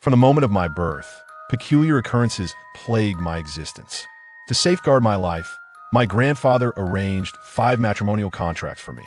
From the moment of my birth, peculiar occurrences plagued my existence. To safeguard my life, my grandfather arranged 5 matrimonial contracts for me.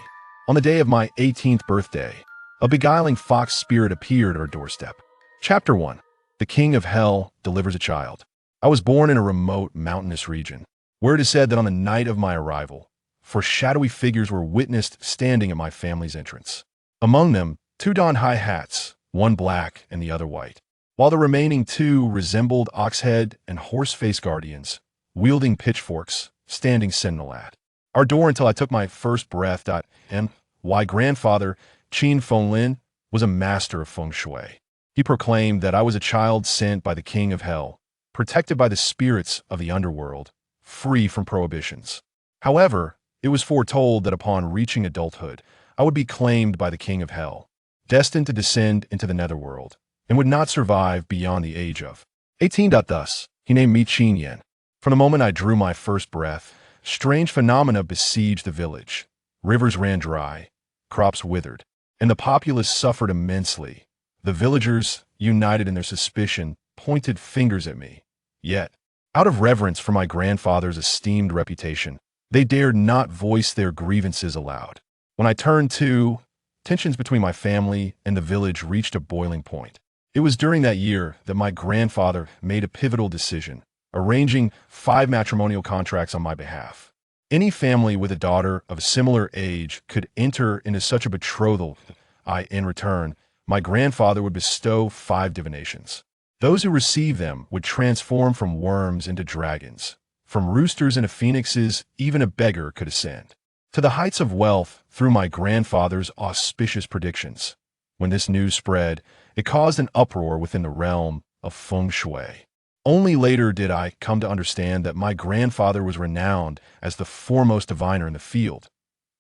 On the day of my 18th birthday, a beguiling fox spirit appeared at our doorstep. Chapter 1. The King of Hell delivers a child. I was born in a remote mountainous region, where it is said that on the night of my arrival, 4 shadowy figures were witnessed standing at my family's entrance. Among them, 2 donned high hats, one black and the other white, while the remaining 2 resembled ox-head and horse-face guardians, wielding pitchforks, standing sentinel at our door until I took my first breath. My grandfather, Qin Fenglin, was a master of feng shui. He proclaimed that I was a child sent by the King of Hell, protected by the spirits of the underworld, free from prohibitions. However, it was foretold that upon reaching adulthood, I would be claimed by the King of Hell, destined to descend into the netherworld, and would not survive beyond the age of 18. Thus, he named me Qin Yan. From the moment I drew my first breath, strange phenomena besieged the village. Rivers ran dry, crops withered, and the populace suffered immensely. The villagers, united in their suspicion, pointed fingers at me. Yet, out of reverence for my grandfather's esteemed reputation, they dared not voice their grievances aloud. When I turned two, tensions between my family and the village reached a boiling point. It was during that year that my grandfather made a pivotal decision, arranging 5 matrimonial contracts on my behalf. Any family with a daughter of a similar age could enter into such a betrothal. In return, my grandfather would bestow 5 divinations. Those who received them would transform from worms into dragons. From roosters into phoenixes, even a beggar could ascend to the heights of wealth through my grandfather's auspicious predictions. When this news spread, it caused an uproar within the realm of feng shui. Only later did I come to understand that my grandfather was renowned as the foremost diviner in the field.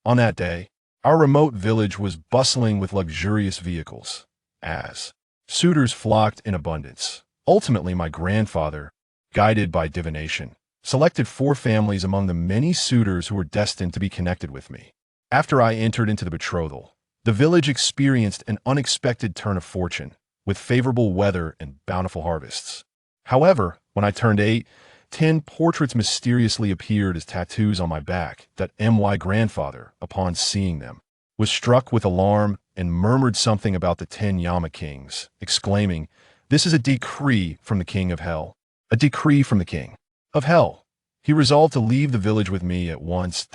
On that day, our remote village was bustling with luxurious vehicles, as suitors flocked in abundance. Ultimately, my grandfather, guided by divination, selected 4 families among the many suitors who were destined to be connected with me. After I entered into the betrothal, the village experienced an unexpected turn of fortune, with favorable weather and bountiful harvests. However, when I turned 8, 10 portraits mysteriously appeared as tattoos on my back that my grandfather, upon seeing them, was struck with alarm and murmured something about the 10 Yama kings, exclaiming, "This is a decree from the King of Hell. A decree from the King of Hell." He resolved to leave the village with me at once.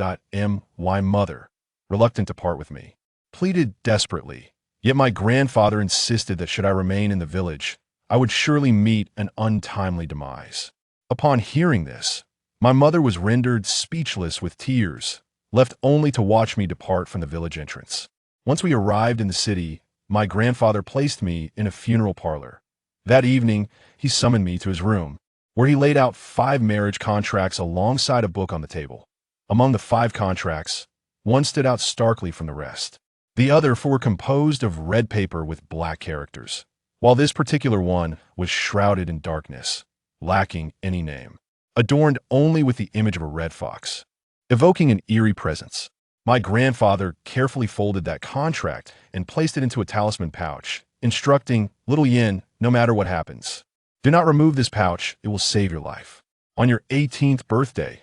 My mother, reluctant to part with me, pleaded desperately, yet my grandfather insisted that should I remain in the village, I would surely meet an untimely demise. Upon hearing this, my mother was rendered speechless with tears, left only to watch me depart from the village entrance. Once we arrived in the city, my grandfather placed me in a funeral parlor. That evening, he summoned me to his room, where he laid out 5 marriage contracts alongside a book on the table. Among the 5 contracts, one stood out starkly from the rest. The other 4 were composed of red paper with black characters, while this particular one was shrouded in darkness, lacking any name, adorned only with the image of a red fox, evoking an eerie presence. My grandfather carefully folded that contract and placed it into a talisman pouch, instructing, "Little Yin, no matter what happens, do not remove this pouch, it will save your life. On your 18th birthday."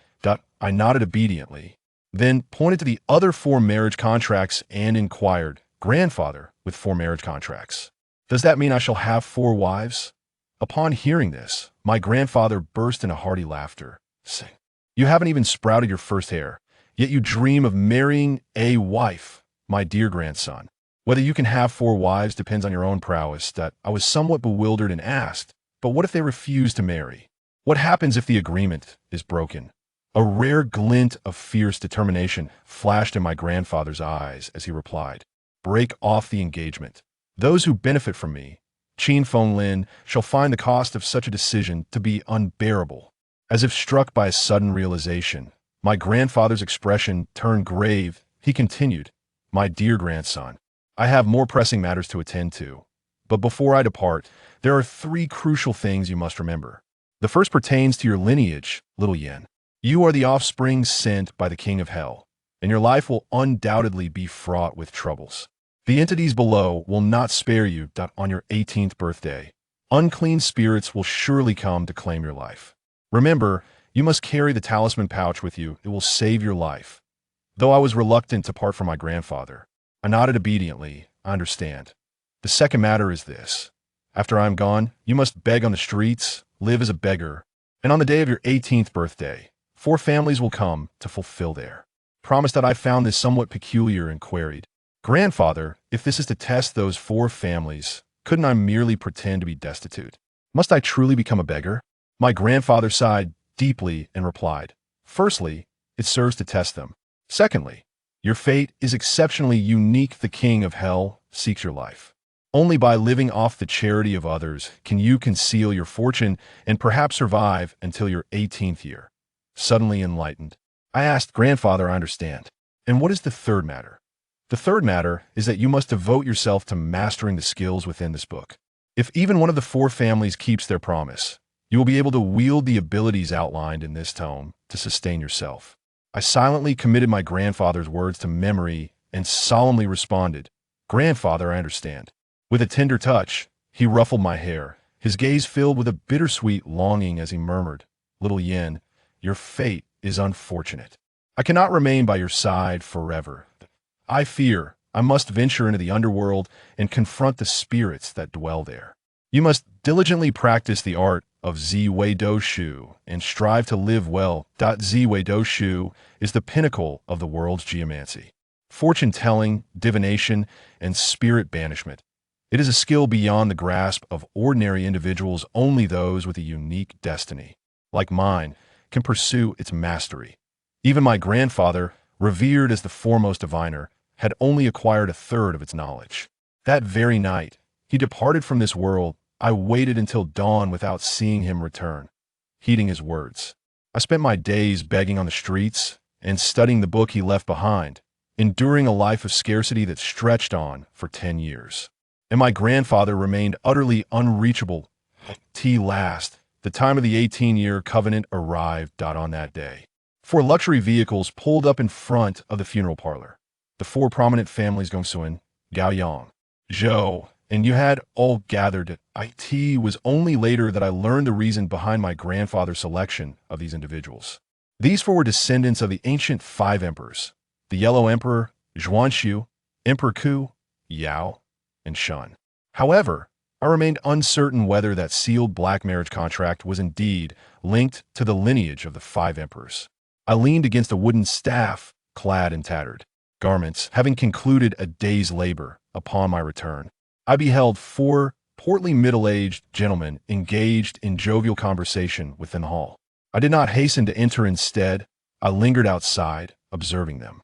I nodded obediently, then pointed to the other 4 marriage contracts and inquired, "Grandfather, with 4 marriage contracts, does that mean I shall have 4 wives?" Upon hearing this, my grandfather burst into hearty laughter, saying, "You haven't even sprouted your first hair, yet you dream of marrying a wife, my dear grandson. Whether you can have 4 wives depends on your own prowess." I was somewhat bewildered and asked, "But what if they refuse to marry? What happens if the agreement is broken?" A rare glint of fierce determination flashed in my grandfather's eyes as he replied, "Break off the engagement. Those who benefit from me, Qin Fenglin, shall find the cost of such a decision to be unbearable." As if struck by a sudden realization, my grandfather's expression turned grave. He continued, "My dear grandson, I have more pressing matters to attend to. But before I depart, there are 3 crucial things you must remember. The first pertains to your lineage, little Yin. You are the offspring sent by the King of Hell, and your life will undoubtedly be fraught with troubles. The entities below will not spare you on your 18th birthday. Unclean spirits will surely come to claim your life. Remember, you must carry the talisman pouch with you. It will save your life. Though I was reluctant to part from my grandfather, I nodded obediently. I understand. The second matter is this. After I am gone, you must beg on the streets, live as a beggar, and on the day of your 18th birthday, 4 families will come to fulfill their promise that I found this somewhat peculiar and queried. Grandfather, if this is to test those 4 families, couldn't I merely pretend to be destitute? Must I truly become a beggar? My grandfather sighed deeply and replied, firstly, it serves to test them. Secondly, your fate is exceptionally unique. The king of hell seeks your life. Only by living off the charity of others can you conceal your fortune and perhaps survive until your 18th year. Suddenly enlightened, I asked, Grandfather, I understand. And what is the third matter? The third matter is that you must devote yourself to mastering the skills within this book. If even one of the 4 families keeps their promise, you will be able to wield the abilities outlined in this tome to sustain yourself. I silently committed my grandfather's words to memory and solemnly responded, Grandfather, I understand. With a tender touch, he ruffled my hair, his gaze filled with a bittersweet longing as he murmured, Little Yin, your fate is unfortunate. I cannot remain by your side forever. I fear I must venture into the underworld and confront the spirits that dwell there. You must diligently practice the art of Ziwei Do Shu and strive to live well. Ziwei Do Shu is the pinnacle of the world's geomancy, fortune-telling, divination, and spirit banishment. It is a skill beyond the grasp of ordinary individuals. Only those with a unique destiny, like mine, can pursue its mastery. Even my grandfather, revered as the foremost diviner, had only acquired a third of its knowledge. That very night, he departed from this world. I waited until dawn without seeing him return, heeding his words. I spent my days begging on the streets and studying the book he left behind, enduring a life of scarcity that stretched on for 10 years. And my grandfather remained utterly unreachable. Last, the time of the 18-year covenant arrived. On that day, 4 luxury vehicles pulled up in front of the funeral parlor. The 4 prominent families Gongsun, Gaoyang, Zhou, and you had all gathered. It was only later that I learned the reason behind my grandfather's selection of these individuals. These 4 were descendants of the ancient 5 emperors, the Yellow Emperor, Zhuanshu, Emperor Ku, Yao, and Shun. However, I remained uncertain whether that sealed black marriage contract was indeed linked to the lineage of the 5 emperors. I leaned against a wooden staff, clad in tattered garments. Having concluded a day's labor, upon my return, I beheld 4 portly middle-aged gentlemen engaged in jovial conversation within the hall. I did not hasten to enter. Instead, I lingered outside, observing them.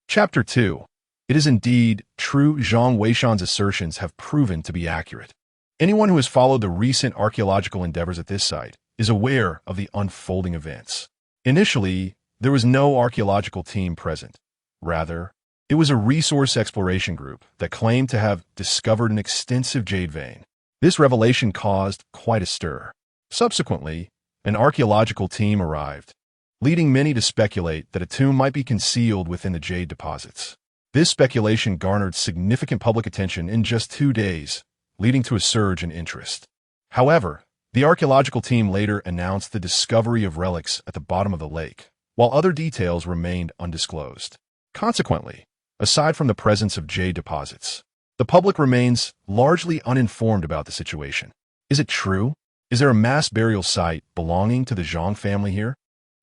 Chapter 2. It is indeed true. Zhang Weishan's assertions have proven to be accurate. Anyone who has followed the recent archaeological endeavors at this site is aware of the unfolding events. Initially, there was no archaeological team present. Rather, it was a resource exploration group that claimed to have discovered an extensive jade vein. This revelation caused quite a stir. Subsequently, an archaeological team arrived, leading many to speculate that a tomb might be concealed within the jade deposits. This speculation garnered significant public attention in just 2 days, leading to a surge in interest. However, the archaeological team later announced the discovery of relics at the bottom of the lake, while other details remained undisclosed. Consequently, aside from the presence of jade deposits, the public remains largely uninformed about the situation. Is it true? Is there a mass burial site belonging to the Zhang family here?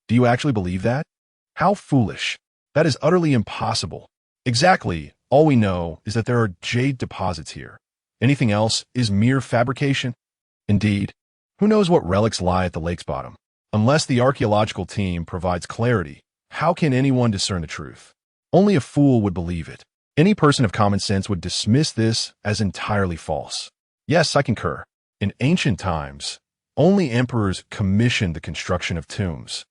Do you actually believe that? How foolish. That is utterly impossible. Exactly, all we know is that there are jade deposits here. Anything else is mere fabrication. Indeed, who knows what relics lie at the lake's bottom? Unless the archaeological team provides clarity, how can anyone discern the truth? Only a fool would believe it. Any person of common sense would dismiss this as entirely false. Yes, I concur. In ancient times, only emperors commissioned the construction of tombs.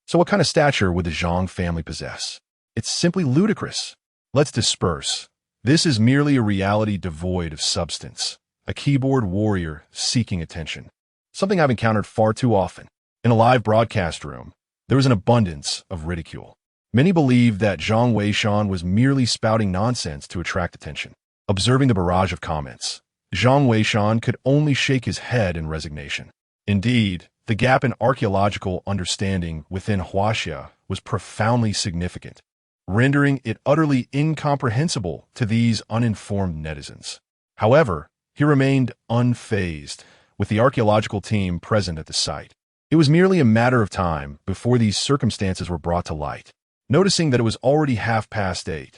So what kind of stature would the Zhang family possess? It's simply ludicrous. Let's disperse. This is merely a reality devoid of substance, a keyboard warrior seeking attention. Something I've encountered far too often. In a live broadcast room, there was an abundance of ridicule. Many believed that Zhang Weishan was merely spouting nonsense to attract attention. Observing the barrage of comments, Zhang Weishan could only shake his head in resignation. Indeed, the gap in archaeological understanding within Huaxia was profoundly significant, rendering it utterly incomprehensible to these uninformed netizens. However, he remained unfazed, with the archaeological team present at the site. It was merely a matter of time before these circumstances were brought to light. Noticing that it was already 8:30,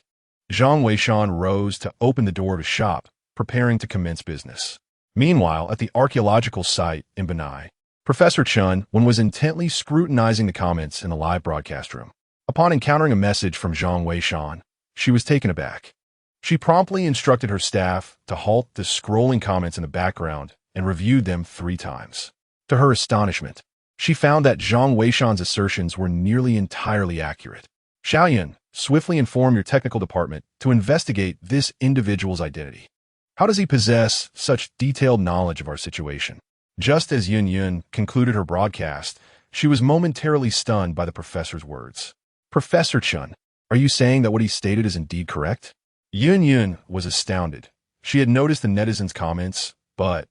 Zhang Weishan rose to open the door of his shop, preparing to commence business. Meanwhile, at the archaeological site in Benai, Professor Chun was intently scrutinizing the comments in the live broadcast room. Upon encountering a message from Zhang Weishan, she was taken aback. She promptly instructed her staff to halt the scrolling comments in the background and reviewed them 3 times. To her astonishment, she found that Zhang Weishan's assertions were nearly entirely accurate. Xiaoyun, swiftly inform your technical department to investigate this individual's identity. How does he possess such detailed knowledge of our situation? Just as Yun concluded her broadcast, she was momentarily stunned by the professor's words. Professor Chun, are you saying that what he stated is indeed correct? Yun was astounded. She had noticed the netizens' comments, but,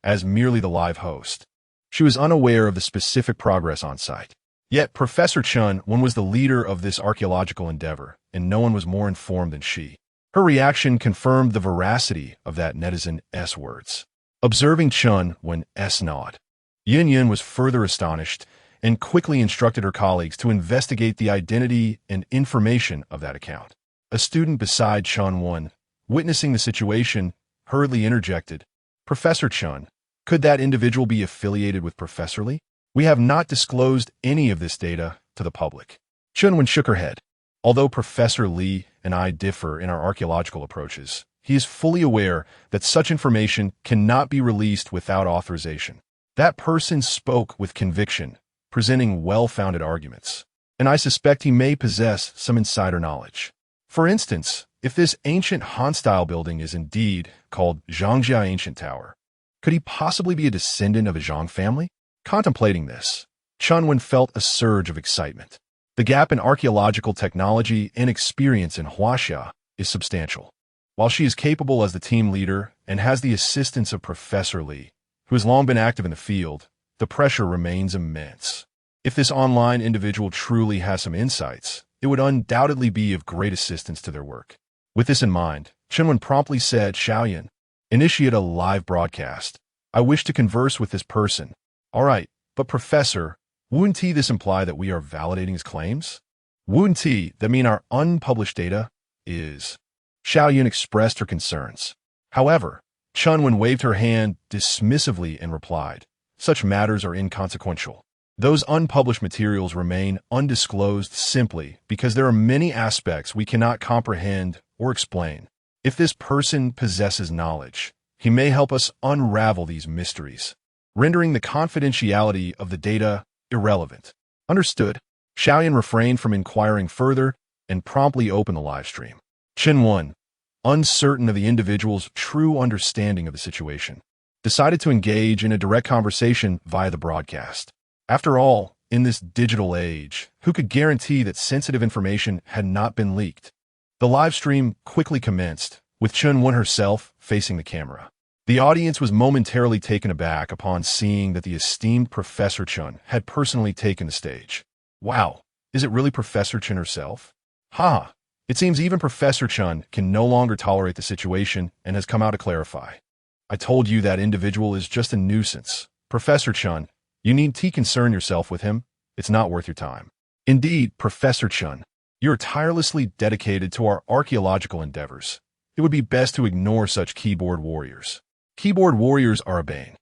as merely the live host, she was unaware of the specific progress on site. Yet Professor Chun was the leader of this archaeological endeavor, and no one was more informed than she. Her reaction confirmed the veracity of that netizen's words. Observing Chun nod, Yun was further astonished and quickly instructed her colleagues to investigate the identity and information of that account. A student beside Chun, witnessing the situation, hurriedly interjected, Professor Chun, could that individual be affiliated with Professor Li? We have not disclosed any of this data to the public. Chun shook her head. Although Professor Li and I differ in our archaeological approaches, he is fully aware that such information cannot be released without authorization. That person spoke with conviction, presenting well-founded arguments, and I suspect he may possess some insider knowledge. For instance, if this ancient Han-style building is indeed called Zhangjia Ancient Tower, could he possibly be a descendant of a Zhang family? Contemplating this, Chun felt a surge of excitement. The gap in archaeological technology and experience in Huaxia is substantial. While she is capable as the team leader and has the assistance of Professor Li, who has long been active in the field, the pressure remains immense. If this online individual truly has some insights, it would undoubtedly be of great assistance to their work. With this in mind, Chun promptly said, Xiaoyun, initiate a live broadcast. I wish to converse with this person. All right, but Professor, wouldn't this imply that we are validating his claims? Wouldn't that mean our unpublished data is? Xiaoyun expressed her concerns. However, Chun waved her hand dismissively and replied, such matters are inconsequential. Those unpublished materials remain undisclosed simply because there are many aspects we cannot comprehend or explain. If this person possesses knowledge, he may help us unravel these mysteries, rendering the confidentiality of the data irrelevant. Understood. Xiaoyun refrained from inquiring further and promptly opened the live stream. Chun, uncertain of the individual's true understanding of the situation, decided to engage in a direct conversation via the broadcast. After all, in this digital age, who could guarantee that sensitive information had not been leaked? The live stream quickly commenced, with Chun herself facing the camera. The audience was momentarily taken aback upon seeing that the esteemed Professor Chun had personally taken the stage. Wow, is it really Professor Chun herself? Ha! It seems even Professor Chun can no longer tolerate the situation and has come out to clarify. I told you that individual is just a nuisance. Professor Chun, you need to concern yourself with him. It's not worth your time. Indeed, Professor Chun, you are tirelessly dedicated to our archaeological endeavors. It would be best to ignore such keyboard warriors. Keyboard warriors are a bane.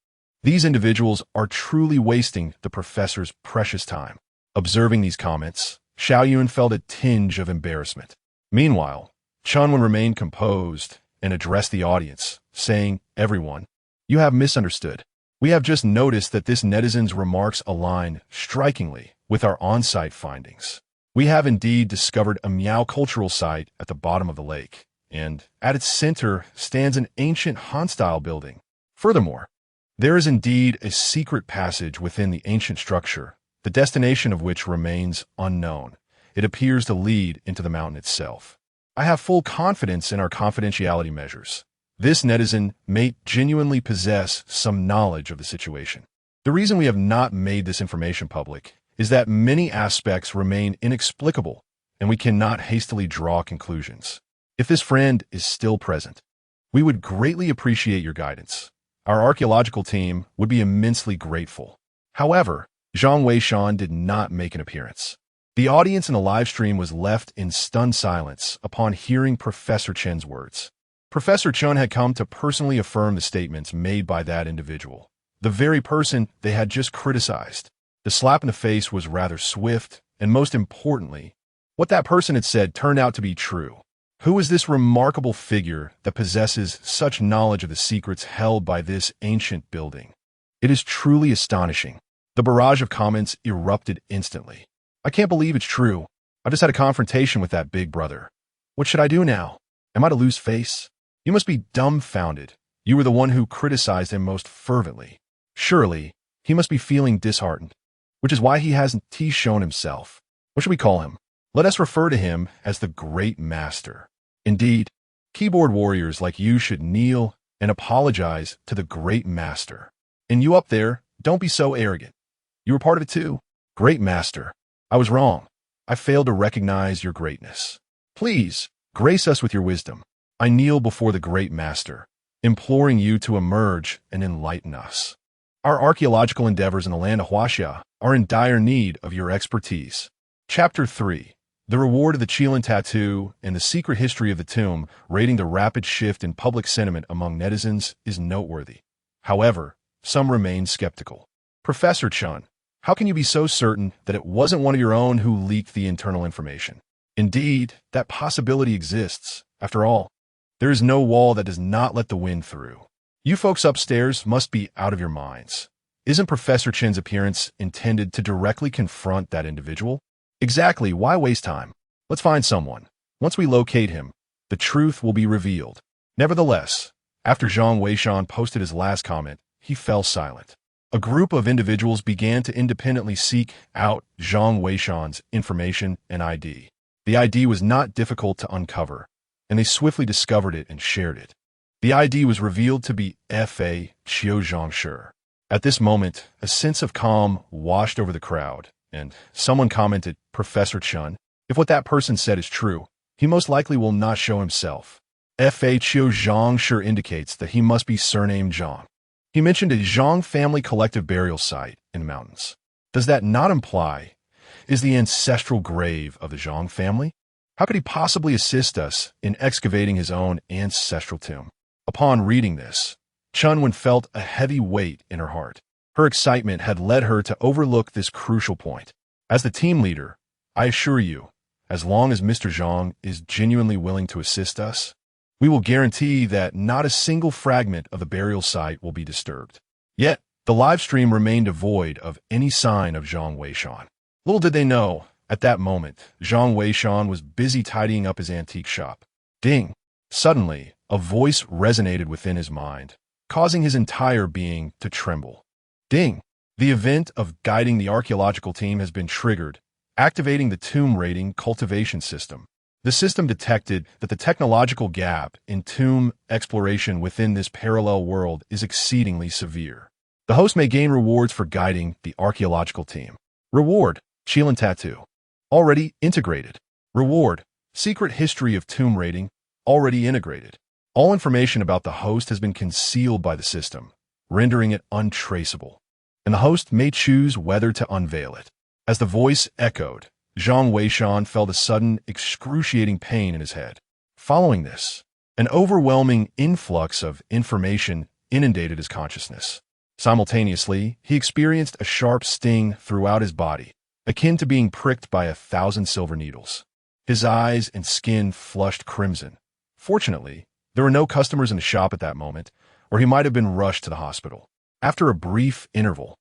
These individuals are truly wasting the professor's precious time. Observing these comments, Xiaoyun felt a tinge of embarrassment. Meanwhile, Chun remained composed and addressed the audience, saying, Everyone, you have misunderstood. We have just noticed that this netizen's remarks align strikingly with our on-site findings. We have indeed discovered a Miao cultural site at the bottom of the lake, and at its center stands an ancient Han-style building. Furthermore, there is indeed a secret passage within the ancient structure, the destination of which remains unknown. It appears to lead into the mountain itself. I have full confidence in our confidentiality measures. This netizen may genuinely possess some knowledge of the situation. The reason we have not made this information public is that many aspects remain inexplicable, and we cannot hastily draw conclusions. If this friend is still present, we would greatly appreciate your guidance. Our archaeological team would be immensely grateful. However, Zhang Weishan did not make an appearance. The audience in the live stream was left in stunned silence upon hearing Professor Chen's words. Professor Chen had come to personally affirm the statements made by that individual, the very person they had just criticized. The slap in the face was rather swift, and most importantly, what that person had said turned out to be true. Who is this remarkable figure that possesses such knowledge of the secrets held by this ancient building? It is truly astonishing. The barrage of comments erupted instantly. I can't believe it's true. I just had a confrontation with that big brother. What should I do now? Am I to lose face? You must be dumbfounded. You were the one who criticized him most fervently. Surely, he must be feeling disheartened, which is why he hasn't shown himself. What should we call him? Let us refer to him as the Great Master. Indeed, keyboard warriors like you should kneel and apologize to the Great Master. And you up there, don't be so arrogant. You were part of it too. Great Master, I was wrong. I failed to recognize your greatness. Please, grace us with your wisdom. I kneel before the Great Master, imploring you to emerge and enlighten us. Our archaeological endeavors in the land of Huaxia are in dire need of your expertise. Chapter 3. The Reward of the Qilin Tattoo and the Secret History of the Tomb, rating the rapid shift in public sentiment among netizens, is noteworthy. However, some remain skeptical. Professor Chen, how can you be so certain that it wasn't one of your own who leaked the internal information? Indeed, that possibility exists. After all, there is no wall that does not let the wind through. You folks upstairs must be out of your minds. Isn't Professor Chen's appearance intended to directly confront that individual? Exactly, why waste time? Let's find someone. Once we locate him, the truth will be revealed. Nevertheless, after Zhang Weishan posted his last comment, he fell silent. A group of individuals began to independently seek out Zhang Weishan's information and ID. The ID was not difficult to uncover, and they swiftly discovered it and shared it. The ID was revealed to be F.A. Qiuzhangshi. At this moment, a sense of calm washed over the crowd, and someone commented, Professor Chen, if what that person said is true, he most likely will not show himself. F.A. Qiuzhangshi indicates that he must be surnamed Zhang. He mentioned a Zhang family collective burial site in the mountains. Does that not imply is the ancestral grave of the Zhang family? How could he possibly assist us in excavating his own ancestral tomb? Upon reading this, Chunwen felt a heavy weight in her heart. Her excitement had led her to overlook this crucial point. As the team leader, I assure you, as long as Mr. Zhang is genuinely willing to assist us, we will guarantee that not a single fragment of the burial site will be disturbed. Yet, the live stream remained devoid of any sign of Zhang Weishan. Little did they know, at that moment, Zhang Weishan was busy tidying up his antique shop. Ding! Suddenly, a voice resonated within his mind, causing his entire being to tremble. Ding! The event of guiding the archaeological team has been triggered, activating the tomb rating cultivation system. The system detected that the technological gap in tomb exploration within this parallel world is exceedingly severe. The host may gain rewards for guiding the archaeological team. Reward, Qilin Tattoo. Already integrated. Reward, Secret History of Tomb Rating. Already integrated. All information about the host has been concealed by the system, rendering it untraceable, and the host may choose whether to unveil it. As the voice echoed, Zhang Weishan felt a sudden, excruciating pain in his head. Following this, an overwhelming influx of information inundated his consciousness. Simultaneously, he experienced a sharp sting throughout his body, akin to being pricked by 1,000 silver needles. His eyes and skin flushed crimson. Fortunately, there were no customers in the shop at that moment, or he might have been rushed to the hospital. After a brief interval,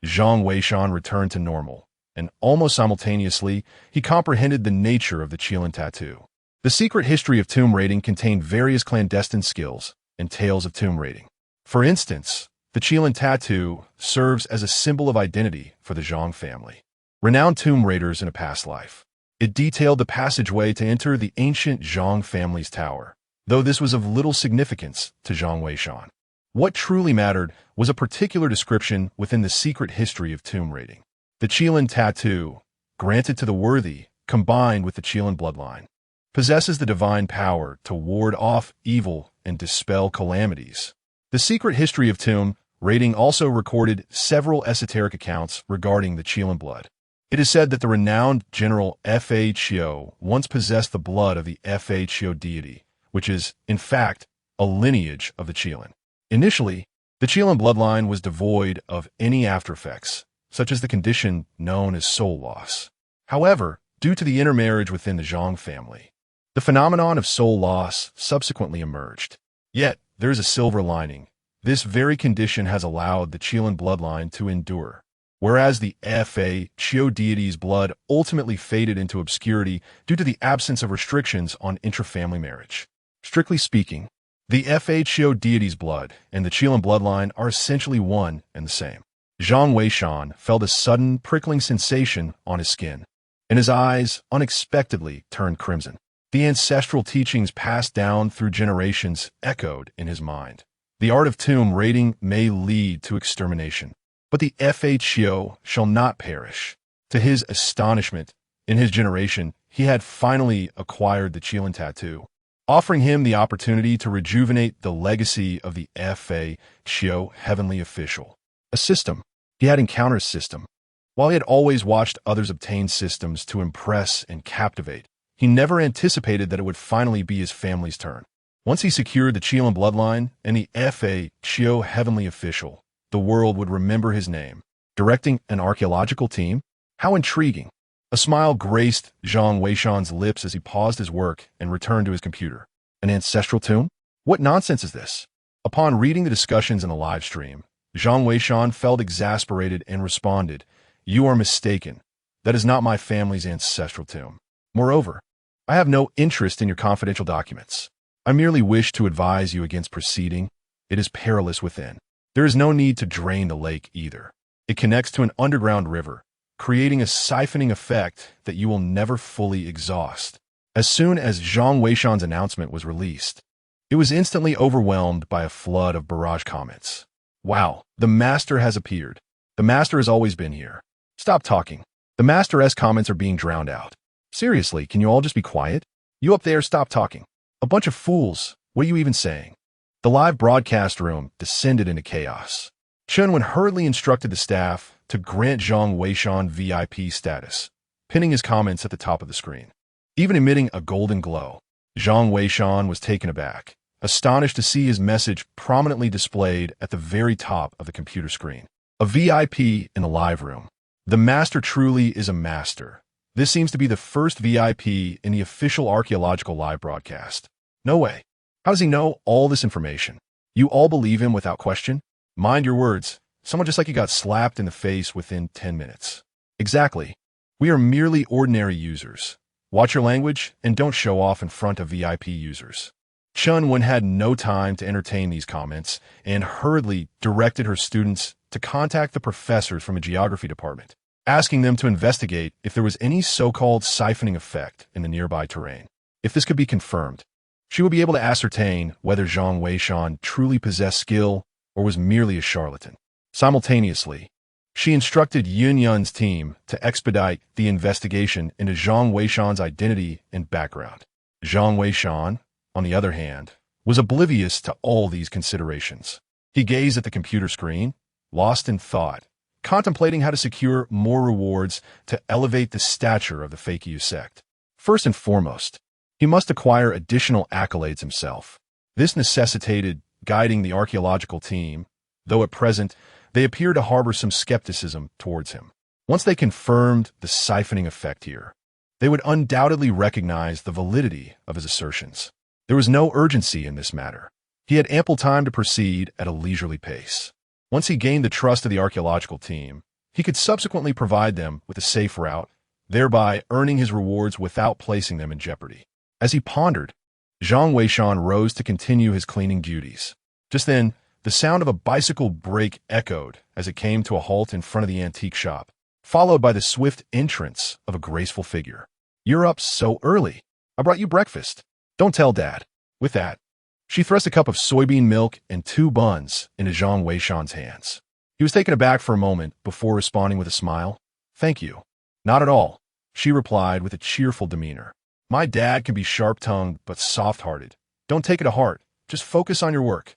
Zhang Weishan returned to normal, and almost simultaneously, he comprehended the nature of the Qilin Tattoo. The Secret History of Tomb Rating contained various clandestine skills and tales of tomb raiding. For instance, the Qilin Tattoo serves as a symbol of identity for the Zhang family, renowned tomb raiders in a past life. It detailed the passageway to enter the ancient Zhang family's tower, though this was of little significance to Zhang Weishan. What truly mattered was a particular description within the secret history of tomb raiding. The Qilin tattoo, granted to the worthy, combined with the Qilin bloodline, possesses the divine power to ward off evil and dispel calamities. The secret history of tomb raiding also recorded several esoteric accounts regarding the Qilin blood. It is said that the renowned General Fa Qiu once possessed the blood of the Fa Qiu deity, which is, in fact, a lineage of the Qilin. Initially, the Qilin bloodline was devoid of any aftereffects, such as the condition known as soul loss. However, due to the intermarriage within the Zhang family, the phenomenon of soul loss subsequently emerged. Yet, there is a silver lining. This very condition has allowed the Qilin bloodline to endure, whereas the Fa Qiu deity's blood ultimately faded into obscurity due to the absence of restrictions on intra-family marriage. Strictly speaking, the Fa Qiu deity's blood and the Qilin bloodline are essentially one and the same. Zhang Weishan felt a sudden prickling sensation on his skin, and his eyes unexpectedly turned crimson. The ancestral teachings passed down through generations echoed in his mind. The art of tomb raiding may lead to extermination, but the Fa Qiu shall not perish. To his astonishment, in his generation, he had finally acquired the Qilin tattoo, offering him the opportunity to rejuvenate the legacy of the Fa Qiu heavenly official. A system. He had encountered a system. While he had always watched others obtain systems to impress and captivate, he never anticipated that it would finally be his family's turn. Once he secured the Qilin bloodline and the Fa Qiu heavenly official, the world would remember his name. Directing an archaeological team? How intriguing. A smile graced Zhang Weishan's lips as he paused his work and returned to his computer. An ancestral tomb? What nonsense is this? Upon reading the discussions in the live stream, Zhang Weishan felt exasperated and responded, "You are mistaken. That is not my family's ancestral tomb. Moreover, I have no interest in your confidential documents. I merely wish to advise you against proceeding. It is perilous within. There is no need to drain the lake either. It connects to an underground river, creating a siphoning effect that you will never fully exhaust." As soon as Zhang Weishan's announcement was released, it was instantly overwhelmed by a flood of barrage comments. Wow, the master has appeared. The master has always been here. Stop talking. The master-esque comments are being drowned out. Seriously, can you all just be quiet? You up there, stop talking. A bunch of fools. What are you even saying? The live broadcast room descended into chaos. Chunwen hurriedly instructed the staff to grant Zhang Weishan VIP status, pinning his comments at the top of the screen. Even emitting a golden glow, Zhang Weishan was taken aback, astonished to see his message prominently displayed at the very top of the computer screen. A VIP in the live room. The master truly is a master. This seems to be the first VIP in the official archaeological live broadcast. No way. How does he know all this information? You all believe him without question? Mind your words. Someone just like you got slapped in the face within 10 minutes. Exactly. We are merely ordinary users. Watch your language and don't show off in front of VIP users. Chunwen had no time to entertain these comments and hurriedly directed her students to contact the professors from the geography department, asking them to investigate if there was any so-called siphoning effect in the nearby terrain. If this could be confirmed, she would be able to ascertain whether Zhang Weishan truly possessed skill or was merely a charlatan. Simultaneously, she instructed Yun Yun's team to expedite the investigation into Zhang Weishan's identity and background. Zhang Weishan, on the other hand, was oblivious to all these considerations. He gazed at the computer screen, lost in thought, contemplating how to secure more rewards to elevate the stature of the Fakyu sect. First and foremost, he must acquire additional accolades himself. This necessitated guiding the archaeological team, though at present they appear to harbor some skepticism towards him. Once they confirmed the siphoning effect here, they would undoubtedly recognize the validity of his assertions. There was no urgency in this matter. He had ample time to proceed at a leisurely pace. Once he gained the trust of the archaeological team, he could subsequently provide them with a safe route, thereby earning his rewards without placing them in jeopardy. As he pondered, Zhang Weishan rose to continue his cleaning duties. Just then, the sound of a bicycle brake echoed as it came to a halt in front of the antique shop, followed by the swift entrance of a graceful figure. "You're up so early. I brought you breakfast. Don't tell Dad." With that, she thrust a cup of soybean milk and 2 buns into Zhang Weishan's hands. He was taken aback for a moment before responding with a smile. "Thank you." "Not at all," she replied with a cheerful demeanor. "My dad can be sharp-tongued but soft-hearted. Don't take it to heart. Just focus on your work."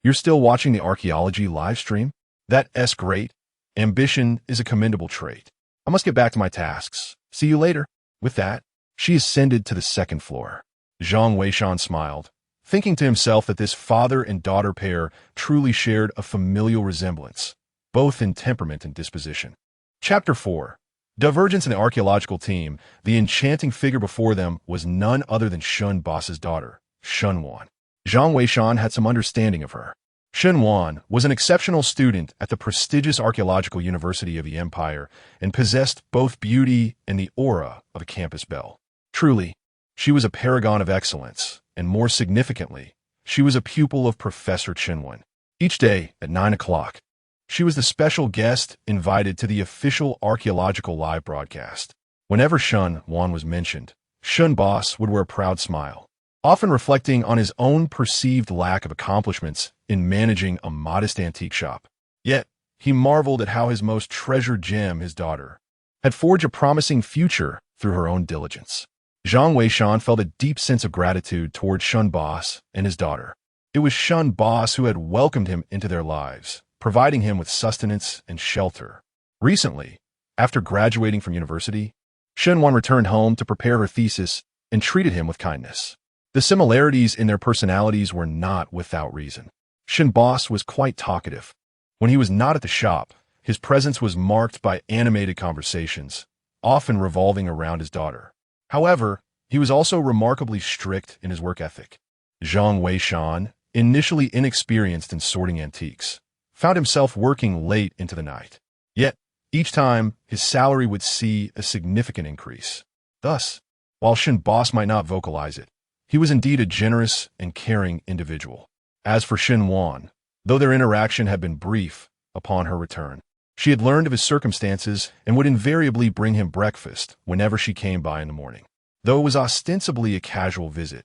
You're still watching the archaeology live stream? That's great. Ambition is a commendable trait. I must get back to my tasks. See you later." With that, she ascended to the second floor. Zhang Weishan smiled, thinking to himself that this father and daughter pair truly shared a familial resemblance, both in temperament and disposition. Chapter 4. Divergence in the archaeological team. The enchanting figure before them was none other than Shun Boss's daughter, Shun Wan. Zhang Weishan had some understanding of her. Shun Wan was an exceptional student at the prestigious Archaeological University of the Empire and possessed both beauty and the aura of a campus belle. Truly, she was a paragon of excellence, and more significantly, she was a pupil of Professor Chinwen. Each day at 9 o'clock, she was the special guest invited to the official archaeological live broadcast. Whenever Shun Wan was mentioned, Shun Boss would wear a proud smile, often reflecting on his own perceived lack of accomplishments in managing a modest antique shop. Yet, he marveled at how his most treasured gem, his daughter, had forged a promising future through her own diligence. Zhang Weishan felt a deep sense of gratitude toward Shun Boss and his daughter. It was Shun Boss who had welcomed him into their lives, providing him with sustenance and shelter. Recently, after graduating from university, Shun Wan returned home to prepare her thesis and treated him with kindness. The similarities in their personalities were not without reason. Shun Boss was quite talkative. When he was not at the shop, his presence was marked by animated conversations, often revolving around his daughter. However, he was also remarkably strict in his work ethic. Zhang Weishan, initially inexperienced in sorting antiques, found himself working late into the night. Yet, each time, his salary would see a significant increase. Thus, while Shun Boss might not vocalize it, he was indeed a generous and caring individual. As for Shun Wan, though their interaction had been brief upon her return, she had learned of his circumstances and would invariably bring him breakfast whenever she came by in the morning. Though it was ostensibly a casual visit,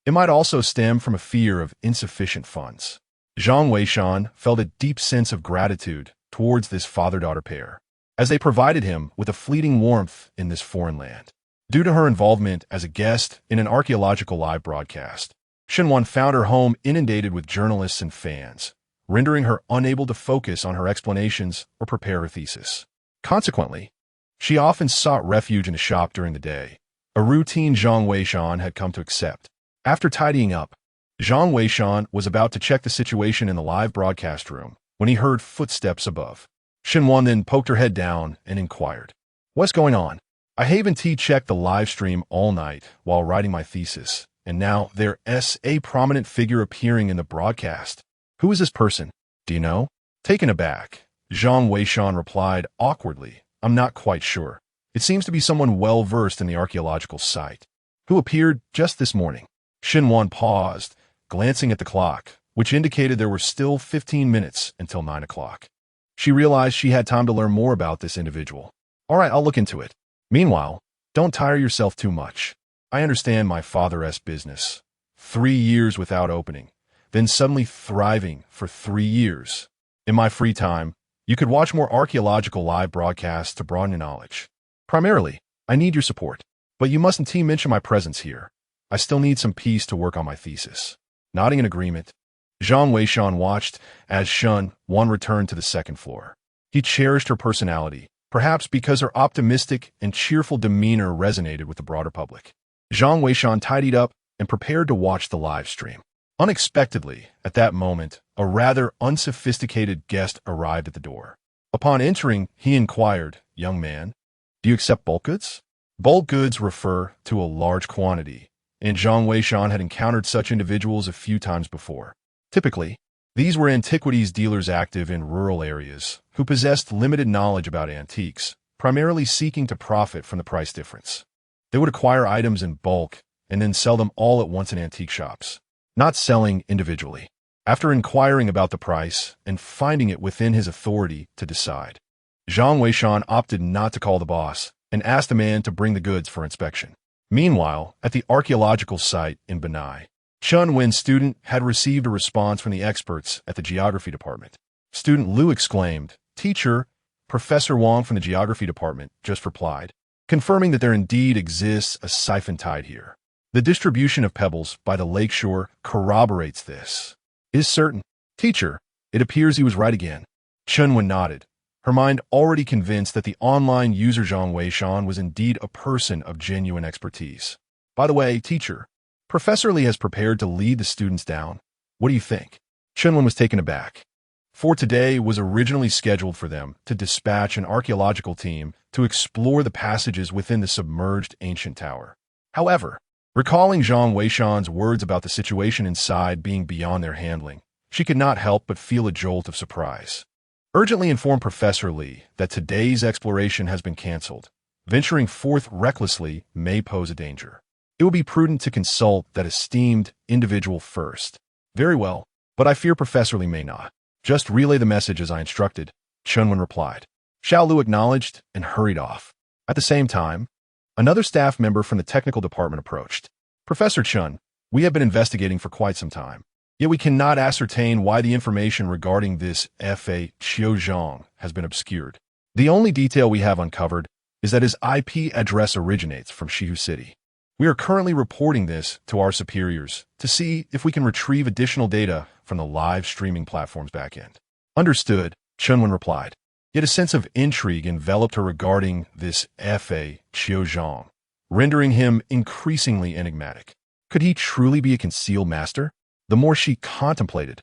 it might also stem from a fear of insufficient funds. Zhang Weishan felt a deep sense of gratitude towards this father-daughter pair, as they provided him with a fleeting warmth in this foreign land. Due to her involvement as a guest in an archaeological live broadcast, Shun Wan found her home inundated with journalists and fans, rendering her unable to focus on her explanations or prepare her thesis. Consequently, she often sought refuge in a shop during the day, a routine Zhang Weishan had come to accept. After tidying up, Zhang Weishan was about to check the situation in the live broadcast room when he heard footsteps above. Shun Wan then poked her head down and inquired, "What's going on?" "I haven't checked the live stream all night while writing my thesis, and now there's a prominent figure appearing in the broadcast. Who is this person? Do you know?" Taken aback, Zhang Weishan replied awkwardly, "I'm not quite sure. It seems to be someone well-versed in the archaeological site, who appeared just this morning." Shun Wan paused, glancing at the clock, which indicated there were still 15 minutes until 9 o'clock. She realized she had time to learn more about this individual. "All right, I'll look into it. Meanwhile, don't tire yourself too much. I understand my father's business. 3 years without opening, then suddenly thriving for 3 years. In my free time, you could watch more archaeological live broadcasts to broaden your knowledge. Primarily, I need your support, but you mustn't mention my presence here. I still need some peace to work on my thesis." Nodding in agreement, Zhang Weishan watched as Shun Wan returned to the second floor. He cherished her personality, perhaps because her optimistic and cheerful demeanor resonated with the broader public. Zhang Weishan tidied up and prepared to watch the live stream. Unexpectedly, at that moment, a rather unsophisticated guest arrived at the door. Upon entering, he inquired, "Young man, do you accept bulk goods?" Bulk goods refer to a large quantity, and Zhang Weishan had encountered such individuals a few times before. Typically, these were antiquities dealers active in rural areas who possessed limited knowledge about antiques, primarily seeking to profit from the price difference. They would acquire items in bulk and then sell them all at once in antique shops, not selling individually. After inquiring about the price and finding it within his authority to decide, Zhang Weishan opted not to call the boss and asked the man to bring the goods for inspection. Meanwhile, at the archaeological site in Benai, Chun Wen's student had received a response from the experts at the geography department. Student Lu exclaimed, "Teacher, Professor Wang from the geography department just replied, confirming that there indeed exists a siphon tide here. The distribution of pebbles by the lakeshore corroborates this. Is certain. Teacher, it appears he was right again." Chun Wen nodded, her mind already convinced that the online user Zhang Weishan was indeed a person of genuine expertise. "By the way, teacher, Professor Li has prepared to lead the students down. What do you think?" Chun Wen was taken aback. For today was originally scheduled for them to dispatch an archaeological team to explore the passages within the submerged ancient tower. However, recalling Zhang Weishan's words about the situation inside being beyond their handling, she could not help but feel a jolt of surprise. Urgently inform Professor Li that today's exploration has been cancelled. Venturing forth recklessly may pose a danger. It will be prudent to consult that esteemed individual first. "Very well, but I fear Professor Li may not. Just relay the message as I instructed," Chun Wen replied. Xiao Lu acknowledged and hurried off. At the same time, another staff member from the technical department approached. "Professor Chun, we have been investigating for quite some time. Yet we cannot ascertain why the information regarding this Fa Qiuzhang has been obscured. The only detail we have uncovered is that his IP address originates from Shihu City. We are currently reporting this to our superiors to see if we can retrieve additional data from the live streaming platform's backend." "Understood," Chun Wen replied. Yet a sense of intrigue enveloped her regarding this Fa Qiuzhang, rendering him increasingly enigmatic. Could he truly be a concealed master? The more she contemplated,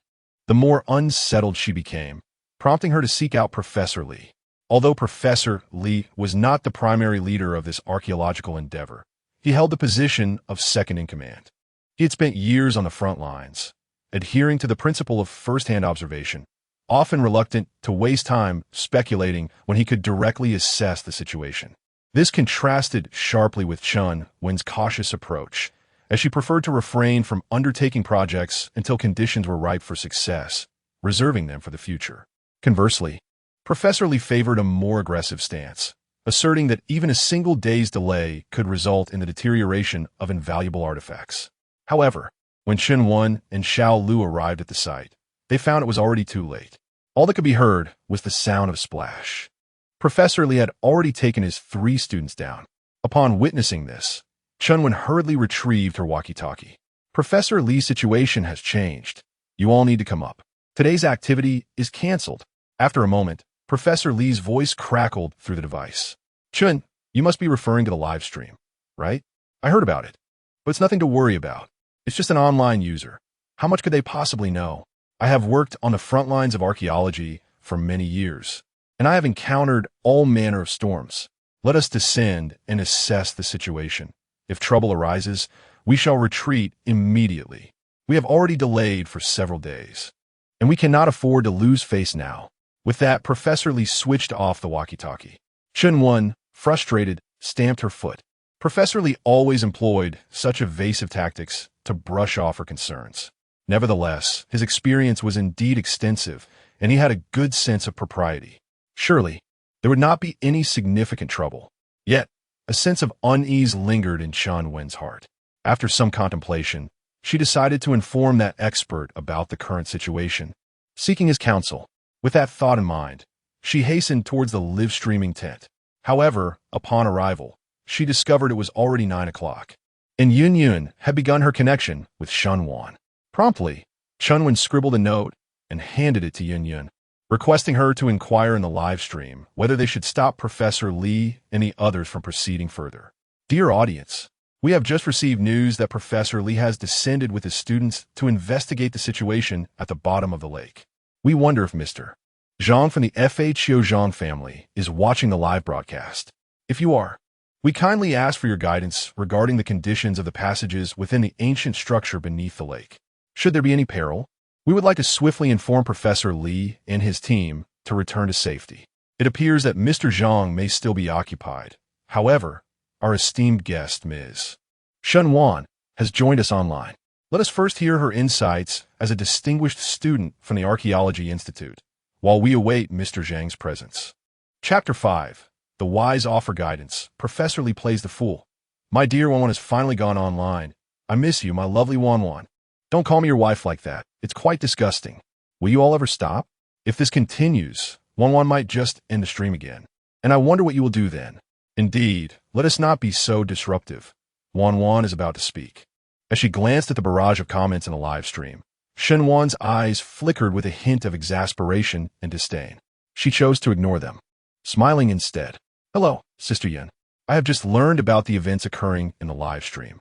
the more unsettled she became, prompting her to seek out Professor Li. Although Professor Li was not the primary leader of this archaeological endeavor, he held the position of second in command. He had spent years on the front lines, adhering to the principle of first-hand observation, often reluctant to waste time speculating when he could directly assess the situation. This contrasted sharply with Chun Wen's cautious approach, as she preferred to refrain from undertaking projects until conditions were ripe for success, reserving them for the future. Conversely, Professor Li favored a more aggressive stance, asserting that even a single day's delay could result in the deterioration of invaluable artifacts. However, when Chun Wen and Xiao Lu arrived at the site, they found it was already too late. All that could be heard was the sound of a splash. Professor Li had already taken his 3 students down. Upon witnessing this, Chun Wen hurriedly retrieved her walkie-talkie. "Professor Li's situation has changed. You all need to come up. Today's activity is cancelled." After a moment, Professor Li's voice crackled through the device. "Chun, you must be referring to the live stream, right? I heard about it. But it's nothing to worry about. It's just an online user. How much could they possibly know? I have worked on the front lines of archaeology for many years, and I have encountered all manner of storms. Let us descend and assess the situation. If trouble arises, we shall retreat immediately. We have already delayed for several days, and we cannot afford to lose face now." With that, Professor Li switched off the walkie-talkie. Chun Wen, frustrated, stamped her foot. Professor Li always employed such evasive tactics to brush off her concerns. Nevertheless, his experience was indeed extensive, and he had a good sense of propriety. Surely, there would not be any significant trouble. Yet, a sense of unease lingered in Chun Wen's heart. After some contemplation, she decided to inform that expert about the current situation, seeking his counsel. With that thought in mind, she hastened towards the live-streaming tent. However, upon arrival, she discovered it was already 9 o'clock, and Yun Yun had begun her connection with Chun Wen. Promptly, Chun Wen scribbled a note and handed it to Yun Yun, requesting her to inquire in the live stream whether they should stop Professor Li and the others from proceeding further. "Dear audience, we have just received news that Professor Li has descended with his students to investigate the situation at the bottom of the lake. We wonder if Mr. Zhang from the Fa Qiuzhang family is watching the live broadcast. If you are, we kindly ask for your guidance regarding the conditions of the passages within the ancient structure beneath the lake. Should there be any peril, we would like to swiftly inform Professor Li and his team to return to safety. It appears that Mr. Zhang may still be occupied. However, our esteemed guest, Ms. Chun Wen, has joined us online. Let us first hear her insights as a distinguished student from the Archaeology Institute, while we await Mr. Zhang's presence." Chapter 5. The Wise Offer Guidance. Professor Li plays the fool. "My dear Wan has finally gone online. I miss you, my lovely Wan. Don't call me your wife like that. It's quite disgusting. Will you all ever stop? If this continues, Wanwan might just end the stream again. And I wonder what you will do then. Indeed, let us not be so disruptive. Wanwan is about to speak. As she glanced at the barrage of comments in the live stream, Shenwan's eyes flickered with a hint of exasperation and disdain. She chose to ignore them, smiling instead. Hello, Sister Yin. I have just learned about the events occurring in the live stream.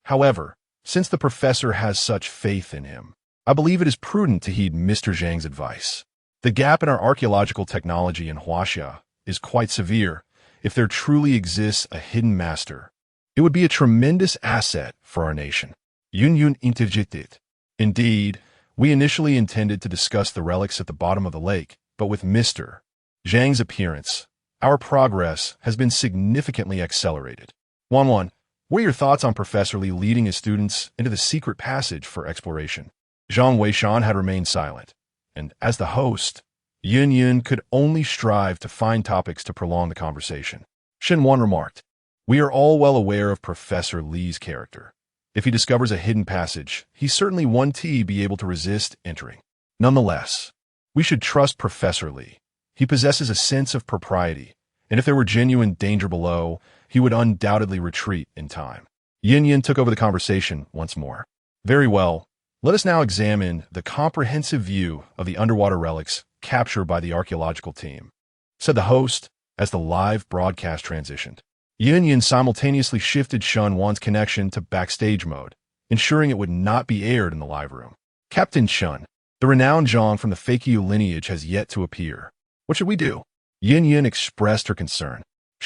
However, since the professor has such faith in him, I believe it is prudent to heed Mr. Zhang's advice. The gap in our archaeological technology in Huaxia is quite severe. If there truly exists a hidden master, it would be a tremendous asset for our nation. Yun interjected. Indeed, we initially intended to discuss the relics at the bottom of the lake, but with Mr. Zhang's appearance, our progress has been significantly accelerated. Wanwan, what are your thoughts on Professor Li leading his students into the secret passage for exploration? Zhang Weishan had remained silent, and as the host, Yun could only strive to find topics to prolong the conversation. Shenwan remarked, "We are all well aware of Professor Li's character. If he discovers a hidden passage, he certainly won't be able to resist entering. Nonetheless, we should trust Professor Li. He possesses a sense of propriety, and if there were genuine danger below, he would undoubtedly retreat in time." Yin took over the conversation once more. "Very well. Let us now examine the comprehensive view of the underwater relics captured by the archaeological team," said the host as the live broadcast transitioned. Yin simultaneously shifted Wan's connection to backstage mode, ensuring it would not be aired in the live room. "Captain Shun, the renowned Zhang from the Fakyu lineage has yet to appear. What should we do?" Yin expressed her concern.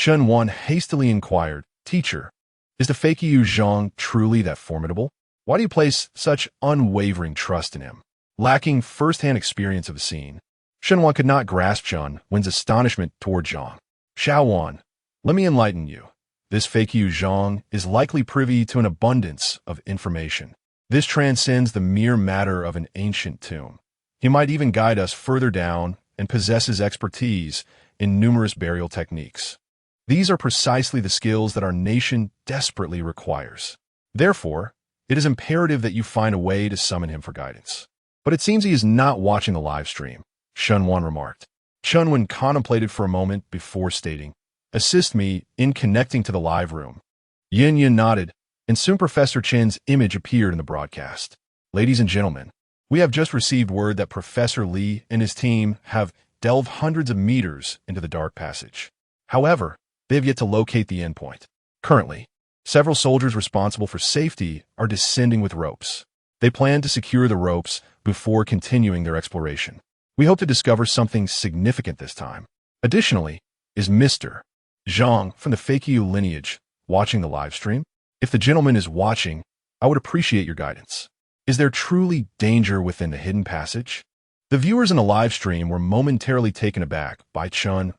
Wan hastily inquired, "Teacher, is the Fakyu Zhang truly that formidable? Why do you place such unwavering trust in him?" Lacking first-hand experience of the scene, Wan could not grasp Wan's astonishment toward Zhang. "Wan, let me enlighten you. This Fakyu Zhang is likely privy to an abundance of information. This transcends the mere matter of an ancient tomb. He might even guide us further down and possesses expertise in numerous burial techniques. These are precisely the skills that our nation desperately requires. Therefore, it is imperative that you find a way to summon him for guidance." "But it seems he is not watching the live stream," Wan remarked. Wan contemplated for a moment before stating, "Assist me in connecting to the live room." Yin nodded, and soon Professor Chen's image appeared in the broadcast. "Ladies and gentlemen, we have just received word that Professor Li and his team have delved hundreds of meters into the dark passage. However, they have yet to locate the endpoint. Currently, several soldiers responsible for safety are descending with ropes. They plan to secure the ropes before continuing their exploration. We hope to discover something significant this time. Additionally, is Mr. Zhang from the Fakyu lineage watching the live stream? If the gentleman is watching, I would appreciate your guidance. Is there truly danger within the hidden passage?" The viewers in the live stream were momentarily taken aback by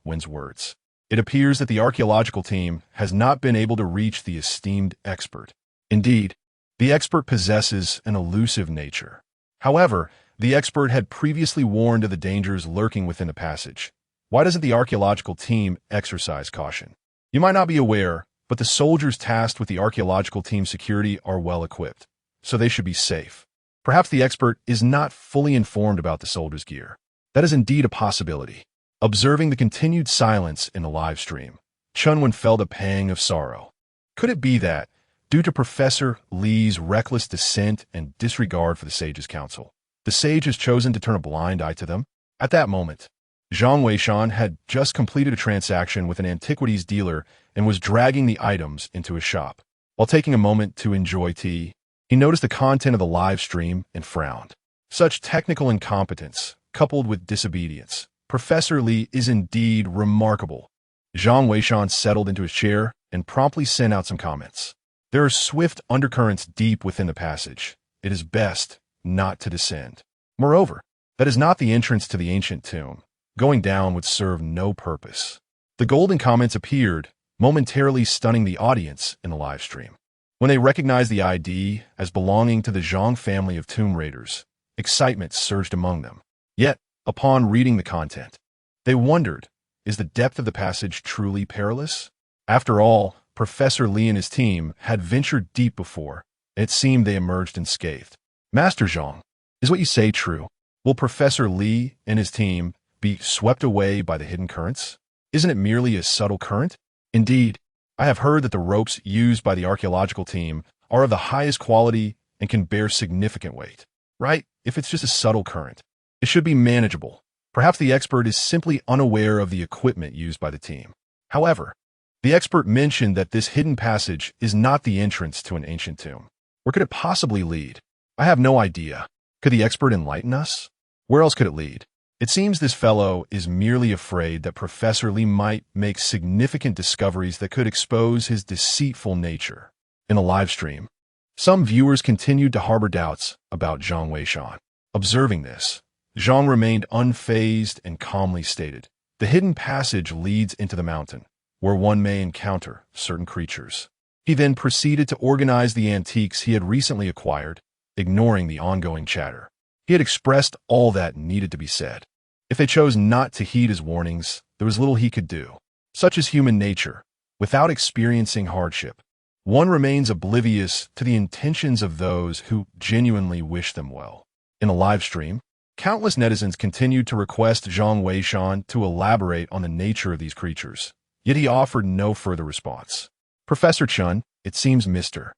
Wan's words. It appears that the archaeological team has not been able to reach the esteemed expert. Indeed, the expert possesses an elusive nature. However, the expert had previously warned of the dangers lurking within the passage. Why doesn't the archaeological team exercise caution? You might not be aware, but the soldiers tasked with the archaeological team's security are well equipped, so they should be safe. Perhaps the expert is not fully informed about the soldiers' gear. That is indeed a possibility. Observing the continued silence in the live stream, Wan felt a pang of sorrow. Could it be that, due to Professor Li's reckless dissent and disregard for the sage's counsel, the sage has chosen to turn a blind eye to them? At that moment, Zhang Weishan had just completed a transaction with an antiquities dealer and was dragging the items into his shop. While taking a moment to enjoy tea, he noticed the content of the live stream and frowned. Such technical incompetence, coupled with disobedience, Professor Li is indeed remarkable. Zhang Weishan settled into his chair and promptly sent out some comments. "There are swift undercurrents deep within the passage. It is best not to descend. Moreover, that is not the entrance to the ancient tomb. Going down would serve no purpose." The golden comments appeared, momentarily stunning the audience in the live stream. When they recognized the ID as belonging to the Zhang family of tomb raiders, excitement surged among them. Yet, upon reading the content, they wondered, is the depth of the passage truly perilous? After all, Professor Li and his team had ventured deep before, and it seemed they emerged unscathed. Master Zhang, is what you say true? Will Professor Li and his team be swept away by the hidden currents? Isn't it merely a subtle current? Indeed, I have heard that the ropes used by the archaeological team are of the highest quality and can bear significant weight. Right? If it's just a subtle current, it should be manageable. Perhaps the expert is simply unaware of the equipment used by the team. However, the expert mentioned that this hidden passage is not the entrance to an ancient tomb. Where could it possibly lead? I have no idea. Could the expert enlighten us? Where else could it lead? It seems this fellow is merely afraid that Professor Li might make significant discoveries that could expose his deceitful nature. In a live stream, some viewers continued to harbor doubts about Zhang Weishan. Observing this, Zhang remained unfazed and calmly stated, "The hidden passage leads into the mountain, where one may encounter certain creatures." He then proceeded to organize the antiques he had recently acquired, ignoring the ongoing chatter. He had expressed all that needed to be said. If they chose not to heed his warnings, there was little he could do. Such is human nature. Without experiencing hardship, one remains oblivious to the intentions of those who genuinely wish them well. In a live stream, countless netizens continued to request Zhang Weishan to elaborate on the nature of these creatures, yet he offered no further response. "Professor Chun, it seems Mr.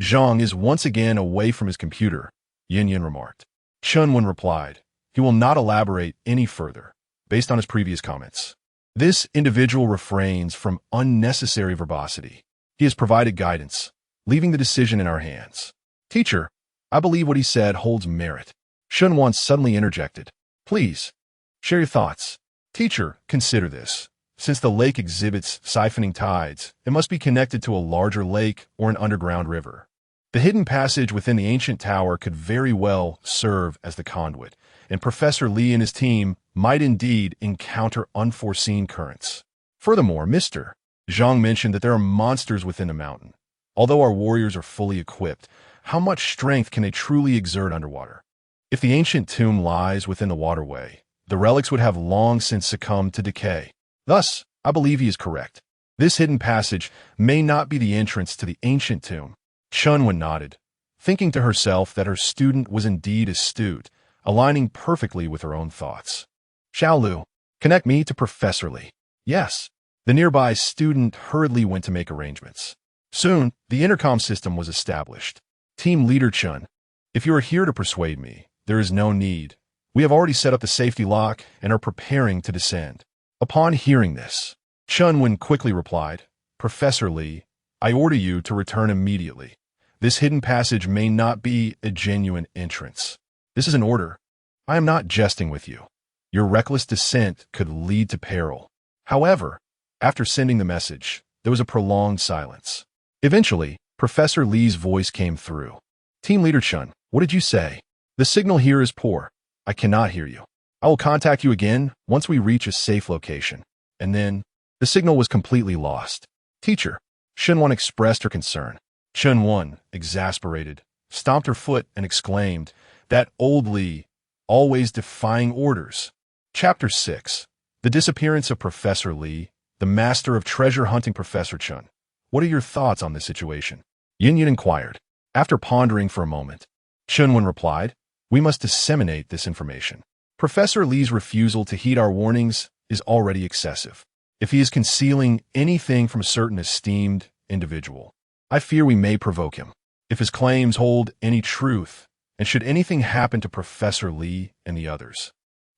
Zhang is once again away from his computer," Yin remarked. Chunwen replied, "He will not elaborate any further, based on his previous comments. This individual refrains from unnecessary verbosity. He has provided guidance, leaving the decision in our hands." "Teacher, I believe what he said holds merit." Shunwan suddenly interjected. "Please, share your thoughts." "Teacher, consider this. Since the lake exhibits siphoning tides, it must be connected to a larger lake or an underground river. The hidden passage within the ancient tower could very well serve as the conduit, and Professor Li and his team might indeed encounter unforeseen currents. Furthermore, Mr. Zhang mentioned that there are monsters within the mountain. Although our warriors are fully equipped, how much strength can they truly exert underwater? If the ancient tomb lies within the waterway, the relics would have long since succumbed to decay. Thus, I believe he is correct. This hidden passage may not be the entrance to the ancient tomb." Chunwen nodded, thinking to herself that her student was indeed astute, aligning perfectly with her own thoughts. "Xiaolu, connect me to Professor Li." "Yes." The nearby student hurriedly went to make arrangements. Soon, the intercom system was established. "Team Leader Chun, if you are here to persuade me, there is no need. We have already set up the safety lock and are preparing to descend." Upon hearing this, Chunwen quickly replied, "Professor Li, I order you to return immediately. This hidden passage may not be a genuine entrance. This is an order. I am not jesting with you. Your reckless descent could lead to peril." However, after sending the message, there was a prolonged silence. Eventually, Professor Li's voice came through. "Team Leader Chun, what did you say? The signal here is poor. I cannot hear you. I will contact you again once we reach a safe location." And then, the signal was completely lost. "Teacher," Shunwan expressed her concern. Chunwan, exasperated, stomped her foot and exclaimed, "That old Li, always defying orders." Chapter 6. The Disappearance of Professor Li, the Master of Treasure Hunting. "Professor Chun, what are your thoughts on this situation?" Yin inquired. After pondering for a moment, Chunwan replied, "We must disseminate this information. Professor Li's refusal to heed our warnings is already excessive. If he is concealing anything from a certain esteemed individual, I fear we may provoke him. If his claims hold any truth, and should anything happen to Professor Li and the others,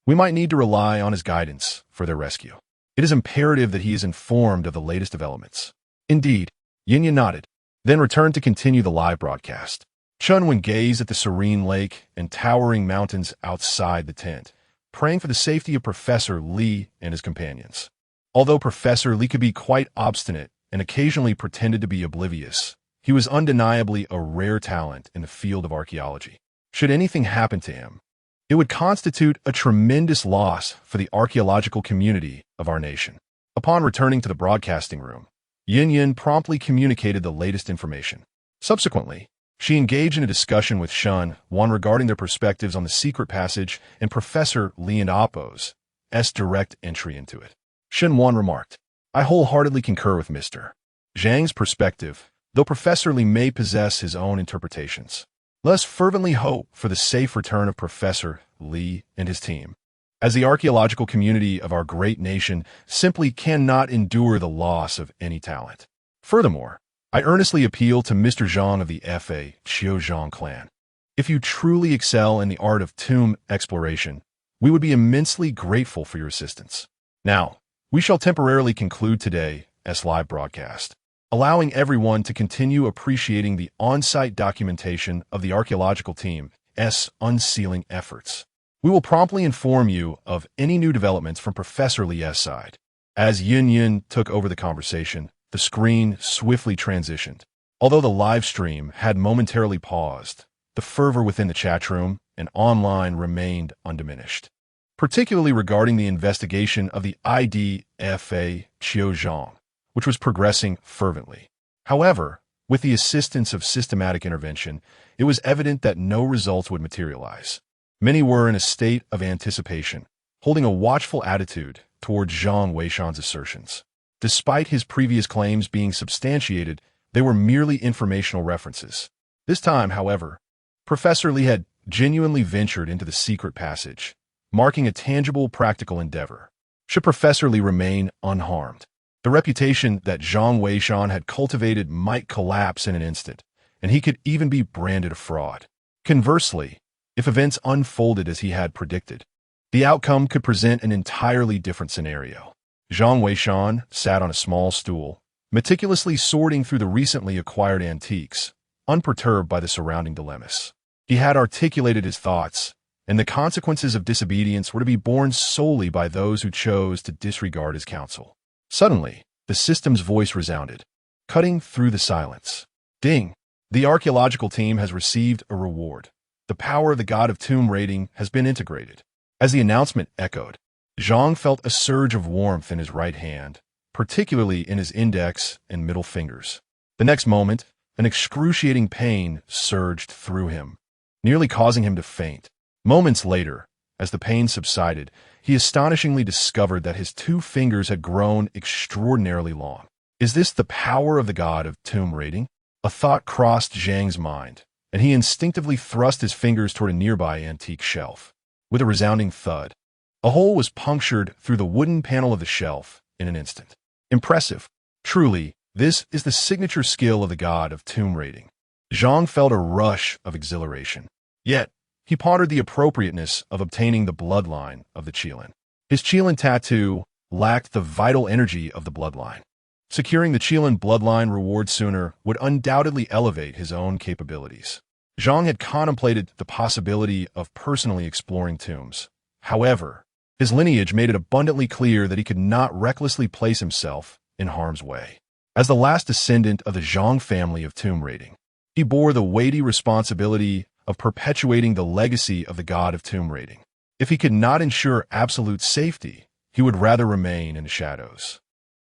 we might need to rely on his guidance for their rescue. It is imperative that he is informed of the latest developments." "Indeed," Yin nodded, then returned to continue the live broadcast. Chunwen gazed at the serene lake and towering mountains outside the tent, praying for the safety of Professor Li and his companions. Although Professor Li could be quite obstinate and occasionally pretended to be oblivious, he was undeniably a rare talent in the field of archaeology. Should anything happen to him, it would constitute a tremendous loss for the archaeological community of our nation. Upon returning to the broadcasting room, Yin promptly communicated the latest information. Subsequently, she engaged in a discussion with Shunwan regarding their perspectives on the secret passage and Professor Li and Appo's direct entry into it. Shunwan remarked, "I wholeheartedly concur with Mr. Zhang's perspective, though Professor Li may possess his own interpretations. Let us fervently hope for the safe return of Professor Li and his team, as the archaeological community of our great nation simply cannot endure the loss of any talent. Furthermore, I earnestly appeal to Mr. Zhang of the Fa Qiuzhang clan. If you truly excel in the art of tomb exploration, we would be immensely grateful for your assistance. Now, we shall temporarily conclude today's live broadcast, allowing everyone to continue appreciating the on-site documentation of the archaeological team's unsealing efforts. We will promptly inform you of any new developments from Professor Li's side. As Yin took over the conversation, the screen swiftly transitioned. Although the live stream had momentarily paused, the fervor within the chat room and online remained undiminished, particularly regarding the investigation of the IDFA Qiuzhang, which was progressing fervently. However, with the assistance of systematic intervention, it was evident that no results would materialize. Many were in a state of anticipation, holding a watchful attitude toward Zhang Weishan's assertions. Despite his previous claims being substantiated, they were merely informational references. This time, however, Professor Li had genuinely ventured into the secret passage, marking a tangible practical endeavor. Should Professor Li remain unharmed, the reputation that Zhang Weishan had cultivated might collapse in an instant, and he could even be branded a fraud. Conversely, if events unfolded as he had predicted, the outcome could present an entirely different scenario. Zhang Weishan sat on a small stool, meticulously sorting through the recently acquired antiques, unperturbed by the surrounding dilemmas. He had articulated his thoughts, and the consequences of disobedience were to be borne solely by those who chose to disregard his counsel. Suddenly, the system's voice resounded, cutting through the silence. Ding! The archaeological team has received a reward. The power of the God of Tomb rating has been integrated. As the announcement echoed, Zhang felt a surge of warmth in his right hand, particularly in his index and middle fingers. The next moment, an excruciating pain surged through him, nearly causing him to faint. Moments later, as the pain subsided, he astonishingly discovered that his 2 fingers had grown extraordinarily long. Is this the power of the God of Tomb rating? A thought crossed Zhang's mind, and he instinctively thrust his fingers toward a nearby antique shelf. With a resounding thud, a hole was punctured through the wooden panel of the shelf in an instant. Impressive. Truly, this is the signature skill of the God of Tomb rating. Zhang felt a rush of exhilaration. Yet, he pondered the appropriateness of obtaining the bloodline of the Qilin. His Qilin tattoo lacked the vital energy of the bloodline. Securing the Qilin bloodline reward sooner would undoubtedly elevate his own capabilities. Zhang had contemplated the possibility of personally exploring tombs. However, his lineage made it abundantly clear that he could not recklessly place himself in harm's way. As the last descendant of the Zhang family of tomb rating, he bore the weighty responsibility of perpetuating the legacy of the God of tomb rating. If he could not ensure absolute safety, he would rather remain in the shadows,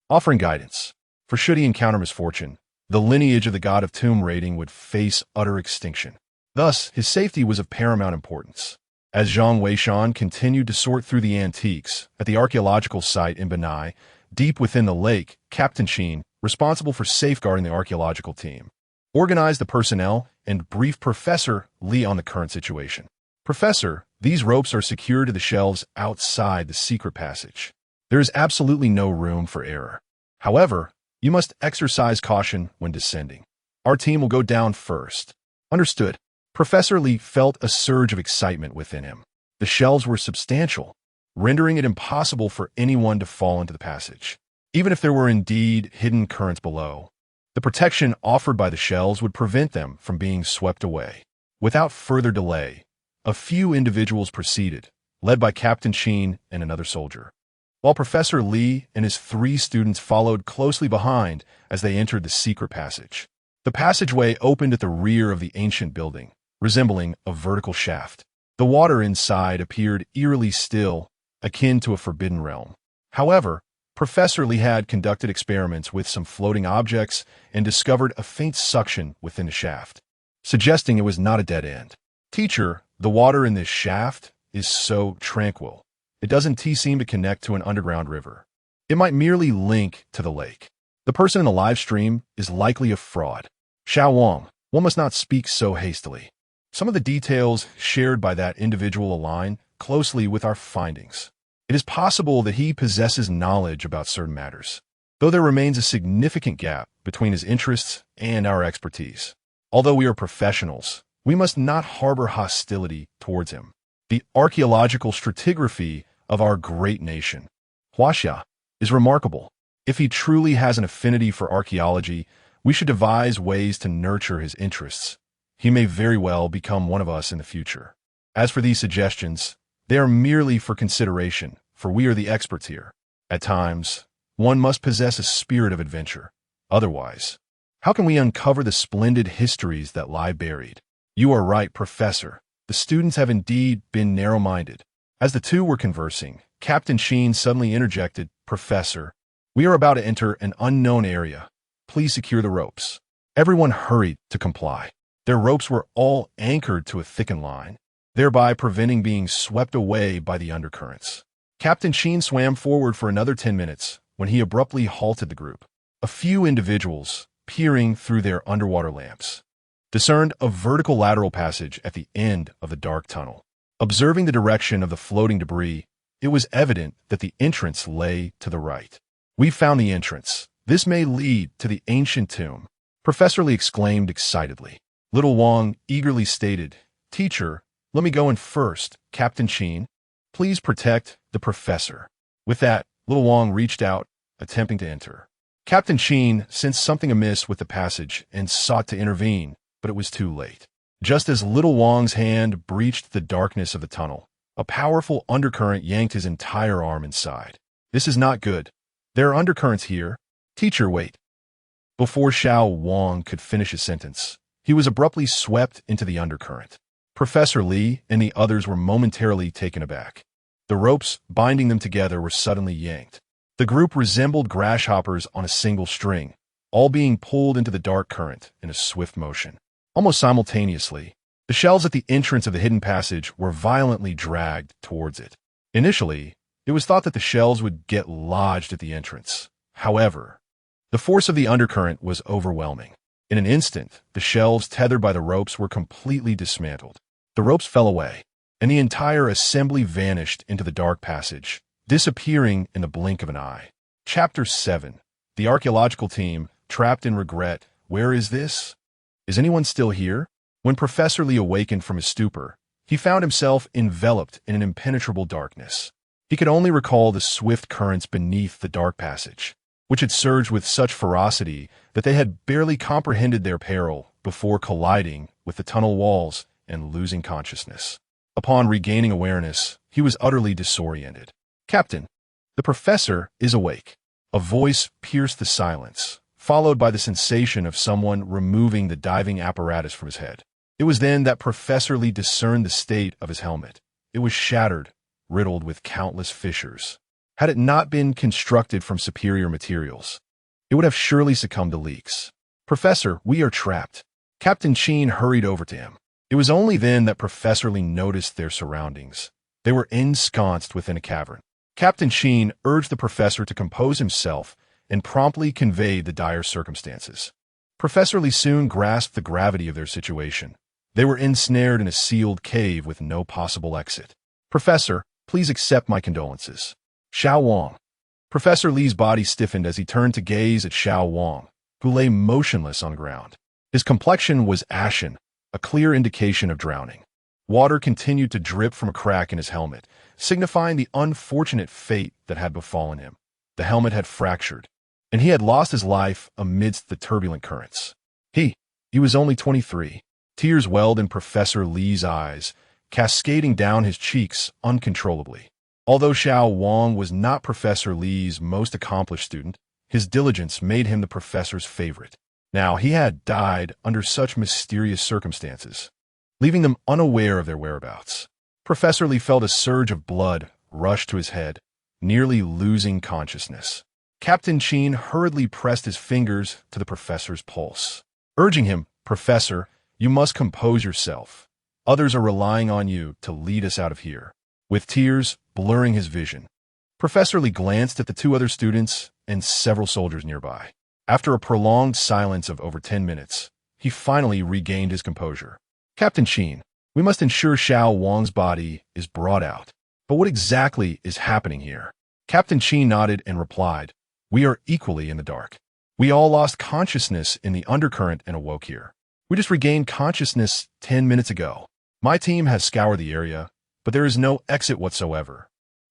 offering guidance. For should he encounter misfortune, the lineage of the God of tomb rating would face utter extinction. Thus, his safety was of paramount importance. As Zhang Weishan continued to sort through the antiques at the archaeological site in Benai, deep within the lake, Captain Qin, responsible for safeguarding the archaeological team, organized the personnel and briefed Professor Li on the current situation. Professor, these ropes are secured to the shelves outside the secret passage. There is absolutely no room for error. However, you must exercise caution when descending. Our team will go down first. Understood. Professor Li felt a surge of excitement within him. The shelves were substantial, rendering it impossible for anyone to fall into the passage. Even if there were indeed hidden currents below, the protection offered by the shelves would prevent them from being swept away. Without further delay, a few individuals proceeded, led by Captain Qin and another soldier, while Professor Li and his 3 students followed closely behind as they entered the secret passage. The passageway opened at the rear of the ancient building, resembling a vertical shaft. The water inside appeared eerily still, akin to a forbidden realm. However, Professor Li had conducted experiments with some floating objects and discovered a faint suction within the shaft, suggesting it was not a dead end. Teacher, the water in this shaft is so tranquil. It doesn't seem to connect to an underground river. It might merely link to the lake. The person in the live stream is likely a fraud. Xiao Wang, one must not speak so hastily. Some of the details shared by that individual align closely with our findings. It is possible that he possesses knowledge about certain matters, though there remains a significant gap between his interests and our expertise. Although we are professionals, we must not harbor hostility towards him. The archaeological stratigraphy of our great nation, Huaxia, is remarkable. If he truly has an affinity for archaeology, we should devise ways to nurture his interests. He may very well become one of us in the future. As for these suggestions, they are merely for consideration, for we are the experts here. At times, one must possess a spirit of adventure. Otherwise, how can we uncover the splendid histories that lie buried? You are right, Professor. The students have indeed been narrow-minded. As the two were conversing, Captain Sheen suddenly interjected, "Professor, we are about to enter an unknown area. Please secure the ropes." Everyone hurried to comply. Their ropes were all anchored to a thickened line, thereby preventing being swept away by the undercurrents. Captain Sheen swam forward for another 10 minutes when he abruptly halted the group. A few individuals, peering through their underwater lamps, discerned a vertical lateral passage at the end of the dark tunnel. Observing the direction of the floating debris, it was evident that the entrance lay to the right. "We found the entrance. This may lead to the ancient tomb," Professor Lee exclaimed excitedly. Little Wang eagerly stated, "Teacher, let me go in first, Captain Sheen. Please protect the professor." With that, Little Wang reached out, attempting to enter. Captain Sheen sensed something amiss with the passage and sought to intervene, but it was too late. Just as Little Wang's hand breached the darkness of the tunnel, a powerful undercurrent yanked his entire arm inside. "This is not good. There are undercurrents here. Teacher, wait." Before Xiao Wang could finish his sentence, he was abruptly swept into the undercurrent. Professor Lee and the others were momentarily taken aback. The ropes binding them together were suddenly yanked. The group resembled grasshoppers on a single string, all being pulled into the dark current in a swift motion. Almost simultaneously, the shelves at the entrance of the hidden passage were violently dragged towards it. Initially, it was thought that the shelves would get lodged at the entrance. However, the force of the undercurrent was overwhelming. In an instant, the shelves tethered by the ropes were completely dismantled. The ropes fell away, and the entire assembly vanished into the dark passage, disappearing in the blink of an eye. Chapter 7. The archaeological team, trapped in regret. Where is this? Is anyone still here? When Professor Lee awakened from his stupor, he found himself enveloped in an impenetrable darkness. He could only recall the swift currents beneath the dark passage, which had surged with such ferocity that they had barely comprehended their peril before colliding with the tunnel walls and losing consciousness. Upon regaining awareness, he was utterly disoriented. "Captain, the professor is awake." A voice pierced the silence, followed by the sensation of someone removing the diving apparatus from his head. It was then that Professor Lee discerned the state of his helmet. It was shattered, riddled with countless fissures. Had it not been constructed from superior materials, it would have surely succumbed to leaks. "Professor, we are trapped." Captain Sheen hurried over to him. It was only then that Professor Lee noticed their surroundings. They were ensconced within a cavern. Captain Sheen urged the professor to compose himself and promptly conveyed the dire circumstances. Professor Lee soon grasped the gravity of their situation. They were ensnared in a sealed cave with no possible exit. "Professor, please accept my condolences." "Xiao Wang." Professor Lee's body stiffened as he turned to gaze at Xiao Wang, who lay motionless on the ground. His complexion was ashen, a clear indication of drowning. Water continued to drip from a crack in his helmet, signifying the unfortunate fate that had befallen him. The helmet had fractured, and he had lost his life amidst the turbulent currents. He was only 23. Tears welled in Professor Lee's eyes, cascading down his cheeks uncontrollably. Although Xiao Wang was not Professor Lee's most accomplished student, his diligence made him the professor's favorite. Now, he had died under such mysterious circumstances, leaving them unaware of their whereabouts. Professor Lee felt a surge of blood rush to his head, nearly losing consciousness. Captain Sheen hurriedly pressed his fingers to the professor's pulse, urging him, "Professor, you must compose yourself. Others are relying on you to lead us out of here." With tears blurring his vision, Professor Lee glanced at the two other students and several soldiers nearby. After a prolonged silence of over 10 minutes, he finally regained his composure. Captain Sheen, we must ensure Xiao Wang's body is brought out. But what exactly is happening here? Captain Sheen nodded and replied, we are equally in the dark. We all lost consciousness in the undercurrent and awoke here. We just regained consciousness 10 minutes ago. My team has scoured the area, but there is no exit whatsoever.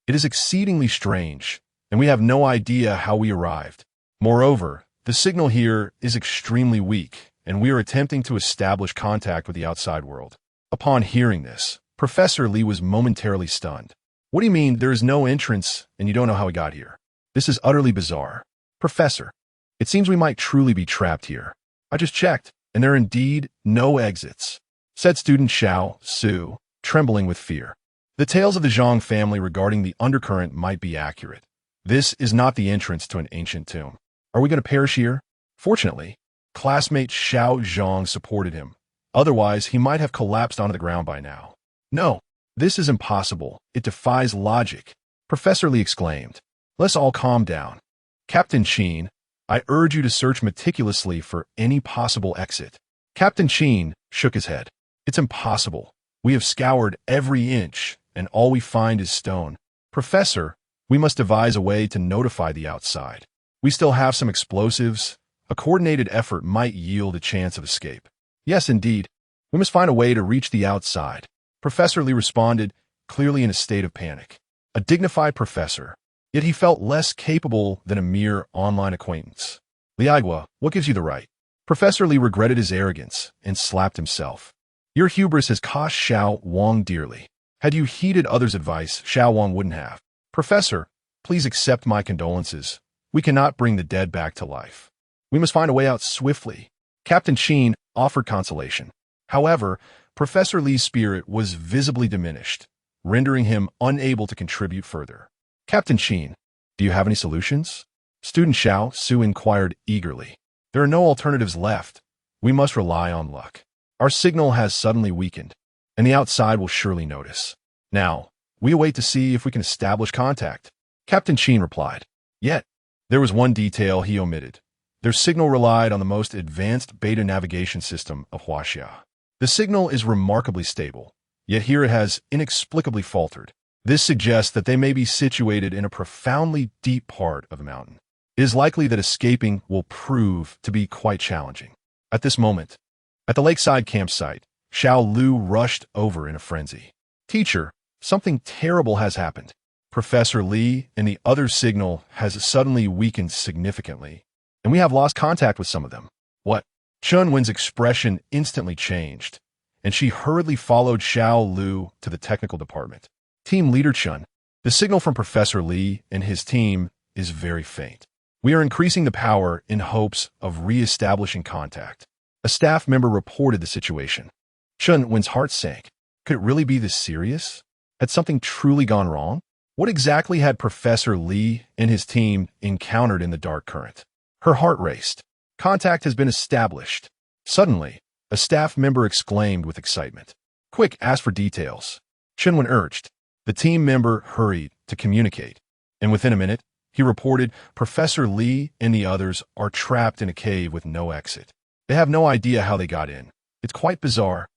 It is exceedingly strange, and we have no idea how we arrived. Moreover, the signal here is extremely weak, and we are attempting to establish contact with the outside world. Upon hearing this, Professor Lee was momentarily stunned. What do you mean there is no entrance and you don't know how we got here? This is utterly bizarre. Professor, it seems we might truly be trapped here. I just checked, and there are indeed no exits, said student Xiao Su, trembling with fear. The tales of the Zhang family regarding the undercurrent might be accurate. This is not the entrance to an ancient tomb. Are we going to perish here? Fortunately, classmate Xiao Zhang supported him. Otherwise, he might have collapsed onto the ground by now. No, this is impossible. It defies logic, Professor Lee exclaimed. Let's all calm down. Captain Sheen, I urge you to search meticulously for any possible exit. Captain Sheen shook his head. It's impossible. We have scoured every inch, and all we find is stone. Professor, we must devise a way to notify the outside. We still have some explosives. A coordinated effort might yield a chance of escape. Yes, indeed. We must find a way to reach the outside. Professor Lee responded, clearly in a state of panic. A dignified professor, yet he felt less capable than a mere online acquaintance. Liagua, what gives you the right? Professor Lee regretted his arrogance and slapped himself. Your hubris has cost Xiao Wang dearly. Had you heeded others' advice, Xiao Wang wouldn't have. Professor, please accept my condolences. We cannot bring the dead back to life. We must find a way out swiftly. Captain Sheen offered consolation. However, Professor Lee's spirit was visibly diminished, rendering him unable to contribute further. Captain Sheen, do you have any solutions? Student Xiao Su inquired eagerly. There are no alternatives left. We must rely on luck. Our signal has suddenly weakened, and the outside will surely notice. Now, we await to see if we can establish contact. Captain Sheen replied. Yet, there was one detail he omitted. Their signal relied on the most advanced beta navigation system of Huaxia. The signal is remarkably stable, yet here it has inexplicably faltered. This suggests that they may be situated in a profoundly deep part of the mountain. It is likely that escaping will prove to be quite challenging. At this moment, at the lakeside campsite, Xiao Lu rushed over in a frenzy. Teacher, something terrible has happened. Professor Lee and the other signal has suddenly weakened significantly, and we have lost contact with some of them. What? Chun Wen's expression instantly changed, and she hurriedly followed Xiao Lu to the technical department. Team Leader Chun, the signal from Professor Lee and his team is very faint. We are increasing the power in hopes of re-establishing contact. A staff member reported the situation. Chun Wen's heart sank. Could it really be this serious? Had something truly gone wrong? What exactly had Professor Lee and his team encountered in the dark current? Her heart raced. Contact has been established. Suddenly, a staff member exclaimed with excitement. Quick, ask for details. Chunwen urged. The team member hurried to communicate, and within a minute, he reported Professor Lee and the others are trapped in a cave with no exit. They have no idea how they got in. It's quite bizarre.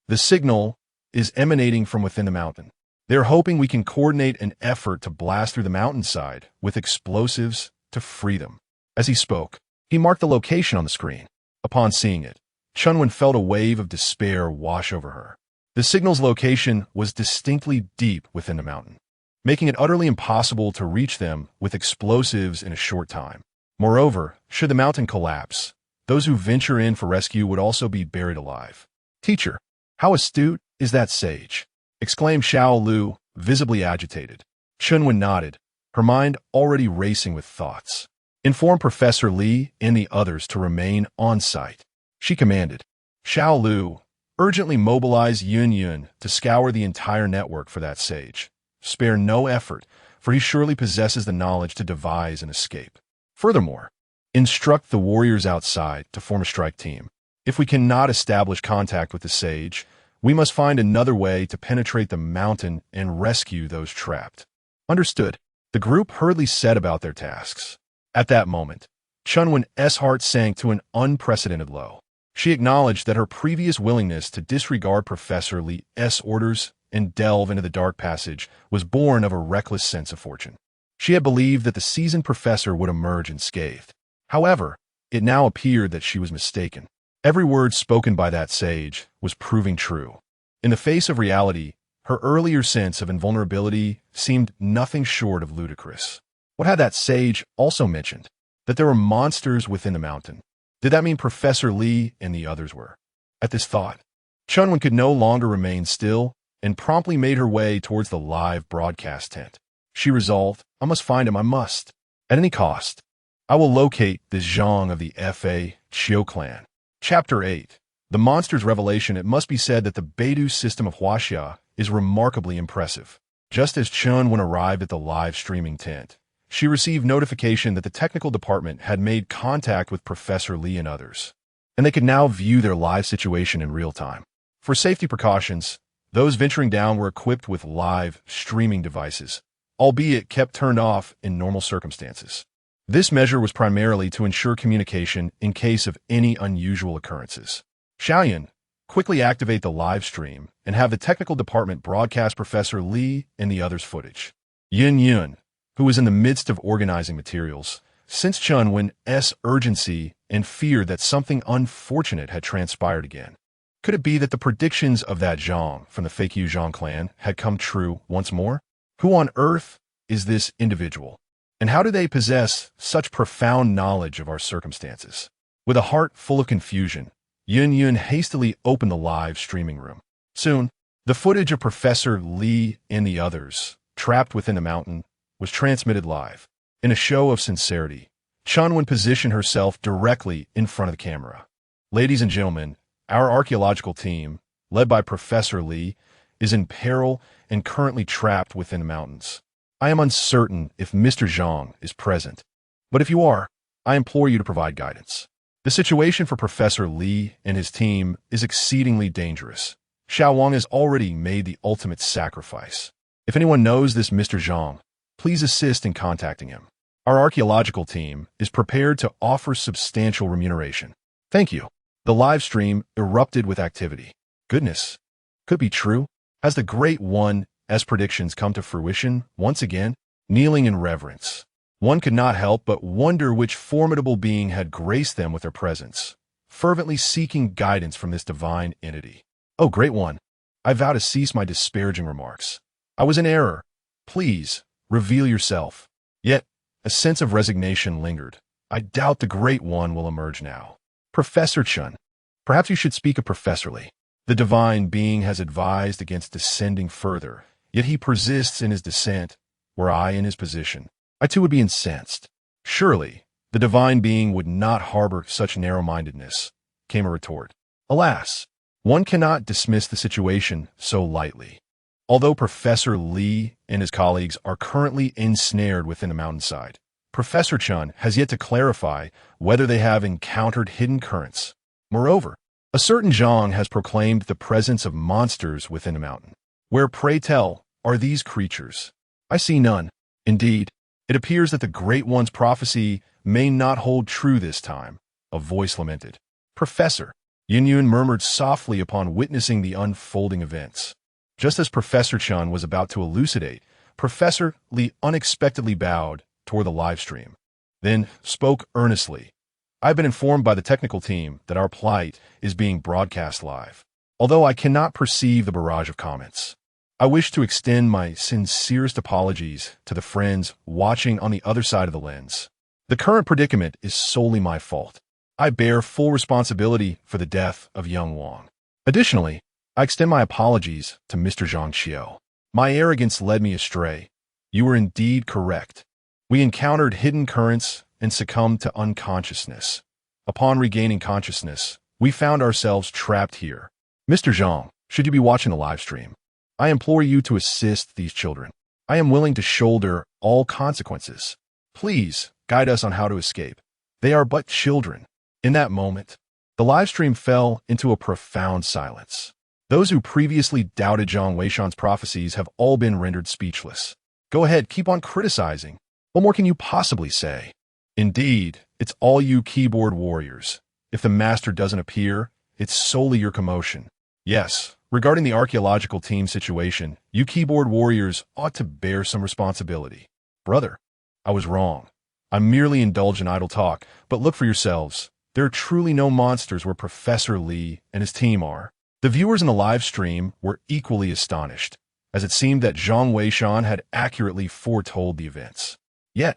The signal is emanating from within the mountain. They're hoping we can coordinate an effort to blast through the mountainside with explosives to free them. As he spoke, he marked the location on the screen. Upon seeing it, Chunwen felt a wave of despair wash over her. The signal's location was distinctly deep within the mountain, making it utterly impossible to reach them with explosives in a short time. Moreover, should the mountain collapse, those who venture in for rescue would also be buried alive. Teacher, how astute is that sage? Exclaimed Xiao Lu, visibly agitated. Chunwen nodded, her mind already racing with thoughts. Inform Professor Lee and the others to remain on site. She commanded. Xiao Lu, urgently mobilize Yun Yun to scour the entire network for that sage. Spare no effort, for he surely possesses the knowledge to devise an escape. Furthermore, instruct the warriors outside to form a strike team. If we cannot establish contact with the sage, we must find another way to penetrate the mountain and rescue those trapped. Understood. The group hurriedly set about their tasks. At that moment, Chunwen's heart sank to an unprecedented low. She acknowledged that her previous willingness to disregard Professor Lee's orders and delve into the dark passage was born of a reckless sense of fortune. She had believed that the seasoned professor would emerge unscathed. However, it now appeared that she was mistaken. Every word spoken by that sage was proving true. In the face of reality, her earlier sense of invulnerability seemed nothing short of ludicrous. What had that sage also mentioned? That there were monsters within the mountain. Did that mean Professor Lee and the others were? At this thought, Chunwin could no longer remain still and promptly made her way towards the live broadcast tent. She resolved, I must find him, I must. At any cost, I will locate this Zhang of the Fa Chiu clan. Chapter 8. The Monster's Revelation. It must be said that the Beidou system of Huaxia is remarkably impressive. Just as Chunwin arrived at the live streaming tent, she received notification that the technical department had made contact with Professor Lee and others, and they could now view their live situation in real time. For safety precautions, those venturing down were equipped with live streaming devices, albeit kept turned off in normal circumstances. This measure was primarily to ensure communication in case of any unusual occurrences. Xiaoyan, quickly activate the live stream and have the technical department broadcast Professor Lee and the others' footage. Yin Yun, who was in the midst of organizing materials, sensed Chunwin's urgency and feared that something unfortunate had transpired again. Could it be that the predictions of that Zhang from the Fake Zhang clan had come true once more? Who on earth is this individual? And how do they possess such profound knowledge of our circumstances? With a heart full of confusion, Yun Yun hastily opened the live streaming room. Soon, the footage of Professor Lee and the others, trapped within the mountain, was transmitted live. In a show of sincerity, Chunwin positioned herself directly in front of the camera. Ladies and gentlemen, our archaeological team, led by Professor Lee, is in peril and currently trapped within the mountains. I am uncertain if Mr. Zhang is present, but if you are, I implore you to provide guidance. The situation for Professor Lee and his team is exceedingly dangerous. Xiao Wang has already made the ultimate sacrifice. If anyone knows this Mr. Zhang, please assist in contacting him. Our archaeological team is prepared to offer substantial remuneration. Thank you. The live stream erupted with activity. Goodness, could it be true? Has the Great One's predictions come to fruition once again? Kneeling in reverence, one could not help but wonder which formidable being had graced them with their presence, fervently seeking guidance from this divine entity. Oh, Great One, I vow to cease my disparaging remarks. I was in error. Please, reveal yourself. Yet, a sense of resignation lingered. I doubt the Great One will emerge now. Professor Chun, perhaps you should speak of Professor Lee. The divine being has advised against descending further, yet he persists in his descent. Were I in his position, I too would be incensed. Surely, the divine being would not harbor such narrow-mindedness, came a retort. Alas, one cannot dismiss the situation so lightly. Although Professor Lee and his colleagues are currently ensnared within the mountainside, Professor Chun has yet to clarify whether they have encountered hidden currents. Moreover, a certain Zhang has proclaimed the presence of monsters within the mountain. Where, pray tell, are these creatures? I see none. Indeed, it appears that the Great One's prophecy may not hold true this time, a voice lamented. Professor, Yin Yun murmured softly upon witnessing the unfolding events. Just as Professor Chun was about to elucidate, Professor Lee unexpectedly bowed toward the live stream, then spoke earnestly. I've been informed by the technical team that our plight is being broadcast live. Although I cannot perceive the barrage of comments, I wish to extend my sincerest apologies to the friends watching on the other side of the lens. The current predicament is solely my fault. I bear full responsibility for the death of young Wang. Additionally, I extend my apologies to Mr. Zhang Qiu. My arrogance led me astray. You were indeed correct. We encountered hidden currents and succumbed to unconsciousness. Upon regaining consciousness, we found ourselves trapped here. Mr. Zhang, should you be watching the live stream, I implore you to assist these children. I am willing to shoulder all consequences. Please guide us on how to escape. They are but children. In that moment, the live stream fell into a profound silence. Those who previously doubted Zhang Weishan's prophecies have all been rendered speechless. Go ahead, keep on criticizing. What more can you possibly say? Indeed, it's all you keyboard warriors. If the master doesn't appear, it's solely your commotion. Yes, regarding the archaeological team situation, you keyboard warriors ought to bear some responsibility. Brother, I was wrong. I merely indulge in idle talk, but look for yourselves. There are truly no monsters where Professor Lee and his team are. The viewers in the live stream were equally astonished, as it seemed that Zhang Weishan had accurately foretold the events. Yet,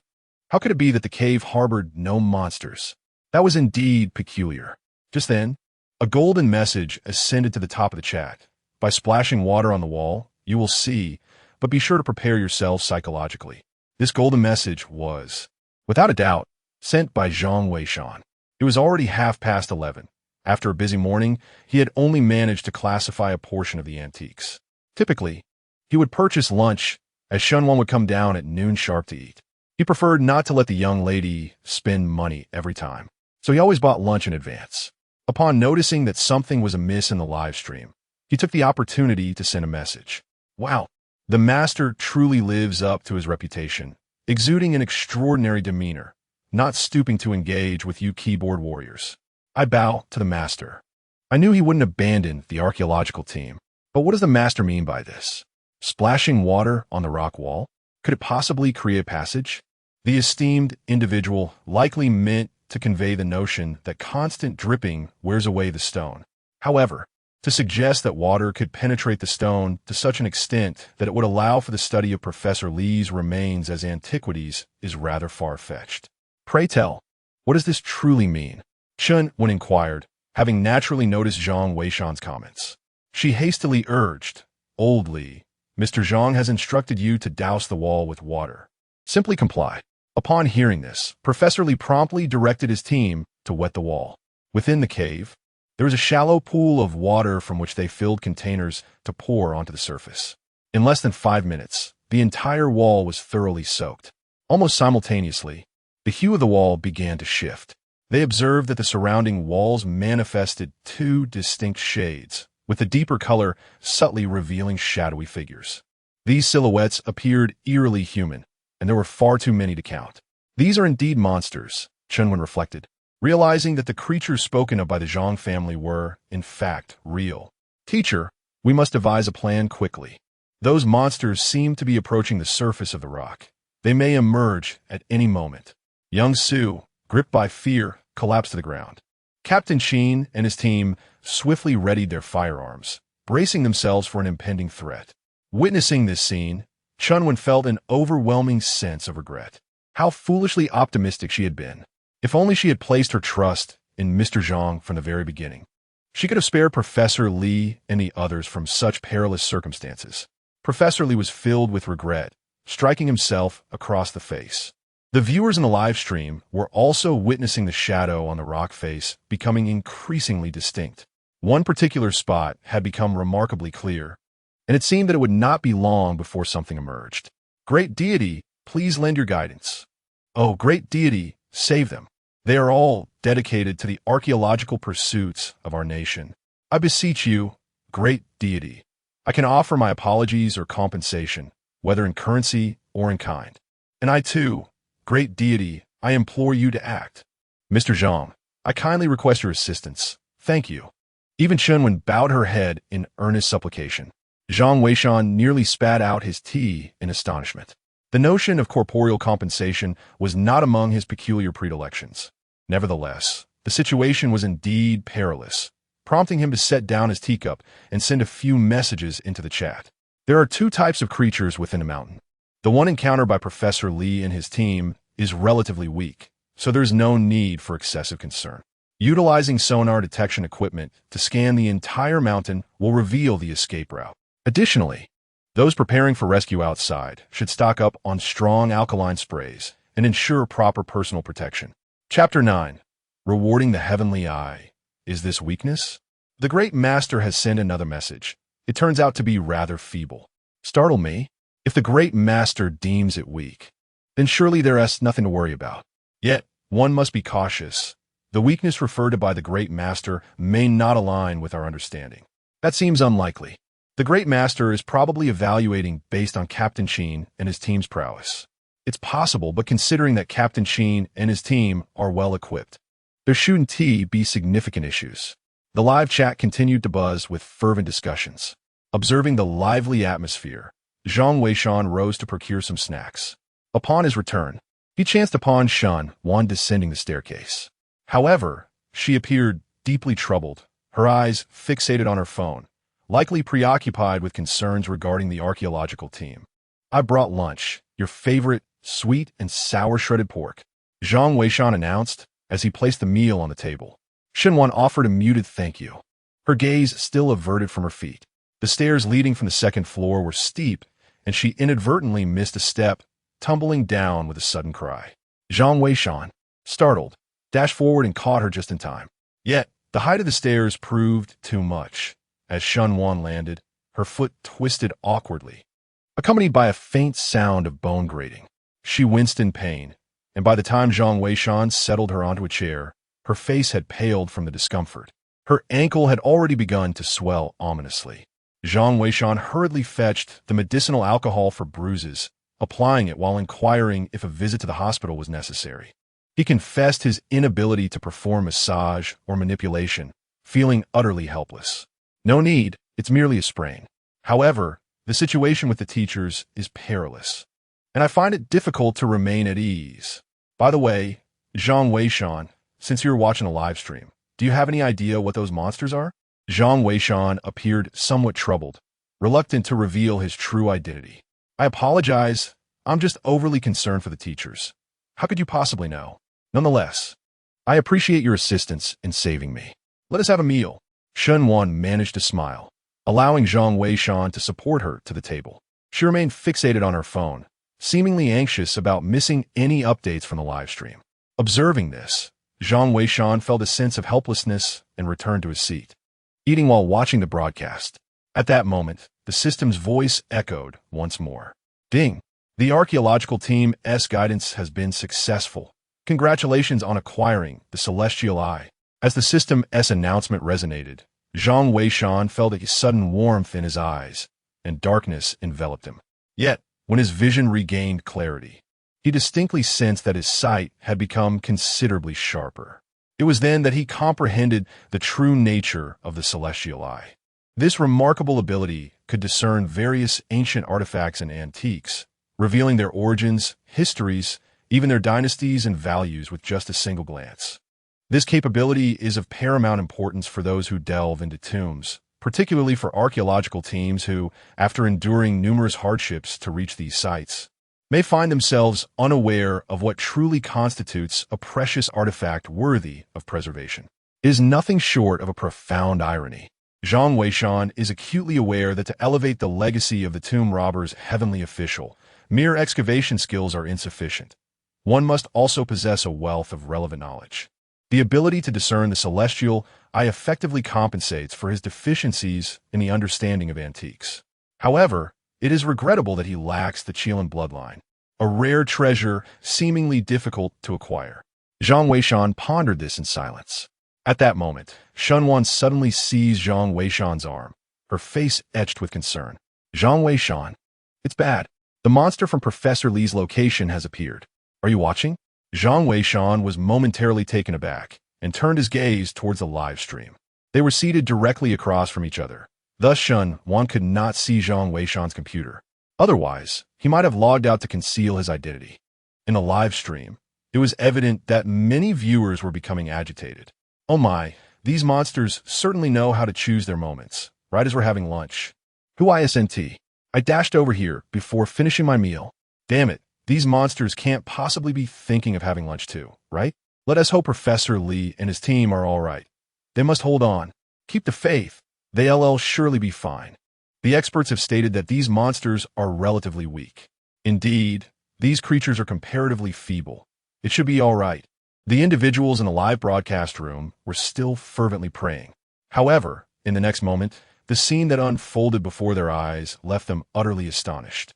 how could it be that the cave harbored no monsters? That was indeed peculiar. Just then, a golden message ascended to the top of the chat. By splashing water on the wall, you will see, but be sure to prepare yourselves psychologically. This golden message was, without a doubt, sent by Zhang Weishan. It was already 11:30. After a busy morning, he had only managed to classify a portion of the antiques. Typically, he would purchase lunch, as Shunwan would come down at noon sharp to eat. He preferred not to let the young lady spend money every time, so he always bought lunch in advance. Upon noticing that something was amiss in the live stream, he took the opportunity to send a message. Wow, the master truly lives up to his reputation, exuding an extraordinary demeanor, not stooping to engage with you keyboard warriors. I bow to the master. I knew he wouldn't abandon the archaeological team, but what does the master mean by this? Splashing water on the rock wall? Could it possibly create passage? The esteemed individual likely meant to convey the notion that constant dripping wears away the stone. However, to suggest that water could penetrate the stone to such an extent that it would allow for the study of Professor Lee's remains as antiquities is rather far-fetched. Pray tell, what does this truly mean? Chun Wen inquired, having naturally noticed Zhang Weishan's comments. She hastily urged, Old Li, Mr. Zhang has instructed you to douse the wall with water. Simply comply. Upon hearing this, Professor Lee promptly directed his team to wet the wall. Within the cave, there was a shallow pool of water from which they filled containers to pour onto the surface. In less than 5 minutes, the entire wall was thoroughly soaked. Almost simultaneously, the hue of the wall began to shift. They observed that the surrounding walls manifested 2 distinct shades, with the deeper color subtly revealing shadowy figures. These silhouettes appeared eerily human, and there were far too many to count. These are indeed monsters, Chunwen reflected, realizing that the creatures spoken of by the Zhang family were, in fact, real. Teacher, we must devise a plan quickly. Those monsters seem to be approaching the surface of the rock. They may emerge at any moment. Young Su, gripped by fear, collapsed to the ground. Captain Sheen and his team swiftly readied their firearms, bracing themselves for an impending threat. Witnessing this scene, Chunwen felt an overwhelming sense of regret. How foolishly optimistic she had been. If only she had placed her trust in Mr. Zhang from the very beginning. She could have spared Professor Lee and the others from such perilous circumstances. Professor Lee was filled with regret, striking himself across the face. The viewers in the live stream were also witnessing the shadow on the rock face becoming increasingly distinct. One particular spot had become remarkably clear, and it seemed that it would not be long before something emerged. Great deity, please lend your guidance. Oh, great deity, save them. They are all dedicated to the archaeological pursuits of our nation. I beseech you, great deity. I can offer my apologies or compensation, whether in currency or in kind. And I too, great deity, I implore you to act. Mr. Zhang, I kindly request your assistance. Thank you. Even Chunwen bowed her head in earnest supplication. Zhang Weishan nearly spat out his tea in astonishment. The notion of corporeal compensation was not among his peculiar predilections. Nevertheless, the situation was indeed perilous, prompting him to set down his teacup and send a few messages into the chat. There are 2 types of creatures within a mountain. The one encountered by Professor Lee and his team is relatively weak, so there's no need for excessive concern. Utilizing sonar detection equipment to scan the entire mountain will reveal the escape route. Additionally, those preparing for rescue outside should stock up on strong alkaline sprays and ensure proper personal protection. Chapter 9. Rewarding the Heavenly Eye. Is this weakness? The Great Master has sent another message. It turns out to be rather feeble. Startle me? If the Great Master deems it weak, then surely there is nothing to worry about. Yet, one must be cautious. The weakness referred to by the Great Master may not align with our understanding. That seems unlikely. The Great Master is probably evaluating based on Captain Sheen and his team's prowess. It's possible, but considering that Captain Sheen and his team are well equipped, There shouldn't be significant issues. The live chat continued to buzz with fervent discussions. Observing the lively atmosphere, Zhang Weishan rose to procure some snacks. Upon his return, he chanced upon Shun Wan descending the staircase. However, she appeared deeply troubled, her eyes fixated on her phone, likely preoccupied with concerns regarding the archaeological team. "I brought lunch, your favorite sweet and sour shredded pork," Zhang Weishan announced as he placed the meal on the table. Shenwan offered a muted thank you, her gaze still averted from her feet. The stairs leading from the second floor were steep, and she inadvertently missed a step, tumbling down with a sudden cry. Zhang Weishan, startled, dashed forward and caught her just in time. Yet, the height of the stairs proved too much. As Shun Wan landed, her foot twisted awkwardly, accompanied by a faint sound of bone grating. She winced in pain, and by the time Zhang Weishan settled her onto a chair, her face had paled from the discomfort. Her ankle had already begun to swell ominously. Zhang Weishan hurriedly fetched the medicinal alcohol for bruises, applying it while inquiring if a visit to the hospital was necessary. He confessed his inability to perform massage or manipulation, feeling utterly helpless. "No need, it's merely a sprain. However, the situation with the teachers is perilous, and I find it difficult to remain at ease. By the way, Zhang Weishan, since you're watching a live stream, do you have any idea what those monsters are?" Zhang Weishan appeared somewhat troubled, reluctant to reveal his true identity. "I apologize. I'm just overly concerned for the teachers. How could you possibly know? Nonetheless, I appreciate your assistance in saving me. Let us have a meal." Shun Wan managed to smile, allowing Zhang Weishan to support her to the table. She remained fixated on her phone, seemingly anxious about missing any updates from the live stream. Observing this, Zhang Weishan felt a sense of helplessness and returned to his seat, eating while watching the broadcast. At that moment, the system's voice echoed once more. "Ding! The archaeological team's guidance has been successful. Congratulations on acquiring the Celestial Eye." As the system's announcement resonated, Zhang Weishan felt a sudden warmth in his eyes, and darkness enveloped him. Yet, when his vision regained clarity, he distinctly sensed that his sight had become considerably sharper. It was then that he comprehended the true nature of the Celestial Eye. This remarkable ability could discern various ancient artifacts and antiques, revealing their origins, histories, even their dynasties and values with just a single glance. This capability is of paramount importance for those who delve into tombs, particularly for archaeological teams who, after enduring numerous hardships to reach these sites, may find themselves unaware of what truly constitutes a precious artifact worthy of preservation. It is nothing short of a profound irony. Zhang Weishan is acutely aware that to elevate the legacy of the tomb robber's heavenly official, mere excavation skills are insufficient. One must also possess a wealth of relevant knowledge. The ability to discern the Celestial Eye effectively compensates for his deficiencies in the understanding of antiques. However, it is regrettable that he lacks the Qilin bloodline, a rare treasure seemingly difficult to acquire. Zhang Weishan pondered this in silence. At that moment, Shun Wan suddenly seized Zhang Weishan's arm, her face etched with concern. "Zhang Weishan, it's bad. The monster from Professor Li's location has appeared. Are you watching?" Zhang Weishan was momentarily taken aback and turned his gaze towards the live stream. They were seated directly across from each other. Thus Shun Wan could not see Zhang Weishan's computer. Otherwise, he might have logged out to conceal his identity. In the live stream, it was evident that many viewers were becoming agitated. "Oh my, these monsters certainly know how to choose their moments, right as we're having lunch. Who isn't? I dashed over here before finishing my meal. Damn it. These monsters can't possibly be thinking of having lunch too, right? Let us hope Professor Li and his team are all right. They must hold on. Keep the faith. They'll surely be fine." The experts have stated that these monsters are relatively weak. Indeed, these creatures are comparatively feeble. It should be all right. The individuals in the live broadcast room were still fervently praying. However, in the next moment, the scene that unfolded before their eyes left them utterly astonished.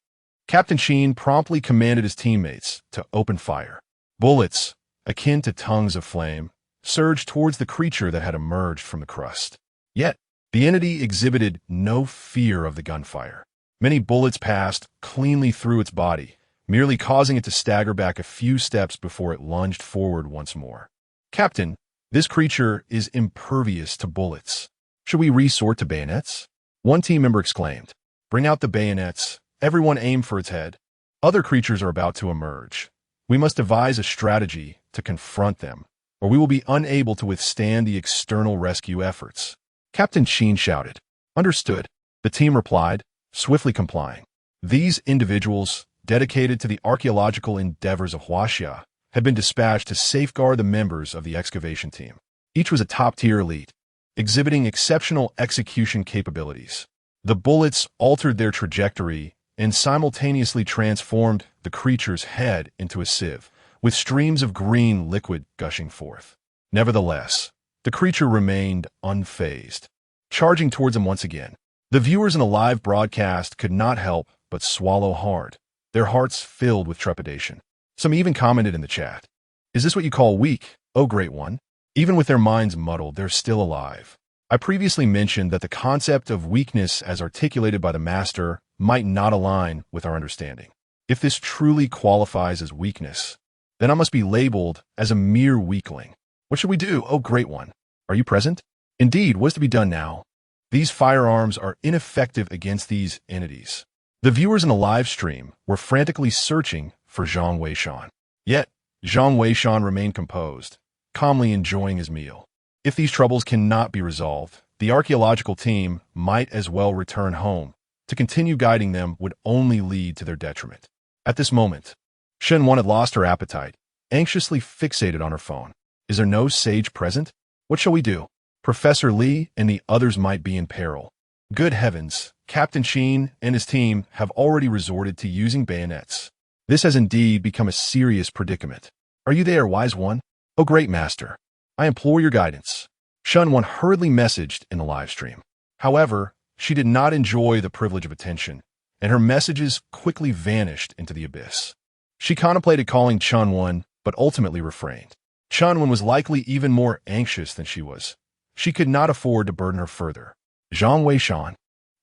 Captain Sheen promptly commanded his teammates to open fire. Bullets, akin to tongues of flame, surged towards the creature that had emerged from the crust. Yet, the entity exhibited no fear of the gunfire. Many bullets passed cleanly through its body, merely causing it to stagger back a few steps before it lunged forward once more. "Captain, This creature is impervious to bullets. Should we resort to bayonets? One team member exclaimed. Bring out the bayonets. Everyone aim for its head. Other creatures are about to emerge. We must devise a strategy to confront them, or we will be unable to withstand the external rescue efforts. Captain Sheen shouted. Understood. The team replied, swiftly complying. These individuals, dedicated to the archaeological endeavors of Huaxia, had been dispatched to safeguard the members of the excavation team. Each was a top-tier elite, exhibiting exceptional execution capabilities. The bullets altered their trajectory and simultaneously transformed the creature's head into a sieve, with streams of green liquid gushing forth. Nevertheless, the creature remained unfazed, charging towards him once again. The viewers in the live broadcast could not help but swallow hard, their hearts filled with trepidation. Some even commented in the chat, "Is this what you call weak, oh great one?" Even with their minds muddled, they're still alive. I previously mentioned that the concept of weakness as articulated by the Master might not align with our understanding. If this truly qualifies as weakness, then I must be labeled as a mere weakling. What should we do, oh great one? Are you present? Indeed, what is to be done now? These firearms are ineffective against these entities. The viewers in the live stream were frantically searching for Zhang Weishan. Yet, Zhang Weishan remained composed, calmly enjoying his meal. If these troubles cannot be resolved, the archaeological team might as well return home. To continue guiding them would only lead to their detriment. At this moment, Shen Wan had lost her appetite, anxiously fixated on her phone. Is there no sage present? What shall we do? Professor Li and the others might be in peril. Good heavens, Captain Sheen and his team have already resorted to using bayonets. This has indeed become a serious predicament. Are you there, wise one? Oh great master, I implore your guidance. Shen Wan hurriedly messaged in the live stream. However, she did not enjoy the privilege of attention, and her messages quickly vanished into the abyss. She contemplated calling Chun Wan, but ultimately refrained. Chun Wan was likely even more anxious than she was. She could not afford to burden her further. Zhang Weishan,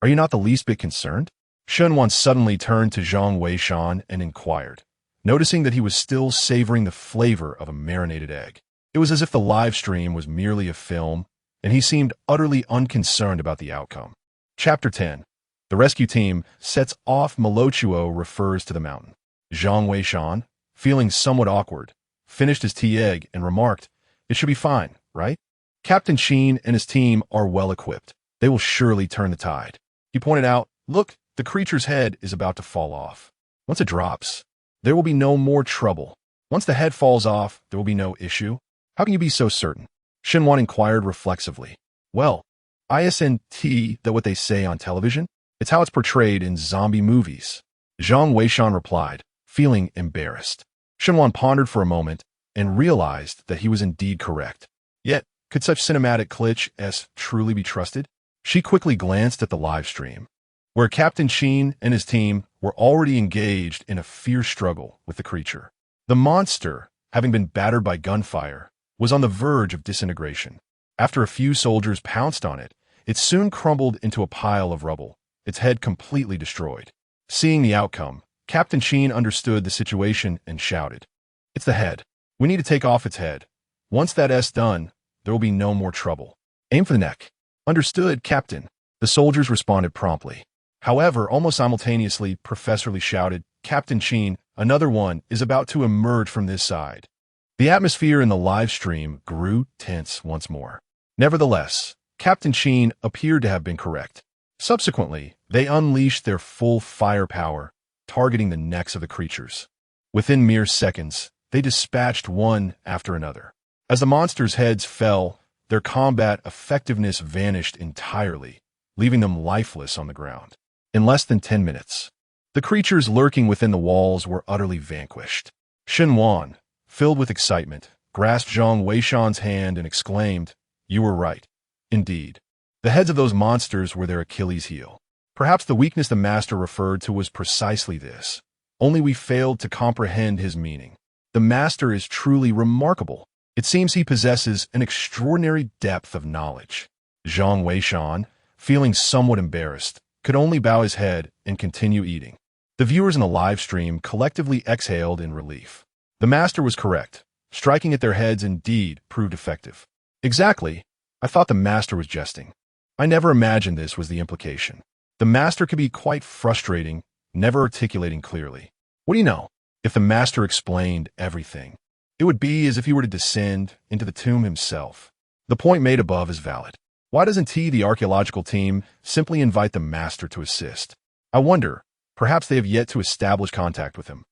are you not the least bit concerned? Shen Wan suddenly turned to Zhang Weishan and inquired, noticing that he was still savoring the flavor of a marinated egg. It was as if the live stream was merely a film, and he seemed utterly unconcerned about the outcome. Chapter 10. The rescue team sets off. Malochuo refers to the mountain. Zhang Weishan, feeling somewhat awkward, finished his tea egg and remarked, "It should be fine, right? Captain Sheen and his team are well equipped. They will surely turn the tide." He pointed out, "Look, the creature's head is about to fall off. Once it drops, there will be no more trouble. Once the head falls off, there will be no issue." How can you be so certain? Shen Wan inquired reflexively. Well, isn't that what they say on television? It's how it's portrayed in zombie movies. Zhang Weishan replied, feeling embarrassed. Shen Wan pondered for a moment and realized that he was indeed correct. Yet, could such cinematic cliches truly be trusted? She quickly glanced at the live stream, where Captain Sheen and his team were already engaged in a fierce struggle with the creature. The monster, having been battered by gunfire, was on the verge of disintegration. After a few soldiers pounced on it, it soon crumbled into a pile of rubble, its head completely destroyed. Seeing the outcome, Captain Sheen understood the situation and shouted, "It's the head. We need to take off its head. Once that's done, there will be no more trouble. Aim for the neck." "Understood, Captain." The soldiers responded promptly. However, almost simultaneously, Professor Li shouted, "Captain Sheen, another one is about to emerge from this side." The atmosphere in the live stream grew tense once more. Nevertheless, Captain Sheen appeared to have been correct. Subsequently, they unleashed their full firepower, targeting the necks of the creatures. Within mere seconds, they dispatched one after another. As the monsters' heads fell, their combat effectiveness vanished entirely, leaving them lifeless on the ground. In less than 10 minutes, the creatures lurking within the walls were utterly vanquished. Shen Wan, filled with excitement, grasped Zhang Weishan's hand and exclaimed, "You were right. Indeed. The heads of those monsters were their Achilles heel." Perhaps the weakness the master referred to was precisely this. Only we failed to comprehend his meaning. The master is truly remarkable. It seems he possesses an extraordinary depth of knowledge. Zhang Weishan, feeling somewhat embarrassed, could only bow his head and continue eating. The viewers in the live stream collectively exhaled in relief. The master was correct. Striking at their heads indeed proved effective. Exactly. I thought the master was jesting. I never imagined this was the implication. The master could be quite frustrating, never articulating clearly. What do you know? If the master explained everything, it would be as if he were to descend into the tomb himself. The point made above is valid. Why doesn't the archaeological team, simply invite the master to assist? I wonder, perhaps they have yet to establish contact with him.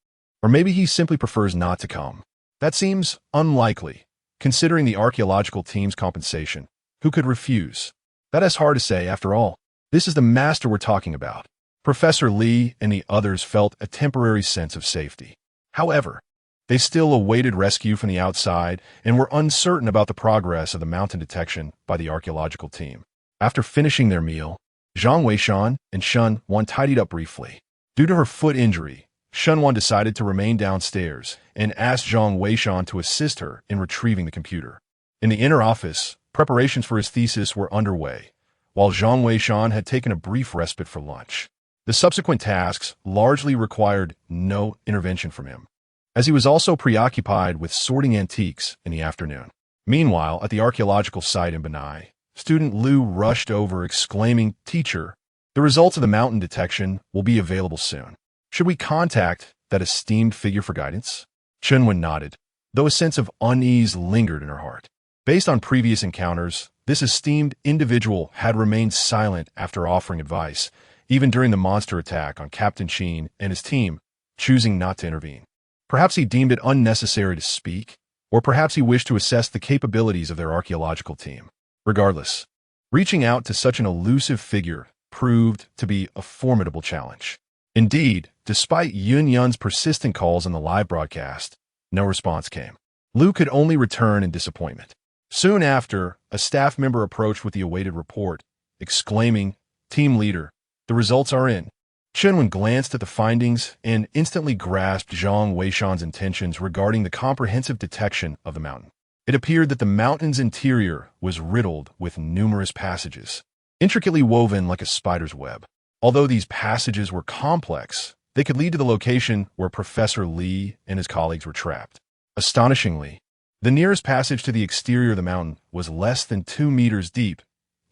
Or maybe he simply prefers not to come. That seems unlikely, considering the archaeological team's compensation. Who could refuse? That is hard to say, after all. This is the master we're talking about. Professor Lee and the others felt a temporary sense of safety. However, they still awaited rescue from the outside and were uncertain about the progress of the mountain detection by the archaeological team. After finishing their meal, Zhang Weishan and Shun Wan tidied up briefly. Due to her foot injury, Shun Wan decided to remain downstairs and asked Zhang Weishan to assist her in retrieving the computer. In the inner office, preparations for his thesis were underway, while Zhang Weishan had taken a brief respite for lunch. The subsequent tasks largely required no intervention from him, as he was also preoccupied with sorting antiques in the afternoon. Meanwhile, at the archaeological site in Benai, student Liu rushed over exclaiming, "Teacher, the results of the mountain detection will be available soon. Should we contact that esteemed figure for guidance?" Chunwen nodded, though a sense of unease lingered in her heart. Based on previous encounters, this esteemed individual had remained silent after offering advice, even during the monster attack on Captain Sheen and his team, choosing not to intervene. Perhaps he deemed it unnecessary to speak, or perhaps he wished to assess the capabilities of their archaeological team. Regardless, reaching out to such an elusive figure proved to be a formidable challenge. Indeed, despite Yun Yun's persistent calls on the live broadcast, no response came. Liu could only return in disappointment. Soon after, a staff member approached with the awaited report, exclaiming, "Team leader, the results are in." Chunwen glanced at the findings and instantly grasped Zhang Weishan's intentions regarding the comprehensive detection of the mountain. It appeared that the mountain's interior was riddled with numerous passages, intricately woven like a spider's web. Although these passages were complex, they could lead to the location where Professor Lee and his colleagues were trapped. Astonishingly, the nearest passage to the exterior of the mountain was less than 2 meters deep,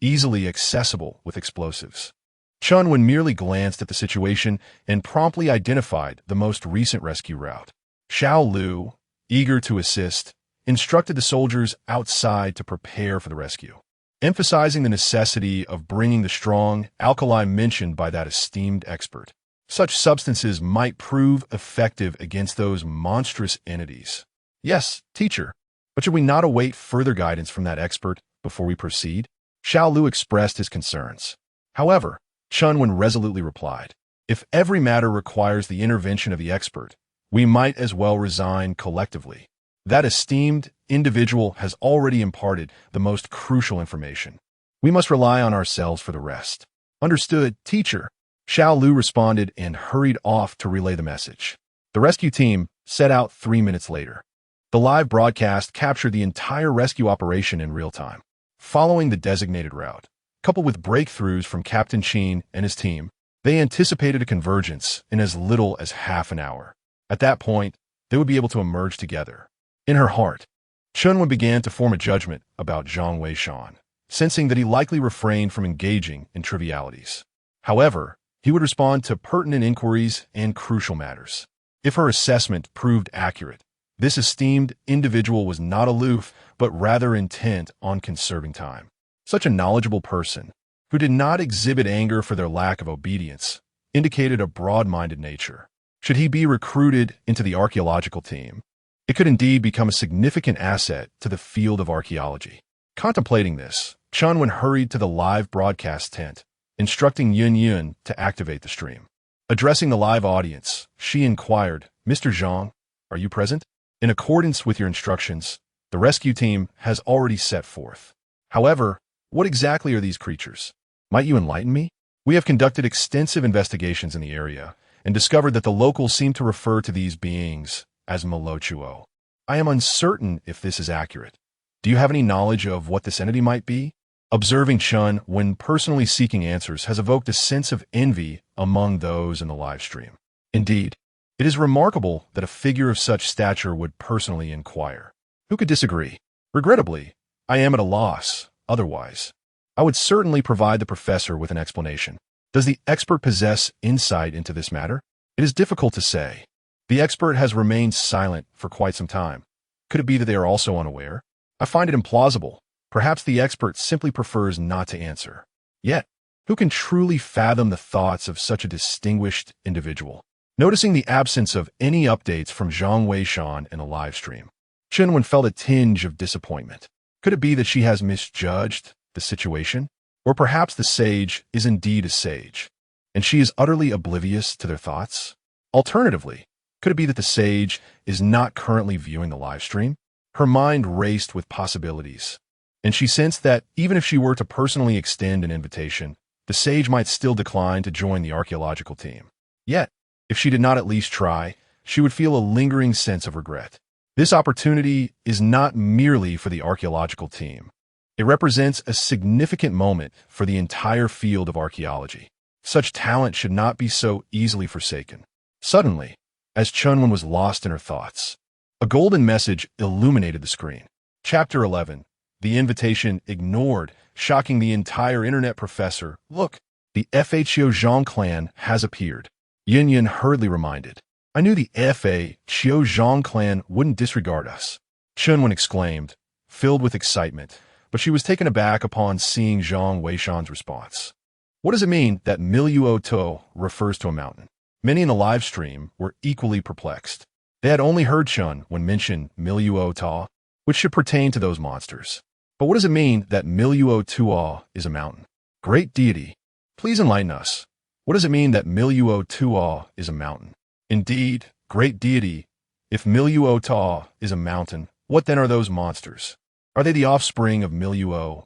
easily accessible with explosives. Chunwen merely glanced at the situation and promptly identified the most recent rescue route. Xiao Lu, eager to assist, instructed the soldiers outside to prepare for the rescue, emphasizing the necessity of bringing the strong alkali mentioned by that esteemed expert. Such substances might prove effective against those monstrous entities. Yes, teacher, but should we not await further guidance from that expert before we proceed? Xiao Lu expressed his concerns. However, Chunwen resolutely replied, "If every matter requires the intervention of the expert, we might as well resign collectively. That esteemed individual has already imparted the most crucial information. We must rely on ourselves for the rest." "Understood, teacher." Xiao Lu responded and hurried off to relay the message. The rescue team set out 3 minutes later. The live broadcast captured the entire rescue operation in real time. Following the designated route, coupled with breakthroughs from Captain Sheen and his team, they anticipated a convergence in as little as half an hour. At that point, they would be able to emerge together. In her heart, Chunwen began to form a judgment about Zhang Weishan, sensing that he likely refrained from engaging in trivialities. However, he would respond to pertinent inquiries and crucial matters. If her assessment proved accurate, this esteemed individual was not aloof, but rather intent on conserving time. Such a knowledgeable person, who did not exhibit anger for their lack of obedience, indicated a broad-minded nature. Should he be recruited into the archaeological team, it could indeed become a significant asset to the field of archaeology. Contemplating this, Chunwen hurried to the live broadcast tent, instructing Yun Yun to activate the stream. Addressing the live audience, she inquired, "Mr. Zhang, are you present? In accordance with your instructions, the rescue team has already set forth. However, what exactly are these creatures? Might you enlighten me? We have conducted extensive investigations in the area and discovered that the locals seem to refer to these beings as Molochuo. I am uncertain if this is accurate. Do you have any knowledge of what this entity might be?" Observing Chun when personally seeking answers has evoked a sense of envy among those in the live stream. Indeed, it is remarkable that a figure of such stature would personally inquire. Who could disagree? Regrettably, I am at a loss. Otherwise, I would certainly provide the professor with an explanation. Does the expert possess insight into this matter? It is difficult to say. The expert has remained silent for quite some time. Could it be that they are also unaware? I find it implausible. Perhaps the expert simply prefers not to answer. Yet, who can truly fathom the thoughts of such a distinguished individual? Noticing the absence of any updates from Zhang Weishan in the live stream, Chenwen felt a tinge of disappointment. Could it be that she has misjudged the situation? Or perhaps the sage is indeed a sage, and she is utterly oblivious to their thoughts? Alternatively, could it be that the sage is not currently viewing the live stream? Her mind raced with possibilities, and she sensed that even if she were to personally extend an invitation, the sage might still decline to join the archaeological team. Yet, if she did not at least try, she would feel a lingering sense of regret. This opportunity is not merely for the archaeological team. It represents a significant moment for the entire field of archaeology. Such talent should not be so easily forsaken. Suddenly, as Chenwen was lost in her thoughts, a golden message illuminated the screen. Chapter 11. The invitation ignored, shocking the entire internet. Professor, look, the FHO Zhang clan has appeared. Yin Yin hurriedly reminded. I knew the FHO Zhang clan wouldn't disregard us. Chenwen exclaimed, filled with excitement, but she was taken aback upon seeing Zhang Weishan's response. What does it mean that Miluo To refers to a mountain? Many in the live stream were equally perplexed. They had only heard Chenwen mention Miluo Ta, which should pertain to those monsters. But what does it mean that Miluo Tuo is a mountain? Great deity, please enlighten us. What does it mean that Miluo Tuo is a mountain? Indeed, great deity, if Miluo Ta is a mountain, what then are those monsters? Are they the offspring of Miluo?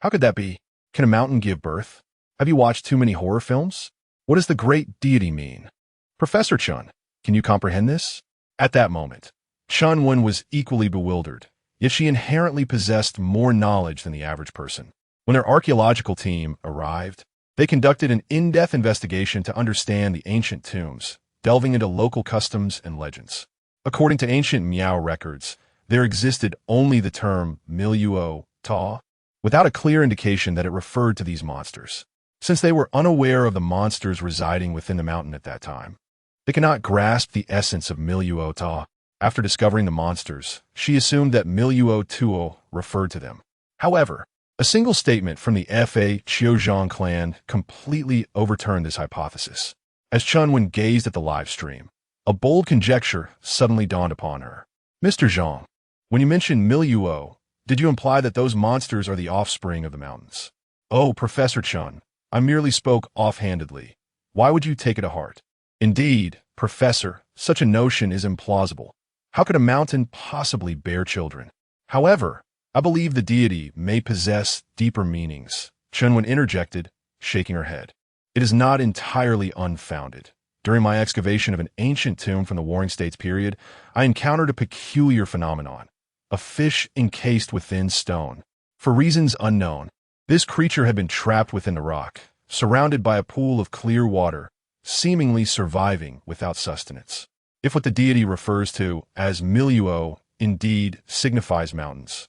How could that be? Can a mountain give birth? Have you watched too many horror films? What does the great deity mean? Professor Chen, can you comprehend this? At that moment, Chenwen was equally bewildered, yet she inherently possessed more knowledge than the average person. When their archaeological team arrived, they conducted an in-depth investigation to understand the ancient tombs, delving into local customs and legends. According to ancient Miao records, there existed only the term Miluo Ta, without a clear indication that it referred to these monsters. Since they were unaware of the monsters residing within the mountain at that time, they cannot grasp the essence of Miluo Ta. After discovering the monsters, she assumed that Miluo Tuo referred to them. However, a single statement from the Fa Qiuzhang clan completely overturned this hypothesis. As Chenwen gazed at the live stream, a bold conjecture suddenly dawned upon her. Mr. Zhang, when you mentioned Miluo, did you imply that those monsters are the offspring of the mountains? Oh, Professor Chen, I merely spoke offhandedly. Why would you take it to heart? Indeed, Professor, such a notion is implausible. How could a mountain possibly bear children? However, I believe the deity may possess deeper meanings. Chenwen interjected, shaking her head. It is not entirely unfounded. During my excavation of an ancient tomb from the Warring States period, I encountered a peculiar phenomenon. A fish encased within stone. For reasons unknown, this creature had been trapped within the rock, surrounded by a pool of clear water, seemingly surviving without sustenance. If what the deity refers to as Miluo indeed signifies mountains,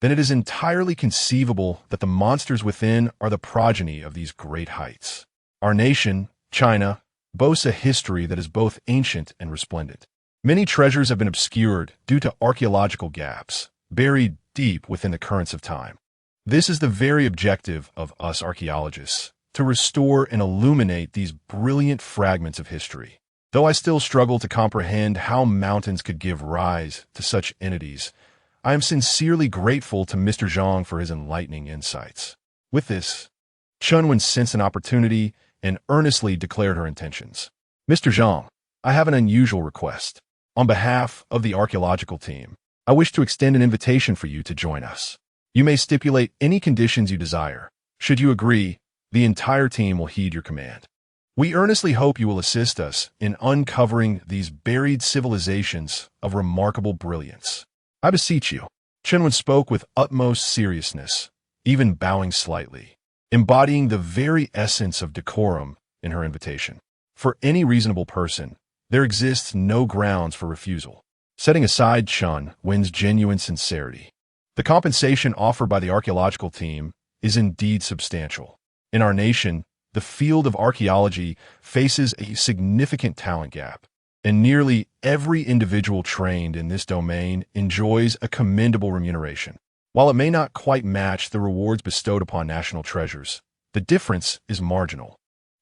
then it is entirely conceivable that the monsters within are the progeny of these great heights. Our nation, China, boasts a history that is both ancient and resplendent. Many treasures have been obscured due to archaeological gaps, buried deep within the currents of time. This is the very objective of us archaeologists, to restore and illuminate these brilliant fragments of history. Though I still struggle to comprehend how mountains could give rise to such entities, I am sincerely grateful to Mr. Zhang for his enlightening insights. With this, Chenwen sensed an opportunity and earnestly declared her intentions. Mr. Zhang, I have an unusual request. On behalf of the archaeological team, I wish to extend an invitation for you to join us. You may stipulate any conditions you desire. Should you agree, the entire team will heed your command. We earnestly hope you will assist us in uncovering these buried civilizations of remarkable brilliance. I beseech you. Chenwen spoke with utmost seriousness, even bowing slightly, embodying the very essence of decorum in her invitation. For any reasonable person, there exists no grounds for refusal. Setting aside Chen Wen's genuine sincerity, The compensation offered by the archaeological team is indeed substantial. In our nation, the field of archaeology faces a significant talent gap, and nearly every individual trained in this domain enjoys a commendable remuneration. While it may not quite match the rewards bestowed upon national treasures, the difference is marginal.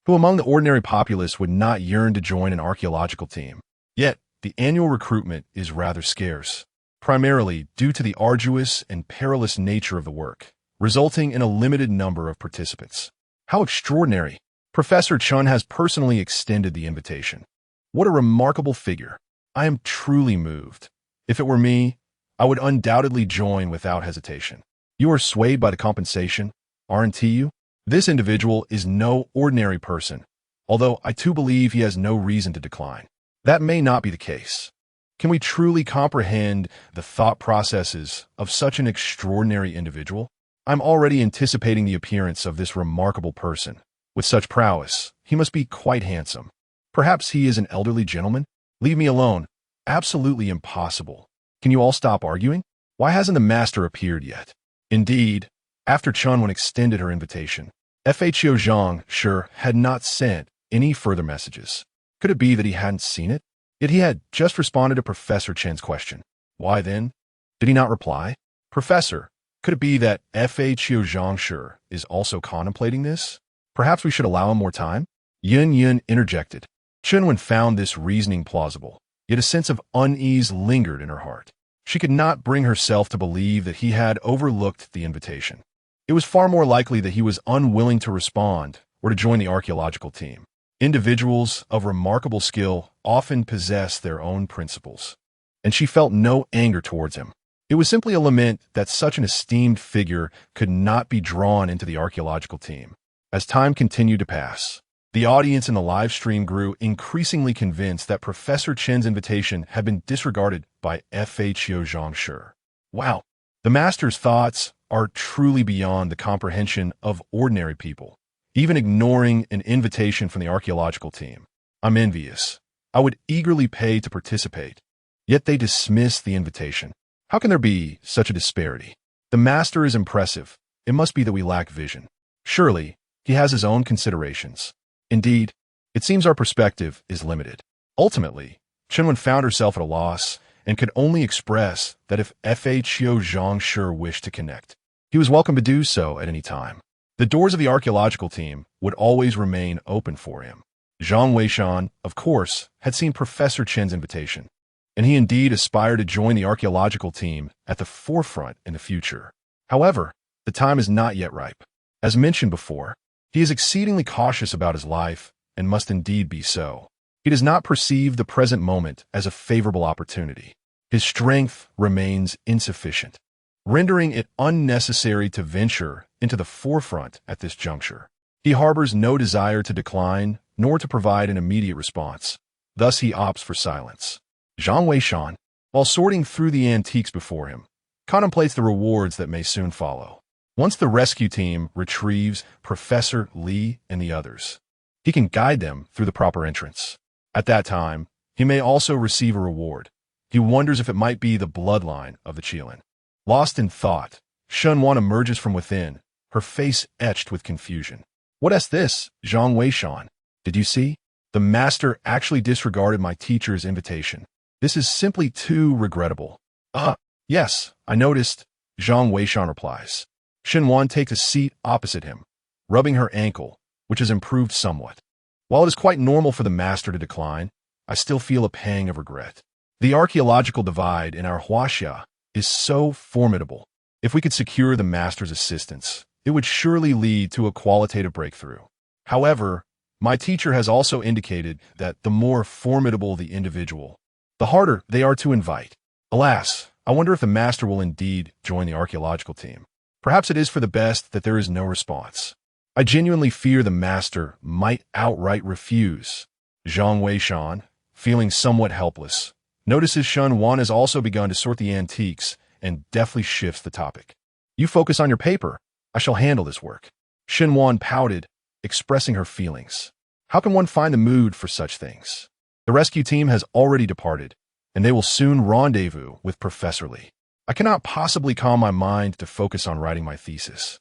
Who among the ordinary populace would not yearn to join an archaeological team? Yet, the annual recruitment is rather scarce, primarily due to the arduous and perilous nature of the work, resulting in a limited number of participants. How extraordinary! Professor Chun has personally extended the invitation. What a remarkable figure. I am truly moved. If it were me, I would undoubtedly join without hesitation. You are swayed by the compensation, aren't you? This individual is no ordinary person, although I too believe he has no reason to decline. That may not be the case. Can we truly comprehend the thought processes of such an extraordinary individual? I'm already anticipating the appearance of this remarkable person. With such prowess, he must be quite handsome. Perhaps he is an elderly gentleman? Leave me alone. Absolutely impossible. Can you all stop arguing? Why hasn't the master appeared yet? Indeed, after Chunwen extended her invitation, FHO Zhang sure had not sent any further messages. Could it be that he hadn't seen it? Yet he had just responded to Professor Chen's question. Why then? Did he not reply? Professor, could it be that FHO Zhang sure is also contemplating this? Perhaps we should allow him more time? Yun Yun interjected. Chunwen found this reasoning plausible, yet a sense of unease lingered in her heart. She could not bring herself to believe that he had overlooked the invitation. It was far more likely that he was unwilling to respond or to join the archaeological team. Individuals of remarkable skill often possess their own principles, and she felt no anger towards him. It was simply a lament that such an esteemed figure could not be drawn into the archaeological team. As time continued to pass, the audience in the live stream grew increasingly convinced that Professor Chen's invitation had been disregarded by FHO Zhangshi. Wow, the master's thoughts are truly beyond the comprehension of ordinary people, even ignoring an invitation from the archaeological team. I'm envious. I would eagerly pay to participate, yet they dismiss the invitation. How can there be such a disparity? The master is impressive. It must be that we lack vision. Surely, he has his own considerations. Indeed, it seems our perspective is limited. Ultimately, Chunwen found herself at a loss and could only express that if FHO Zhangshi wished to connect, he was welcome to do so at any time. The doors of the archaeological team would always remain open for him. Zhang Weishan, of course, had seen Professor Chen's invitation, and he indeed aspired to join the archaeological team at the forefront in the future. However, the time is not yet ripe. As mentioned before, he is exceedingly cautious about his life and must indeed be so. He does not perceive the present moment as a favorable opportunity. His strength remains insufficient, rendering it unnecessary to venture into the forefront at this juncture. He harbors no desire to decline nor to provide an immediate response. Thus he opts for silence. Zhang Weishan, while sorting through the antiques before him, contemplates the rewards that may soon follow. Once the rescue team retrieves Professor Li and the others, he can guide them through the proper entrance. At that time, he may also receive a reward. He wonders if it might be the bloodline of the Qilin. Lost in thought, Shunwan emerges from within, her face etched with confusion. What is this, Zhang Weishan? Did you see? The master actually disregarded my teacher's invitation. This is simply too regrettable. Yes, I noticed, Zhang Weishan replies. Xinwan takes a seat opposite him, rubbing her ankle, which has improved somewhat. While it is quite normal for the master to decline, I still feel a pang of regret. The archaeological divide in our Huaxia is so formidable. If we could secure the master's assistance, it would surely lead to a qualitative breakthrough. However, my teacher has also indicated that the more formidable the individual, the harder they are to invite. Alas, I wonder if the master will indeed join the archaeological team. Perhaps it is for the best that there is no response. I genuinely fear the master might outright refuse. Zhang Weishan, feeling somewhat helpless, notices Shun Wan has also begun to sort the antiques and deftly shifts the topic. You focus on your paper. I shall handle this work. Shin Wan pouted, expressing her feelings. How can one find the mood for such things? The rescue team has already departed, and they will soon rendezvous with Professor Li. I cannot possibly calm my mind to focus on writing my thesis.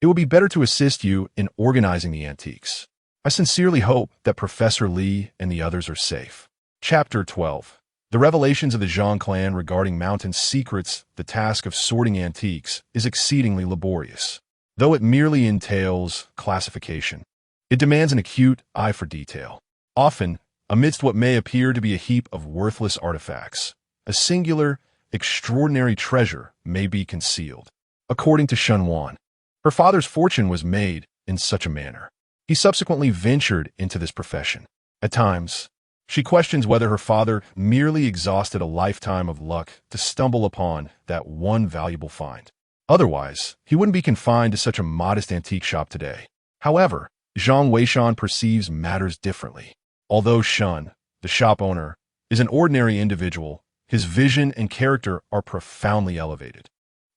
It would be better to assist you in organizing the antiques. I sincerely hope that Professor Lee and the others are safe. Chapter 12. The revelations of the Zhang clan regarding Mountain's secrets. The task of sorting antiques is exceedingly laborious. Though it merely entails classification, it demands an acute eye for detail. Often, amidst what may appear to be a heap of worthless artifacts, a singular, extraordinary treasure may be concealed. According to Shunwan, her father's fortune was made in such a manner. He subsequently ventured into this profession. At times, she questions whether her father merely exhausted a lifetime of luck to stumble upon that one valuable find. Otherwise, he wouldn't be confined to such a modest antique shop today. However, Zhang Weishan perceives matters differently. Although Shun, the shop owner, is an ordinary individual, his vision and character are profoundly elevated.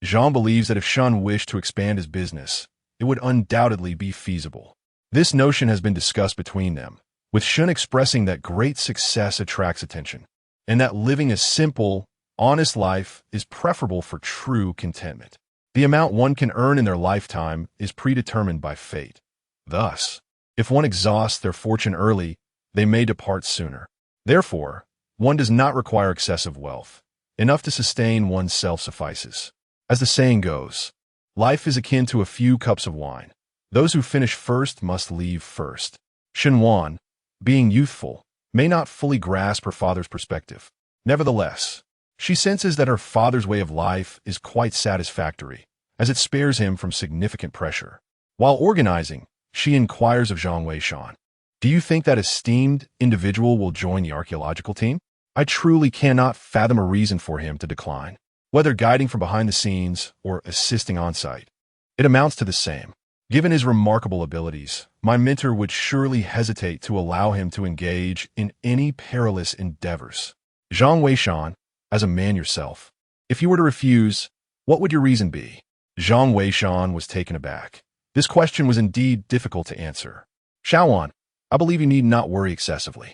Zhang believes that if Shun wished to expand his business, it would undoubtedly be feasible. This notion has been discussed between them, with Shun expressing that great success attracts attention, and that living a simple, honest life is preferable for true contentment. The amount one can earn in their lifetime is predetermined by fate. Thus, if one exhausts their fortune early, they may depart sooner. Therefore, one does not require excessive wealth. Enough to sustain oneself suffices. As the saying goes, life is akin to a few cups of wine. Those who finish first must leave first. Xinhuan, being youthful, may not fully grasp her father's perspective. Nevertheless, she senses that her father's way of life is quite satisfactory, as it spares him from significant pressure. While organizing, she inquires of Zhang Weishan, "Do you think that esteemed individual will join the archaeological team? I truly cannot fathom a reason for him to decline. Whether guiding from behind the scenes or assisting on site, it amounts to the same. Given his remarkable abilities, my mentor would surely hesitate to allow him to engage in any perilous endeavors." Zhang Weishan, as a man yourself, if you were to refuse, what would your reason be? Zhang Weishan was taken aback. This question was indeed difficult to answer. Shaoan, I believe you need not worry excessively.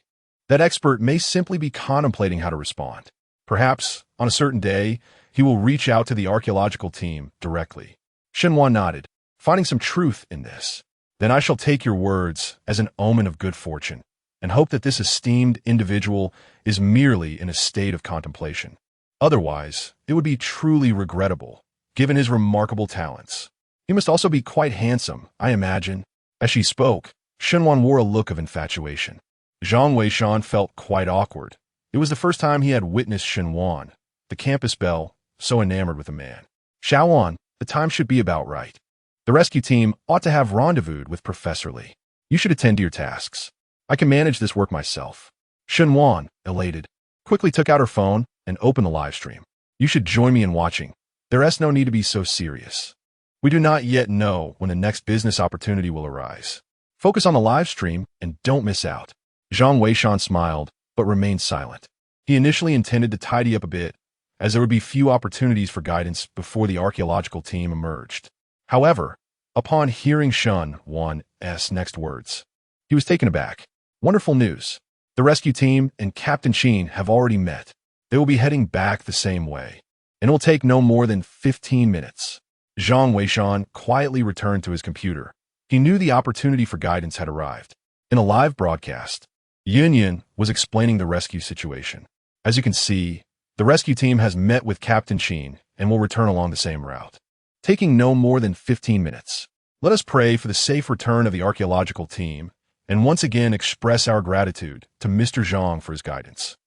That expert may simply be contemplating how to respond. Perhaps, on a certain day, he will reach out to the archaeological team directly. Xinhuan nodded, finding some truth in this. Then I shall take your words as an omen of good fortune, and hope that this esteemed individual is merely in a state of contemplation. Otherwise, it would be truly regrettable, given his remarkable talents. He must also be quite handsome, I imagine. As she spoke, Xinhuan wore a look of infatuation. Zhang Weishan felt quite awkward. It was the first time he had witnessed Xinhuan, the campus belle, so enamored with a man. Shaoan, the time should be about right. The rescue team ought to have rendezvoused with Professor Lee. You should attend to your tasks. I can manage this work myself. Xinhuan, elated, quickly took out her phone and opened the live stream. You should join me in watching. There is no need to be so serious. We do not yet know when the next business opportunity will arise. Focus on the live stream and don't miss out. Zhang Weishan smiled, but remained silent. He initially intended to tidy up a bit, as there would be few opportunities for guidance before the archaeological team emerged. However, upon hearing Xinhuan's next words, he was taken aback. Wonderful news. The rescue team and Captain Qin have already met. They will be heading back the same way, and it will take no more than 15 minutes. Zhang Weishan quietly returned to his computer. He knew the opportunity for guidance had arrived. In a live broadcast, Yunyan was explaining the rescue situation. As you can see, the rescue team has met with Captain Qin and will return along the same route, taking no more than 15 minutes. Let us pray for the safe return of the archaeological team and once again express our gratitude to Mr. Zhang for his guidance.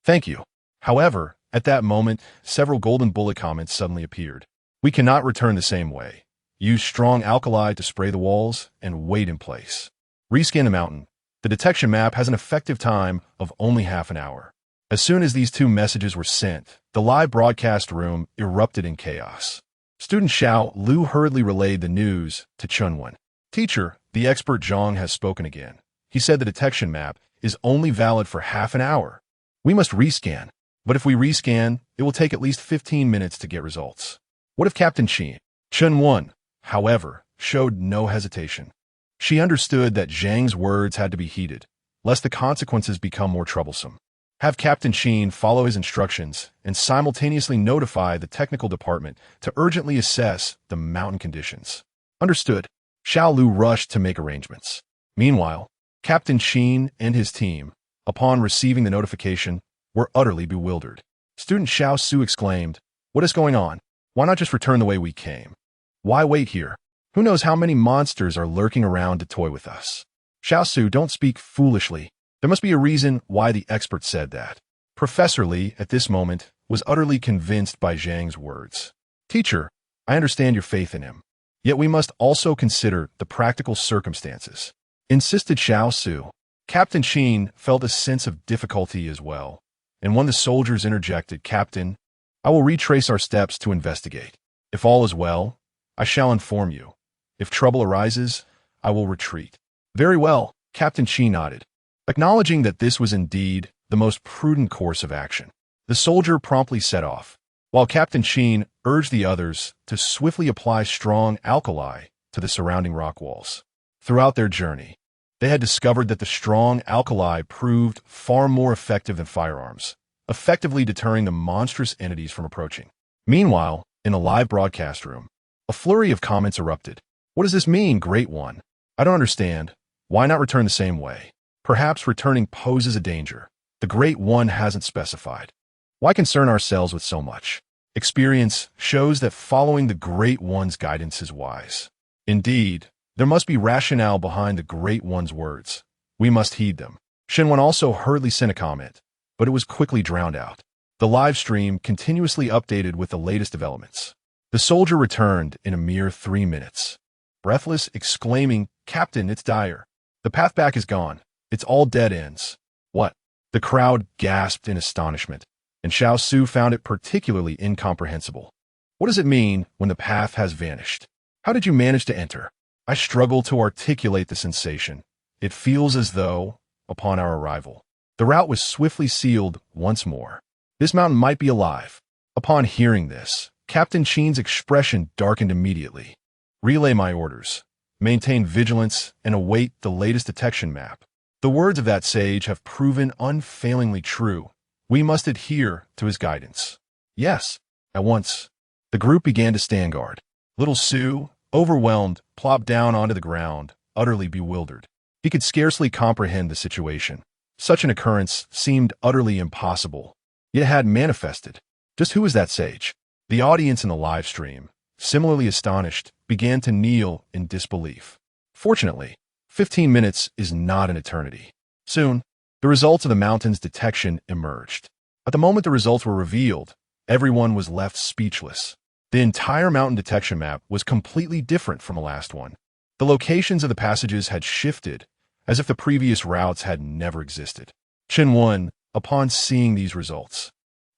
Thank you. However, at that moment, several golden bullet comments suddenly appeared. We cannot return the same way. Use strong alkali to spray the walls and wait in place. Rescan the mountain. The detection map has an effective time of only half an hour. As soon as these two messages were sent, the live broadcast room erupted in chaos. Student Xiao Lu hurriedly relayed the news to Chunwen. Teacher, the expert Zhang has spoken again. He said the detection map is only valid for half an hour. We must rescan, but if we rescan, it will take at least 15 minutes to get results. What if Captain Qin? Chunwen, however, showed no hesitation. She understood that Zhang's words had to be heeded, lest the consequences become more troublesome. Have Captain Sheen follow his instructions and simultaneously notify the technical department to urgently assess the mountain conditions. Understood. Xiao Lu rushed to make arrangements. Meanwhile, Captain Sheen and his team, upon receiving the notification, were utterly bewildered. Student Xiao Su exclaimed, "What is going on? Why not just return the way we came? Why wait here? Who knows how many monsters are lurking around to toy with us?" Xiao Su, don't speak foolishly. There must be a reason why the expert said that. Professor Li, at this moment, was utterly convinced by Zhang's words. Teacher, I understand your faith in him. Yet we must also consider the practical circumstances, insisted Xiao Su. Captain Sheen felt a sense of difficulty as well, and when the soldiers interjected, "Captain, I will retrace our steps to investigate. If all is well, I shall inform you. If trouble arises, I will retreat." "Very well," Captain Sheen nodded, acknowledging that this was indeed the most prudent course of action. The soldier promptly set off, while Captain Sheen urged the others to swiftly apply strong alkali to the surrounding rock walls. Throughout their journey, they had discovered that the strong alkali proved far more effective than firearms, effectively deterring the monstrous entities from approaching. Meanwhile, in a live broadcast room, a flurry of comments erupted. "What does this mean, Great One? I don't understand. Why not return the same way? Perhaps returning poses a danger. The Great One hasn't specified. Why concern ourselves with so much? Experience shows that following the Great One's guidance is wise. Indeed, there must be rationale behind the Great One's words. We must heed them." Shenwan also hurriedly sent a comment, but it was quickly drowned out. The live stream continuously updated with the latest developments. The soldier returned in a mere 3 minutes, breathless, exclaiming, "Captain, it's dire. The path back is gone. It's all dead ends." "What?" The crowd gasped in astonishment, and Xiao Su found it particularly incomprehensible. "What does it mean when the path has vanished? How did you manage to enter?" I struggle to articulate the sensation. It feels as though, upon our arrival, the route was swiftly sealed once more. This mountain might be alive. Upon hearing this, Captain Sheen's expression darkened immediately. "Relay my orders. Maintain vigilance and await the latest detection map." The words of that sage have proven unfailingly true. We must adhere to his guidance. "Yes." At once, the group began to stand guard. Little Sue, overwhelmed, plopped down onto the ground, utterly bewildered. He could scarcely comprehend the situation. Such an occurrence seemed utterly impossible, yet it had manifested. Just who was that sage? The audience in the live stream, similarly astonished, began to kneel in disbelief. Fortunately, 15 minutes is not an eternity. Soon, the results of the mountain's detection emerged. At the moment the results were revealed, everyone was left speechless. The entire mountain detection map was completely different from the last one. The locations of the passages had shifted, as if the previous routes had never existed. Chen Wen, upon seeing these results,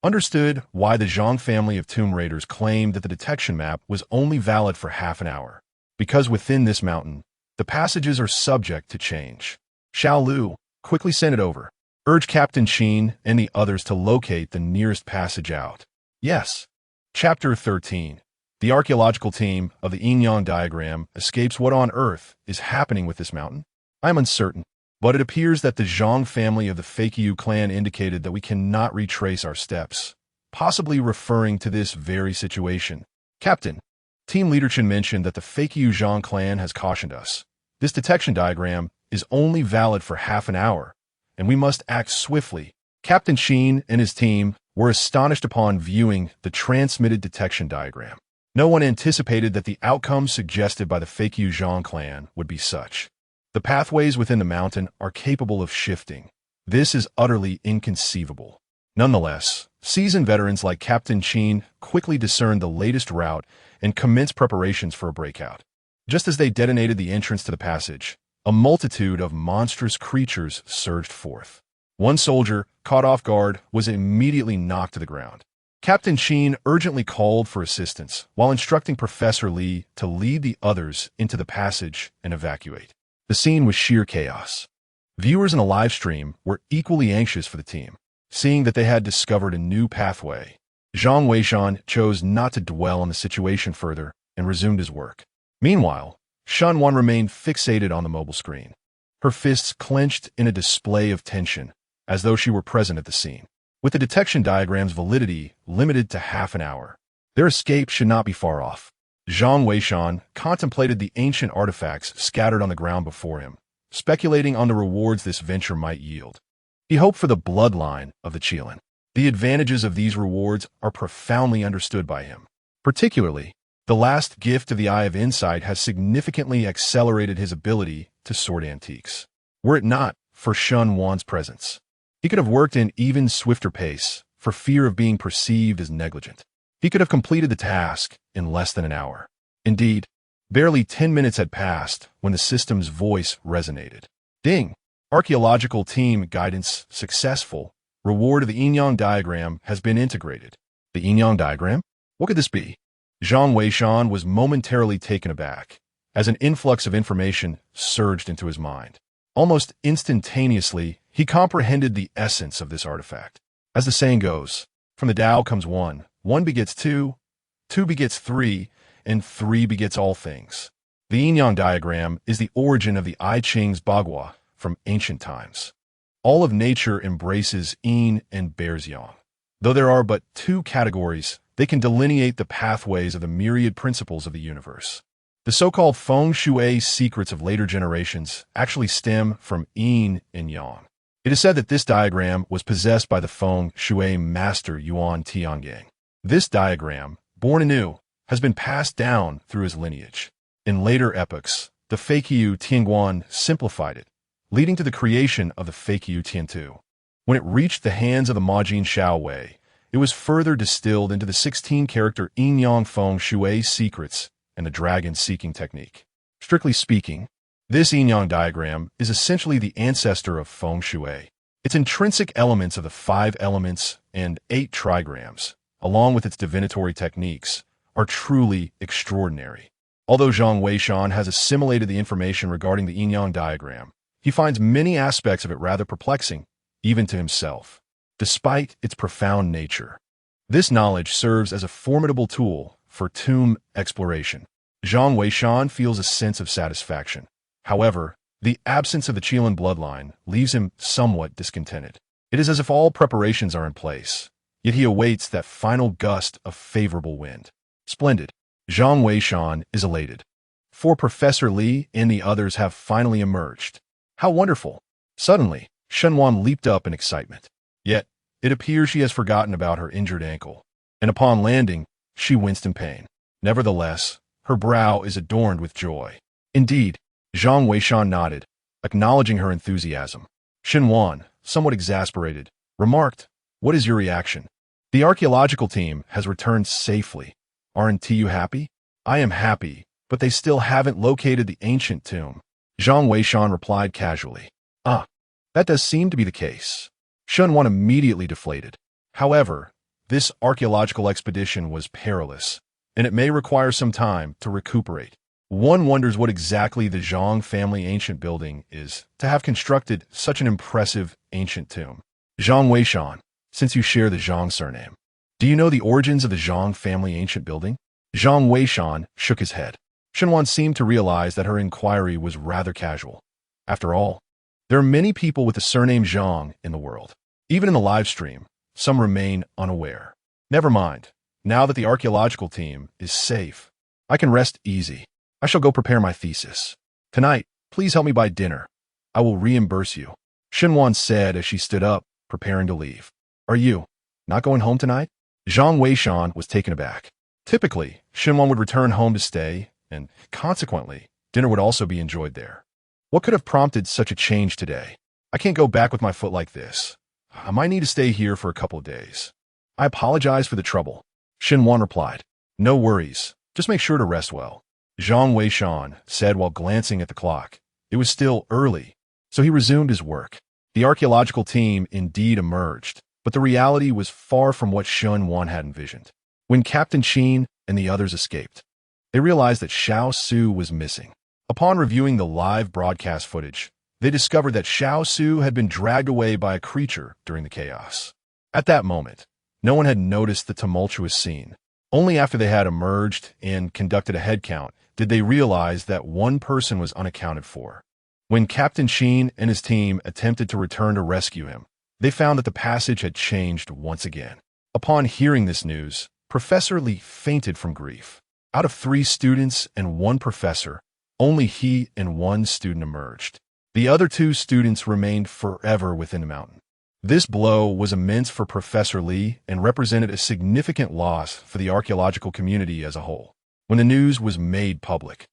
understood why the Zhang family of tomb raiders claimed that the detection map was only valid for half an hour. Because within this mountain, the passages are subject to change. Xiao Lu, quickly send it over. Urge Captain Sheen and the others to locate the nearest passage out. Yes. Chapter 13. The archaeological team of the yin-yang diagram escapes. What on earth is happening with this mountain? I am uncertain, but it appears that the Zhang family of the Fakyu clan indicated that we cannot retrace our steps, possibly referring to this very situation. Captain, Team Leader Chen mentioned that the Fakyu Zhang clan has cautioned us. This detection diagram is only valid for half an hour, and we must act swiftly. Captain Sheen and his team were astonished upon viewing the transmitted detection diagram. No one anticipated that the outcome suggested by the Fakyu Zhang clan would be such. The pathways within the mountain are capable of shifting. This is utterly inconceivable. Nonetheless, seasoned veterans like Captain Sheen quickly discerned the latest route and commenced preparations for a breakout. Just as they detonated the entrance to the passage, a multitude of monstrous creatures surged forth. One soldier, caught off guard, was immediately knocked to the ground. Captain Sheen urgently called for assistance while instructing Professor Li to lead the others into the passage and evacuate. The scene was sheer chaos. Viewers in the live stream were equally anxious for the team, seeing that they had discovered a new pathway. Zhang Weishan chose not to dwell on the situation further and resumed his work. Meanwhile, Shen Wan remained fixated on the mobile screen, her fists clenched in a display of tension. as though she were present at the scene. With the detection diagram's validity limited to half an hour, their escape should not be far off. Zhang Weishan contemplated the ancient artifacts scattered on the ground before him, speculating on the rewards this venture might yield. He hoped for the bloodline of the Qilin. The advantages of these rewards are profoundly understood by him. Particularly, the last gift of the Eye of Insight has significantly accelerated his ability to sort antiques. Were it not for Shun Wan's presence, he could have worked in even swifter pace for fear of being perceived as negligent. He could have completed the task in less than an hour. Indeed, barely 10 minutes had passed when the system's voice resonated. Ding! Archaeological team guidance successful. Reward of the yin-yang diagram has been integrated. The yin-yang diagram? What could this be? Zhang Weishan was momentarily taken aback as an influx of information surged into his mind. Almost instantaneously, he comprehended the essence of this artifact. As the saying goes, from the Tao comes one, one begets two, two begets three, and three begets all things. The yin-yang diagram is the origin of the I Ching's Bagua from ancient times. All of nature embraces yin and bears yang. Though there are but two categories, they can delineate the pathways of the myriad principles of the universe. The so-called feng shui secrets of later generations actually stem from yin and yang. It is said that this diagram was possessed by the feng shui master Yuan Tianyang. This diagram, born anew, has been passed down through his lineage. In later epochs, the Feiqiu Tianguan simplified it, leading to the creation of the Feiqiu Tiantu. When it reached the hands of the Majin Shaowei, it was further distilled into the 16-character yin-yang feng shui secrets and the dragon-seeking technique. Strictly speaking, this yin-yang diagram is essentially the ancestor of feng shui. Its intrinsic elements of the 5 elements and 8 trigrams, along with its divinatory techniques, are truly extraordinary. Although Zhang Weishan has assimilated the information regarding the yin-yang diagram, he finds many aspects of it rather perplexing, even to himself. Despite its profound nature, this knowledge serves as a formidable tool for tomb exploration. Zhang Weishan feels a sense of satisfaction. However, the absence of the Qilin bloodline leaves him somewhat discontented. It is as if all preparations are in place, yet he awaits that final gust of favorable wind. Splendid. Zhang Weishan is elated. For Professor Li and the others have finally emerged. How wonderful! Suddenly, Shenwan leaped up in excitement. Yet, it appears she has forgotten about her injured ankle, and upon landing, she winced in pain. Nevertheless, her brow is adorned with joy. Indeed, Zhang Weishan nodded, acknowledging her enthusiasm. Shenwan, somewhat exasperated, remarked, "What is your reaction? The archaeological team has returned safely. Aren't you happy?" "I am happy, but they still haven't located the ancient tomb." Zhang Weishan replied casually. "Ah, that does seem to be the case." Shenwan immediately deflated. However, this archaeological expedition was perilous, and it may require some time to recuperate. One wonders what exactly the Zhang family ancient building is to have constructed such an impressive ancient tomb. Zhang Weishan, since you share the Zhang surname, do you know the origins of the Zhang family ancient building? Zhang Weishan shook his head. Shenwan seemed to realize that her inquiry was rather casual. After all, there are many people with the surname Zhang in the world. Even in the live stream, some remain unaware. Never mind. Now that the archaeological team is safe, I can rest easy. I shall go prepare my thesis. Tonight, please help me buy dinner. I will reimburse you. Shenwan said as she stood up, preparing to leave. Are you not going home tonight? Zhang Weishan was taken aback. Typically, Shenwan would return home to stay, and consequently, dinner would also be enjoyed there. What could have prompted such a change today? I can't go back with my foot like this. I might need to stay here for a couple of days. I apologize for the trouble. Shenwan replied. No worries. Just make sure to rest well. Zhang Weishan said while glancing at the clock. It was still early, so he resumed his work. The archaeological team indeed emerged, but the reality was far from what Shenwan had envisioned. When Captain Qin and the others escaped, they realized that Xiao Su was missing. Upon reviewing the live broadcast footage, they discovered that Xiao Su had been dragged away by a creature during the chaos. At that moment, no one had noticed the tumultuous scene. Only after they had emerged and conducted a head count did they realize that one person was unaccounted for. When Captain Qin and his team attempted to return to rescue him, They found that the passage had changed once again. Upon hearing this news, Professor Lee fainted from grief. Out of 3 students and 1 professor, only he and 1 student emerged. The other 2 students remained forever within the mountain. This blow was immense for Professor Lee and represented a significant loss for the archaeological community as a whole. When the news was made public,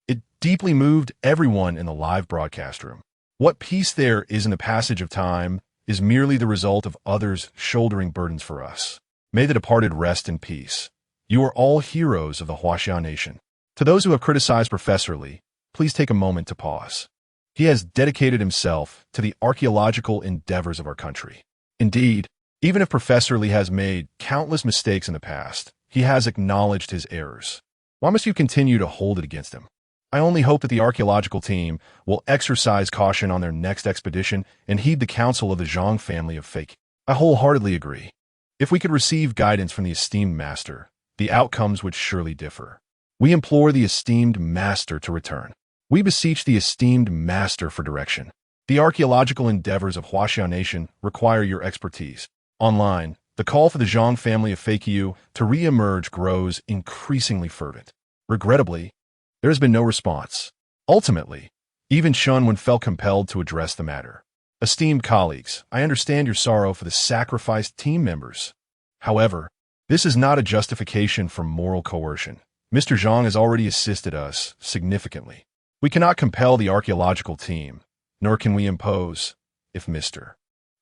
it deeply moved everyone in the live broadcast room. What peace there is in the passage of time is merely the result of others shouldering burdens for us. May the departed rest in peace. You are all heroes of the Huaxia nation. To those who have criticized Professor Lee, please take a moment to pause. He has dedicated himself to the archaeological endeavors of our country. Indeed, even if Professor Lee has made countless mistakes in the past, he has acknowledged his errors. Why must you continue to hold it against him? I only hope that the archaeological team will exercise caution on their next expedition and heed the counsel of the Zhang family of fake. I wholeheartedly agree. If we could receive guidance from the esteemed master, the outcomes would surely differ. We implore the esteemed master to return. We beseech the esteemed master for direction. The archaeological endeavors of Huaxia Nation require your expertise. Online, the call for the Zhang family of Feiqiu to re-emerge grows increasingly fervent. Regrettably, there has been no response. Ultimately, even Shunwen felt compelled to address the matter. Esteemed colleagues, I understand your sorrow for the sacrificed team members. However, this is not a justification for moral coercion. Mr. Zhang has already assisted us significantly. We cannot compel the archaeological team, nor can we impose. If Mr.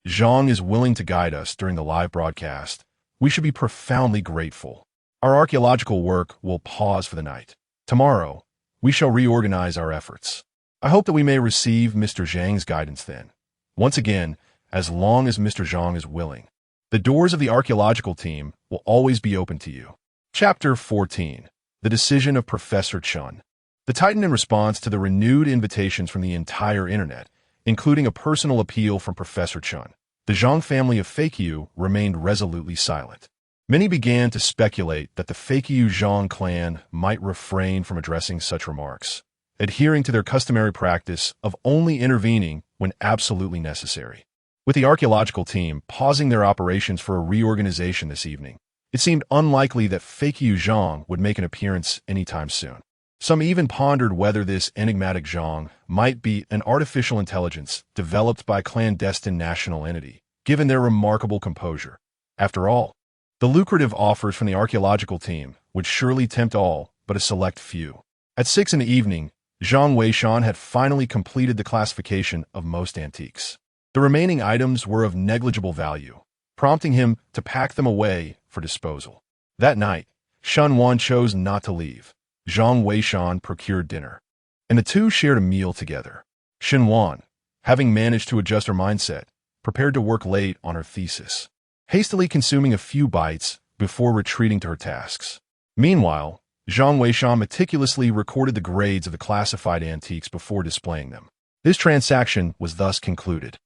Zhang is willing to guide us during the live broadcast, we should be profoundly grateful. Our archaeological work will pause for the night. Tomorrow, we shall reorganize our efforts. I hope that we may receive Mr. Zhang's guidance then. Once again, as long as Mr. Zhang is willing, the doors of the archaeological team will always be open to you. Chapter 14. The Decision of Professor Chun. The Titan, in response to the renewed invitations from the entire internet, including a personal appeal from Professor Chun, the Zhang family of Feiqiu remained resolutely silent. Many began to speculate that the Feiqiu Zhang clan might refrain from addressing such remarks, adhering to their customary practice of only intervening when absolutely necessary. With the archaeological team pausing their operations for a reorganization this evening, it seemed unlikely that Feiqiu Zhang would make an appearance anytime soon. Some even pondered whether this enigmatic Zhang might be an artificial intelligence developed by a clandestine national entity, given their remarkable composure. After all, the lucrative offers from the archaeological team would surely tempt all but a select few. At 6 in the evening, Zhang Weishan had finally completed the classification of most antiques. The remaining items were of negligible value, prompting him to pack them away for disposal. That night, Shun Wan chose not to leave. Zhang Weishan procured dinner, and the two shared a meal together. Shin Wan, having managed to adjust her mindset, prepared to work late on her thesis, hastily consuming a few bites before retreating to her tasks. Meanwhile, Zhang Weishan meticulously recorded the grades of the classified antiques before displaying them. This transaction was thus concluded.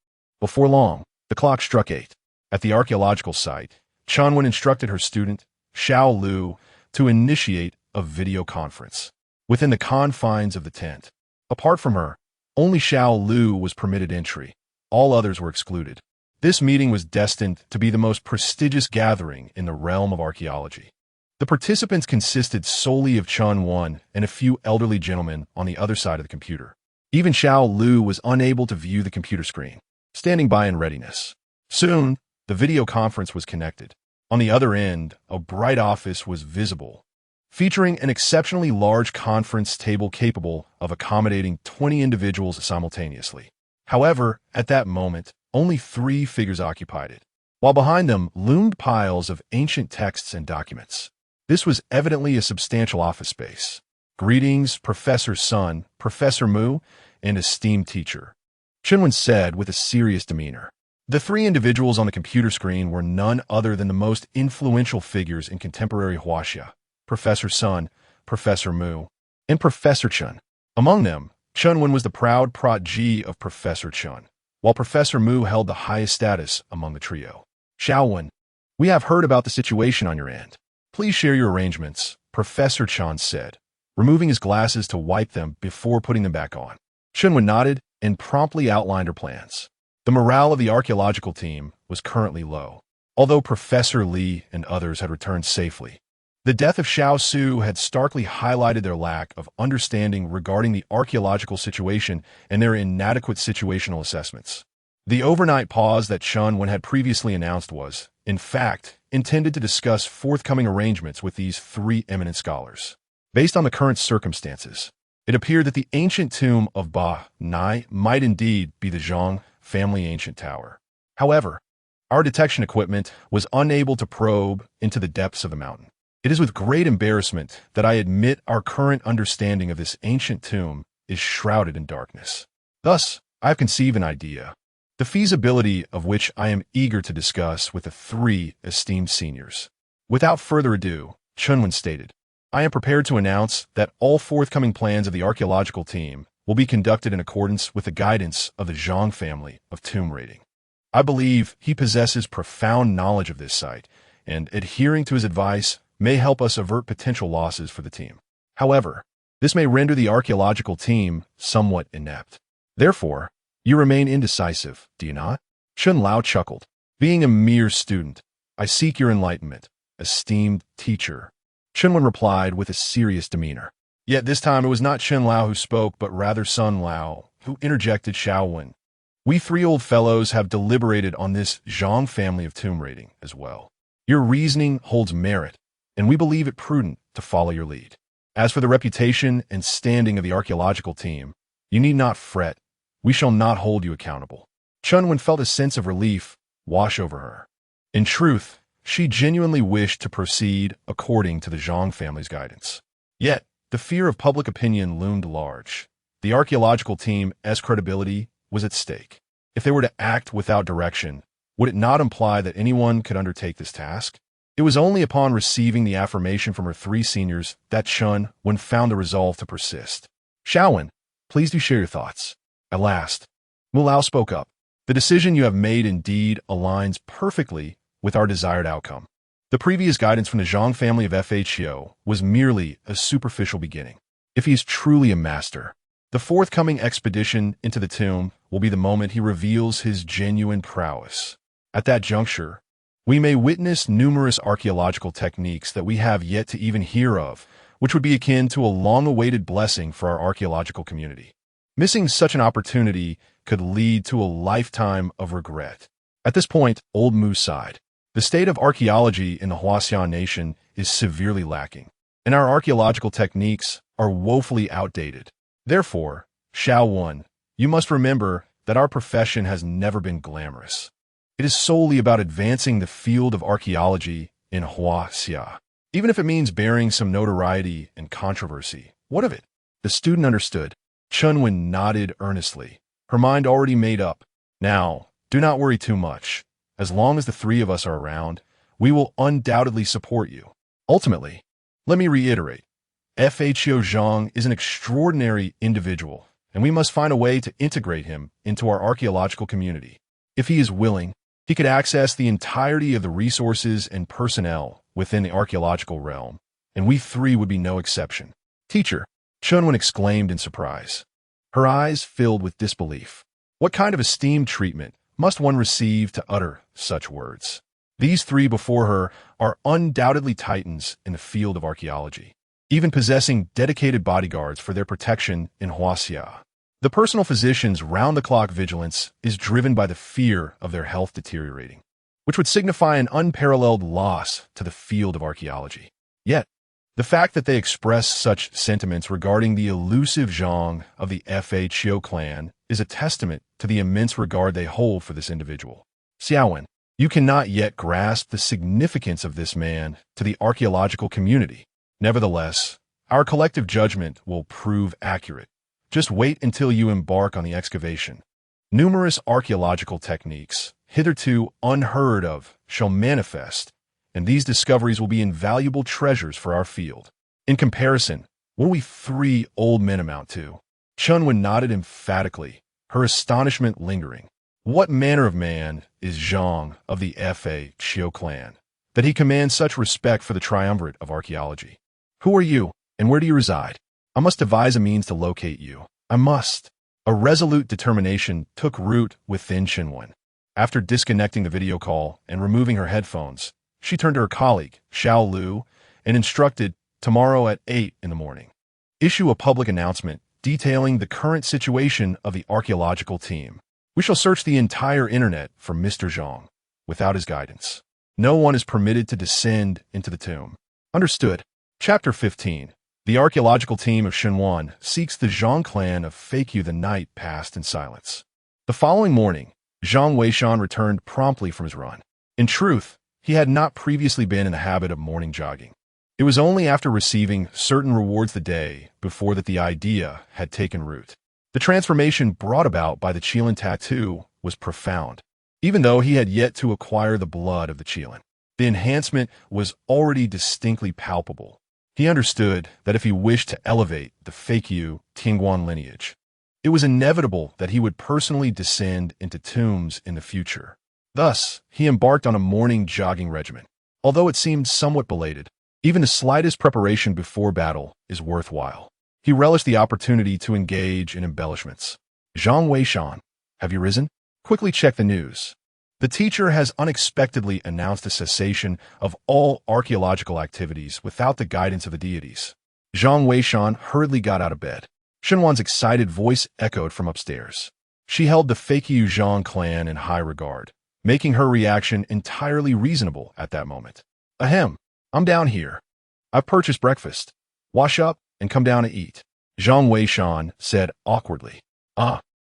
Before long, the clock struck 8. At the archaeological site, Chunwen instructed her student, Xiao Lu, to initiate a video conference within the confines of the tent. Apart from her, only Xiao Lu was permitted entry. All others were excluded. This meeting was destined to be the most prestigious gathering in the realm of archaeology. The participants consisted solely of Chun Wan and a few elderly gentlemen on the other side of the computer. Even Xiao Lu was unable to view the computer screen, standing by in readiness. Soon, the video conference was connected. On the other end, a bright office was visible, featuring an exceptionally large conference table capable of accommodating 20 individuals simultaneously. However, at that moment, only 3 figures occupied it, while behind them loomed piles of ancient texts and documents. This was evidently a substantial office space. "Greetings, Professor Sun, Professor Mu, and esteemed teacher," Chinwen said with a serious demeanor. The 3 individuals on the computer screen were none other than the most influential figures in contemporary Huaxia: Professor Sun, Professor Mu, and Professor Chun. Among them, Chunwen was the proud protege of Professor Chun, while Professor Mu held the highest status among the trio. "Xiaowen, we have heard about the situation on your end. Please share your arrangements," Professor Chun said, removing his glasses to wipe them before putting them back on. Chunwen nodded and promptly outlined her plans. The morale of the archaeological team was currently low, although Professor Li and others had returned safely. The death of Xiao Su had starkly highlighted their lack of understanding regarding the archaeological situation and their inadequate situational assessments. The overnight pause that Chun Wen had previously announced was, in fact, intended to discuss forthcoming arrangements with these three eminent scholars. Based on the current circumstances, it appeared that the ancient tomb of Ba Nai might indeed be the Zhang family ancient tower. However, our detection equipment was unable to probe into the depths of the mountain. It is with great embarrassment that I admit our current understanding of this ancient tomb is shrouded in darkness. Thus, I have conceived an idea, the feasibility of which I am eager to discuss with the three esteemed seniors. Without further ado, Chun Wen stated, I am prepared to announce that all forthcoming plans of the archaeological team will be conducted in accordance with the guidance of the Zhang family of tomb raiding. I believe he possesses profound knowledge of this site, and adhering to his advice may help us avert potential losses for the team. However, this may render the archaeological team somewhat inept. Therefore, you remain indecisive, do you not? Chun Lao chuckled. Being a mere student, I seek your enlightenment, esteemed teacher. Chun Wen replied with a serious demeanor. Yet this time it was not Chen Lao who spoke, but rather Sun Lao, who interjected Xiao Wen. We three old fellows have deliberated on this Zhang family of tomb raiding as well. Your reasoning holds merit, and we believe it prudent to follow your lead. As for the reputation and standing of the archaeological team, you need not fret. We shall not hold you accountable. Chun Wen felt a sense of relief wash over her. In truth, she genuinely wished to proceed according to the Zhang family's guidance. Yet, the fear of public opinion loomed large. The archaeological team's credibility was at stake. If they were to act without direction, would it not imply that anyone could undertake this task? It was only upon receiving the affirmation from her three seniors that Chun Wen found the resolve to persist. Xiao Wen, please do share your thoughts. At last, Mulao spoke up. The decision you have made indeed aligns perfectly with our desired outcome. The previous guidance from the Zhang family of FHO was merely a superficial beginning. If he is truly a master, the forthcoming expedition into the tomb will be the moment he reveals his genuine prowess. At that juncture, we may witness numerous archaeological techniques that we have yet to even hear of, which would be akin to a long-awaited blessing for our archaeological community. Missing such an opportunity could lead to a lifetime of regret. At this point, Old Mu sighed. The state of archaeology in the Huaxian nation is severely lacking, and our archaeological techniques are woefully outdated. Therefore, Xiao Wen, you must remember that our profession has never been glamorous. It is solely about advancing the field of archaeology in Huaxia. Even if it means bearing some notoriety and controversy, what of it? The student understood. Chun Wen nodded earnestly, her mind already made up. Now, do not worry too much. As long as the three of us are around, we will undoubtedly support you. Ultimately, let me reiterate, FHO Zhang is an extraordinary individual, and we must find a way to integrate him into our archaeological community. If he is willing, he could access the entirety of the resources and personnel within the archaeological realm, and we three would be no exception. Teacher, Chun Wen exclaimed in surprise. Her eyes filled with disbelief. What kind of esteemed treatment must one receive to utter such words? These three before her are undoubtedly titans in the field of archaeology, even possessing dedicated bodyguards for their protection in Huaxia. The personal physician's round-the-clock vigilance is driven by the fear of their health deteriorating, which would signify an unparalleled loss to the field of archaeology. Yet, the fact that they express such sentiments regarding the elusive Zhang of the FHO clan is a testament to the immense regard they hold for this individual. Xiao Wen, you cannot yet grasp the significance of this man to the archaeological community. Nevertheless, our collective judgment will prove accurate. Just wait until you embark on the excavation. Numerous archaeological techniques, hitherto unheard of, shall manifest, and these discoveries will be invaluable treasures for our field. In comparison, what do we three old men amount to? Chun Wen nodded emphatically, her astonishment lingering. What manner of man is Zhang of the FHO clan, that he commands such respect for the triumvirate of archaeology? Who are you, and where do you reside? I must devise a means to locate you. I must. A resolute determination took root within Xinwen. After disconnecting the video call and removing her headphones, she turned to her colleague, Xiao Lu, and instructed, tomorrow at 8 in the morning, issue a public announcement detailing the current situation of the archaeological team. We shall search the entire internet for Mr. Zhang. Without his guidance, no one is permitted to descend into the tomb. Understood. Chapter 15. The archaeological team of Xinwen seeks the Zhang clan of Feiqiu. The night passed in silence. The following morning, Zhang Weishan returned promptly from his run. In truth, he had not previously been in the habit of morning jogging. It was only after receiving certain rewards the day before that the idea had taken root. The transformation brought about by the Qilin tattoo was profound. Even though he had yet to acquire the blood of the Qilin, the enhancement was already distinctly palpable. He understood that if he wished to elevate the Feiqiu Tingguan lineage, it was inevitable that he would personally descend into tombs in the future. Thus, he embarked on a morning jogging regimen. Although it seemed somewhat belated, even the slightest preparation before battle is worthwhile. He relished the opportunity to engage in embellishments. Zhang Weishan, have you risen? Quickly check the news. The teacher has unexpectedly announced a cessation of all archaeological activities without the guidance of the deities. Zhang Weishan hurriedly got out of bed. Xinwan's excited voice echoed from upstairs. She held the Feiqiu Zhang clan in high regard, making her reaction entirely reasonable at that moment. Ahem, I'm down here. I've purchased breakfast. Wash up and come down to eat. Zhang Weishan said awkwardly.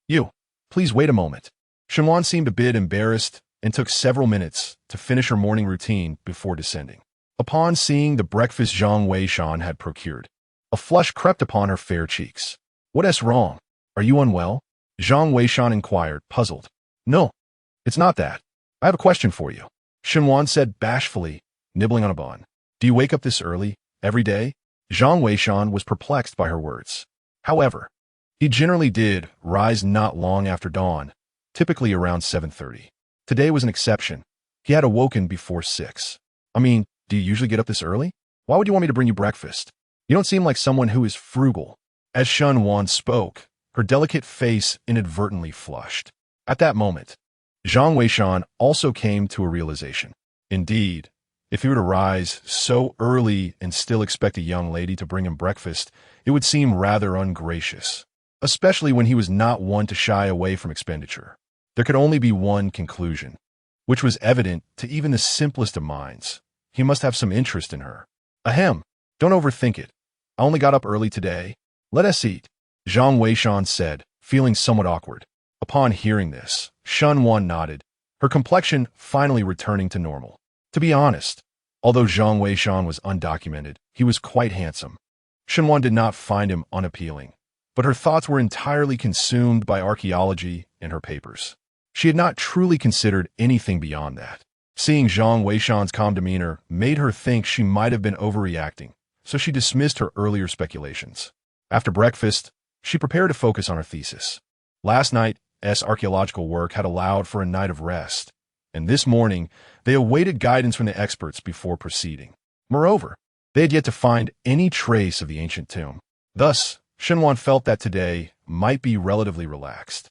You. Please wait a moment. Xinwan seemed a bit embarrassed and took several minutes to finish her morning routine before descending. Upon seeing the breakfast Zhang Weishan had procured, a flush crept upon her fair cheeks. What's wrong? Are you unwell? Zhang Weishan inquired, puzzled. No, it's not that. I have a question for you. Xinwan said bashfully, nibbling on a bun. Do you wake up this early, every day? Zhang Weishan was perplexed by her words. However, he generally did rise not long after dawn, typically around 7:30. Today was an exception. He had awoken before 6. I mean, do you usually get up this early? Why would you want me to bring you breakfast? You don't seem like someone who is frugal. As Xinwan spoke, her delicate face inadvertently flushed. At that moment, Zhang Weishan also came to a realization. Indeed, if he were to rise so early and still expect a young lady to bring him breakfast, it would seem rather ungracious, especially when he was not one to shy away from expenditure. There could only be one conclusion, which was evident to even the simplest of minds. He must have some interest in her. Ahem, don't overthink it. I only got up early today. Let us eat, Zhang Weishan said, feeling somewhat awkward. Upon hearing this, Xinwan nodded, her complexion finally returning to normal. To be honest, although Zhang Weishan was undocumented, he was quite handsome. Xinwan did not find him unappealing, but her thoughts were entirely consumed by archaeology and her papers. She had not truly considered anything beyond that. Seeing Zhang Weishan's calm demeanor made her think she might have been overreacting, so she dismissed her earlier speculations. After breakfast, she prepared to focus on her thesis. Last night's archaeological work had allowed for a night of rest, and this morning they awaited guidance from the experts before proceeding. Moreover, they had yet to find any trace of the ancient tomb. Thus, Xinwan felt that today might be relatively relaxed,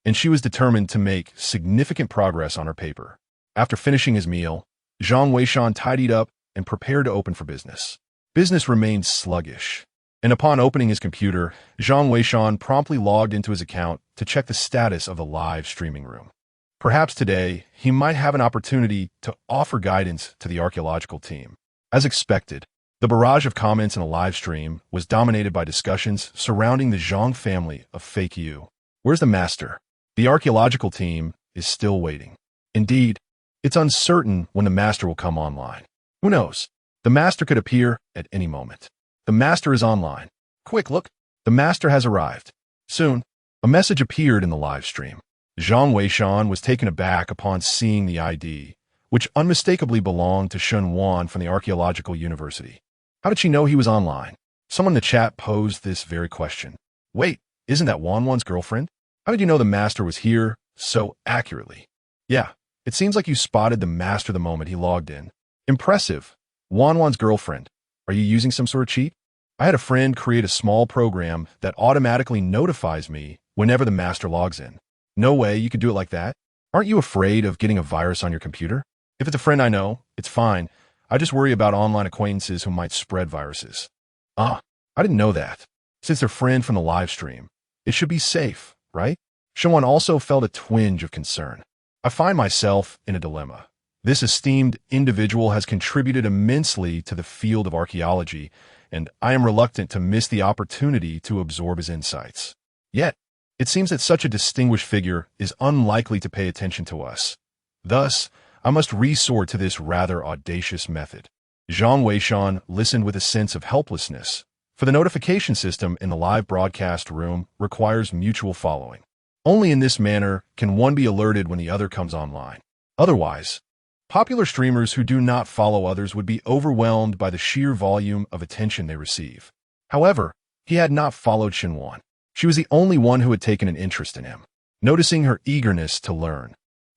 and she was determined to make significant progress on her paper. After finishing his meal, Zhang Weishan tidied up and prepared to open for business. Business remained sluggish, and upon opening his computer, Zhang Weishan promptly logged into his account to check the status of the live streaming room. Perhaps today, he might have an opportunity to offer guidance to the archaeological team. As expected, the barrage of comments in the live stream was dominated by discussions surrounding the Zhang family of Feiqiu. Where's the master? The archaeological team is still waiting. Indeed, it's uncertain when the master will come online. Who knows? The master could appear at any moment. The master is online. Quick look, the master has arrived. Soon, a message appeared in the live stream. Zhang Weishan was taken aback upon seeing the ID, which unmistakably belonged to Xinwan from the Archaeological University. How did she know he was online? Someone in the chat posed this very question. Wait, isn't that Wanwan's girlfriend? How did you know the master was here so accurately? Yeah, it seems like you spotted the master the moment he logged in. Impressive. Wanwan's girlfriend. Are you using some sort of cheat? I had a friend create a small program that automatically notifies me whenever the master logs in. No way you could do it like that. Aren't you afraid of getting a virus on your computer? If it's a friend I know, it's fine. I just worry about online acquaintances who might spread viruses. Ah, I didn't know that. Since they're friend from the live stream, it should be safe, right? Shenwan also felt a twinge of concern. I find myself in a dilemma. This esteemed individual has contributed immensely to the field of archaeology, and I am reluctant to miss the opportunity to absorb his insights. Yet, it seems that such a distinguished figure is unlikely to pay attention to us. Thus, I must resort to this rather audacious method. Zhang Weishan listened with a sense of helplessness, for the notification system in the live broadcast room requires mutual following. Only in this manner can one be alerted when the other comes online. Otherwise, popular streamers who do not follow others would be overwhelmed by the sheer volume of attention they receive. However, he had not followed Shenwan. She was the only one who had taken an interest in him. Noticing her eagerness to learn,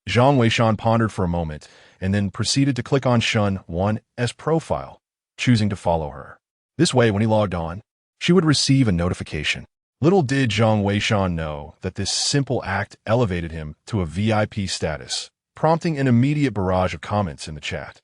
Zhang Weishan pondered for a moment and then proceeded to click on Shenwan's profile, choosing to follow her. This way, when he logged on, she would receive a notification. Little did Zhang Weishan know that this simple act elevated him to a VIP status, prompting an immediate barrage of comments in the chat.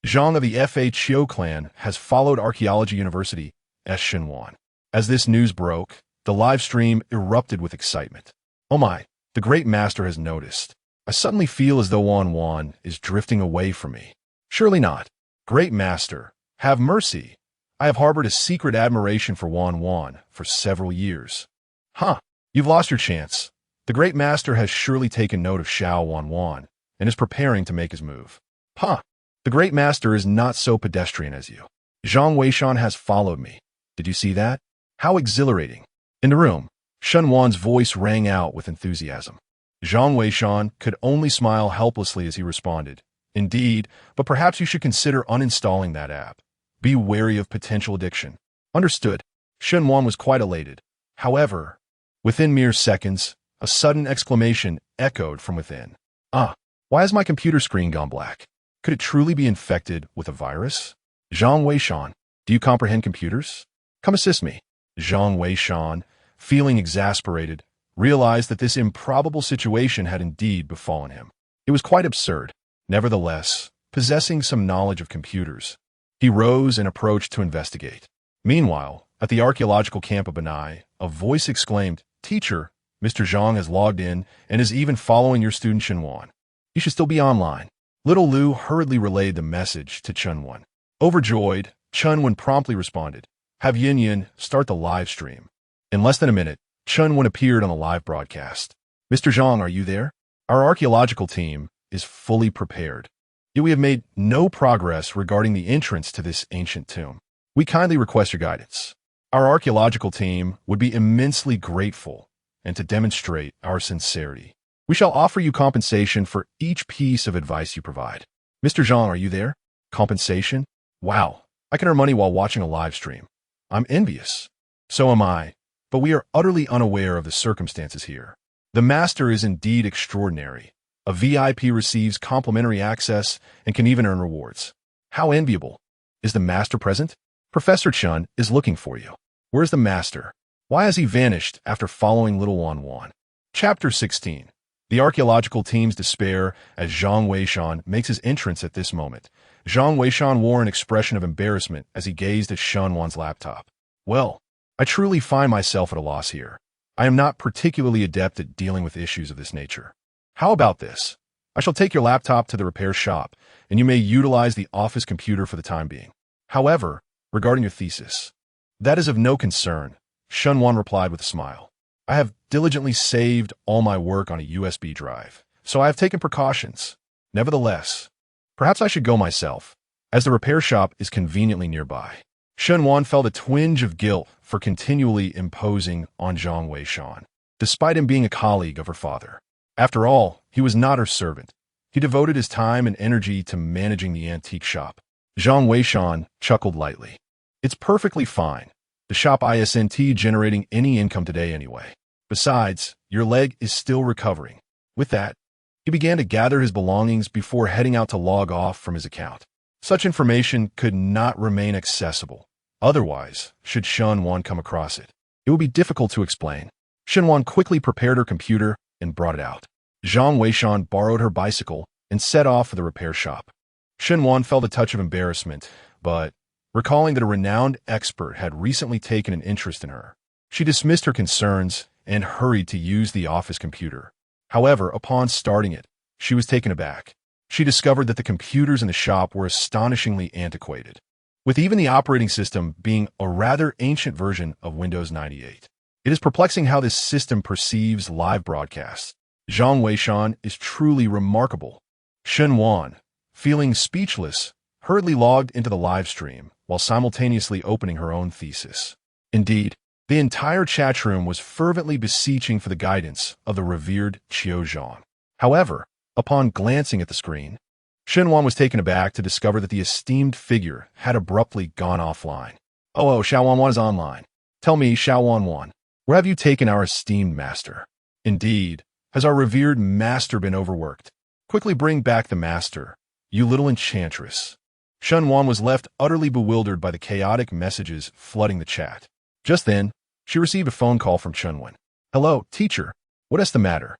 Zhang of the FHO clan has followed Archaeology University as Shenwan. As this news broke, the live stream erupted with excitement. Oh my, the great master has noticed. I suddenly feel as though Wan is drifting away from me. Surely not. Great master, have mercy. I have harbored a secret admiration for Wan for several years. Huh, you've lost your chance. The great master has surely taken note of Xiao Wan and is preparing to make his move. Huh, the great master is not so pedestrian as you. Zhang Weishan has followed me. Did you see that? How exhilarating. In the room, Shenwan's voice rang out with enthusiasm. Zhang Weishan could only smile helplessly as he responded. Indeed, but perhaps you should consider uninstalling that app. Be wary of potential addiction. Understood. Shenwan was quite elated. However, within mere seconds, a sudden exclamation echoed from within. Ah, why has my computer screen gone black? Could it truly be infected with a virus? Zhang Weishan, do you comprehend computers? Come assist me. Zhang Weishan, feeling exasperated, realized that this improbable situation had indeed befallen him. It was quite absurd. Nevertheless, possessing some knowledge of computers, he rose and approached to investigate. Meanwhile, at the archaeological camp of Benai, a voice exclaimed, "Teacher, Mr. Zhang has logged in and is even following your student Shenwan. You should still be online." Little Lu hurriedly relayed the message to Chunwan. Overjoyed, Chunwan promptly responded, "Have Yin start the live stream." In less than a minute, Chunwan appeared on the live broadcast. "Mr. Zhang, are you there? Our archaeological team is fully prepared. Yet we have made no progress regarding the entrance to this ancient tomb. We kindly request your guidance. Our archaeological team would be immensely grateful, and to demonstrate our sincerity, we shall offer you compensation for each piece of advice you provide." Mr. Zhang, are you there? Compensation? Wow, I can earn money while watching a live stream. I'm envious. So am I, but we are utterly unaware of the circumstances here. The master is indeed extraordinary. A VIP receives complimentary access and can even earn rewards. How enviable. Is the master present? Professor Chun is looking for you. Where's the master? Why has he vanished after following little Wan? Chapter 16. The archaeological team's despair as Zhang Weishan makes his entrance at this moment. Zhang Weishan wore an expression of embarrassment as he gazed at Shenwan's laptop. Well, I truly find myself at a loss here. I am not particularly adept at dealing with issues of this nature. How about this? I shall take your laptop to the repair shop, and you may utilize the office computer for the time being. However, regarding your thesis, that is of no concern, Shenwan replied with a smile. I have diligently saved all my work on a USB drive, so I have taken precautions. Nevertheless, perhaps I should go myself, as the repair shop is conveniently nearby. Shenwan felt a twinge of guilt for continually imposing on Zhang Weishan, despite him being a colleague of her father. After all, he was not her servant. He devoted his time and energy to managing the antique shop. Zhang Weishan chuckled lightly. It's perfectly fine. The shop isn't generating any income today anyway. Besides, your leg is still recovering. With that, he began to gather his belongings before heading out to log off from his account. Such information could not remain accessible. Otherwise, should Shenwan come across it, it would be difficult to explain. Shenwan quickly prepared her computer and brought it out. Zhang Weishan borrowed her bicycle and set off for the repair shop. Shenwan felt a touch of embarrassment, but recalling that a renowned expert had recently taken an interest in her, she dismissed her concerns and hurried to use the office computer. However, upon starting it, she was taken aback. She discovered that the computers in the shop were astonishingly antiquated, with even the operating system being a rather ancient version of Windows 98. It is perplexing how this system perceives live broadcasts. Zhang Weishan is truly remarkable. Shenwan, feeling speechless, hurriedly logged into the live stream while simultaneously opening her own thesis. Indeed, the entire chat room was fervently beseeching for the guidance of the revered Qiu Zhang. However, upon glancing at the screen, Shenwan was taken aback to discover that the esteemed figure had abruptly gone offline. Oh, Xiaowan is online. Tell me, Xiaowan, where have you taken our esteemed master? Indeed, has our revered master been overworked? Quickly bring back the master, you little enchantress. Shenwan was left utterly bewildered by the chaotic messages flooding the chat. Just then, she received a phone call from Chunwen. Hello, teacher. What is the matter?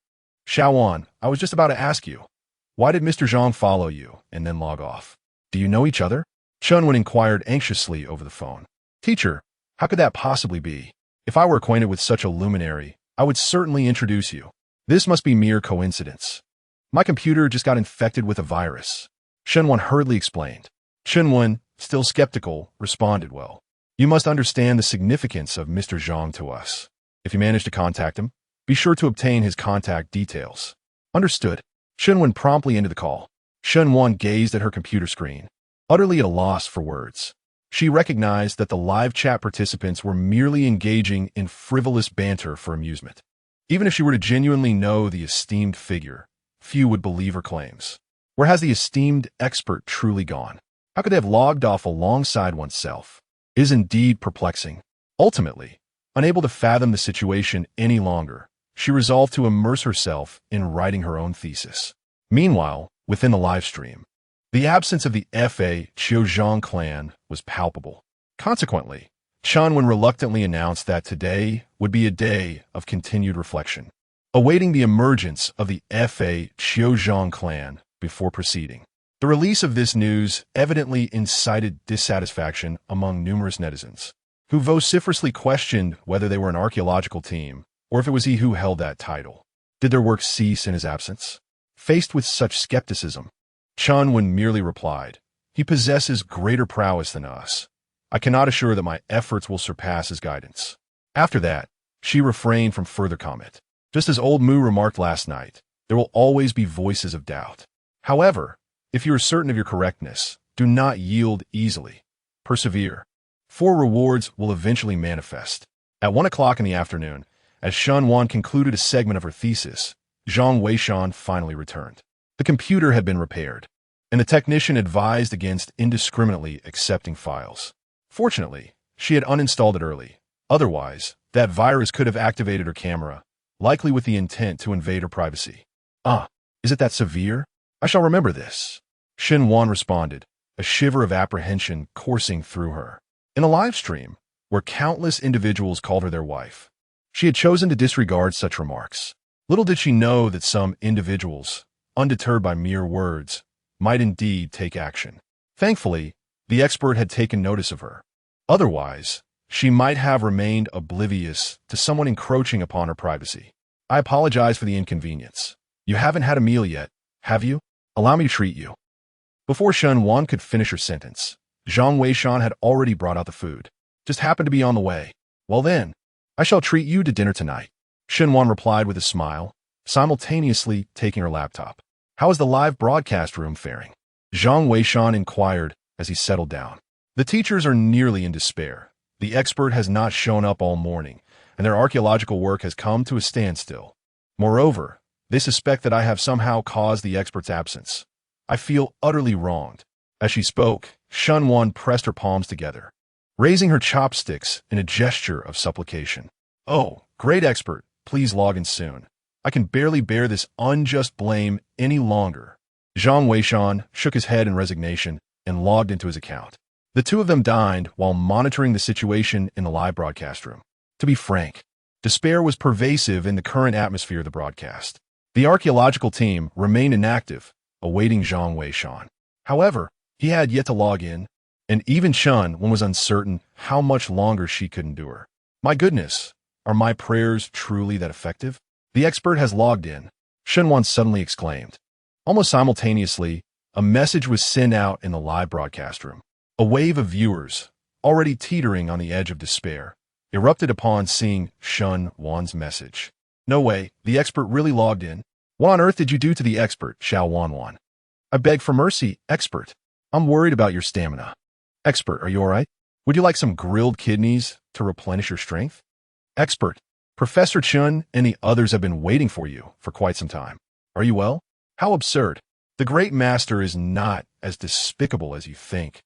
Xiaowan, I was just about to ask you. Why did Mr. Zhang follow you and then log off? Do you know each other? Chunwen inquired anxiously over the phone. Teacher, how could that possibly be? If I were acquainted with such a luminary, I would certainly introduce you. This must be mere coincidence. My computer just got infected with a virus. Shenwan hurriedly explained. Chunwen, still skeptical, responded, well, you must understand the significance of Mr. Zhang to us. If you manage to contact him, be sure to obtain his contact details. Understood. Shenwan promptly ended the call. Shenwan gazed at her computer screen, utterly at a loss for words. She recognized that the live chat participants were merely engaging in frivolous banter for amusement. Even if she were to genuinely know the esteemed figure, few would believe her claims. Where has the esteemed expert truly gone? How could they have logged off alongside oneself? It is indeed perplexing. Ultimately, unable to fathom the situation any longer, she resolved to immerse herself in writing her own thesis. Meanwhile, within the live stream, the absence of the Fa Qiuzhang clan was palpable. Consequently, Chunwen reluctantly announced that today would be a day of continued reflection, awaiting the emergence of the Fa Qiuzhang clan before proceeding. The release of this news evidently incited dissatisfaction among numerous netizens, who vociferously questioned whether they were an archaeological team or if it was he who held that title. Did their work cease in his absence? Faced with such skepticism, Chunwen merely replied, he possesses greater prowess than us. I cannot assure that my efforts will surpass his guidance. After that, she refrained from further comment. Just as old Mu remarked last night, there will always be voices of doubt. However, if you are certain of your correctness, do not yield easily. Persevere. For rewards will eventually manifest. At 1 o'clock in the afternoon, as Shenwan concluded a segment of her thesis, Zhang Weishan finally returned. The computer had been repaired, and the technician advised against indiscriminately accepting files. Fortunately, she had uninstalled it early. Otherwise, that virus could have activated her camera, likely with the intent to invade her privacy. Is it that severe? I shall remember this. Shenwan responded, a shiver of apprehension coursing through her. In a live stream, where countless individuals called her their wife, she had chosen to disregard such remarks. Little did she know that some individuals, undeterred by mere words, might indeed take action. Thankfully, the expert had taken notice of her. Otherwise, she might have remained oblivious to someone encroaching upon her privacy. I apologize for the inconvenience. You haven't had a meal yet, have you? Allow me to treat you. Before Shenwan could finish her sentence, Zhang Weishan had already brought out the food. Just happened to be on the way. Well then, I shall treat you to dinner tonight. Shenwan replied with a smile, simultaneously taking her laptop. How is the live broadcast room faring? Zhang Weishan inquired as he settled down. The teachers are nearly in despair. The expert has not shown up all morning, and their archaeological work has come to a standstill. Moreover, they suspect that I have somehow caused the expert's absence. I feel utterly wronged. As she spoke, Shenwan pressed her palms together, raising her chopsticks in a gesture of supplication. Oh, great expert, please log in soon. I can barely bear this unjust blame any longer. Zhang Weishan shook his head in resignation and logged into his account. The two of them dined while monitoring the situation in the live broadcast room. To be frank, Despair was pervasive in the current atmosphere of the broadcast. The archaeological team remained inactive, awaiting Zhang Weishan. However, he had yet to log in, and even Chun was uncertain how much longer she could endure. My goodness, are my prayers truly that effective? The expert has logged in, Shenwan suddenly exclaimed. Almost simultaneously, a message was sent out in the live broadcast room. A wave of viewers, already teetering on the edge of despair, erupted upon seeing Shun Wan's message. No way, the expert really logged in. What on earth did you do to the expert, Xiao Wan? I beg for mercy, expert. I'm worried about your stamina. Expert, are you alright? Would you like some grilled kidneys to replenish your strength? Expert, Professor Chun and the others have been waiting for you for quite some time. Are you well? How absurd. The great master is not as despicable as you think.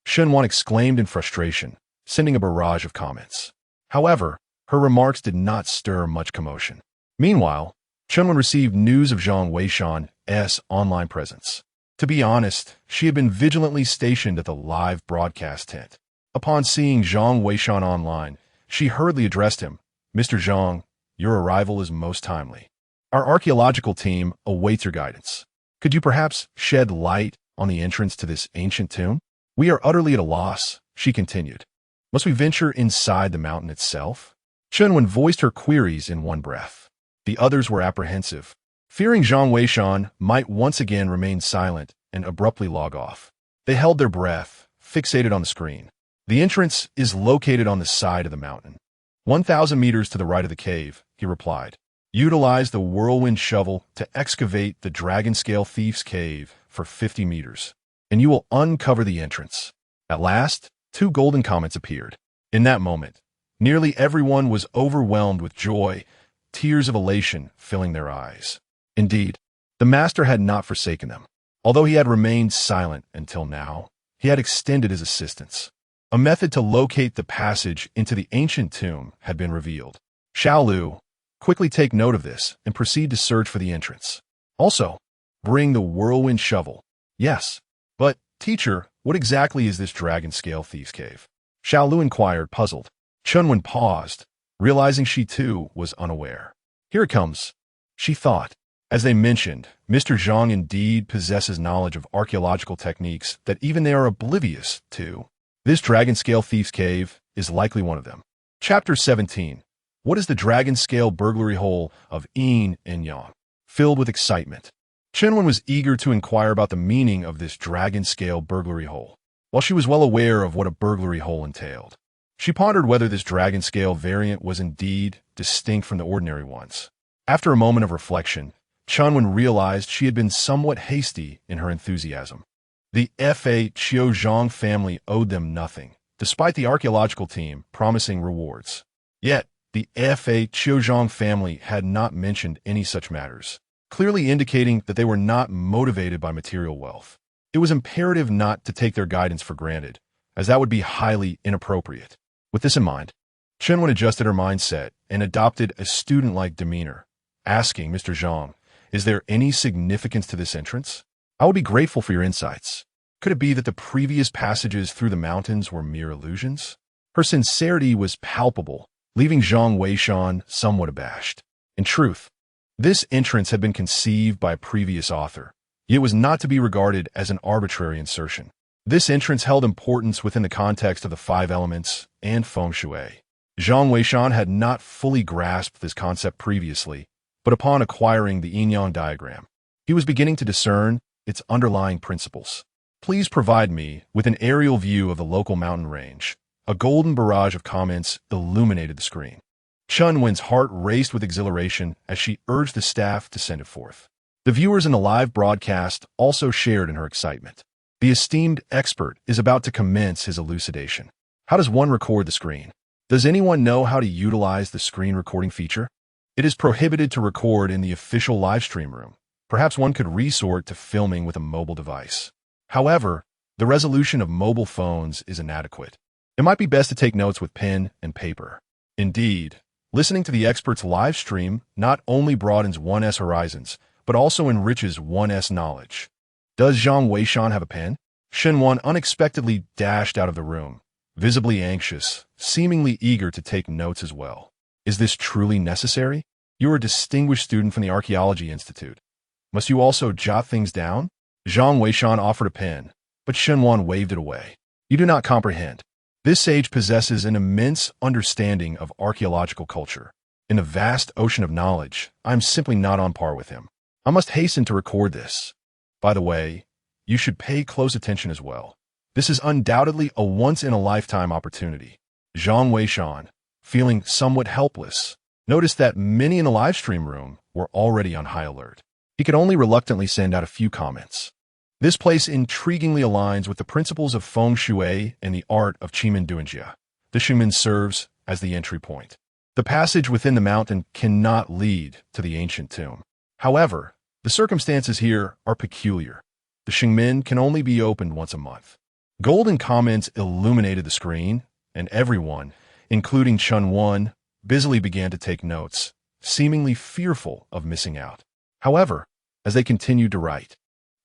Shenwan exclaimed in frustration, sending a barrage of comments. However, her remarks did not stir much commotion. Meanwhile, Chunwan received news of Zhang Weishan's online presence. To be honest, she had been vigilantly stationed at the live broadcast tent. Upon seeing Zhang Weishan online, she hurriedly addressed him. Mr. Zhang, your arrival is most timely. Our archaeological team awaits your guidance. Could you perhaps shed light on the entrance to this ancient tomb? We are utterly at a loss, she continued. Must we venture inside the mountain itself? Chunwan voiced her queries in one breath. The others were apprehensive, fearing Zhang Weishan might once again remain silent and abruptly log off. They held their breath, fixated on the screen. The entrance is located on the side of the mountain. 1,000 meters to the right of the cave, he replied. Utilize the whirlwind shovel to excavate the dragon-scale thief's cave for 50 meters, and you will uncover the entrance. At last, 2 golden comets appeared. In that moment, nearly everyone was overwhelmed with joy, tears of elation filling their eyes. Indeed, the master had not forsaken them. Although he had remained silent until now, he had extended his assistance. A method to locate the passage into the ancient tomb had been revealed. Xiaolu, quickly take note of this and proceed to search for the entrance. Also, bring the whirlwind shovel. Yes, but, teacher, what exactly is this dragon-scale thief's cave? Xiaolu inquired, puzzled. Chunwan paused, realizing she too was unaware. Here it comes, she thought. As they mentioned, Mr. Zhang indeed possesses knowledge of archaeological techniques that even they are oblivious to. This dragon-scale thief's cave is likely one of them. Chapter 17. What is the dragon-scale burglary hole of Yin and Yang? Filled with excitement, Chenwen was eager to inquire about the meaning of this dragon-scale burglary hole. While she was well aware of what a burglary hole entailed, she pondered whether this dragon-scale variant was indeed distinct from the ordinary ones. After a moment of reflection, Chunwen realized she had been somewhat hasty in her enthusiasm. The Fa Qiuzhang family owed them nothing, despite the archaeological team promising rewards. Yet, the Fa Qiuzhang family had not mentioned any such matters, clearly indicating that they were not motivated by material wealth. It was imperative not to take their guidance for granted, as that would be highly inappropriate. With this in mind, Chenwen adjusted her mindset and adopted a student-like demeanor, asking Mr. Zhang, "Is there any significance to this entrance? I would be grateful for your insights. Could it be that the previous passages through the mountains were mere illusions?" Her sincerity was palpable, leaving Zhang Weishan somewhat abashed. In truth, this entrance had been conceived by a previous author, yet was not to be regarded as an arbitrary insertion. This entrance held importance within the context of the 5 elements and feng shui. Zhang Weishan had not fully grasped this concept previously, but upon acquiring the yin-yang diagram, he was beginning to discern its underlying principles. Please provide me with an aerial view of the local mountain range. A golden barrage of comments illuminated the screen. Chunwen's heart raced with exhilaration as she urged the staff to send it forth. The viewers in the live broadcast also shared in her excitement. The esteemed expert is about to commence his elucidation. How does one record the screen? Does anyone know how to utilize the screen recording feature? It is prohibited to record in the official livestream room. Perhaps one could resort to filming with a mobile device. However, the resolution of mobile phones is inadequate. It might be best to take notes with pen and paper. Indeed, listening to the expert's live stream not only broadens one's horizons, but also enriches one's knowledge. Does Zhang Weishan have a pen? Shenwan unexpectedly dashed out of the room, visibly anxious, seemingly eager to take notes as well. Is this truly necessary? You are a distinguished student from the Archaeology Institute. Must you also jot things down? Zhang Weishan offered a pen, but Shenwan waved it away. You do not comprehend. This sage possesses an immense understanding of archaeological culture. In the vast ocean of knowledge, I am simply not on par with him. I must hasten to record this. By the way, you should pay close attention as well. This is undoubtedly a once-in-a-lifetime opportunity. Zhang Weishan, feeling somewhat helpless, noticed that many in the live stream room were already on high alert. He could only reluctantly send out a few comments. This place intriguingly aligns with the principles of feng shui and the art of Qimen Duanjia. The Xingmen serves as the entry point. The passage within the mountain cannot lead to the ancient tomb. However, the circumstances here are peculiar. The Xingmen can only be opened once a month. Golden comments illuminated the screen, and everyone, including Chun Wan, busily began to take notes, seemingly fearful of missing out. However, as they continued to write,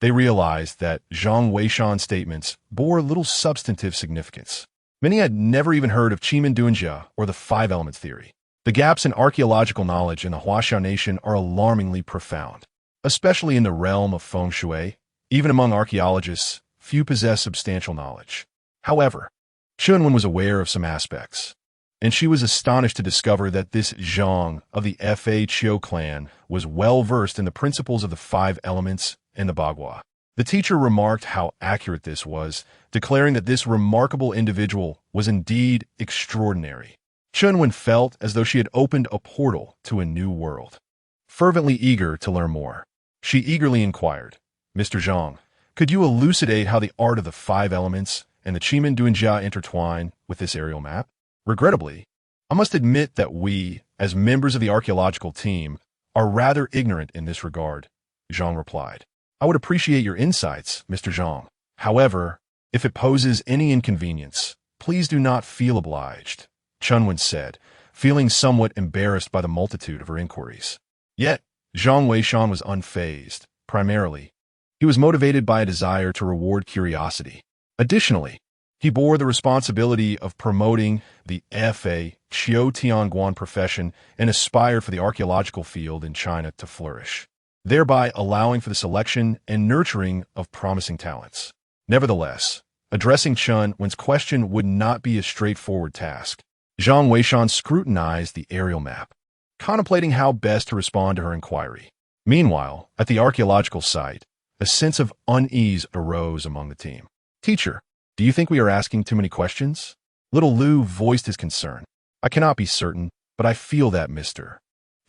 they realized that Zhang Weishan's statements bore little substantive significance. Many had never even heard of Qimen Duanjia or the five elements theory. The gaps in archaeological knowledge in the Huaxiao nation are alarmingly profound, especially in the realm of feng shui. Even among archaeologists, few possess substantial knowledge. However, Chunwen was aware of some aspects, and she was astonished to discover that this Zhang of the Fa Chiu clan was well versed in the principles of the five elements and the Bagua. The teacher remarked how accurate this was, declaring that this remarkable individual was indeed extraordinary. Chunwen felt as though she had opened a portal to a new world. Fervently eager to learn more, she eagerly inquired, Mr. Zhang, could you elucidate how the art of the five elements and the Qimen Duanjia intertwine with this aerial map? Regrettably, I must admit that we, as members of the archaeological team, are rather ignorant in this regard, Zhang replied. I would appreciate your insights, Mr. Zhang. However, if it poses any inconvenience, please do not feel obliged, Chunwen said, feeling somewhat embarrassed by the multitude of her inquiries. Yet, Zhang Weishan was unfazed. Primarily, he was motivated by a desire to reward curiosity. Additionally, he bore the responsibility of promoting the Fa Chiu Tianguan profession and aspired for the archaeological field in China to flourish, thereby allowing for the selection and nurturing of promising talents. Nevertheless, addressing Chunwen's question would not be a straightforward task. Zhang Weishan scrutinized the aerial map, contemplating how best to respond to her inquiry. Meanwhile, at the archaeological site, a sense of unease arose among the team. Teacher, do you think we are asking too many questions? Little Lu voiced his concern. I cannot be certain, but I feel that Mr.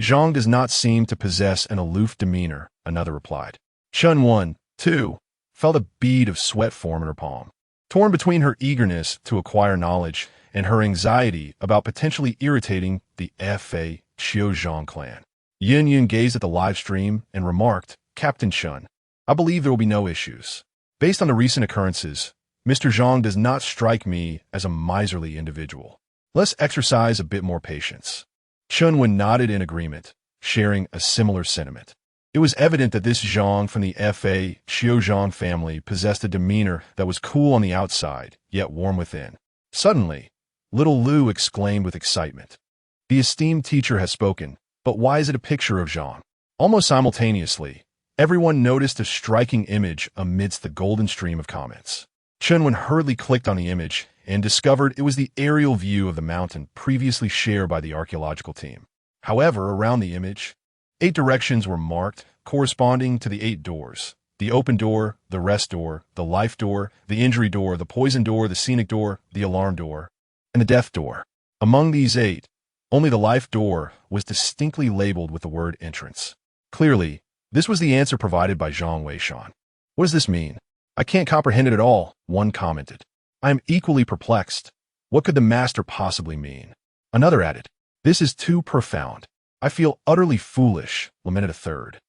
Zhang does not seem to possess an aloof demeanor, another replied. Chunwen, too, felt a bead of sweat form in her palm. Torn between her eagerness to acquire knowledge and her anxiety about potentially irritating the Fa Chiu Zhang clan, Yin Yun gazed at the live stream and remarked, Captain Chun, I believe there will be no issues. Based on the recent occurrences, Mr. Zhang does not strike me as a miserly individual. Let's exercise a bit more patience. Chunwen nodded in agreement, sharing a similar sentiment. It was evident that this Zhang from the Fa Chiu Zhang family possessed a demeanor that was cool on the outside, yet warm within. Suddenly, little Lu exclaimed with excitement. The esteemed teacher has spoken, but why is it a picture of Zhang? Almost simultaneously, everyone noticed a striking image amidst the golden stream of comments. Chunwen hurriedly clicked on the image and discovered it was the aerial view of the mountain previously shared by the archaeological team. However, around the image, 8 directions were marked corresponding to the 8 doors: the open door, the rest door, the life door, the injury door, the poison door, the scenic door, the alarm door, and the death door. Among these 8, only the life door was distinctly labeled with the word entrance. Clearly, this was the answer provided by Zhang Weishan. What does this mean? I can't comprehend it at all, one commented. I am equally perplexed. What could the master possibly mean? Another added, this is too profound. I feel utterly foolish, lamented a third.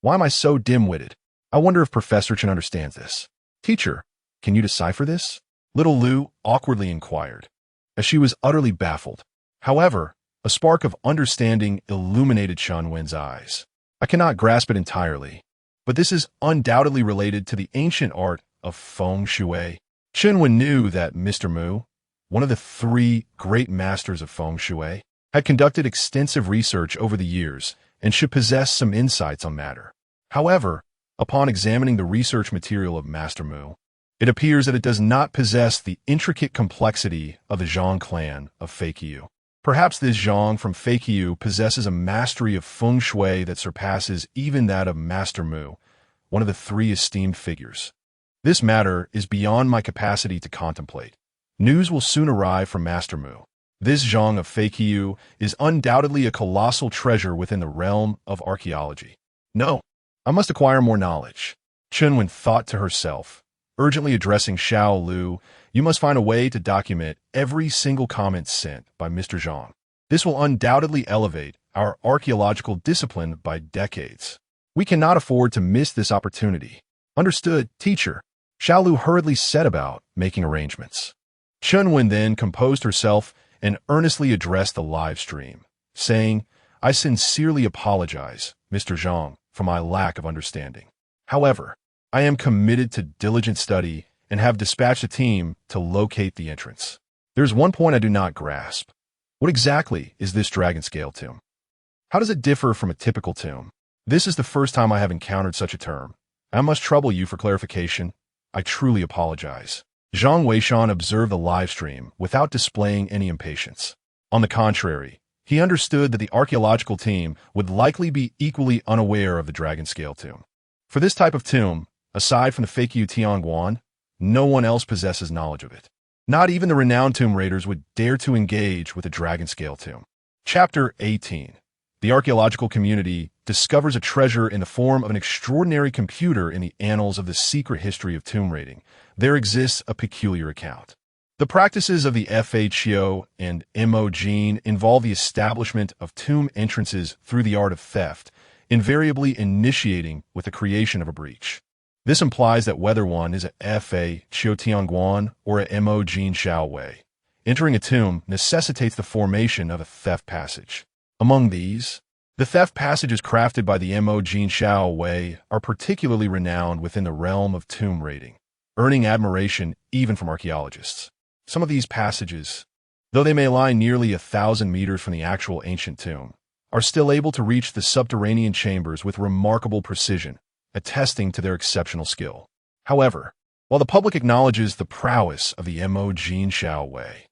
Why am I so dim-witted? I wonder if Professor Chen understands this. Teacher, can you decipher this? Little Lu awkwardly inquired, as she was utterly baffled. However, a spark of understanding illuminated Chunwen's eyes. I cannot grasp it entirely, but this is undoubtedly related to the ancient art of feng shui. Chunwen knew that Mr. Mu, one of the 3 great masters of feng shui, had conducted extensive research over the years and should possess some insights on matter. However, upon examining the research material of Master Mu, it appears that it does not possess the intricate complexity of the Zhang clan of Feiqiu. Perhaps this Zhang from Feiqiu possesses a mastery of feng shui that surpasses even that of Master Mu, one of the three esteemed figures. This matter is beyond my capacity to contemplate. News will soon arrive from Master Mu. This Zhang of Feiqiu is undoubtedly a colossal treasure within the realm of archaeology. No, I must acquire more knowledge. Chunwen thought to herself, urgently addressing Xiao Lu. You must find a way to document every single comment sent by Mr. Zhang. This will undoubtedly elevate our archaeological discipline by decades. We cannot afford to miss this opportunity. Understood, teacher. Xiao Lu hurriedly set about making arrangements. Chunwen then composed herself and earnestly addressed the live stream, saying, I sincerely apologize, Mr. Zhang, for my lack of understanding. However, I am committed to diligent study and have dispatched a team to locate the entrance. There's one point I do not grasp. What exactly is this dragon scale tomb? How does it differ from a typical tomb? This is the first time I have encountered such a term. I must trouble you for clarification. I truly apologize. Zhang Weishan observed the live stream without displaying any impatience. On the contrary, he understood that the archaeological team would likely be equally unaware of the dragon scale tomb. For this type of tomb, aside from the Feiqiu Tianguan, no one else possesses knowledge of it. Not even the renowned tomb raiders would dare to engage with the dragon scale tomb. Chapter 18. The archaeological community discovers a treasure in the form of an extraordinary computer in the annals of the secret history of tomb raiding. There exists a peculiar account. The practices of the FHO and Mo Gene involve the establishment of tomb entrances through the art of theft, invariably initiating with the creation of a breach. This implies that whether one is a Fa Qiu Tianguan or a Mo Gene Xiao Wei, entering a tomb necessitates the formation of a theft passage. Among these, the theft passages crafted by the Mo Gene Xiao Wei are particularly renowned within the realm of tomb raiding, earning admiration even from archaeologists. Some of these passages, though they may lie nearly 1,000 meters from the actual ancient tomb, are still able to reach the subterranean chambers with remarkable precision, attesting to their exceptional skill. However, while the public acknowledges the prowess of the Mo Gene Xiao Wei,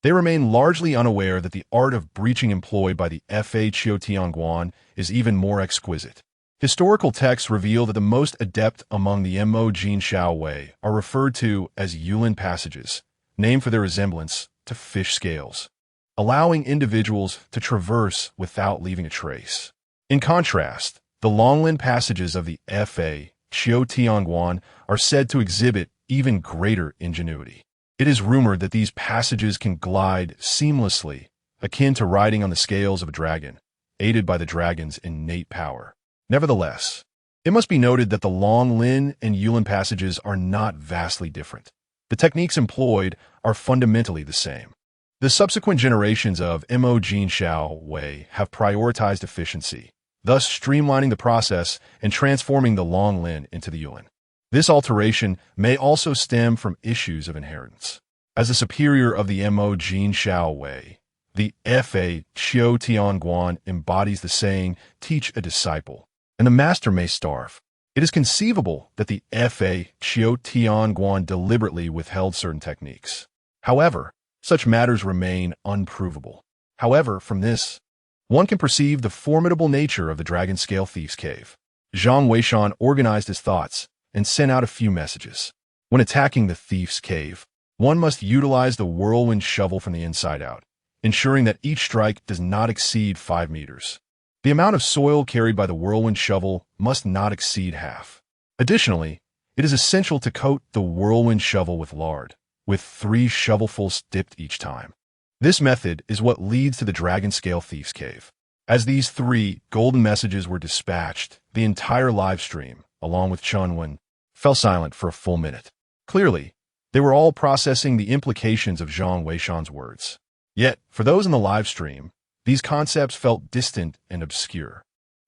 they remain largely unaware that the art of breaching employed by the Fa Qiu Tianguan is even more exquisite. Historical texts reveal that the most adept among the Mo Gene Xiao Wei are referred to as Yulin passages, named for their resemblance to fish scales, allowing individuals to traverse without leaving a trace. In contrast, the Longlin passages of the Fa Qiu Tianguan are said to exhibit even greater ingenuity. It is rumored that these passages can glide seamlessly, akin to riding on the scales of a dragon, aided by the dragon's innate power. Nevertheless, it must be noted that the Longlin and Yulin passages are not vastly different. The techniques employed are fundamentally the same. The subsequent generations of Mo Gene Xiao Wei have prioritized efficiency, thus streamlining the process and transforming the Longlin into the Yulin. This alteration may also stem from issues of inheritance. As a superior of the Mo Gene Xiao Wei, the Fa Qiu Tianguan embodies the saying, teach a disciple, and the master may starve. It is conceivable that the Fa Qiu Tianguan deliberately withheld certain techniques. However, such matters remain unprovable. However, from this, one can perceive the formidable nature of the Dragon Scale Thief's Cave. Zhang Weishan organized his thoughts and sent out a few messages. When attacking the Thief's Cave, one must utilize the whirlwind shovel from the inside out, ensuring that each strike does not exceed 5 meters. The amount of soil carried by the whirlwind shovel must not exceed half. Additionally, it is essential to coat the whirlwind shovel with lard, with 3 shovelfuls dipped each time. This method is what leads to the Dragon Scale Thief's Cave. As these 3 golden messages were dispatched, the entire live stream, along with Chunwen, fell silent for a full minute. Clearly, they were all processing the implications of Zhang Weishan's words. Yet, for those in the live stream, these concepts felt distant and obscure.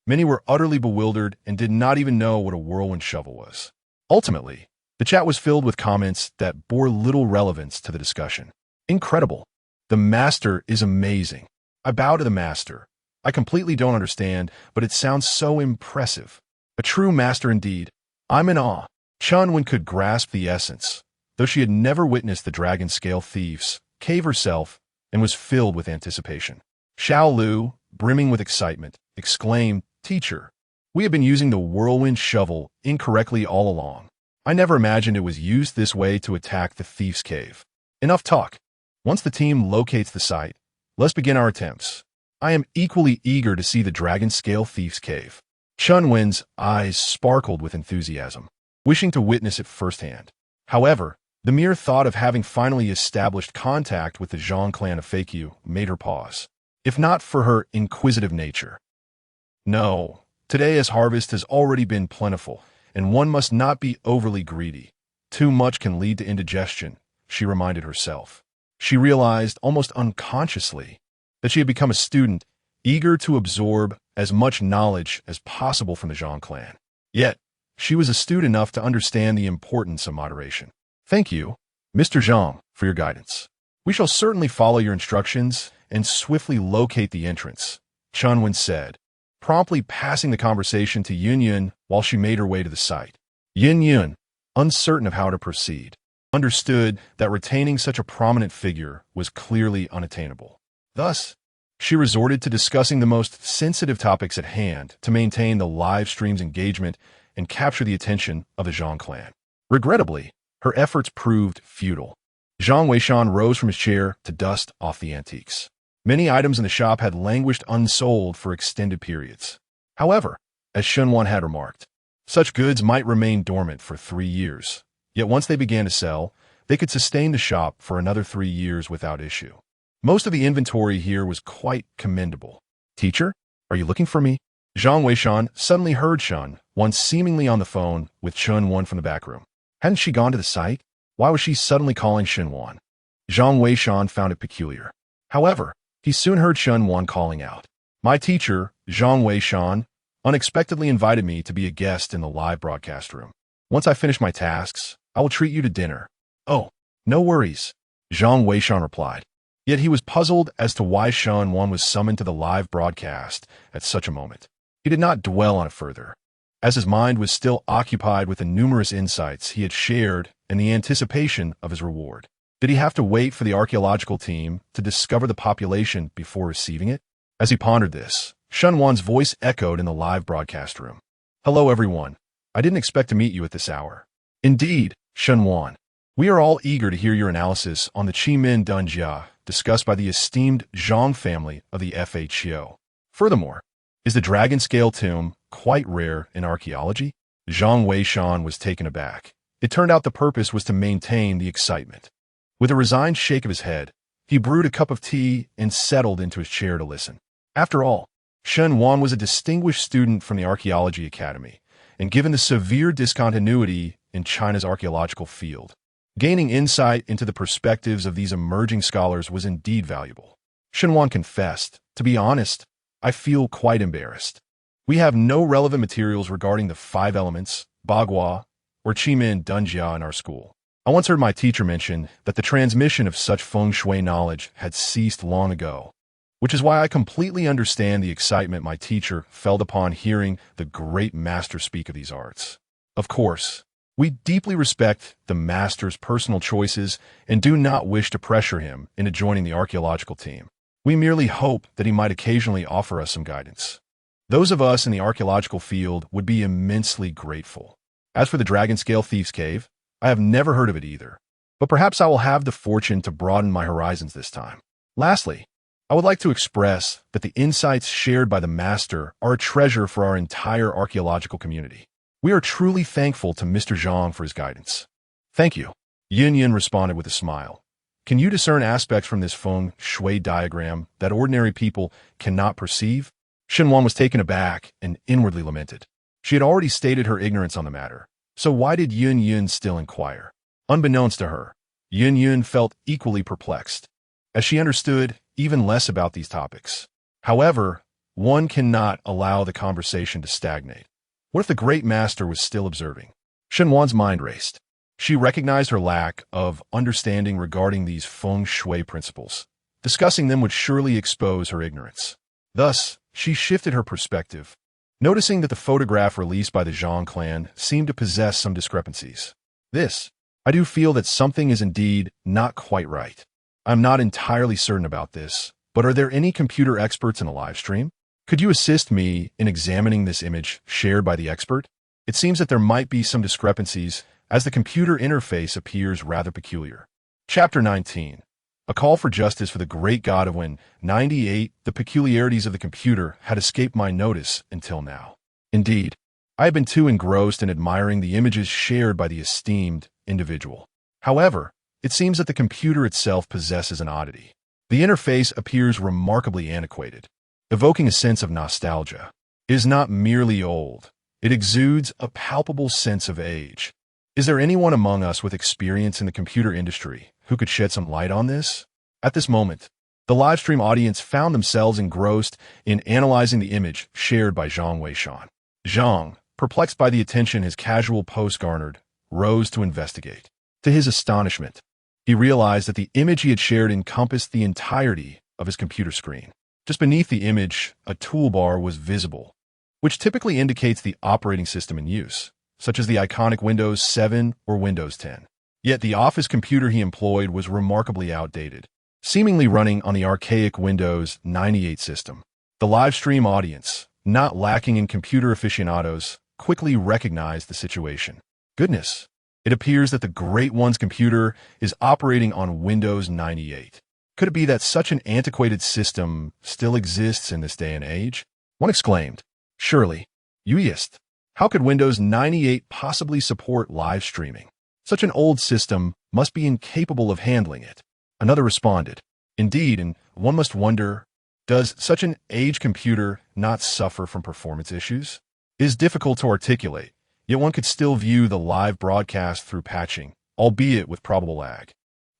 Many were utterly bewildered and did not even know what a whirlwind shovel was. Ultimately, the chat was filled with comments that bore little relevance to the discussion. Incredible. The master is amazing. I bow to the master. I completely don't understand, but it sounds so impressive. A true master indeed. I'm in awe. Chunwen could grasp the essence, though she had never witnessed the dragon scale thieves cave herself and was filled with anticipation. Xiao Lu, brimming with excitement, exclaimed, "Teacher, we have been using the whirlwind shovel incorrectly all along. I never imagined it was used this way to attack the thief's cave." Enough talk. Once the team locates the site, let's begin our attempts. I am equally eager to see the dragon scale thief's cave. Chunwen's eyes sparkled with enthusiasm, wishing to witness it firsthand. However, the mere thought of having finally established contact with the Zhang clan of Feikyu made her pause, if not for her inquisitive nature. No, today's harvest has already been plentiful, and one must not be overly greedy. Too much can lead to indigestion, she reminded herself. She realized, almost unconsciously, that she had become a student, eager to absorb as much knowledge as possible from the Zhang clan. Yet, she was astute enough to understand the importance of moderation. "Thank you, Mr. Zhang, for your guidance. We shall certainly follow your instructions and swiftly locate the entrance," Chunwen said, promptly passing the conversation to Yun while she made her way to the site. Yun, uncertain of how to proceed, understood that retaining such a prominent figure was clearly unattainable. Thus, she resorted to discussing the most sensitive topics at hand to maintain the live stream's engagement and capture the attention of the Zhang clan. Regrettably, her efforts proved futile. Zhang Weishan rose from his chair to dust off the antiques. Many items in the shop had languished unsold for extended periods. However, as Shunwan had remarked, such goods might remain dormant for 3 years. Yet once they began to sell, they could sustain the shop for another 3 years without issue. Most of the inventory here was quite commendable. "Teacher, are you looking for me?" Zhang Weishan suddenly heard Shun, once seemingly on the phone with Chunwan from the back room. Hadn't she gone to the site? Why was she suddenly calling Shunwan? Zhang Weishan found it peculiar. However, he soon heard Shunwan calling out, "My teacher, Zhang Weishan, unexpectedly invited me to be a guest in the live broadcast room. Once I finish my tasks, I will treat you to dinner." "Oh, no worries," Zhang Weishan replied. Yet he was puzzled as to why Shunwan was summoned to the live broadcast at such a moment. He did not dwell on it further, as his mind was still occupied with the numerous insights he had shared and the anticipation of his reward. Did he have to wait for the archaeological team to discover the population before receiving it? As he pondered this, Shunwan's voice echoed in the live broadcast room. "Hello, everyone. I didn't expect to meet you at this hour." "Indeed, Shunwan. We are all eager to hear your analysis on the Qimin Dunjia discussed by the esteemed Zhang family of the FHO. Furthermore, is the dragon scale tomb quite rare in archaeology?" Zhang Weishan was taken aback. It turned out the purpose was to maintain the excitement. With a resigned shake of his head, he brewed a cup of tea and settled into his chair to listen. After all, Shunwan was a distinguished student from the Archaeology Academy, and given the severe discontinuity in China's archaeological field, gaining insight into the perspectives of these emerging scholars was indeed valuable. Shunwan confessed, "To be honest, I feel quite embarrassed. We have no relevant materials regarding the 5 elements, Bagua, or Qimin Dunjia in our school. I once heard my teacher mention that the transmission of such feng shui knowledge had ceased long ago, which is why I completely understand the excitement my teacher felt upon hearing the great master speak of these arts. Of course, we deeply respect the master's personal choices and do not wish to pressure him into joining the archaeological team. We merely hope that he might occasionally offer us some guidance. Those of us in the archaeological field would be immensely grateful. As for the Dragon Scale Thieves' Cave, I have never heard of it either, but perhaps I will have the fortune to broaden my horizons this time. Lastly, I would like to express that the insights shared by the master are a treasure for our entire archaeological community. We are truly thankful to Mr. Zhang for his guidance." "Thank you," Yin responded with a smile. "Can you discern aspects from this feng shui diagram that ordinary people cannot perceive?" Shunwan was taken aback and inwardly lamented. She had already stated her ignorance on the matter, so why did Yun still inquire? Unbeknownst to her, Yun felt equally perplexed, as she understood even less about these topics. However, one cannot allow the conversation to stagnate. What if the great master was still observing? Shunwan's mind raced. She recognized her lack of understanding regarding these feng shui principles. Discussing them would surely expose her ignorance. Thus, she shifted her perspective, noticing that the photograph released by the Zhang clan seemed to possess some discrepancies. I do feel that something is indeed not quite right. I'm not entirely certain about this, but are there any computer experts in the live stream? Could you assist me in examining this image shared by the expert? It seems that there might be some discrepancies, as the computer interface appears rather peculiar. Chapter 19. A call for justice for the great god of when 98. The peculiarities of the computer had escaped my notice until now. Indeed, I have been too engrossed in admiring the images shared by the esteemed individual. However, it seems that the computer itself possesses an oddity. The interface appears remarkably antiquated, evoking a sense of nostalgia. It is not merely old. It exudes a palpable sense of age. Is there anyone among us with experience in the computer industry who could shed some light on this? At this moment, the livestream audience found themselves engrossed in analyzing the image shared by Zhang Weishan. Zhang, perplexed by the attention his casual post garnered, rose to investigate. To his astonishment, he realized that the image he had shared encompassed the entirety of his computer screen. Just beneath the image, a toolbar was visible, which typically indicates the operating system in use, such as the iconic Windows 7 or Windows 10. Yet the office computer he employed was remarkably outdated, seemingly running on the archaic Windows 98 system. The livestream audience, not lacking in computer aficionados, quickly recognized the situation. Goodness, it appears that the Great One's computer is operating on Windows 98. Could it be that such an antiquated system still exists in this day and age? One exclaimed. Surely, youist. How could Windows 98 possibly support live streaming? Such an old system must be incapable of handling it. Another responded. Indeed, and one must wonder, does such an aged computer not suffer from performance issues? It is difficult to articulate, yet one could still view the live broadcast through patching, albeit with probable lag,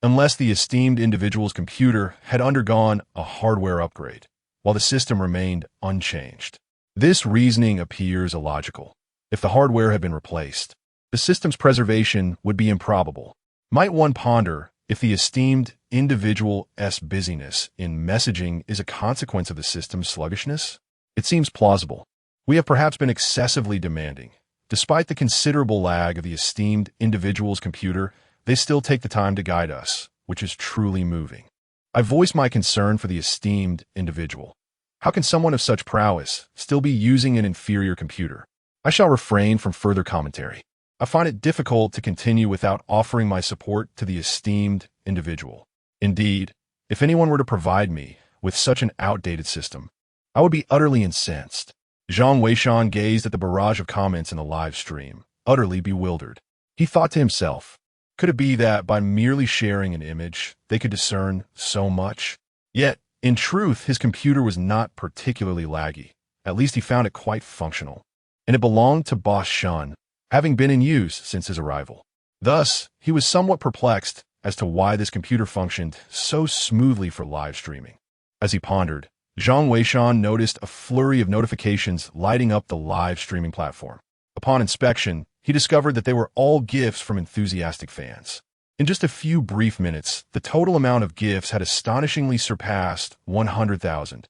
unless the esteemed individual's computer had undergone a hardware upgrade, while the system remained unchanged. This reasoning appears illogical. If the hardware had been replaced, the system's preservation would be improbable. Might one ponder if the esteemed individual's busyness in messaging is a consequence of the system's sluggishness? It seems plausible. We have perhaps been excessively demanding. Despite the considerable lag of the esteemed individual's computer, they still take the time to guide us, which is truly moving. I voice my concern for the esteemed individual. How can someone of such prowess still be using an inferior computer? I shall refrain from further commentary. I find it difficult to continue without offering my support to the esteemed individual. Indeed, if anyone were to provide me with such an outdated system, I would be utterly incensed. Zhang Weishan gazed at the barrage of comments in the live stream, utterly bewildered. He thought to himself, could it be that by merely sharing an image, they could discern so much? Yet, in truth, his computer was not particularly laggy. At least he found it quite functional. And it belonged to Boss Shun, having been in use since his arrival. Thus, he was somewhat perplexed as to why this computer functioned so smoothly for live streaming. As he pondered, Zhang Weishan noticed a flurry of notifications lighting up the live streaming platform. Upon inspection, he discovered that they were all gifts from enthusiastic fans. In just a few brief minutes, the total amount of gifts had astonishingly surpassed 100,000.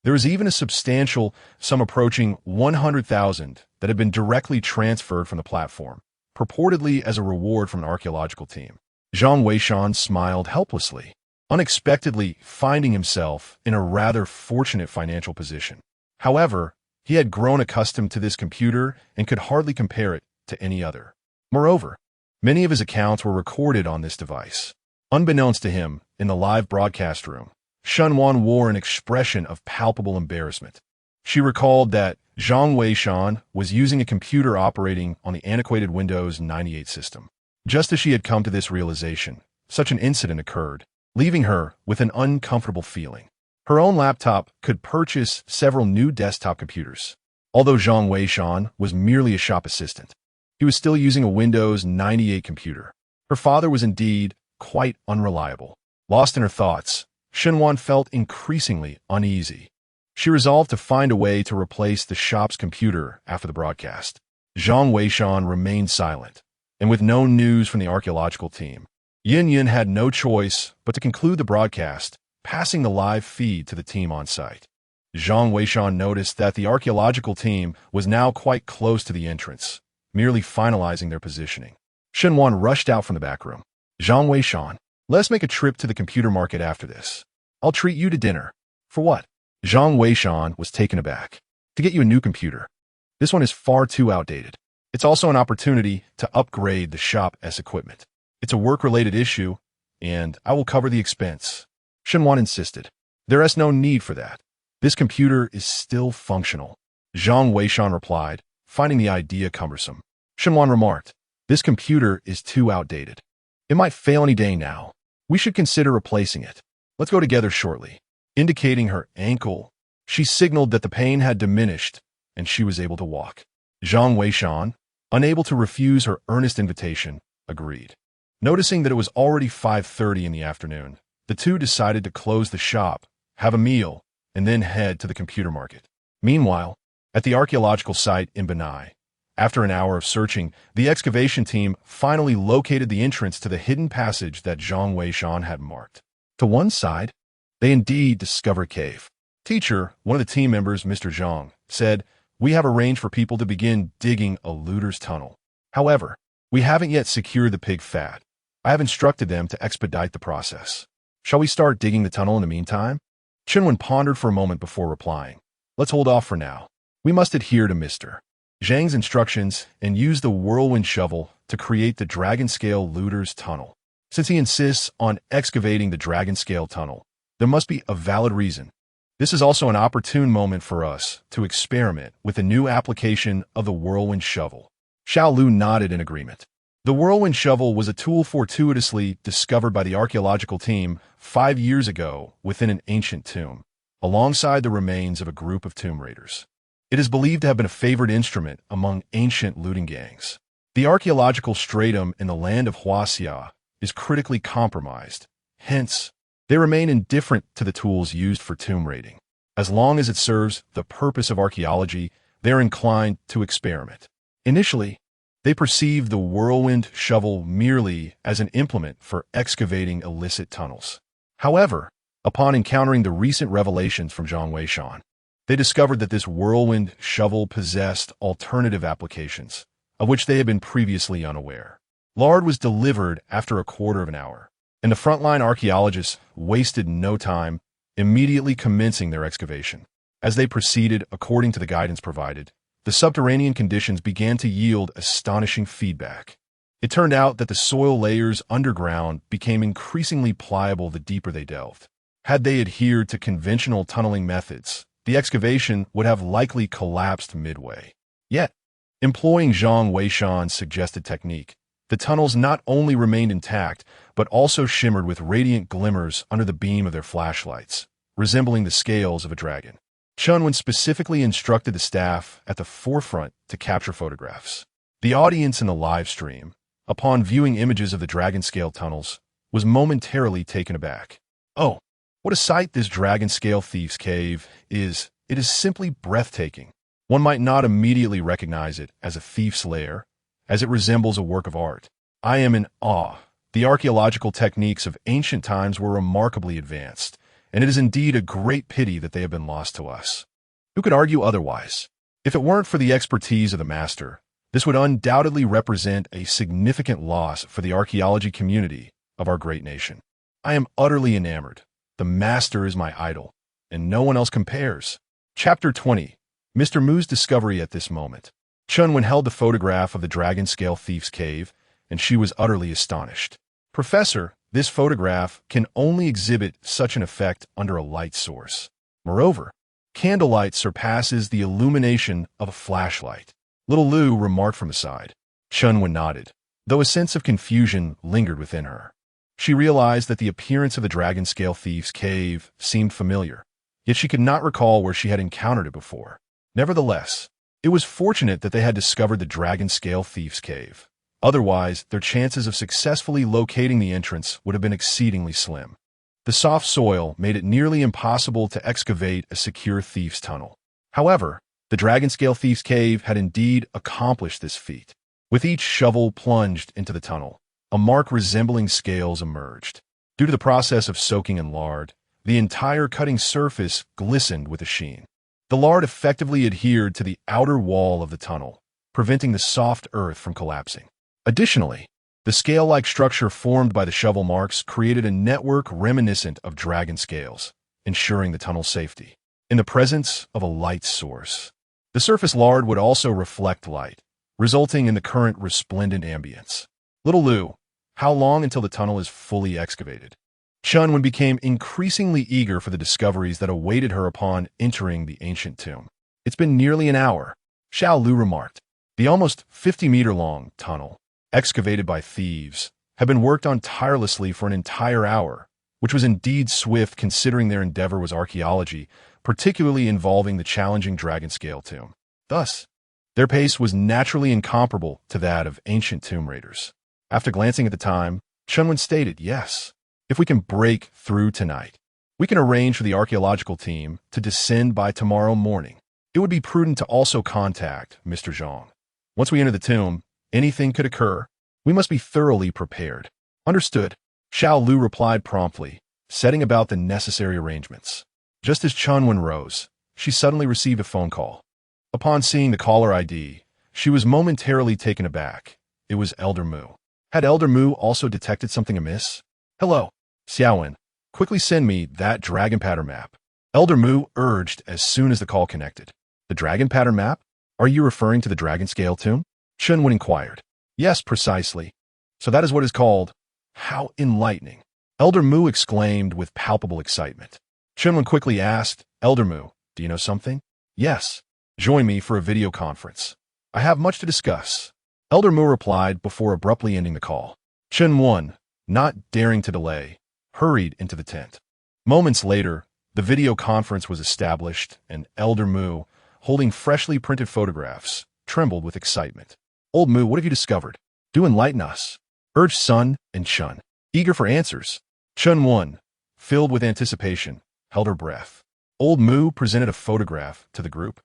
There was even a substantial sum approaching 100,000 that had been directly transferred from the platform, purportedly as a reward from an archaeological team. Zhang Weishan smiled helplessly, unexpectedly finding himself in a rather fortunate financial position. However, he had grown accustomed to this computer and could hardly compare it to any other. Moreover, many of his accounts were recorded on this device. Unbeknownst to him, in the live broadcast room, Shunwan wore an expression of palpable embarrassment. She recalled that Zhang Weishan was using a computer operating on the antiquated Windows 98 system. Just as she had come to this realization, such an incident occurred, leaving her with an uncomfortable feeling. Her own laptop could purchase several new desktop computers. Although Zhang Weishan was merely a shop assistant, he was still using a Windows 98 computer. Her father was indeed quite unreliable. Lost in her thoughts, Shunwan felt increasingly uneasy. She resolved to find a way to replace the shop's computer after the broadcast. Zhang Weishan remained silent, and with no news from the archaeological team, Yin Yin had no choice but to conclude the broadcast passing the live feed to the team on site. Zhang Weishan noticed that the archaeological team was now quite close to the entrance, merely finalizing their positioning. Shenwan rushed out from the back room. Zhang Weishan, let's make a trip to the computer market after this. I'll treat you to dinner. For what? Zhang Weishan was taken aback. To get you a new computer. This one is far too outdated. It's also an opportunity to upgrade the shop's equipment. It's a work-related issue, and I will cover the expense. Shenwan insisted. There is no need for that. This computer is still functional. Zhang Weishan replied, finding the idea cumbersome. Shenwan remarked, this computer is too outdated. It might fail any day now. We should consider replacing it. Let's go together shortly. Indicating her ankle, she signaled that the pain had diminished, and she was able to walk. Zhang Weishan, unable to refuse her earnest invitation, agreed. Noticing that it was already 5:30 in the afternoon, the two decided to close the shop, have a meal, and then head to the computer market. Meanwhile, at the archaeological site in Benai, after an hour of searching, the excavation team finally located the entrance to the hidden passage that Zhang Weishan had marked. To one side, they indeed discovered a cave. Teacher, one of the team members, Mr. Zhang, said, we have arranged for people to begin digging a looter's tunnel. However, we haven't yet secured the pig fat. I have instructed them to expedite the process. Shall we start digging the tunnel in the meantime? Chenwen pondered for a moment before replying. Let's hold off for now. We must adhere to Mr. Zhang's instructions and use the whirlwind shovel to create the dragon-scale looter's tunnel. Since he insists on excavating the dragon-scale tunnel, there must be a valid reason. This is also an opportune moment for us to experiment with a new application of the whirlwind shovel. Xiao Lu nodded in agreement. The whirlwind shovel was a tool fortuitously discovered by the archaeological team 5 years ago within an ancient tomb, alongside the remains of a group of tomb raiders. It is believed to have been a favored instrument among ancient looting gangs. The archaeological stratum in the land of Huaxia is critically compromised. Hence, they remain indifferent to the tools used for tomb raiding. As long as it serves the purpose of archaeology, they are inclined to experiment. Initially, they perceived the whirlwind shovel merely as an implement for excavating illicit tunnels. However, upon encountering the recent revelations from Zhang Weishan, they discovered that this whirlwind shovel possessed alternative applications, of which they had been previously unaware. Lard was delivered after a quarter of an hour, and the frontline archaeologists wasted no time, immediately commencing their excavation. As they proceeded according to the guidance provided, the subterranean conditions began to yield astonishing feedback. It turned out that the soil layers underground became increasingly pliable the deeper they delved. Had they adhered to conventional tunneling methods, the excavation would have likely collapsed midway. Yet, employing Zhang Weishan's suggested technique, the tunnels not only remained intact, but also shimmered with radiant glimmers under the beam of their flashlights, resembling the scales of a dragon. Chunwen specifically instructed the staff at the forefront to capture photographs. The audience in the live stream, upon viewing images of the dragon-scale tunnels, was momentarily taken aback. Oh, what a sight this dragon-scale Thieves' Cave is. It is simply breathtaking. One might not immediately recognize it as a thief's lair, as it resembles a work of art. I am in awe. The archaeological techniques of ancient times were remarkably advanced, and it is indeed a great pity that they have been lost to us. Who could argue otherwise? If it weren't for the expertise of the master, this would undoubtedly represent a significant loss for the archaeology community of our great nation. I am utterly enamored. The master is my idol, and no one else compares. Chapter 20. Mr. Mu's discovery at this moment. Chunwen held the photograph of the dragon-scale Thieves' Cave, and she was utterly astonished. Professor, this photograph can only exhibit such an effect under a light source. Moreover, candlelight surpasses the illumination of a flashlight. Little Lu remarked from the side. Chunwen nodded, though a sense of confusion lingered within her. She realized that the appearance of the dragon-scale Thieves' Cave seemed familiar, yet she could not recall where she had encountered it before. Nevertheless, it was fortunate that they had discovered the dragon-scale Thieves' Cave. Otherwise, their chances of successfully locating the entrance would have been exceedingly slim. The soft soil made it nearly impossible to excavate a secure thief's tunnel. However, the dragon-scale Thieves' Cave had indeed accomplished this feat. With each shovel plunged into the tunnel, a mark resembling scales emerged. Due to the process of soaking in lard, The entire cutting surface glistened with a sheen. The lard effectively adhered to the outer wall of the tunnel, preventing the soft earth from collapsing. Additionally, the scale-like structure formed by the shovel marks created a network reminiscent of dragon scales, ensuring the tunnel's safety. In the presence of a light source, the surface lard would also reflect light, resulting in the current resplendent ambience. Little Lu, how long until the tunnel is fully excavated? Chunwen became increasingly eager for the discoveries that awaited her upon entering the ancient tomb. It's been nearly an hour, Xiao Lu remarked. The almost 50-meter-long tunnel, excavated by thieves, had been worked on tirelessly for an entire hour, which was indeed swift considering their endeavor was archaeology, particularly involving the challenging dragon scale tomb. Thus, their pace was naturally incomparable to that of ancient tomb raiders. After glancing at the time, Chunwen stated, "Yes, if we can break through tonight, we can arrange for the archaeological team to descend by tomorrow morning. It would be prudent to also contact Mr. Zhang. Once we enter the tomb, anything could occur. We must be thoroughly prepared." "Understood," Xiao Lu replied promptly, setting about the necessary arrangements. Just as Chunwen rose, she suddenly received a phone call. Upon seeing the caller ID, she was momentarily taken aback. It was Elder Mu. Had Elder Mu also detected something amiss? "Hello, Xiaowen. Quickly send me that dragon pattern map," Elder Mu urged as soon as the call connected. "The dragon pattern map? Are you referring to the dragon scale tomb?" Chunwen inquired. "Yes, precisely. So that is what is called. How enlightening," Elder Mu exclaimed with palpable excitement. Chunwen quickly asked, "Elder Mu, do you know something?" "Yes. Join me for a video conference. I have much to discuss," Elder Mu replied before abruptly ending the call. Chunwen, not daring to delay, hurried into the tent. Moments later, the video conference was established, and Elder Mu, holding freshly printed photographs, trembled with excitement. "Old Mu, what have you discovered? Do enlighten us," urged Sun and Chun, eager for answers. Chunwen, filled with anticipation, held her breath. Old Mu presented a photograph to the group,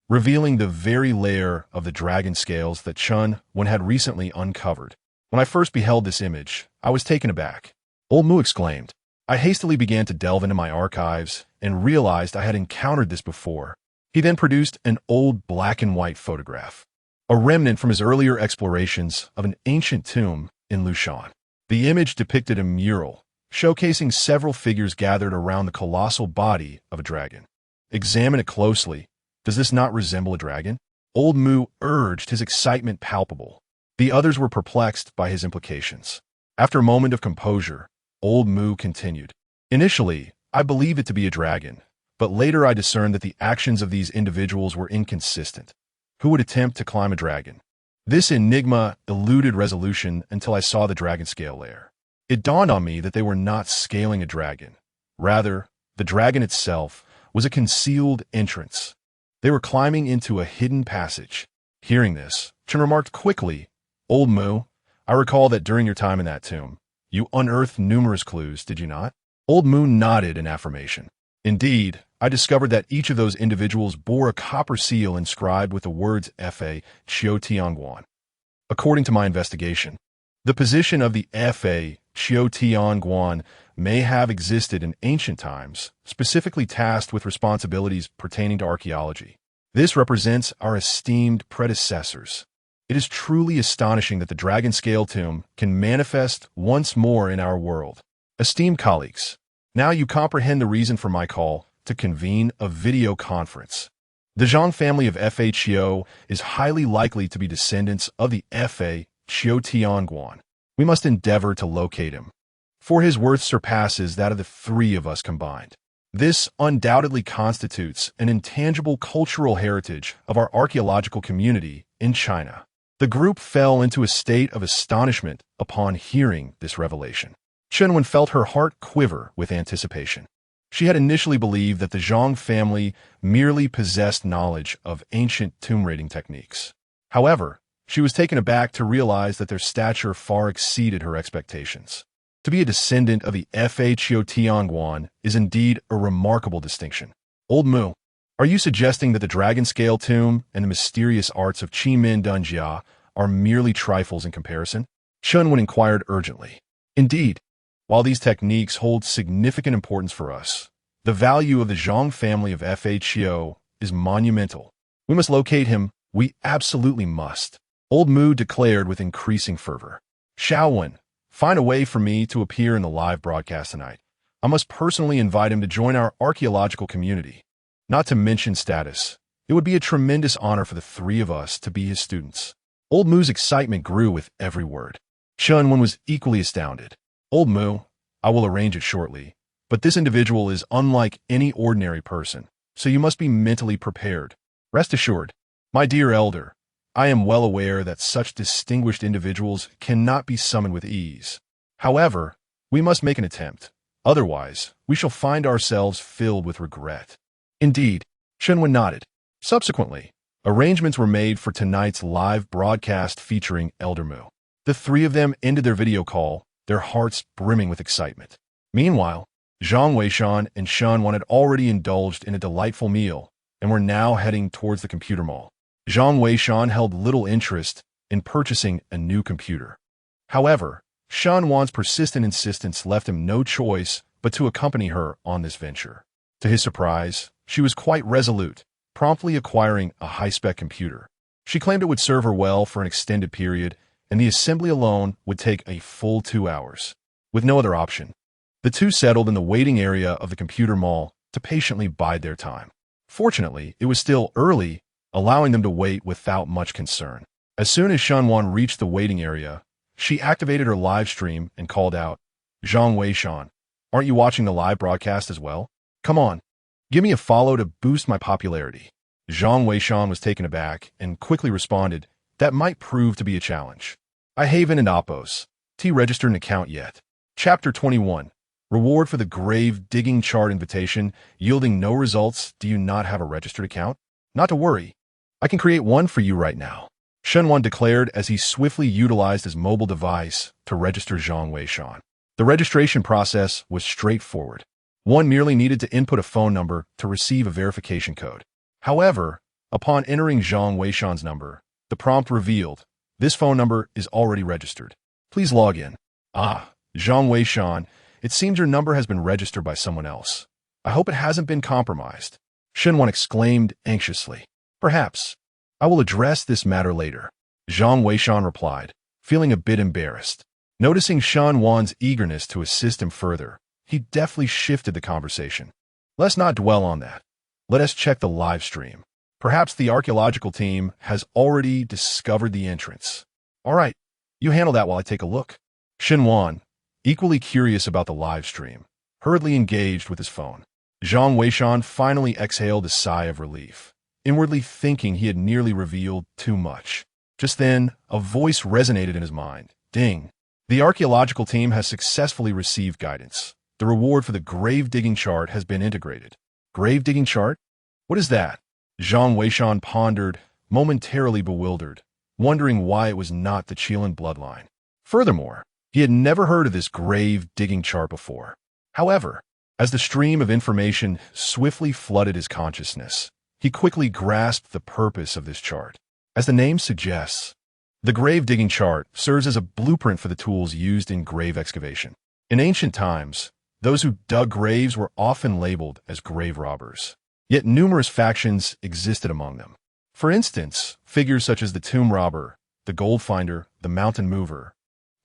revealing the very layer of the dragon scales that Chunwen had recently uncovered. "When I first beheld this image, I was taken aback," Old Mu exclaimed. "I hastily began to delve into my archives and realized I had encountered this before." He then produced an old black and white photograph, a remnant from his earlier explorations of an ancient tomb in Lushan. The image depicted a mural, showcasing several figures gathered around the colossal body of a dragon. "Examine it closely. Does this not resemble a dragon?" Old Mu urged, his excitement palpable. The others were perplexed by his implications. After a moment of composure, Old Mu continued. "Initially, I believed it to be a dragon, but later I discerned that the actions of these individuals were inconsistent. Who would attempt to climb a dragon? This enigma eluded resolution until I saw the dragon scale layer. It dawned on me that they were not scaling a dragon. Rather, the dragon itself was a concealed entrance. They were climbing into a hidden passage." Hearing this, Chun remarked quickly, "Old Mu, I recall that during your time in that tomb, you unearthed numerous clues, did you not?" Old Mu nodded in affirmation. "Indeed, I discovered that each of those individuals bore a copper seal inscribed with the words Fa Chiu Tianguan. According to my investigation, the position of the Fa Chiu Tianguan may have existed in ancient times, specifically tasked with responsibilities pertaining to archaeology. This represents our esteemed predecessors. It is truly astonishing that the dragon scale tomb can manifest once more in our world. Esteemed colleagues, now you comprehend the reason for my call to convene a video conference. The Zhang family of Fa Chiu is highly likely to be descendants of the Fa Chiu Tianguan. We must endeavor to locate him, for his worth surpasses that of the three of us combined. This undoubtedly constitutes an intangible cultural heritage of our archaeological community in China." The group fell into a state of astonishment upon hearing this revelation. Chunwen felt her heart quiver with anticipation. She had initially believed that the Zhang family merely possessed knowledge of ancient tomb raiding techniques. However, she was taken aback to realize that their stature far exceeded her expectations. To be a descendant of the Fa Chiu Tianguan is indeed a remarkable distinction. "Old Mu, are you suggesting that the dragon scale tomb and the mysterious arts of Qimin Dunjia are merely trifles in comparison?" Chunwen inquired urgently. "Indeed, While these techniques hold significant importance for us, the value of the Zhang family of FHO is monumental. We must locate him. We absolutely must. Old Mu declared with increasing fervor. Xiaowen, find a way for me to appear in the live broadcast tonight. I must personally invite him to join our archaeological community. Not to mention status. It would be a tremendous honor for the three of us to be his students. Old Mu's excitement grew with every word. Shunwen was equally astounded. Old Mu, I will arrange it shortly, but this individual is unlike any ordinary person, so you must be mentally prepared. Rest assured, my dear elder, I am well aware that such distinguished individuals cannot be summoned with ease. However, we must make an attempt. Otherwise, we shall find ourselves filled with regret. Indeed, Shunwen nodded. Subsequently, arrangements were made for tonight's live broadcast featuring Elder Mu. The three of them ended their video call, their hearts brimming with excitement. Meanwhile, Zhang Weishan and Shunwen had already indulged in a delightful meal and were now heading towards the computer mall. Zhang Weishan held little interest in purchasing a new computer. However, Shunwen's persistent insistence left him no choice but to accompany her on this venture. To his surprise, she was quite resolute, promptly acquiring a high-spec computer. She claimed it would serve her well for an extended period, and the assembly alone would take a full 2 hours. With no other option, the two settled in the waiting area of the computer mall to patiently bide their time. Fortunately, it was still early, allowing them to wait without much concern. As soon as Shunwen reached the waiting area, she activated her live stream and called out, Zhang Weishan, aren't you watching the live broadcast as well? Come on, give me a follow to boost my popularity. Zhang Weishan was taken aback and quickly responded, that might prove to be a challenge. I haven't and Oppos. Registered an account yet. Chapter 21. Reward for the grave digging chart invitation, yielding no results. Do you not have a registered account? Not to worry. I can create one for you right now. Shunwen declared as he swiftly utilized his mobile device to register Zhang Weishan. The registration process was straightforward. One merely needed to input a phone number to receive a verification code. However, upon entering Zhang Weishan's number, the prompt revealed, this phone number is already registered. Please log in. Ah, Zhang Weishan, it seems your number has been registered by someone else. I hope it hasn't been compromised. Shunwen exclaimed anxiously. Perhaps. I will address this matter later. Zhang Weishan replied, feeling a bit embarrassed. Noticing Shunwen's eagerness to assist him further, he deftly shifted the conversation. Let's not dwell on that. Let us check the live stream. Perhaps the archaeological team has already discovered the entrance. All right, you handle that while I take a look. Shunwen, equally curious about the live stream, hurriedly engaged with his phone. Zhang Weishan finally exhaled a sigh of relief, inwardly thinking he had nearly revealed too much. Just then, a voice resonated in his mind. Ding! The archaeological team has successfully received guidance. The reward for the grave digging chart has been integrated. Grave digging chart? What is that? Zhang Weishan pondered, momentarily bewildered, wondering why it was not the Qilin bloodline. Furthermore, he had never heard of this grave digging chart before. However, as the stream of information swiftly flooded his consciousness, he quickly grasped the purpose of this chart. As the name suggests, the grave digging chart serves as a blueprint for the tools used in grave excavation. In ancient times, those who dug graves were often labeled as grave robbers. Yet numerous factions existed among them. For instance, figures such as the tomb robber, the gold finder, the mountain mover,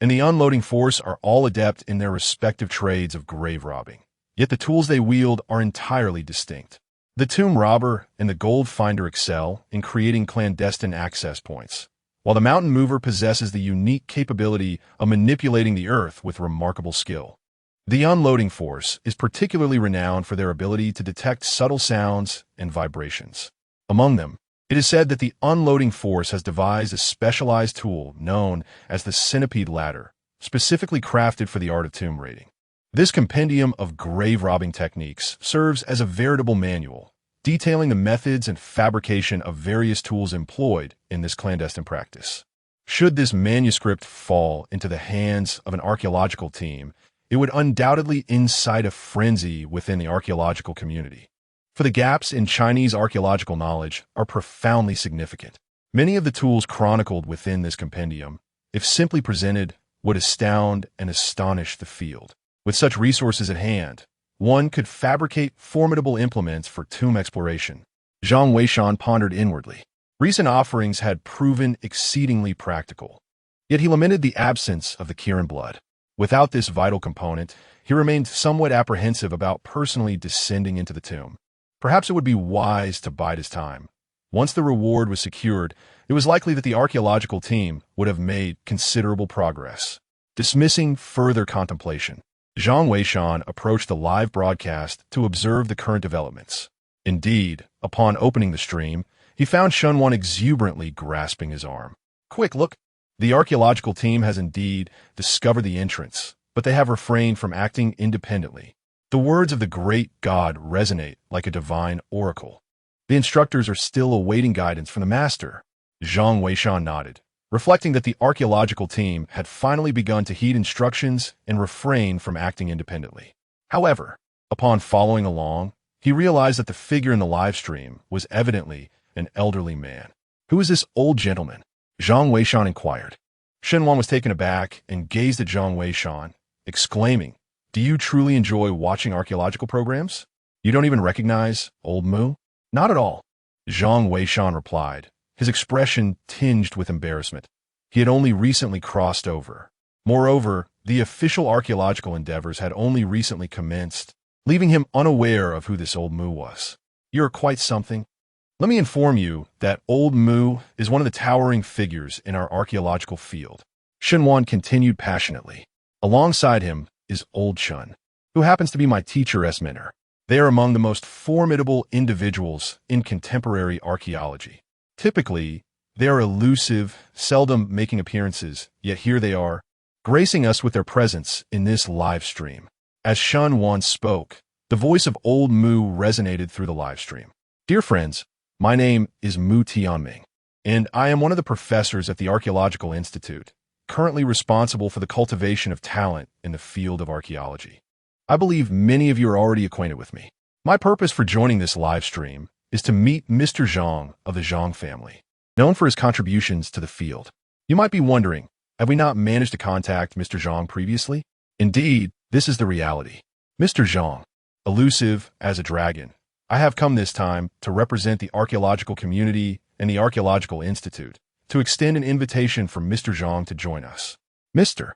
and the unloading force are all adept in their respective trades of grave robbing. Yet the tools they wield are entirely distinct. The tomb robber and the gold finder excel in creating clandestine access points, while the mountain mover possesses the unique capability of manipulating the earth with remarkable skill. The unloading force is particularly renowned for their ability to detect subtle sounds and vibrations. Among them, it is said that the unloading force has devised a specialized tool known as the centipede ladder, specifically crafted for the art of tomb raiding. This compendium of grave robbing techniques serves as a veritable manual, detailing the methods and fabrication of various tools employed in this clandestine practice. Should this manuscript fall into the hands of an archaeological team, it would undoubtedly incite a frenzy within the archaeological community. For the gaps in Chinese archaeological knowledge are profoundly significant. Many of the tools chronicled within this compendium, if simply presented, would astound and astonish the field. With such resources at hand, one could fabricate formidable implements for tomb exploration. Zhang Weishan pondered inwardly. Recent offerings had proven exceedingly practical. Yet he lamented the absence of the Kirin blood. Without this vital component, he remained somewhat apprehensive about personally descending into the tomb. Perhaps it would be wise to bide his time. Once the reward was secured, it was likely that the archaeological team would have made considerable progress. Dismissing further contemplation, Zhang Weishan approached the live broadcast to observe the current developments. Indeed, upon opening the stream, he found Shunwan exuberantly grasping his arm. Quick, look! The archaeological team has indeed discovered the entrance, but they have refrained from acting independently. The words of the great god resonate like a divine oracle. The instructors are still awaiting guidance from the master. Zhang Weishan nodded, reflecting that the archaeological team had finally begun to heed instructions and refrain from acting independently. However, upon following along, he realized that the figure in the live stream was evidently an elderly man. Who is this old gentleman? Zhang Weishan inquired. Shenwan was taken aback and gazed at Zhang Weishan, exclaiming, "Do you truly enjoy watching archaeological programs? You don't even recognize Old Mu?" "Not at all," Zhang Weishan replied, his expression tinged with embarrassment. He had only recently crossed over. Moreover, the official archaeological endeavors had only recently commenced, leaving him unaware of who this Old Mu was. "You're quite something. Let me inform you that Old Mu is one of the towering figures in our archaeological field." Shenwan continued passionately. "Alongside him is Old Chun, who happens to be my teacher mentor. They are among the most formidable individuals in contemporary archaeology. Typically, they are elusive, seldom making appearances, yet here they are, gracing us with their presence in this live stream." As Shun Wan spoke, the voice of Old Mu resonated through the live stream. "Dear friends, my name is Mu Tianming, and I am one of the professors at the Archaeological Institute, currently responsible for the cultivation of talent in the field of archaeology. I believe many of you are already acquainted with me. My purpose for joining this live stream is to meet Mr. Zhang of the Zhang family, known for his contributions to the field. You might be wondering, have we not managed to contact Mr. Zhang previously? Indeed, this is the reality. Mr. Zhang, elusive as a dragon, I have come this time to represent the archaeological community and the Archaeological Institute to extend an invitation for Mr. Zhang to join us. Mr.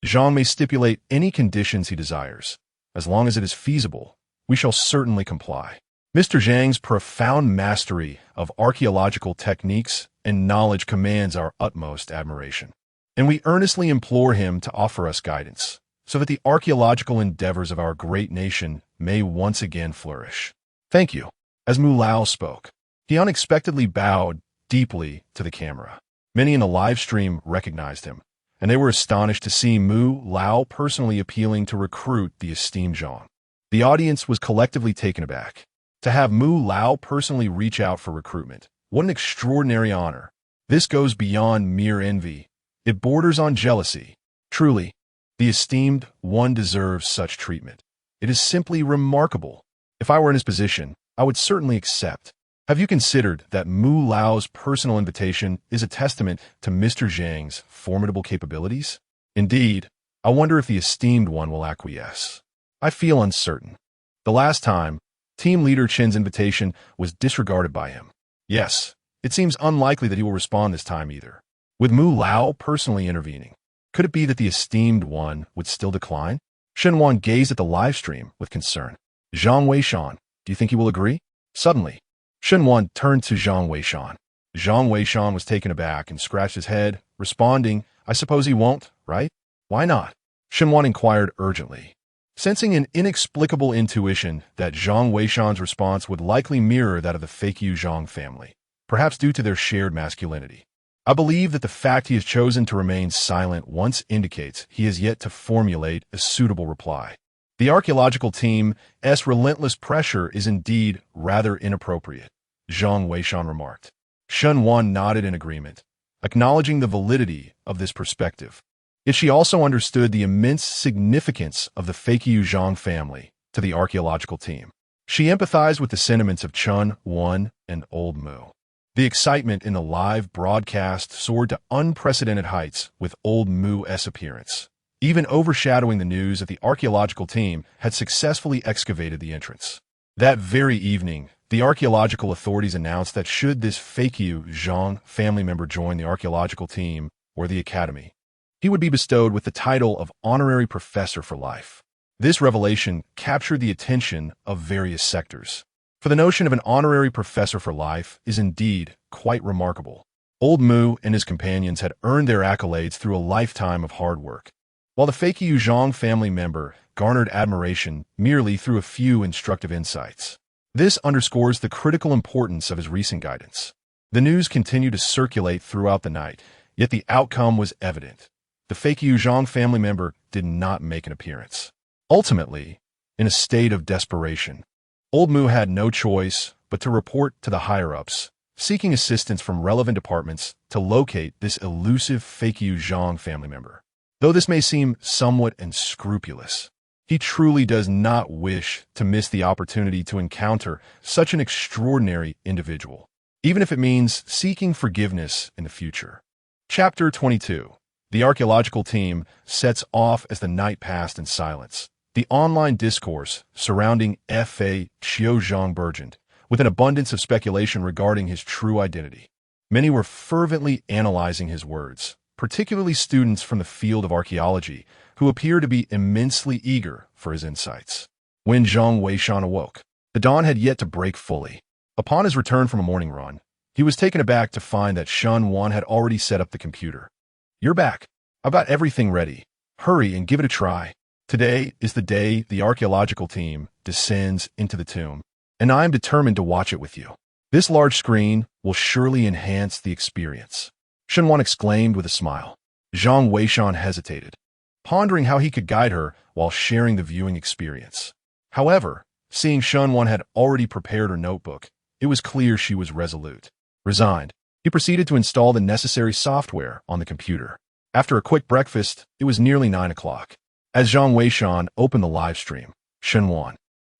Zhang may stipulate any conditions he desires. As long as it is feasible, we shall certainly comply. Mr. Zhang's profound mastery of archaeological techniques and knowledge commands our utmost admiration, and we earnestly implore him to offer us guidance so that the archaeological endeavors of our great nation may once again flourish. Thank you." As Mu Lao spoke, he unexpectedly bowed deeply to the camera. Many in the live stream recognized him, and they were astonished to see Mu Lao personally appealing to recruit the esteemed Zhang. The audience was collectively taken aback. To have Mu Lao personally reach out for recruitment, what an extraordinary honor. This goes beyond mere envy. It borders on jealousy. Truly, the esteemed one deserves such treatment. It is simply remarkable. If I were in his position, I would certainly accept. Have you considered that Mu Lao's personal invitation is a testament to Mr. Zhang's formidable capabilities? Indeed, I wonder if the esteemed one will acquiesce. I feel uncertain. The last time, Team Leader Chen's invitation was disregarded by him. Yes, it seems unlikely that he will respond this time either. With Mu Lao personally intervening, could it be that the esteemed one would still decline? Shenwan gazed at the live stream with concern. "Zhang Weishan, do you think he will agree?" Suddenly, Shenwan turned to Zhang Weishan. Zhang Weishan was taken aback and scratched his head, responding, "I suppose he won't, right?" "Why not?" Shenwan inquired urgently, sensing an inexplicable intuition that Zhang Weishan's response would likely mirror that of the Feiqiu Zhang family, perhaps due to their shared masculinity. "I believe that the fact he has chosen to remain silent once indicates he has yet to formulate a suitable reply. The archaeological team's relentless pressure is indeed rather inappropriate," Zhang Weishan remarked. Shun Wan nodded in agreement, acknowledging the validity of this perspective. Yet she also understood the immense significance of the Feiqiu Zhang family to the archaeological team. She empathized with the sentiments of Chun Wan and Old Mu. The excitement in the live broadcast soared to unprecedented heights with Old Mu's appearance. even overshadowing the news that the archaeological team had successfully excavated the entrance. That very evening, the archaeological authorities announced that should this Feiqiu Zhang family member join the archaeological team or the academy, he would be bestowed with the title of honorary professor for life. This revelation captured the attention of various sectors, for the notion of an honorary professor for life is indeed quite remarkable. Old Mu and his companions had earned their accolades through a lifetime of hard work, while the Feiqiu Zhang family member garnered admiration merely through a few instructive insights. This underscores the critical importance of his recent guidance. The news continued to circulate throughout the night, yet the outcome was evident. The Feiqiu Zhang family member did not make an appearance. Ultimately, in a state of desperation, Old Mu had no choice but to report to the higher-ups, seeking assistance from relevant departments to locate this elusive Feiqiu Zhang family member. Though this may seem somewhat unscrupulous, he truly does not wish to miss the opportunity to encounter such an extraordinary individual, even if it means seeking forgiveness in the future. Chapter 22. The archaeological team sets off as the night passed in silence. The online discourse surrounding F.A. Qiuzhang burgeoned, with an abundance of speculation regarding his true identity. Many were fervently analyzing his words, particularly students from the field of archaeology, who appeared to be immensely eager for his insights. When Zhang Weishan awoke, the dawn had yet to break fully. Upon his return from a morning run, he was taken aback to find that Shun Wan had already set up the computer. "You're back. I've got everything ready. Hurry and give it a try. Today is the day the archaeological team descends into the tomb, and I am determined to watch it with you. This large screen will surely enhance the experience," Shun Wan exclaimed with a smile. Zhang Weishan hesitated, pondering how he could guide her while sharing the viewing experience. However, seeing Shun Wan had already prepared her notebook, it was clear she was resolute. Resigned, he proceeded to install the necessary software on the computer. After a quick breakfast, it was nearly 9 o'clock. As Zhang Weishan opened the live stream, Shun Wan,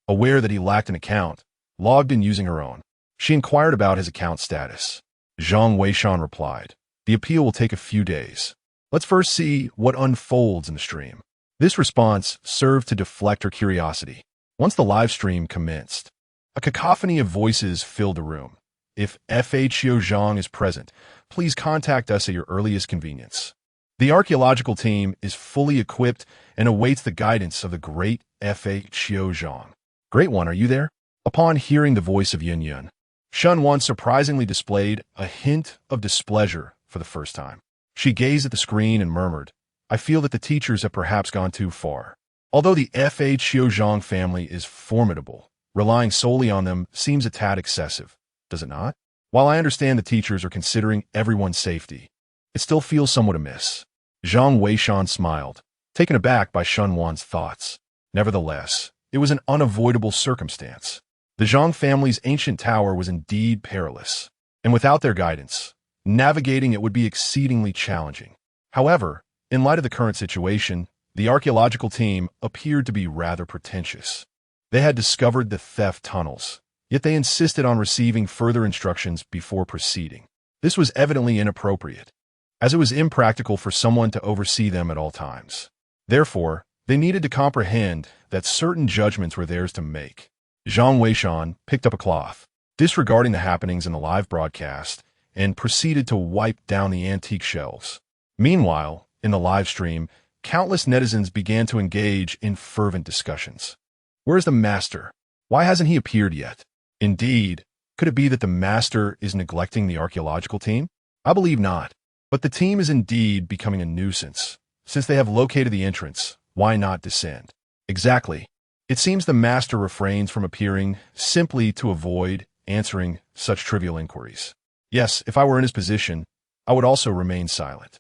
aware that he lacked an account, logged in using her own. She inquired about his account status. Zhang Weishan replied, "The appeal will take a few days. Let's first see what unfolds in the stream." This response served to deflect her curiosity. Once the live stream commenced, a cacophony of voices filled the room. "If F.A. Qiuzhang is present, please contact us at your earliest convenience. The archaeological team is fully equipped and awaits the guidance of the great F.A. Qiuzhang." "Great One, are you there?" Upon hearing the voice of Yun Yun, Shun Wan surprisingly displayed a hint of displeasure for the first time. She gazed at the screen and murmured, "I feel that the teachers have perhaps gone too far. Although the F.A. Qiuzhang family is formidable, relying solely on them seems a tad excessive, does it not? While I understand the teachers are considering everyone's safety, it still feels somewhat amiss." Zhang Weishan smiled, taken aback by Shun Wan's thoughts. Nevertheless, it was an unavoidable circumstance. The Zhang family's ancient tower was indeed perilous, and without their guidance, navigating it would be exceedingly challenging. However, in light of the current situation, the archaeological team appeared to be rather pretentious. They had discovered the theft tunnels, yet they insisted on receiving further instructions before proceeding. This was evidently inappropriate, as it was impractical for someone to oversee them at all times. Therefore, they needed to comprehend that certain judgments were theirs to make. Zhang Weishan picked up a cloth, disregarding the happenings in the live broadcast, and proceeded to wipe down the antique shelves. Meanwhile, in the live stream, countless netizens began to engage in fervent discussions. "Where's the master? Why hasn't he appeared yet?" Indeed, could it be that the master is neglecting the archaeological team? I believe not. But the team is indeed becoming a nuisance. Since they have located the entrance, why not descend? Exactly. It seems the master refrains from appearing simply to avoid answering such trivial inquiries. Yes, if I were in his position, I would also remain silent.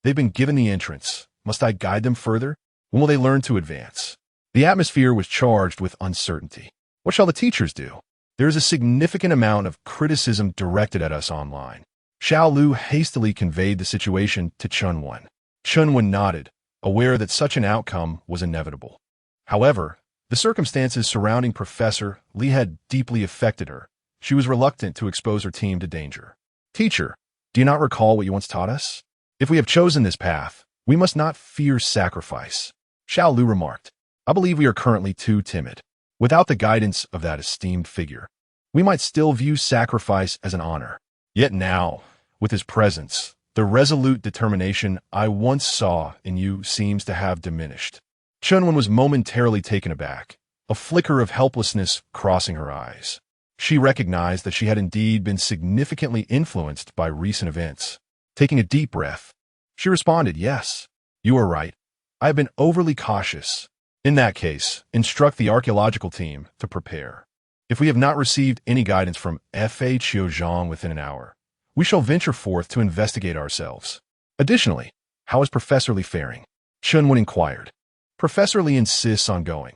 They've been given the entrance. Must I guide them further? When will they learn to advance? The atmosphere was charged with uncertainty. What shall the teachers do? There is a significant amount of criticism directed at us online. Xiao Lu hastily conveyed the situation to Chun Wan. Chun Wan nodded, aware that such an outcome was inevitable. However, the circumstances surrounding Professor Li had deeply affected her. She was reluctant to expose her team to danger. "Teacher, do you not recall what you once taught us? If we have chosen this path, We must not fear sacrifice. Xiao Lu remarked. I believe we are currently too timid. Without the guidance of that esteemed figure, we might still view sacrifice as an honor. Yet now, with his presence, the resolute determination I once saw in you seems to have diminished. Chunwen was momentarily taken aback, a flicker of helplessness crossing her eyes. She recognized that she had indeed been significantly influenced by recent events. Taking a deep breath, she responded, yes, you are right. I have been overly cautious. In that case, instruct the archaeological team to prepare. If we have not received any guidance from F.A. Qiuzhang within an hour, we shall venture forth to investigate ourselves. Additionally, how is Professor Li faring? Chunwen inquired. Professor Li insists on going.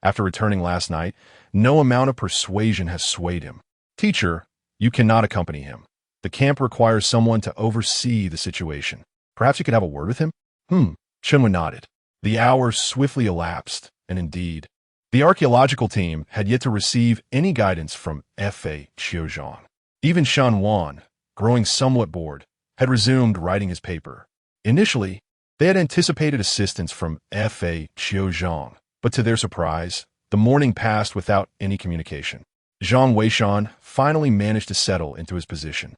After returning last night, no amount of persuasion has swayed him. Teacher, you cannot accompany him. The camp requires someone to oversee the situation. Perhaps you could have a word with him? Chunwen nodded. The hours swiftly elapsed, and indeed, the archaeological team had yet to receive any guidance from F.A. Qiuzhang. Even Shan Wan, growing somewhat bored, had resumed writing his paper. Initially, they had anticipated assistance from F.A. Qiuzhang, but to their surprise, the morning passed without any communication. Zhang Weishan finally managed to settle into his position.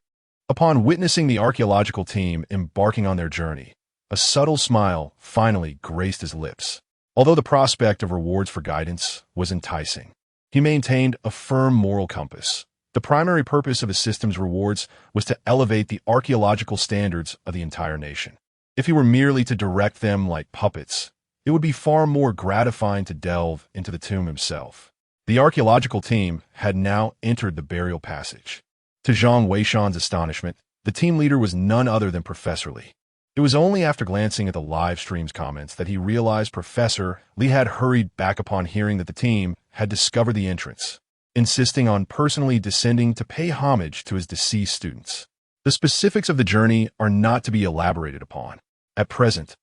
Upon witnessing the archaeological team embarking on their journey, a subtle smile finally graced his lips. Although the prospect of rewards for guidance was enticing, he maintained a firm moral compass. The primary purpose of his system's rewards was to elevate the archaeological standards of the entire nation. If he were merely to direct them like puppets, it would be far more gratifying to delve into the tomb himself. The archaeological team had now entered the burial passage. To Zhang Weishan's astonishment, the team leader was none other than Professor Li. It was only after glancing at the live stream's comments that he realized Professor Li had hurried back upon hearing that the team had discovered the entrance, insisting on personally descending to pay homage to his deceased students. The specifics of the journey are not to be elaborated upon. At present,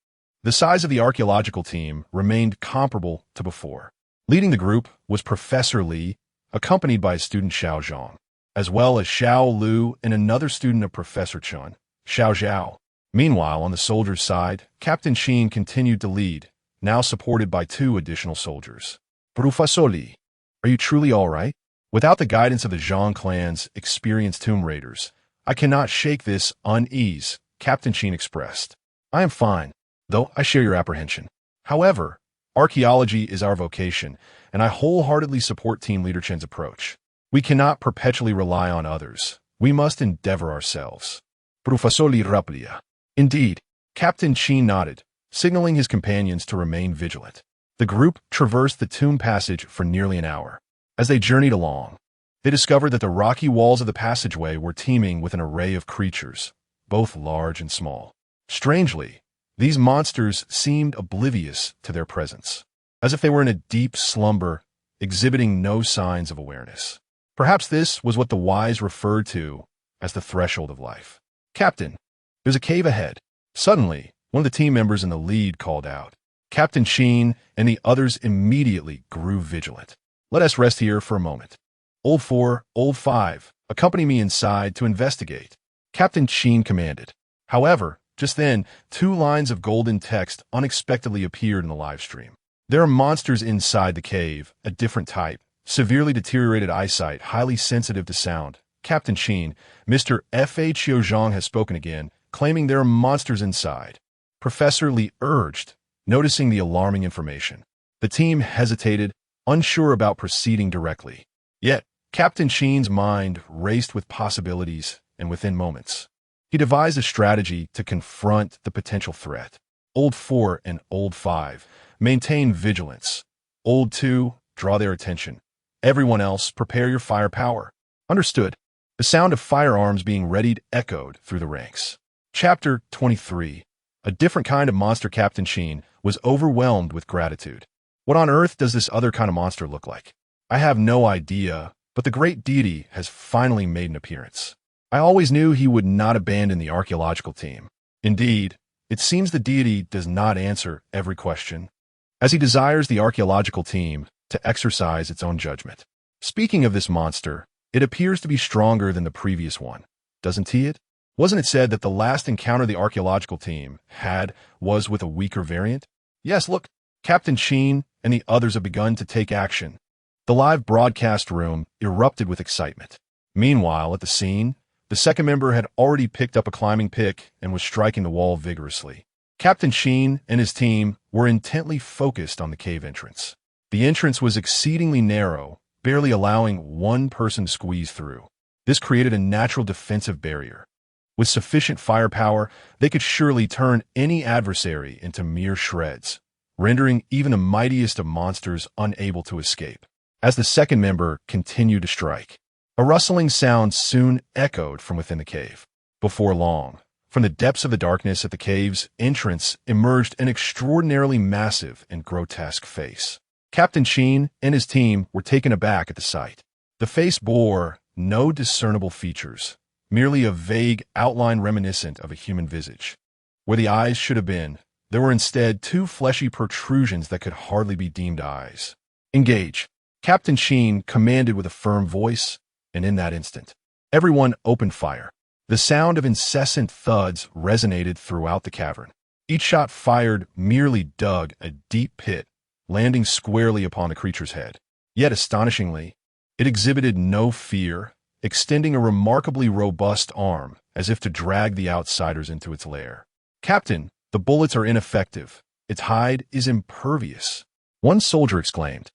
the size of the archaeological team remained comparable to before. Leading the group was Professor Li, accompanied by his student Xiao Zhang, as well as Xiao Lu and another student of Professor Chun, Xiao Zhao. Meanwhile, on the soldiers' side, Captain Qin continued to lead, now supported by 2 additional soldiers. Professor Li, are you truly all right? Without the guidance of the Zhang clan's experienced tomb raiders, I cannot shake this unease, Captain Qin expressed. I am fine, though I share your apprehension. However, archaeology is our vocation, and I wholeheartedly support Team Leader Chen's approach. We cannot perpetually rely on others. We must endeavor ourselves. Professor Li replied. Indeed, Captain Qin nodded, signaling his companions to remain vigilant. The group traversed the tomb passage for nearly an hour. As they journeyed along, they discovered that the rocky walls of the passageway were teeming with an array of creatures, both large and small. Strangely, these monsters seemed oblivious to their presence, as if they were in a deep slumber, exhibiting no signs of awareness. Perhaps this was what the wise referred to as the threshold of life. Captain, there's a cave ahead. Suddenly, one of the team members in the lead called out. Captain Qin and the others immediately grew vigilant. Let us rest here for a moment. Old 4, Old 5, accompany me inside to investigate, Captain Qin commanded. However, just then, 2 lines of golden text unexpectedly appeared in the live stream. There are monsters inside the cave, a different type, severely deteriorated eyesight, highly sensitive to sound. Captain Qin, Mr. F.A. Qiuzhang has spoken again, claiming there are monsters inside. Professor Li urged, noticing the alarming information. The team hesitated, unsure about proceeding directly. Yet, Captain Qin's mind raced with possibilities, and within moments, he devised a strategy to confront the potential threat. Old 4 and Old 5, maintain vigilance. Old 2, draw their attention. Everyone else, prepare your firepower. Understood. The sound of firearms being readied echoed through the ranks. Chapter 23. A different kind of monster. Captain Qin was overwhelmed with gratitude. What on earth does this other kind of monster look like? I have no idea, but the great deity has finally made an appearance. I always knew he would not abandon the archaeological team. Indeed, it seems the deity does not answer every question, as he desires the archaeological team to exercise its own judgment. Speaking of this monster, it appears to be stronger than the previous one, doesn't he? Wasn't it said that the last encounter the archaeological team had was with a weaker variant? Yes, look, Captain Sheen and the others have begun to take action. The live broadcast room erupted with excitement. Meanwhile, at the scene, the second member had already picked up a climbing pick and was striking the wall vigorously. Captain Sheen and his team were intently focused on the cave entrance. The entrance was exceedingly narrow, barely allowing one person to squeeze through. This created a natural defensive barrier. With sufficient firepower, they could surely turn any adversary into mere shreds, rendering even the mightiest of monsters unable to escape. As the second member continued to strike, a rustling sound soon echoed from within the cave. Before long, from the depths of the darkness at the cave's entrance emerged an extraordinarily massive and grotesque face. Captain Sheen and his team were taken aback at the sight. The face bore no discernible features, merely a vague outline reminiscent of a human visage. Where the eyes should have been, there were instead two fleshy protrusions that could hardly be deemed eyes. "Engage!" Captain Sheen commanded with a firm voice, and in that instant, everyone opened fire. The sound of incessant thuds resonated throughout the cavern. Each shot fired merely dug a deep pit, landing squarely upon the creature's head. Yet, astonishingly, it exhibited no fear, extending a remarkably robust arm as if to drag the outsiders into its lair. "Captain, the bullets are ineffective. Its hide is impervious," one soldier exclaimed.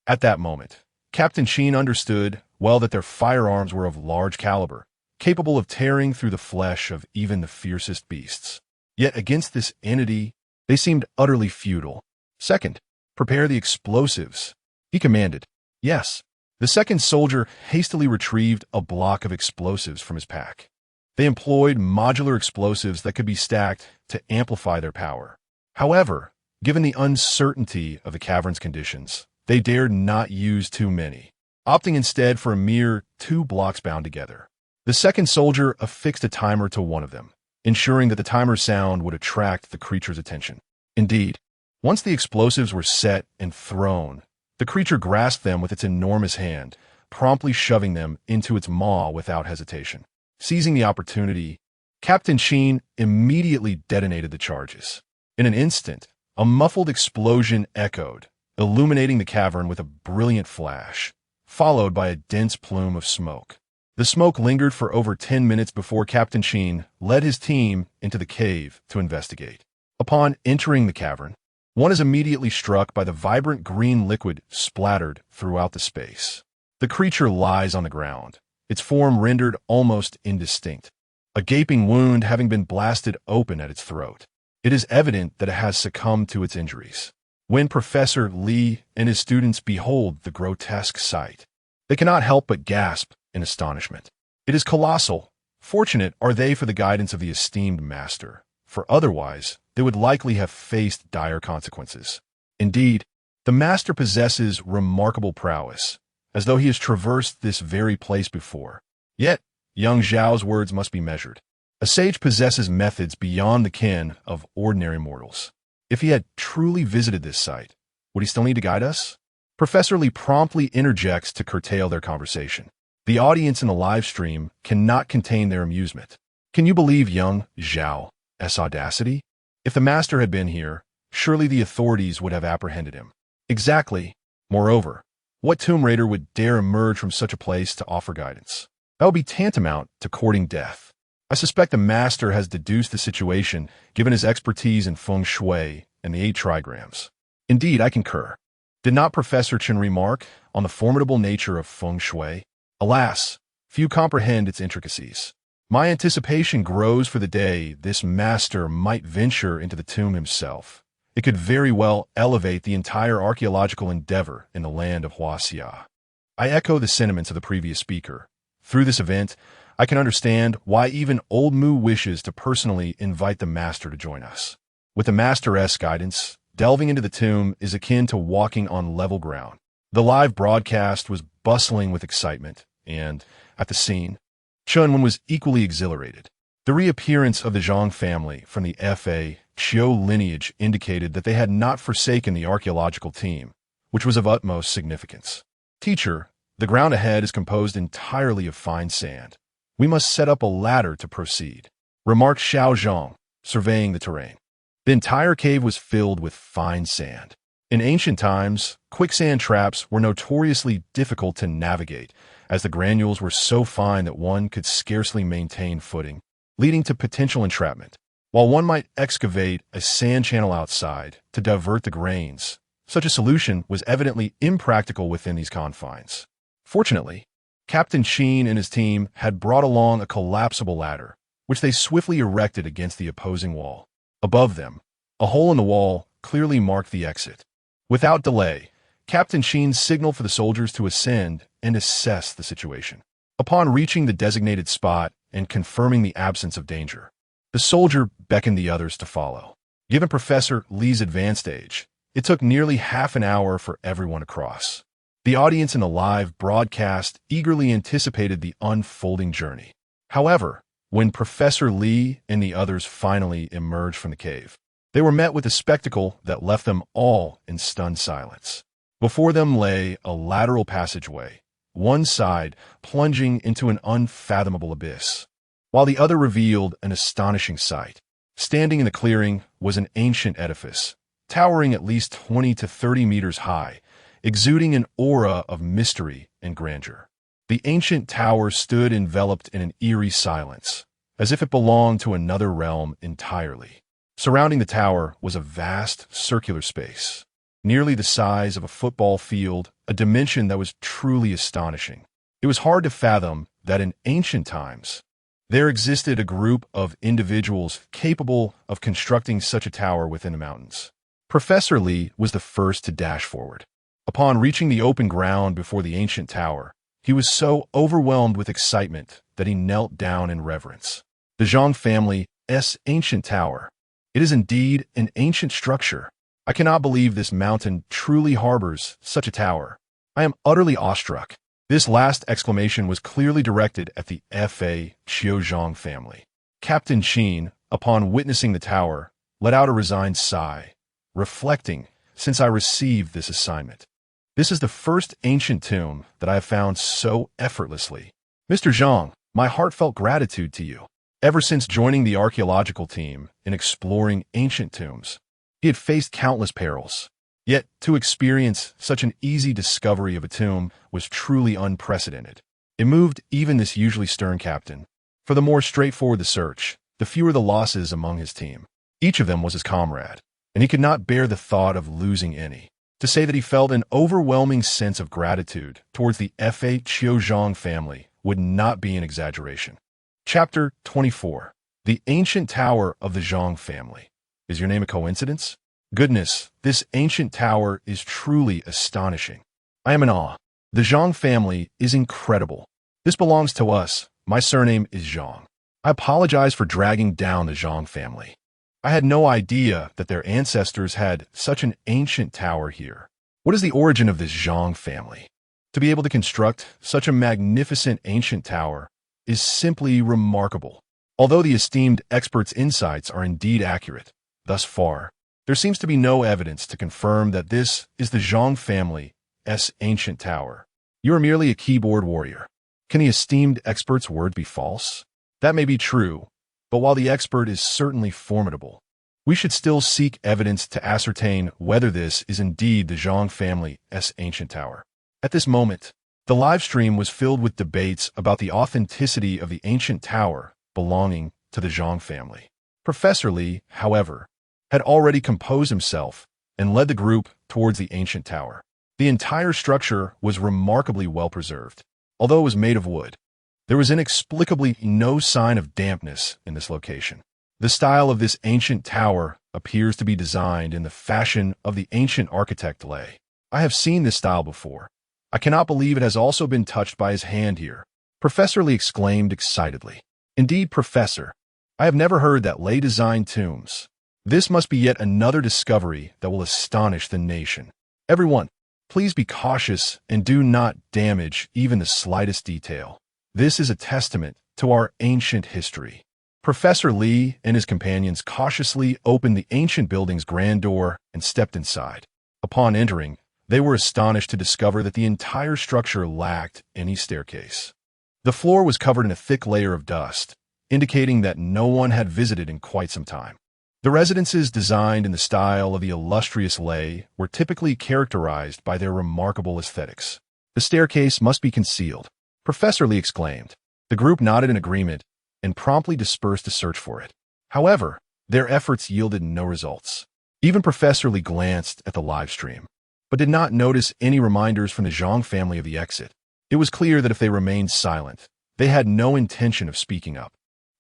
At that moment, Captain Sheen understood well that their firearms were of large caliber, capable of tearing through the flesh of even the fiercest beasts. Yet against this entity, they seemed utterly futile. "Second, prepare the explosives," he commanded. Yes, the second soldier hastily retrieved a block of explosives from his pack. They employed modular explosives that could be stacked to amplify their power. However, given the uncertainty of the cavern's conditions, they dared not use too many, opting instead for a mere 2 blocks bound together. The second soldier affixed a timer to one of them, ensuring that the timer's sound would attract the creature's attention. Indeed, once the explosives were set and thrown, the creature grasped them with its enormous hand, promptly shoving them into its maw without hesitation. Seizing the opportunity, Captain Sheen immediately detonated the charges. In an instant, a muffled explosion echoed, illuminating the cavern with a brilliant flash, followed by a dense plume of smoke. The smoke lingered for over 10 minutes before Captain Sheen led his team into the cave to investigate. Upon entering the cavern, one is immediately struck by the vibrant green liquid splattered throughout the space. The creature lies on the ground, its form rendered almost indistinct, a gaping wound having been blasted open at its throat. It is evident that it has succumbed to its injuries. When Professor Lee and his students behold the grotesque sight, they cannot help but gasp in astonishment. It is colossal. Fortunate are they for the guidance of the esteemed master, for otherwise they would likely have faced dire consequences. Indeed, the master possesses remarkable prowess, as though he has traversed this very place before. Yet, young Zhao's words must be measured. A sage possesses methods beyond the ken of ordinary mortals. If he had truly visited this site, would he still need to guide us? Professor Lee promptly interjects to curtail their conversation. The audience in the live stream cannot contain their amusement. Can you believe young Zhao's audacity? If the master had been here, surely the authorities would have apprehended him. Exactly. Moreover, what tomb raider would dare emerge from such a place to offer guidance? That would be tantamount to courting death. I suspect the master has deduced the situation given his expertise in feng shui and the 8 trigrams. Indeed, I concur. Did not Professor Chen remark on the formidable nature of feng shui? Alas, few comprehend its intricacies. My anticipation grows for the day this master might venture into the tomb himself. It could very well elevate the entire archaeological endeavor in the land of Huaxia. I echo the sentiments of the previous speaker. Through this event, I can understand why even Old Mu wishes to personally invite the master to join us. With the master's guidance, delving into the tomb is akin to walking on level ground. The live broadcast was bustling with excitement, and, at the scene, Chunwen was equally exhilarated. The reappearance of the Zhang family from the Fa Qiu lineage indicated that they had not forsaken the archaeological team, which was of utmost significance. Teacher, the ground ahead is composed entirely of fine sand. We must set up a ladder to proceed. remarked Xiao Zhang, surveying the terrain. The entire cave was filled with fine sand. In ancient times, quicksand traps were notoriously difficult to navigate, as the granules were so fine that one could scarcely maintain footing, leading to potential entrapment. While one might excavate a sand channel outside to divert the grains, such a solution was evidently impractical within these confines. Fortunately, Captain Sheen and his team had brought along a collapsible ladder, which they swiftly erected against the opposing wall. Above them, a hole in the wall clearly marked the exit. Without delay, Captain Sheen signaled for the soldiers to ascend and assess the situation. Upon reaching the designated spot and confirming the absence of danger, the soldier beckoned the others to follow. Given Professor Li's advanced age, it took nearly half an hour for everyone to cross. The audience in the live broadcast eagerly anticipated the unfolding journey. However, when Professor Li and the others finally emerged from the cave, they were met with a spectacle that left them all in stunned silence. Before them lay a lateral passageway, one side plunging into an unfathomable abyss, while the other revealed an astonishing sight. Standing in the clearing was an ancient edifice, towering at least 20 to 30 meters high, exuding an aura of mystery and grandeur. The ancient tower stood enveloped in an eerie silence, as if it belonged to another realm entirely. Surrounding the tower was a vast circular space, nearly the size of a football field, a dimension that was truly astonishing. It was hard to fathom that in ancient times, there existed a group of individuals capable of constructing such a tower within the mountains. Professor Li was the first to dash forward. Upon reaching the open ground before the ancient tower, he was so overwhelmed with excitement that he knelt down in reverence. The Zhang family's ancient tower. It is indeed an ancient structure. I cannot believe this mountain truly harbors such a tower. I am utterly awestruck. This last exclamation was clearly directed at the Zhang family. Captain Sheen, upon witnessing the tower, let out a resigned sigh, reflecting, since I received this assignment, this is the first ancient tomb that I have found so effortlessly. Mr. Zhang, my heartfelt gratitude to you. Ever since joining the archaeological team in exploring ancient tombs, he had faced countless perils. Yet, to experience such an easy discovery of a tomb was truly unprecedented. It moved even this usually stern captain. For the more straightforward the search, the fewer the losses among his team. Each of them was his comrade, and he could not bear the thought of losing any. To say that he felt an overwhelming sense of gratitude towards the Zhang family would not be an exaggeration. Chapter 24. The Ancient Tower of the Zhang Family. Is your name a coincidence? Goodness, this ancient tower is truly astonishing. I am in awe. The Zhang family is incredible. This belongs to us. My surname is Zhang. I apologize for dragging down the Zhang family. I had no idea that their ancestors had such an ancient tower here. What is the origin of this Zhang family? To be able to construct such a magnificent ancient tower is simply remarkable. Although the esteemed expert's insights are indeed accurate, thus far, there seems to be no evidence to confirm that this is the Zhang family's ancient tower. You are merely a keyboard warrior. Can the esteemed expert's word be false? That may be true, but while the expert is certainly formidable, we should still seek evidence to ascertain whether this is indeed the Zhang family's ancient tower. At this moment, the live stream was filled with debates about the authenticity of the ancient tower belonging to the Zhang family. Professor Li, however, had already composed himself and led the group towards the ancient tower. The entire structure was remarkably well preserved. Although it was made of wood, there was inexplicably no sign of dampness in this location. The style of this ancient tower appears to be designed in the fashion of the ancient architect Lei. I have seen this style before. I cannot believe it has also been touched by his hand here. Professor Li exclaimed excitedly. Indeed, Professor, I have never heard that Lei designed tombs. This must be yet another discovery that will astonish the nation. Everyone, please be cautious and do not damage even the slightest detail. This is a testament to our ancient history. Professor Li and his companions cautiously opened the ancient building's grand door and stepped inside. Upon entering, they were astonished to discover that the entire structure lacked any staircase. The floor was covered in a thick layer of dust, indicating that no one had visited in quite some time. The residences, designed in the style of the illustrious Lei, were typically characterized by their remarkable aesthetics. "The staircase must be concealed," Professor Lee exclaimed. The group nodded in agreement and promptly dispersed to search for it. However, their efforts yielded no results. Even Professor Lee glanced at the live stream, but did not notice any reminders from the Zhang family of the exit. It was clear that if they remained silent, they had no intention of speaking up.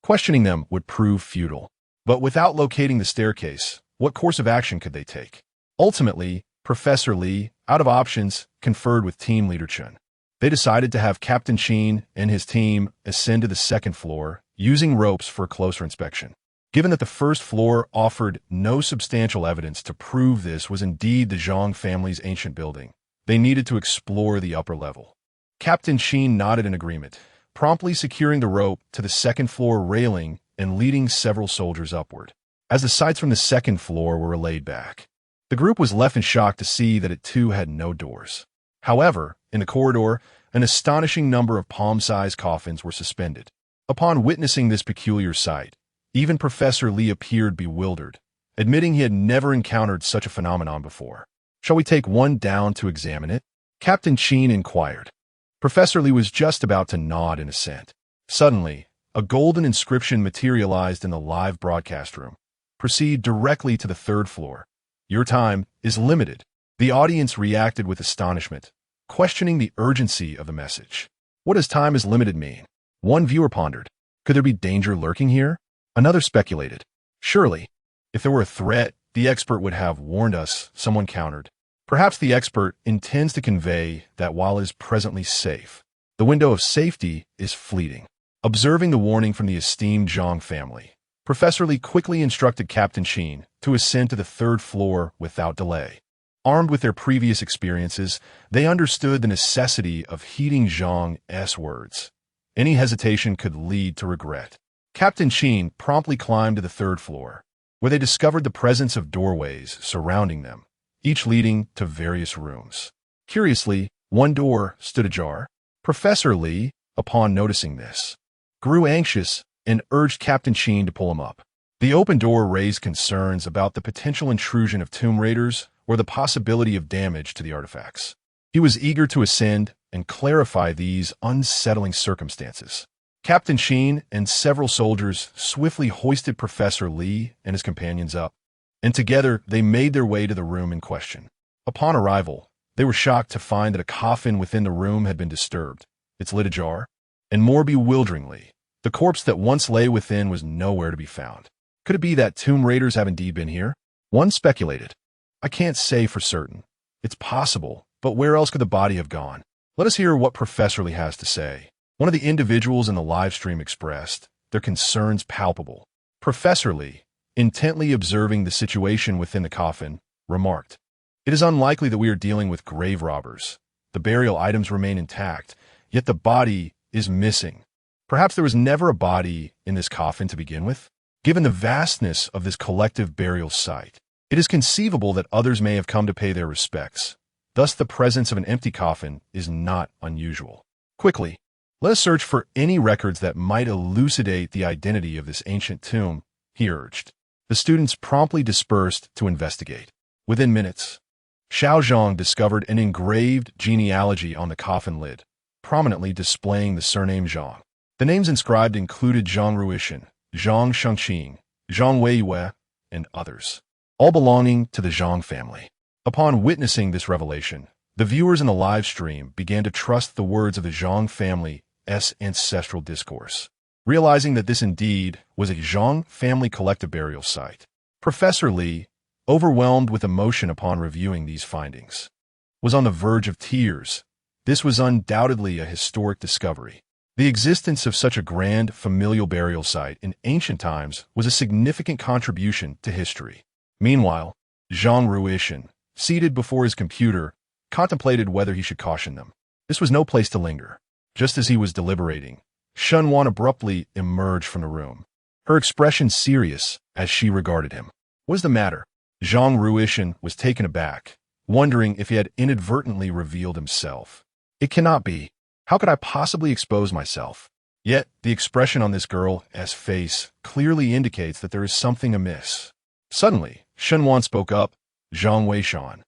Questioning them would prove futile. But without locating the staircase, what course of action could they take? Ultimately, Professor Lee, out of options, conferred with Team Leader Chun. They decided to have Captain Sheen and his team ascend to the second floor, using ropes for a closer inspection. Given that the first floor offered no substantial evidence to prove this was indeed the Zhang family's ancient building, they needed to explore the upper level. Captain Sheen nodded in agreement, promptly securing the rope to the second floor railing and leading several soldiers upward. As the sights from the second floor were relayed back, the group was left in shock to see that it too had no doors. However, in the corridor, an astonishing number of palm-sized coffins were suspended. Upon witnessing this peculiar sight, even Professor Lee appeared bewildered, admitting he had never encountered such a phenomenon before. "Shall we take one down to examine it?" Captain Sheen inquired. Professor Lee was just about to nod in assent. Suddenly, a golden inscription materialized in the live broadcast room. "Proceed directly to the third floor. Your time is limited." The audience reacted with astonishment, questioning the urgency of the message. What does time is limited mean? One viewer pondered. Could there be danger lurking here? Another speculated. Surely, if there were a threat, the expert would have warned us, someone countered. Perhaps the expert intends to convey that while it is presently safe, the window of safety is fleeting. Observing the warning from the esteemed Zhang family, Professor Lee quickly instructed Captain Sheen to ascend to the third floor without delay. Armed with their previous experiences, they understood the necessity of heeding Zhang's words. Any hesitation could lead to regret. Captain Sheen promptly climbed to the third floor, where they discovered the presence of doorways surrounding them, each leading to various rooms. Curiously, one door stood ajar. Professor Lee, upon noticing this, grew anxious and urged Captain Sheen to pull him up. The open door raised concerns about the potential intrusion of tomb raiders or the possibility of damage to the artifacts. He was eager to ascend and clarify these unsettling circumstances. Captain Sheen and several soldiers swiftly hoisted Professor Lee and his companions up, and together they made their way to the room in question. Upon arrival, they were shocked to find that a coffin within the room had been disturbed, its lid ajar, and more bewilderingly, the corpse that once lay within was nowhere to be found. Could it be that tomb raiders have indeed been here? One speculated. "I can't say for certain. It's possible, but where else could the body have gone?" Let us hear what Professor Lee has to say. One of the individuals in the live stream expressed their concerns palpable. Professor Lee, intently observing the situation within the coffin, remarked, "It is unlikely that we are dealing with grave robbers. The burial items remain intact, yet the body is missing. Perhaps there was never a body in this coffin to begin with? Given the vastness of this collective burial site, it is conceivable that others may have come to pay their respects. Thus, the presence of an empty coffin is not unusual. Quickly, let us search for any records that might elucidate the identity of this ancient tomb," he urged. The students promptly dispersed to investigate. Within minutes, Xiao Zhang discovered an engraved genealogy on the coffin lid, prominently displaying the surname Zhang. The names inscribed included Zhang Ruishan, Zhang Shengqing, Zhang Weiyue, and others, all belonging to the Zhang family. Upon witnessing this revelation, the viewers in the live stream began to trust the words of the Zhang family's ancestral discourse, realizing that this indeed was a Zhang family collective burial site. Professor Lee, overwhelmed with emotion upon reviewing these findings, was on the verge of tears. This was undoubtedly a historic discovery. The existence of such a grand familial burial site in ancient times was a significant contribution to history. Meanwhile, Zhang Ruishan, seated before his computer, contemplated whether he should caution them. This was no place to linger. Just as he was deliberating, Shunwan abruptly emerged from the room, her expression serious as she regarded him. What was the matter? Zhang Ruishan was taken aback, wondering if he had inadvertently revealed himself. It cannot be. How could I possibly expose myself? Yet, the expression on this girl's face clearly indicates that there is something amiss. Suddenly, Shenwan spoke up. Zhang Weishan.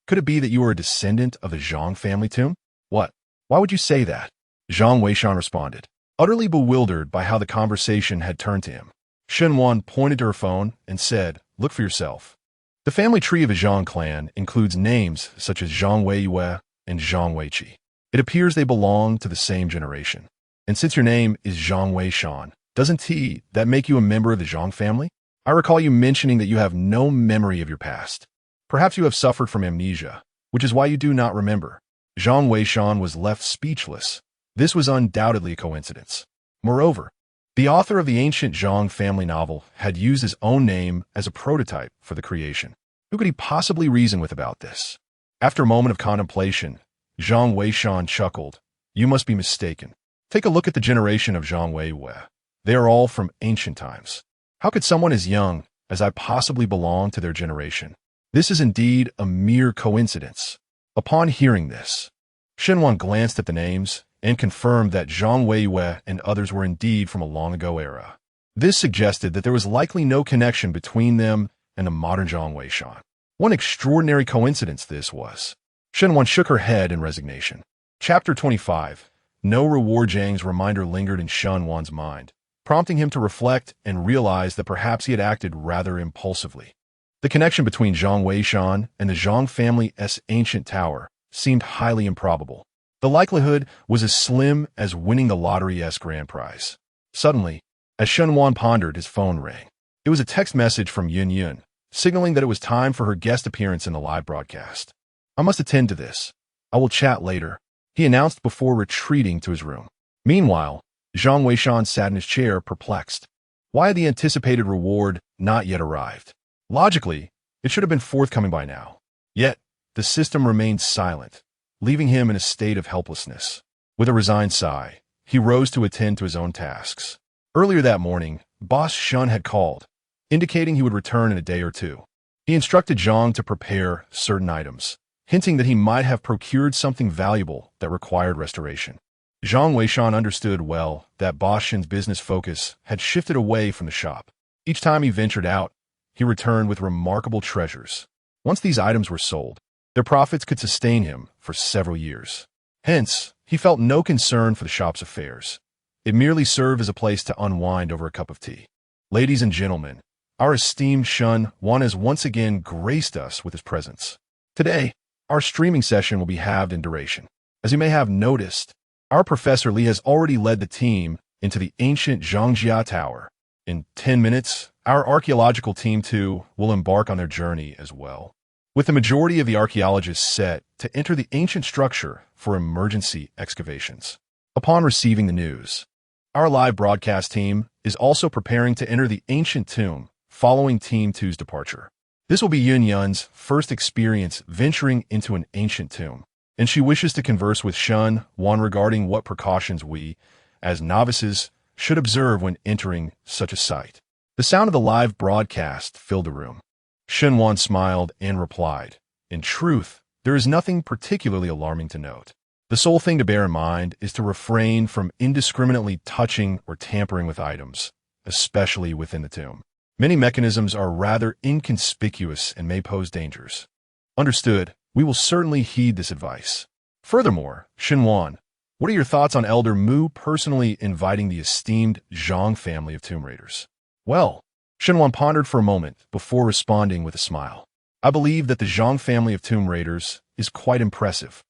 Could it be that you are a descendant of the Zhang family tomb? What? Why would you say that? Zhang Weishan responded, utterly bewildered by how the conversation had turned to him. Shenwan pointed to her phone and said, look for yourself. The family tree of the Zhang clan includes names such as Zhang Weiyue and Zhang Weiqi. It appears they belong to the same generation. And since your name is Zhang Weishan, doesn't that make you a member of the Zhang family? I recall you mentioning that you have no memory of your past. Perhaps you have suffered from amnesia, which is why you do not remember. Zhang Weishan was left speechless. This was undoubtedly a coincidence. Moreover, the author of the ancient Zhang family novel had used his own name as a prototype for the creation. Who could he possibly reason with about this? After a moment of contemplation, Zhang Weishan chuckled. You must be mistaken. Take a look at the generation of Zhang Weiyue. They are all from ancient times. How could someone as young as I possibly belong to their generation? This is indeed a mere coincidence. Upon hearing this, Shenwan glanced at the names and confirmed that Zhang Weiyue and others were indeed from a long-ago era. This suggested that there was likely no connection between them and the modern Zhang Weishan. What an extraordinary coincidence this was. Shenwan shook her head in resignation. Chapter 25. No reward. Zhang's reminder lingered in Shenwan's mind, prompting him to reflect and realize that perhaps he had acted rather impulsively. The connection between Zhang Weishan and the Zhang family's ancient tower seemed highly improbable. The likelihood was as slim as winning the lottery's grand prize. Suddenly, as Shenwan pondered, his phone rang. It was a text message from Yun Yun, signaling that it was time for her guest appearance in the live broadcast. I must attend to this. I will chat later, he announced before retreating to his room. Meanwhile, Zhang Weishan sat in his chair, perplexed. Why had the anticipated reward not yet arrived? Logically, it should have been forthcoming by now. Yet, the system remained silent, leaving him in a state of helplessness. With a resigned sigh, he rose to attend to his own tasks. Earlier that morning, Boss Shun had called, indicating he would return in a day or two. He instructed Zhang to prepare certain items, hinting that he might have procured something valuable that required restoration. Zhang Weishan understood well that Boss Shin's business focus had shifted away from the shop. Each time he ventured out, he returned with remarkable treasures. Once these items were sold, their profits could sustain him for several years. Hence, he felt no concern for the shop's affairs. It merely served as a place to unwind over a cup of tea. Ladies and gentlemen, our esteemed Shun Wan has once again graced us with his presence. Today, our streaming session will be halved in duration. As you may have noticed, our Professor Li has already led the team into the ancient Zhangjia Tower. In 10 minutes, our archaeological team too will embark on their journey as well, with the majority of the archaeologists set to enter the ancient structure for emergency excavations. Upon receiving the news, our live broadcast team is also preparing to enter the ancient tomb following Team 2's departure. This will be Yun Yun's first experience venturing into an ancient tomb, and she wishes to converse with Shun Wan regarding what precautions we, as novices, should observe when entering such a site. The sound of the live broadcast filled the room. Shun Wan smiled and replied, in truth, there is nothing particularly alarming to note. The sole thing to bear in mind is to refrain from indiscriminately touching or tampering with items, especially within the tomb. Many mechanisms are rather inconspicuous and may pose dangers. Understood, we will certainly heed this advice. Furthermore, Shenwan, what are your thoughts on Elder Mu personally inviting the esteemed Zhang family of tomb raiders? Well, Shenwan pondered for a moment before responding with a smile. I believe that the Zhang family of tomb raiders is quite impressive,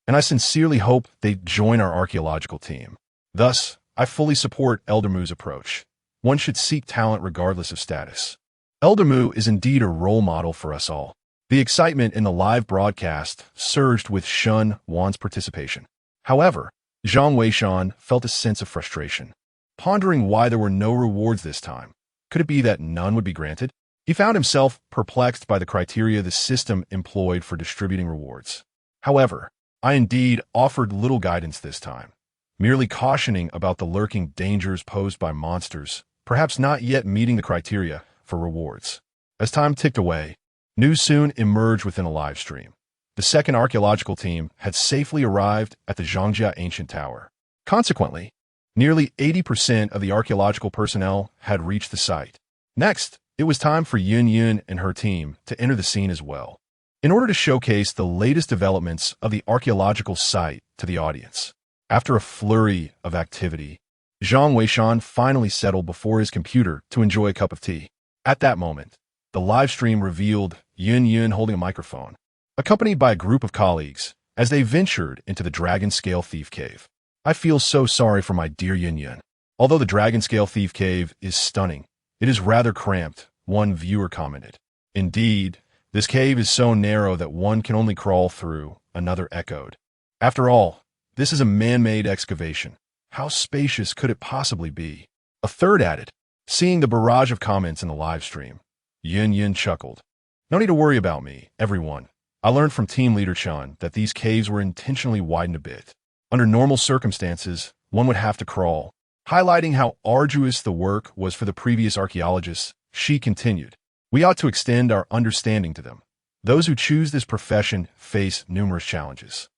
and I sincerely hope they join our archaeological team. Thus, I fully support Elder Mu's approach. One should seek talent regardless of status. Elder Mu is indeed a role model for us all. The excitement in the live broadcast surged with Shun Wan's participation. However, Zhang Weishan felt a sense of frustration, pondering why there were no rewards this time. Could it be that none would be granted? He found himself perplexed by the criteria the system employed for distributing rewards. However, I indeed offered little guidance this time, merely cautioning about the lurking dangers posed by monsters, perhaps not yet meeting the criteria for rewards. As time ticked away, news soon emerged within a live stream. The second archaeological team had safely arrived at the Zhangjia Ancient Tower. Consequently, Nearly 80% of the archaeological personnel had reached the site. Next, it was time for Yun Yun and her team to enter the scene as well, in order to showcase the latest developments of the archaeological site to the audience. After a flurry of activity, Zhang Weishan finally settled before his computer to enjoy a cup of tea. At that moment, the live stream revealed Yun Yun holding a microphone, accompanied by a group of colleagues, as they ventured into the Dragon-Scale Thief Cave. I feel so sorry for my dear Yun Yun. Although the Dragon-Scale Thief Cave is stunning, it is rather cramped, one viewer commented. Indeed, this cave is so narrow that one can only crawl through, another echoed. After all, this is a man-made excavation. How spacious could it possibly be? A third added. Seeing the barrage of comments in the live stream, Yun Yun chuckled. No need to worry about me, everyone. I learned from team leader Chan that these caves were intentionally widened a bit. Under normal circumstances, one would have to crawl. Highlighting how arduous the work was for the previous archaeologists, she continued. We ought to extend our understanding to them. Those who choose this profession face numerous challenges.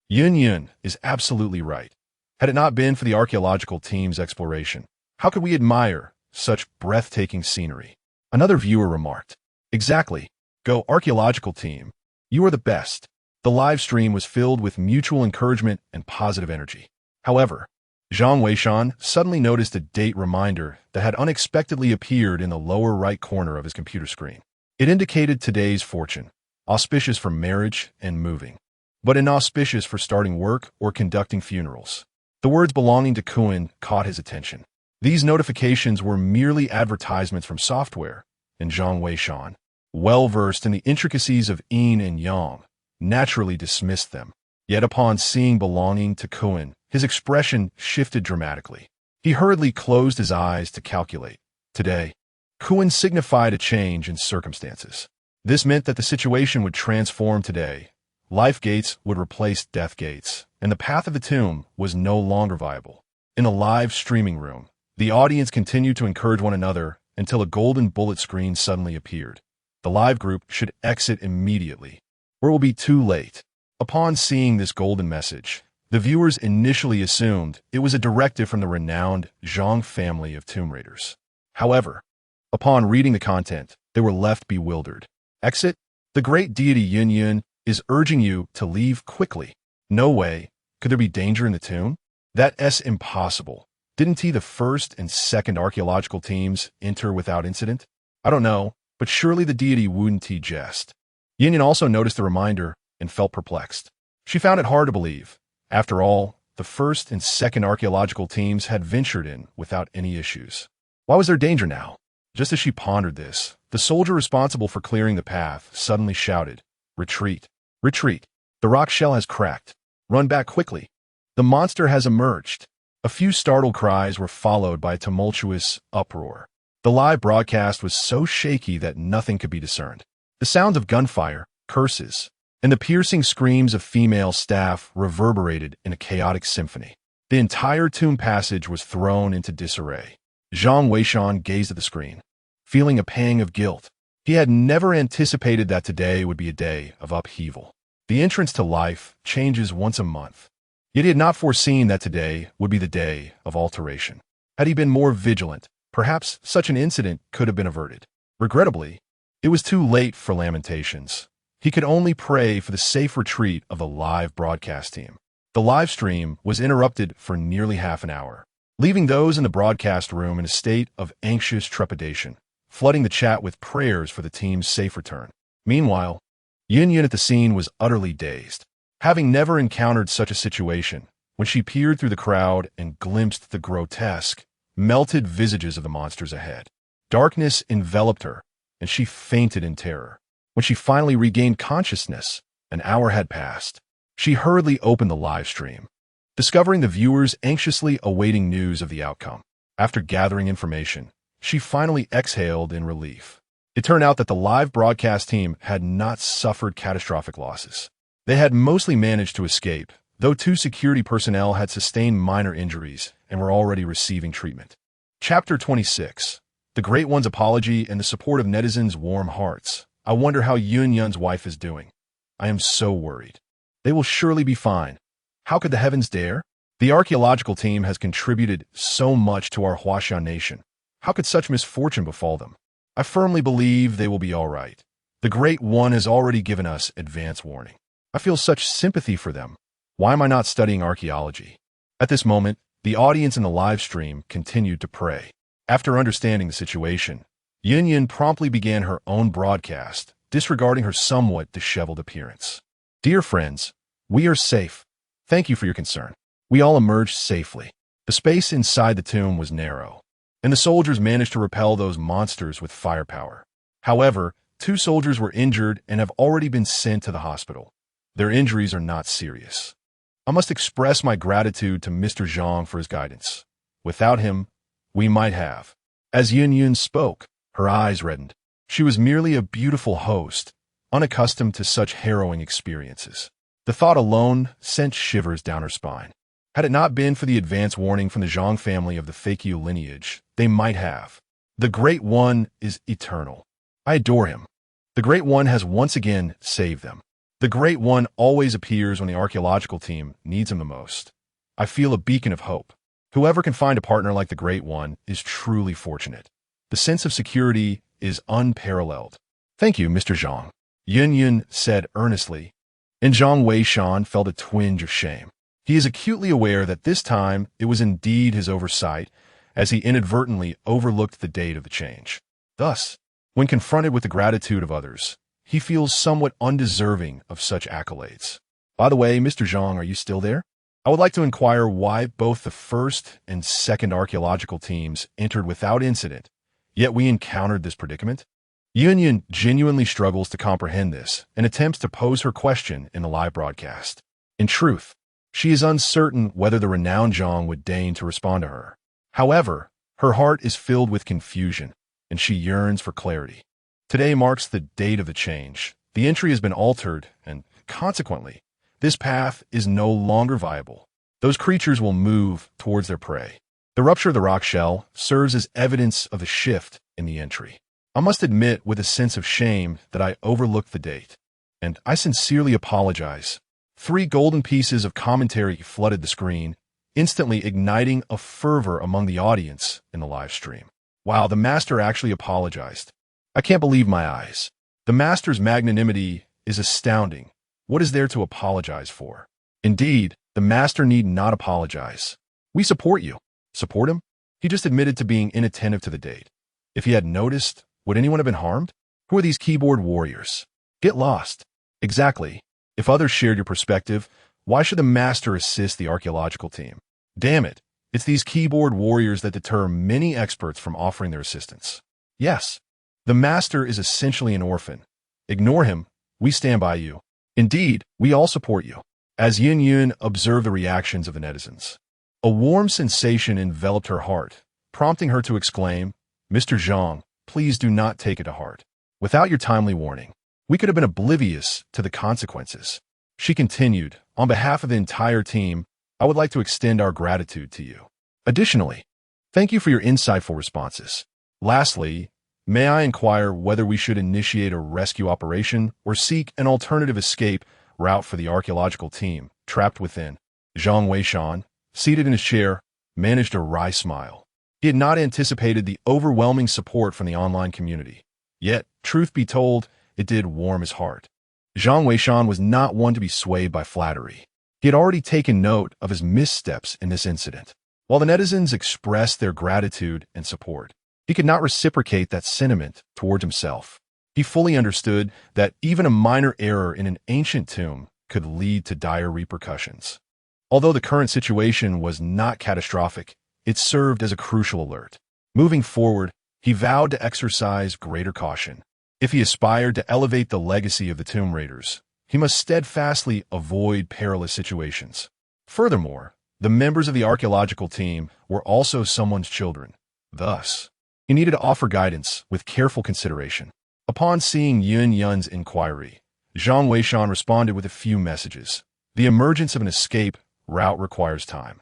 Yun Yun is absolutely right. Had it not been for the archaeological team's exploration, how could we admire such breathtaking scenery? Another viewer remarked. Exactly. Go archaeological team. You are the best. The live stream was filled with mutual encouragement and positive energy. However, Zhang Weishan suddenly noticed a date reminder that had unexpectedly appeared in the lower right corner of his computer screen. It indicated today's fortune, auspicious for marriage and moving, but inauspicious for starting work or conducting funerals. The words belonging to Kuan caught his attention. These notifications were merely advertisements from software, and Zhang Weishan, well-versed in the intricacies of yin and yang, naturally dismissed them. Yet upon seeing belonging to Kuan, his expression shifted dramatically. He hurriedly closed his eyes to calculate. Today, Kuan signified a change in circumstances. This meant that the situation would transform today. Life gates would replace death gates, and the path of the tomb was no longer viable. In the live streaming room, the audience continued to encourage one another until a golden bullet screen suddenly appeared. The live group should exit immediately, or it will be too late. Upon seeing this golden message, the viewers initially assumed it was a directive from the renowned Zhang family of tomb raiders. However, upon reading the content, they were left bewildered. Exit? The great deity Yun Yun is urging you to leave quickly. No way. Could there be danger in the tomb? That's impossible. Didn't the first and second archaeological teams enter without incident? I don't know, but surely the deity wouldn't jest. Yun Yun also noticed the reminder and felt perplexed. She found it hard to believe. After all, the first and second archaeological teams had ventured in without any issues. Why was there danger now? Just as she pondered this, the soldier responsible for clearing the path suddenly shouted, "Retreat! Retreat! The rock shell has cracked. Run back quickly. The monster has emerged." A few startled cries were followed by a tumultuous uproar. The live broadcast was so shaky that nothing could be discerned. The sounds of gunfire, curses, and the piercing screams of female staff reverberated in a chaotic symphony. The entire tomb passage was thrown into disarray. Zhang Weishan gazed at the screen, feeling a pang of guilt. He had never anticipated that today would be a day of upheaval. The entrance to life changes once a month. Yet he had not foreseen that today would be the day of alteration. Had he been more vigilant, perhaps such an incident could have been averted. Regrettably, it was too late for lamentations. He could only pray for the safe retreat of the live broadcast team. The live stream was interrupted for nearly half an hour, leaving those in the broadcast room in a state of anxious trepidation, flooding the chat with prayers for the team's safe return. Meanwhile, Yun Yun at the scene was utterly dazed. Having never encountered such a situation, when she peered through the crowd and glimpsed the grotesque, melted visages of the monsters ahead. Darkness enveloped her, and she fainted in terror. When she finally regained consciousness, an hour had passed. She hurriedly opened the live stream, discovering the viewers anxiously awaiting news of the outcome. After gathering information, she finally exhaled in relief. It turned out that the live broadcast team had not suffered catastrophic losses. They had mostly managed to escape, though 2 security personnel had sustained minor injuries and were already receiving treatment. Chapter 26. The Great One's Apology and the Support of Netizens' Warm Hearts. I wonder how Yun Yun's wife is doing. I am so worried. They will surely be fine. How could the heavens dare? The archaeological team has contributed so much to our Huashan nation. How could such misfortune befall them? I firmly believe they will be all right. The Great One has already given us advance warning. I feel such sympathy for them. Why am I not studying archaeology? At this moment, the audience in the live stream continued to pray. After understanding the situation, Yin promptly began her own broadcast, disregarding her somewhat disheveled appearance. Dear friends, we are safe. Thank you for your concern. We all emerged safely. The space inside the tomb was narrow, and the soldiers managed to repel those monsters with firepower. However, 2 soldiers were injured and have already been sent to the hospital. Their injuries are not serious. I must express my gratitude to Mr. Zhang for his guidance. Without him, we might have. As Yin spoke, her eyes reddened. She was merely a beautiful host, unaccustomed to such harrowing experiences. The thought alone sent shivers down her spine. Had it not been for the advance warning from the Zhang family of the Fakyu lineage, they might have. The Great One is eternal. I adore him. The Great One has once again saved them. The Great One always appears when the archaeological team needs him the most. I feel a beacon of hope. Whoever can find a partner like the Great One is truly fortunate. The sense of security is unparalleled. Thank you, Mr. Zhang, Yin said earnestly, and Zhang Weishan felt a twinge of shame. He is acutely aware that this time it was indeed his oversight, as he inadvertently overlooked the date of the change. Thus, when confronted with the gratitude of others, he feels somewhat undeserving of such accolades. By the way, Mr. Zhang, are you still there? I would like to inquire why both the first and second archaeological teams entered without incident, yet we encountered this predicament. Yin genuinely struggles to comprehend this and attempts to pose her question in the live broadcast. In truth, she is uncertain whether the renowned Zhang would deign to respond to her. However, her heart is filled with confusion, and she yearns for clarity. Today marks the date of the change. The entry has been altered, and consequently, this path is no longer viable. Those creatures will move towards their prey. The rupture of the rock shell serves as evidence of the shift in the entry. I must admit with a sense of shame that I overlooked the date, and I sincerely apologize. 3 golden pieces of commentary flooded the screen, instantly igniting a fervor among the audience in the live stream. Wow, the master actually apologized. I can't believe my eyes. The master's magnanimity is astounding. What is there to apologize for? Indeed, the master need not apologize. We support you. Support him? He just admitted to being inattentive to the date. If he had noticed, would anyone have been harmed? Who are these keyboard warriors? Get lost. Exactly. If others shared your perspective, why should the master assist the archaeological team? Damn it. It's these keyboard warriors that deter many experts from offering their assistance. Yes. The master is essentially an orphan. Ignore him. We stand by you. Indeed, we all support you. As Yin observed the reactions of the netizens, a warm sensation enveloped her heart, prompting her to exclaim, Mr. Zhang, please do not take it to heart. Without your timely warning, we could have been oblivious to the consequences. She continued, on behalf of the entire team, I would like to extend our gratitude to you. Additionally, thank you for your insightful responses. Lastly, may I inquire whether we should initiate a rescue operation or seek an alternative escape route for the archaeological team trapped within? Zhang Weishan, seated in his chair, managed a wry smile. He had not anticipated the overwhelming support from the online community. Yet, truth be told, it did warm his heart. Zhang Weishan was not one to be swayed by flattery. He had already taken note of his missteps in this incident. While the netizens expressed their gratitude and support, he could not reciprocate that sentiment towards himself. He fully understood that even a minor error in an ancient tomb could lead to dire repercussions. Although the current situation was not catastrophic, it served as a crucial alert. Moving forward, he vowed to exercise greater caution. If he aspired to elevate the legacy of the Tomb Raiders, he must steadfastly avoid perilous situations. Furthermore, the members of the archaeological team were also someone's children. Thus, he needed to offer guidance with careful consideration. Upon seeing Yun's inquiry, Zhang Weishan responded with a few messages. The emergence of an escape route requires time.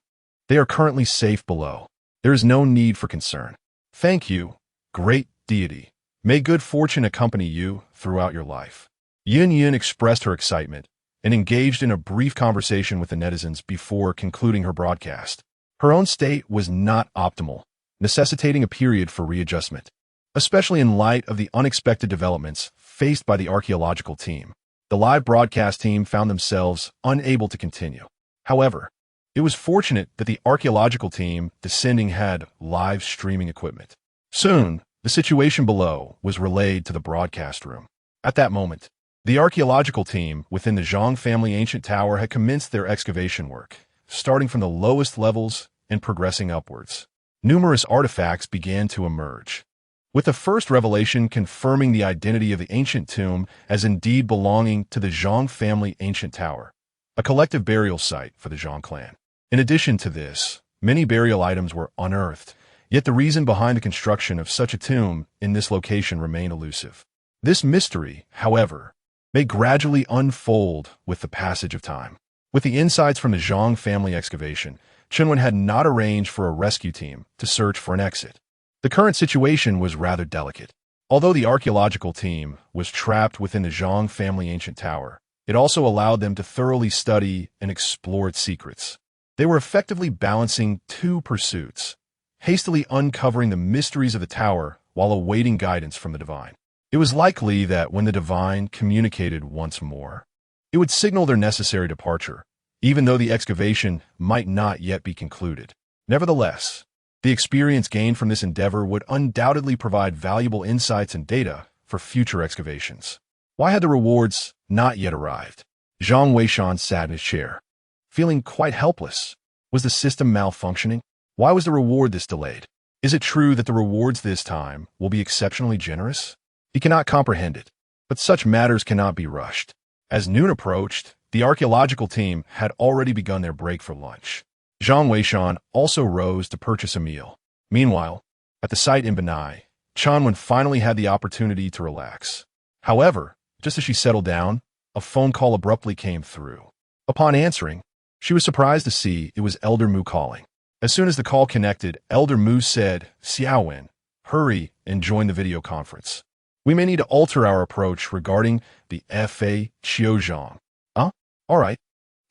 They are currently safe below. There is no need for concern. Thank you, great deity. May good fortune accompany you throughout your life. Yin expressed her excitement, and engaged in a brief conversation with the netizens before concluding her broadcast. Her own state was not optimal, necessitating a period for readjustment, especially in light of the unexpected developments faced by the archaeological team. The live broadcast team found themselves unable to continue. However, it was fortunate that the archaeological team descending had live streaming equipment. Soon, the situation below was relayed to the broadcast room. At that moment, the archaeological team within the Zhang family ancient tower had commenced their excavation work, starting from the lowest levels and progressing upwards. Numerous artifacts began to emerge, with the first revelation confirming the identity of the ancient tomb as indeed belonging to the Zhang family ancient tower, a collective burial site for the Zhang clan. In addition to this, many burial items were unearthed, yet the reason behind the construction of such a tomb in this location remained elusive. This mystery, however, may gradually unfold with the passage of time. With the insights from the Zhang family excavation, Chunwen had not arranged for a rescue team to search for an exit. The current situation was rather delicate. Although the archaeological team was trapped within the Zhang family ancient tower, it also allowed them to thoroughly study and explore its secrets. They were effectively balancing two pursuits, hastily uncovering the mysteries of the tower while awaiting guidance from the divine. It was likely that when the divine communicated once more, it would signal their necessary departure, even though the excavation might not yet be concluded. Nevertheless, the experience gained from this endeavor would undoubtedly provide valuable insights and data for future excavations. Why had the rewards not yet arrived? Zhang Weishan sat in his chair, feeling quite helpless. Was the system malfunctioning? Why was the reward this delayed? Is it true that the rewards this time will be exceptionally generous? He cannot comprehend it, but such matters cannot be rushed. As noon approached, the archaeological team had already begun their break for lunch. Zhang Weishan also rose to purchase a meal. Meanwhile, at the site in Benai, Chanwen finally had the opportunity to relax. However, just as she settled down, a phone call abruptly came through. Upon answering, she was surprised to see it was Elder Mu calling. As soon as the call connected, Elder Mu said, "Xiaowen, hurry and join the video conference. We may need to alter our approach regarding the Fa Qiuzhang." Huh? All right.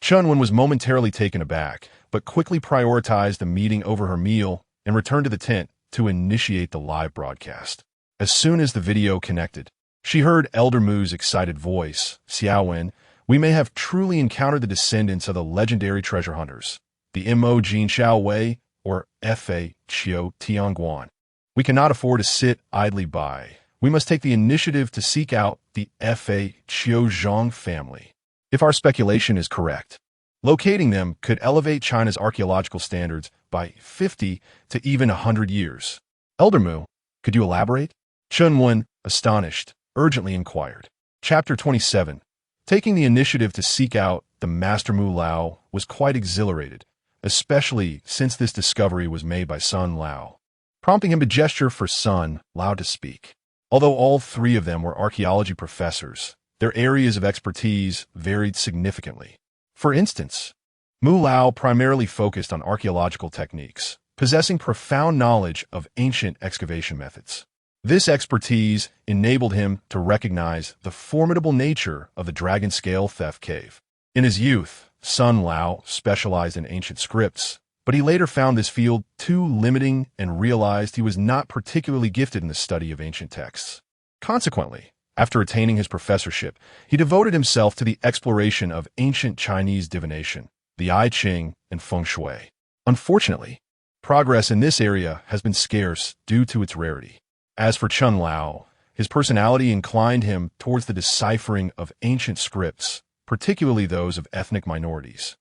Chunwen was momentarily taken aback, but quickly prioritized the meeting over her meal and returned to the tent to initiate the live broadcast. As soon as the video connected, she heard Elder Mu's excited voice, "Xiaowen, we may have truly encountered the descendants of the legendary treasure hunters, the Mo Jin Xiao Wei or Fa Qiu Tianguan. We cannot afford to sit idly by. We must take the initiative to seek out the Fa Qiu Zhang family. If our speculation is correct, locating them could elevate China's archaeological standards by 50 to even 100 years. Elder Mu, could you elaborate?" Chunwen, astonished, urgently inquired. Chapter 27. Taking the initiative to seek out the Master Mu Lao was quite exhilarated, especially since this discovery was made by Sun Lao, prompting him to gesture for Sun Lao to speak. Although all three of them were archaeology professors, their areas of expertise varied significantly. For instance, Mu Lao primarily focused on archaeological techniques, possessing profound knowledge of ancient excavation methods. This expertise enabled him to recognize the formidable nature of the Dragon Scale Theft Cave. In his youth, Sun Lao specialized in ancient scripts, but he later found this field too limiting and realized he was not particularly gifted in the study of ancient texts. Consequently, after attaining his professorship, he devoted himself to the exploration of ancient Chinese divination, the I Ching, and Feng Shui. Unfortunately, progress in this area has been scarce due to its rarity. As for Chun Lao, his personality inclined him towards the deciphering of ancient scripts, particularly those of ethnic minorities,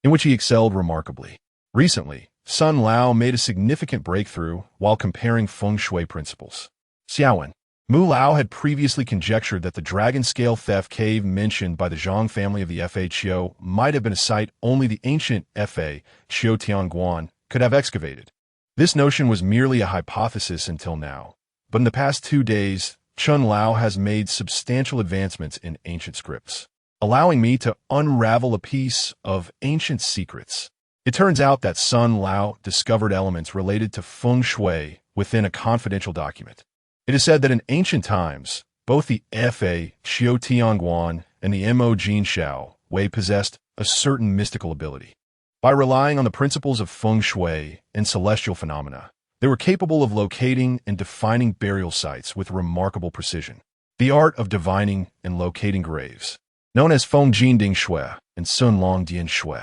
in which he excelled remarkably. Recently, Sun Lao made a significant breakthrough while comparing Feng Shui principles. Xiaowen, Mu Lao had previously conjectured that the Dragon Scale Theft Cave mentioned by the Zhang family of the Fa Qiu might have been a site only the ancient Fa Qiu Tianguan could have excavated. This notion was merely a hypothesis until now. But in the past 2 days, Chun Lao has made substantial advancements in ancient scripts, allowing me to unravel a piece of ancient secrets. It turns out that Sun Lao discovered elements related to Feng Shui within a confidential document. It is said that in ancient times, both the Fa Qiu Tianguan and the Mo Jin Xiao Wei possessed a certain mystical ability. By relying on the principles of feng shui and celestial phenomena, they were capable of locating and defining burial sites with remarkable precision. The art of divining and locating graves, known as Feng Jin Ding Shui and Sun Long Dian Shui,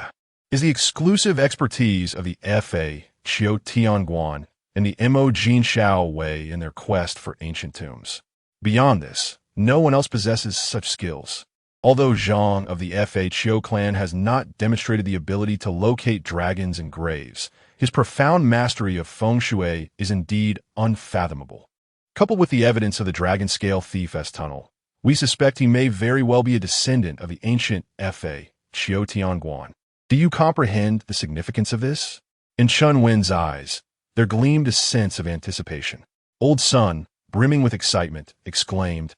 is the exclusive expertise of the Fa Qiu Tianguan and the Mo Jin Shao Wei in their quest for ancient tombs. Beyond this, no one else possesses such skills. Although Zhang of the Fa Qiu clan has not demonstrated the ability to locate dragons and graves, his profound mastery of feng shui is indeed unfathomable. Coupled with the evidence of the dragon scale thief S tunnel, we suspect he may very well be a descendant of the ancient Fa Qiu Tianguan. Do you comprehend the significance of this? In Chun Wen's eyes, there gleamed a sense of anticipation. Old Sun, brimming with excitement, exclaimed,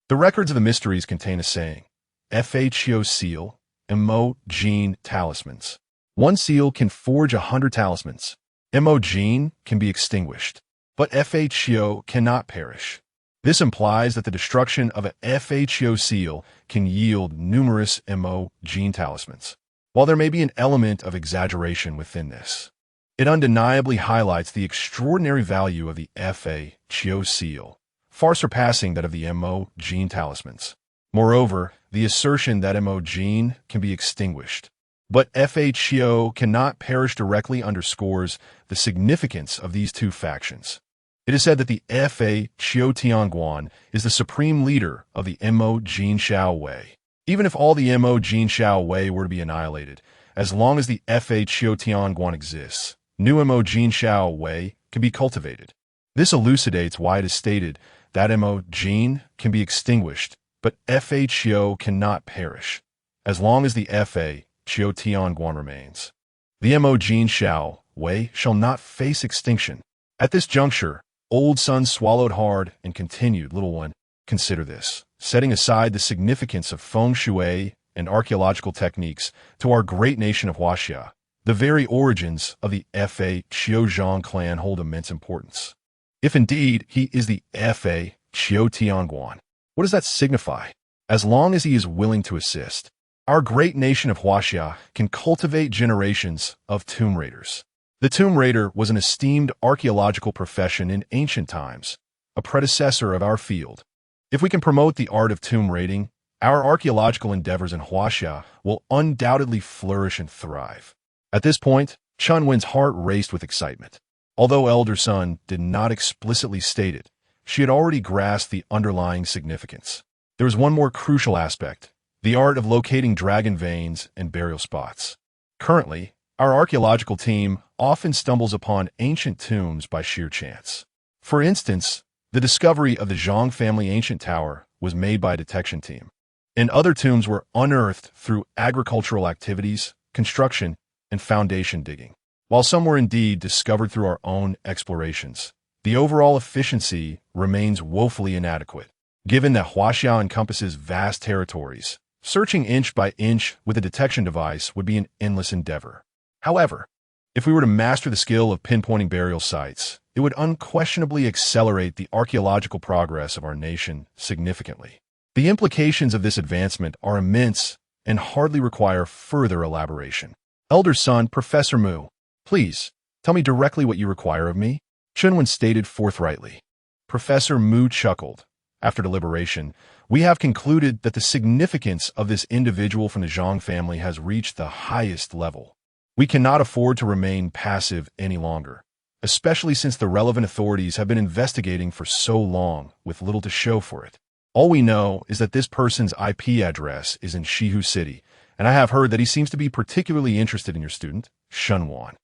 "The records of the mysteries contain a saying, Fa Qiu seal and Mo Jin talismans. One seal can forge 100 talismans. Mo Jin can be extinguished, but Fa Qiu cannot perish. This implies that the destruction of a Fa Qiu seal can yield numerous Mo Jin talismans. While there may be an element of exaggeration within this, it undeniably highlights the extraordinary value of the Fa Qiu seal, far surpassing that of the Mo Jin talismans. Moreover, the assertion that Mo Jin can be extinguished, but Fa Qiu cannot perish directly underscores the significance of these two factions. It is said that the Fa Qiu Tianguan is the supreme leader of the Mo Jin Shao Wei. Even if all the Mo Jin Shao Wei were to be annihilated, as long as the Fa Qiu Tianguan exists, new Mo Jin Shao Wei can be cultivated. This elucidates why it is stated that Mo Jin can be extinguished, but Fa Qiu cannot perish, as long as the Fa Qiu Tianguan remains. The Mo Jin Shao Wei shall not face extinction. At this juncture, Old Sun swallowed hard and continued, "Little one, consider this. Setting aside the significance of feng shui and archaeological techniques to our great nation of Huaxia, the very origins of the Fa Qiu Zhang clan hold immense importance. If indeed he is the Fa Qiu Tianguan, what does that signify? As long as he is willing to assist, our great nation of Huaxia can cultivate generations of tomb raiders." The tomb raider was an esteemed archaeological profession in ancient times, a predecessor of our field. If we can promote the art of tomb raiding, our archaeological endeavors in Huaxia will undoubtedly flourish and thrive. At this point, Chun Wen's heart raced with excitement. Although Elder Sun did not explicitly state it, she had already grasped the underlying significance. There was one more crucial aspect, the art of locating dragon veins and burial spots. Currently, our archaeological team often stumbles upon ancient tombs by sheer chance. For instance, the discovery of the Zhang family ancient tower was made by a detection team, and other tombs were unearthed through agricultural activities, construction, and foundation digging. While some were indeed discovered through our own explorations, the overall efficiency remains woefully inadequate. Given that Huaxia encompasses vast territories, searching inch by inch with a detection device would be an endless endeavor. However, if we were to master the skill of pinpointing burial sites, it would unquestionably accelerate the archaeological progress of our nation significantly. The implications of this advancement are immense and hardly require further elaboration. Elder Son, Professor Mu, please, tell me directly what you require of me, Chunwen stated forthrightly. Professor Mu chuckled. After deliberation, we have concluded that the significance of this individual from the Zhang family has reached the highest level. We cannot afford to remain passive any longer, especially since the relevant authorities have been investigating for so long with little to show for it. All we know is that this person's IP address is in Shihu City, and I have heard that he seems to be particularly interested in your student, Shunwan.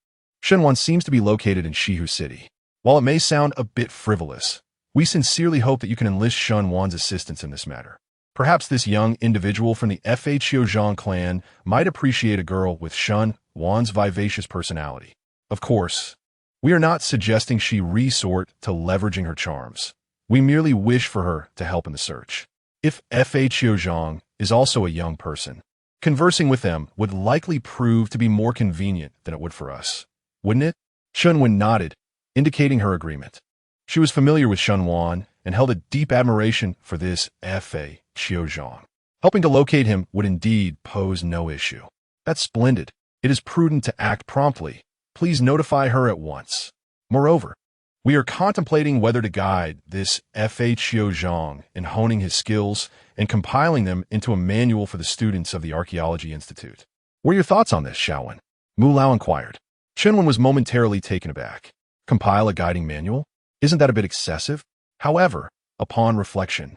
Shunwan seems to be located in Shihu City. While it may sound a bit frivolous, we sincerely hope that you can enlist Shunwan's assistance in this matter. Perhaps this young individual from the Fa Qiu Zhang clan might appreciate a girl with Shunwan's vivacious personality. Of course, we are not suggesting she resort to leveraging her charms. We merely wish for her to help in the search. If Fa Qiu Zhang is also a young person, conversing with them would likely prove to be more convenient than it would for us, wouldn't it? Shunwen nodded, indicating her agreement. She was familiar with Shunwan and held a deep admiration for this Fa Qiu Zhang. Helping to locate him would indeed pose no issue. That's splendid. It is prudent to act promptly. Please notify her at once. Moreover, we are contemplating whether to guide this Xiao Zhang in honing his skills and compiling them into a manual for the students of the Archaeology Institute. What are your thoughts on this, Xiaowen? Mu Lao inquired. Qianwen was momentarily taken aback. Compile a guiding manual? Isn't that a bit excessive? However, upon reflection,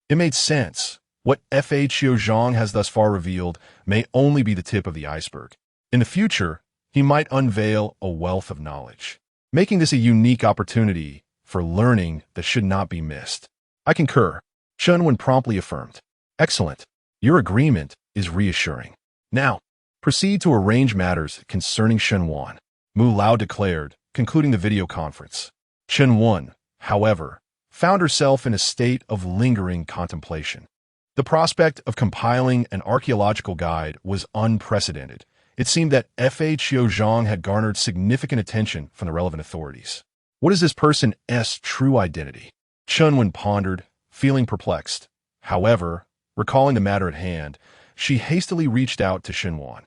it made sense. What Xiao Zhang has thus far revealed may only be the tip of the iceberg. In the future, he might unveil a wealth of knowledge, making this a unique opportunity for learning that should not be missed. I concur, Qianwen promptly affirmed. Excellent. Your agreement is reassuring. Now, proceed to arrange matters concerning Shenwan, Mu Lao declared, concluding the video conference. Shenwan, however, found herself in a state of lingering contemplation. The prospect of compiling an archaeological guide was unprecedented. It seemed that Xiao Zhang had garnered significant attention from the relevant authorities. What is this person's true identity? Qianwen pondered, feeling perplexed. However, recalling the matter at hand, she hastily reached out to Shenwan.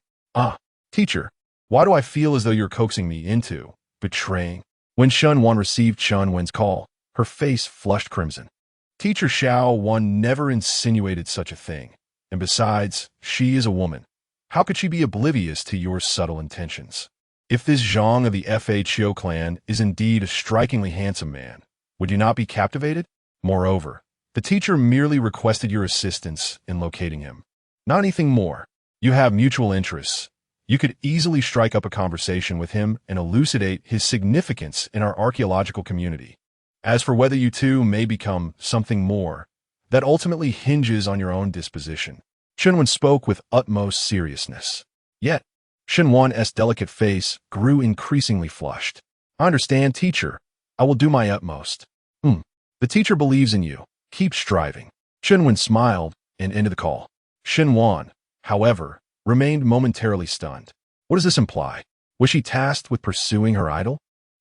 Teacher, why do I feel as though you're coaxing me into betraying? When Shenwan received Qianwen's call, her face flushed crimson. Teacher Xiaowen never insinuated such a thing, and besides, she is a woman. How could she be oblivious to your subtle intentions? If this Zhang of the Xiao clan is indeed a strikingly handsome man, would you not be captivated? Moreover, the teacher merely requested your assistance in locating him. Not anything more. You have mutual interests. You could easily strike up a conversation with him and elucidate his significance in our archaeological community. As for whether you two may become something more, that ultimately hinges on your own disposition. Qianwen spoke with utmost seriousness. Yet, Shenwan's delicate face grew increasingly flushed. I understand, teacher. I will do my utmost. The teacher believes in you. Keep striving. Qianwen smiled and ended the call. Shenwan, however, remained momentarily stunned. What does this imply? Was she tasked with pursuing her idol?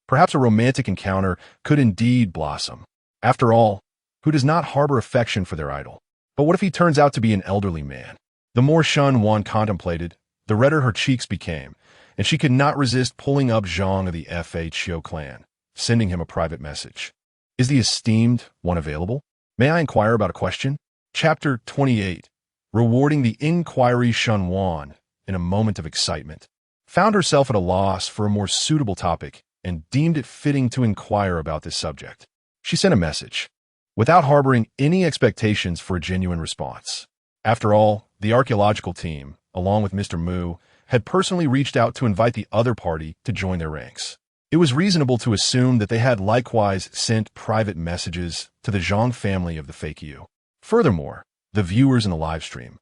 Perhaps a romantic encounter could indeed blossom. After all, who does not harbor affection for their idol? But what if he turns out to be an elderly man? The more Shenwan contemplated, the redder her cheeks became, and she could not resist pulling up Zhang of the Xiao clan, sending him a private message. Is the esteemed one available? May I inquire about a question? Chapter 28. Rewarding the inquiry. Shenwan, in a moment of excitement, found herself at a loss for a more suitable topic and deemed it fitting to inquire about this subject. She sent a message, without harboring any expectations for a genuine response. After all, the archaeological team, along with Mr. Mu, had personally reached out to invite the other party to join their ranks. It was reasonable to assume that they had likewise sent private messages to the Zhang family of the fake you. Furthermore, the viewers in the livestream,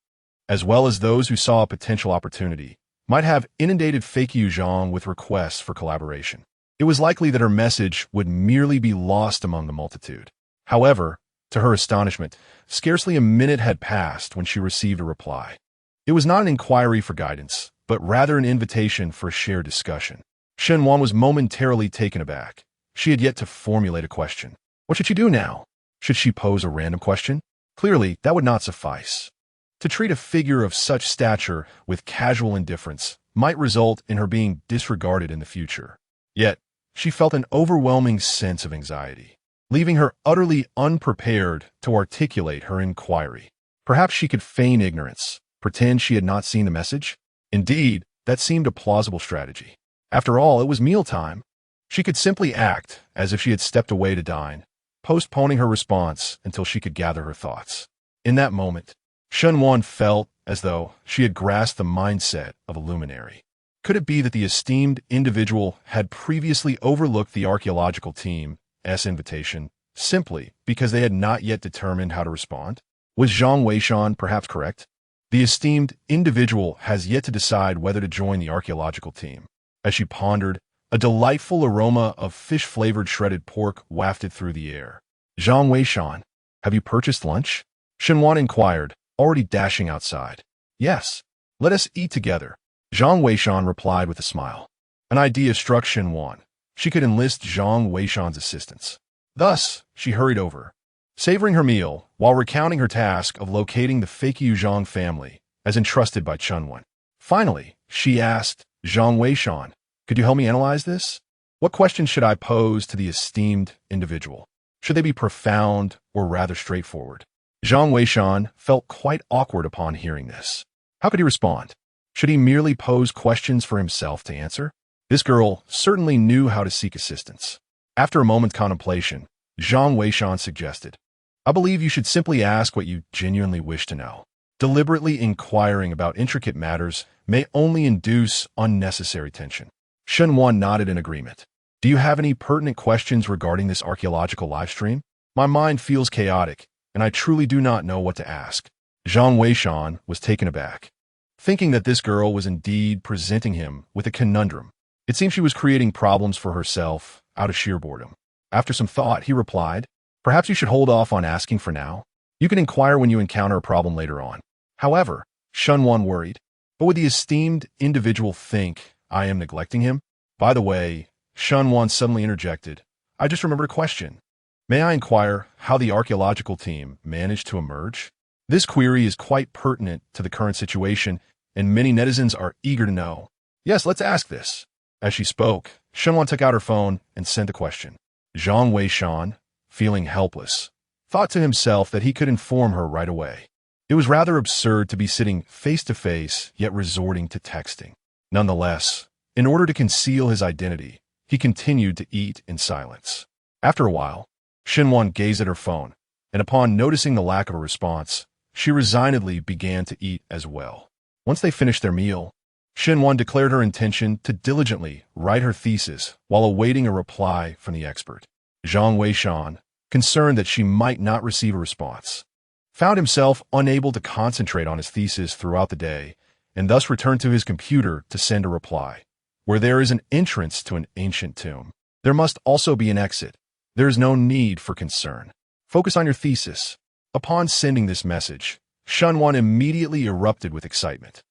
as well as those who saw a potential opportunity, might have inundated fake you Zhang with requests for collaboration. It was likely that her message would merely be lost among the multitude. However, to her astonishment, scarcely a minute had passed when she received a reply. It was not an inquiry for guidance, but rather an invitation for a shared discussion. Shenwan was momentarily taken aback. She had yet to formulate a question. What should she do now? Should she pose a random question? Clearly, that would not suffice. To treat a figure of such stature with casual indifference might result in her being disregarded in the future. Yet, she felt an overwhelming sense of anxiety, leaving her utterly unprepared to articulate her inquiry. Perhaps she could feign ignorance, pretend she had not seen the message? Indeed, that seemed a plausible strategy. After all, it was mealtime. She could simply act as if she had stepped away to dine, postponing her response until she could gather her thoughts. In that moment, Shenwan felt as though she had grasped the mindset of a luminary. Could it be that the esteemed individual had previously overlooked the archaeological team's invitation simply because they had not yet determined how to respond? Was Zhang Weishan perhaps correct? The esteemed individual has yet to decide whether to join the archaeological team. As she pondered, a delightful aroma of fish-flavored shredded pork wafted through the air. Zhang Weishan, have you purchased lunch? Shenwan inquired, already dashing outside. Yes, let us eat together. Zhang Weishan replied with a smile. An idea struck Shenwan. She could enlist Zhang Weishan's assistance. Thus, she hurried over, savoring her meal while recounting her task of locating the fake Zhang family as entrusted by Chunwan. Finally, she asked, Zhang Weishan, could you help me analyze this? What questions should I pose to the esteemed individual? Should they be profound or rather straightforward? Zhang Weishan felt quite awkward upon hearing this. How could he respond? Should he merely pose questions for himself to answer? This girl certainly knew how to seek assistance. After a moment's contemplation, Zhang Weishan suggested, I believe you should simply ask what you genuinely wish to know. Deliberately inquiring about intricate matters may only induce unnecessary tension. Shenwan nodded in agreement. Do you have any pertinent questions regarding this archaeological livestream? My mind feels chaotic, and I truly do not know what to ask. Zhang Weishan was taken aback, thinking that this girl was indeed presenting him with a conundrum. It seemed she was creating problems for herself out of sheer boredom. After some thought, he replied, perhaps you should hold off on asking for now. You can inquire when you encounter a problem later on. However, Shenwan worried, but would the esteemed individual think I am neglecting him? By the way, Shenwan suddenly interjected, I just remembered a question. May I inquire how the archaeological team managed to emerge? This query is quite pertinent to the current situation, and many netizens are eager to know. Yes, let's ask this. As she spoke, Shenwan took out her phone and sent the question. Zhang Weishan, feeling helpless, thought to himself that he could inform her right away. It was rather absurd to be sitting face-to-face, yet resorting to texting. Nonetheless, in order to conceal his identity, he continued to eat in silence. After a while, Shenwan gazed at her phone, and upon noticing the lack of a response, she resignedly began to eat as well. Once they finished their meal, Shenwan declared her intention to diligently write her thesis while awaiting a reply from the expert. Zhang Weishan, concerned that she might not receive a response, found himself unable to concentrate on his thesis throughout the day, and thus returned to his computer to send a reply. Where there is an entrance to an ancient tomb, there must also be an exit. There is no need for concern. Focus on your thesis. Upon sending this message, Shenwan immediately erupted with excitement.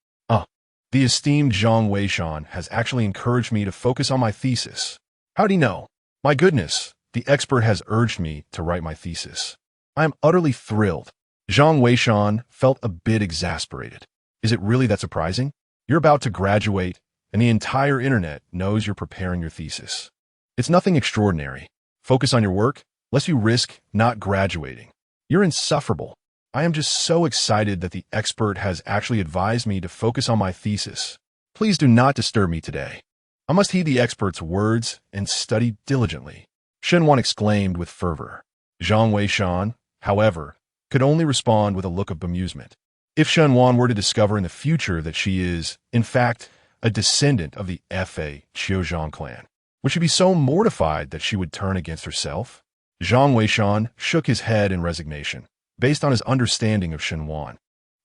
The esteemed Zhang Weishan has actually encouraged me to focus on my thesis. How'd he know? My goodness, the expert has urged me to write my thesis. I am utterly thrilled. Zhang Weishan felt a bit exasperated. Is it really that surprising? You're about to graduate, and the entire internet knows you're preparing your thesis. It's nothing extraordinary. Focus on your work, lest you risk not graduating. You're insufferable. I am just so excited that the expert has actually advised me to focus on my thesis. Please do not disturb me today. I must heed the expert's words and study diligently. Shenwan exclaimed with fervor. Zhang Weishan, however, could only respond with a look of bemusement. If Shenwan were to discover in the future that she is, in fact, a descendant of the Fa Qiuzhang clan, would she be so mortified that she would turn against herself? Zhang Weishan shook his head in resignation. Based on his understanding of Shenwan,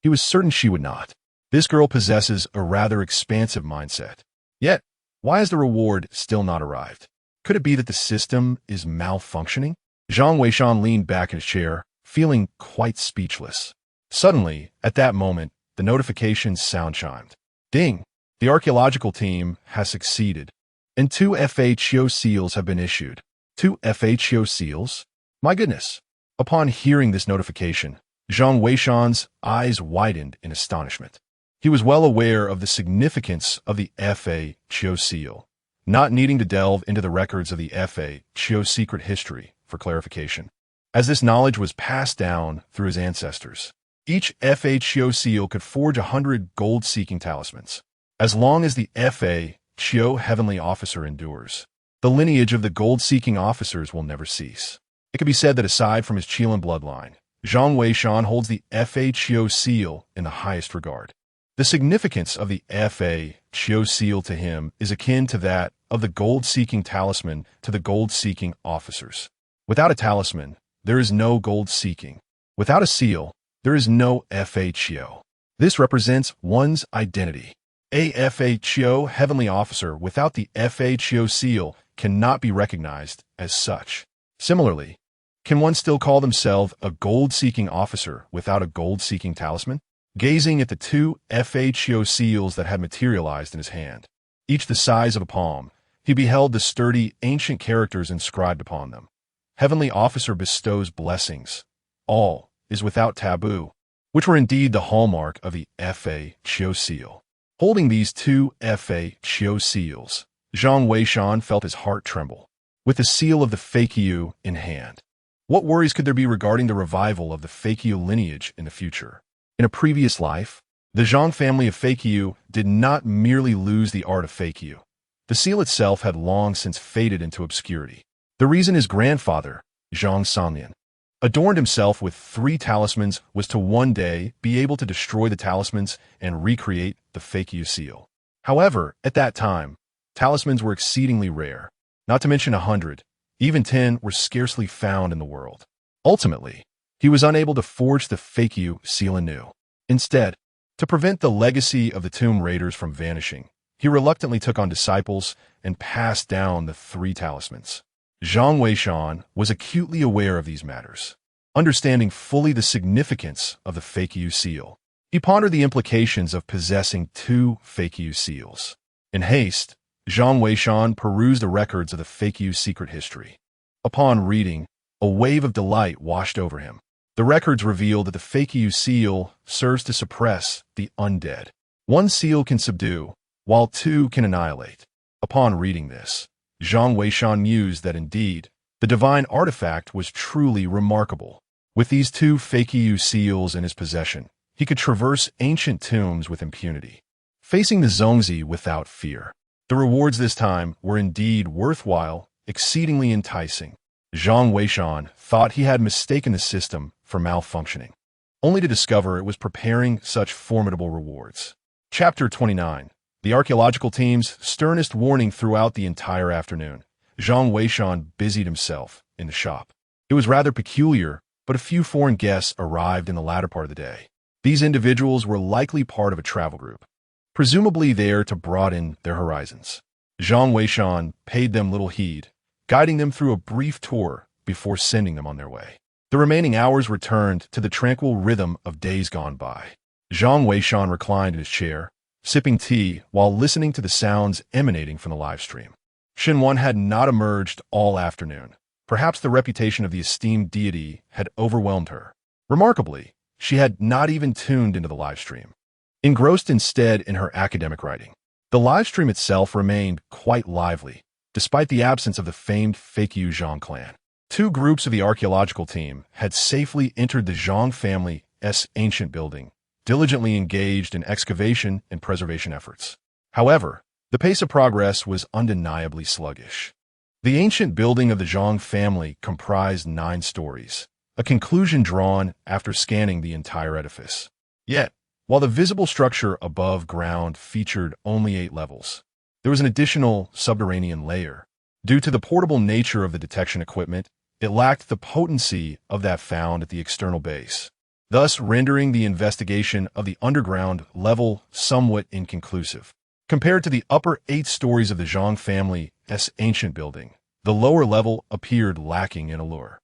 he was certain she would not. This girl possesses a rather expansive mindset. Yet, why has the reward still not arrived? Could it be that the system is malfunctioning? Zhang Weishan leaned back in his chair, feeling quite speechless. Suddenly, at that moment, the notification's sound chimed. Ding! The archaeological team has succeeded, and 2 FHO seals have been issued. 2 FHO seals? My goodness! Upon hearing this notification, Zhang Weishan's eyes widened in astonishment. He was well aware of the significance of the Fa Qiu seal, not needing to delve into the records of the Fa Qiu secret history for clarification, as this knowledge was passed down through his ancestors. Each Fa Qiu seal could forge 100 gold-seeking talismans. As long as the Fa Qiu heavenly officer endures, the lineage of the gold-seeking officers will never cease. It could be said that aside from his Qilin bloodline, Zhang Weishan holds the Fa Qiu seal in the highest regard. The significance of the Fa Qiu seal to him is akin to that of the gold-seeking talisman to the gold-seeking officers. Without a talisman, there is no gold-seeking. Without a seal, there is no Fa Qiu. This represents one's identity. A Fa Qiu heavenly officer without the Fa Qiu seal cannot be recognized as such. Similarly, can one still call themselves a gold-seeking officer without a gold-seeking talisman? Gazing at the 2 Fa Qiu seals that had materialized in his hand, each the size of a palm, he beheld the sturdy, ancient characters inscribed upon them. Heavenly officer bestows blessings, all is without taboo, which were indeed the hallmark of the Fa Chio seal. Holding these two Fa Chio seals, Zhang Weishan felt his heart tremble, with the seal of the Feikyu in hand. What worries could there be regarding the revival of the Feikyu lineage in the future? In a previous life, the Zhang family of Feikyu did not merely lose the art of Feikyu. The seal itself had long since faded into obscurity. The reason his grandfather, Zhang Sanlian, adorned himself with 3 talismans was to one day be able to destroy the talismans and recreate the Feikyu seal. However, at that time, talismans were exceedingly rare, not to mention 100, even 10 were scarcely found in the world. Ultimately, he was unable to forge the Feikyu seal anew. Instead, to prevent the legacy of the Tomb Raiders from vanishing, he reluctantly took on disciples and passed down the 3 talismans. Zhang Weishan was acutely aware of these matters. Understanding fully the significance of the Feikyu seal, he pondered the implications of possessing 2 Feikyu seals. In haste, Zhang Weishan perused the records of the Feikyu secret history. Upon reading, a wave of delight washed over him. The records reveal that the Feikyu seal serves to suppress the undead. 1 seal can subdue, while 2 can annihilate. Upon reading this, Zhang Weishan mused that indeed, the divine artifact was truly remarkable. With these 2 Feikyu seals in his possession, he could traverse ancient tombs with impunity, facing the Zongzi without fear. The rewards this time were indeed worthwhile, exceedingly enticing. Zhang Weishan thought he had mistaken the system for malfunctioning, only to discover it was preparing such formidable rewards. Chapter 29. The archaeological team's sternest warning throughout the entire afternoon. Zhang Weishan busied himself in the shop. It was rather peculiar, but a few foreign guests arrived in the latter part of the day. These individuals were likely part of a travel group, presumably there to broaden their horizons. Zhang Weishan paid them little heed, guiding them through a brief tour before sending them on their way. The remaining hours returned to the tranquil rhythm of days gone by. Zhang Weishan reclined in his chair, sipping tea while listening to the sounds emanating from the live stream. Shenwan had not emerged all afternoon. Perhaps the reputation of the esteemed deity had overwhelmed her. Remarkably, she had not even tuned into the live stream, engrossed instead in her academic writing. The live stream itself remained quite lively, despite the absence of the famed Feikyu Zhang clan. 2 groups of the archaeological team had safely entered the Zhang family's ancient building, diligently engaged in excavation and preservation efforts. However, the pace of progress was undeniably sluggish. The ancient building of the Zhang family comprised 9 stories, a conclusion drawn after scanning the entire edifice. Yet, while the visible structure above ground featured only 8 levels, there was an additional subterranean layer. Due to the portable nature of the detection equipment, it lacked the potency of that found at the external base, thus rendering the investigation of the underground level somewhat inconclusive. Compared to the upper 8 stories of the Zhang family's ancient building, the lower level appeared lacking in allure.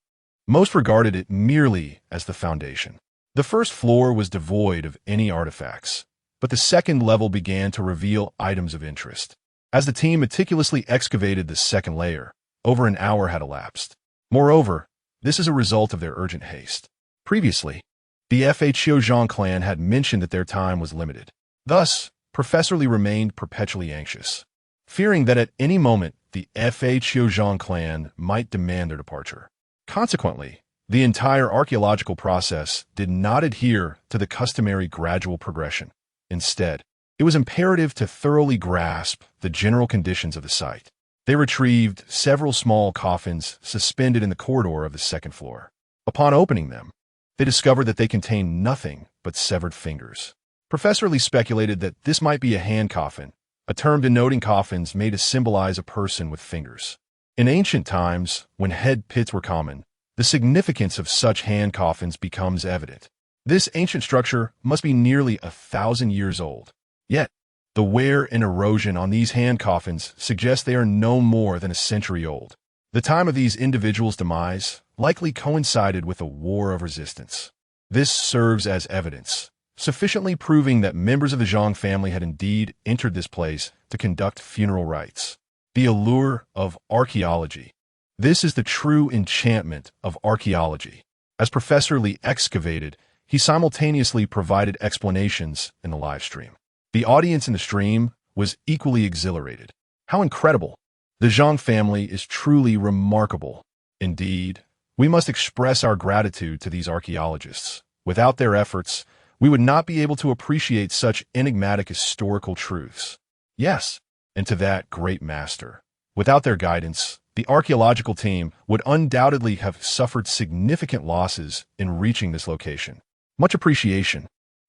Most regarded it merely as the foundation. The first floor was devoid of any artifacts, but the second level began to reveal items of interest. As the team meticulously excavated the second layer, over an hour had elapsed. Moreover, this is a result of their urgent haste. Previously, the Chio Zhang clan had mentioned that their time was limited. Thus, Professor Li remained perpetually anxious, fearing that at any moment the Chio Zhang clan might demand their departure. Consequently, the entire archaeological process did not adhere to the customary gradual progression. Instead, it was imperative to thoroughly grasp the general conditions of the site. They retrieved several small coffins suspended in the corridor of the second floor. Upon opening them, they discovered that they contained nothing but severed fingers. Professor Lee speculated that this might be a hand coffin, a term denoting coffins made to symbolize a person with fingers. In ancient times, when head pits were common, the significance of such hand coffins becomes evident. This ancient structure must be nearly 1,000 years old. Yet, the wear and erosion on these hand coffins suggest they are no more than a century old. The time of these individuals' demise likely coincided with a war of resistance. This serves as evidence, sufficiently proving that members of the Zhang family had indeed entered this place to conduct funeral rites. The allure of archaeology. This is the true enchantment of archaeology. As Professor Lee excavated, he simultaneously provided explanations in the live stream. The audience in the stream was equally exhilarated. How incredible! The Zhang family is truly remarkable. Indeed, we must express our gratitude to these archaeologists. Without their efforts, we would not be able to appreciate such enigmatic historical truths. Yes, and to that great master. Without their guidance, the archaeological team would undoubtedly have suffered significant losses in reaching this location. Much appreciation.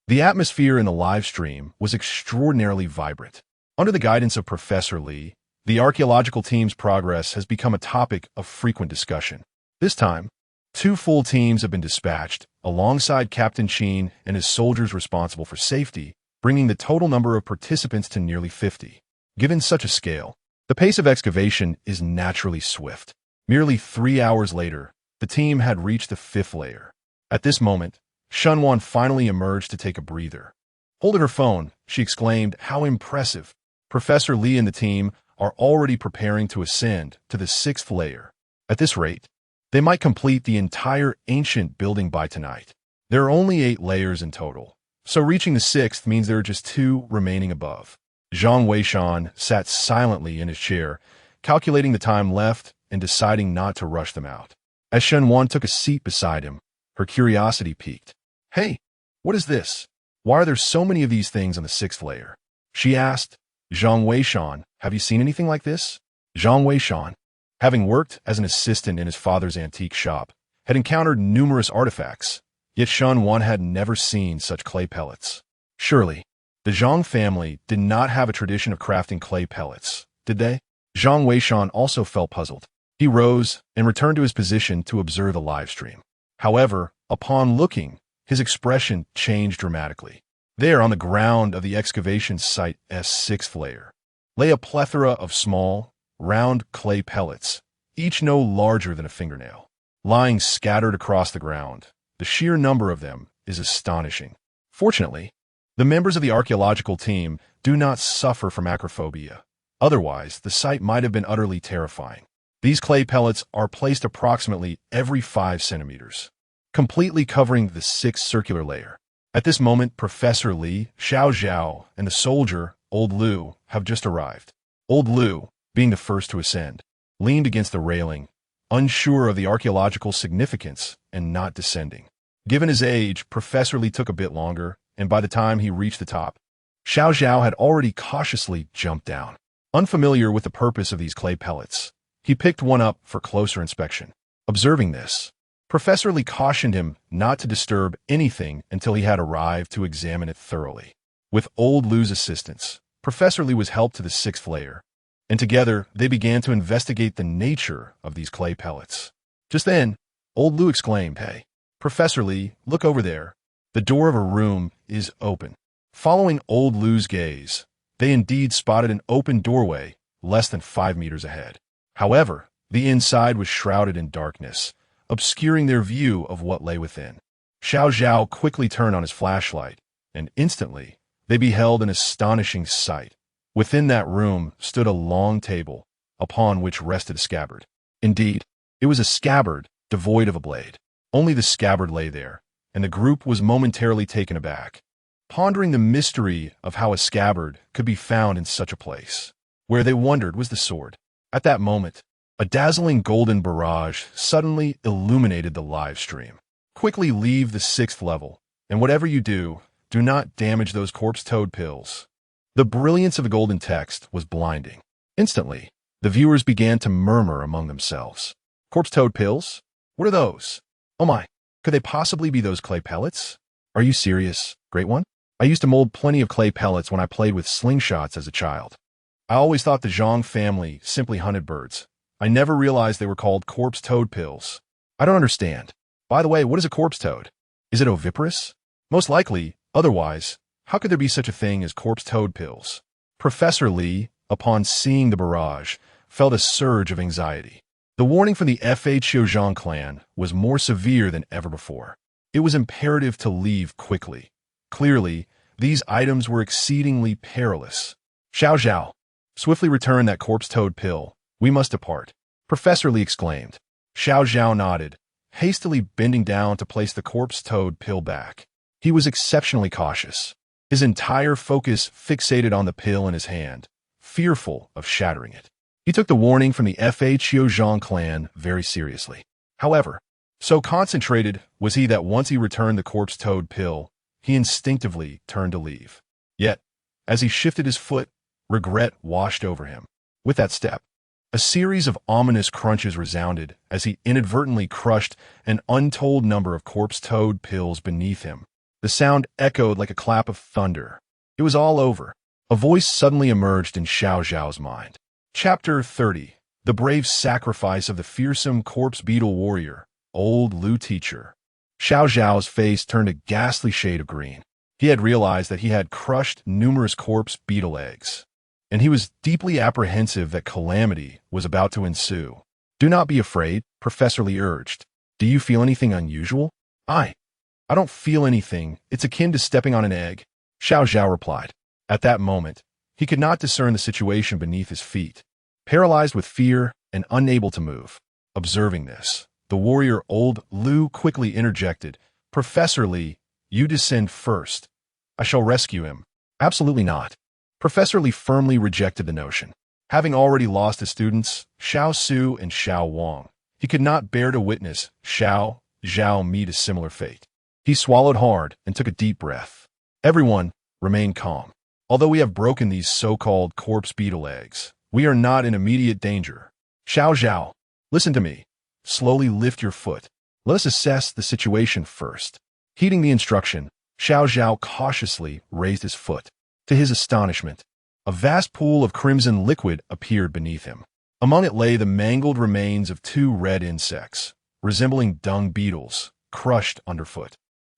The atmosphere in the live stream was extraordinarily vibrant. Under the guidance of Professor Lee, the archaeological team's progress has become a topic of frequent discussion. This time, 2 full teams have been dispatched, alongside Captain Sheen and his soldiers responsible for safety, bringing the total number of participants to nearly 50. Given such a scale, the pace of excavation is naturally swift. Merely 3 hours later, the team had reached the 5th layer. At this moment, Shunwan finally emerged to take a breather. Holding her phone, she exclaimed, "How impressive! Professor Lee and the team are already preparing to ascend to the 6th layer. At this rate, they might complete the entire ancient building by tonight. There are only 8 layers in total, so reaching the 6th means there are just 2 remaining above." Zhang Weishan sat silently in his chair, calculating the time left and deciding not to rush them out. As Shunwan took a seat beside him, her curiosity piqued. "Hey, what is this? Why are there so many of these things on the 6th layer?" she asked. Zhang Weishan, "Have you seen anything like this?" Zhang Weishan, having worked as an assistant in his father's antique shop, had encountered numerous artifacts, yet Shunwan had never seen such clay pellets. Surely, the Zhang family did not have a tradition of crafting clay pellets, did they? Zhang Weishan also felt puzzled. He rose and returned to his position to observe the live stream. However, upon looking, his expression changed dramatically. There, on the ground of the excavation site's 6th layer, lay a plethora of small, round clay pellets, each no larger than a fingernail, lying scattered across the ground. The sheer number of them is astonishing. Fortunately, the members of the archaeological team do not suffer from acrophobia. Otherwise, the sight might have been utterly terrifying. These clay pellets are placed approximately every 5 centimeters, completely covering the 6th circular layer. At this moment, Professor Lee, Xiao Zhao, and the soldier, Old Lu, have just arrived. Old Lu, being the first to ascend, leaned against the railing, unsure of the archaeological significance and not descending. Given his age, Professor Lee took a bit longer, and by the time he reached the top, Xiao Zhao had already cautiously jumped down. Unfamiliar with the purpose of these clay pellets, he picked one up for closer inspection. Observing this, Professor Lee cautioned him not to disturb anything until he had arrived to examine it thoroughly. With Old Lu's assistance, Professor Lee was helped to the 6th layer, and together they began to investigate the nature of these clay pellets. Just then, Old Lu exclaimed, "Hey, Professor Lee, look over there. The door of a room is open." Following Old Lu's gaze, they indeed spotted an open doorway less than 5 meters ahead. However, the inside was shrouded in darkness, obscuring their view of what lay within. Xiao Zhao quickly turned on his flashlight, and instantly they beheld an astonishing sight. Within that room stood a long table, upon which rested a scabbard. Indeed, it was a scabbard devoid of a blade. Only the scabbard lay there, and the group was momentarily taken aback, pondering the mystery of how a scabbard could be found in such a place. Where they wondered was the sword. At that moment, a dazzling golden barrage suddenly illuminated the live stream. Quickly leave the 6th level, and whatever you do, do not damage those corpse toad pills. The brilliance of the golden text was blinding. Instantly, the viewers began to murmur among themselves. Corpse toad pills? What are those? Oh my, could they possibly be those clay pellets? Are you serious, Great One? I used to mold plenty of clay pellets when I played with slingshots as a child. I always thought the Zhang family simply hunted birds. I never realized they were called corpse toad pills. I don't understand. By the way, what is a corpse toad? Is it oviparous? Most likely, otherwise, how could there be such a thing as corpse toad pills? Professor Lee, upon seeing the barrage, felt a surge of anxiety. The warning from the FHO Zhang clan was more severe than ever before. It was imperative to leave quickly. Clearly, these items were exceedingly perilous. Xiao Zhao, swiftly return that corpse toad pill. We must depart. Professor Lee exclaimed. Xiao Zhao nodded, hastily bending down to place the corpse-toad pill back. He was exceptionally cautious, his entire focus fixated on the pill in his hand, fearful of shattering it. He took the warning from the Zhang clan very seriously. However, so concentrated was he that once he returned the corpse-toad pill, he instinctively turned to leave. Yet, as he shifted his foot, regret washed over him. With that step, a series of ominous crunches resounded as he inadvertently crushed an untold number of corpse-toad pills beneath him. The sound echoed like a clap of thunder. It was all over. A voice suddenly emerged in Xiao Zhao's mind. Chapter 30. The Brave Sacrifice of the Fearsome Corpse Beetle Warrior, Old Lu Teacher. Xiao Zhao's face turned a ghastly shade of green. He had realized that he had crushed numerous corpse beetle eggs, and he was deeply apprehensive that calamity was about to ensue. "Do not be afraid," Professor Li urged. "Do you feel anything unusual?" I don't feel anything. It's akin to stepping on an egg," Xiao Zhao replied. At that moment, he could not discern the situation beneath his feet, paralyzed with fear and unable to move. Observing this, the warrior Old Lu quickly interjected, "Professor Li, you descend first. I shall rescue him." "Absolutely not." Professor Li firmly rejected the notion. Having already lost his students, Xiao Su and Xiao Wang, he could not bear to witness Xiao Zhao meet a similar fate. He swallowed hard and took a deep breath. "Everyone, remain calm. Although we have broken these so-called corpse beetle eggs, we are not in immediate danger. Xiao Zhao, listen to me. Slowly lift your foot. Let us assess the situation first." Heeding the instruction, Xiao Zhao cautiously raised his foot. To his astonishment, a vast pool of crimson liquid appeared beneath him. Among it lay the mangled remains of two red insects, resembling dung beetles, crushed underfoot.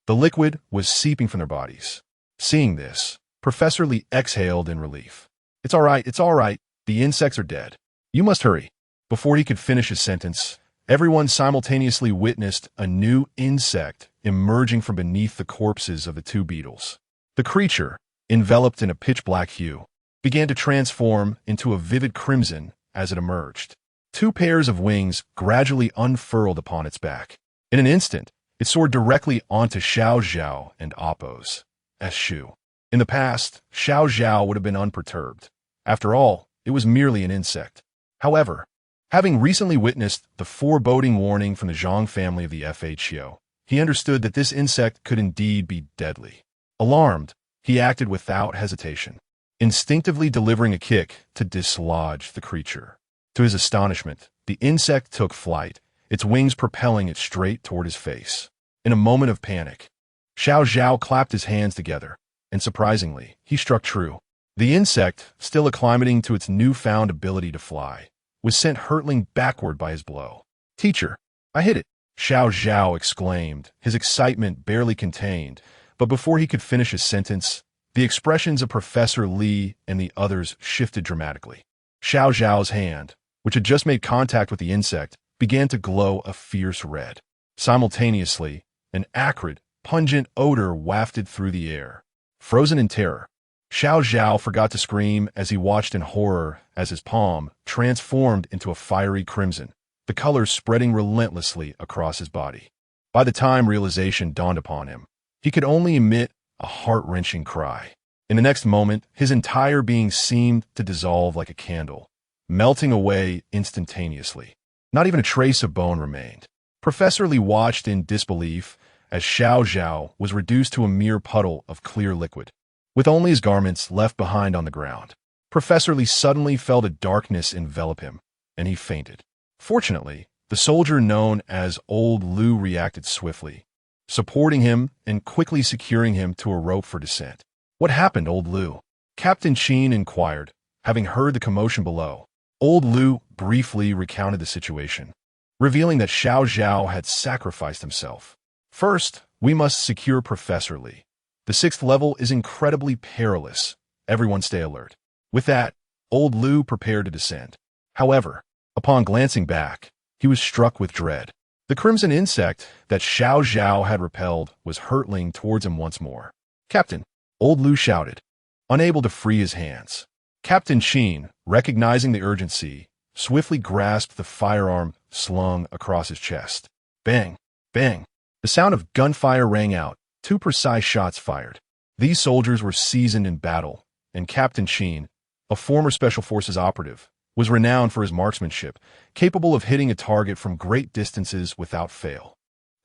The liquid was seeping from their bodies. Seeing this, Professor Li exhaled in relief. It's all right. The insects are dead. You must hurry." Before he could finish his sentence, everyone simultaneously witnessed a new insect emerging from beneath the corpses of the two beetles. The creature, enveloped in a pitch-black hue, began to transform into a vivid crimson as it emerged. Two pairs of wings gradually unfurled upon its back. In an instant, it soared directly onto Xiao Zhao and Appo's Shu. In the past, Xiao Zhao would have been unperturbed. After all, it was merely an insect. However, having recently witnessed the foreboding warning from the Zhang family of the FHO, he understood that this insect could indeed be deadly. Alarmed, he acted without hesitation, instinctively delivering a kick to dislodge the creature. To his astonishment, the insect took flight, its wings propelling it straight toward his face. In a moment of panic, Xiao Zhao clapped his hands together, and surprisingly, he struck true. The insect, still acclimating to its newfound ability to fly, was sent hurtling backward by his blow. "Teacher, I hit it!" Xiao Zhao exclaimed, his excitement barely contained, but before he could finish his sentence, the expressions of Professor Li and the others shifted dramatically. Xiao Zhao's hand, which had just made contact with the insect, began to glow a fierce red. Simultaneously, an acrid, pungent odor wafted through the air. Frozen in terror, Xiao Zhao forgot to scream as he watched in horror as his palm transformed into a fiery crimson, the colors spreading relentlessly across his body. By the time realization dawned upon him, he could only emit a heart-wrenching cry. In the next moment, his entire being seemed to dissolve like a candle, melting away instantaneously. Not even a trace of bone remained. Professor Li watched in disbelief as Xiao Zhao was reduced to a mere puddle of clear liquid, with only his garments left behind on the ground. Professor Li suddenly felt a darkness envelop him, and he fainted. Fortunately, the soldier known as Old Lu reacted swiftly, supporting him and quickly securing him to a rope for descent. "What happened, Old Lu?" Captain Qin inquired, having heard the commotion below. Old Lu briefly recounted the situation, revealing that Xiao Zhao had sacrificed himself. "First, we must secure Professor Li. The 6th level is incredibly perilous. Everyone stay alert." With that, Old Lu prepared to descend. However, upon glancing back, he was struck with dread. The crimson insect that Xiao Zhao had repelled was hurtling towards him once more. "Captain!" Old Lu shouted, unable to free his hands. Captain Qin, recognizing the urgency, swiftly grasped the firearm slung across his chest. Bang! Bang! The sound of gunfire rang out, 2 precise shots fired. These soldiers were seasoned in battle, and Captain Sheen, a former Special Forces operative, was renowned for his marksmanship, capable of hitting a target from great distances without fail.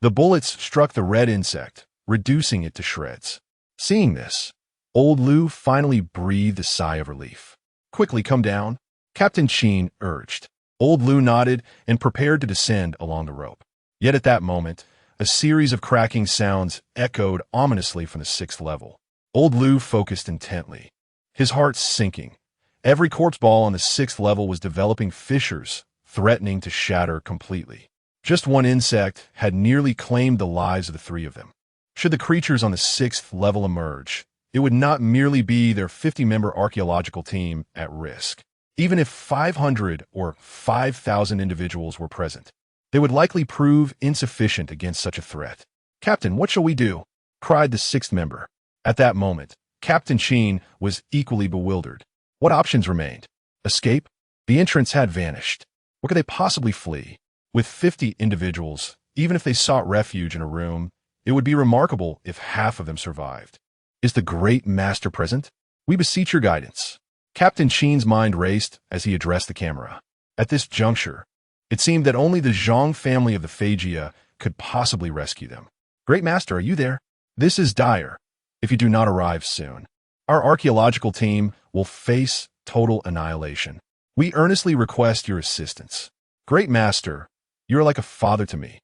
The bullets struck the red insect, reducing it to shreds. Seeing this, Old Lou finally breathed a sigh of relief. "Quickly come down," Captain Sheen urged. Old Lou nodded and prepared to descend along the rope. Yet at that moment, a series of cracking sounds echoed ominously from the 6th level. Old Lou focused intently, his heart sinking. Every corpse ball on the 6th level was developing fissures, threatening to shatter completely. Just one insect had nearly claimed the lives of the 3 of them. Should the creatures on the 6th level emerge, it would not merely be their 50-member archaeological team at risk. Even if 500 or 5,000 individuals were present, they would likely prove insufficient against such a threat. "Captain, what shall we do?" cried the 6th member. At that moment, Captain Sheen was equally bewildered. What options remained? Escape? The entrance had vanished. Where could they possibly flee? With 50 individuals, even if they sought refuge in a room, it would be remarkable if half of them survived. Is the Great Master present? We beseech your guidance. Captain Sheen's mind raced as he addressed the camera. At this juncture, it seemed that only the Zhang family of the Phagia could possibly rescue them. "Great Master, are you there? This is dire. If you do not arrive soon, our archaeological team will face total annihilation. We earnestly request your assistance. Great Master, you are like a father to me.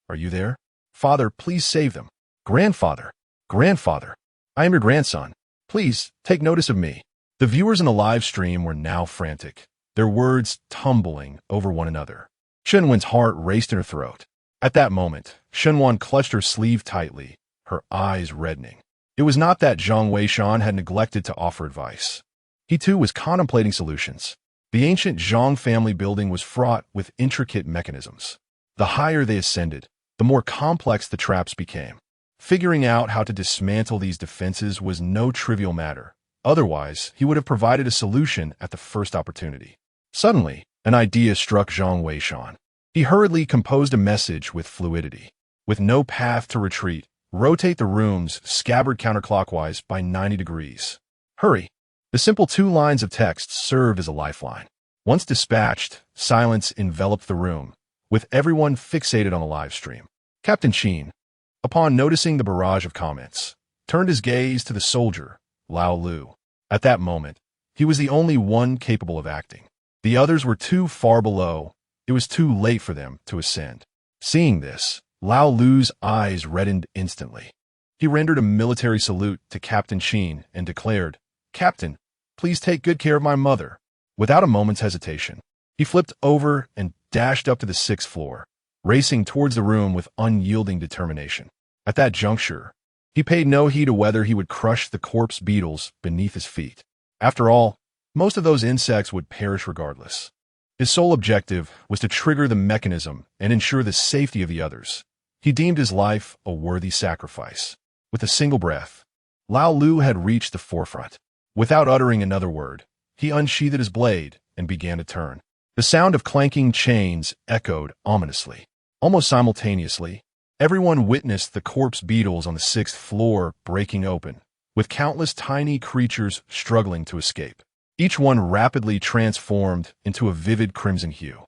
Are you there? Father, please save them. Grandfather, grandfather, I am your grandson. Please take notice of me." The viewers in the live stream were now frantic, their words tumbling over one another. Shenwen's heart raced in her throat. At that moment, Shenwen clutched her sleeve tightly, her eyes reddening. It was not that Zhang Weishan had neglected to offer advice. He too was contemplating solutions. The ancient Zhang family building was fraught with intricate mechanisms. The higher they ascended, the more complex the traps became. Figuring out how to dismantle these defenses was no trivial matter. Otherwise, he would have provided a solution at the first opportunity. Suddenly, an idea struck Zhang Weishan. He hurriedly composed a message with fluidity. With no path to retreat, rotate the rooms scabbard counterclockwise by 90 degrees. Hurry! The simple 2 lines of text served as a lifeline. Once dispatched, silence enveloped the room, with everyone fixated on the live stream. Captain Sheen, upon noticing the barrage of comments, turned his gaze to the soldier, Lao Lu. At that moment, he was the only one capable of acting. The others were too far below. It was too late for them to ascend. Seeing this, Lao Lu's eyes reddened instantly. He rendered a military salute to Captain Sheen and declared, "Captain, please take good care of my mother." Without a moment's hesitation, he flipped over and dashed up to the 6th floor, racing towards the room with unyielding determination. At that juncture, he paid no heed to whether he would crush the corpse beetles beneath his feet. After all, most of those insects would perish regardless. His sole objective was to trigger the mechanism and ensure the safety of the others. He deemed his life a worthy sacrifice. With a single breath, Lao Lu had reached the forefront. Without uttering another word, he unsheathed his blade and began to turn. The sound of clanking chains echoed ominously. Almost simultaneously, everyone witnessed the corpse beetles on the 6th floor breaking open, with countless tiny creatures struggling to escape. Each one rapidly transformed into a vivid crimson hue.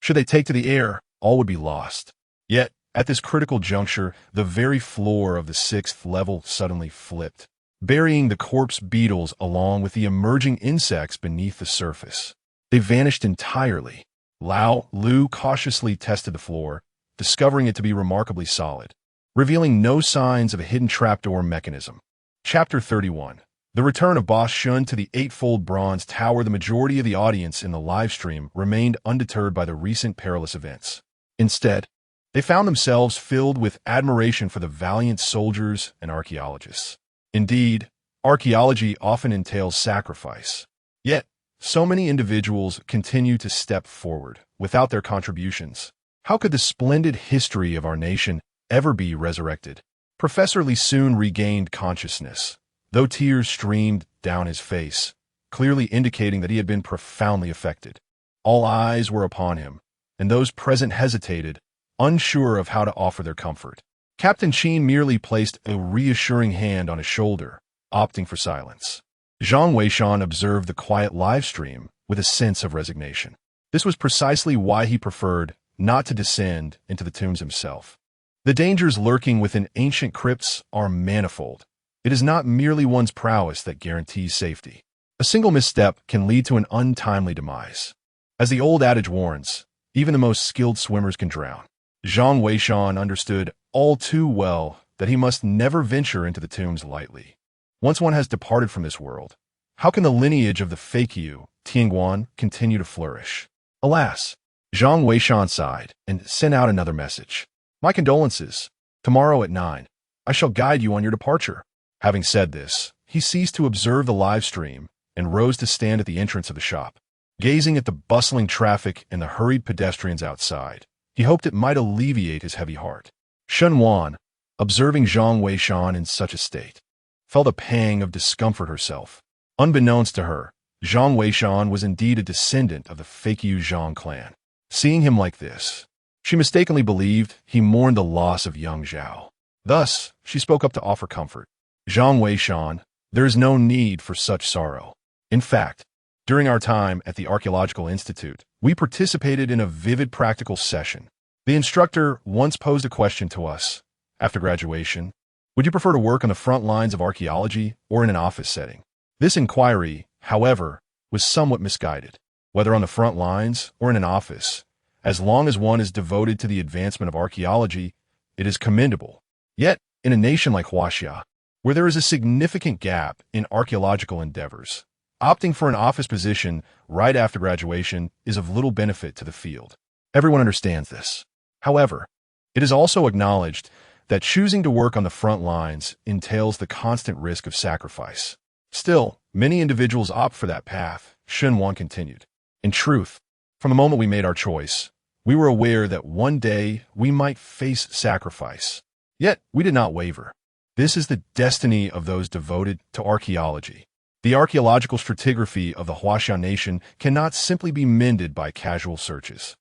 Should they take to the air, all would be lost. Yet, at this critical juncture, the very floor of the 6th level suddenly flipped, burying the corpse beetles along with the emerging insects beneath the surface. They vanished entirely. Lao Lu cautiously tested the floor, discovering it to be remarkably solid, revealing no signs of a hidden trapdoor mechanism. Chapter 31. The return of Boss Shun to the eightfold bronze tower. The majority of the audience in the live stream remained undeterred by the recent perilous events. Instead, they found themselves filled with admiration for the valiant soldiers and archaeologists. Indeed, archaeology often entails sacrifice. Yet, so many individuals continue to step forward. Without their contributions, how could the splendid history of our nation ever be resurrected? Professor Li soon regained consciousness, though tears streamed down his face, clearly indicating that he had been profoundly affected. All eyes were upon him, and those present hesitated, unsure of how to offer their comfort. Captain Qin merely placed a reassuring hand on his shoulder, opting for silence. Zhang Weishan observed the quiet live stream with a sense of resignation. This was precisely why he preferred not to descend into the tombs himself. The dangers lurking within ancient crypts are manifold. It is not merely one's prowess that guarantees safety. A single misstep can lead to an untimely demise. As the old adage warns, even the most skilled swimmers can drown. Zhang Weishan understood all too well that he must never venture into the tombs lightly. Once one has departed from this world, how can the lineage of the Fakyu, Tianguan, continue to flourish? Alas, Zhang Weishan sighed and sent out another message. My condolences. Tomorrow at 9, I shall guide you on your departure. Having said this, he ceased to observe the live stream and rose to stand at the entrance of the shop. Gazing at the bustling traffic and the hurried pedestrians outside, he hoped it might alleviate his heavy heart. Shen Wan, observing Zhang Weishan in such a state, felt a pang of discomfort herself. Unbeknownst to her, Zhang Weishan was indeed a descendant of the Fakyu Zhang clan. Seeing him like this, she mistakenly believed he mourned the loss of young Zhao. Thus, she spoke up to offer comfort. Zhang Weishan, there is no need for such sorrow. In fact, during our time at the Archaeological Institute, we participated in a vivid practical session. The instructor once posed a question to us. After graduation, would you prefer to work on the front lines of archaeology or in an office setting? This inquiry, however, was somewhat misguided. Whether on the front lines or in an office, as long as one is devoted to the advancement of archaeology, it is commendable. Yet, in a nation like Huaxia, where there is a significant gap in archaeological endeavors, opting for an office position right after graduation is of little benefit to the field. Everyone understands this. However, it is also acknowledged that choosing to work on the front lines entails the constant risk of sacrifice. Still, many individuals opt for that path, Shen Wan continued. In truth, from the moment we made our choice, we were aware that one day we might face sacrifice. Yet, we did not waver. This is the destiny of those devoted to archaeology. The archaeological stratigraphy of the Huaxia nation cannot simply be mended by casual searches.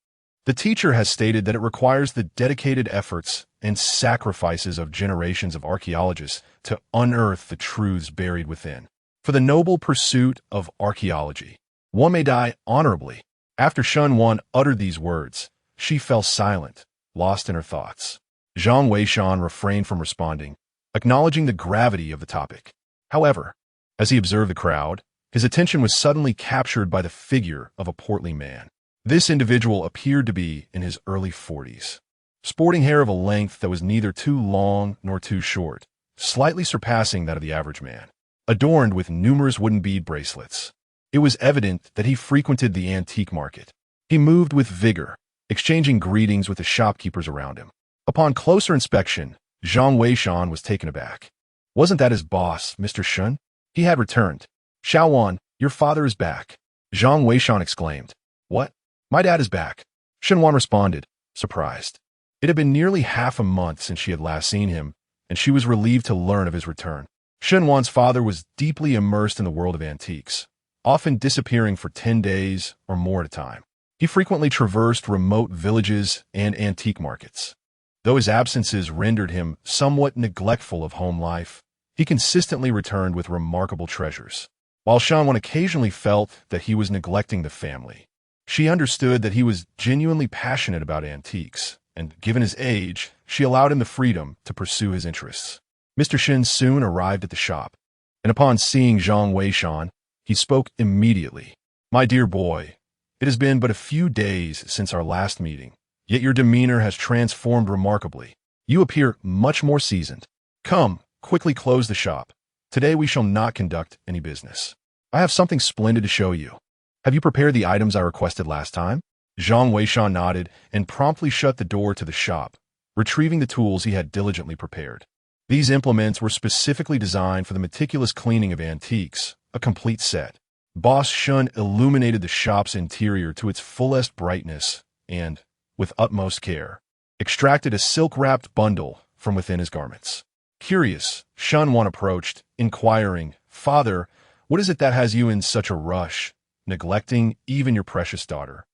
The teacher has stated that it requires the dedicated efforts and sacrifices of generations of archaeologists to unearth the truths buried within. For the noble pursuit of archaeology, one may die honorably. After Shen Wan uttered these words, she fell silent, lost in her thoughts. Zhang Weishan refrained from responding, acknowledging the gravity of the topic. However, as he observed the crowd, his attention was suddenly captured by the figure of a portly man. This individual appeared to be in his early 40s, sporting hair of a length that was neither too long nor too short, slightly surpassing that of the average man, adorned with numerous wooden bead bracelets. It was evident that he frequented the antique market. He moved with vigor, exchanging greetings with the shopkeepers around him. Upon closer inspection, Zhang Weishan was taken aback. Wasn't that his boss, Mr. Shen? He had returned. Xiaowan, your father is back. Zhang Weishan exclaimed. What? My dad is back. Shen Wan responded, surprised. It had been nearly half a month since she had last seen him, and she was relieved to learn of his return. Shen Wan's father was deeply immersed in the world of antiques, often disappearing for 10 days or more at a time. He frequently traversed remote villages and antique markets. Though his absences rendered him somewhat neglectful of home life, he consistently returned with remarkable treasures. While Shen Wan occasionally felt that he was neglecting the family, she understood that he was genuinely passionate about antiques, and given his age, she allowed him the freedom to pursue his interests. Mr. Shen soon arrived at the shop, and upon seeing Zhang Weishan, he spoke immediately. My dear boy, it has been but a few days since our last meeting, yet your demeanor has transformed remarkably. You appear much more seasoned. Come, quickly close the shop. Today we shall not conduct any business. I have something splendid to show you. Have you prepared the items I requested last time? Zhang Weishan nodded and promptly shut the door to the shop, retrieving the tools he had diligently prepared. These implements were specifically designed for the meticulous cleaning of antiques, a complete set. Boss Shun illuminated the shop's interior to its fullest brightness and, with utmost care, extracted a silk-wrapped bundle from within his garments. Curious, Shun Wan approached, inquiring, Father, what is it that has you in such a rush, neglecting even your precious daughter?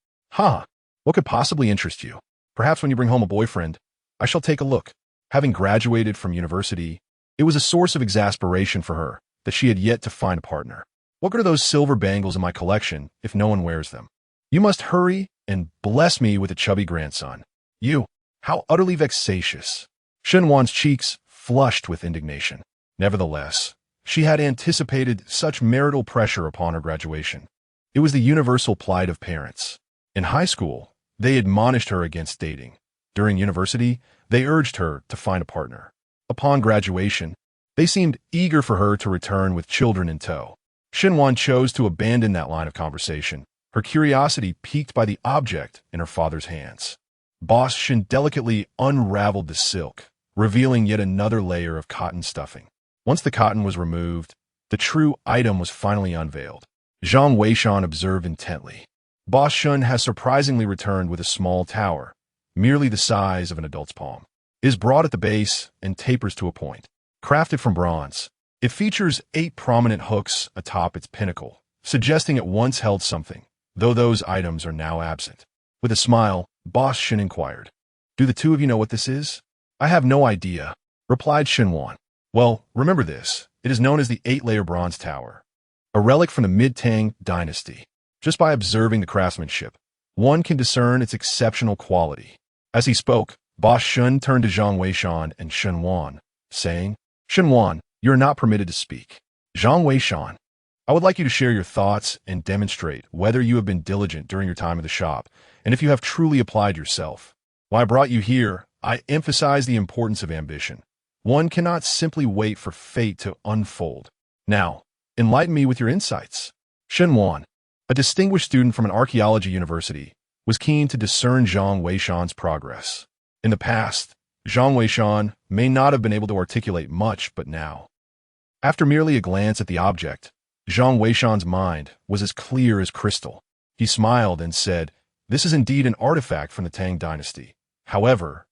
What could possibly interest you? Perhaps when you bring home a boyfriend, I shall take a look. Having graduated from university, it was a source of exasperation for her that she had yet to find a partner. What good are those silver bangles in my collection if no one wears them? You must hurry and bless me with a chubby grandson. You, how utterly vexatious. Shenwan's cheeks flushed with indignation. Nevertheless, she had anticipated such marital pressure upon her graduation. It was the universal plight of parents. In high school, they admonished her against dating. During university, they urged her to find a partner. Upon graduation, they seemed eager for her to return with children in tow. Shenwan chose to abandon that line of conversation, her curiosity piqued by the object in her father's hands. Boss Shen delicately unraveled the silk, revealing yet another layer of cotton stuffing. Once the cotton was removed, the true item was finally unveiled. Zhang Weishan observed intently. Boss Shun has surprisingly returned with a small tower, merely the size of an adult's palm. It is broad at the base and tapers to a point. Crafted from bronze, it features 8 prominent hooks atop its pinnacle, suggesting it once held something, though those items are now absent. With a smile, Boss Shin inquired, "Do the two of you know what this is?" "I have no idea," replied Shenwan. "Well, remember this. It is known as the 8-layer bronze tower, a relic from the mid-Tang dynasty. Just by observing the craftsmanship, one can discern its exceptional quality." As he spoke, Boss Shun turned to Zhang Weishan and Shenwan, saying, "Shenwan, you are not permitted to speak. Zhang Weishan, I would like you to share your thoughts and demonstrate whether you have been diligent during your time at the shop, and if you have truly applied yourself. When I brought you here, I emphasized the importance of ambition. One cannot simply wait for fate to unfold. Now, enlighten me with your insights." Shenwan, a distinguished student from an archaeology university, was keen to discern Zhang Weishan's progress. In the past, Zhang Weishan may not have been able to articulate much, but now, after merely a glance at the object, Zhang Weishan's mind was as clear as crystal. He smiled and said, "This is indeed an artifact from the Tang dynasty. However,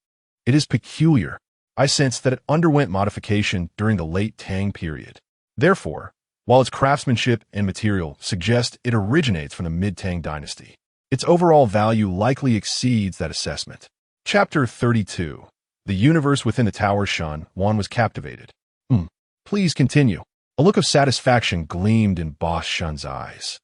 it is peculiar. I sense that it underwent modification during the late Tang period. Therefore, while its craftsmanship and material suggest it originates from the mid-Tang dynasty, its overall value likely exceeds that assessment." Chapter 32. The universe within the tower. Shenwan was captivated. Please continue." A look of satisfaction gleamed in Boss Shun's eyes.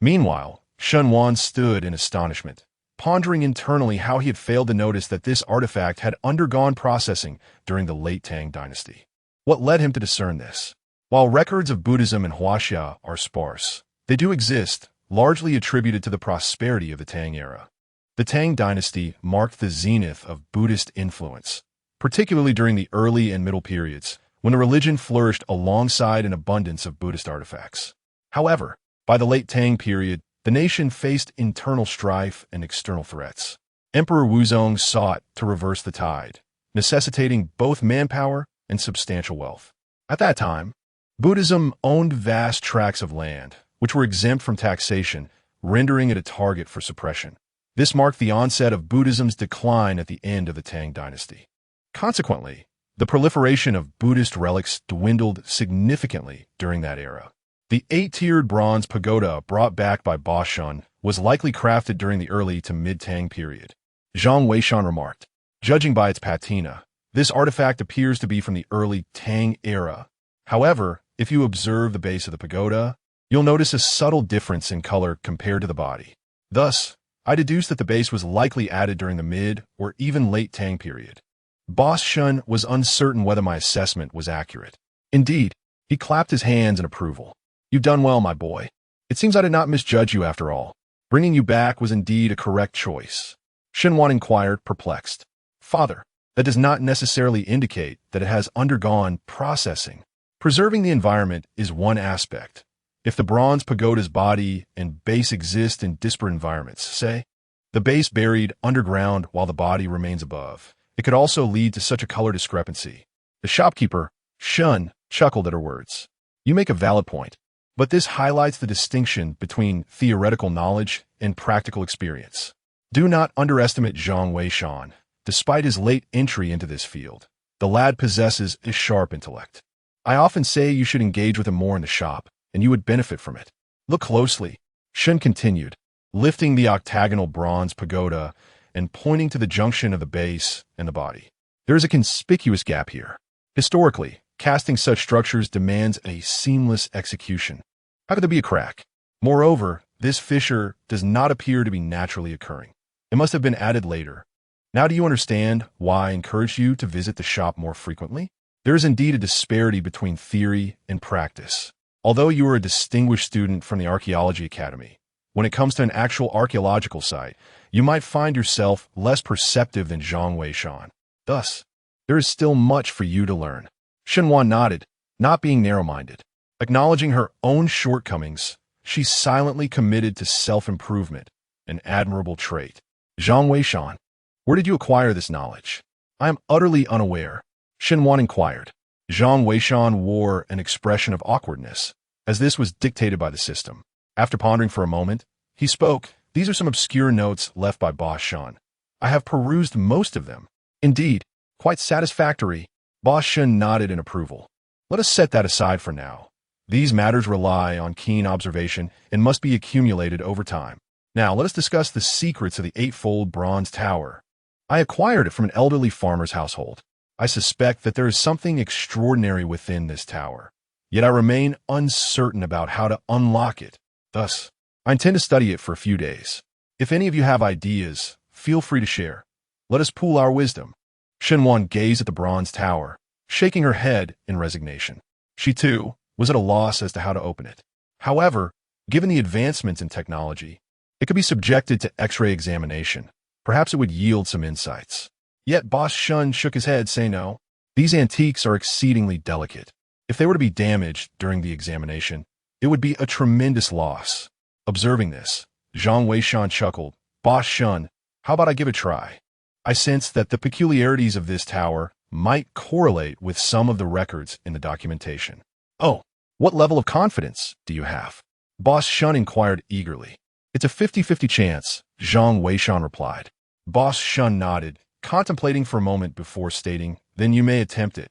Meanwhile, Shenwan stood in astonishment, pondering internally how he had failed to notice that this artifact had undergone processing during the late Tang dynasty. What led him to discern this? While records of Buddhism in Huaxia are sparse, they do exist, largely attributed to the prosperity of the Tang era. The Tang dynasty marked the zenith of Buddhist influence, particularly during the early and middle periods, when the religion flourished alongside an abundance of Buddhist artifacts. However, by the late Tang period, the nation faced internal strife and external threats. Emperor Wuzong sought to reverse the tide, necessitating both manpower and substantial wealth. At that time, Buddhism owned vast tracts of land, which were exempt from taxation, rendering it a target for suppression. This marked the onset of Buddhism's decline at the end of the Tang dynasty. Consequently, the proliferation of Buddhist relics dwindled significantly during that era. The 8-tiered bronze pagoda brought back by Boss Shun was likely crafted during the early to mid-Tang period. Zhang Weishan remarked, "Judging by its patina, this artifact appears to be from the early Tang era. However, if you observe the base of the pagoda, you'll notice a subtle difference in color compared to the body. Thus, I deduce that the base was likely added during the mid or even late Tang period." Boss Shun was uncertain whether my assessment was accurate. Indeed, he clapped his hands in approval. "You've done well, my boy. It seems I did not misjudge you after all. Bringing you back was indeed a correct choice." Shenwan inquired, perplexed. "Father, that does not necessarily indicate that it has undergone processing. Preserving the environment is one aspect. If the bronze pagoda's body and base exist in disparate environments, say, the base buried underground while the body remains above, it could also lead to such a color discrepancy." The shopkeeper, Shun, chuckled at her words. "You make a valid point, but this highlights the distinction between theoretical knowledge and practical experience. Do not underestimate Zhang Weishan. Despite his late entry into this field, the lad possesses a sharp intellect. I often say you should engage with him more in the shop, and you would benefit from it. Look closely," Shun continued, lifting the octagonal bronze pagoda and pointing to the junction of the base and the body. There is a conspicuous gap here. Historically, casting such structures demands a seamless execution. How could there be a crack? Moreover, this fissure does not appear to be naturally occurring. It must have been added later. Now do you understand why I encourage you to visit the shop more frequently? There is indeed a disparity between theory and practice. Although you are a distinguished student from the Archaeology Academy, when it comes to an actual archaeological site, you might find yourself less perceptive than Zhang Weishan. Thus, there is still much for you to learn. Shenwan nodded, not being narrow-minded. Acknowledging her own shortcomings, she silently committed to self-improvement, an admirable trait. Zhang Weishan, where did you acquire this knowledge? I am utterly unaware. Shenwan inquired. Zhang Weishan wore an expression of awkwardness, as this was dictated by the system. After pondering for a moment, he spoke. These are some obscure notes left by Boss Shan. I have perused most of them. Indeed, quite satisfactory. Boss Shan nodded in approval. Let us set that aside for now. These matters rely on keen observation and must be accumulated over time. Now, let us discuss the secrets of the eightfold bronze tower. I acquired it from an elderly farmer's household. I suspect that there is something extraordinary within this tower, yet I remain uncertain about how to unlock it. Thus, I intend to study it for a few days. If any of you have ideas, feel free to share. Let us pool our wisdom. Shenwan gazed at the bronze tower, shaking her head in resignation. She, too, was at a loss as to how to open it. However, given the advancements in technology, it could be subjected to X-ray examination. Perhaps it would yield some insights. Yet Boss Shun shook his head, saying no. These antiques are exceedingly delicate. If they were to be damaged during the examination, it would be a tremendous loss. Observing this, Zhang Weishan chuckled. Boss Shun, how about I give it a try? I sense that the peculiarities of this tower might correlate with some of the records in the documentation. Oh, what level of confidence do you have? Boss Shun inquired eagerly. It's a 50-50 chance, Zhang Weishan replied. Boss Shun nodded, contemplating for a moment before stating, then you may attempt it.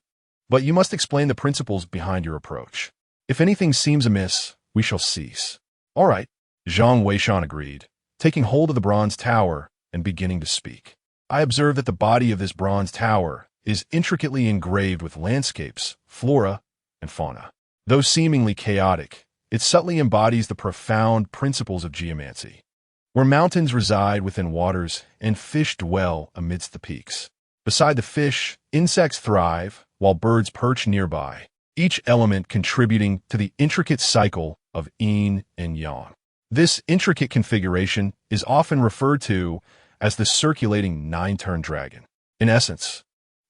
But you must explain the principles behind your approach. If anything seems amiss, we shall cease. All right, Zhang Weishan agreed, taking hold of the bronze tower and beginning to speak. I observe that the body of this bronze tower is intricately engraved with landscapes, flora, and fauna. Though seemingly chaotic, it subtly embodies the profound principles of geomancy, where mountains reside within waters and fish dwell amidst the peaks. Beside the fish, insects thrive, while birds perch nearby, each element contributing to the intricate cycle of yin and yang. This intricate configuration is often referred to as the circulating nine-turn dragon. In essence,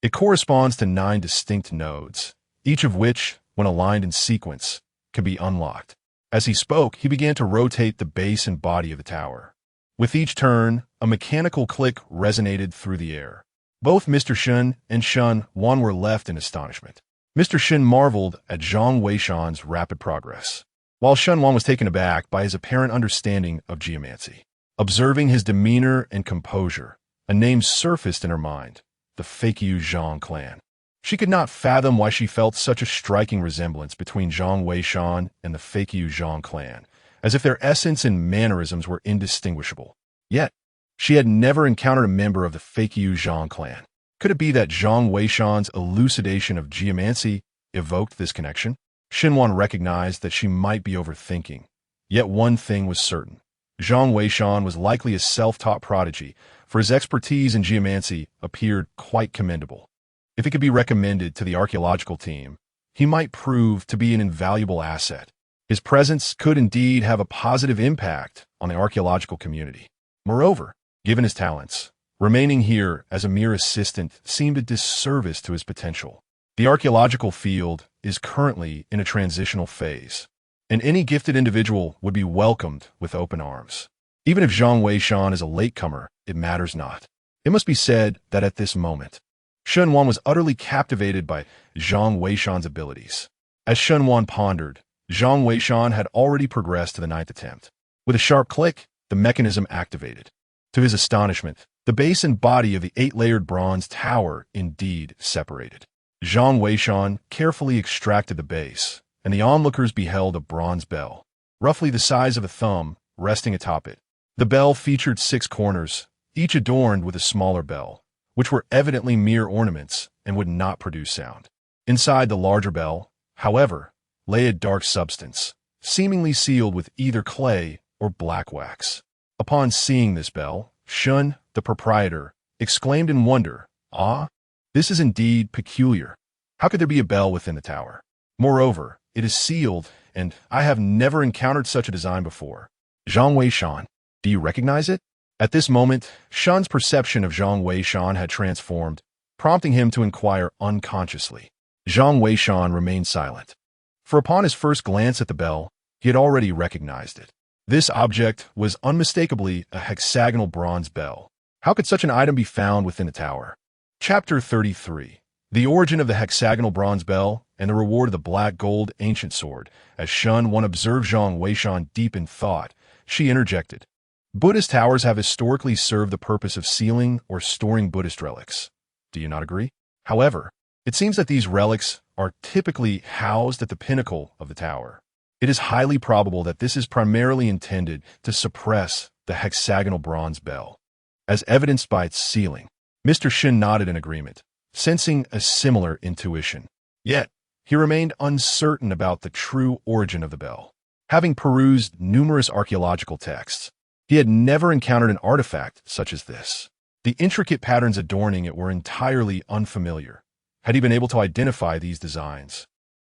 it corresponds to 9 distinct nodes, each of which, when aligned in sequence, can be unlocked. As he spoke, he began to rotate the base and body of the tower. With each turn, a mechanical click resonated through the air. Both Mr. Shun and Shun Wan were left in astonishment. Mr. Shun marveled at Zhang Weishan's rapid progress, while Shun Wan was taken aback by his apparent understanding of geomancy. Observing his demeanor and composure, a name surfaced in her mind, the Feiqiu Zhang clan. She could not fathom why she felt such a striking resemblance between Zhang Weishan and the Feiqiu Zhang clan, as if their essence and mannerisms were indistinguishable. Yet, she had never encountered a member of the Feiqiu Zhang clan. Could it be that Zhang Weishan's elucidation of geomancy evoked this connection? Xinwan recognized that she might be overthinking. Yet one thing was certain. Zhang Weishan was likely a self-taught prodigy, for his expertise in geomancy appeared quite commendable. If he could be recommended to the archaeological team, he might prove to be an invaluable asset. His presence could indeed have a positive impact on the archaeological community. Moreover, given his talents, remaining here as a mere assistant seemed a disservice to his potential. The archaeological field is currently in a transitional phase, and any gifted individual would be welcomed with open arms. Even if Zhang Weishan is a latecomer, it matters not. It must be said that at this moment, Shun Wan was utterly captivated by Zhang Weishan's abilities. As Shun Wan pondered, Zhang Weishan had already progressed to the 9th attempt. With a sharp click, the mechanism activated. To his astonishment, the base and body of the 8-layered bronze tower indeed separated. Zhang Weishan carefully extracted the base, and the onlookers beheld a bronze bell, roughly the size of a thumb, resting atop it. The bell featured 6 corners, each adorned with a smaller bell, which were evidently mere ornaments and would not produce sound. Inside the larger bell, however, lay a dark substance, seemingly sealed with either clay or black wax. Upon seeing this bell, Shun, the proprietor, exclaimed in wonder, "Ah, this is indeed peculiar. How could there be a bell within the tower? Moreover, it is sealed, and I have never encountered such a design before. Zhang Weishan, do you recognize it?" At this moment, Shun's perception of Zhang Weishan had transformed, prompting him to inquire unconsciously. Zhang Weishan remained silent, for upon his first glance at the bell, he had already recognized it. This object was unmistakably a hexagonal bronze bell. How could such an item be found within the tower? Chapter 33. The origin of the hexagonal bronze bell and the reward of the black gold ancient sword. As Shun one observed Zhang Weishan deep in thought, she interjected, "Buddhist towers have historically served the purpose of sealing or storing Buddhist relics. Do you not agree? However, it seems that these relics are typically housed at the pinnacle of the tower. It is highly probable that this is primarily intended to suppress the hexagonal bronze bell, as evidenced by its sealing." Mr. Shin nodded in agreement, sensing a similar intuition. Yet, he remained uncertain about the true origin of the bell. Having perused numerous archaeological texts, he had never encountered an artifact such as this. The intricate patterns adorning it were entirely unfamiliar. Had he been able to identify these designs,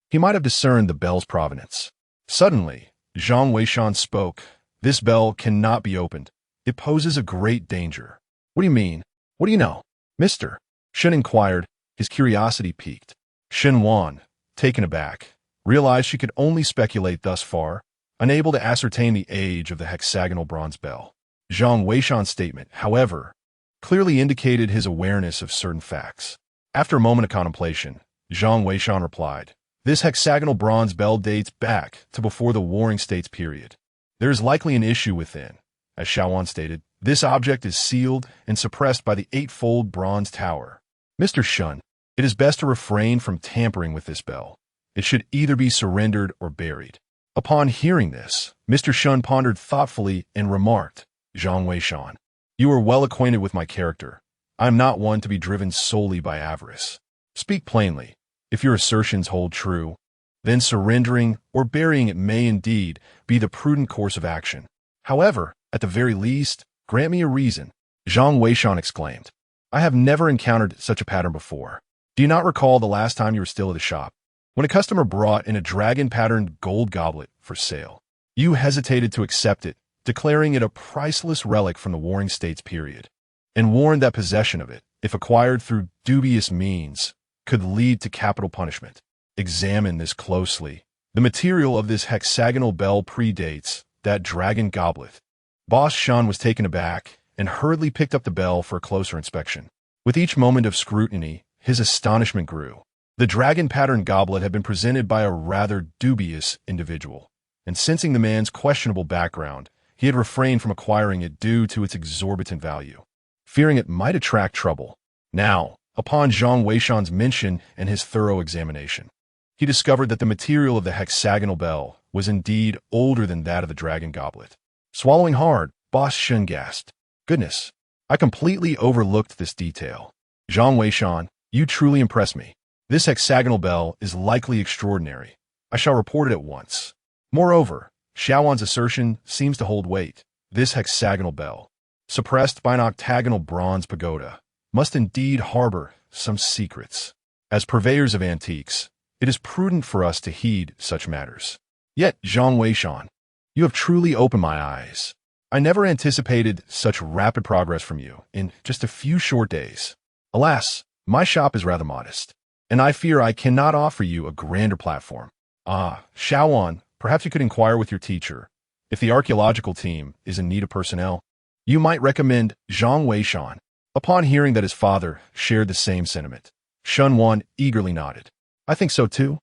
he might have discerned the bell's provenance. Suddenly, Zhang Weishan spoke. "This bell cannot be opened. It poses a great danger." "What do you mean? What do you know, Mr.?" Shen inquired, his curiosity piqued. Shen Wan, taken aback, realized she could only speculate thus far, unable to ascertain the age of the hexagonal bronze bell. Zhang Weishan's statement, however, clearly indicated his awareness of certain facts. After a moment of contemplation, Zhang Weishan replied, "This hexagonal bronze bell dates back to before the Warring States period. There is likely an issue within. As Shaowan stated, this object is sealed and suppressed by the eightfold bronze tower. Mr. Shun, it is best to refrain from tampering with this bell. It should either be surrendered or buried." Upon hearing this, Mr. Shun pondered thoughtfully and remarked, "Zhang Weishan, you are well acquainted with my character. I am not one to be driven solely by avarice. Speak plainly. If your assertions hold true, then surrendering or burying it may indeed be the prudent course of action. However, at the very least, grant me a reason." Zhang Weishan exclaimed, "I have never encountered such a pattern before. Do you not recall the last time you were still at the shop, when a customer brought in a dragon-patterned gold goblet for sale? You hesitated to accept it, declaring it a priceless relic from the Warring States period, and warned that possession of it, if acquired through dubious means, could lead to capital punishment. Examine this closely. The material of this hexagonal bell predates that dragon goblet." Boss Shun was taken aback and hurriedly picked up the bell for a closer inspection. With each moment of scrutiny, his astonishment grew. The dragon-patterned goblet had been presented by a rather dubious individual, and sensing the man's questionable background, he had refrained from acquiring it due to its exorbitant value, fearing it might attract trouble. Now, upon Zhang Weishan's mention and his thorough examination, he discovered that the material of the hexagonal bell was indeed older than that of the dragon goblet. Swallowing hard, Boss Shen gasped, "Goodness, I completely overlooked this detail. Zhang Weishan, you truly impress me. This hexagonal bell is likely extraordinary. I shall report it at once." Moreover, Xiaowan's assertion seems to hold weight. This hexagonal bell, suppressed by an octagonal bronze pagoda, must indeed harbor some secrets. As purveyors of antiques, it is prudent for us to heed such matters. Yet, Zhang Weishan, you have truly opened my eyes. I never anticipated such rapid progress from you in just a few short days. Alas, my shop is rather modest, and I fear I cannot offer you a grander platform. Ah, Shaowan, perhaps you could inquire with your teacher. If the archaeological team is in need of personnel, you might recommend Zhang Weishan. Upon hearing that his father shared the same sentiment, Shun Wan eagerly nodded. "I think so too.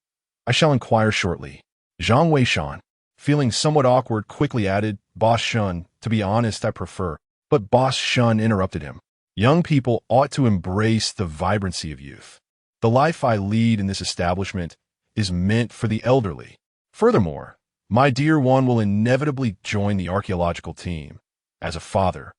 I shall inquire shortly." Zhang Weishan, feeling somewhat awkward, quickly added, "Boss Shun, to be honest, I prefer." But Boss Shun interrupted him. "Young people ought to embrace the vibrancy of youth. The life I lead in this establishment is meant for the elderly. Furthermore, my dear one will inevitably join the archaeological team. As a father,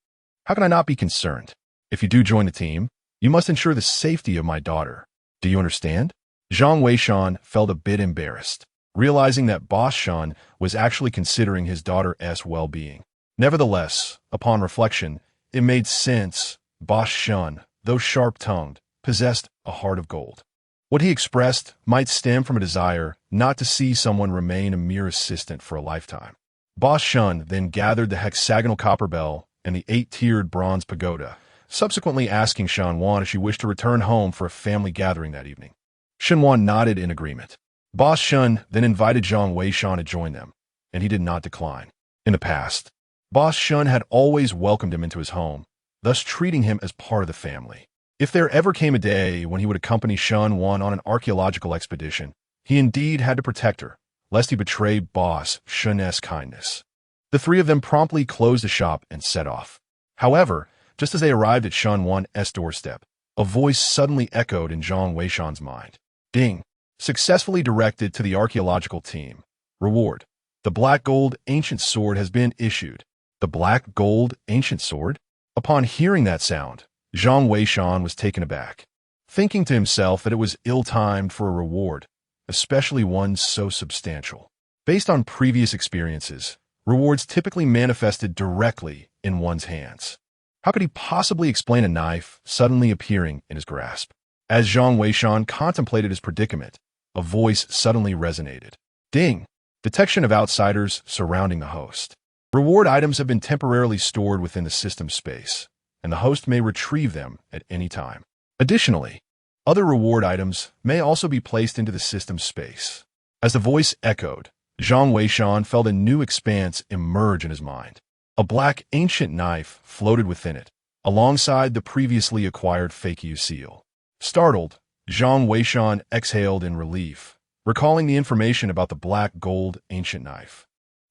How can I not be concerned? If you do join the team, you must ensure the safety of my daughter. Do you understand? Zhang Weishan felt a bit embarrassed, realizing that Boss Shun was actually considering his daughter's well-being. Nevertheless, upon reflection, it made sense. Boss Shun, though sharp-tongued, possessed a heart of gold. What he expressed might stem from a desire not to see someone remain a mere assistant for a lifetime. Boss Shun then gathered the hexagonal copper bell and the 8-tiered bronze pagoda, subsequently asking Shanwan if she wished to return home for a family gathering that evening. Shanwan nodded in agreement. Boss Shun then invited Zhang Weishan to join them, and he did not decline. In the past, Boss Shun had always welcomed him into his home, thus treating him as part of the family. If there ever came a day when he would accompany Shanwan on an archaeological expedition, he indeed had to protect her, lest he betray Boss Shun's kindness. The three of them promptly closed the shop and set off. However, just as they arrived at Shanwan's doorstep, a voice suddenly echoed in Zhang Weishan's mind. Ding! Successfully directed to the archaeological team. Reward. The black gold ancient sword has been issued. The black gold ancient sword? Upon hearing that sound, Zhang Weishan was taken aback, thinking to himself that it was ill-timed for a reward, especially one so substantial. Based on previous experiences, rewards typically manifested directly in one's hands. How could he possibly explain a knife suddenly appearing in his grasp? As Zhang Weishan contemplated his predicament, a voice suddenly resonated. Ding! Detection of outsiders surrounding the host. Reward items have been temporarily stored within the system space, and the host may retrieve them at any time. Additionally, other reward items may also be placed into the system space. As the voice echoed, Zhang Weishan felt a new expanse emerge in his mind. A black ancient knife floated within it, alongside the previously acquired Fake-U seal. Startled, Zhang Weishan exhaled in relief, recalling the information about the black gold ancient knife.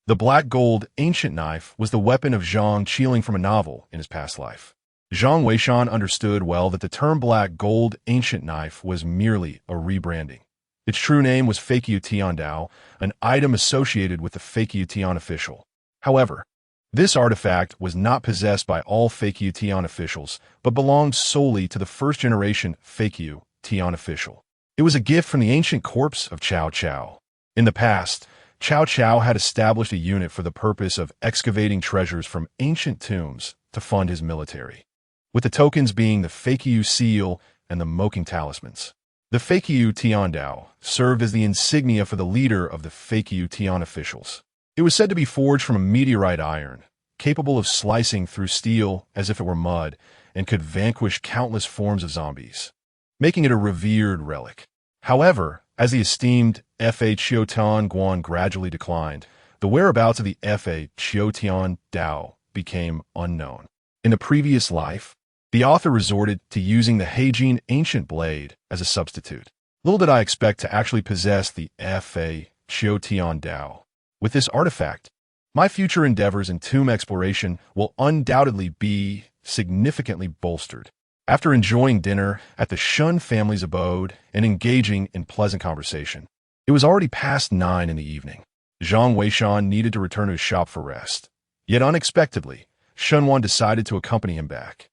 The black gold ancient knife was the weapon of Zhang Qiling from a novel in his past life. Zhang Weishan understood well that the term black gold ancient knife was merely a rebranding. Its true name was Fake-U Tian Dao, an item associated with the Fake-U Tian official. However, this artifact was not possessed by all Fake-U Tian officials, but belonged solely to the first-generation Fake-U Tian official. It was a gift from the ancient corpse of Cao Cao. In the past, Cao Cao had established a unit for the purpose of excavating treasures from ancient tombs to fund his military, with the tokens being the Fake-U seal and the Moking talismans. The Fake-U Tian Dao served as the insignia for the leader of the Fake-U Tian officials. It was said to be forged from a meteorite iron, capable of slicing through steel as if it were mud, and could vanquish countless forms of zombies, making it a revered relic. However, as the esteemed Fa Chiotian Guan gradually declined, the whereabouts of the Fa Chiotian Dao became unknown. In a previous life, the author resorted to using the Heijin ancient blade as a substitute. Little did I expect to actually possess the Fa Chiotian Dao. With this artifact, my future endeavors in tomb exploration will undoubtedly be significantly bolstered. After enjoying dinner at the Shun family's abode and engaging in pleasant conversation, it was already past 9 in the evening. Zhang Weishan needed to return to his shop for rest. Yet unexpectedly, Shunwan decided to accompany him back.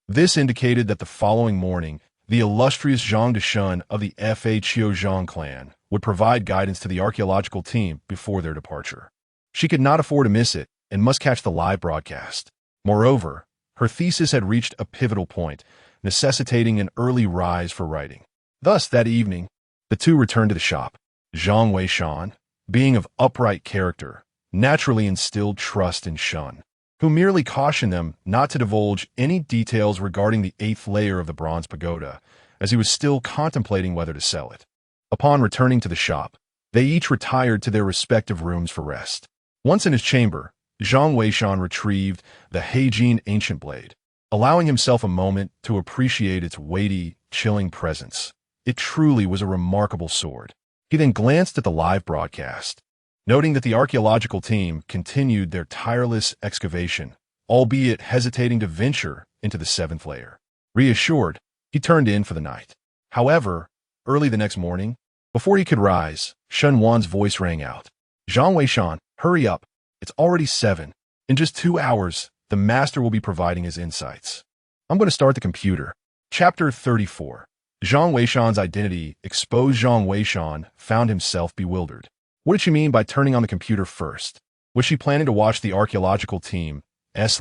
This indicated that the following morning, the illustrious Zhang Deshun of the Fa Qiuzhang clan would provide guidance to the archaeological team before their departure. She could not afford to miss it and must catch the live broadcast. Moreover, her thesis had reached a pivotal point, necessitating an early rise for writing. Thus, that evening, the two returned to the shop. Zhang Weishan, being of upright character, naturally instilled trust in Shun, who merely cautioned them not to divulge any details regarding the 8th layer of the bronze pagoda, as he was still contemplating whether to sell it. Upon returning to the shop, they each retired to their respective rooms for rest. Once in his chamber, Zhang Weishan retrieved the Heijin ancient blade, allowing himself a moment to appreciate its weighty, chilling presence. It truly was a remarkable sword. He then glanced at the live broadcast, noting that the archaeological team continued their tireless excavation, albeit hesitating to venture into the 7th layer. Reassured, he turned in for the night. However, early the next morning, before he could rise, Shun Wan's voice rang out. Zhang Weishan, hurry up. It's already 7. In just 2 hours, the master will be providing his insights. I'm going to start the computer. Chapter 34. Zhang Weishan's identity exposed. Zhang Weishan found himself bewildered. What did she mean by turning on the computer first? Was she planning to watch the archaeological team's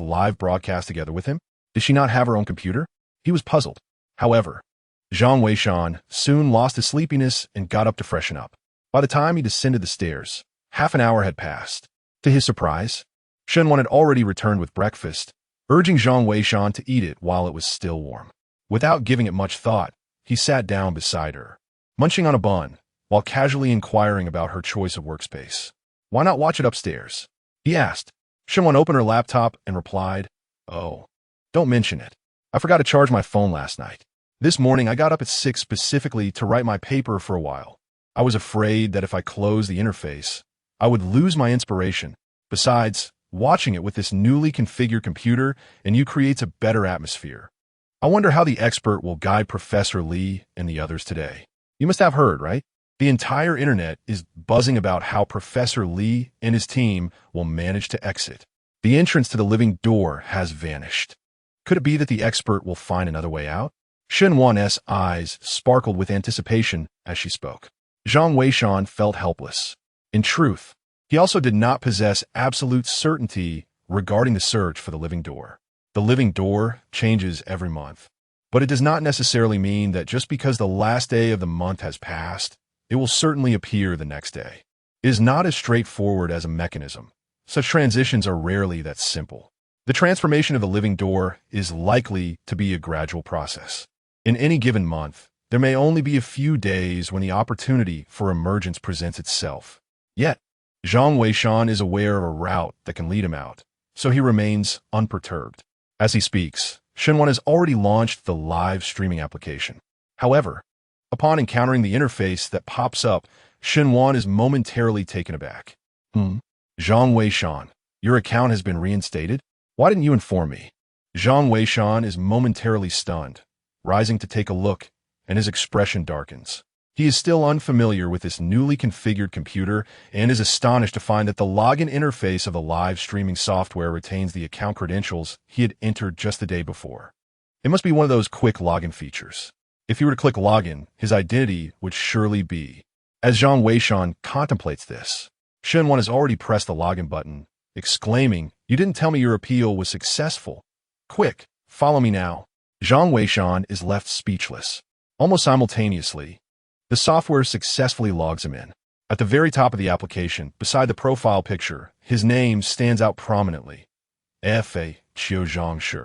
live broadcast together with him? Did she not have her own computer? He was puzzled. However, Zhang Weishan soon lost his sleepiness and got up to freshen up. By the time he descended the stairs, half an hour had passed. To his surprise, Shenwan had already returned with breakfast, urging Zhang Weishan to eat it while it was still warm. Without giving it much thought, he sat down beside her, munching on a bun, while casually inquiring about her choice of workspace. Why not watch it upstairs? He asked. Shenwan opened her laptop and replied, "Oh, don't mention it. I forgot to charge my phone last night. This morning I got up at 6 specifically to write my paper for a while. I was afraid that if I closed the interface, I would lose my inspiration. Besides, watching it with this newly configured computer and you creates a better atmosphere. I wonder how the expert will guide Professor Lee and the others today. You must have heard, right? The entire internet is buzzing about how Professor Lee and his team will manage to exit. The entrance to the living door has vanished. Could it be that the expert will find another way out?" Shenwan's eyes sparkled with anticipation as she spoke. Zhang Weishan felt helpless. In truth, he also did not possess absolute certainty regarding the search for the living door. The living door changes every month, but it does not necessarily mean that just because the last day of the month has passed, it will certainly appear the next day. It is not as straightforward as a mechanism. Such transitions are rarely that simple. The transformation of the living door is likely to be a gradual process. In any given month, there may only be a few days when the opportunity for emergence presents itself. Yet, Zhang Weishan is aware of a route that can lead him out, so he remains unperturbed. As he speaks, Shenwan has already launched the live streaming application. However, upon encountering the interface that pops up, Shenwan is momentarily taken aback. Zhang Weishan, your account has been reinstated? Why didn't you inform me? Zhang Weishan is momentarily stunned, rising to take a look, and his expression darkens. He is still unfamiliar with this newly configured computer and is astonished to find that the login interface of the live streaming software retains the account credentials he had entered just the day before. It must be one of those quick login features. If he were to click login, his identity would surely be. As Zhang Weishan contemplates this, Shenwan has already pressed the login button, exclaiming, "You didn't tell me your appeal was successful. Quick, follow me now." Zhang Weishan is left speechless. Almost simultaneously, the software successfully logs him in. At the very top of the application, beside the profile picture, his name stands out prominently. F.A. Qiuzhang Shi.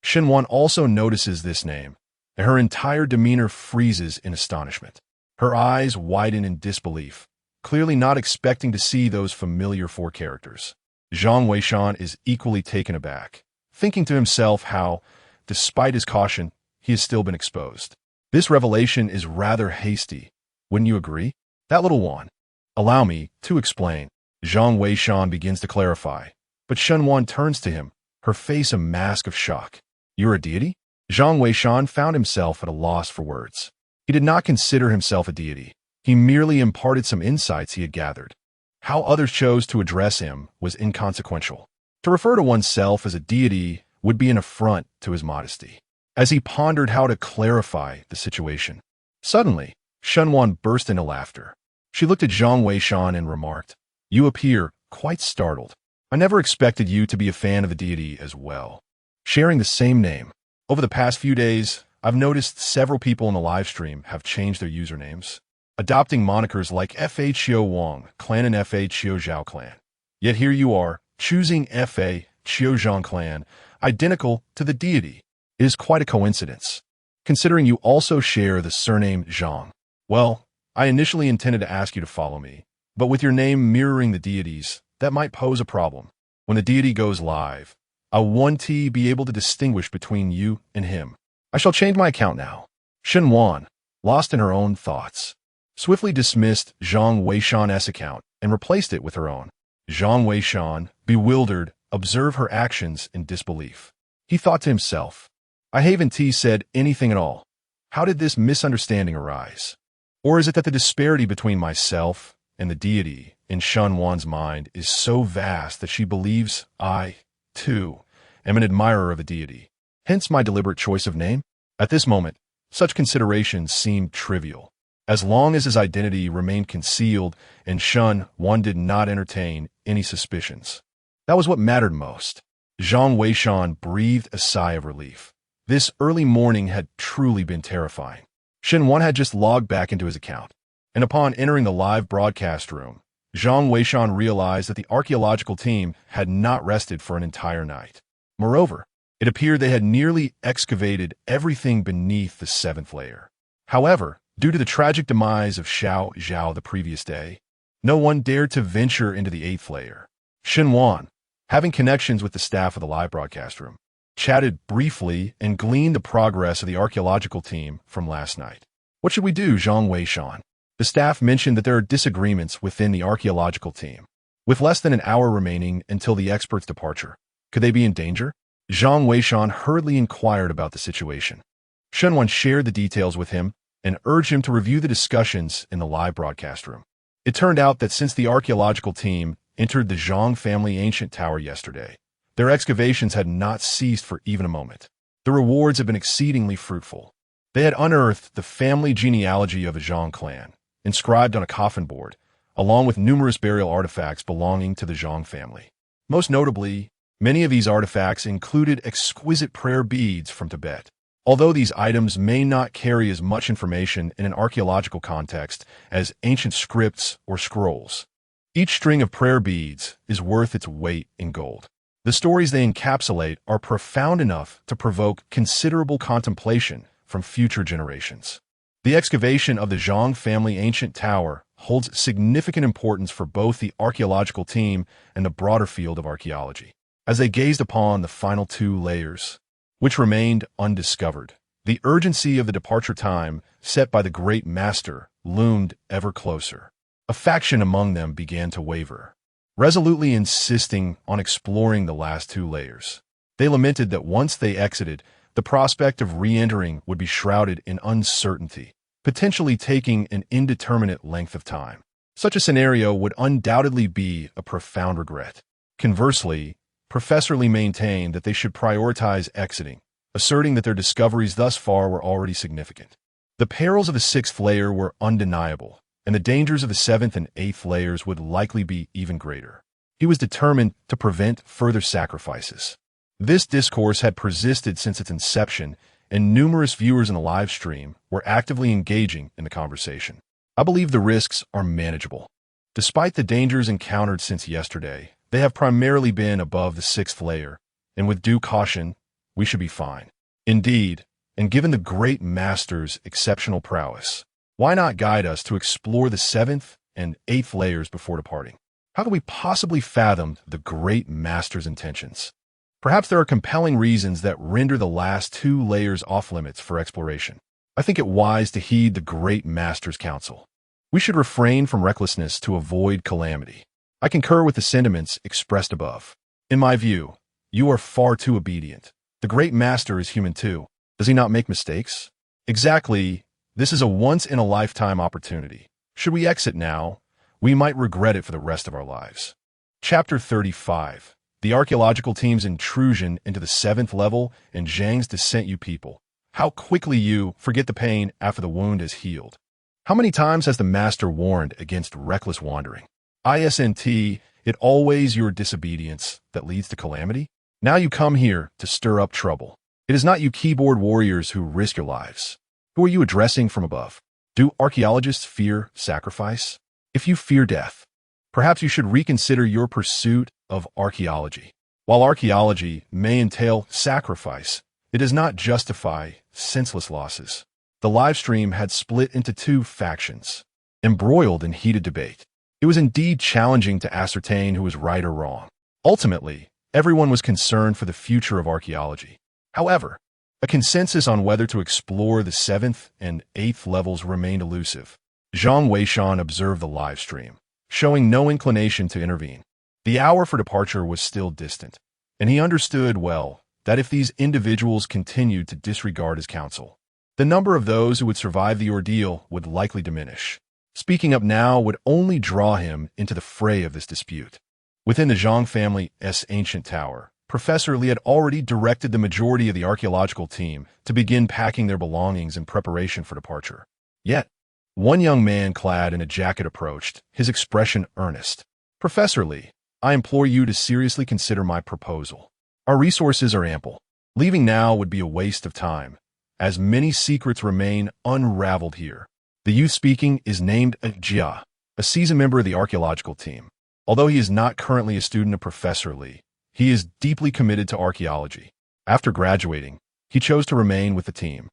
Shenwan also notices this name, and her entire demeanor freezes in astonishment. Her eyes widen in disbelief, clearly not expecting to see those familiar 4 characters. Zhang Weishan is equally taken aback, thinking to himself how, despite his caution, he has still been exposed. This revelation is rather hasty, wouldn't you agree? That little one. Allow me to explain. Zhang Weishan begins to clarify, but Shenwan turns to him, her face a mask of shock. You're a deity? Zhang Weishan found himself at a loss for words. He did not consider himself a deity. He merely imparted some insights he had gathered. How others chose to address him was inconsequential. To refer to oneself as a deity would be an affront to his modesty. As he pondered how to clarify the situation, suddenly, Shenwan burst into laughter. She looked at Zhang Weishan and remarked, "You appear quite startled. I never expected you to be a fan of the deity as well." Sharing the same name. Over the past few days, I've noticed several people in the live stream have changed their usernames, adopting monikers like F.A. Qiu Wang Clan and F.A. Qiu Zhao Clan. Yet here you are, choosing F.A. Qiu Zhang Clan, identical to the deity. It is quite a coincidence, considering you also share the surname Zhang. Well, I initially intended to ask you to follow me, but with your name mirroring the deity's, that might pose a problem. When the deity goes live, I want to be able to distinguish between you and him. I shall change my account now. Shenwan, lost in her own thoughts, swiftly dismissed Zhang Weishan's account and replaced it with her own. Zhang Weishan, bewildered, observed her actions in disbelief. He thought to himself, I haven't said anything at all. How did this misunderstanding arise? Or is it that the disparity between myself and the deity in Shenwan's mind is so vast that she believes I, too, am an admirer of a deity. Hence my deliberate choice of name. At this moment, such considerations seemed trivial. As long as his identity remained concealed and one did not entertain any suspicions. That was what mattered most. Zhang Weishan breathed a sigh of relief. This early morning had truly been terrifying. One had just logged back into his account, and upon entering the live broadcast room, Zhang Weishan realized that the archaeological team had not rested for an entire night. Moreover, it appeared they had nearly excavated everything beneath the 7th layer. However, due to the tragic demise of Xiao Zhao the previous day, no one dared to venture into the 8th layer. Wan, having connections with the staff of the live broadcast room, chatted briefly and gleaned the progress of the archaeological team from last night. What should we do, Zhang Weishan? The staff mentioned that there are disagreements within the archaeological team. With less than an hour remaining until the expert's departure, could they be in danger? Zhang Weishan hurriedly inquired about the situation. Wan shared the details with him and urged him to review the discussions in the live broadcast room. It turned out that since the archaeological team entered the Zhang family ancient tower yesterday, their excavations had not ceased for even a moment. The rewards have been exceedingly fruitful. They had unearthed the family genealogy of a Zhang clan, inscribed on a coffin board, along with numerous burial artifacts belonging to the Zhang family. Most notably, many of these artifacts included exquisite prayer beads from Tibet. Although these items may not carry as much information in an archaeological context as ancient scripts or scrolls, each string of prayer beads is worth its weight in gold. The stories they encapsulate are profound enough to provoke considerable contemplation from future generations. The excavation of the Zhang family ancient tower holds significant importance for both the archaeological team and the broader field of archaeology. As they gazed upon the final 2 layers, which remained undiscovered, the urgency of the departure time set by the great master loomed ever closer. A faction among them began to waver, resolutely insisting on exploring the last 2 layers. They lamented that once they exited, the prospect of re-entering would be shrouded in uncertainty, potentially taking an indeterminate length of time. Such a scenario would undoubtedly be a profound regret. Conversely, Professor Lee maintained that they should prioritize exiting, asserting that their discoveries thus far were already significant. The perils of the 6th layer were undeniable, and the dangers of the 7th and 8th layers would likely be even greater. He was determined to prevent further sacrifices. This discourse had persisted since its inception, and numerous viewers in the live stream were actively engaging in the conversation. I believe the risks are manageable. Despite the dangers encountered since yesterday, they have primarily been above the 6th layer, and with due caution, we should be fine. Indeed, and given the great master's exceptional prowess, why not guide us to explore the 7th and 8th layers before departing? How can we possibly fathom the great master's intentions? Perhaps there are compelling reasons that render the last 2 layers off-limits for exploration. I think it wise to heed the great master's counsel. We should refrain from recklessness to avoid calamity. I concur with the sentiments expressed above. In my view, you are far too obedient. The great master is human too. Does he not make mistakes? Exactly. This is a once-in-a-lifetime opportunity. Should we exit now, we might regret it for the rest of our lives. Chapter 35. The archaeological team's intrusion into the 7th level and Zhang's descent. You people, how quickly you forget the pain after the wound is healed. How many times has the master warned against reckless wandering? Isn't it always your disobedience that leads to calamity? Now you come here to stir up trouble. It is not you keyboard warriors who risk your lives. Who are you addressing from above? Do archaeologists fear sacrifice? If you fear death, perhaps you should reconsider your pursuit of archaeology. While archaeology may entail sacrifice, it does not justify senseless losses. The live stream had split into 2 factions, embroiled in heated debate. It was indeed challenging to ascertain who was right or wrong. Ultimately, everyone was concerned for the future of archaeology. However, a consensus on whether to explore the 7th and 8th levels remained elusive. Zhang Weishan observed the live stream, showing no inclination to intervene. The hour for departure was still distant, and he understood well that if these individuals continued to disregard his counsel, the number of those who would survive the ordeal would likely diminish. Speaking up now would only draw him into the fray of this dispute. Within the Zhang family's ancient tower, Professor Li had already directed the majority of the archaeological team to begin packing their belongings in preparation for departure. Yet, one young man clad in a jacket approached, his expression earnest. "Professor Li, I implore you to seriously consider my proposal. Our resources are ample. Leaving now would be a waste of time, as many secrets remain unraveled here." The youth speaking is named Jia, a seasoned member of the archaeological team. Although he is not currently a student of Professor Li, he is deeply committed to archaeology. After graduating, he chose to remain with the team,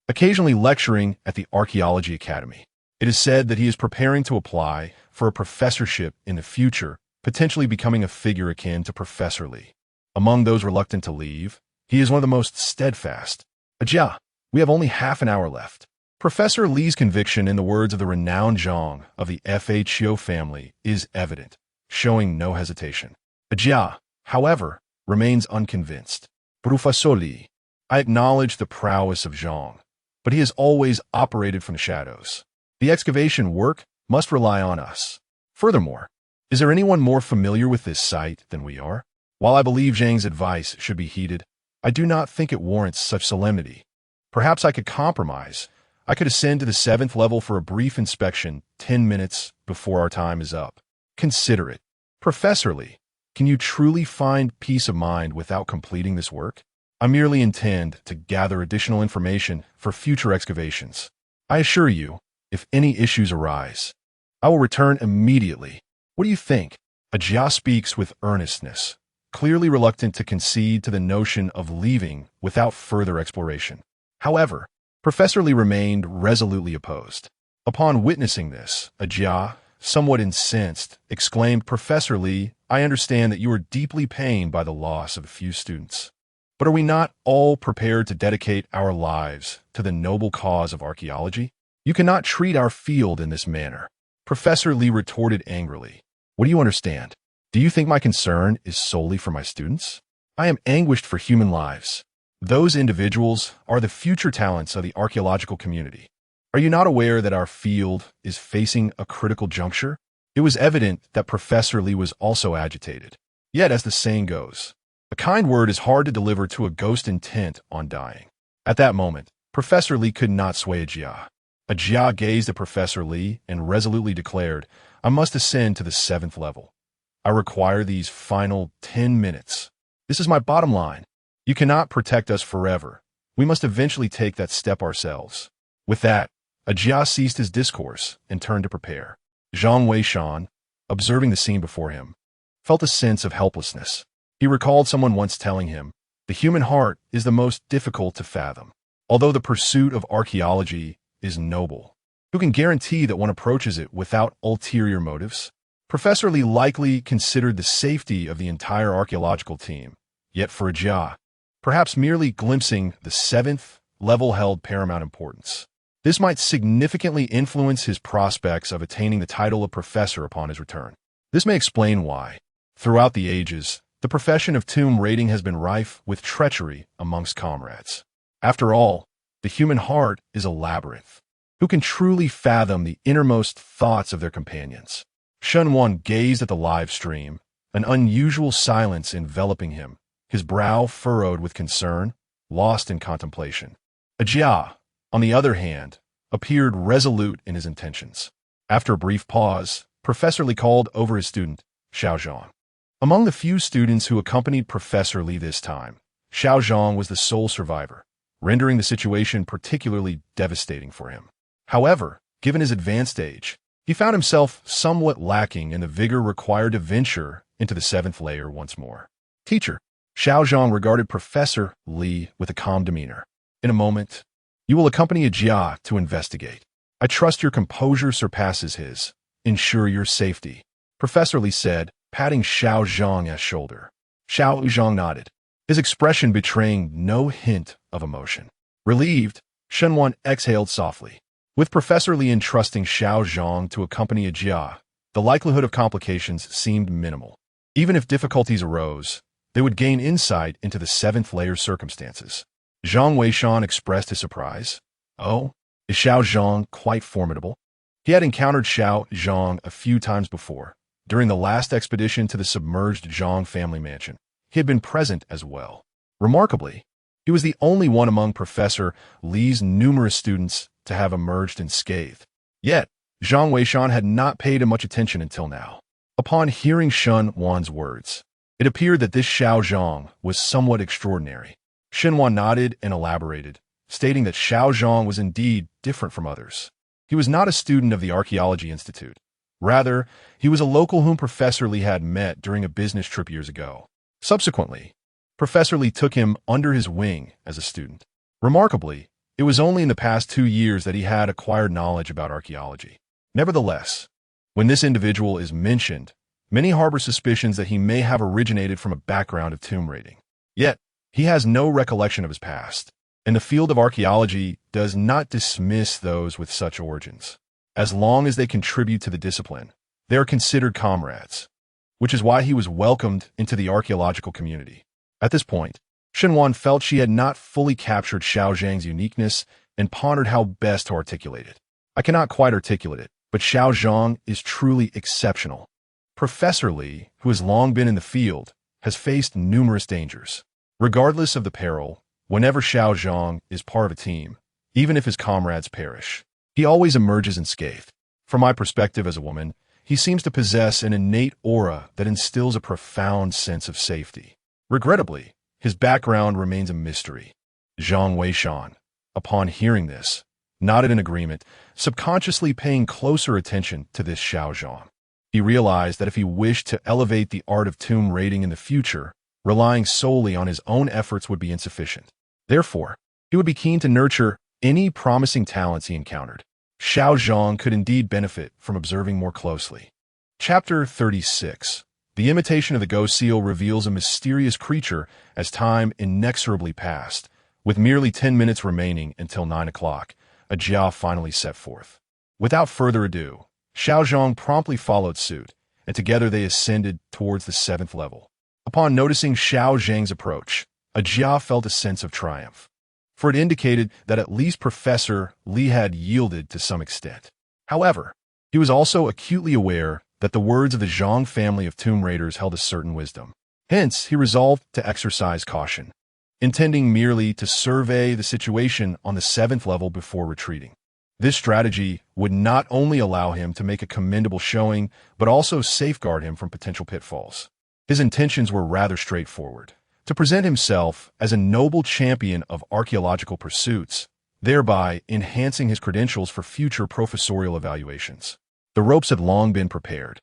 occasionally lecturing at the Archaeology Academy. It is said that he is preparing to apply for a professorship in the future, potentially becoming a figure akin to Professor Li. Among those reluctant to leave, he is one of the most steadfast. "Jia, we have only half an hour left." Professor Li's conviction in the words of the renowned Zhang of the Fho family is evident, showing no hesitation. Jia, however, remains unconvinced. "Professor Li, I acknowledge the prowess of Zhang, but he has always operated from the shadows. The excavation work must rely on us. Furthermore, is there anyone more familiar with this site than we are? While I believe Zhang's advice should be heeded, I do not think it warrants such solemnity. Perhaps I could compromise. I could ascend to the 7th level for a brief inspection 10 minutes before our time is up. Consider it. Professor Li, can you truly find peace of mind without completing this work? I merely intend to gather additional information for future excavations. I assure you, if any issues arise, I will return immediately. What do you think?" Jia speaks with earnestness, clearly reluctant to concede to the notion of leaving without further exploration. However, Professor Li remained resolutely opposed. Upon witnessing this, Jia, somewhat incensed, exclaimed, "Professor Li, I understand that you are deeply pained by the loss of a few students. But are we not all prepared to dedicate our lives to the noble cause of archaeology? You cannot treat our field in this manner." Professor Li retorted angrily. "What do you understand? Do you think my concern is solely for my students? I am anguished for human lives. Those individuals are the future talents of the archaeological community. Are you not aware that our field is facing a critical juncture?" It was evident that Professor Li was also agitated. Yet, as the saying goes, a kind word is hard to deliver to a ghost intent on dying. At that moment, Professor Li could not sway Jia. Jia gazed at Professor Li and resolutely declared, "I must ascend to the 7th level. I require these final 10 minutes. This is my bottom line. You cannot protect us forever. We must eventually take that step ourselves." With that, Jia ceased his discourse and turned to prepare. Zhang Weishan, observing the scene before him, felt a sense of helplessness. He recalled someone once telling him, "The human heart is the most difficult to fathom. Although the pursuit of archaeology is noble, who can guarantee that one approaches it without ulterior motives?" Professor Li likely considered the safety of the entire archaeological team, yet for Jia, perhaps merely glimpsing the 7th level held paramount importance. This might significantly influence his prospects of attaining the title of professor upon his return. This may explain why, throughout the ages, the profession of tomb raiding has been rife with treachery amongst comrades. After all, the human heart is a labyrinth. Who can truly fathom the innermost thoughts of their companions? Shun Wan gazed at the live stream, an unusual silence enveloping him, his brow furrowed with concern, lost in contemplation. Jia, on the other hand, appeared resolute in his intentions. After a brief pause, Professor Li called over his student, Xiao Zhang. Among the few students who accompanied Professor Li this time, Xiao Zhang was the sole survivor, rendering the situation particularly devastating for him. However, given his advanced age, he found himself somewhat lacking in the vigor required to venture into the 7th layer once more. "Teacher," Xiao Zhang regarded Professor Li with a calm demeanor. "In a moment, you will accompany Jia to investigate. I trust your composure surpasses his. Ensure your safety," Professor Li said, patting Xiao Zhang's shoulder. Xiao Zhang nodded, his expression betraying no hint of emotion. Relieved, Shenwan exhaled softly. With Professor Li entrusting Xiao Zhang to accompany Jia, the likelihood of complications seemed minimal. Even if difficulties arose, they would gain insight into the 7th layer circumstances. Zhang Weishan expressed his surprise. "Oh, is Xiao Zhang quite formidable?" He had encountered Xiao Zhang a few times before, during the last expedition to the submerged Zhang family mansion. he had been present as well. Remarkably, he was the only one among Professor Li's numerous students to have emerged unscathed. Yet, Zhang Weishan had not paid him much attention until now. Upon hearing Shen Wan's words, it appeared that this Xiao Zhang was somewhat extraordinary. Shen Wan nodded and elaborated, stating that Xiao Zhang was indeed different from others. He was not a student of the Archaeology Institute. Rather, he was a local whom Professor Li had met during a business trip years ago. Subsequently, Professor Li took him under his wing as a student. Remarkably, it was only in the past 2 years that he had acquired knowledge about archaeology. Nevertheless, when this individual is mentioned, many harbor suspicions that he may have originated from a background of tomb raiding. Yet, he has no recollection of his past, and the field of archaeology does not dismiss those with such origins. As long as they contribute to the discipline, they are considered comrades, which is why he was welcomed into the archaeological community. At this point, Shen Wan felt she had not fully captured Xiao Zhang's uniqueness and pondered how best to articulate it. I cannot quite articulate it, but Xiao Zhang is truly exceptional. Professor Li, who has long been in the field, has faced numerous dangers. Regardless of the peril, whenever Xiao Zhang is part of a team, even if his comrades perish, he always emerges unscathed. From my perspective as a woman, he seems to possess an innate aura that instills a profound sense of safety. Regrettably, his background remains a mystery. Zhang Weishan, upon hearing this, nodded in agreement, subconsciously paying closer attention to this Xiao Zhang. He realized that if he wished to elevate the art of tomb raiding in the future, relying solely on his own efforts would be insufficient. Therefore, he would be keen to nurture any promising talents he encountered. Xiao Zhang could indeed benefit from observing more closely. Chapter 36. The imitation of the ghost seal reveals a mysterious creature as time inexorably passed. With merely 10 minutes remaining until 9 o'clock, a Jia finally set forth. Without further ado, Xiao Zhang promptly followed suit, and together they ascended towards the 7th level. Upon noticing Xiao Zhang's approach, a Jia felt a sense of triumph, for it indicated that at least Professor Li had yielded to some extent. However, he was also acutely aware that the words of the Zhang family of tomb raiders held a certain wisdom. Hence, he resolved to exercise caution, intending merely to survey the situation on the 7th level before retreating. This strategy would not only allow him to make a commendable showing, but also safeguard him from potential pitfalls. His intentions were rather straightforward: to present himself as a noble champion of archaeological pursuits, thereby enhancing his credentials for future professorial evaluations. The ropes had long been prepared,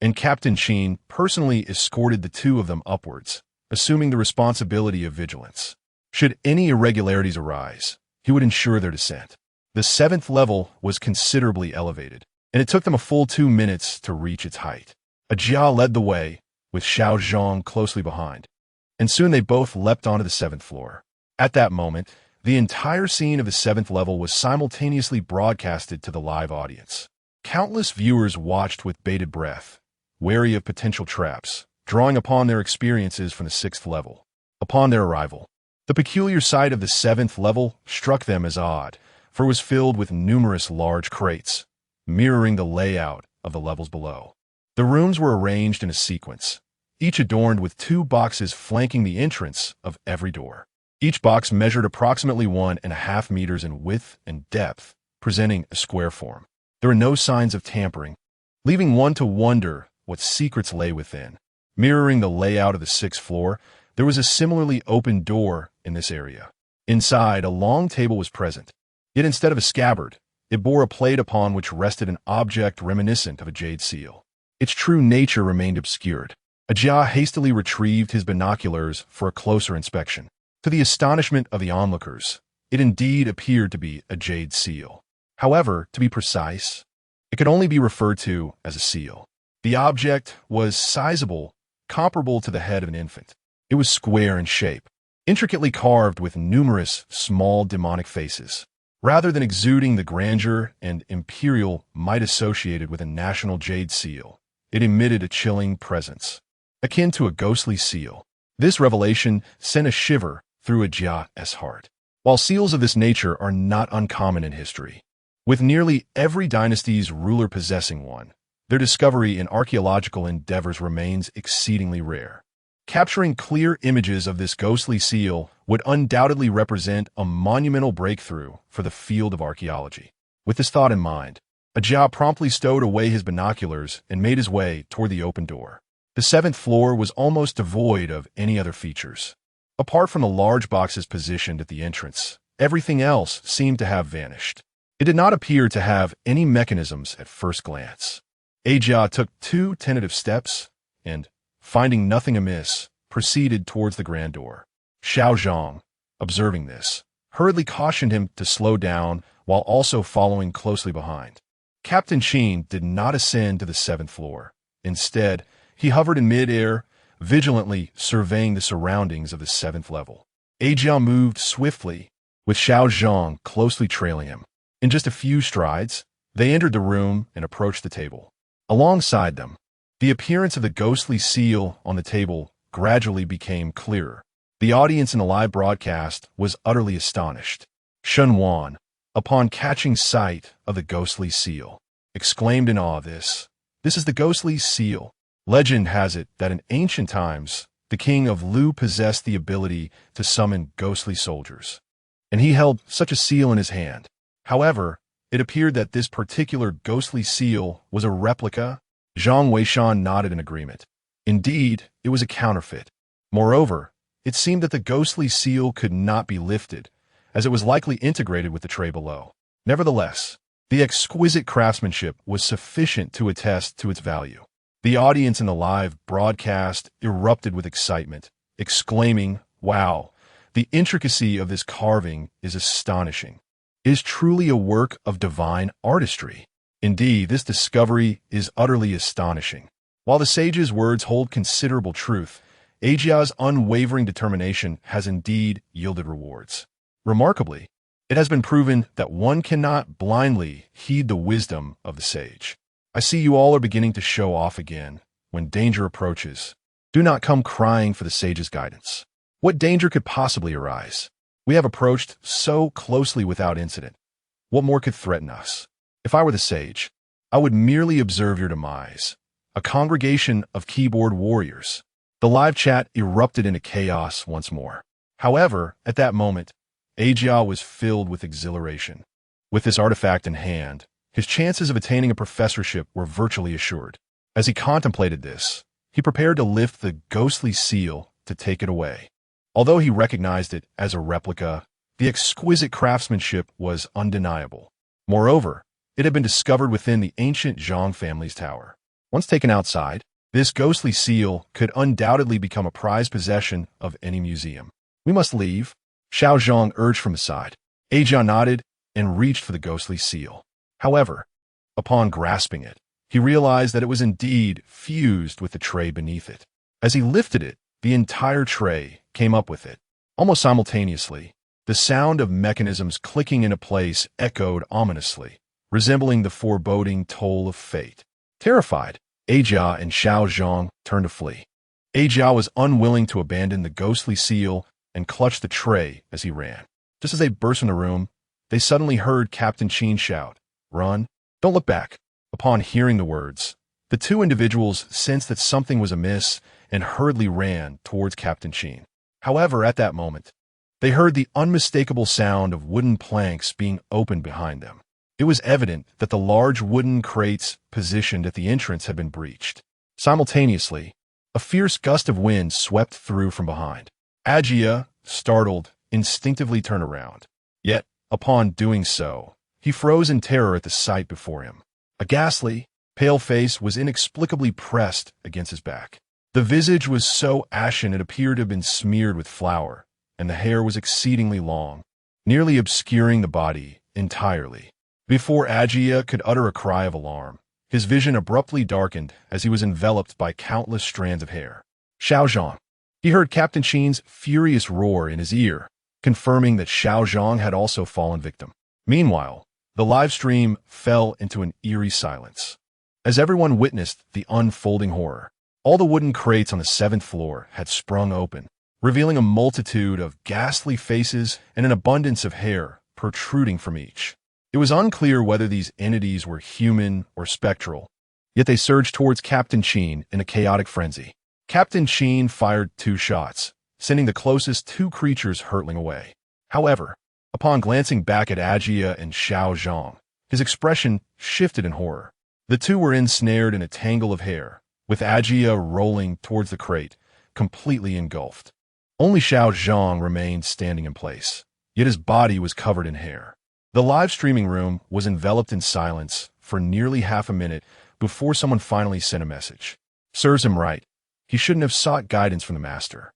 and Captain Qin personally escorted the two of them upwards, assuming the responsibility of vigilance. Should any irregularities arise, he would ensure their descent. The 7th level was considerably elevated, and it took them a full 2 minutes to reach its height. A Jia led the way, with Xiao Zhang closely behind, and soon they both leapt onto the 7th floor. At that moment, the entire scene of the 7th level was simultaneously broadcasted to the live audience. Countless viewers watched with bated breath, wary of potential traps, drawing upon their experiences from the 6th level. Upon their arrival, the peculiar sight of the 7th level struck them as odd, for it was filled with numerous large crates, mirroring the layout of the levels below. The rooms were arranged in a sequence, each adorned with 2 boxes flanking the entrance of every door. Each box measured approximately 1.5 meters in width and depth, presenting a square form. There were no signs of tampering, leaving one to wonder what secrets lay within. Mirroring the layout of the 6th floor, there was a similarly open door in this area. Inside, a long table was present, yet instead of a scabbard, it bore a plate upon which rested an object reminiscent of a jade seal. Its true nature remained obscured. A Jia hastily retrieved his binoculars for a closer inspection. To the astonishment of the onlookers, it indeed appeared to be a jade seal. However, to be precise, it could only be referred to as a seal. The object was sizable, comparable to the head of an infant. It was square in shape, intricately carved with numerous small demonic faces. Rather than exuding the grandeur and imperial might associated with a national jade seal, it emitted a chilling presence, akin to a ghostly seal. This revelation sent a shiver through a Jia's heart. While seals of this nature are not uncommon in history, with nearly every dynasty's ruler possessing one, their discovery in archaeological endeavors remains exceedingly rare. Capturing clear images of this ghostly seal would undoubtedly represent a monumental breakthrough for the field of archaeology. With this thought in mind, Ajia promptly stowed away his binoculars and made his way toward the open door. The seventh floor was almost devoid of any other features. Apart from the large boxes positioned at the entrance, everything else seemed to have vanished. It did not appear to have any mechanisms at first glance. Ajia took 2 tentative steps and, finding nothing amiss, proceeded towards the grand door. Xiao Zhang, observing this, hurriedly cautioned him to slow down while also following closely behind. Captain Qin did not ascend to the 7th floor. Instead, he hovered in mid-air, vigilantly surveying the surroundings of the 7th level. Ajia moved swiftly, with Xiao Zhang closely trailing him. In just a few strides, they entered the room and approached the table. Alongside them, the appearance of the ghostly seal on the table gradually became clearer. The audience in the live broadcast was utterly astonished. Shen Wan, upon catching sight of the ghostly seal, exclaimed in awe, This is the ghostly seal. Legend has it that in ancient times, the king of Lu possessed the ability to summon ghostly soldiers, and he held such a seal in his hand. However, it appeared that this particular ghostly seal was a replica. Zhang Weishan nodded in agreement. Indeed, it was a counterfeit. Moreover, it seemed that the ghostly seal could not be lifted, as it was likely integrated with the tray below. Nevertheless, the exquisite craftsmanship was sufficient to attest to its value. The audience in the live broadcast erupted with excitement, exclaiming, Wow, the intricacy of this carving is astonishing. It is truly a work of divine artistry. Indeed, this discovery is utterly astonishing. While the sage's words hold considerable truth, Ajia's unwavering determination has indeed yielded rewards. Remarkably, it has been proven that one cannot blindly heed the wisdom of the sage. I see you all are beginning to show off again. When danger approaches, do not come crying for the sage's guidance. What danger could possibly arise? We have approached so closely without incident. What more could threaten us? If I were the sage, I would merely observe your demise. A congregation of keyboard warriors. The live chat erupted into chaos once more. However, at that moment, Ajia was filled with exhilaration. With this artifact in hand, his chances of attaining a professorship were virtually assured. As he contemplated this, he prepared to lift the ghostly seal to take it away. Although he recognized it as a replica, the exquisite craftsmanship was undeniable. Moreover, it had been discovered within the ancient Zhang family's tower. Once taken outside, this ghostly seal could undoubtedly become a prized possession of any museum. We must leave, Xiao Zhang urged from the side. Ajia nodded and reached for the ghostly seal. However, upon grasping it, he realized that it was indeed fused with the tray beneath it. As he lifted it, the entire tray came up with it. Almost simultaneously, the sound of mechanisms clicking into place echoed ominously, resembling the foreboding toll of fate. Terrified, Ajia and Xiao Zhang turned to flee. Ajia was unwilling to abandon the ghostly seal and clutched the tray as he ran. Just as they burst from the room, they suddenly heard Captain Qin shout, Run! Don't look back! Upon hearing the words, the two individuals sensed that something was amiss and hurriedly ran towards Captain Qin. However, at that moment, they heard the unmistakable sound of wooden planks being opened behind them. It was evident that the large wooden crates positioned at the entrance had been breached. Simultaneously, a fierce gust of wind swept through from behind. Ajia, startled, instinctively turned around. Yet, upon doing so, he froze in terror at the sight before him. A ghastly, pale face was inexplicably pressed against his back. The visage was so ashen it appeared to have been smeared with flour, and the hair was exceedingly long, nearly obscuring the body entirely. Before Ajia could utter a cry of alarm, his vision abruptly darkened as he was enveloped by countless strands of hair. Xiao Zhang. He heard Captain Qin's furious roar in his ear, confirming that Xiao Zhang had also fallen victim. Meanwhile, the live stream fell into an eerie silence. As everyone witnessed the unfolding horror, all the wooden crates on the 7th floor had sprung open, revealing a multitude of ghastly faces and an abundance of hair protruding from each. It was unclear whether these entities were human or spectral, yet they surged towards Captain Qin in a chaotic frenzy. Captain Qin fired 2 shots, sending the closest 2 creatures hurtling away. However, upon glancing back at Ajia and Xiao Zhang, his expression shifted in horror. The 2 were ensnared in a tangle of hair, with Ajia rolling towards the crate, completely engulfed. Only Xiao Zhang remained standing in place, yet his body was covered in hair. The live streaming room was enveloped in silence for nearly half a minute before someone finally sent a message. Serves him right. He shouldn't have sought guidance from the master.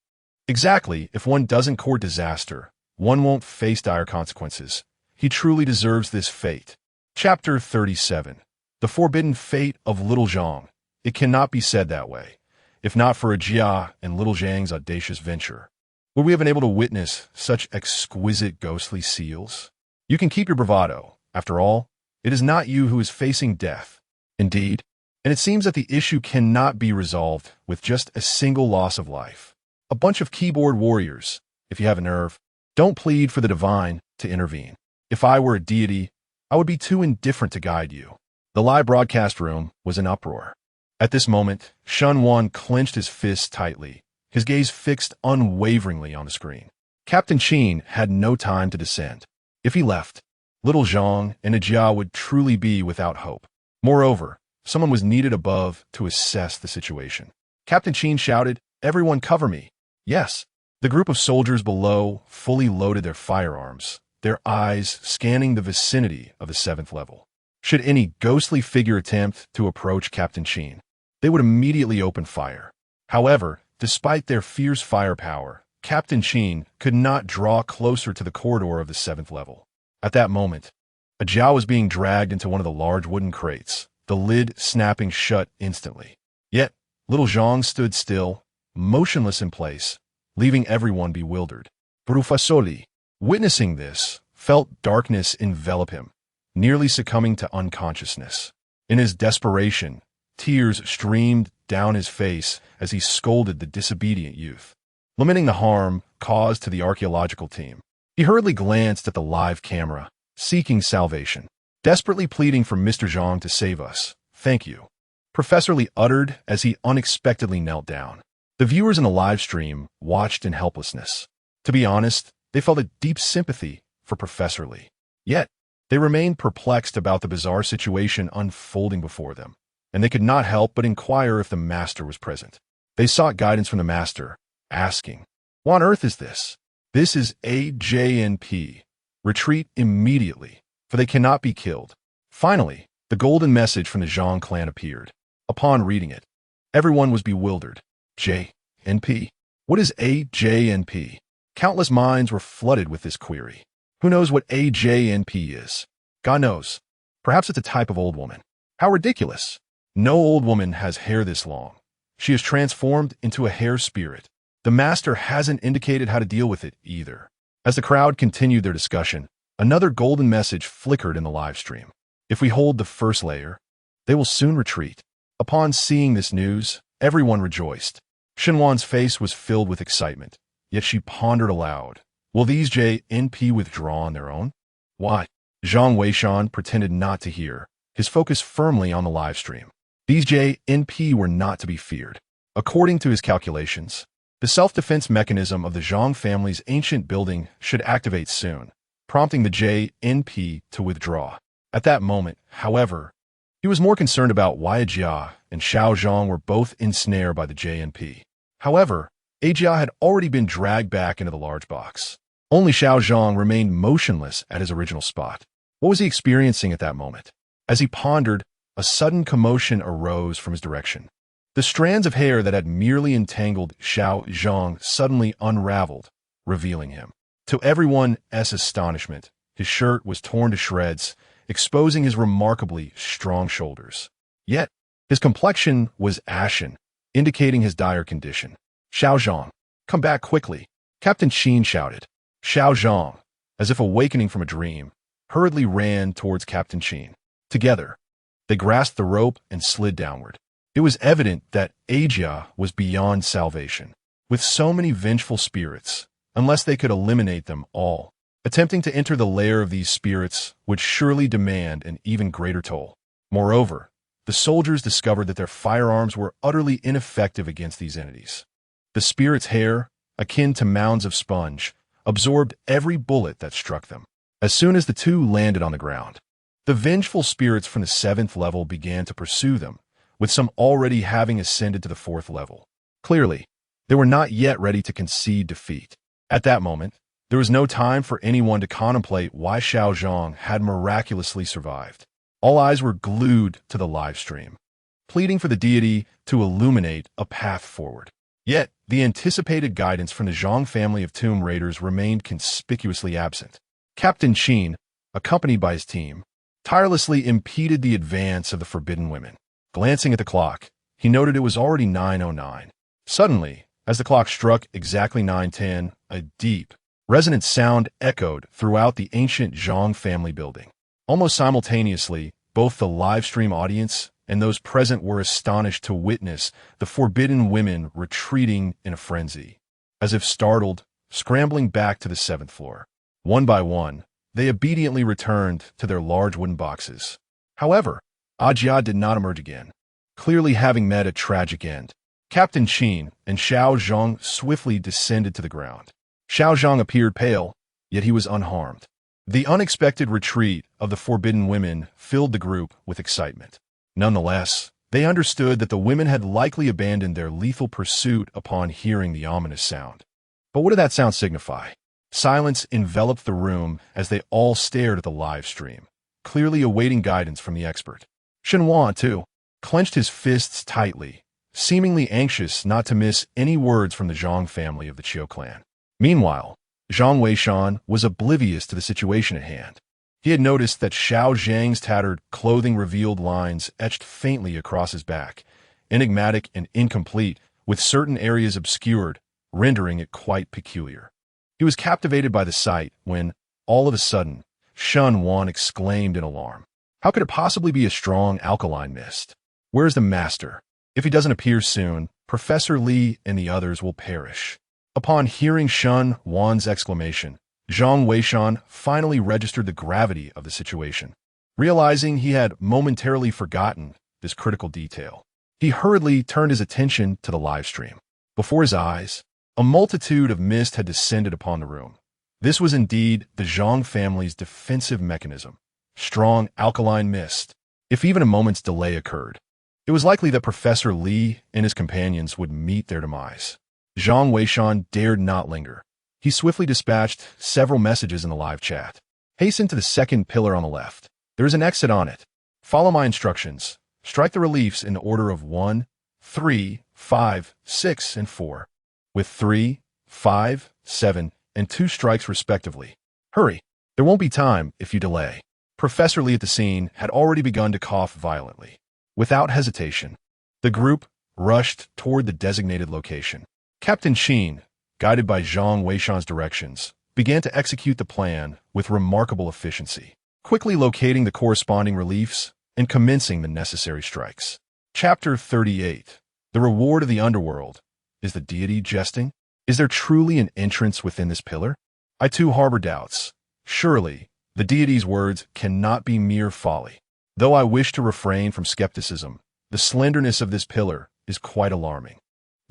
Exactly, if one doesn't court disaster, one won't face dire consequences. He truly deserves this fate. Chapter 37. The Forbidden Fate of Little Zhang. It cannot be said that way, if not for Jia and Little Zhang's audacious venture. Would we have been able to witness such exquisite ghostly seals? You can keep your bravado. After all, it is not you who is facing death. Indeed, and it seems that the issue cannot be resolved with just a single loss of life. A bunch of keyboard warriors, if you have a nerve, don't plead for the divine to intervene. If I were a deity, I would be too indifferent to guide you. The live broadcast room was in uproar. At this moment, Shun Wan clenched his fists tightly, his gaze fixed unwaveringly on the screen. Captain Qin had no time to descend. If he left, Little Zhang and Ajia would truly be without hope. Moreover, someone was needed above to assess the situation. Captain Qin shouted, "Everyone cover me." Yes, the group of soldiers below fully loaded their firearms, their eyes scanning the vicinity of the 7th level. Should any ghostly figure attempt to approach Captain Qin, they would immediately open fire. However, despite their fierce firepower, Captain Qin could not draw closer to the corridor of the 7th level. At that moment, Ajia was being dragged into one of the large wooden crates, the lid snapping shut instantly. Yet, Little Zhang stood still, motionless in place, leaving everyone bewildered. Brufasoli, witnessing this, felt darkness envelop him, nearly succumbing to unconsciousness. In his desperation, tears streamed down his face as he scolded the disobedient youth. Lamenting the harm caused to the archaeological team, he hurriedly glanced at the live camera, seeking salvation, desperately pleading for Mr. Zhang to save us. "Thank you," Professor Li uttered as he unexpectedly knelt down. The viewers in the live stream watched in helplessness. To be honest, they felt a deep sympathy for Professor Li. Yet, they remained perplexed about the bizarre situation unfolding before them, and they could not help but inquire if the master was present. They sought guidance from the master, asking, "What on earth is this?" "This is AJNP. Retreat immediately, for they cannot be killed." Finally, the golden message from the Zhang clan appeared. Upon reading it, everyone was bewildered. JNP? What is AJNP? Countless minds were flooded with this query. Who knows what AJNP is? God knows. Perhaps it's a type of old woman. How ridiculous. No old woman has hair this long. She is transformed into a hair spirit. The master hasn't indicated how to deal with it either. As the crowd continued their discussion, another golden message flickered in the live stream. If we hold the first layer, they will soon retreat. Upon seeing this news, everyone rejoiced. Shenwan's face was filled with excitement, yet she pondered aloud. Will these JNP withdraw on their own? Why? Zhang Weishan pretended not to hear, his focus firmly on the live stream. These JNP were not to be feared. According to his calculations, the self-defense mechanism of the Zhang family's ancient building should activate soon, prompting the JNP to withdraw. At that moment, however, he was more concerned about why Jia and Xiao Zhang were both ensnared by the JNP. However, Ajia had already been dragged back into the large box. Only Xiao Zhang remained motionless at his original spot. What was he experiencing at that moment? As he pondered, a sudden commotion arose from his direction. The strands of hair that had merely entangled Xiao Zhang suddenly unraveled, revealing him. To everyone's astonishment, his shirt was torn to shreds, exposing his remarkably strong shoulders. Yet, his complexion was ashen, indicating his dire condition. "Xiao Zhang, come back quickly," Captain Qin shouted. Xiao Zhang, as if awakening from a dream, hurriedly ran towards Captain Qin. Together, they grasped the rope and slid downward. It was evident that Ajia was beyond salvation. With so many vengeful spirits, unless they could eliminate them all, attempting to enter the lair of these spirits would surely demand an even greater toll. Moreover, the soldiers discovered that their firearms were utterly ineffective against these entities. The spirit's hair, akin to mounds of sponge, absorbed every bullet that struck them. As soon as the two landed on the ground, the vengeful spirits from the 7th level began to pursue them, with some already having ascended to the 4th level. Clearly, they were not yet ready to concede defeat. At that moment, there was no time for anyone to contemplate why Xiao Zhang had miraculously survived. All eyes were glued to the live stream, pleading for the deity to illuminate a path forward. Yet, the anticipated guidance from the Zhang family of tomb raiders remained conspicuously absent. Captain Qin, accompanied by his team, tirelessly impeded the advance of the forbidden women. Glancing at the clock, he noted it was already 9:09. Suddenly, as the clock struck exactly 9:10, a deep, resonant sound echoed throughout the ancient Zhang family building. Almost simultaneously, both the live stream audience and those present were astonished to witness the forbidden women retreating in a frenzy. As if startled, scrambling back to the 7th floor. One by one, they obediently returned to their large wooden boxes. However, Ajia did not emerge again, clearly having met a tragic end. Captain Qin and Xiao Zhang swiftly descended to the ground. Xiao Zhang appeared pale, yet he was unharmed. The unexpected retreat of the forbidden women filled the group with excitement. Nonetheless, they understood that the women had likely abandoned their lethal pursuit upon hearing the ominous sound. But what did that sound signify? Silence enveloped the room as they all stared at the live stream, clearly awaiting guidance from the expert. Shenhuan, too, clenched his fists tightly, seemingly anxious not to miss any words from the Zhang family of the Qiu clan. Meanwhile, Zhang Weishan was oblivious to the situation at hand. He had noticed that Xiao Zhang's tattered clothing revealed lines etched faintly across his back, enigmatic and incomplete, with certain areas obscured, rendering it quite peculiar. He was captivated by the sight when, all of a sudden, Shen Wan exclaimed in alarm. How could it possibly be a strong alkaline mist? Where is the master? If he doesn't appear soon, Professor Li and the others will perish. Upon hearing Shen Wan's exclamation, Zhang Weishan finally registered the gravity of the situation. Realizing he had momentarily forgotten this critical detail, he hurriedly turned his attention to the live stream. Before his eyes, a multitude of mist had descended upon the room. This was indeed the Zhang family's defensive mechanism. Strong alkaline mist. If even a moment's delay occurred, it was likely that Professor Li and his companions would meet their demise. Zhang Weishan dared not linger. He swiftly dispatched several messages in the live chat. Hasten to the 2nd pillar on the left. There is an exit on it. Follow my instructions. Strike the reliefs in the order of 1, 3, 5, 6, and 4. With 3, 5, 7, and 2 strikes respectively. Hurry. There won't be time if you delay. Professor Li at the scene had already begun to cough violently. Without hesitation, the group rushed toward the designated location. Captain Qin, guided by Zhang Weishan's directions, began to execute the plan with remarkable efficiency, quickly locating the corresponding reliefs and commencing the necessary strikes. Chapter 38. The Reward of the Underworld. Is the deity jesting? Is there truly an entrance within this pillar? I too harbor doubts. Surely, the deity's words cannot be mere folly. Though I wish to refrain from skepticism, the slenderness of this pillar is quite alarming.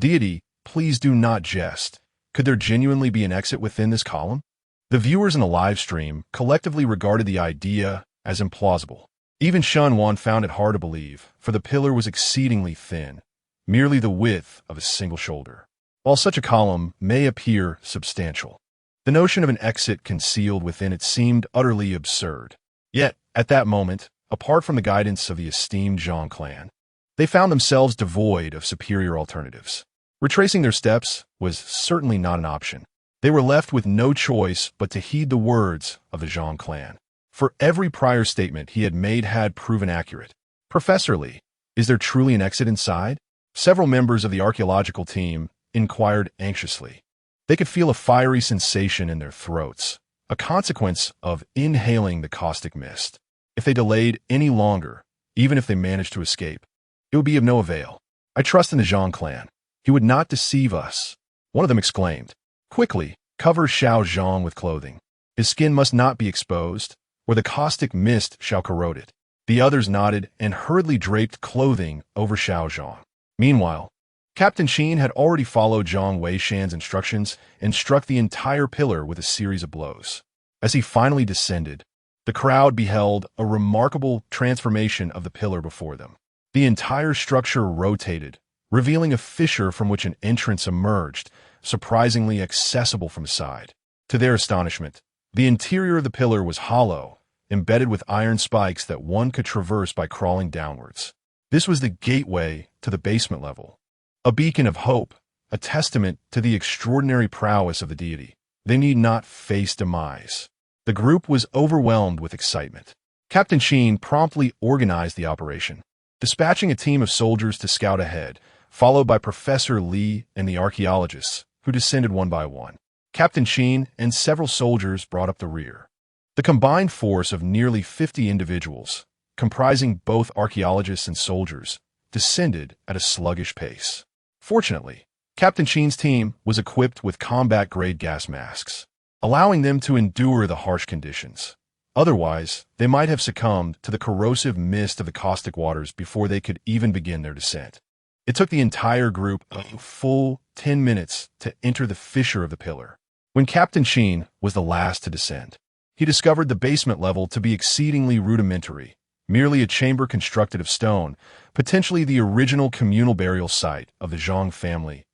Deity, please do not jest. Could there genuinely be an exit within this column? The viewers in the live stream collectively regarded the idea as implausible. Even Shen Wan found it hard to believe, for the pillar was exceedingly thin, merely the width of a single shoulder. While such a column may appear substantial, the notion of an exit concealed within it seemed utterly absurd. Yet, at that moment, apart from the guidance of the esteemed Zhang clan, they found themselves devoid of superior alternatives. Retracing their steps was certainly not an option. They were left with no choice but to heed the words of the Zhang clan. For every prior statement he had made had proven accurate. Professor Li, is there truly an exit inside? Several members of the archaeological team inquired anxiously. They could feel a fiery sensation in their throats, a consequence of inhaling the caustic mist. If they delayed any longer, even if they managed to escape, it would be of no avail. I trust in the Zhang clan. He would not deceive us. One of them exclaimed. Quickly, cover Xiao Zhang with clothing. His skin must not be exposed, or the caustic mist shall corrode it. The others nodded and hurriedly draped clothing over Xiao Zhang. Meanwhile, Captain Qin had already followed Zhang Weishan's instructions and struck the entire pillar with a series of blows. As he finally descended, the crowd beheld a remarkable transformation of the pillar before them. The entire structure rotated, revealing a fissure from which an entrance emerged, surprisingly accessible from the side. To their astonishment, the interior of the pillar was hollow, embedded with iron spikes that one could traverse by crawling downwards. This was the gateway to the basement level, a beacon of hope, a testament to the extraordinary prowess of the deity. They need not face demise. The group was overwhelmed with excitement. Captain Qin promptly organized the operation, dispatching a team of soldiers to scout ahead, followed by Professor Li and the archaeologists, who descended one by one. Captain Qin and several soldiers brought up the rear. The combined force of nearly 50 individuals, comprising both archaeologists and soldiers, descended at a sluggish pace. Fortunately, Captain Qin's team was equipped with combat-grade gas masks, allowing them to endure the harsh conditions. Otherwise, they might have succumbed to the corrosive mist of the caustic waters before they could even begin their descent. It took the entire group a full 10 minutes to enter the fissure of the pillar. When Captain Qin was the last to descend, he discovered the basement level to be exceedingly rudimentary, merely a chamber constructed of stone, potentially the original communal burial site of the Zhang family's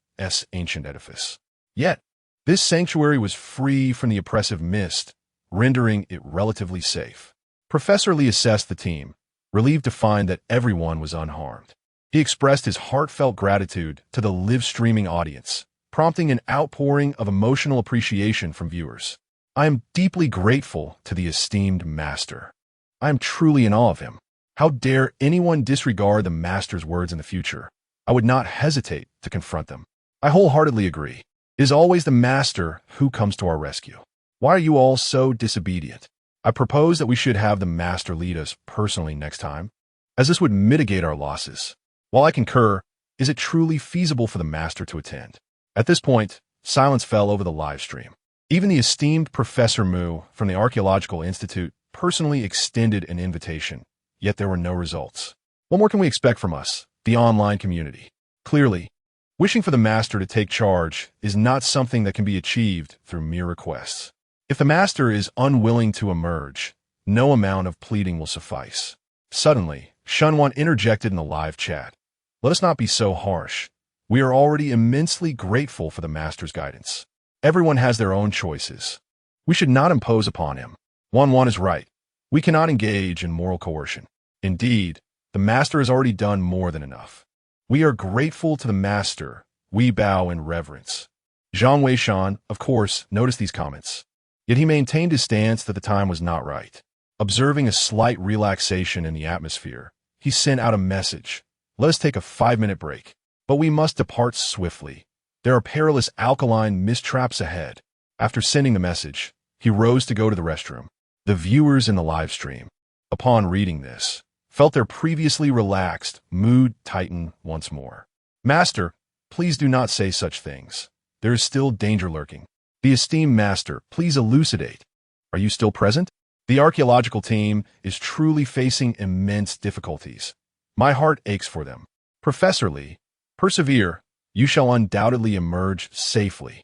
ancient edifice. Yet, this sanctuary was free from the oppressive mist, rendering it relatively safe. Professor Li assessed the team, relieved to find that everyone was unharmed. He expressed his heartfelt gratitude to the live-streaming audience, prompting an outpouring of emotional appreciation from viewers. I am deeply grateful to the esteemed master. I am truly in awe of him. How dare anyone disregard the master's words in the future? I would not hesitate to confront them. I wholeheartedly agree. It is always the master who comes to our rescue. Why are you all so disobedient? I propose that we should have the master lead us personally next time, as this would mitigate our losses. While I concur, is it truly feasible for the master to attend? At this point, silence fell over the live stream. Even the esteemed Professor Mu from the Archaeological Institute personally extended an invitation, yet there were no results. What more can we expect from us, the online community? Clearly, wishing for the master to take charge is not something that can be achieved through mere requests. If the master is unwilling to emerge, no amount of pleading will suffice. Suddenly, Shunwan interjected in the live chat. Let us not be so harsh. We are already immensely grateful for the master's guidance. Everyone has their own choices. We should not impose upon him. One is right. We cannot engage in moral coercion. Indeed, the master has already done more than enough. We are grateful to the master. We bow in reverence. Zhang Weishan, of course, noticed these comments. Yet he maintained his stance that the time was not right. Observing a slight relaxation in the atmosphere, he sent out a message. Let us take a 5-minute break. But we must depart swiftly. There are perilous alkaline mist traps ahead. After sending the message, he rose to go to the restroom. The viewers in the live stream, upon reading this, felt their previously relaxed mood tighten once more. Master, please do not say such things. There is still danger lurking. The esteemed master, please elucidate. Are you still present? The archaeological team is truly facing immense difficulties. My heart aches for them. Professor Li, persevere. You shall undoubtedly emerge safely.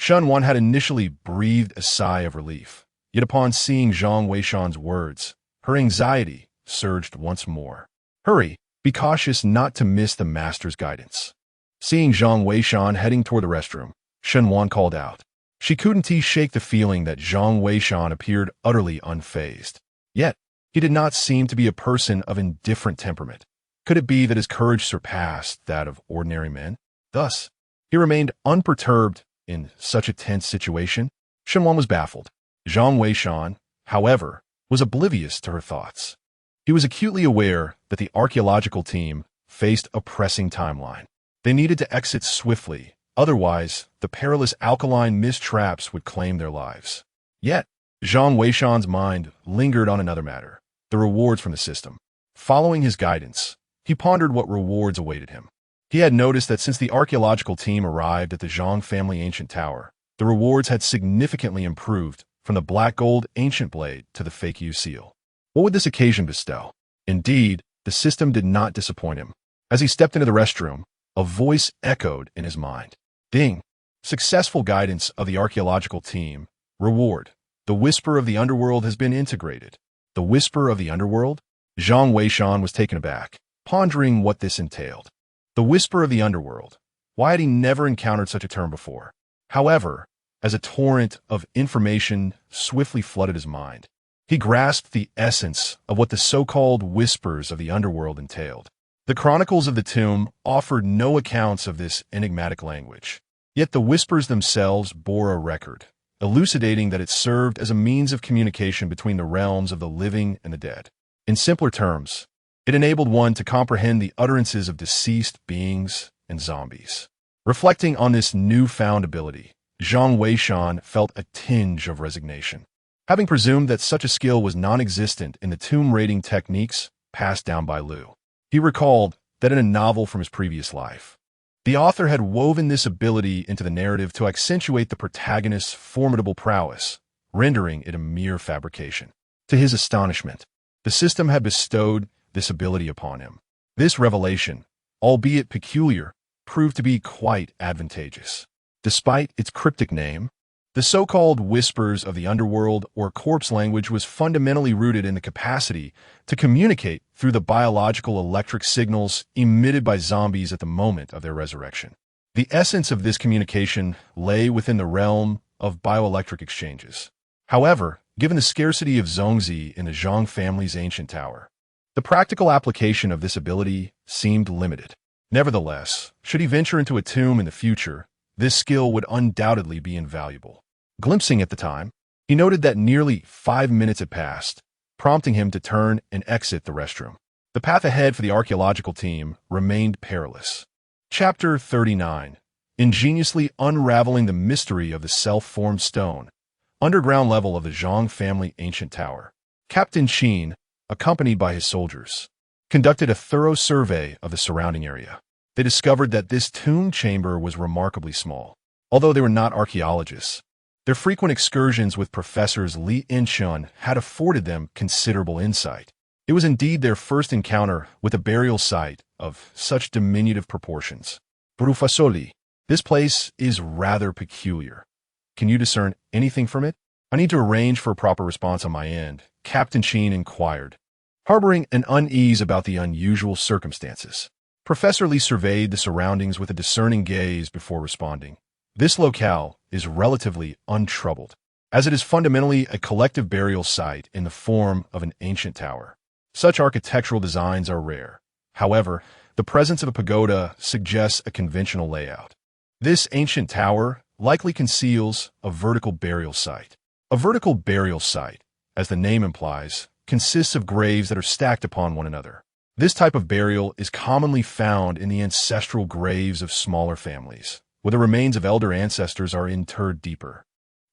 Shunwan had initially breathed a sigh of relief, yet upon seeing Zhang Weishan's words, her anxiety surged once more. Hurry, be cautious not to miss the master's guidance. Seeing Zhang Weishan heading toward the restroom, Shunwan called out. She couldn't shake the feeling that Zhang Weishan appeared utterly unfazed. Yet, he did not seem to be a person of indifferent temperament. Could it be that his courage surpassed that of ordinary men? Thus, he remained unperturbed in such a tense situation. Shunwan was baffled. Zhang Weishan, however, was oblivious to her thoughts. He was acutely aware that the archaeological team faced a pressing timeline. They needed to exit swiftly. Otherwise, the perilous alkaline mist traps would claim their lives. Yet, Zhang Weishan's mind lingered on another matter, the rewards from the system. Following his guidance, he pondered what rewards awaited him. He had noticed that since the archaeological team arrived at the Zhang family ancient tower, the rewards had significantly improved from the black gold ancient blade to the fake U seal. What would this occasion bestow? Indeed, the system did not disappoint him. As he stepped into the restroom, a voice echoed in his mind. Ding! Successful guidance of the archaeological team. Reward. The whisper of the underworld has been integrated. The whisper of the underworld? Zhang Weishan was taken aback, pondering what this entailed. The whisper of the underworld. Why had he never encountered such a term before? However, as a torrent of information swiftly flooded his mind, he grasped the essence of what the so-called whispers of the underworld entailed. The chronicles of the tomb offered no accounts of this enigmatic language. Yet the whispers themselves bore a record, elucidating that it served as a means of communication between the realms of the living and the dead. In simpler terms, it enabled one to comprehend the utterances of deceased beings and zombies. Reflecting on this newfound ability, Zhang Weishan felt a tinge of resignation. Having presumed that such a skill was non-existent in the tomb raiding techniques passed down by Liu, he recalled that in a novel from his previous life, the author had woven this ability into the narrative to accentuate the protagonist's formidable prowess, rendering it a mere fabrication. To his astonishment, the system had bestowed this ability upon him. This revelation, albeit peculiar, proved to be quite advantageous. Despite its cryptic name, the so-called whispers of the underworld or corpse language was fundamentally rooted in the capacity to communicate through the biological electric signals emitted by zombies at the moment of their resurrection. The essence of this communication lay within the realm of bioelectric exchanges. However, given the scarcity of Zhongzi in the Zhang family's ancient tower, the practical application of this ability seemed limited. Nevertheless, should he venture into a tomb in the future, this skill would undoubtedly be invaluable. Glimpsing at the time, he noted that nearly 5 minutes had passed, prompting him to turn and exit the restroom. The path ahead for the archaeological team remained perilous. Chapter 39. Ingeniously unraveling the mystery of the self-formed stone. Underground level of the Zhang family ancient tower. Captain Qin, accompanied by his soldiers, conducted a thorough survey of the surrounding area. They discovered that this tomb chamber was remarkably small. Although they were not archaeologists, their frequent excursions with Professors Li and Chun had afforded them considerable insight. It was indeed their first encounter with a burial site of such diminutive proportions. Professori, this place is rather peculiar. Can you discern anything from it? I need to arrange for a proper response on my end, Captain Qin inquired, harboring an unease about the unusual circumstances. Professor Li surveyed the surroundings with a discerning gaze before responding. This locale is relatively untroubled, as it is fundamentally a collective burial site in the form of an ancient tower. Such architectural designs are rare. However, the presence of a pagoda suggests a conventional layout. This ancient tower likely conceals a vertical burial site. A vertical burial site, as the name implies, consists of graves that are stacked upon one another. This type of burial is commonly found in the ancestral graves of smaller families, where the remains of elder ancestors are interred deeper,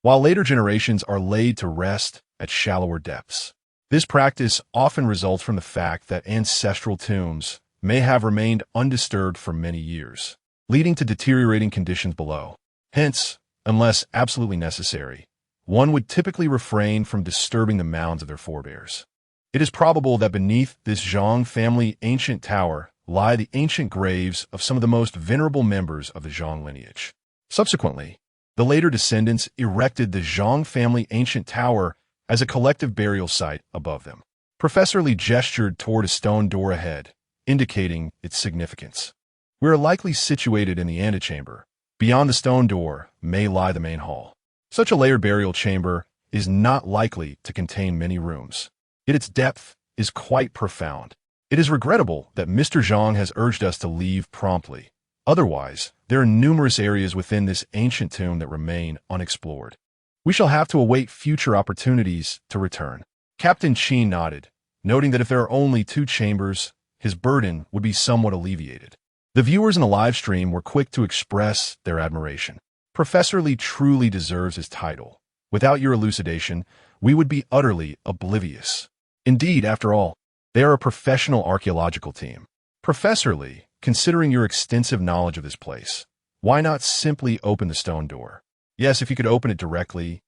while later generations are laid to rest at shallower depths. This practice often results from the fact that ancestral tombs may have remained undisturbed for many years, leading to deteriorating conditions below. Hence, unless absolutely necessary, one would typically refrain from disturbing the mounds of their forebears. It is probable that beneath this Zhang family ancient tower lie the ancient graves of some of the most venerable members of the Zhang lineage. Subsequently, the later descendants erected the Zhang family ancient tower as a collective burial site above them. Professor Li gestured toward a stone door ahead, indicating its significance. We are likely situated in the antechamber. Beyond the stone door may lie the main hall. Such a layered burial chamber is not likely to contain many rooms, yet its depth is quite profound. It is regrettable that Mr. Zhang has urged us to leave promptly. Otherwise, there are numerous areas within this ancient tomb that remain unexplored. We shall have to await future opportunities to return. Captain Qin nodded, noting that if there are only 2 chambers, his burden would be somewhat alleviated. The viewers in the live stream were quick to express their admiration. Professor Li truly deserves his title. Without your elucidation, we would be utterly oblivious. Indeed, after all, they are a professional archaeological team. Professor Li, considering your extensive knowledge of this place, why not simply open the stone door? Yes, if you could open it directly,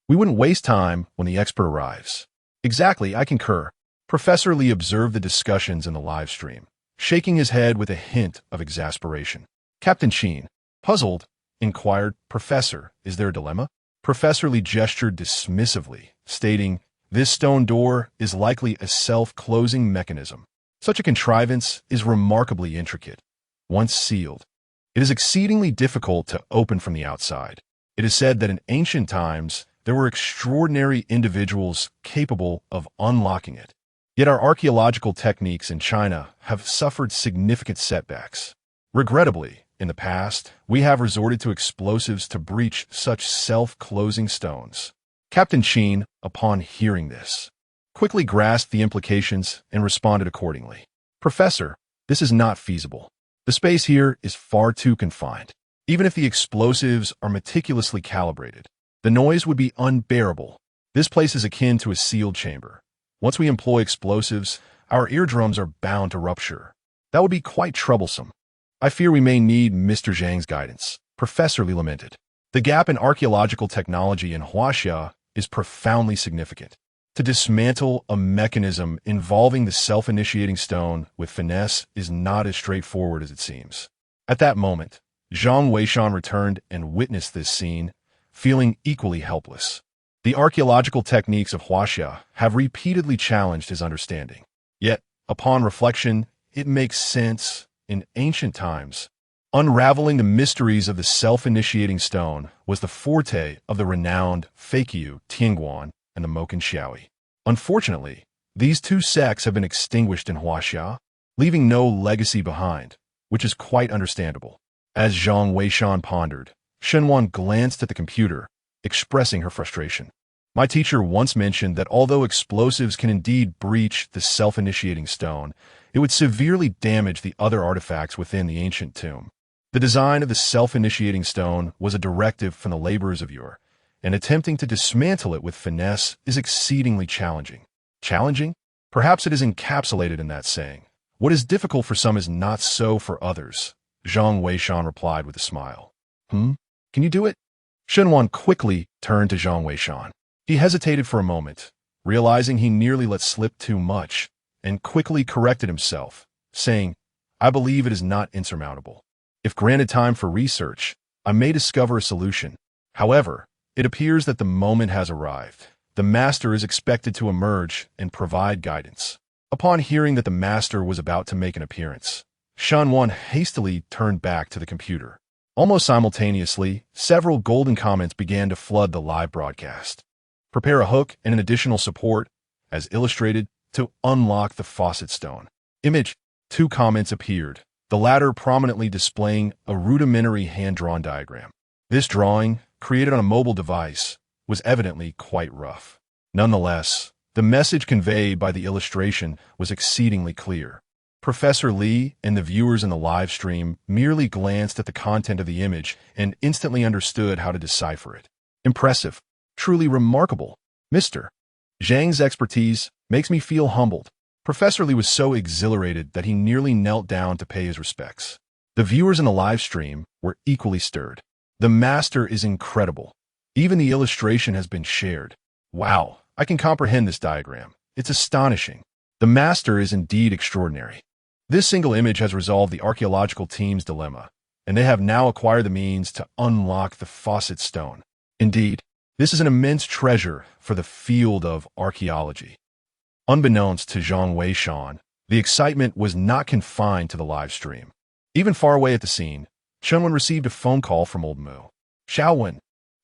we wouldn't waste time when the expert arrives. Exactly, I concur. Professor Lee observed the discussions in the live stream, shaking his head with a hint of exasperation. Captain Sheen, puzzled, inquired, "Professor, is there a dilemma?" Professor Lee gestured dismissively, stating, "This stone door is likely a self-closing mechanism. Such a contrivance is remarkably intricate. Once sealed, it is exceedingly difficult to open from the outside. It is said that in ancient times, there were extraordinary individuals capable of unlocking it. Yet our archaeological techniques in China have suffered significant setbacks. Regrettably, in the past, we have resorted to explosives to breach such self-closing stones." Captain Sheen, upon hearing this, quickly grasped the implications and responded accordingly. "Professor, this is not feasible. The space here is far too confined. Even if the explosives are meticulously calibrated, the noise would be unbearable. This place is akin to a sealed chamber. Once we employ explosives, our eardrums are bound to rupture. That would be quite troublesome. I fear we may need Mr. Zhang's guidance," Professor Lee lamented. The gap in archaeological technology in Huaxia is profoundly significant. To dismantle a mechanism involving the self-initiating stone with finesse is not as straightforward as it seems. At that moment, Zhang Weishan returned and witnessed this scene, feeling equally helpless. The archaeological techniques of Huaxia have repeatedly challenged his understanding. Yet, upon reflection, it makes sense. In ancient times, unraveling the mysteries of the self-initiating stone was the forte of the renowned Feiqiu Tianguan and the Moken Xiaoyi. Unfortunately, these two sects have been extinguished in Huaxia, leaving no legacy behind, which is quite understandable. As Zhang Weishan pondered, Shenwan glanced at the computer, expressing her frustration. "My teacher once mentioned that although explosives can indeed breach the self-initiating stone, it would severely damage the other artifacts within the ancient tomb. The design of the self-initiating stone was a directive from the laborers of yore, and attempting to dismantle it with finesse is exceedingly challenging." Challenging? Perhaps it is encapsulated in that saying. "What is difficult for some is not so for others," Zhang Weishan replied with a smile. Can you do it?" Shenwan quickly turned to Zhang Weishan. He hesitated for a moment, realizing he nearly let slip too much, and quickly corrected himself, saying, "I believe it is not insurmountable. If granted time for research, I may discover a solution. However, it appears that the moment has arrived. The master is expected to emerge and provide guidance." Upon hearing that the master was about to make an appearance, Shenwan hastily turned back to the computer. Almost simultaneously, several golden comments began to flood the live broadcast. "Prepare a hook and an additional support, as illustrated, to unlock the faucet stone." Image. 2 comments appeared, the latter prominently displaying a rudimentary hand-drawn diagram. This drawing, created on a mobile device, was evidently quite rough. Nonetheless, the message conveyed by the illustration was exceedingly clear. Professor Lee and the viewers in the live stream merely glanced at the content of the image and instantly understood how to decipher it. Impressive. Truly remarkable. Mr. Zhang's expertise makes me feel humbled. Professor Lee was so exhilarated that he nearly knelt down to pay his respects. The viewers in the live stream were equally stirred. "The master is incredible. Even the illustration has been shared. Wow, I can comprehend this diagram. It's astonishing. The master is indeed extraordinary. This single image has resolved the archaeological team's dilemma, and they have now acquired the means to unlock the faucet stone. Indeed, this is an immense treasure for the field of archaeology." Unbeknownst to Zhang Weishan, the excitement was not confined to the live stream. Even far away at the scene, Shenwan received a phone call from old Mu. "Xiaowen,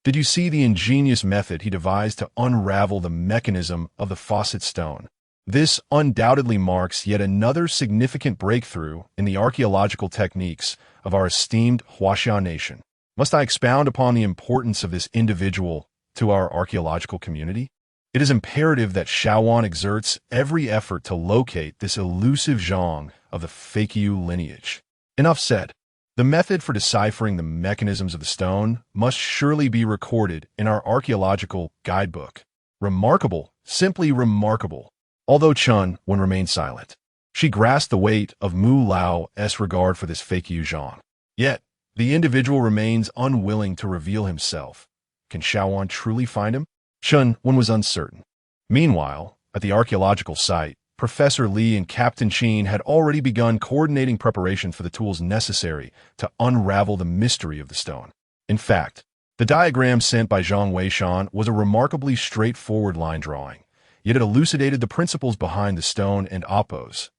did you see the ingenious method he devised to unravel the mechanism of the faucet stone? This undoubtedly marks yet another significant breakthrough in the archaeological techniques of our esteemed Huaxia nation. Must I expound upon the importance of this individual to our archaeological community? It is imperative that Xiaowan exerts every effort to locate this elusive Zhang of the Feiqiu lineage." Enough said. The method for deciphering the mechanisms of the stone must surely be recorded in our archaeological guidebook. Remarkable, simply remarkable. Although Chen Wen remained silent, she grasped the weight of Mu Lao's regard for this Feiqiu Zhang. Yet, the individual remains unwilling to reveal himself. Can Xiaowan truly find him? Chen Wen was uncertain. Meanwhile, at the archaeological site, Professor Lee and Captain Sheen had already begun coordinating preparation for the tools necessary to unravel the mystery of the stone. In fact, the diagram sent by Zhang Weishan was a remarkably straightforward line drawing, yet it elucidated the principles behind the stone and Oppo's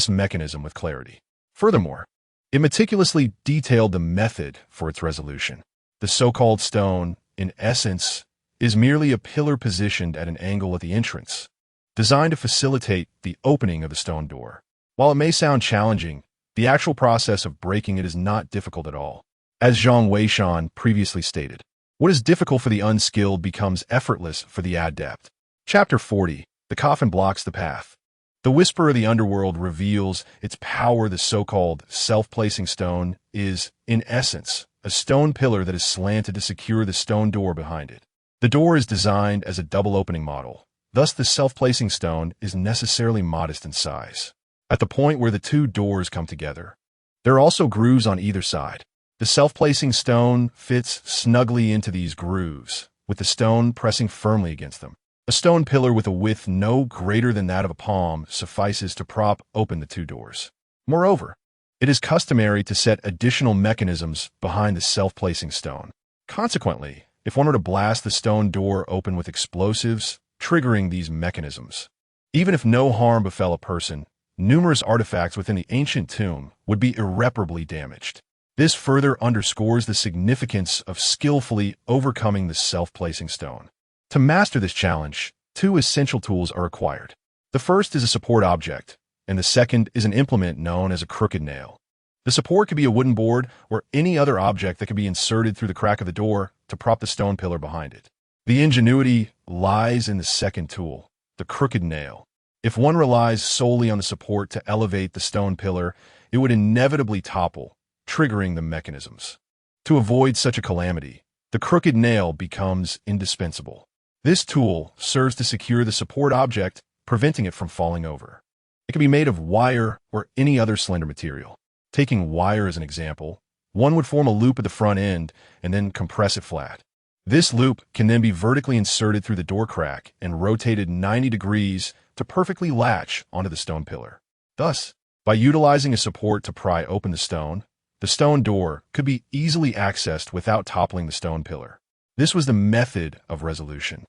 mechanism with clarity. Furthermore, it meticulously detailed the method for its resolution. The so-called stone, in essence, is merely a pillar positioned at an angle at the entrance, designed to facilitate the opening of the stone door. While it may sound challenging, the actual process of breaking it is not difficult at all. As Zhang Weishan previously stated, what is difficult for the unskilled becomes effortless for the adept. Chapter 40. The coffin blocks the path. The whisper of the underworld reveals its power. The so-called self-placing stone is, in essence, a stone pillar that is slanted to secure the stone door behind it. The door is designed as a double opening model. Thus, the self-placing stone is necessarily modest in size. At the point where the two doors come together, there are also grooves on either side. The self-placing stone fits snugly into these grooves, with the stone pressing firmly against them. A stone pillar with a width no greater than that of a palm suffices to prop open the two doors. Moreover, it is customary to set additional mechanisms behind the self-placing stone. Consequently, if one were to blast the stone door open with explosives, triggering these mechanisms, even if no harm befell a person, numerous artifacts within the ancient tomb would be irreparably damaged. This further underscores the significance of skillfully overcoming the self-placing stone. To master this challenge, two essential tools are required. The first is a support object, and the second is an implement known as a crooked nail. The support could be a wooden board or any other object that could be inserted through the crack of the door to prop the stone pillar behind it. The ingenuity lies in the second tool, the crooked nail. If one relies solely on the support to elevate the stone pillar, it would inevitably topple, triggering the mechanisms. To avoid such a calamity, the crooked nail becomes indispensable. This tool serves to secure the support object, preventing it from falling over. It can be made of wire or any other slender material. Taking wire as an example, one would form a loop at the front end and then compress it flat. This loop can then be vertically inserted through the door crack and rotated 90 degrees to perfectly latch onto the stone pillar. Thus, by utilizing a support to pry open the stone door could be easily accessed without toppling the stone pillar. This was the method of resolution,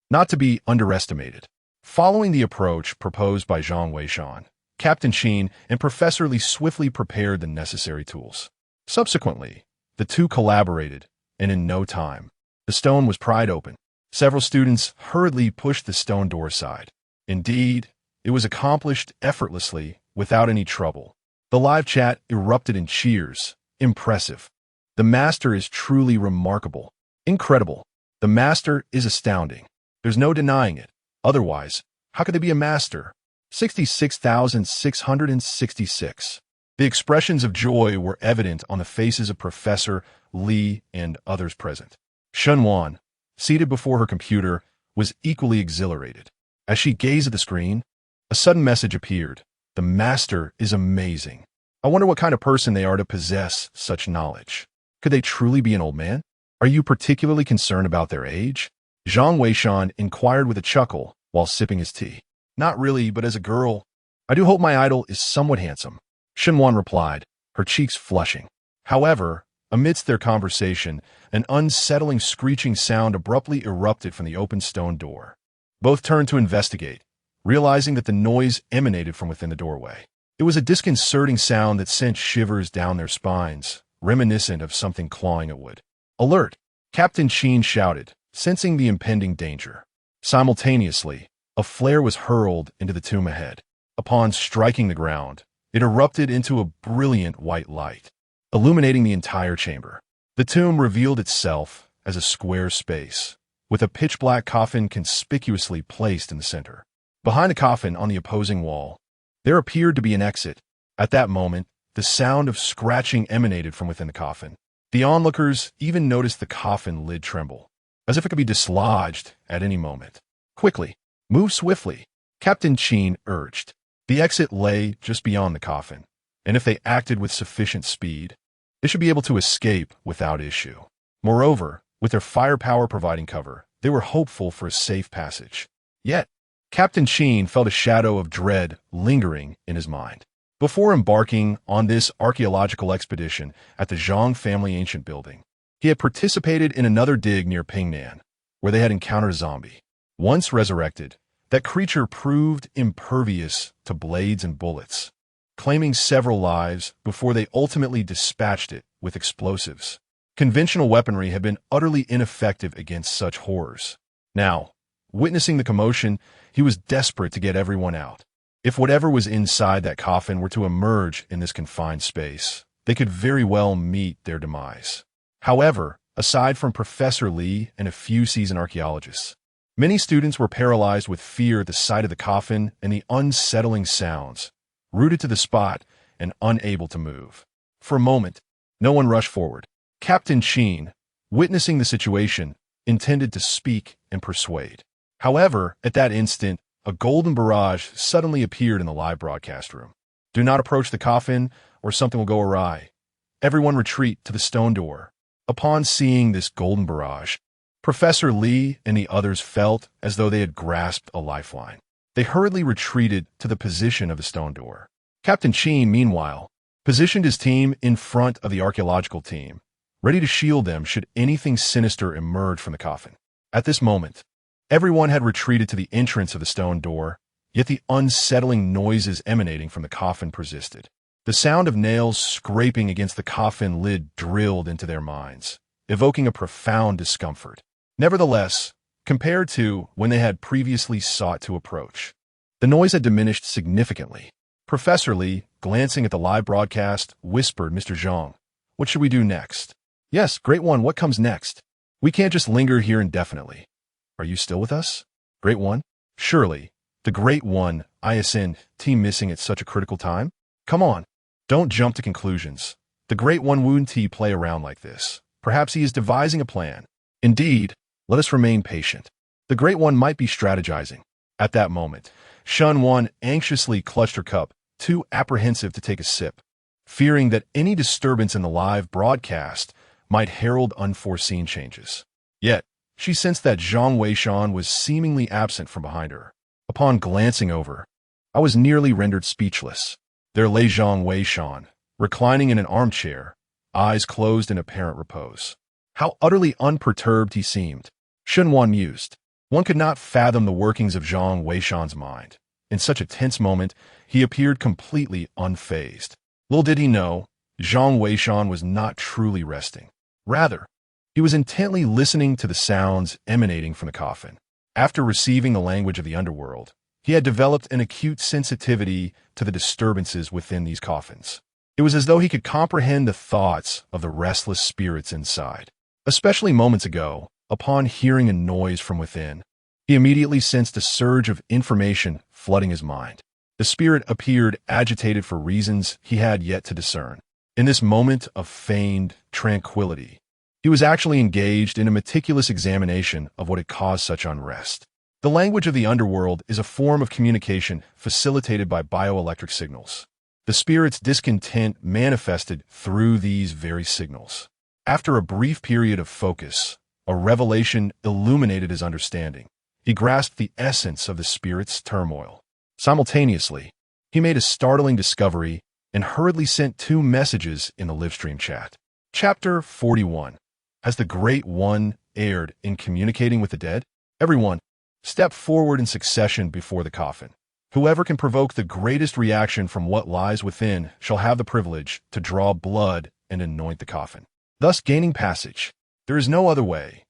not to be underestimated. Following the approach proposed by Zhang Weishan, Captain Sheen and Professor Lee swiftly prepared the necessary tools. Subsequently, the two collaborated, and in no time, the stone was pried open. Several students hurriedly pushed the stone door aside. Indeed, it was accomplished effortlessly, without any trouble. The live chat erupted in cheers. Impressive. The master is truly remarkable. Incredible. The master is astounding. There's no denying it. Otherwise, how could they be a master? 66,666. The expressions of joy were evident on the faces of Professor Lee and others present. Shunwan, seated before her computer, was equally exhilarated. As she gazed at the screen, a sudden message appeared. The master is amazing. I wonder what kind of person they are to possess such knowledge. Could they truly be an old man? Are you particularly concerned about their age? Zhang Weishan inquired with a chuckle while sipping his tea. Not really, but as a girl, I do hope my idol is somewhat handsome. Shunwan replied, her cheeks flushing. However, amidst their conversation, an unsettling screeching sound abruptly erupted from the open stone door. Both turned to investigate, realizing that the noise emanated from within the doorway. It was a disconcerting sound that sent shivers down their spines, reminiscent of something clawing at wood. Alert! Captain Sheen shouted, sensing the impending danger. Simultaneously, a flare was hurled into the tomb ahead. Upon striking the ground, it erupted into a brilliant white light, illuminating the entire chamber. The tomb revealed itself as a square space, with a pitch-black coffin conspicuously placed in the center. Behind the coffin on the opposing wall, there appeared to be an exit. At that moment, the sound of scratching emanated from within the coffin. The onlookers even noticed the coffin lid tremble, as if it could be dislodged at any moment. Quickly, move swiftly, Captain Sheen urged. The exit lay just beyond the coffin, and if they acted with sufficient speed, they should be able to escape without issue. Moreover, with their firepower providing cover, they were hopeful for a safe passage. Yet, Captain Sheen felt a shadow of dread lingering in his mind. Before embarking on this archaeological expedition at the Zhang family ancient building, he had participated in another dig near Pingnan, where they had encountered a zombie. Once resurrected, that creature proved impervious to blades and bullets, claiming several lives before they ultimately dispatched it with explosives. Conventional weaponry had been utterly ineffective against such horrors. Now, witnessing the commotion, he was desperate to get everyone out. If whatever was inside that coffin were to emerge in this confined space, they could very well meet their demise. However, aside from Professor Lee and a few seasoned archaeologists, many students were paralyzed with fear at the sight of the coffin and the unsettling sounds, rooted to the spot and unable to move. For a moment, no one rushed forward. Captain Sheen, witnessing the situation, intended to speak and persuade. However, at that instant, a golden barrage suddenly appeared in the live broadcast room. Do not approach the coffin, or something will go awry. Everyone retreat to the stone door. Upon seeing this golden barrage, Professor Lee and the others felt as though they had grasped a lifeline. They hurriedly retreated to the position of the stone door. Captain Sheen, meanwhile, positioned his team in front of the archaeological team, ready to shield them should anything sinister emerge from the coffin. At this moment, everyone had retreated to the entrance of the stone door, yet the unsettling noises emanating from the coffin persisted. The sound of nails scraping against the coffin lid drilled into their minds, evoking a profound discomfort. Nevertheless, compared to when they had previously sought to approach, the noise had diminished significantly. Professor Lee, glancing at the live broadcast, whispered, "Mr. Zhang, what should we do next?" "Yes, Great One, what comes next? We can't just linger here indefinitely. Are you still with us? Great One?" "Surely, the Great One, ISN, team missing at such a critical time? Come on, don't jump to conclusions. The Great One wouldn't play around like this. Perhaps he is devising a plan. Indeed, let us remain patient. The Great One might be strategizing." At that moment, Shun Wan anxiously clutched her cup, too apprehensive to take a sip, fearing that any disturbance in the live broadcast might herald unforeseen changes. Yet, she sensed that Zhang Weishan was seemingly absent from behind her. Upon glancing over, I was nearly rendered speechless. There lay Zhang Weishan, reclining in an armchair, eyes closed in apparent repose. How utterly unperturbed he seemed. Shun Wan mused. One could not fathom the workings of Zhang Weishan's mind. In such a tense moment, he appeared completely unfazed. Little did he know, Zhang Weishan was not truly resting. Rather, he was intently listening to the sounds emanating from the coffin. After receiving the language of the underworld, he had developed an acute sensitivity to the disturbances within these coffins. It was as though he could comprehend the thoughts of the restless spirits inside. Especially moments ago, upon hearing a noise from within, he immediately sensed a surge of information flooding his mind. The spirit appeared agitated for reasons he had yet to discern. In this moment of feigned tranquility, he was actually engaged in a meticulous examination of what had caused such unrest. The language of the underworld is a form of communication facilitated by bioelectric signals. The spirit's discontent manifested through these very signals. After a brief period of focus, a revelation illuminated his understanding. He grasped the essence of the spirit's turmoil. Simultaneously, he made a startling discovery and hurriedly sent 2 messages in the livestream chat. Chapter 41. Has the Great One erred in communicating with the dead? Everyone, step forward in succession before the coffin. Whoever can provoke the greatest reaction from what lies within shall have the privilege to draw blood and anoint the coffin, thus gaining passage. There is no other way.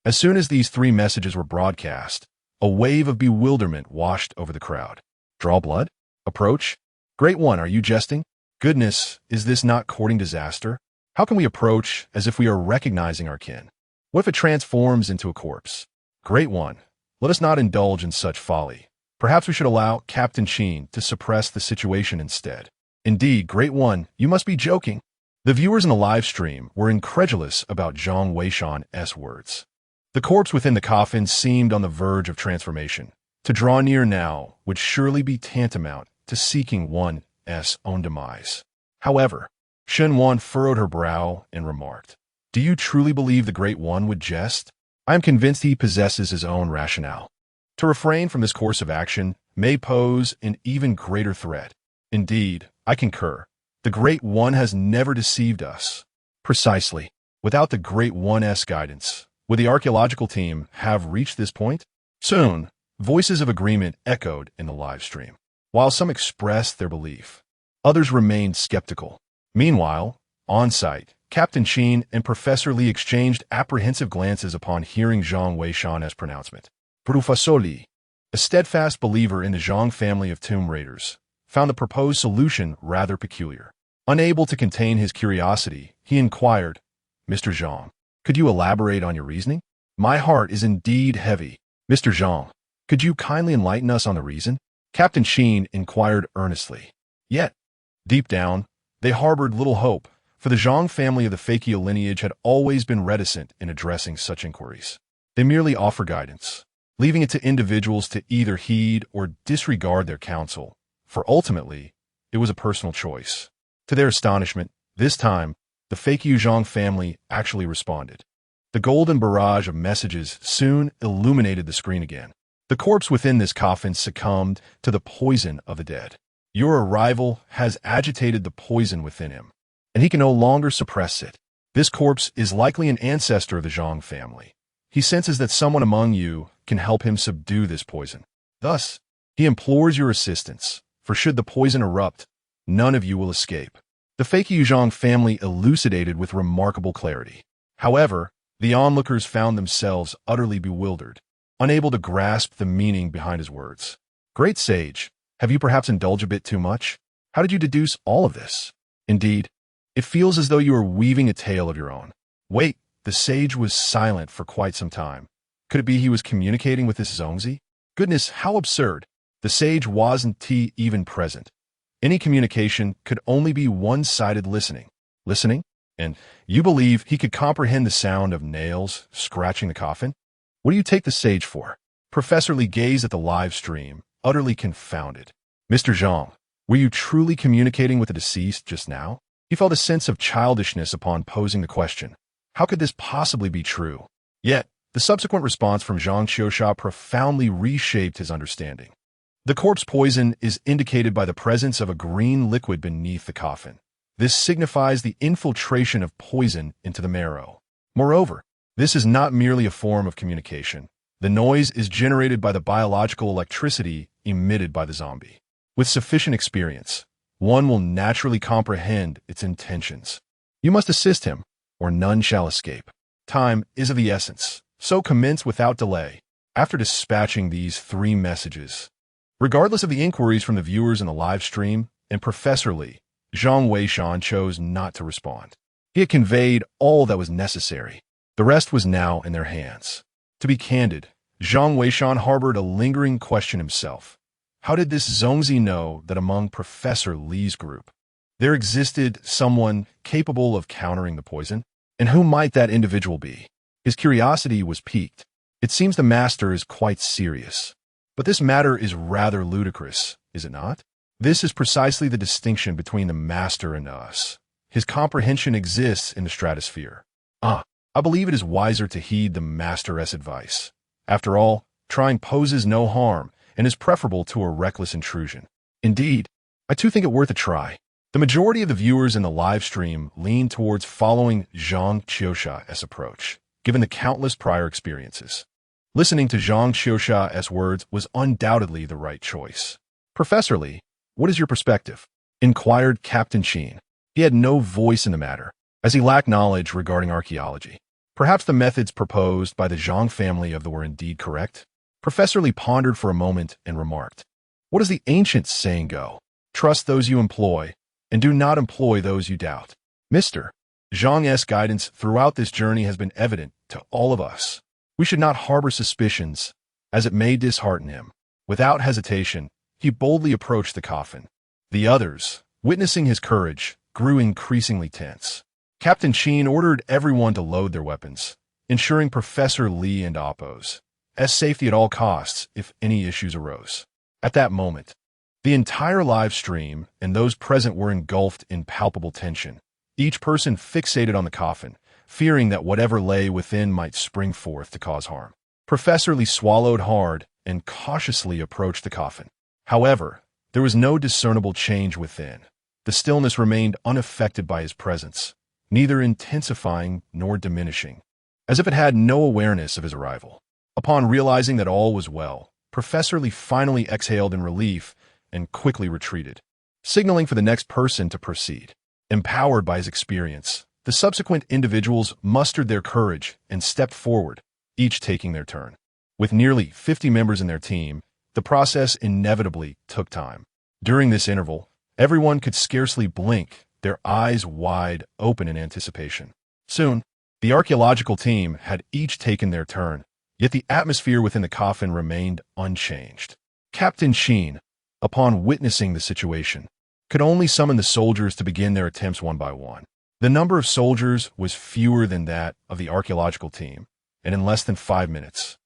As soon as these 3 messages were broadcast, a wave of bewilderment washed over the crowd. Draw blood? Approach? Great One, are you jesting? Goodness, is this not courting disaster? How can we approach as if we are recognizing our kin? What if it transforms into a corpse? Great One, let us not indulge in such folly. Perhaps we should allow Captain Sheen to suppress the situation instead. Indeed, Great One, you must be joking. The viewers in the live stream were incredulous about Zhang Weishan's words. The corpse within the coffin seemed on the verge of transformation. To draw near now would surely be tantamount to seeking one's own demise. However, Shen Wan furrowed her brow and remarked, "Do you truly believe the Great One would jest? I am convinced he possesses his own rationale." To refrain from this course of action may pose an even greater threat. Indeed, I concur. The Great One has never deceived us. Precisely. Without the Great One's guidance, would the archaeological team have reached this point? Soon, voices of agreement echoed in the live stream. While some expressed their belief, others remained skeptical. Meanwhile, on-site, Captain Sheen and Professor Lee exchanged apprehensive glances upon hearing Zhang Weishan's pronouncement. Professor Lee, a steadfast believer in the Zhang family of tomb raiders, found the proposed solution rather peculiar. Unable to contain his curiosity, he inquired, "Mr. Zhang, could you elaborate on your reasoning? My heart is indeed heavy. Mr. Zhang, could you kindly enlighten us on the reason?" Captain Sheen inquired earnestly. Yet, deep down, they harbored little hope, for the Zhang family of the Fakio lineage had always been reticent in addressing such inquiries. They merely offer guidance, leaving it to individuals to either heed or disregard their counsel, for ultimately, it was a personal choice. To their astonishment, this time, the Fakio Zhang family actually responded. The golden barrage of messages soon illuminated the screen again. The corpse within this coffin succumbed to the poison of the dead. Your arrival has agitated the poison within him, and he can no longer suppress it. This corpse is likely an ancestor of the Zhang family. He senses that someone among you can help him subdue this poison. Thus, he implores your assistance, for should the poison erupt, none of you will escape. The Fakio Zhang family elucidated with remarkable clarity. However, the onlookers found themselves utterly bewildered, unable to grasp the meaning behind his words. Great sage, have you perhaps indulged a bit too much? How did you deduce all of this? Indeed, it feels as though you are weaving a tale of your own. Wait, the sage was silent for quite some time. Could it be he was communicating with this Zongzi? Goodness, how absurd. The sage wasn't even present. Any communication could only be one-sided listening. Listening? And you believe he could comprehend the sound of nails scratching the coffin? What do you take the sage for? Professor Lee gazed at the live stream, utterly confounded. Mr. Zhang, were you truly communicating with the deceased just now? He felt a sense of childishness upon posing the question. How could this possibly be true? Yet, the subsequent response from Zhang Qiusha profoundly reshaped his understanding. The corpse poison is indicated by the presence of a green liquid beneath the coffin. This signifies the infiltration of poison into the marrow. Moreover, this is not merely a form of communication. The noise is generated by the biological electricity emitted by the zombie. With sufficient experience, one will naturally comprehend its intentions. You must assist him, or none shall escape. Time is of the essence, so commence without delay. After dispatching these 3 messages, regardless of the inquiries from the viewers in the live stream and Professor Lee, Zhang Weishan chose not to respond. He had conveyed all that was necessary. The rest was now in their hands. To be candid, Zhang Weishan harbored a lingering question himself. How did this Zongzi know that among Professor Lee's group, there existed someone capable of countering the poison? And who might that individual be? His curiosity was piqued. It seems the master is quite serious. But this matter is rather ludicrous, is it not? This is precisely the distinction between the master and us. His comprehension exists in the stratosphere. I believe it is wiser to heed the master's advice. After all, trying poses no harm and is preferable to a reckless intrusion. Indeed, I too think it worth a try. The majority of the viewers in the live stream lean towards following Zhang Qiusha's approach, given the countless prior experiences. Listening to Zhang Qiusha's words was undoubtedly the right choice. Professor Lee, what is your perspective? Inquired Captain Sheen. He had no voice in the matter, as he lacked knowledge regarding archaeology. Perhaps the methods proposed by the Zhang family were indeed correct? Professor Lee pondered for a moment and remarked, "What does the ancient saying go? Trust those you employ, and do not employ those you doubt." Mr. Zhang's guidance throughout this journey has been evident to all of us. We should not harbor suspicions, as it may dishearten him. Without hesitation, he boldly approached the coffin. The others, witnessing his courage, grew increasingly tense. Captain Sheen ordered everyone to load their weapons, ensuring Professor Lee and Oppo's safety at all costs if any issues arose. At that moment, the entire live stream and those present were engulfed in palpable tension, each person fixated on the coffin, fearing that whatever lay within might spring forth to cause harm. Professor Lee swallowed hard and cautiously approached the coffin. However, there was no discernible change within. The stillness remained unaffected by his presence, neither intensifying nor diminishing, as if it had no awareness of his arrival. Upon realizing that all was well, Professor Lee finally exhaled in relief and quickly retreated, signaling for the next person to proceed. Empowered by his experience, the subsequent individuals mustered their courage and stepped forward, each taking their turn. With nearly 50 members in their team, the process inevitably took time. During this interval, everyone could scarcely blink, their eyes wide open in anticipation. Soon, the archaeological team had each taken their turn, yet the atmosphere within the coffin remained unchanged. Captain Sheen, upon witnessing the situation, could only summon the soldiers to begin their attempts one by one. The number of soldiers was fewer than that of the archaeological team, and in less than 5 minutes,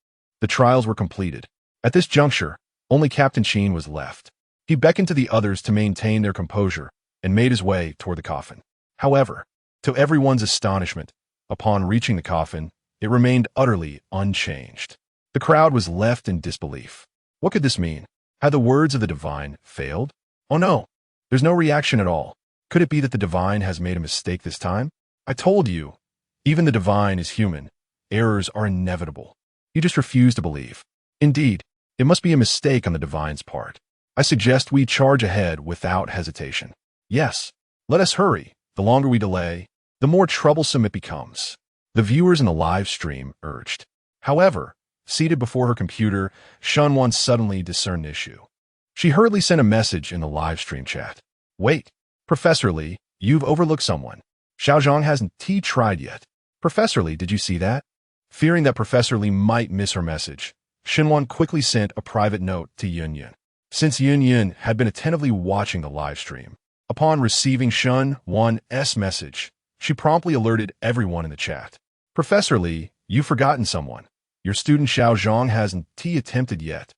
the trials were completed. At this juncture, only Captain Sheen was left. He beckoned to the others to maintain their composure and made his way toward the coffin. However, to everyone's astonishment, upon reaching the coffin, it remained utterly unchanged. The crowd was left in disbelief. What could this mean? Had the words of the divine failed? Oh no, there's no reaction at all. Could it be that the divine has made a mistake this time? I told you, even the divine is human. Errors are inevitable. You just refuse to believe. Indeed, it must be a mistake on the divine's part. I suggest we charge ahead without hesitation. Yes, let us hurry. The longer we delay, the more troublesome it becomes, the viewers in the live stream urged. However, seated before her computer, Shunwan suddenly discerned an issue. She hurriedly sent a message in the live stream chat. Wait, Professor Lee, you've overlooked someone. Xiaozhang hasn't tried yet. Professor Lee, did you see that? Fearing that Professor Lee might miss her message, Xinwan quickly sent a private note to Yun. Since Yun had been attentively watching the live stream, upon receiving Xinwan's message, she promptly alerted everyone in the chat. Professor Lee, you've forgotten someone. Your student Xiaozhang hasn't attempted yet.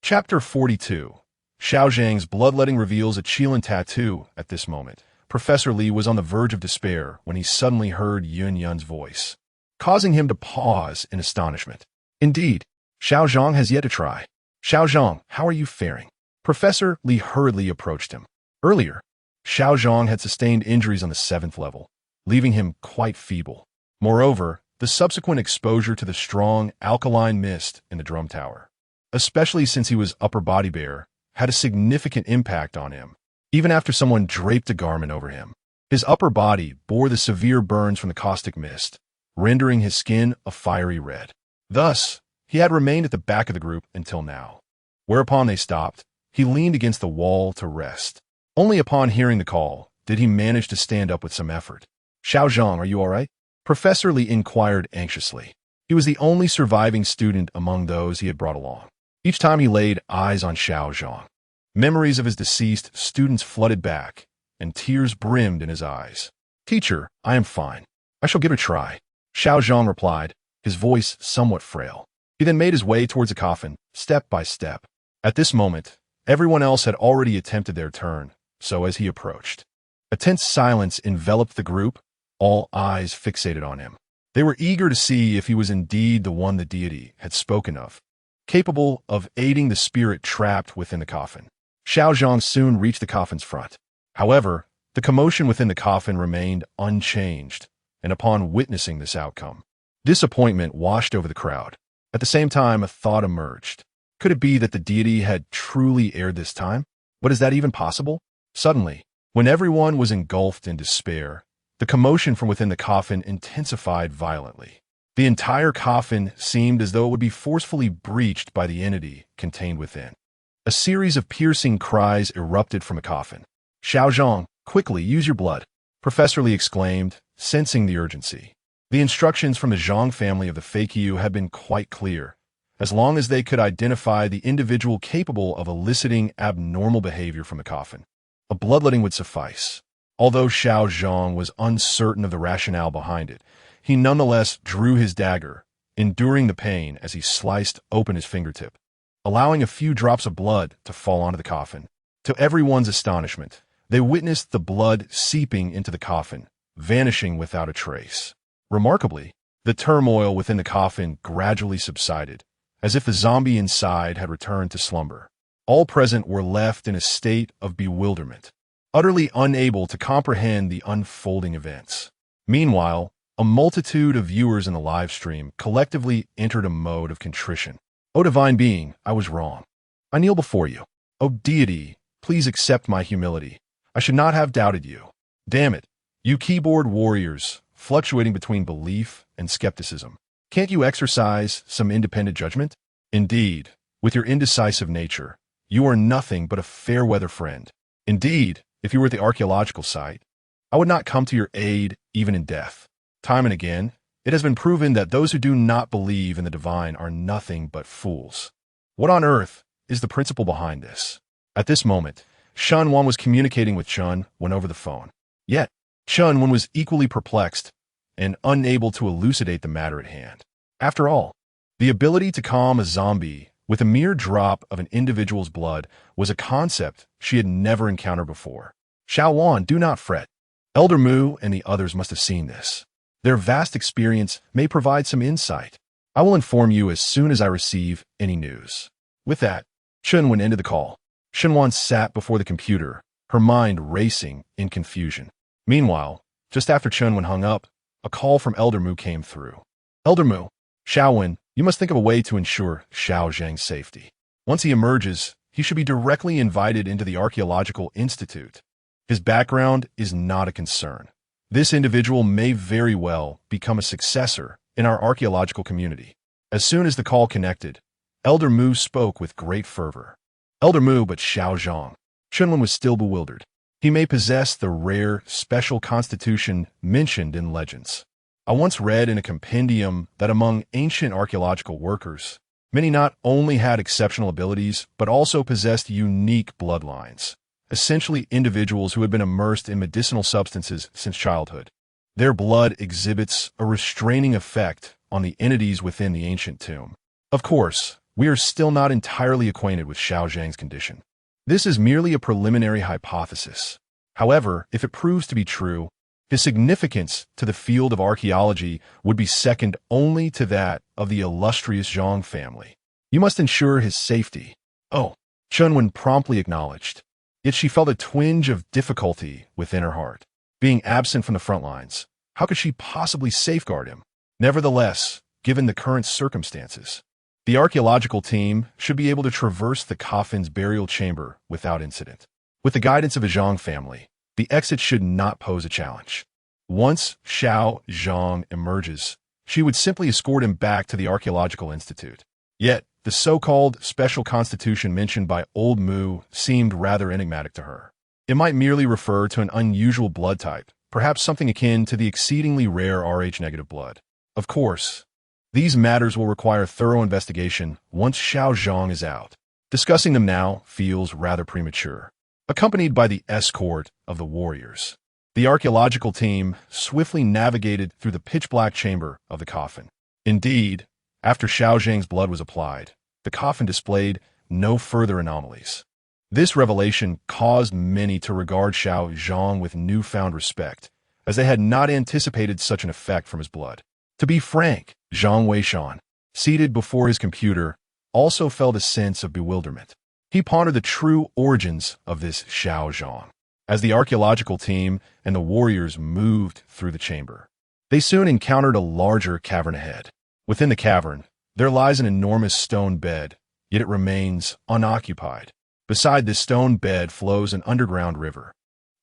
Chapter 42. Xiaozhang's bloodletting reveals a Qilin tattoo. At this moment, Professor Lee was on the verge of despair when he suddenly heard Yun's voice, causing him to pause in astonishment. Indeed, Xiaozhang has yet to try. Xiaozhang, how are you faring? Professor Lee hurriedly approached him. Earlier, Xiaozhang had sustained injuries on the 7th level, leaving him quite feeble. Moreover, the subsequent exposure to the strong alkaline mist in the drum tower, especially since he was upper body bare, had a significant impact on him. Even after someone draped a garment over him, his upper body bore the severe burns from the caustic mist, rendering his skin a fiery red. Thus, he had remained at the back of the group until now. Whereupon they stopped, he leaned against the wall to rest. Only upon hearing the call did he manage to stand up with some effort. Xiaozhang, are you all right? Professor Lee inquired anxiously. He was the only surviving student among those he had brought along. Each time he laid eyes on Xiaozhang, memories of his deceased students flooded back, and tears brimmed in his eyes. Teacher, I am fine. I shall give it a try. Xiaozhang replied, his voice somewhat frail. He then made his way towards the coffin, step by step. At this moment, everyone else had already attempted their turn, so as he approached, a tense silence enveloped the group, all eyes fixated on him. They were eager to see if he was indeed the one the deity had spoken of, capable of aiding the spirit trapped within the coffin. Xiaozhang soon reached the coffin's front. However, the commotion within the coffin remained unchanged, and upon witnessing this outcome, disappointment washed over the crowd. At the same time, a thought emerged. Could it be that the deity had truly erred this time? But is that even possible? Suddenly, when everyone was engulfed in despair, the commotion from within the coffin intensified violently. The entire coffin seemed as though it would be forcefully breached by the entity contained within. A series of piercing cries erupted from the coffin. Xiaozhang, quickly, use your blood, Professor Lee exclaimed, sensing the urgency. The instructions from the Zhang family of the Fakyu had been quite clear. As long as they could identify the individual capable of eliciting abnormal behavior from the coffin, a bloodletting would suffice. Although Xiaozhang was uncertain of the rationale behind it, he nonetheless drew his dagger, enduring the pain as he sliced open his fingertip, allowing a few drops of blood to fall onto the coffin. To everyone's astonishment, they witnessed the blood seeping into the coffin, vanishing without a trace. Remarkably, the turmoil within the coffin gradually subsided, as if the zombie inside had returned to slumber. All present were left in a state of bewilderment, utterly unable to comprehend the unfolding events. Meanwhile, a multitude of viewers in the live stream collectively entered a mode of contrition. O divine being, I was wrong. I kneel before you. O deity, please accept my humility. I should not have doubted you. Damn it, you keyboard warriors, fluctuating between belief and skepticism. Can't you exercise some independent judgment? Indeed, with your indecisive nature, you are nothing but a fair-weather friend. Indeed, if you were at the archaeological site, I would not come to your aid even in death. Time and again, it has been proven that those who do not believe in the divine are nothing but fools. What on earth is the principle behind this? At this moment, Shen Wan was communicating with Chun Wen over the phone. Yet, Chun Wen was equally perplexed and unable to elucidate the matter at hand. After all, the ability to calm a zombie with a mere drop of an individual's blood was a concept she had never encountered before. Xiao Wan, do not fret. Elder Mu and the others must have seen this. Their vast experience may provide some insight. I will inform you as soon as I receive any news. With that, Chun Wen ended the call. Shen Wan sat before the computer, her mind racing in confusion. Meanwhile, just after Chun Wen hung up, a call from Elder Mu came through. Elder Mu, Xiao Wen, you must think of a way to ensure Xiao Zhang's safety. Once he emerges, he should be directly invited into the Archaeological Institute. His background is not a concern. This individual may very well become a successor in our archaeological community. As soon as the call connected, Elder Mu spoke with great fervor. Elder Mu, but Xiao Zhang. Chun Wen was still bewildered. He may possess the rare, special constitution mentioned in legends. I once read in a compendium that among ancient archaeological workers, many not only had exceptional abilities, but also possessed unique bloodlines, essentially individuals who had been immersed in medicinal substances since childhood. Their blood exhibits a restraining effect on the entities within the ancient tomb. Of course, we are still not entirely acquainted with Xiao Zhang's condition. This is merely a preliminary hypothesis. However, if it proves to be true, his significance to the field of archaeology would be second only to that of the illustrious Zhang family. You must ensure his safety. Oh, Chun Wen promptly acknowledged. Yet she felt a twinge of difficulty within her heart. Being absent from the front lines, how could she possibly safeguard him? Nevertheless, given the current circumstances, the archaeological team should be able to traverse the coffin's burial chamber without incident. With the guidance of a Zhang family, the exit should not pose a challenge. Once Xiao Zhang emerges, she would simply escort him back to the Archaeological Institute. Yet, the so-called special constitution mentioned by Old Mu seemed rather enigmatic to her. It might merely refer to an unusual blood type, perhaps something akin to the exceedingly rare Rh-negative blood. Of course, these matters will require thorough investigation once Xiao Zhang is out. Discussing them now feels rather premature. Accompanied by the escort of the warriors, the archaeological team swiftly navigated through the pitch-black chamber of the coffin. Indeed, after Xiao Zhang's blood was applied, the coffin displayed no further anomalies. This revelation caused many to regard Xiao Zhang with newfound respect, as they had not anticipated such an effect from his blood. To be frank, Zhang Weishan, seated before his computer, also felt a sense of bewilderment. He pondered the true origins of this Xiao Zhang. As the archaeological team and the warriors moved through the chamber, they soon encountered a larger cavern ahead. Within the cavern, there lies an enormous stone bed, yet it remains unoccupied. Beside this stone bed flows an underground river,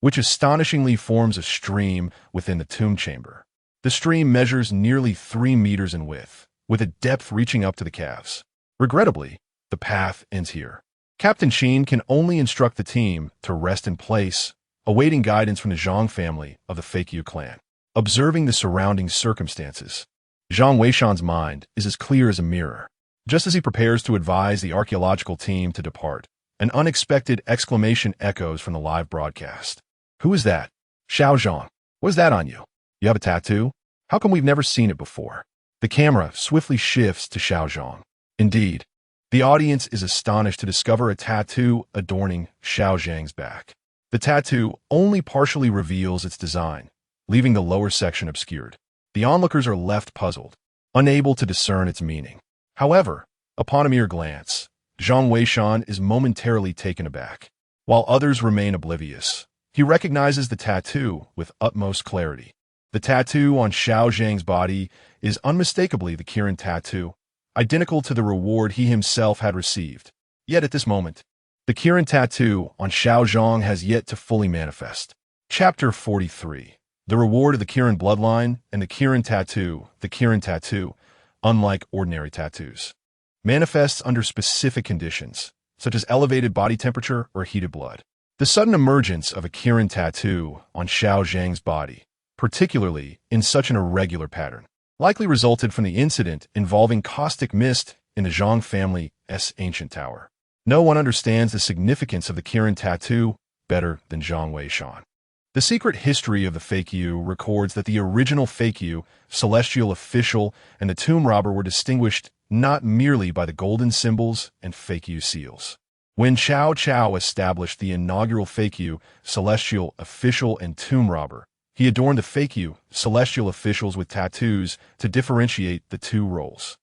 which astonishingly forms a stream within the tomb chamber. The stream measures nearly 3 meters in width, with a depth reaching up to the calves. Regrettably, the path ends here. Captain Qin can only instruct the team to rest in place, awaiting guidance from the Zhang family of the Fake clan. Observing the surrounding circumstances, Zhang Weishan's mind is as clear as a mirror. Just as he prepares to advise the archaeological team to depart, an unexpected exclamation echoes from the live broadcast. Who is that? Xiao Zhang. What is that on you? You have a tattoo? How come we've never seen it before? The camera swiftly shifts to Xiao Zhang. Indeed, the audience is astonished to discover a tattoo adorning Xiao Zhang's back. The tattoo only partially reveals its design, leaving the lower section obscured. The onlookers are left puzzled, unable to discern its meaning. However, Upon a mere glance, Zhang Weishan is momentarily taken aback. While others remain oblivious, he recognizes the tattoo with utmost clarity. The tattoo on Xiao Zhang's body is unmistakably the Kirin tattoo, identical to the reward he himself had received. Yet at this moment, the Kirin tattoo on Xiao Zhang has yet to fully manifest. Chapter 43. The Reward of the Kirin Bloodline and the Kirin Tattoo. The Kirin Tattoo, unlike ordinary tattoos, manifests under specific conditions, such as elevated body temperature or heated blood. The sudden emergence of a Kirin tattoo on Xiao Zhang's body, particularly in such an irregular pattern, likely resulted from the incident involving caustic mist in the Zhang family's ancient tower. No one understands the significance of the Kirin tattoo better than Zhang Weishan. The secret history of the fake Yu records that the original fake Yu, celestial official, and the tomb robber were distinguished not merely by the golden symbols and fake Yu seals. When Cao Cao established the inaugural fake Yu, celestial official, and tomb robber, he adorned the fake Yu, celestial officials with tattoos to differentiate the two roles.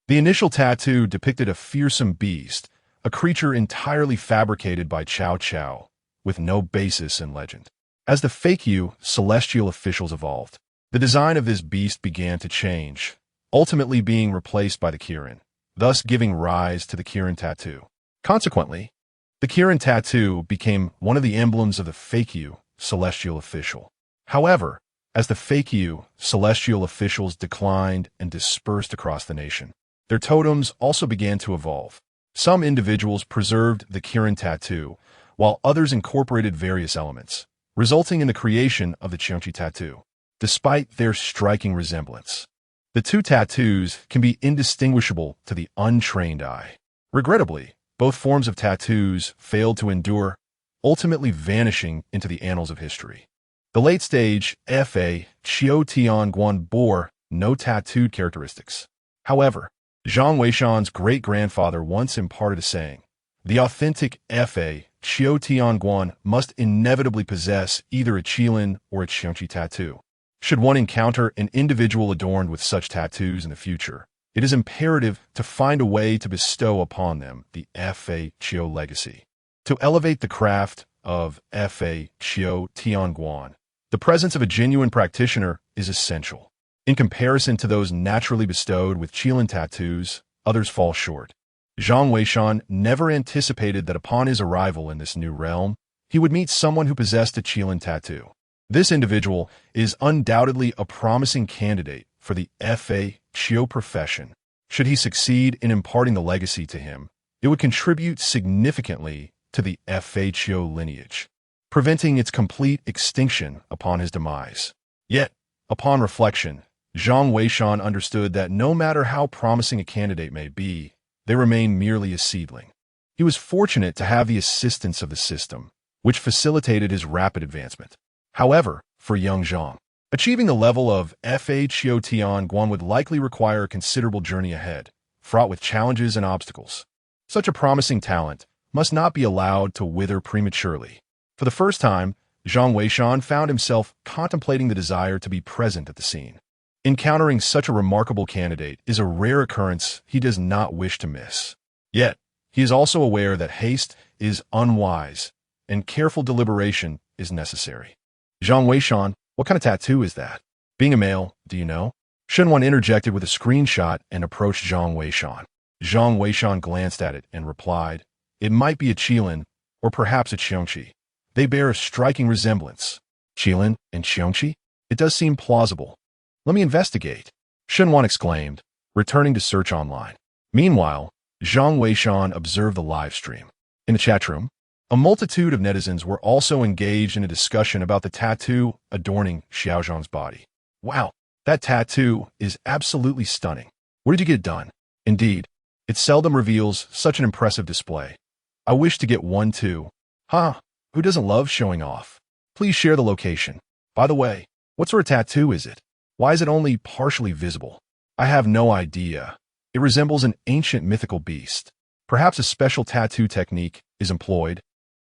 The initial tattoo depicted a fearsome beast, a creature entirely fabricated by Cao Cao, with no basis in legend. As the fake Yu, celestial officials evolved, the design of this beast began to change, ultimately being replaced by the Kirin, thus giving rise to the Kirin tattoo. Consequently, the Kirin tattoo became one of the emblems of the fake Yu, celestial official. However, as the fake Yu, celestial officials declined and dispersed across the nation, their totems also began to evolve. Some individuals preserved the Kirin tattoo, while others incorporated various elements, resulting in the creation of the Qiongqi tattoo. Despite their striking resemblance, the two tattoos can be indistinguishable to the untrained eye. Regrettably, both forms of tattoos failed to endure, ultimately vanishing into the annals of history. The late-stage Fa Qiu Tianguan bore no tattooed characteristics. However, Zhang Weishan's great-grandfather once imparted a saying: the authentic Fa Qiu Tianguan must inevitably possess either a Qilin or a Qiongqi tattoo. Should one encounter an individual adorned with such tattoos in the future, it is imperative to find a way to bestow upon them the Fa Qiu legacy. To elevate the craft of Fa Qiu Tianguan, the presence of a genuine practitioner is essential. In comparison to those naturally bestowed with Qilin tattoos, others fall short. Zhang Weishan never anticipated that upon his arrival in this new realm, he would meet someone who possessed a Qilin tattoo. This individual is undoubtedly a promising candidate for the Fa Qiu profession. Should he succeed in imparting the legacy to him, it would contribute significantly to the Fa Qiu lineage, preventing its complete extinction upon his demise. Yet, upon reflection, Zhang Weishan understood that no matter how promising a candidate may be, they remain merely a seedling. He was fortunate to have the assistance of the system, which facilitated his rapid advancement. However, for young Zhang, achieving the level of Fa Qiu Tianguan would likely require a considerable journey ahead, fraught with challenges and obstacles. Such a promising talent must not be allowed to wither prematurely. For the first time, Zhang Weishan found himself contemplating the desire to be present at the scene. Encountering such a remarkable candidate is a rare occurrence he does not wish to miss. Yet, he is also aware that haste is unwise and careful deliberation is necessary. Zhang Weishan, what kind of tattoo is that? Being a male, do you know? Shen Wan interjected with a screenshot and approached Zhang Weishan. Zhang Weishan glanced at it and replied, it might be a Qilin or perhaps a Qiongqi. They bear a striking resemblance. Qilin and Qiongqi? It does seem plausible. Let me investigate, Shen Wan exclaimed, returning to search online. Meanwhile, Zhang Weishan observed the live stream. In the chat room, a multitude of netizens were also engaged in a discussion about the tattoo adorning Xiao Zhang's body. Wow, that tattoo is absolutely stunning. Where did you get it done? Indeed, it seldom reveals such an impressive display. I wish to get one too. Huh, who doesn't love showing off? Please share the location. By the way, what sort of tattoo is it? Why is it only partially visible? I have no idea. It resembles an ancient mythical beast. Perhaps a special tattoo technique is employed,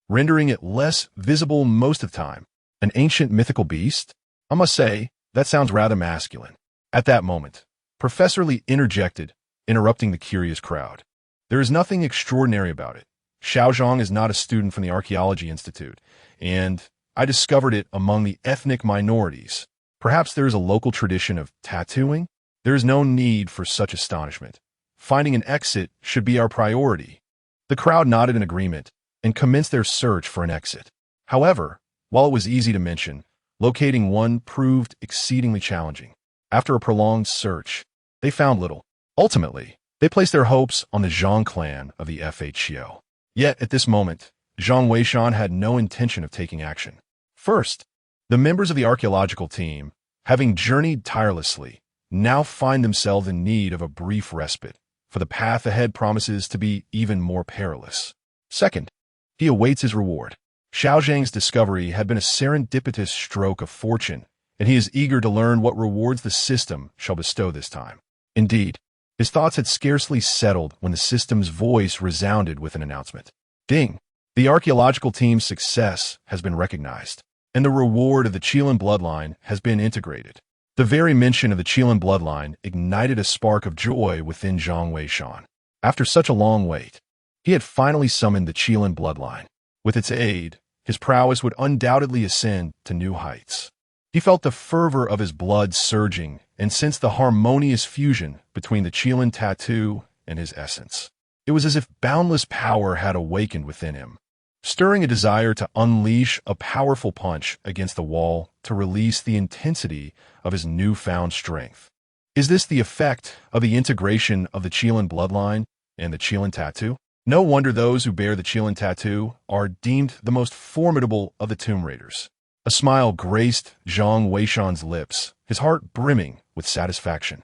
rendering it less visible most of the time. An ancient mythical beast? I must say, that sounds rather masculine. At that moment, Professor Lee interjected, interrupting the curious crowd. There is nothing extraordinary about it. Xiaozhang is not a student from the Archaeology Institute, and I discovered it among the ethnic minorities. Perhaps there is a local tradition of tattooing? There is no need for such astonishment. Finding an exit should be our priority. The crowd nodded in agreement and commenced their search for an exit. However, while it was easy to mention, locating one proved exceedingly challenging. After a prolonged search, they found little. Ultimately, they placed their hopes on the Zhang clan of the FHCO. Yet, at this moment, Zhang Weishan had no intention of taking action. First, the members of the archaeological team, having journeyed tirelessly, now find themselves in need of a brief respite, for the path ahead promises to be even more perilous. Second, he awaits his reward. Xiaozhang's discovery had been a serendipitous stroke of fortune, and he is eager to learn what rewards the system shall bestow this time. Indeed, his thoughts had scarcely settled when the system's voice resounded with an announcement. Ding! The archaeological team's success has been recognized, and the reward of the Qilin bloodline has been integrated. The very mention of the Qilin bloodline ignited a spark of joy within Zhang Weishan. After such a long wait, he had finally summoned the Qilin bloodline. With its aid, his prowess would undoubtedly ascend to new heights. He felt the fervor of his blood surging and sensed the harmonious fusion between the Qilin tattoo and his essence. It was as if boundless power had awakened within him, stirring a desire to unleash a powerful punch against the wall to release the intensity of his newfound strength. Is this the effect of the integration of the Qilin bloodline and the Qilin tattoo? No wonder those who bear the Qilin tattoo are deemed the most formidable of the Tomb Raiders. A smile graced Zhang Weishan's lips, his heart brimming with satisfaction.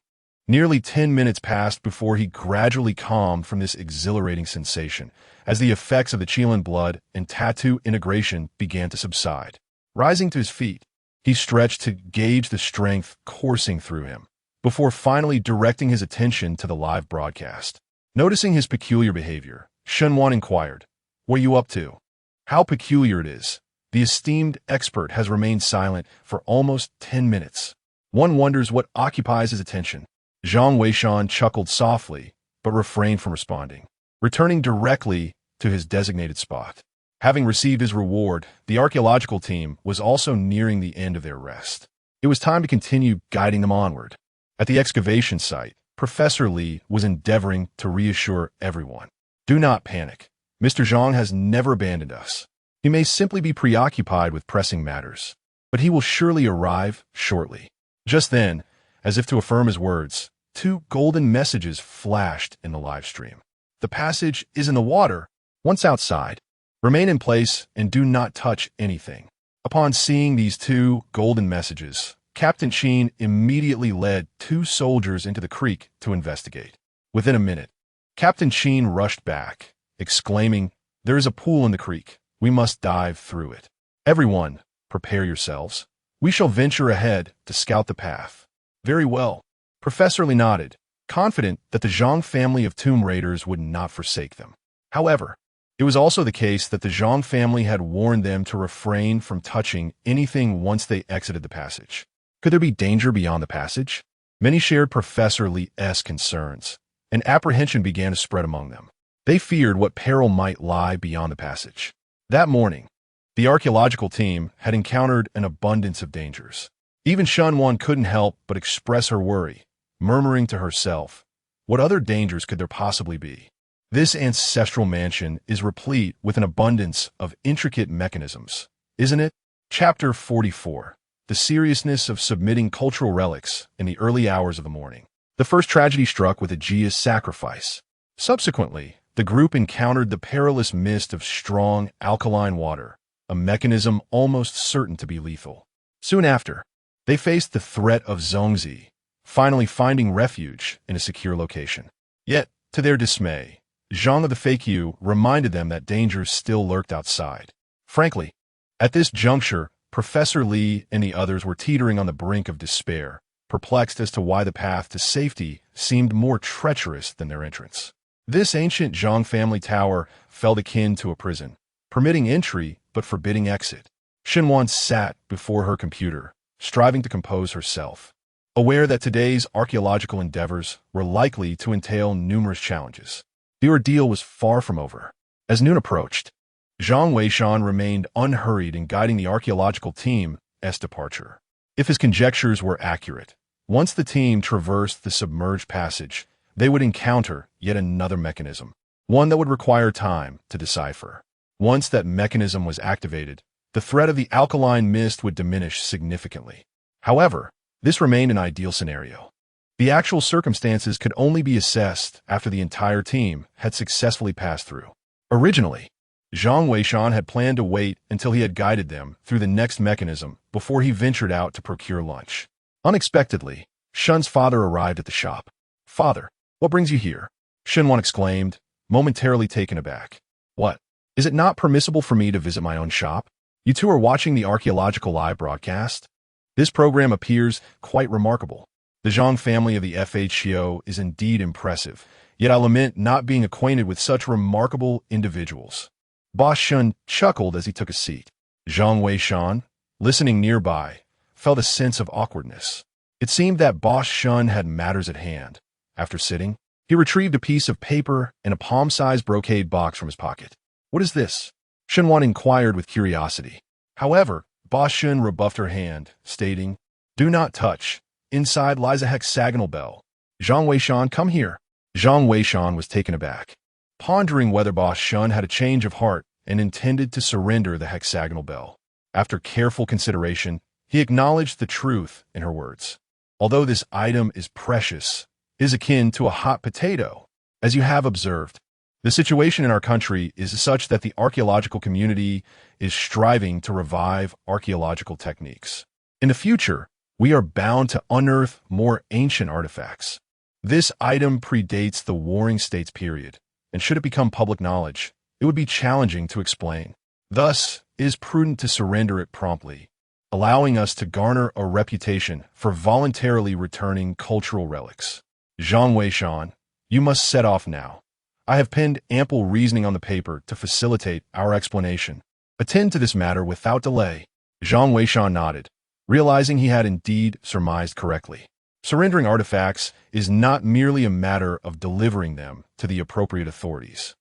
Nearly 10 minutes passed before he gradually calmed from this exhilarating sensation, as the effects of the Qilin blood and tattoo integration began to subside. Rising to his feet, he stretched to gauge the strength coursing through him, before finally directing his attention to the live broadcast. Noticing his peculiar behavior, Shenwan inquired, "What are you up to?" How peculiar it is. The esteemed expert has remained silent for almost 10 minutes. One wonders what occupies his attention. Zhang Weishan chuckled softly, but refrained from responding, returning directly to his designated spot. Having received his reward, the archaeological team was also nearing the end of their rest. It was time to continue guiding them onward. At the excavation site, Professor Li was endeavoring to reassure everyone. Do not panic. Mr. Zhang has never abandoned us. He may simply be preoccupied with pressing matters, but he will surely arrive shortly. Just then, as if to affirm his words, 2 golden messages flashed in the live stream. The passage is in the water. Once outside, remain in place and do not touch anything. Upon seeing these 2 golden messages, Captain Qin immediately led 2 soldiers into the creek to investigate. Within a minute, Captain Qin rushed back, exclaiming, "There is a pool in the creek. We must dive through it. Everyone, prepare yourselves. We shall venture ahead to scout the path." Very well. Professor Li nodded, confident that the Zhang family of Tomb Raiders would not forsake them. However, it was also the case that the Zhang family had warned them to refrain from touching anything once they exited the passage. Could there be danger beyond the passage? Many shared Professor Li's concerns, and apprehension began to spread among them. They feared what peril might lie beyond the passage. That morning, the archaeological team had encountered an abundance of dangers. Even Shenwan couldn't help but express her worry, murmuring to herself, what other dangers could there possibly be? This ancestral mansion is replete with an abundance of intricate mechanisms, isn't it? Chapter 44. The seriousness of submitting cultural relics in the early hours of the morning. The first tragedy struck with Aegea's sacrifice. Subsequently, the group encountered the perilous mist of strong, alkaline water, a mechanism almost certain to be lethal. Soon after, they faced the threat of Zhongzi, finally finding refuge in a secure location. Yet, to their dismay, Zhang of the Feiqiu reminded them that dangers still lurked outside. Frankly, at this juncture, Professor Li and the others were teetering on the brink of despair, perplexed as to why the path to safety seemed more treacherous than their entrance. This ancient Zhang family tower felt akin to a prison, permitting entry but forbidding exit. Shenwan sat before her computer, striving to compose herself, aware that today's archaeological endeavors were likely to entail numerous challenges. The ordeal was far from over. As noon approached, Zhang Weishan remained unhurried in guiding the archaeological team's departure. If his conjectures were accurate, once the team traversed the submerged passage, they would encounter yet another mechanism, one that would require time to decipher. Once that mechanism was activated, the threat of the alkaline mist would diminish significantly. However, this remained an ideal scenario. The actual circumstances could only be assessed after the entire team had successfully passed through. Originally, Zhang Weishan had planned to wait until he had guided them through the next mechanism before he ventured out to procure lunch. Unexpectedly, Shun's father arrived at the shop. "Father, what brings you here?" Shunwan exclaimed, momentarily taken aback. "What? Is it not permissible for me to visit my own shop? You two are watching the archaeological live broadcast? This program appears quite remarkable. The Zhang family of the FHCO is indeed impressive, yet I lament not being acquainted with such remarkable individuals." Boss Shun chuckled as he took a seat. Zhang Weishan, listening nearby, felt a sense of awkwardness. It seemed that Boss Shun had matters at hand. After sitting, he retrieved a piece of paper and a palm-sized brocade box from his pocket. "What is this?" Shunwan inquired with curiosity. However, Boss Shun rebuffed her hand, stating, "Do not touch. Inside lies a hexagonal bell. Zhang Weishan, come here." Zhang Weishan was taken aback, pondering whether Boss Shun had a change of heart and intended to surrender the hexagonal bell. After careful consideration, he acknowledged the truth in her words. "Although this item is precious, it is akin to a hot potato. As you have observed, the situation in our country is such that the archaeological community is striving to revive archaeological techniques. In the future, we are bound to unearth more ancient artifacts. This item predates the Warring States period, and should it become public knowledge, it would be challenging to explain. Thus, it is prudent to surrender it promptly, allowing us to garner a reputation for voluntarily returning cultural relics. Zhang Weishan, you must set off now. I have penned ample reasoning on the paper to facilitate our explanation. Attend to this matter without delay." Zhang Weishan nodded, realizing he had indeed surmised correctly. Surrendering artifacts is not merely a matter of delivering them to the appropriate authorities.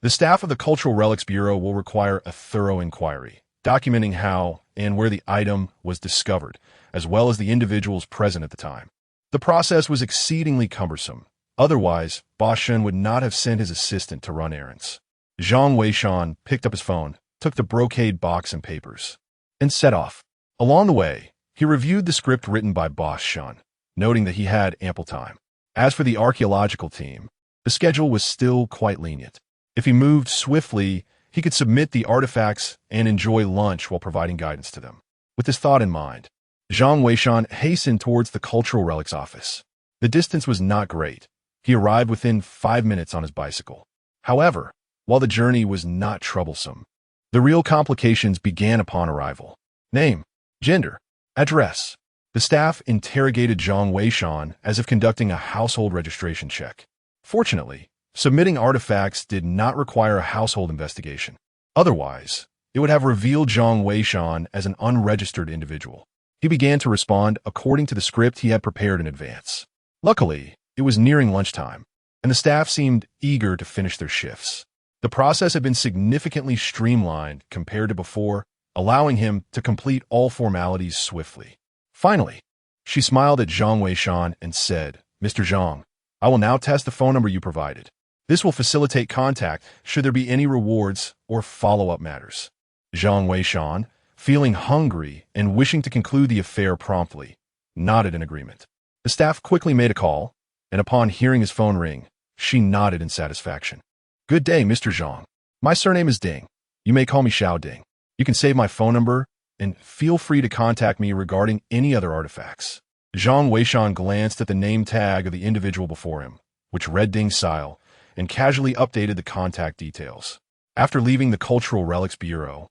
The staff of the Cultural Relics Bureau will require a thorough inquiry, documenting how and where the item was discovered, as well as the individuals present at the time. The process was exceedingly cumbersome. Otherwise, Boss Shun would not have sent his assistant to run errands. Zhang Weishan picked up his phone, took the brocade box and papers, and set off. Along the way, he reviewed the script written by Boss Shun, noting that he had ample time. As for the archaeological team, the schedule was still quite lenient. If he moved swiftly, he could submit the artifacts and enjoy lunch while providing guidance to them. With this thought in mind, Zhang Weishan hastened towards the Cultural Relics office. The distance was not great. He arrived within 5 minutes on his bicycle. However, while the journey was not troublesome, the real complications began upon arrival. Name, gender, address. The staff interrogated Zhang Weishan as if conducting a household registration check. Fortunately, submitting artifacts did not require a household investigation. Otherwise, it would have revealed Zhang Weishan as an unregistered individual. He began to respond according to the script he had prepared in advance. Luckily, it was nearing lunchtime, and the staff seemed eager to finish their shifts. The process had been significantly streamlined compared to before, allowing him to complete all formalities swiftly. Finally, she smiled at Zhang Weishan and said, "Mr. Zhang, I will now test the phone number you provided. This will facilitate contact should there be any rewards or follow-up matters." Zhang Weishan, feeling hungry and wishing to conclude the affair promptly, nodded in agreement. The staff quickly made a call, and upon hearing his phone ring, she nodded in satisfaction. "Good day, Mr. Zhang. My surname is Ding. You may call me Xiao Ding. You can save my phone number, and feel free to contact me regarding any other artifacts." Zhang Weishan glanced at the name tag of the individual before him, which read Ding Sile, and casually updated the contact details. After leaving the Cultural Relics Bureau,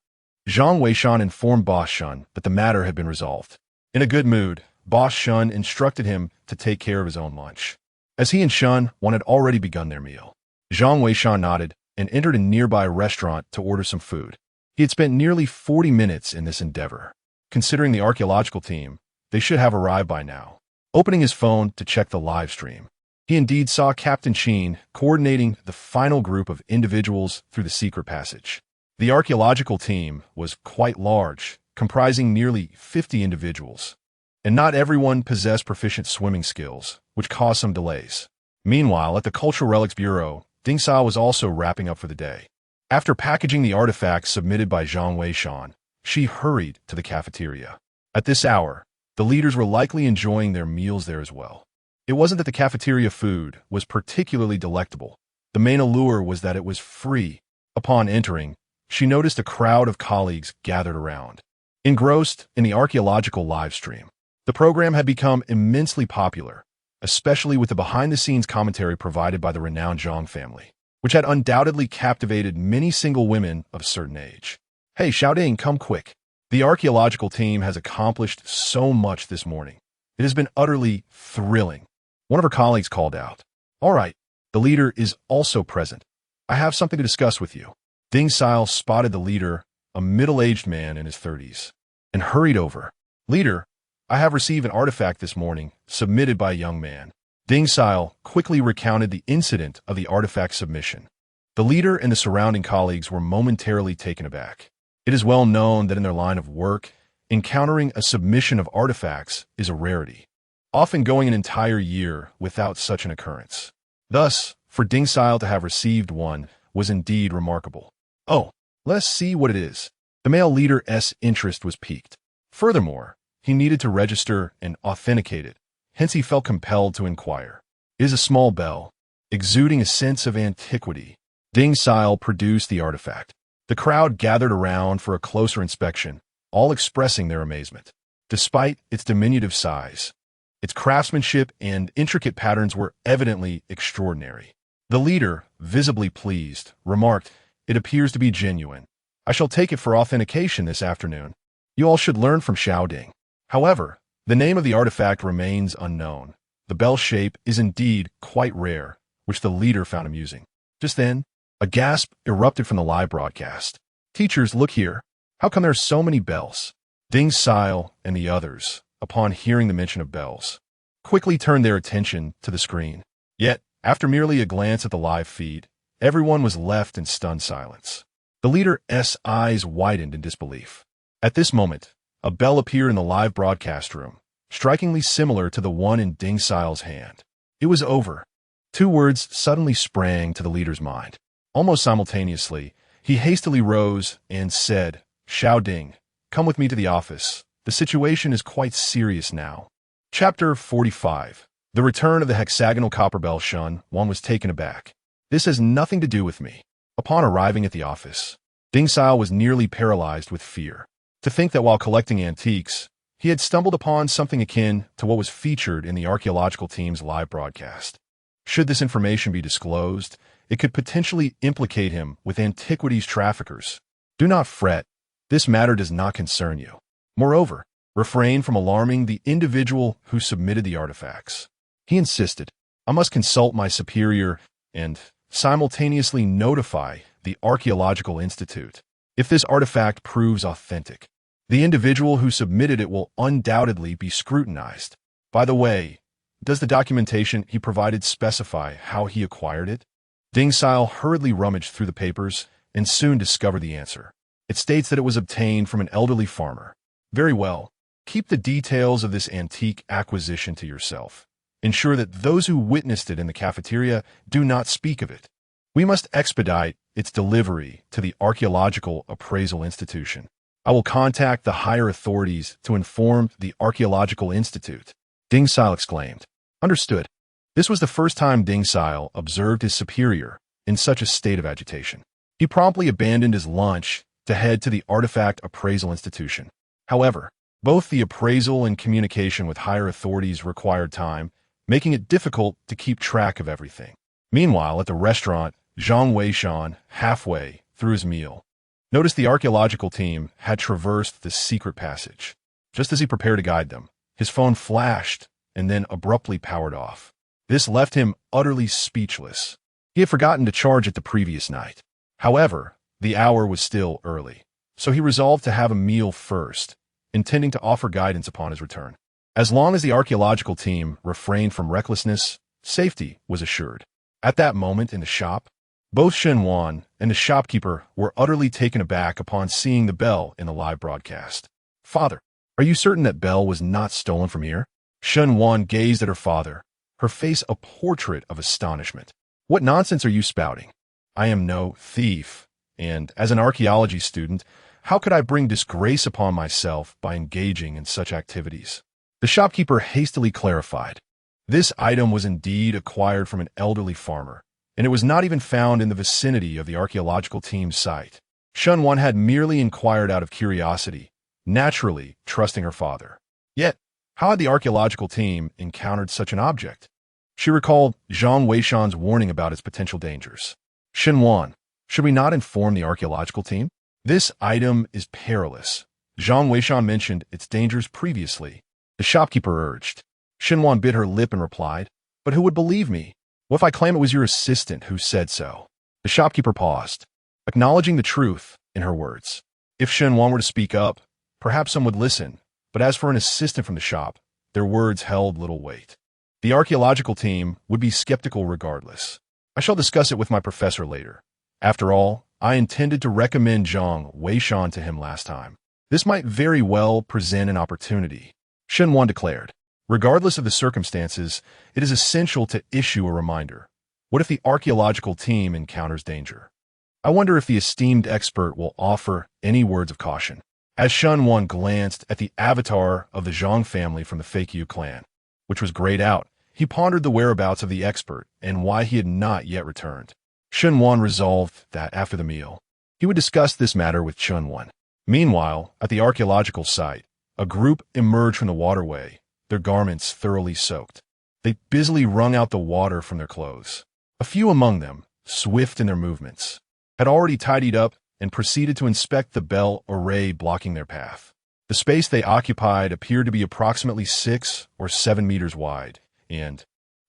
Zhang Weishan informed Boss Shun that the matter had been resolved. In a good mood, Boss Shun instructed him to take care of his own lunch, as he and Shun had already begun their meal. Zhang Weishan nodded and entered a nearby restaurant to order some food. He had spent nearly 40 minutes in this endeavor. Considering the archaeological team, they should have arrived by now. Opening his phone to check the live stream, He indeed saw Captain Sheen coordinating the final group of individuals through the secret passage. The archaeological team was quite large, comprising nearly 50 individuals, and not everyone possessed proficient swimming skills, which caused some delays. Meanwhile, at the Cultural Relics Bureau, Ding Sao was also wrapping up for the day. After packaging the artifacts submitted by Zhang Weishan, she hurried to the cafeteria. At this hour, the leaders were likely enjoying their meals there as well. It wasn't that the cafeteria food was particularly delectable. The main allure was that it was free. Upon entering, she noticed a crowd of colleagues gathered around, engrossed in the archaeological live stream. The program had become immensely popular, especially with the behind-the-scenes commentary provided by the renowned Zhang family, which had undoubtedly captivated many single women of a certain age. "Hey, Xiaoding, come quick. The archaeological team has accomplished so much this morning. It has been utterly thrilling," one of her colleagues called out. "All right, the leader is also present. I have something to discuss with you." Ding Sao spotted the leader, a middle-aged man in his 30s, and hurried over. "Leader, I have received an artifact this morning, submitted by a young man." Ding Sao quickly recounted the incident of the artifact submission. The leader and the surrounding colleagues were momentarily taken aback. It is well known that in their line of work, encountering a submission of artifacts is a rarity, often going an entire year without such an occurrence. Thus, for Ding Sao to have received one was indeed remarkable. "Oh, let us see what it is." The male leader's interest was piqued. Furthermore, he needed to register and authenticate it, hence he felt compelled to inquire. "It is a small bell, exuding a sense of antiquity." Ding Sao produced the artifact. The crowd gathered around for a closer inspection, all expressing their amazement. Despite its diminutive size, its craftsmanship and intricate patterns were evidently extraordinary. The leader, visibly pleased, remarked, "It appears to be genuine. I shall take it for authentication this afternoon. You all should learn from Xiaoding." However, the name of the artifact remains unknown. The bell shape is indeed quite rare, which the leader found amusing. Just then, a gasp erupted from the live broadcast. "Teachers, look here. How come there are so many bells?" Ding Sao and the others, upon hearing the mention of bells, quickly turned their attention to the screen. Yet, after merely a glance at the live feed, everyone was left in stunned silence. The leader's eyes widened in disbelief. At this moment, a bell appeared in the live broadcast room, strikingly similar to the one in Ding Sao's hand. It was over. Two words suddenly sprang to the leader's mind. Almost simultaneously, he hastily rose and said, "Xiaoding, come with me to the office. The situation is quite serious now." Chapter 45. The return of the hexagonal copper bell. Shun Wan was taken aback. "This has nothing to do with me." Upon arriving at the office, Ding Sao was nearly paralyzed with fear. To think that while collecting antiques, he had stumbled upon something akin to what was featured in the archaeological team's live broadcast. Should this information be disclosed, it could potentially implicate him with antiquities traffickers. "Do not fret. This matter does not concern you. Moreover, refrain from alarming the individual who submitted the artifacts." He insisted, "I must consult my superior and simultaneously notify the Archaeological Institute. If this artifact proves authentic, the individual who submitted it will undoubtedly be scrutinized. By the way, does the documentation he provided specify how he acquired it?" Ding Sao hurriedly rummaged through the papers and soon discovered the answer. It states that it was obtained from an elderly farmer. "Very well. Keep the details of this antique acquisition to yourself. Ensure that those who witnessed it in the cafeteria do not speak of it. We must expedite its delivery to the Archaeological Appraisal Institution. I will contact the higher authorities to inform the Archaeological Institute." Ding Sao exclaimed. "Understood." This was the first time Ding Sao observed his superior in such a state of agitation. He promptly abandoned his lunch to head to the Artifact Appraisal Institution. However, both the appraisal and communication with higher authorities required time, making it difficult to keep track of everything. Meanwhile, at the restaurant, Zhang Weishan, halfway through his meal, noticed the archaeological team had traversed the secret passage. Just as he prepared to guide them, his phone flashed and then abruptly powered off. This left him utterly speechless. He had forgotten to charge it the previous night. However, the hour was still early, so he resolved to have a meal first, intending to offer guidance upon his return. As long as the archaeological team refrained from recklessness, safety was assured. At that moment in the shop, both Shenwan and the shopkeeper were utterly taken aback upon seeing the bell in the live broadcast. "Father, are you certain that bell was not stolen from here?" Shenwan gazed at her father, her face a portrait of astonishment. "What nonsense are you spouting? I am no thief, and as an archaeology student, how could I bring disgrace upon myself by engaging in such activities?" The shopkeeper hastily clarified. This item was indeed acquired from an elderly farmer, and it was not even found in the vicinity of the archaeological team's site. Shenwan had merely inquired out of curiosity, naturally trusting her father. Yet, how had the archaeological team encountered such an object? She recalled Zhang Weishan's warning about its potential dangers. "Shenwan, should we not inform the archaeological team? This item is perilous. Zhang Weishan mentioned its dangers previously," the shopkeeper urged. Shenwan bit her lip and replied, "But who would believe me? What if I claim it was your assistant who said so?" The shopkeeper paused, acknowledging the truth in her words. If Shenwan were to speak up, perhaps some would listen, but as for an assistant from the shop, their words held little weight. The archaeological team would be skeptical regardless. "I shall discuss it with my professor later. After all, I intended to recommend Zhang Weishan to him last time. This might very well present an opportunity," Shenwan declared. "Regardless of the circumstances, it is essential to issue a reminder. What if the archaeological team encounters danger? I wonder if the esteemed expert will offer any words of caution." As Shenwan glanced at the avatar of the Zhang family from the Fakyu clan, which was grayed out, he pondered the whereabouts of the expert and why he had not yet returned. Shenwan resolved that after the meal, he would discuss this matter with Shenwan. Meanwhile, at the archaeological site, a group emerged from the waterway, their garments thoroughly soaked. They busily wrung out the water from their clothes. A few among them, swift in their movements, had already tidied up and proceeded to inspect the bell array blocking their path. The space they occupied appeared to be approximately 6 or 7 meters wide, and,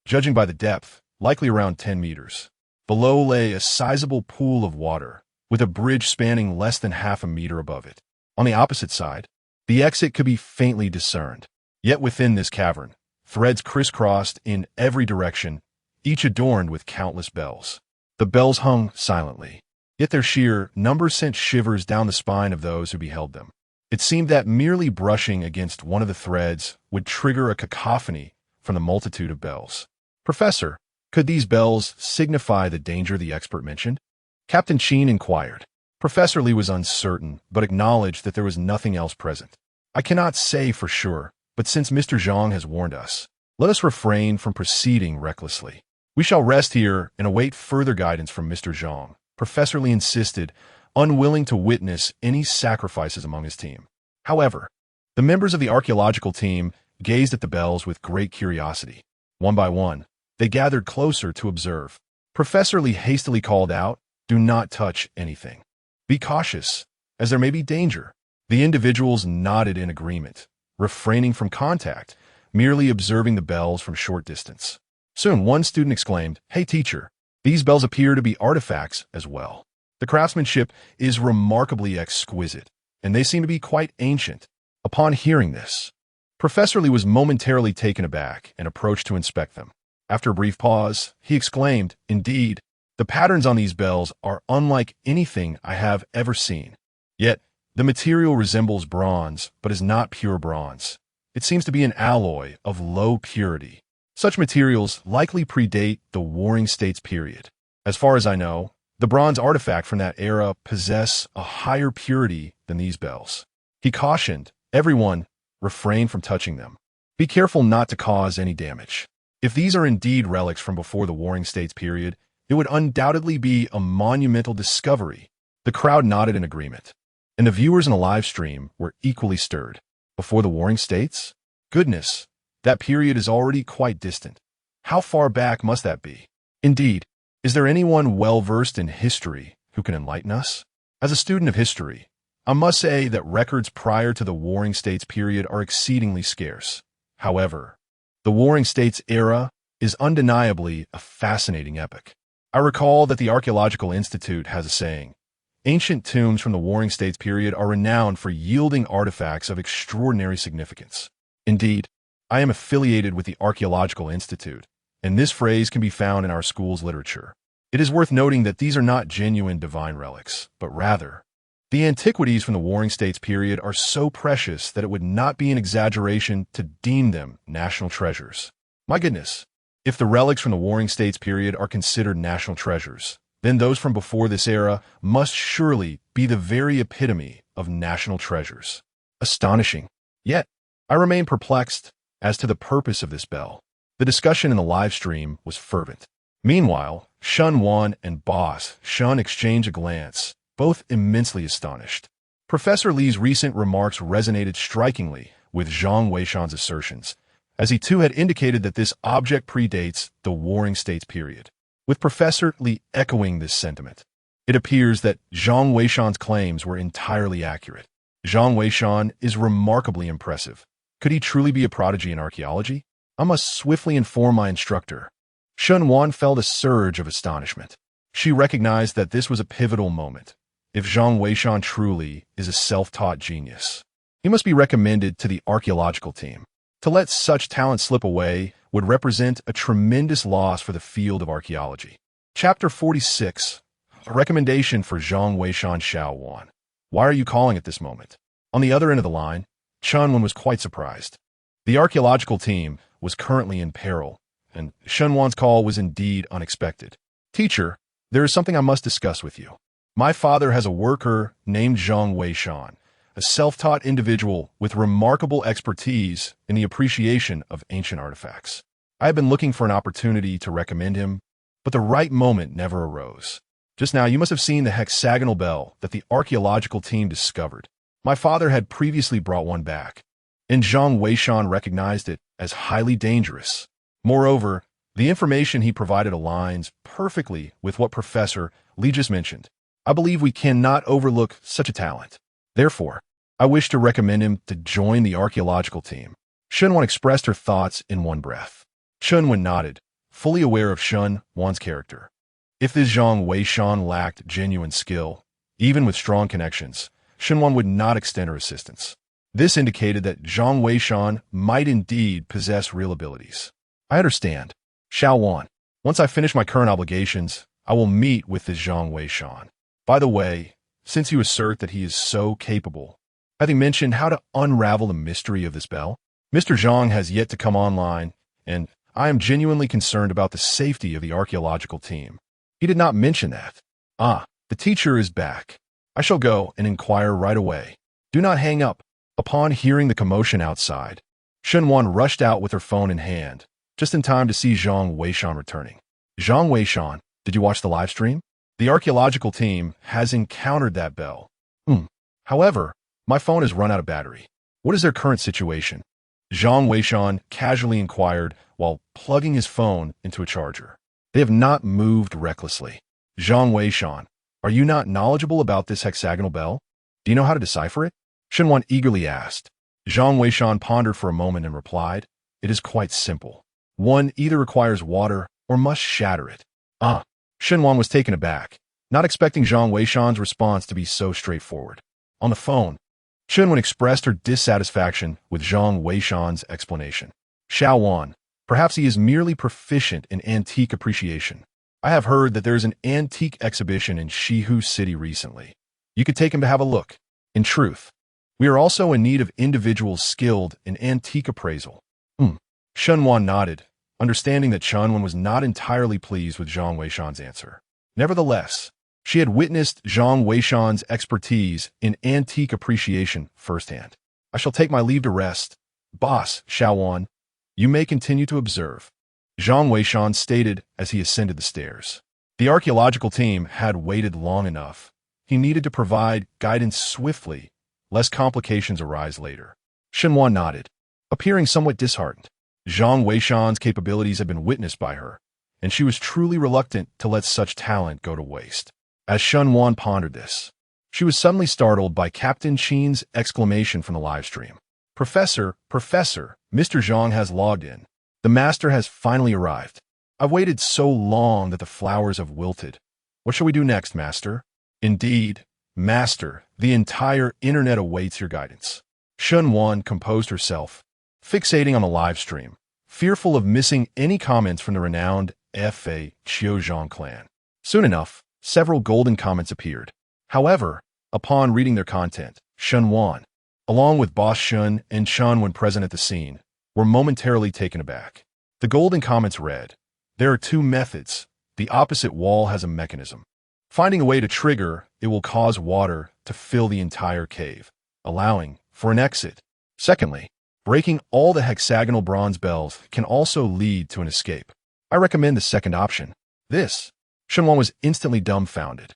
judging by the depth, likely around 10 meters. Below lay a sizable pool of water, with a bridge spanning less than half a meter above it. On the opposite side, the exit could be faintly discerned. Yet within this cavern, threads crisscrossed in every direction, each adorned with countless bells. The bells hung silently, yet their sheer number sent shivers down the spine of those who beheld them. It seemed that merely brushing against one of the threads would trigger a cacophony from the multitude of bells. "Professor, could these bells signify the danger the expert mentioned?" Captain Qin inquired. Professor Li was uncertain, but acknowledged that there was nothing else present. "I cannot say for sure, but since Mr. Zhang has warned us, let us refrain from proceeding recklessly. We shall rest here and await further guidance from Mr. Zhang," Professor Li insisted, unwilling to witness any sacrifices among his team. However, the members of the archaeological team gazed at the bells with great curiosity. One by one, they gathered closer to observe. Professor Li hastily called out, "Do not touch anything. Be cautious, as there may be danger." The individuals nodded in agreement, refraining from contact, merely observing the bells from short distance. Soon, one student exclaimed, "Hey teacher, these bells appear to be artifacts as well. The craftsmanship is remarkably exquisite, and they seem to be quite ancient." Upon hearing this, Professor Li was momentarily taken aback and approached to inspect them. After a brief pause, he exclaimed, "Indeed, the patterns on these bells are unlike anything I have ever seen. Yet, the material resembles bronze, but is not pure bronze. It seems to be an alloy of low purity. Such materials likely predate the Warring States period. As far as I know, the bronze artifact from that era possess a higher purity than these bells." He cautioned everyone, refrain from touching them. Be careful not to cause any damage. If these are indeed relics from before the Warring States period, it would undoubtedly be a monumental discovery. The crowd nodded in agreement, and the viewers in the live stream were equally stirred. Before the Warring States? Goodness, that period is already quite distant. How far back must that be? Indeed, is there anyone well-versed in history who can enlighten us? As a student of history, I must say that records prior to the Warring States period are exceedingly scarce. However, the Warring States era is undeniably a fascinating epoch. I recall that the Archaeological Institute has a saying, "Ancient tombs from the Warring States period are renowned for yielding artifacts of extraordinary significance." Indeed, I am affiliated with the Archaeological Institute, and this phrase can be found in our school's literature. It is worth noting that these are not genuine divine relics, but rather, the antiquities from the Warring States period are so precious that it would not be an exaggeration to deem them national treasures. My goodness, if the relics from the Warring States period are considered national treasures, then those from before this era must surely be the very epitome of national treasures. Astonishing. Yet, I remain perplexed as to the purpose of this bell. The discussion in the live stream was fervent. Meanwhile, Shun Wan and Boss Shun exchange a glance, both immensely astonished. Professor Li's recent remarks resonated strikingly with Zhang Weishan's assertions, as he too had indicated that this object predates the Warring States period. With Professor Li echoing this sentiment, it appears that Zhang Weishan's claims were entirely accurate. Zhang Weishan is remarkably impressive. Could he truly be a prodigy in archaeology? I must swiftly inform my instructor. Shun Wan felt a surge of astonishment. She recognized that this was a pivotal moment. If Zhang Weishan truly is a self-taught genius, he must be recommended to the archaeological team. To let such talent slip away would represent a tremendous loss for the field of archaeology. Chapter 46. A recommendation for Zhang Weishan Xiao Wan. Why are you calling at this moment? On the other end of the line, Chunwan was quite surprised. The archaeological team was currently in peril, and Shunwan's call was indeed unexpected. Teacher, there is something I must discuss with you. My father has a worker named Zhang Weishan, a self-taught individual with remarkable expertise in the appreciation of ancient artifacts. I have been looking for an opportunity to recommend him, but the right moment never arose. Just now, you must have seen the hexagonal bell that the archaeological team discovered. My father had previously brought one back, and Zhang Weishan recognized it as highly dangerous. Moreover, the information he provided aligns perfectly with what Professor Li just mentioned. I believe we cannot overlook such a talent. Therefore, I wish to recommend him to join the archaeological team. Shunwan expressed her thoughts in one breath. Shunwan nodded, fully aware of Shun Wan's character. If this Zhang Weishan lacked genuine skill, even with strong connections, Shunwan would not extend her assistance. This indicated that Zhang Weishan might indeed possess real abilities. I understand. Xiao Wan, once I finish my current obligations, I will meet with this Zhang Weishan. By the way, since you assert that he is so capable, having mentioned how to unravel the mystery of this bell, Mr. Zhang has yet to come online, and I am genuinely concerned about the safety of the archaeological team. He did not mention that. Ah, the teacher is back. I shall go and inquire right away. Do not hang up. Upon hearing the commotion outside, Shunwan rushed out with her phone in hand, just in time to see Zhang Weishan returning. Zhang Weishan, did you watch the live stream? The archaeological team has encountered that bell. However, my phone has run out of battery. What is their current situation? Zhang Weishan casually inquired while plugging his phone into a charger. They have not moved recklessly. Zhang Weishan, are you not knowledgeable about this hexagonal bell? Do you know how to decipher it? Shunwan eagerly asked. Zhang Weishan pondered for a moment and replied, it is quite simple. One either requires water or must shatter it. Shunwan was taken aback, not expecting Zhang Weishan's response to be so straightforward. On the phone, Shunwan expressed her dissatisfaction with Zhang Weishan's explanation. Xiao Wan, perhaps he is merely proficient in antique appreciation. I have heard that there is an antique exhibition in Shihu City recently. You could take him to have a look. In truth, we are also in need of individuals skilled in antique appraisal. Shunwan nodded, understanding that Shunwan was not entirely pleased with Zhang Weishan's answer. Nevertheless, she had witnessed Zhang Weishan's expertise in antique appreciation firsthand. I shall take my leave to rest. Boss, Xiao Wan, you may continue to observe. Zhang Weishan stated as he ascended the stairs. The archaeological team had waited long enough. He needed to provide guidance swiftly, lest complications arise later. Shunwan nodded, appearing somewhat disheartened. Zhang Weishan's capabilities had been witnessed by her, and she was truly reluctant to let such talent go to waste. As Shunwan pondered this, she was suddenly startled by Captain Qin's exclamation from the livestream. Professor, Mr. Zhang has logged in. The master has finally arrived. I've waited so long that the flowers have wilted. What shall we do next, master? Indeed, master, the entire internet awaits your guidance. Shunwan composed herself, fixating on the live stream, fearful of missing any comments from the renowned Fa Qiuzhang clan. Soon enough, several golden comments appeared. However, upon reading their content, Shen Wan, along with Boss Shun and Chun when present at the scene, were momentarily taken aback. The golden comments read, "There are two methods. The opposite wall has a mechanism. Finding a way to trigger, it will cause water to fill the entire cave, allowing for an exit. Secondly, breaking all the hexagonal bronze bells can also lead to an escape. I recommend the second option." This, Shenwan was instantly dumbfounded.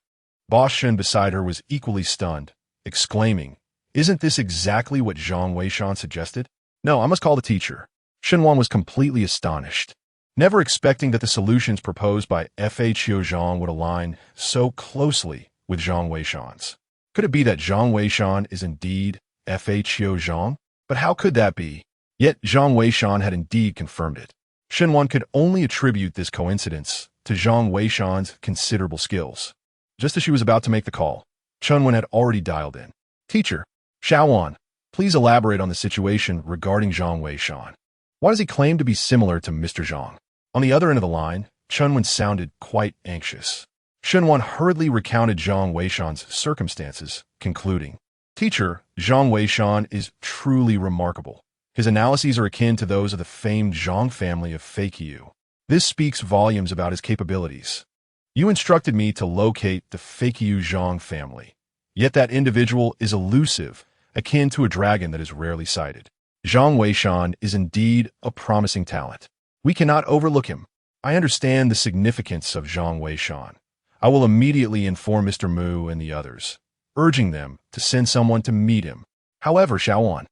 Boss Shun beside her was equally stunned, exclaiming, "Isn't this exactly what Zhang Weishan suggested?" "No, I must call the teacher." Shenwan was completely astonished, never expecting that the solutions proposed by Fa Qiuzhang would align so closely with Zhang Weishan's. Could it be that Zhang Weishan is indeed Fa Qiuzhang? But how could that be? Yet Zhang Weishan had indeed confirmed it. Shenwan could only attribute this coincidence to Zhang Weishan's considerable skills. Just as she was about to make the call, Chunwen had already dialed in. "Teacher, Xiaowan, please elaborate on the situation regarding Zhang Weishan. Why does he claim to be similar to Mr. Zhang?" On the other end of the line, Chunwen sounded quite anxious. Shenwan hurriedly recounted Zhang Weishan's circumstances, concluding, "Teacher, Zhang Weishan is truly remarkable. His analyses are akin to those of the famed Zhang family of Feiqiu. This speaks volumes about his capabilities. You instructed me to locate the Feiqiu Zhang family. Yet that individual is elusive, akin to a dragon that is rarely sighted. Zhang Weishan is indeed a promising talent. We cannot overlook him. I understand the significance of Zhang Weishan. I will immediately inform Mr. Mu and the others, urging them to send someone to meet him. However, Xiaowan,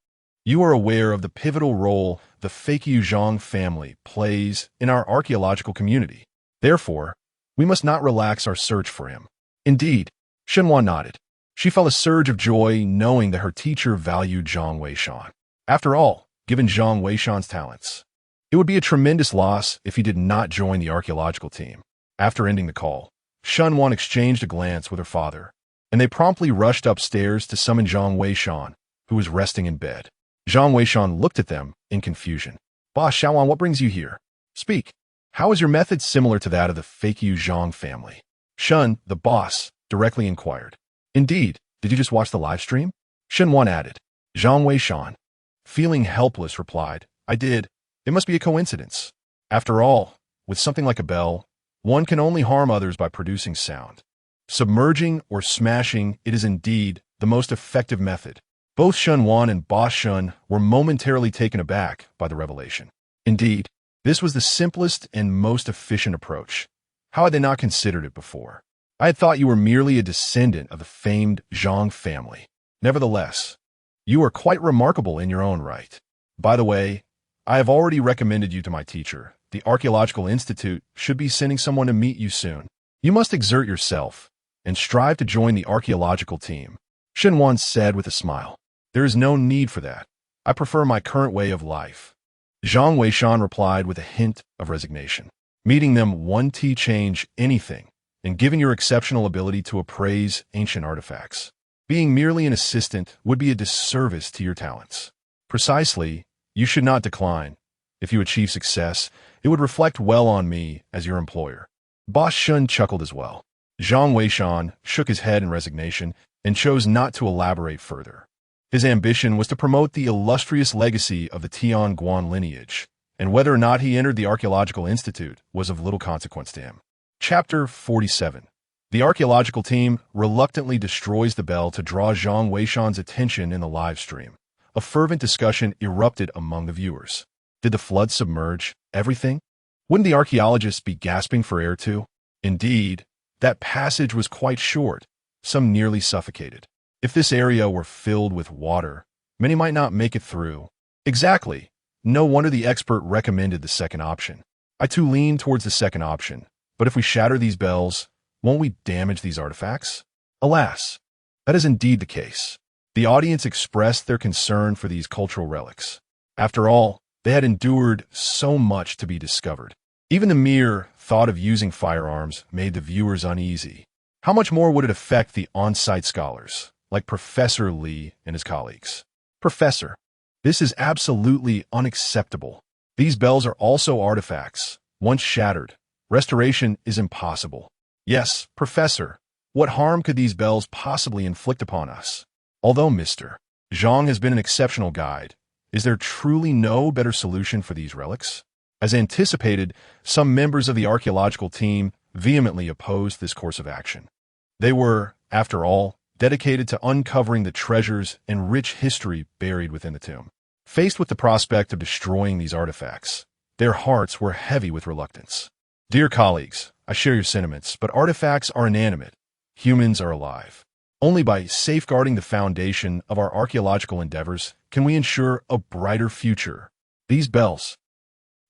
you are aware of the pivotal role the Feiqiu Zhang family plays in our archaeological community. Therefore, we must not relax our search for him." Indeed, Shenwan nodded. She felt a surge of joy knowing that her teacher valued Zhang Weishan. After all, given Zhang Weishan's talents, it would be a tremendous loss if he did not join the archaeological team. After ending the call, Shenwan exchanged a glance with her father, and they promptly rushed upstairs to summon Zhang Weishan, who was resting in bed. Zhang Weishan looked at them in confusion. "Boss Xiaowan, what brings you here? Speak. How is your method similar to that of the Feiqiu Zhang family?" Shun, the boss, directly inquired. "Indeed, did you just watch the live stream?" Shenwan added. Zhang Weishan, feeling helpless, replied, "I did. It must be a coincidence. After all, with something like a bell, one can only harm others by producing sound. Submerging or smashing it is indeed the most effective method." Both Shenwan and Boss Shun were momentarily taken aback by the revelation. Indeed, this was the simplest and most efficient approach. How had they not considered it before? "I had thought you were merely a descendant of the famed Zhang family. Nevertheless, you are quite remarkable in your own right. By the way, I have already recommended you to my teacher. The Archaeological Institute should be sending someone to meet you soon. You must exert yourself and strive to join the archaeological team," Shenwan said with a smile. "There is no need for that. I prefer my current way of life." Zhang Weishan replied with a hint of resignation. "Meeting them won't change anything, and given your exceptional ability to appraise ancient artifacts, being merely an assistant would be a disservice to your talents. Precisely, you should not decline. If you achieve success, it would reflect well on me as your employer." Boss Shun chuckled as well. Zhang Weishan shook his head in resignation and chose not to elaborate further. His ambition was to promote the illustrious legacy of the Tian Guan lineage, and whether or not he entered the Archaeological Institute was of little consequence to him. Chapter 47. The archaeological team reluctantly destroys the bell to draw Zhang Weishan's attention in the live stream. A fervent discussion erupted among the viewers. Did the flood submerge everything? Wouldn't the archaeologists be gasping for air too? Indeed, that passage was quite short, some nearly suffocated. If this area were filled with water, many might not make it through. Exactly. No wonder the expert recommended the second option. I too lean towards the second option, but if we shatter these bells, won't we damage these artifacts? Alas, that is indeed the case. The audience expressed their concern for these cultural relics. After all, they had endured so much to be discovered. Even the mere thought of using firearms made the viewers uneasy. How much more would it affect the on-site scholars, like Professor Li and his colleagues? "Professor, this is absolutely unacceptable. These bells are also artifacts. Once shattered, restoration is impossible. Yes, Professor, what harm could these bells possibly inflict upon us? Although Mr. Zhang has been an exceptional guide, is there truly no better solution for these relics? As anticipated, some members of the archaeological team vehemently opposed this course of action. They were, after all, dedicated to uncovering the treasures and rich history buried within the tomb. Faced with the prospect of destroying these artifacts, their hearts were heavy with reluctance. Dear colleagues, I share your sentiments, but artifacts are inanimate. Humans are alive. Only by safeguarding the foundation of our archaeological endeavors can we ensure a brighter future. These bells.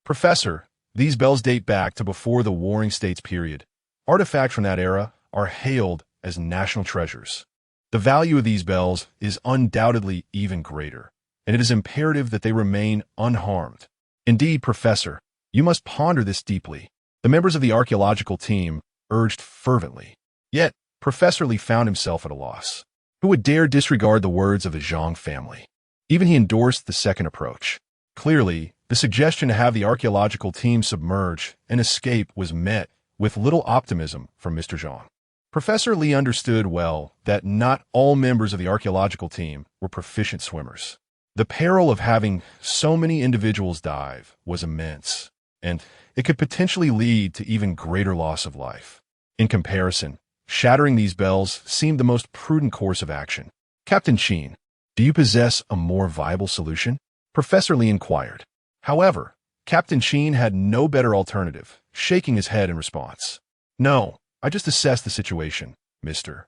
Professor, these bells date back to before the Warring States period. Artifacts from that era are hailed as national treasures. The value of these bells is undoubtedly even greater, and it is imperative that they remain unharmed. Indeed, Professor, you must ponder this deeply. The members of the archaeological team urged fervently. Yet, Professor Li found himself at a loss. Who would dare disregard the words of the Zhang family? Even he endorsed the second approach. Clearly, the suggestion to have the archaeological team submerge and escape was met with little optimism from Mr. Zhang. Professor Li understood well that not all members of the archaeological team were proficient swimmers. The peril of having so many individuals dive was immense, and it could potentially lead to even greater loss of life. In comparison, shattering these bells seemed the most prudent course of action. Captain Sheen, do you possess a more viable solution? Professor Li inquired. However, Captain Sheen had no better alternative, shaking his head in response. No, I just assessed the situation, Mr.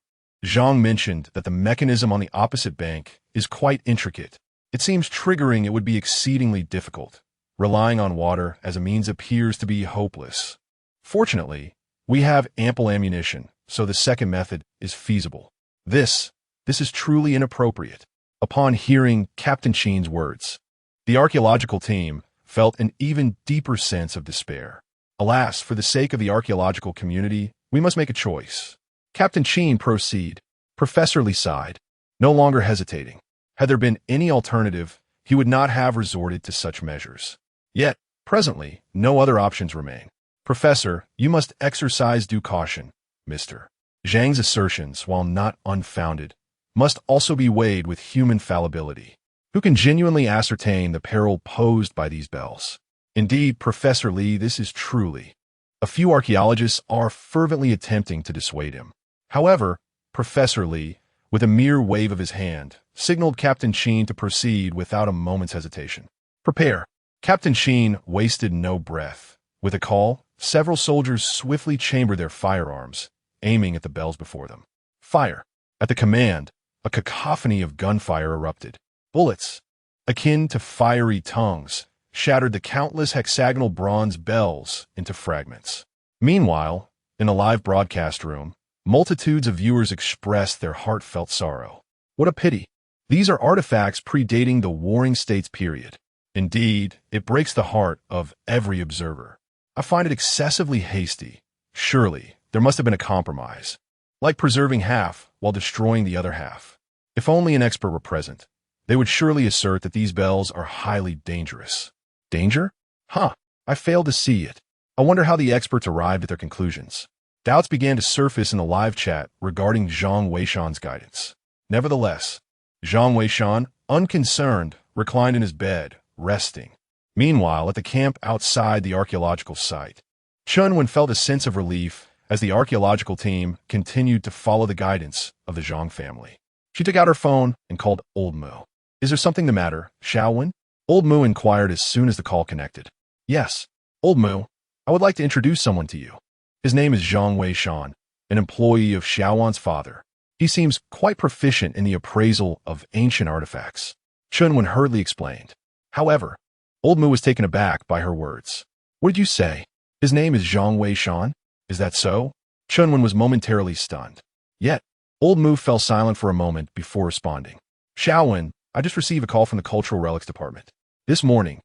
Zhang mentioned that the mechanism on the opposite bank is quite intricate. It seems triggering it would be exceedingly difficult. Relying on water as a means appears to be hopeless. Fortunately, we have ample ammunition, so the second method is feasible. This is truly inappropriate. Upon hearing Captain Sheen's words, the archaeological team felt an even deeper sense of despair. Alas, for the sake of the archaeological community, we must make a choice. Captain Sheen, proceed. Professor Li sighed, no longer hesitating. Had there been any alternative, he would not have resorted to such measures. Yet, presently, no other options remain. Professor, you must exercise due caution. Mr. Zhang's assertions, while not unfounded, must also be weighed with human fallibility. Who can genuinely ascertain the peril posed by these bells? Indeed, Professor Li, this is truly. A few archaeologists are fervently attempting to dissuade him. However, Professor Li, with a mere wave of his hand, signaled Captain Sheen to proceed without a moment's hesitation. Prepare. Captain Sheen wasted no breath. With a call, several soldiers swiftly chambered their firearms, aiming at the bells before them. Fire. At the command, a cacophony of gunfire erupted. Bullets, akin to fiery tongues, shattered the countless hexagonal bronze bells into fragments. Meanwhile, in a live broadcast room, multitudes of viewers expressed their heartfelt sorrow. What a pity! These are artifacts predating the Warring States period. Indeed, it breaks the heart of every observer. I find it excessively hasty. Surely, there must have been a compromise, like preserving half while destroying the other half. If only an expert were present, they would surely assert that these bells are highly dangerous. Danger? Huh, I failed to see it. I wonder how the experts arrived at their conclusions. Doubts began to surface in the live chat regarding Zhang Weishan's guidance. Nevertheless, Zhang Weishan, unconcerned, reclined in his bed, resting. Meanwhile, at the camp outside the archaeological site, Chunwen felt a sense of relief as the archaeological team continued to follow the guidance of the Zhang family. She took out her phone and called Old Mu. Is there something the matter, Xiaowen? Old Mu inquired as soon as the call connected. Yes, Old Mu, I would like to introduce someone to you. His name is Zhang Weishan, an employee of Xiaowan's father. He seems quite proficient in the appraisal of ancient artifacts. Chunwen hurriedly explained. However, Old Mu was taken aback by her words. What did you say? His name is Zhang Weishan? Is that so? Chunwen was momentarily stunned. Yet, Old Mu fell silent for a moment before responding. Xiaowen, I just received a call from the Cultural Relics Department. This morning,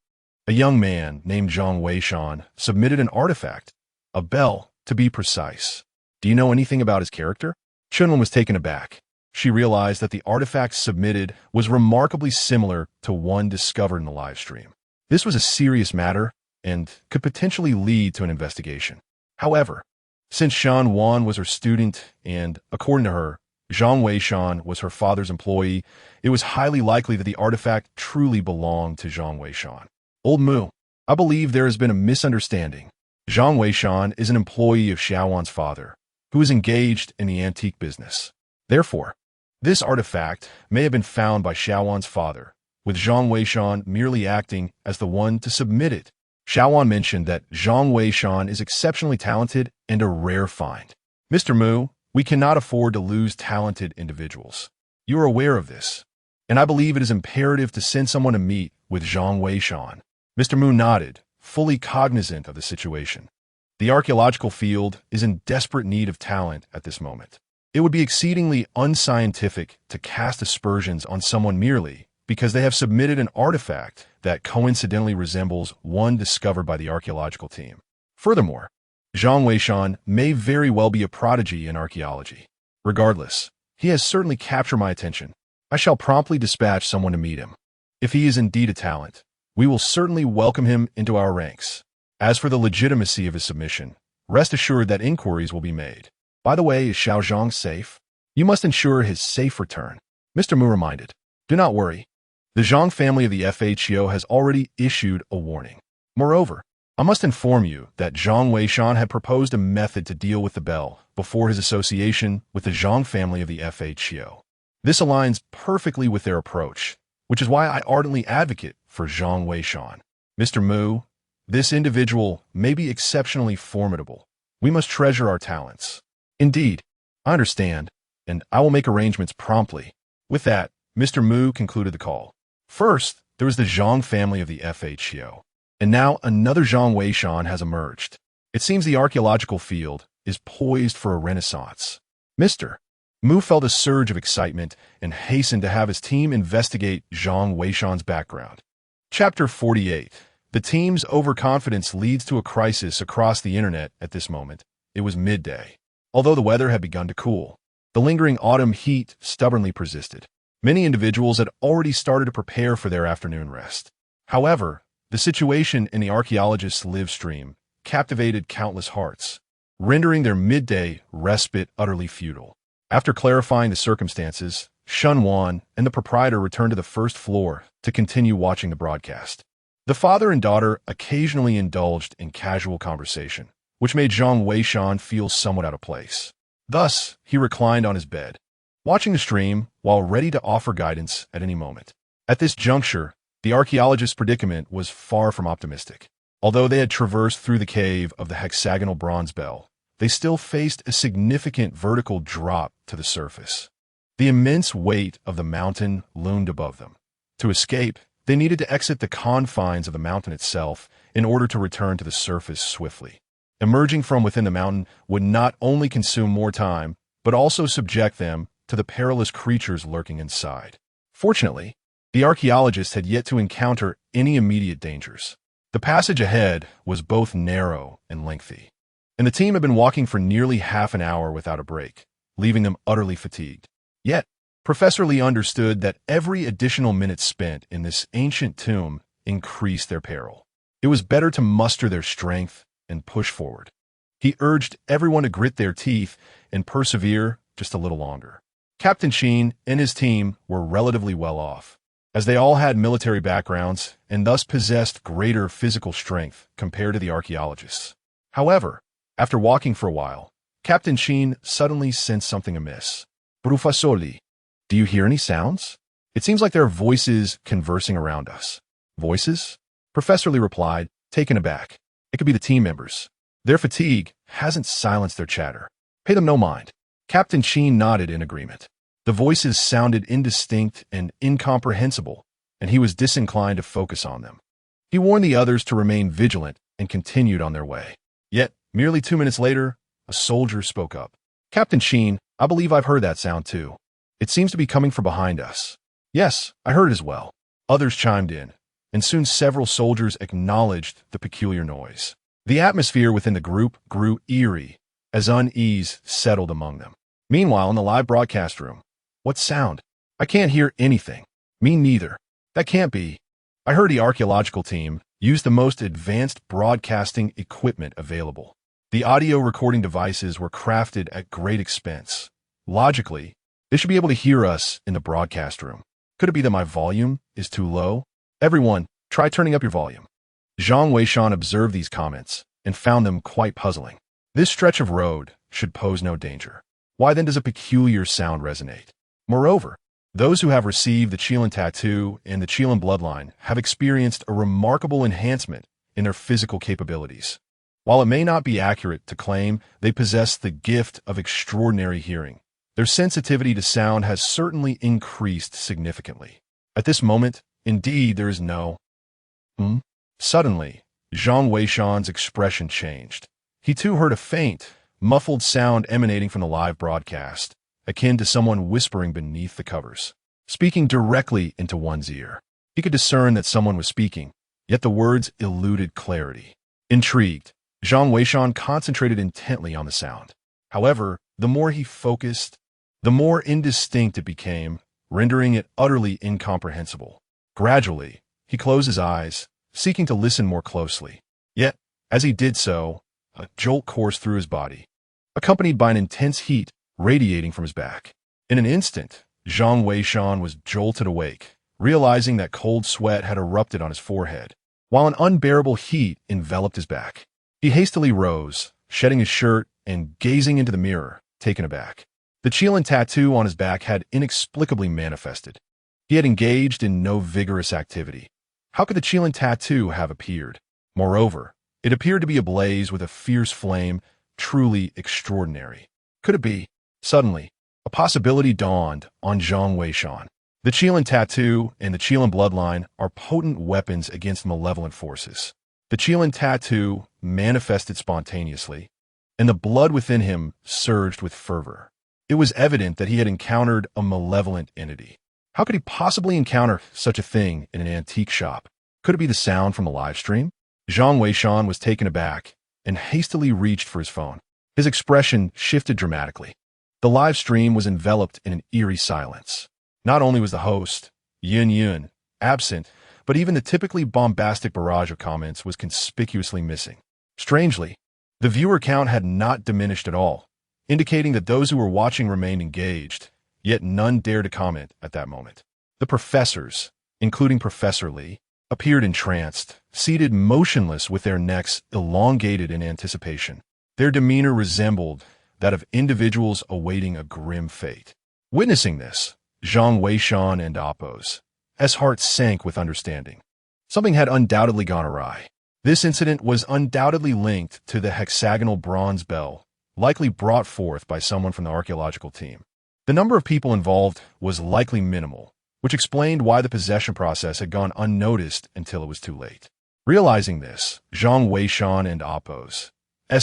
a young man named Zhang Weishan submitted an artifact, a bell, to be precise. Do you know anything about his character? Chunwen was taken aback. She realized that the artifact submitted was remarkably similar to one discovered in the live stream. This was a serious matter and could potentially lead to an investigation. However, since Shan Wan was her student and, according to her, Zhang Weishan was her father's employee, it was highly likely that the artifact truly belonged to Zhang Weishan. Old Mu, I believe there has been a misunderstanding. Zhang Weishan is an employee of Xiaowan's father, who is engaged in the antique business. Therefore, this artifact may have been found by Xiaowan's father, with Zhang Weishan merely acting as the one to submit it. Xiaowan mentioned that Zhang Weishan is exceptionally talented and a rare find. Mr. Mu, we cannot afford to lose talented individuals. You are aware of this, and I believe it is imperative to send someone to meet with Zhang Weishan. Mr. Mu nodded, fully cognizant of the situation. The archaeological field is in desperate need of talent at this moment. It would be exceedingly unscientific to cast aspersions on someone merely because they have submitted an artifact that coincidentally resembles one discovered by the archaeological team. Furthermore, Zhang Weishan may very well be a prodigy in archaeology. Regardless, he has certainly captured my attention. I shall promptly dispatch someone to meet him. If he is indeed a talent, we will certainly welcome him into our ranks. As for the legitimacy of his submission, rest assured that inquiries will be made. By the way, is Xiao Zhang safe? You must ensure his safe return. Mr. Mu reminded. Do not worry. The Zhang family of the FHO has already issued a warning. Moreover, I must inform you that Zhang Weishan had proposed a method to deal with the bell before his association with the Zhang family of the FHO. This aligns perfectly with their approach, which is why I ardently advocate for Zhang Weishan. Mr. Mu, this individual may be exceptionally formidable. We must treasure our talents. Indeed, I understand, and I will make arrangements promptly. With that, Mr. Mu concluded the call. First, there was the Zhang family of the FHO. And now another Zhang Weishan has emerged. It seems the archaeological field is poised for a renaissance. Mr. Mu felt a surge of excitement and hastened to have his team investigate Zhang Weishan's background. Chapter 48. The team's overconfidence leads to a crisis across the internet at this moment. It was midday. Although the weather had begun to cool, the lingering autumn heat stubbornly persisted. Many individuals had already started to prepare for their afternoon rest. However, the situation in the archaeologists' live stream captivated countless hearts, rendering their midday respite utterly futile. After clarifying the circumstances, Shun Wan and the proprietor returned to the first floor to continue watching the broadcast. The father and daughter occasionally indulged in casual conversation, which made Zhang Weishan feel somewhat out of place. Thus, he reclined on his bed, watching the stream while ready to offer guidance at any moment. At this juncture, the archaeologist's predicament was far from optimistic. Although they had traversed through the cave of the hexagonal bronze bell, they still faced a significant vertical drop to the surface. The immense weight of the mountain loomed above them. To escape, they needed to exit the confines of the mountain itself in order to return to the surface swiftly. Emerging from within the mountain would not only consume more time, but also subject them to the perilous creatures lurking inside. Fortunately, the archaeologists had yet to encounter any immediate dangers. The passage ahead was both narrow and lengthy, and the team had been walking for nearly half an hour without a break, leaving them utterly fatigued. Yet, Professor Lee understood that every additional minute spent in this ancient tomb increased their peril. It was better to muster their strength and push forward. He urged everyone to grit their teeth and persevere just a little longer. Captain Sheen and his team were relatively well off, as they all had military backgrounds and thus possessed greater physical strength compared to the archaeologists. However, after walking for a while, Captain Sheen suddenly sensed something amiss. Professor Lee, do you hear any sounds? It seems like there are voices conversing around us. Voices? Professor Lee replied, taken aback. It could be the team members. Their fatigue hasn't silenced their chatter. Pay them no mind. Captain Sheen nodded in agreement. The voices sounded indistinct and incomprehensible, and he was disinclined to focus on them. He warned the others to remain vigilant and continued on their way. Yet, merely 2 minutes later, a soldier spoke up. Captain Sheen, I believe I've heard that sound too. It seems to be coming from behind us. Yes, I heard it as well. Others chimed in, and soon several soldiers acknowledged the peculiar noise. The atmosphere within the group grew eerie as unease settled among them. Meanwhile, in the live broadcast room, what sound? I can't hear anything. Me neither. That can't be. I heard the archaeological team used the most advanced broadcasting equipment available. The audio recording devices were crafted at great expense. Logically, they should be able to hear us in the broadcast room. Could it be that my volume is too low? Everyone, try turning up your volume. Zhang Weishan observed these comments and found them quite puzzling. This stretch of road should pose no danger. Why then does a peculiar sound resonate? Moreover, those who have received the Qilin tattoo and the Qilin bloodline have experienced a remarkable enhancement in their physical capabilities. While it may not be accurate to claim they possess the gift of extraordinary hearing, their sensitivity to sound has certainly increased significantly. At this moment, indeed, there is no Suddenly, Zhang Weishan's expression changed. He too heard a faint, muffled sound emanating from the live broadcast, akin to someone whispering beneath the covers, speaking directly into one's ear. He could discern that someone was speaking, yet the words eluded clarity. Intrigued, Zhang Weishan concentrated intently on the sound. However, the more he focused, the more indistinct it became, rendering it utterly incomprehensible. Gradually, he closed his eyes, seeking to listen more closely. Yet, as he did so, a jolt coursed through his body, accompanied by an intense heat radiating from his back. In an instant, Zhang Weishan was jolted awake, realizing that cold sweat had erupted on his forehead, while an unbearable heat enveloped his back. He hastily rose, shedding his shirt and gazing into the mirror, taken aback. The Qilin tattoo on his back had inexplicably manifested. He had engaged in no vigorous activity. How could the Qilin tattoo have appeared? Moreover, it appeared to be ablaze with a fierce flame, truly extraordinary. Could it be? Suddenly, a possibility dawned on Zhang Weishan. The Qilin tattoo and the Qilin bloodline are potent weapons against malevolent forces. The Qilin tattoo manifested spontaneously, and the blood within him surged with fervor. It was evident that he had encountered a malevolent entity. How could he possibly encounter such a thing in an antique shop? Could it be the sound from the live stream? Zhang Weishan was taken aback and hastily reached for his phone. His expression shifted dramatically. The live stream was enveloped in an eerie silence. Not only was the host, Yin Yun, absent, but even the typically bombastic barrage of comments was conspicuously missing. Strangely, the viewer count had not diminished at all, indicating that those who were watching remained engaged, yet none dared to comment at that moment. The professors, including Professor Li, appeared entranced, seated motionless with their necks elongated in anticipation. Their demeanor resembled that of individuals awaiting a grim fate. Witnessing this, Zhang Weishan and Appo's heart sank with understanding. Something had undoubtedly gone awry. This incident was undoubtedly linked to the hexagonal bronze bell, likely brought forth by someone from the archaeological team. The number of people involved was likely minimal, which explained why the possession process had gone unnoticed until it was too late. Realizing this, Zhang Weishan and Appo's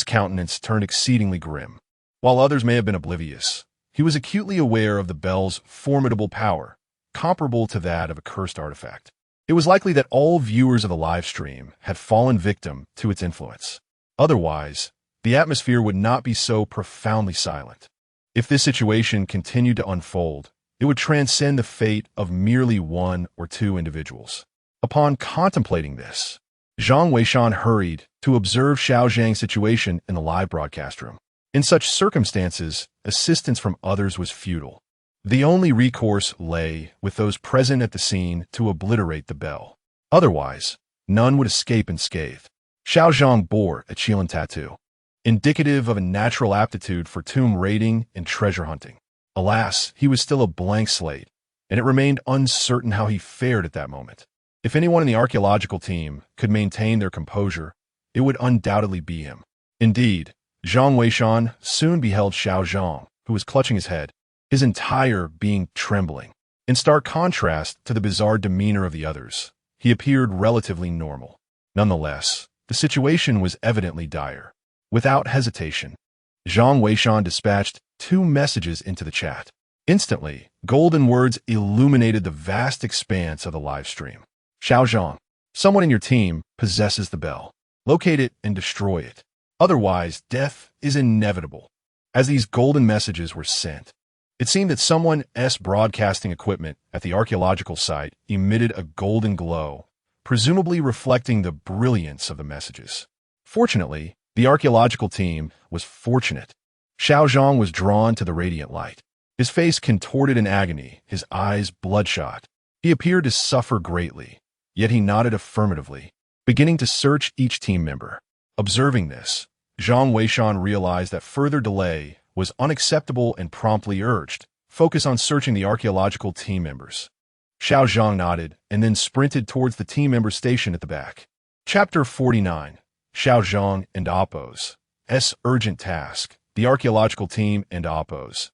countenance turned exceedingly grim. While others may have been oblivious, he was acutely aware of the bell's formidable power, comparable to that of a cursed artifact. It was likely that all viewers of the live stream had fallen victim to its influence. Otherwise, the atmosphere would not be so profoundly silent. If this situation continued to unfold, it would transcend the fate of merely one or two individuals. Upon contemplating this, Zhang Weishan hurried to observe Xiao Zhang's situation in the live broadcast room. In such circumstances, assistance from others was futile. The only recourse lay with those present at the scene to obliterate the bell. Otherwise, none would escape unscathed. Xiao Zhang bore a Qilin tattoo, indicative of a natural aptitude for tomb raiding and treasure hunting. Alas, he was still a blank slate, and it remained uncertain how he fared at that moment. If anyone in the archaeological team could maintain their composure, it would undoubtedly be him. Indeed, Zhang Weishan soon beheld Xiao Zhang, who was clutching his head, his entire being trembling. In stark contrast to the bizarre demeanor of the others, he appeared relatively normal. Nonetheless, the situation was evidently dire. Without hesitation, Zhang Weishan dispatched 2 messages into the chat. Instantly, golden words illuminated the vast expanse of the live stream. Xiao Zhang, someone in your team possesses the bell. Locate it and destroy it. Otherwise, death is inevitable. As these golden messages were sent, it seemed that someone's broadcasting equipment at the archaeological site emitted a golden glow, presumably reflecting the brilliance of the messages. Fortunately, the archaeological team was fortunate. Xiao Zhang was drawn to the radiant light. His face contorted in agony, his eyes bloodshot. He appeared to suffer greatly, yet he nodded affirmatively, beginning to search each team member. Observing this, Zhang Weishan realized that further delay was unacceptable and promptly urged, "Focus on searching the archaeological team members." Xiao Zhang nodded and then sprinted towards the team member station at the back. Chapter 49. Xiao Zhang and Appo's urgent task. The archaeological team and Appo's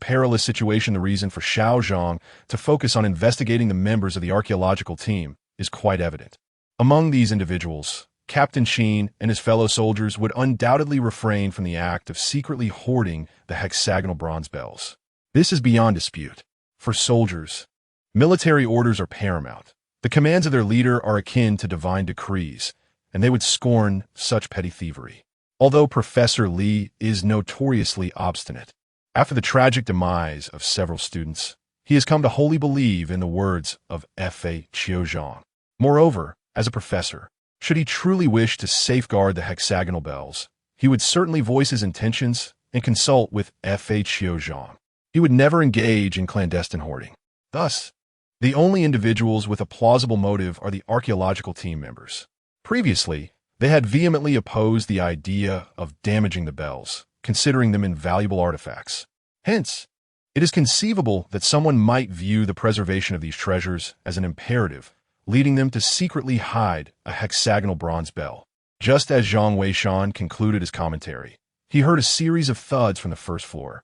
perilous situation. The reason for Xiao Zhang to focus on investigating the members of the archaeological team is quite evident. Among these individuals, Captain Sheen and his fellow soldiers would undoubtedly refrain from the act of secretly hoarding the hexagonal bronze bells. This is beyond dispute. For soldiers, military orders are paramount. The commands of their leader are akin to divine decrees, and they would scorn such petty thievery. Although Professor Li is notoriously obstinate, after the tragic demise of several students, he has come to wholly believe in the words of Fa Qiuzhang. Moreover, as a professor, should he truly wish to safeguard the hexagonal bells, he would certainly voice his intentions and consult with Fa Qiuzhang. He would never engage in clandestine hoarding. Thus, the only individuals with a plausible motive are the archaeological team members. Previously, they had vehemently opposed the idea of damaging the bells, considering them invaluable artifacts. Hence, it is conceivable that someone might view the preservation of these treasures as an imperative, leading them to secretly hide a hexagonal bronze bell. Just as Zhang Weishan concluded his commentary, he heard a series of thuds from the first floor,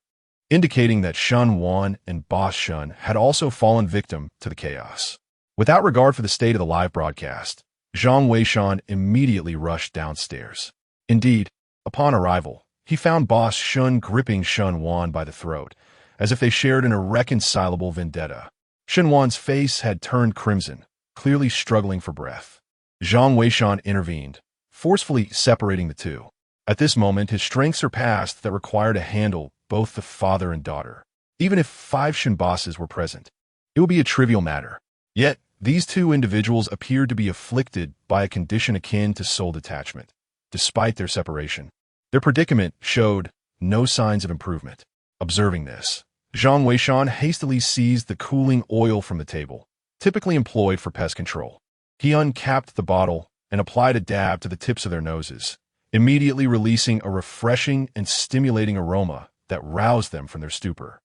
indicating that Shun Wan and Boss Shun had also fallen victim to the chaos. Without regard for the state of the live broadcast, Zhang Weishan immediately rushed downstairs. Indeed, upon arrival, he found Boss Shun gripping Shun Wan by the throat, as if they shared an irreconcilable vendetta. Shun Wan's face had turned crimson, clearly struggling for breath. Zhang Weishan intervened, forcefully separating the two. At this moment, his strength surpassed that required to handle both the father and daughter. Even if 5 Shun bosses were present, it would be a trivial matter. Yet, these two individuals appeared to be afflicted by a condition akin to soul detachment. Despite their separation, their predicament showed no signs of improvement. Observing this, Zhang Weishan hastily seized the cooling oil from the table, typically employed for pest control. He uncapped the bottle and applied a dab to the tips of their noses, immediately releasing a refreshing and stimulating aroma that roused them from their stupor.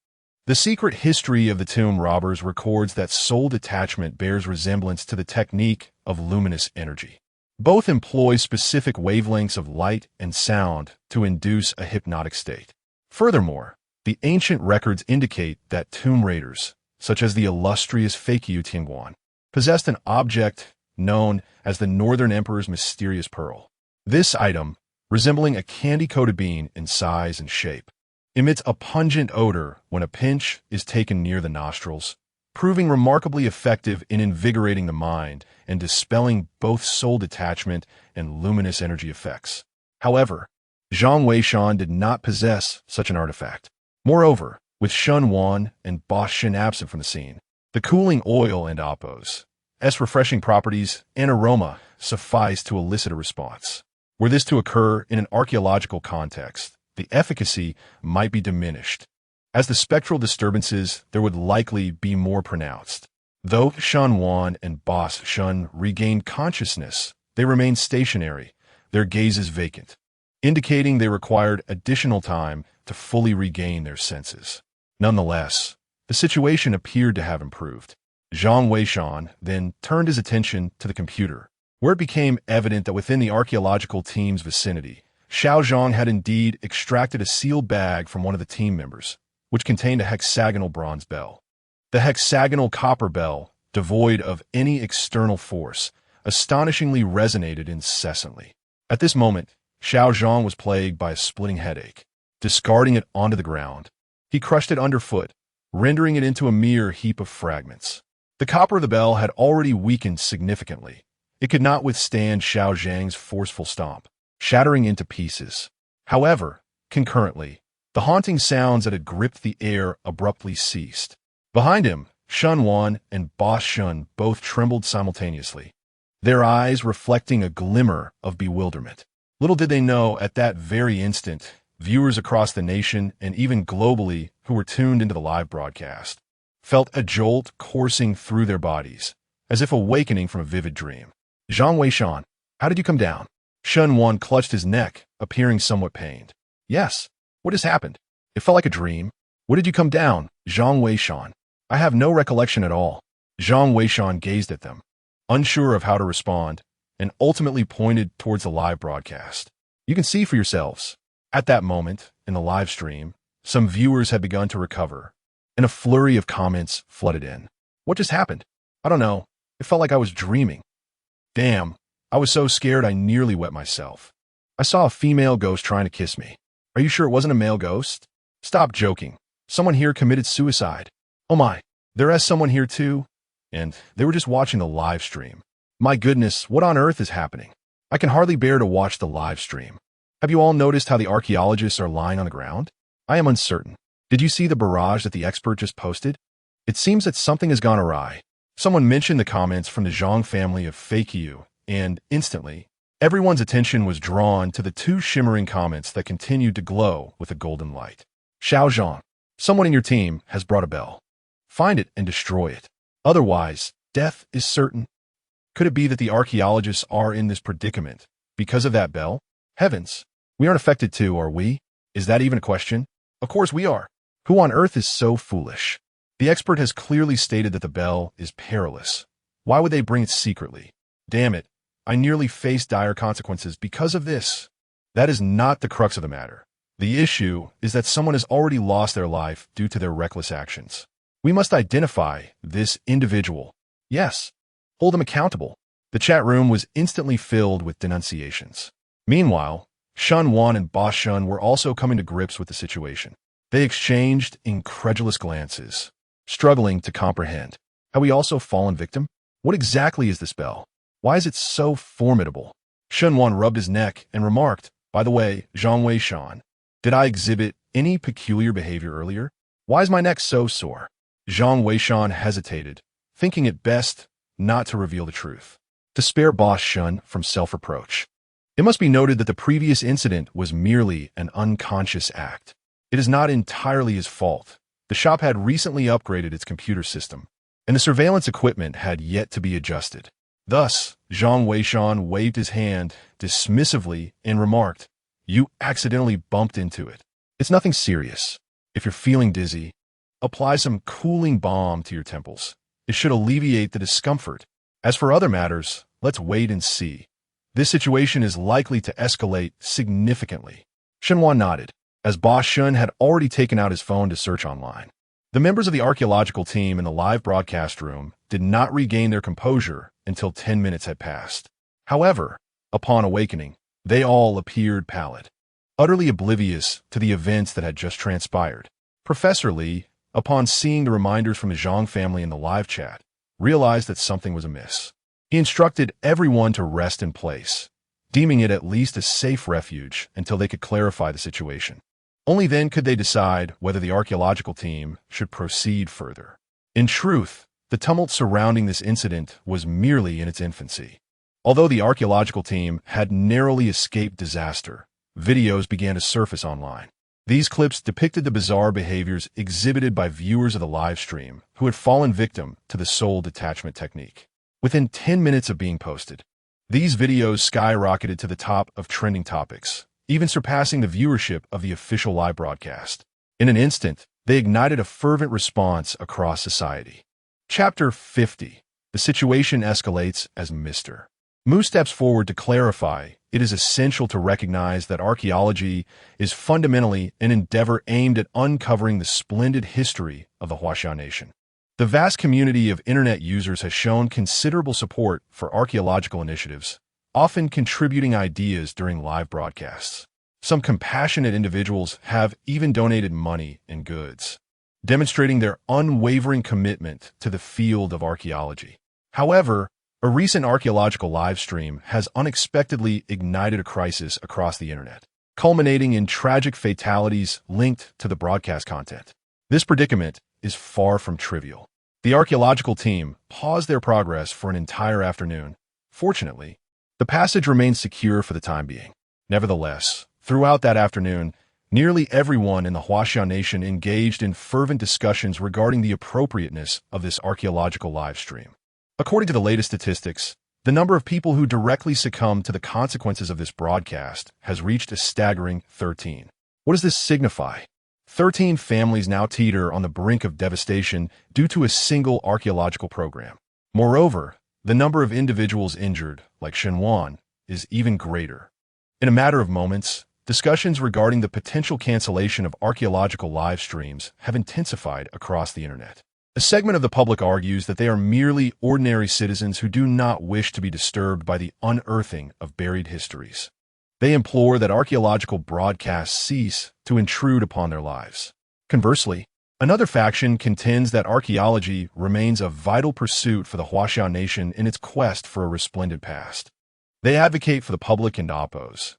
The secret history of the tomb robbers records that soul detachment bears resemblance to the technique of luminous energy. Both employ specific wavelengths of light and sound to induce a hypnotic state. Furthermore, the ancient records indicate that tomb raiders, such as the illustrious Feiqiu Tingguan, possessed an object known as the Northern Emperor's mysterious pearl. This item, resembling a candy-coated bean in size and shape, emits a pungent odor when a pinch is taken near the nostrils, proving remarkably effective in invigorating the mind and dispelling both soul detachment and luminous energy effects. However, Zhang Weishan did not possess such an artifact. Moreover, with Shun Wan and Boss Shin absent from the scene, the cooling oil and Appo's refreshing properties and aroma suffice to elicit a response. Were this to occur in an archaeological context, the efficacy might be diminished. As the spectral disturbances, there would likely be more pronounced. Though Shun Wan and Boss Shun regained consciousness, they remained stationary, their gazes vacant, indicating they required additional time to fully regain their senses. Nonetheless, the situation appeared to have improved. Zhang Weishan then turned his attention to the computer, where it became evident that within the archaeological team's vicinity, Xiao Zhang had indeed extracted a sealed bag from one of the team members, which contained a hexagonal bronze bell. The hexagonal copper bell, devoid of any external force, astonishingly resonated incessantly. At this moment, Xiao Zhang was plagued by a splitting headache. Discarding it onto the ground, he crushed it underfoot, rendering it into a mere heap of fragments. The copper of the bell had already weakened significantly. It could not withstand Xiao Zhang's forceful stomp, shattering into pieces. However, concurrently, the haunting sounds that had gripped the air abruptly ceased. Behind him, Shun Wan and Boss Shun both trembled simultaneously. their eyes reflecting a glimmer of bewilderment. Little did they know at that very instant, viewers across the nation and even globally who were tuned into the live broadcast felt a jolt coursing through their bodies, as if awakening from a vivid dream. Zhang Weishan, how did you come down? Shun Wan clutched his neck, appearing somewhat pained. Yes. What has happened? It felt like a dream. What did you come down, Zhang Weishan? I have no recollection at all. Zhang Weishan gazed at them, unsure of how to respond, and ultimately pointed towards the live broadcast. You can see for yourselves. At that moment, in the live stream, some viewers had begun to recover, and a flurry of comments flooded in. What just happened? I don't know. It felt like I was dreaming. Damn, I was so scared I nearly wet myself. I saw a female ghost trying to kiss me. Are you sure it wasn't a male ghost? Stop joking. Someone here committed suicide. Oh my, there is someone here too? And they were just watching the live stream. My goodness, what on earth is happening? I can hardly bear to watch the live stream. Have you all noticed how the archaeologists are lying on the ground? I am uncertain. Did you see the barrage that the expert just posted? It seems that something has gone awry. Someone mentioned the comments from the Zhang family of fake you, and instantly, everyone's attention was drawn to the two shimmering comments that continued to glow with a golden light. Xiao Zhang, someone in your team has brought a bell. Find it and destroy it. Otherwise, death is certain. Could it be that the archaeologists are in this predicament because of that bell? Heavens, we aren't affected too, are we? Is that even a question? Of course we are. Who on earth is so foolish? The expert has clearly stated that the bell is perilous. Why would they bring it secretly? Damn it, I nearly faced dire consequences because of this. That is not the crux of the matter. The issue is that someone has already lost their life due to their reckless actions. We must identify this individual. Yes, hold them accountable. The chat room was instantly filled with denunciations. Meanwhile, Shun Wan and Boss Shun were also coming to grips with the situation. They exchanged incredulous glances, struggling to comprehend. Have we also fallen victim? What exactly is this bell? Why is it so formidable? Shun Wan rubbed his neck and remarked, by the way, Zhang Weishan, did I exhibit any peculiar behavior earlier? Why is my neck so sore? Zhang Weishan hesitated, thinking it best not to reveal the truth, to spare Boss Shun from self-reproach. It must be noted that the previous incident was merely an unconscious act. It is not entirely his fault. The shop had recently upgraded its computer system, and the surveillance equipment had yet to be adjusted. Thus, Zhang Weishan waved his hand dismissively and remarked, "You accidentally bumped into it. It's nothing serious. If you're feeling dizzy, apply some cooling balm to your temples. It should alleviate the discomfort. As for other matters, let's wait and see. This situation is likely to escalate significantly." Shenwan nodded, as Boss Shun had already taken out his phone to search online. The members of the archaeological team in the live broadcast room did not regain their composure until 10 minutes had passed. However, upon awakening, they all appeared pallid, utterly oblivious to the events that had just transpired. Professor Li, upon seeing the reminders from the Zhang family in the live chat, realized that something was amiss. He instructed everyone to rest in place, deeming it at least a safe refuge until they could clarify the situation. Only then could they decide whether the archaeological team should proceed further. In truth, the tumult surrounding this incident was merely in its infancy. Although the archaeological team had narrowly escaped disaster, videos began to surface online. These clips depicted the bizarre behaviors exhibited by viewers of the live stream who had fallen victim to the soul detachment technique. Within 10 minutes of being posted, these videos skyrocketed to the top of trending topics, even surpassing the viewership of the official live broadcast. In an instant, they ignited a fervent response across society. Chapter 50. The situation escalates as Mr. Mu steps forward to clarify it is essential to recognize that archaeology is fundamentally an endeavor aimed at uncovering the splendid history of the Huaxia Nation. The vast community of internet users has shown considerable support for archaeological initiatives, often contributing ideas during live broadcasts. Some compassionate individuals have even donated money and goods, demonstrating their unwavering commitment to the field of archaeology. However, a recent archaeological live stream has unexpectedly ignited a crisis across the internet, culminating in tragic fatalities linked to the broadcast content. This predicament is far from trivial. The archaeological team paused their progress for an entire afternoon, Fortunately, the passage remained secure for the time being. Nevertheless, throughout that afternoon, nearly everyone in the Huaxiao Nation engaged in fervent discussions regarding the appropriateness of this archaeological live stream. According to the latest statistics, the number of people who directly succumbed to the consequences of this broadcast has reached a staggering 13. What does this signify? 13 families now teeter on the brink of devastation due to a single archaeological program. Moreover, the number of individuals injured, like Shenwan, is even greater. In a matter of moments, discussions regarding the potential cancellation of archaeological live streams have intensified across the internet. A segment of the public argues that they are merely ordinary citizens who do not wish to be disturbed by the unearthing of buried histories. They implore that archaeological broadcasts cease to intrude upon their lives. Conversely, another faction contends that archaeology remains a vital pursuit for the Huaxiao Nation in its quest for a resplendent past. They advocate for the public and Oppo's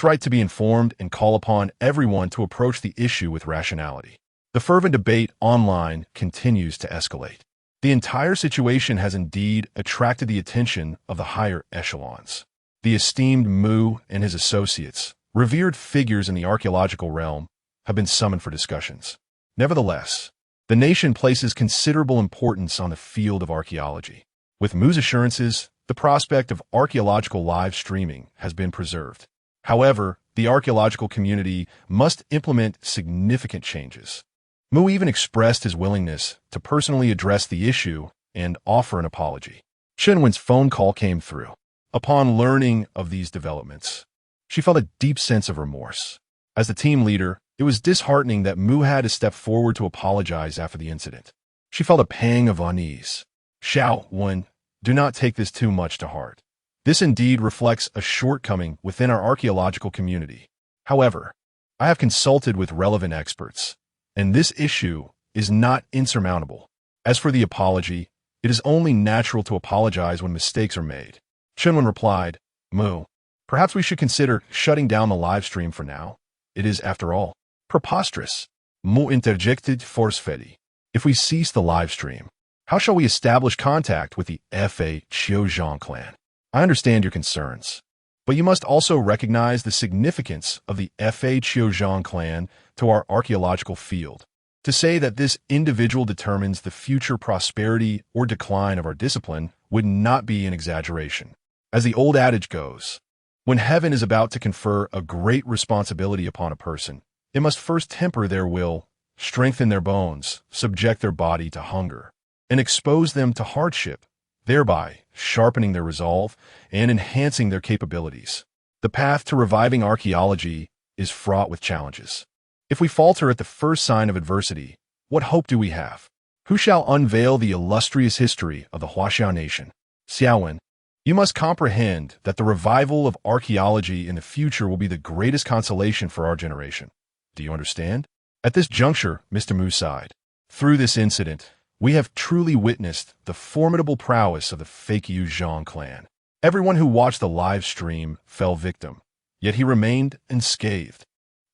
right to be informed and call upon everyone to approach the issue with rationality. The fervent debate online continues to escalate. The entire situation has indeed attracted the attention of the higher echelons. The esteemed Mu and his associates, revered figures in the archaeological realm, have been summoned for discussions. Nevertheless, the nation places considerable importance on the field of archaeology. With Mu's assurances, the prospect of archaeological live streaming has been preserved. However, the archaeological community must implement significant changes. Mu even expressed his willingness to personally address the issue and offer an apology. Shenwen's phone call came through. Upon learning of these developments, she felt a deep sense of remorse. As the team leader, it was disheartening that Mu had to step forward to apologize after the incident. She felt a pang of unease. Xiao Wen, do not take this too much to heart. This indeed reflects a shortcoming within our archaeological community. However, I have consulted with relevant experts, and this issue is not insurmountable. As for the apology, it is only natural to apologize when mistakes are made. Shenwen replied, Mu, perhaps we should consider shutting down the live stream for now. It is, after all, preposterous. Mu interjected forcefully. If we cease the live stream, how shall we establish contact with the Fa Qiuzhang clan? I understand your concerns, but you must also recognize the significance of the Fa Qiuzhang clan to our archaeological field. To say that this individual determines the future prosperity or decline of our discipline would not be an exaggeration. As the old adage goes, when heaven is about to confer a great responsibility upon a person, it must first temper their will, strengthen their bones, subject their body to hunger, and expose them to hardship, thereby sharpening their resolve and enhancing their capabilities. The path to reviving archaeology is fraught with challenges. If we falter at the first sign of adversity, what hope do we have? Who shall unveil the illustrious history of the Huaxiao Nation? Xiaowen, you must comprehend that the revival of archaeology in the future will be the greatest consolation for our generation. Do you understand? At this juncture, Mr. Mu sighed. Through this incident, we have truly witnessed the formidable prowess of the Feiqiu Zhang clan. Everyone who watched the live stream fell victim, yet he remained unscathed.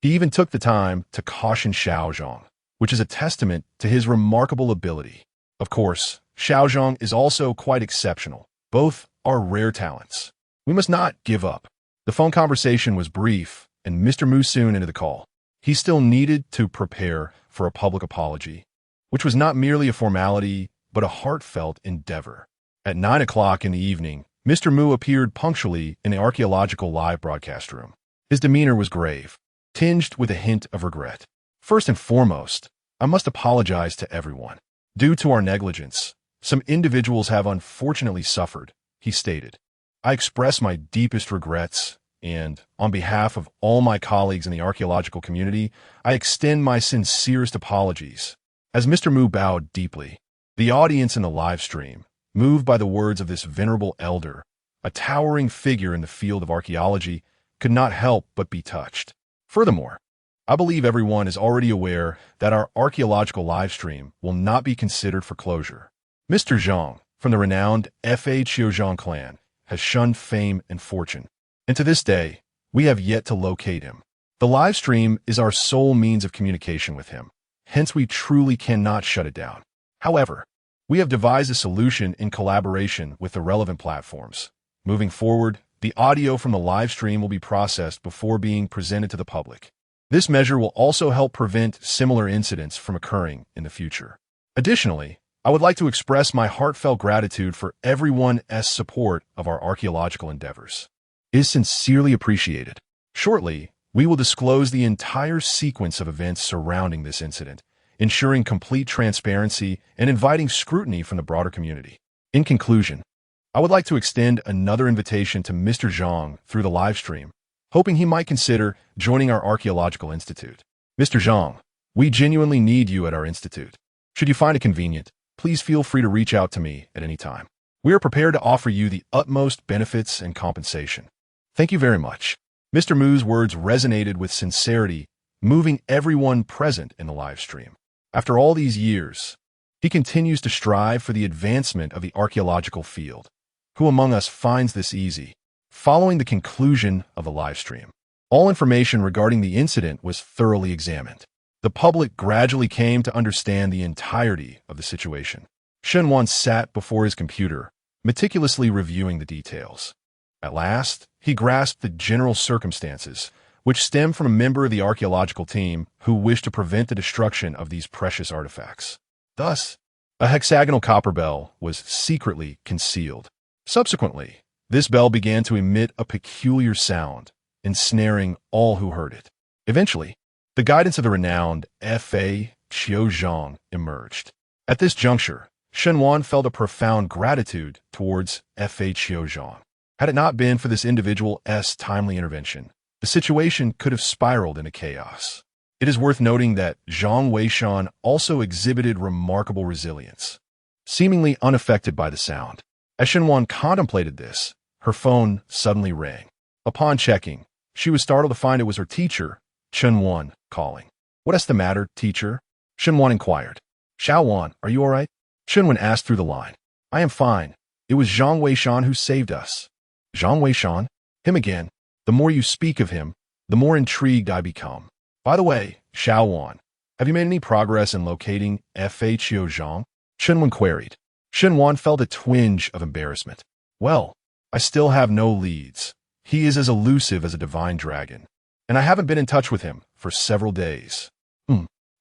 He even took the time to caution Xiaozhang, which is a testament to his remarkable ability. Of course, Xiaozhang is also quite exceptional. Both are rare talents. We must not give up. The phone conversation was brief, and Mr. Mu soon ended the call. He still needed to prepare for a public apology, which was not merely a formality, but a heartfelt endeavor. At 9 o'clock in the evening, Mr. Mu appeared punctually in the archaeological live broadcast room. His demeanor was grave, tinged with a hint of regret. First and foremost, I must apologize to everyone. Due to our negligence, some individuals have unfortunately suffered, he stated. I express my deepest regrets, and, on behalf of all my colleagues in the archaeological community, I extend my sincerest apologies. As Mr. Mu bowed deeply, the audience in the live stream, moved by the words of this venerable elder, a towering figure in the field of archaeology, could not help but be touched. Furthermore, I believe everyone is already aware that our archaeological live stream will not be considered for closure. Mr. Zhang, from the renowned Fa Qiuzhang clan, has shunned fame and fortune, and to this day, we have yet to locate him. The live stream is our sole means of communication with him, hence we truly cannot shut it down. However, we have devised a solution in collaboration with the relevant platforms. Moving forward, the audio from the live stream will be processed before being presented to the public. This measure will also help prevent similar incidents from occurring in the future. Additionally, I would like to express my heartfelt gratitude for everyone's support of our archaeological endeavors. It is sincerely appreciated. Shortly, we will disclose the entire sequence of events surrounding this incident, ensuring complete transparency and inviting scrutiny from the broader community. In conclusion, I would like to extend another invitation to Mr. Zhang through the live stream, hoping he might consider joining our archaeological institute. Mr. Zhang, we genuinely need you at our institute. Should you find it convenient, please feel free to reach out to me at any time. We are prepared to offer you the utmost benefits and compensation. Thank you very much. Mr. Mu's words resonated with sincerity, moving everyone present in the live stream. After all these years, he continues to strive for the advancement of the archaeological field. Who among us finds this easy? Following the conclusion of the live stream, all information regarding the incident was thoroughly examined. The public gradually came to understand the entirety of the situation. Shenwan sat before his computer, meticulously reviewing the details. At last, he grasped the general circumstances, which stemmed from a member of the archaeological team who wished to prevent the destruction of these precious artifacts. Thus, a hexagonal copper bell was secretly concealed. Subsequently, this bell began to emit a peculiar sound, ensnaring all who heard it. Eventually, the guidance of the renowned F.A. Qiuzhang emerged. At this juncture, Shenwan felt a profound gratitude towards F.A. Qiuzhang. Had it not been for this individual's timely intervention, the situation could have spiraled into chaos. It is worth noting that Zhang Weishan also exhibited remarkable resilience, seemingly unaffected by the sound. As Shenwan contemplated this, her phone suddenly rang. Upon checking, she was startled to find it was her teacher, Shenwan, calling. "What's the matter, teacher?" Shenwan inquired. "Xiaowan, are you all right?" Shenwan asked through the line. "I am fine. It was Zhang Weishan who saved us." "Zhang Weishan? Him again. The more you speak of him, the more intrigued I become. By the way, Xiaowan, have you made any progress in locating F.A. Qiuzhang?" Shenwan queried. Shenwan felt a twinge of embarrassment. "Well, I still have no leads. He is as elusive as a divine dragon, and I haven't been in touch with him for several days."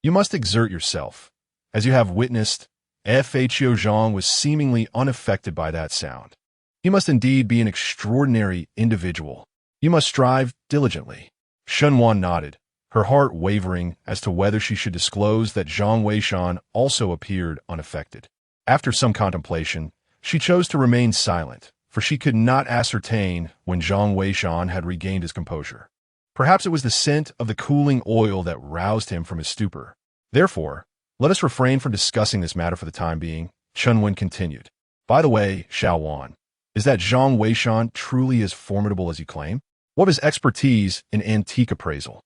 You must exert yourself. As you have witnessed, F.A. Qiuzhang was seemingly unaffected by that sound. He must indeed be an extraordinary individual. You must strive diligently. Shenwan nodded, her heart wavering as to whether she should disclose that Zhang Weishan also appeared unaffected. After some contemplation, she chose to remain silent, for she could not ascertain when Zhang Weishan had regained his composure. Perhaps it was the scent of the cooling oil that roused him from his stupor. Therefore, let us refrain from discussing this matter for the time being, Chunwen continued. By the way, Xiaowan, is that Zhang Weishan truly as formidable as you claim? What was his expertise in antique appraisal?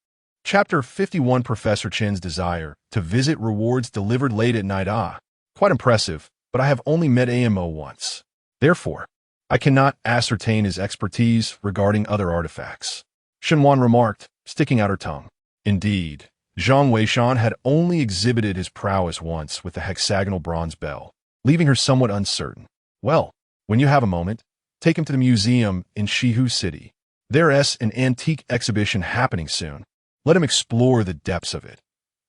Chapter 51 Professor Chen's desire to visit rewards delivered late at night. Quite impressive, but I have only met AMO once. Therefore, I cannot ascertain his expertise regarding other artifacts. Shenwan remarked, sticking out her tongue. Indeed, Zhang Weishan had only exhibited his prowess once with the hexagonal bronze bell, leaving her somewhat uncertain. Well, when you have a moment, take him to the museum in Shihu City. There's an antique exhibition happening soon. Let him explore the depths of it.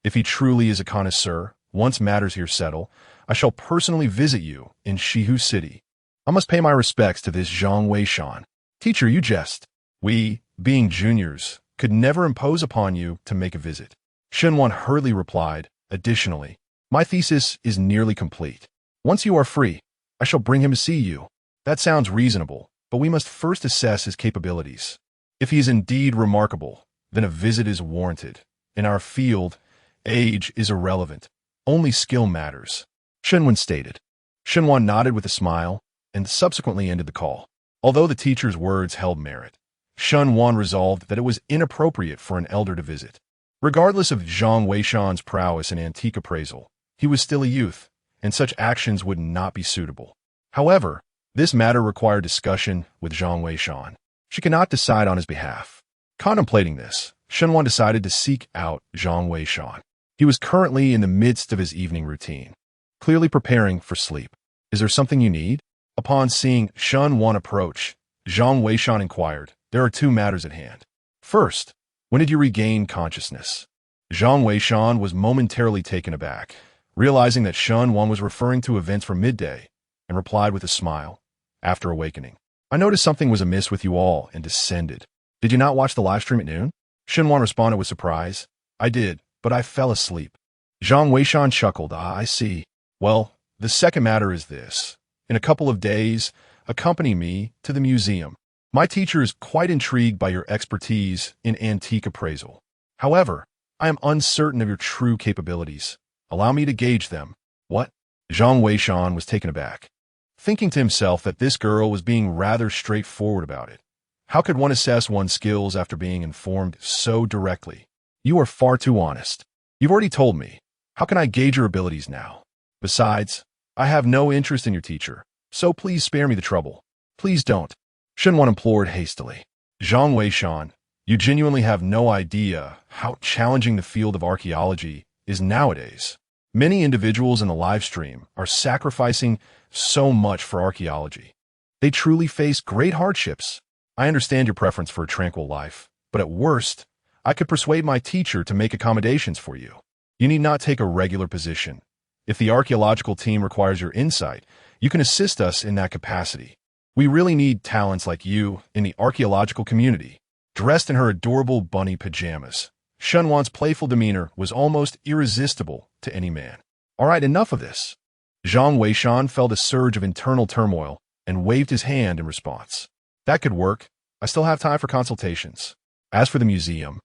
If he truly is a connoisseur, once matters here settle, I shall personally visit you in Shihu City. I must pay my respects to this Zhang Weishan. Teacher, you jest. We, being juniors, could never impose upon you to make a visit. Shenwan hurriedly replied, additionally, my thesis is nearly complete. Once you are free, I shall bring him to see you. That sounds reasonable, but we must first assess his capabilities. If he is indeed remarkable, then a visit is warranted. In our field, age is irrelevant. Only skill matters. Shenwan stated. Shenwan nodded with a smile and subsequently ended the call. Although the teacher's words held merit, Shenwan resolved that it was inappropriate for an elder to visit. Regardless of Zhang Weishan's prowess in antique appraisal, he was still a youth, and such actions would not be suitable. However, this matter required discussion with Zhang Weishan. She could not decide on his behalf. Contemplating this, Shenwan decided to seek out Zhang Weishan. He was currently in the midst of his evening routine, clearly preparing for sleep. Is there something you need? Upon seeing Shenwan approach, Zhang Weishan inquired. There are two matters at hand. First, when did you regain consciousness? Zhang Weishan was momentarily taken aback, realizing that Shen Wan was referring to events from midday, and replied with a smile. After awakening, I noticed something was amiss with you all and descended. Did you not watch the live stream at noon? Shen Wan responded with surprise. I did, but I fell asleep. Zhang Weishan chuckled. Ah, I see. Well, the second matter is this. In a couple of days, accompany me to the museum. My teacher is quite intrigued by your expertise in antique appraisal. However, I am uncertain of your true capabilities. Allow me to gauge them. What? Zhang Weishan was taken aback, thinking to himself that this girl was being rather straightforward about it. How could one assess one's skills after being informed so directly? You are far too honest. You've already told me. How can I gauge your abilities now? Besides, I have no interest in your teacher, so please spare me the trouble. Please don't. Shen Wan implored hastily. Zhang Weishan, you genuinely have no idea how challenging the field of archaeology is nowadays. Many individuals in the live stream are sacrificing so much for archaeology. They truly face great hardships. I understand your preference for a tranquil life, but at worst, I could persuade my teacher to make accommodations for you. You need not take a regular position. If the archaeological team requires your insight, you can assist us in that capacity. We really need talents like you in the archaeological community. Dressed in her adorable bunny pajamas, Shen Wan's playful demeanor was almost irresistible to any man. All right, enough of this. Zhang Weishan felt a surge of internal turmoil and waved his hand in response. That could work. I still have time for consultations. As for the museum,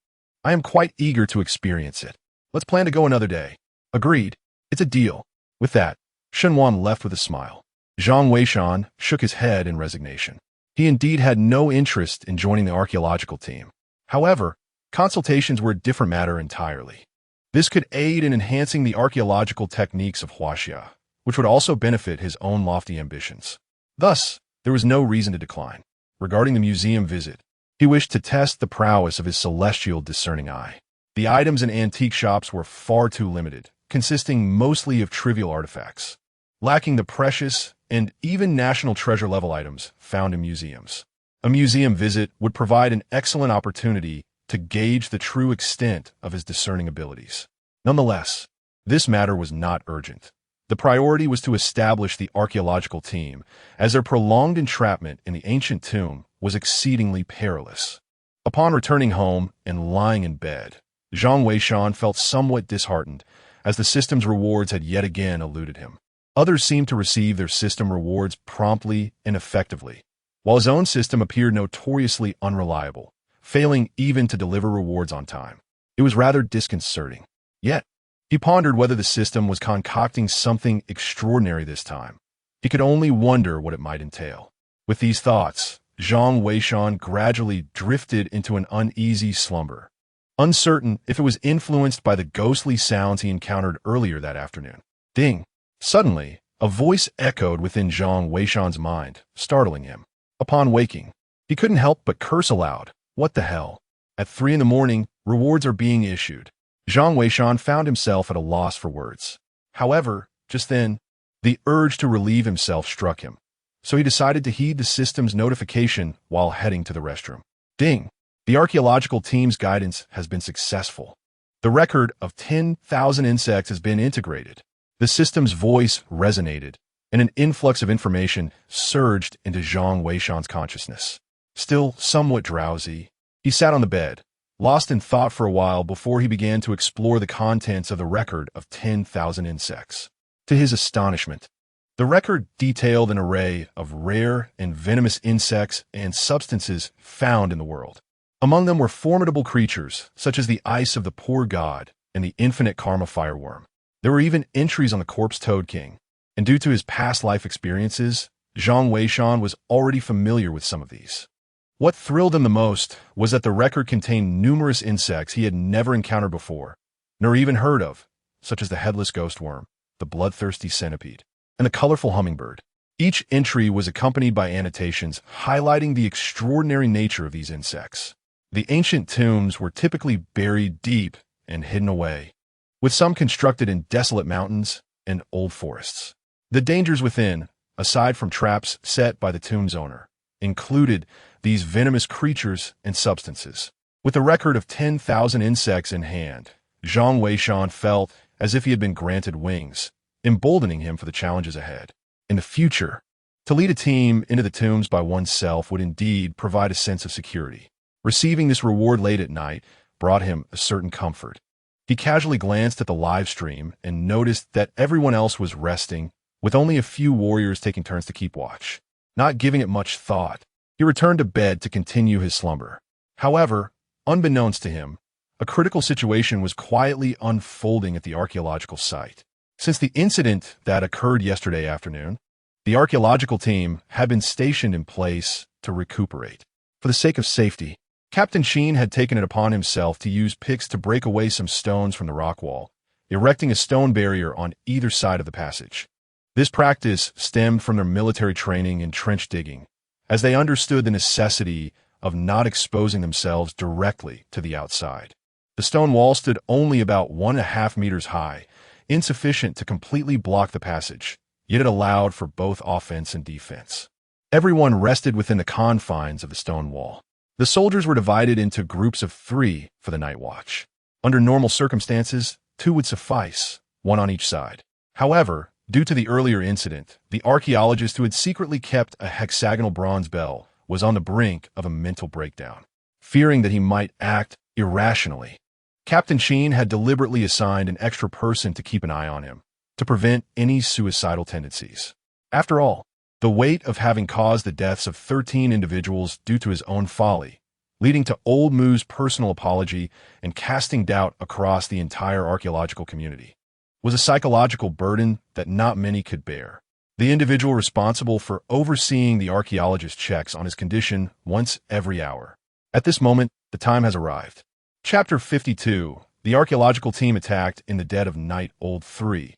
I am quite eager to experience it. Let's plan to go another day. Agreed. It's a deal. With that, Shen Wan left with a smile. Zhang Weishan shook his head in resignation. He indeed had no interest in joining the archaeological team. However, consultations were a different matter entirely. This could aid in enhancing the archaeological techniques of Huaxia, which would also benefit his own lofty ambitions. Thus, there was no reason to decline. Regarding the museum visit, he wished to test the prowess of his celestial discerning eye. The items in antique shops were far too limited, consisting mostly of trivial artifacts, lacking the precious and even national treasure-level items found in museums. A museum visit would provide an excellent opportunity to gauge the true extent of his discerning abilities. Nonetheless, this matter was not urgent. The priority was to establish the archaeological team, as their prolonged entrapment in the ancient tomb was exceedingly perilous. Upon returning home and lying in bed, Zhang Weishan felt somewhat disheartened, as the system's rewards had yet again eluded him. Others seemed to receive their system rewards promptly and effectively, while his own system appeared notoriously unreliable, failing even to deliver rewards on time. It was rather disconcerting. Yet, he pondered whether the system was concocting something extraordinary this time. He could only wonder what it might entail. With these thoughts, Zhang Weishan gradually drifted into an uneasy slumber, uncertain if it was influenced by the ghostly sounds he encountered earlier that afternoon. Ding! Suddenly, a voice echoed within Zhang Weishan's mind, startling him. Upon waking, he couldn't help but curse aloud. What the hell? At 3 a.m, rewards are being issued. Zhang Weishan found himself at a loss for words. However, just then, the urge to relieve himself struck him, so he decided to heed the system's notification while heading to the restroom. Ding! The archaeological team's guidance has been successful. The record of 10,000 insects has been integrated. The system's voice resonated, and an influx of information surged into Zhang Weishan's consciousness. Still somewhat drowsy, he sat on the bed, lost in thought for a while before he began to explore the contents of the record of 10,000 insects. To his astonishment, the record detailed an array of rare and venomous insects and substances found in the world. Among them were formidable creatures such as the ice of the poor god and the infinite karma fireworm. There were even entries on the corpse toad king, and due to his past life experiences, Zhang Weishan was already familiar with some of these. What thrilled him the most was that the record contained numerous insects he had never encountered before, nor even heard of, such as the headless ghost worm, the bloodthirsty centipede, and the colorful hummingbird. Each entry was accompanied by annotations highlighting the extraordinary nature of these insects. The ancient tombs were typically buried deep and hidden away, with some constructed in desolate mountains and old forests. The dangers within, aside from traps set by the tomb's owner, included these venomous creatures and substances. With a record of 10,000 insects in hand, Zhang Weishan felt as if he had been granted wings, emboldening him for the challenges ahead. In the future, to lead a team into the tombs by oneself would indeed provide a sense of security. Receiving this reward late at night brought him a certain comfort. He casually glanced at the live stream and noticed that everyone else was resting, with only a few warriors taking turns to keep watch. Not giving it much thought, he returned to bed to continue his slumber. However, unbeknownst to him, a critical situation was quietly unfolding at the archaeological site. Since the incident that occurred yesterday afternoon, the archaeological team had been stationed in place to recuperate. For the sake of safety, Captain Sheen had taken it upon himself to use picks to break away some stones from the rock wall, erecting a stone barrier on either side of the passage. This practice stemmed from their military training in trench digging, as they understood the necessity of not exposing themselves directly to the outside. The stone wall stood only about 1.5 meters high, insufficient to completely block the passage, yet it allowed for both offense and defense. Everyone rested within the confines of the stone wall. The soldiers were divided into groups of 3 for the night watch. Under normal circumstances, 2 would suffice, 1 on each side. However, due to the earlier incident, the archaeologist who had secretly kept a hexagonal bronze bell was on the brink of a mental breakdown. Fearing that he might act irrationally, Captain Sheen had deliberately assigned an extra person to keep an eye on him, to prevent any suicidal tendencies. After all, the weight of having caused the deaths of 13 individuals due to his own folly, leading to Old Moo's personal apology and casting doubt across the entire archaeological community, was a psychological burden that not many could bear. The individual responsible for overseeing the archaeologist checks on his condition once every hour. At this moment, the time has arrived. Chapter 52. The archaeological team attacked in the dead of night. Old 3.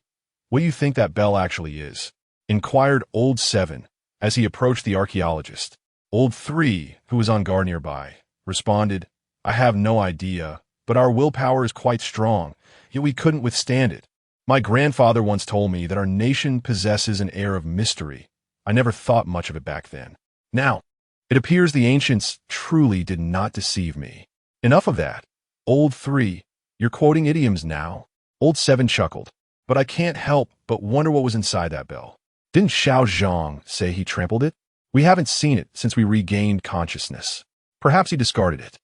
What do you think that bell actually is? Inquired Old 7 as he approached the archaeologist. Old 3, who was on guard nearby, responded, I have no idea, but our willpower is quite strong, yet we couldn't withstand it. My grandfather once told me that our nation possesses an air of mystery. I never thought much of it back then. Now, it appears the ancients truly did not deceive me. Enough of that. Old 3, you're quoting idioms now. Old 7 chuckled, but I can't help but wonder what was inside that bell. Didn't Xiao Zhang say he trampled it? We haven't seen it since we regained consciousness. Perhaps he discarded it.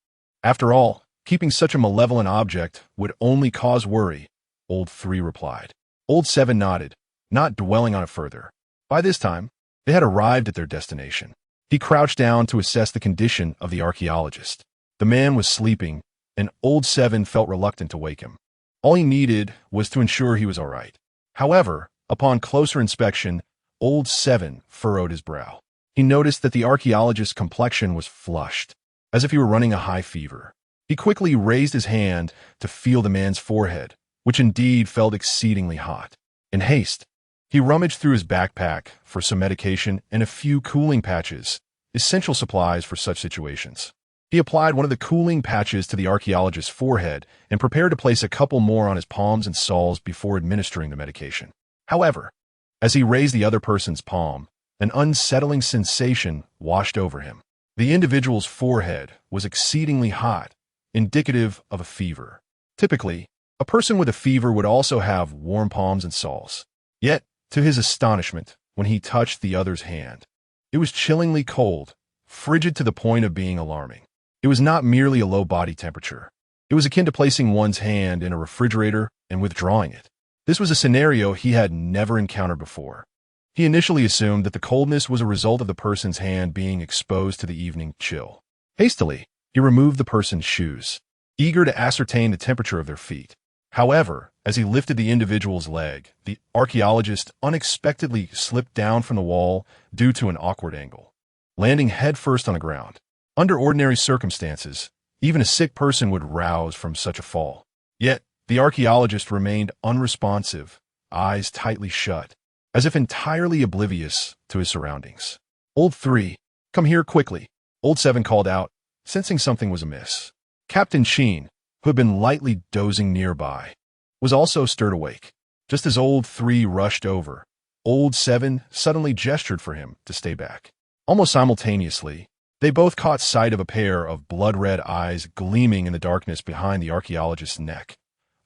After all, keeping such a malevolent object would only cause worry, Old 3 replied. Old 7 nodded, not dwelling on it further. By this time, they had arrived at their destination. He crouched down to assess the condition of the archaeologist. The man was sleeping, and Old 7 felt reluctant to wake him. All he needed was to ensure he was all right. However, upon closer inspection, Old 7 furrowed his brow. He noticed that the archaeologist's complexion was flushed, as if he were running a high fever. He quickly raised his hand to feel the man's forehead, which indeed felt exceedingly hot. In haste, he rummaged through his backpack for some medication and a few cooling patches, essential supplies for such situations. He applied one of the cooling patches to the archaeologist's forehead and prepared to place a couple more on his palms and soles before administering the medication. However, as he raised the other person's palm, an unsettling sensation washed over him. The individual's forehead was exceedingly hot, indicative of a fever. Typically, a person with a fever would also have warm palms and soles. Yet, to his astonishment, when he touched the other's hand, it was chillingly cold, frigid to the point of being alarming. It was not merely a low body temperature. It was akin to placing one's hand in a refrigerator and withdrawing it. This was a scenario he had never encountered before. He initially assumed that the coldness was a result of the person's hand being exposed to the evening chill. Hastily, he removed the person's shoes, eager to ascertain the temperature of their feet. However, as he lifted the individual's leg, the archaeologist unexpectedly slipped down from the wall due to an awkward angle, landing headfirst on the ground. Under ordinary circumstances, even a sick person would rouse from such a fall. Yet, the archaeologist remained unresponsive, eyes tightly shut, as if entirely oblivious to his surroundings. Old 3, come here quickly, Old 7 called out, sensing something was amiss. Captain Sheen, who had been lightly dozing nearby, was also stirred awake. Just as Old 3 rushed over, Old 7 suddenly gestured for him to stay back. Almost simultaneously, they both caught sight of a pair of blood-red eyes gleaming in the darkness behind the archaeologist's neck.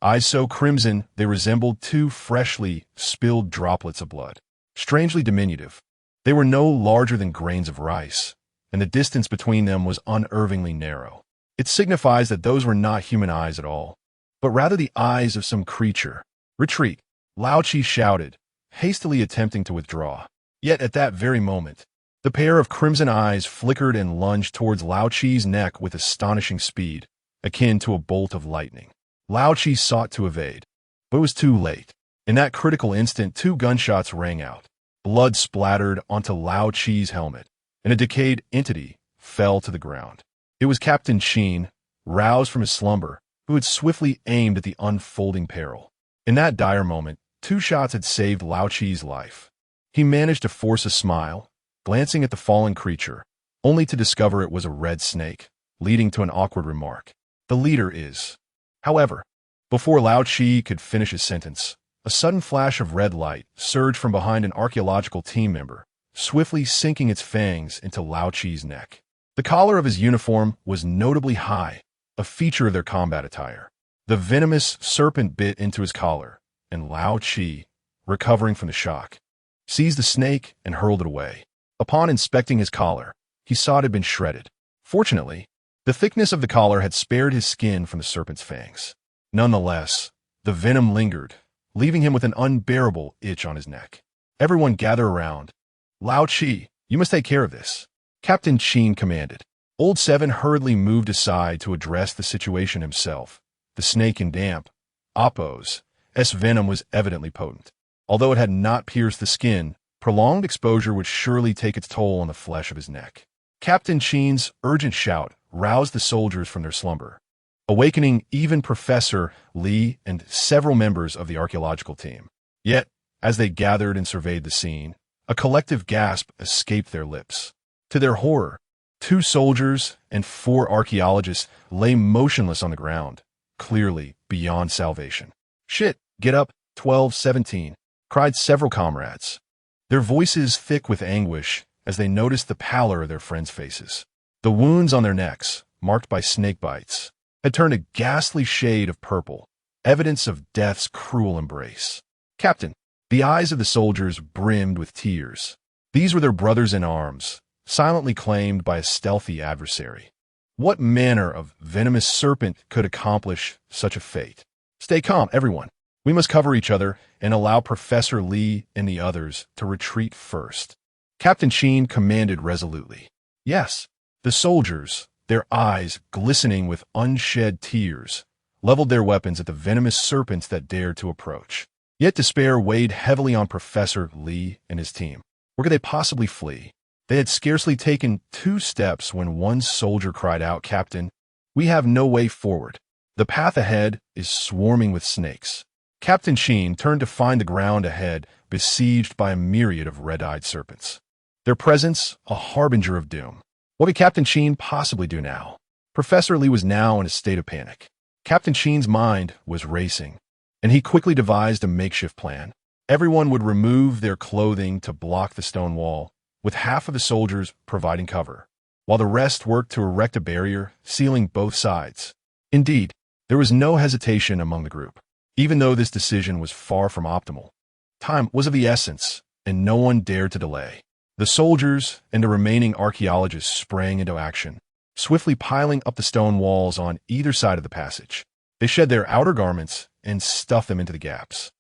Eyes so crimson they resembled two freshly spilled droplets of blood. Strangely diminutive, they were no larger than grains of rice, and the distance between them was unervingly narrow. It signifies that those were not human eyes at all, but rather the eyes of some creature. "Retreat!" Lao Chi shouted, hastily attempting to withdraw. Yet at that very moment, the pair of crimson eyes flickered and lunged towards Lao Chi's neck with astonishing speed, akin to a bolt of lightning. Lao Chi sought to evade, but it was too late. In that critical instant, two gunshots rang out. Blood splattered onto Lao Chi's helmet, and a decayed entity fell to the ground. It was Captain Sheen, roused from his slumber, who had swiftly aimed at the unfolding peril. In that dire moment, two shots had saved Lao Chi's life. He managed to force a smile, glancing at the fallen creature, only to discover it was a red snake, leading to an awkward remark. "The leader is..." However, before Lao Chi could finish his sentence, a sudden flash of red light surged from behind an archaeological team member, swiftly sinking its fangs into Lao Chi's neck. The collar of his uniform was notably high, a feature of their combat attire. The venomous serpent bit into his collar, and Lao Chi, recovering from the shock, seized the snake and hurled it away. Upon inspecting his collar, he saw it had been shredded. Fortunately, the thickness of the collar had spared his skin from the serpent's fangs. Nonetheless, the venom lingered, leaving him with an unbearable itch on his neck. "Everyone gather around. Lao Chi, you must take care of this," Captain Sheen commanded. Old Seven hurriedly moved aside to address the situation himself. The snake in damp, Oppo's venom was evidently potent. Although it had not pierced the skin, prolonged exposure would surely take its toll on the flesh of his neck. Captain Sheen's urgent shout roused the soldiers from their slumber, awakening even Professor Lee and several members of the archaeological team. Yet, as they gathered and surveyed the scene, a collective gasp escaped their lips. To their horror, 2 soldiers and 4 archaeologists lay motionless on the ground, clearly beyond salvation. "Shit, get up, 12-17, cried several comrades, their voices thick with anguish as they noticed the pallor of their friends' faces. The wounds on their necks, marked by snake bites, had turned a ghastly shade of purple, evidence of death's cruel embrace. "Captain," the eyes of the soldiers brimmed with tears. These were their brothers in arms, silently claimed by a stealthy adversary. What manner of venomous serpent could accomplish such a fate? "Stay calm, everyone. We must cover each other and allow Professor Lee and the others to retreat first," Captain Sheen commanded resolutely. Yes, the soldiers, their eyes glistening with unshed tears, leveled their weapons at the venomous serpents that dared to approach. Yet despair weighed heavily on Professor Lee and his team. Where could they possibly flee? They had scarcely taken 2 steps when one soldier cried out, "Captain, we have no way forward. The path ahead is swarming with snakes." Captain Sheen turned to find the ground ahead besieged by a myriad of red-eyed serpents, their presence a harbinger of doom. What could Captain Sheen possibly do now? Professor Lee was now in a state of panic. Captain Sheen's mind was racing, and he quickly devised a makeshift plan. Everyone would remove their clothing to block the stone wall, with half of the soldiers providing cover, while the rest worked to erect a barrier, sealing both sides. Indeed, there was no hesitation among the group, even though this decision was far from optimal. Time was of the essence, and no one dared to delay. The soldiers and the remaining archaeologists sprang into action, swiftly piling up the stone walls on either side of the passage. They shed their outer garments and stuffed them into the gaps.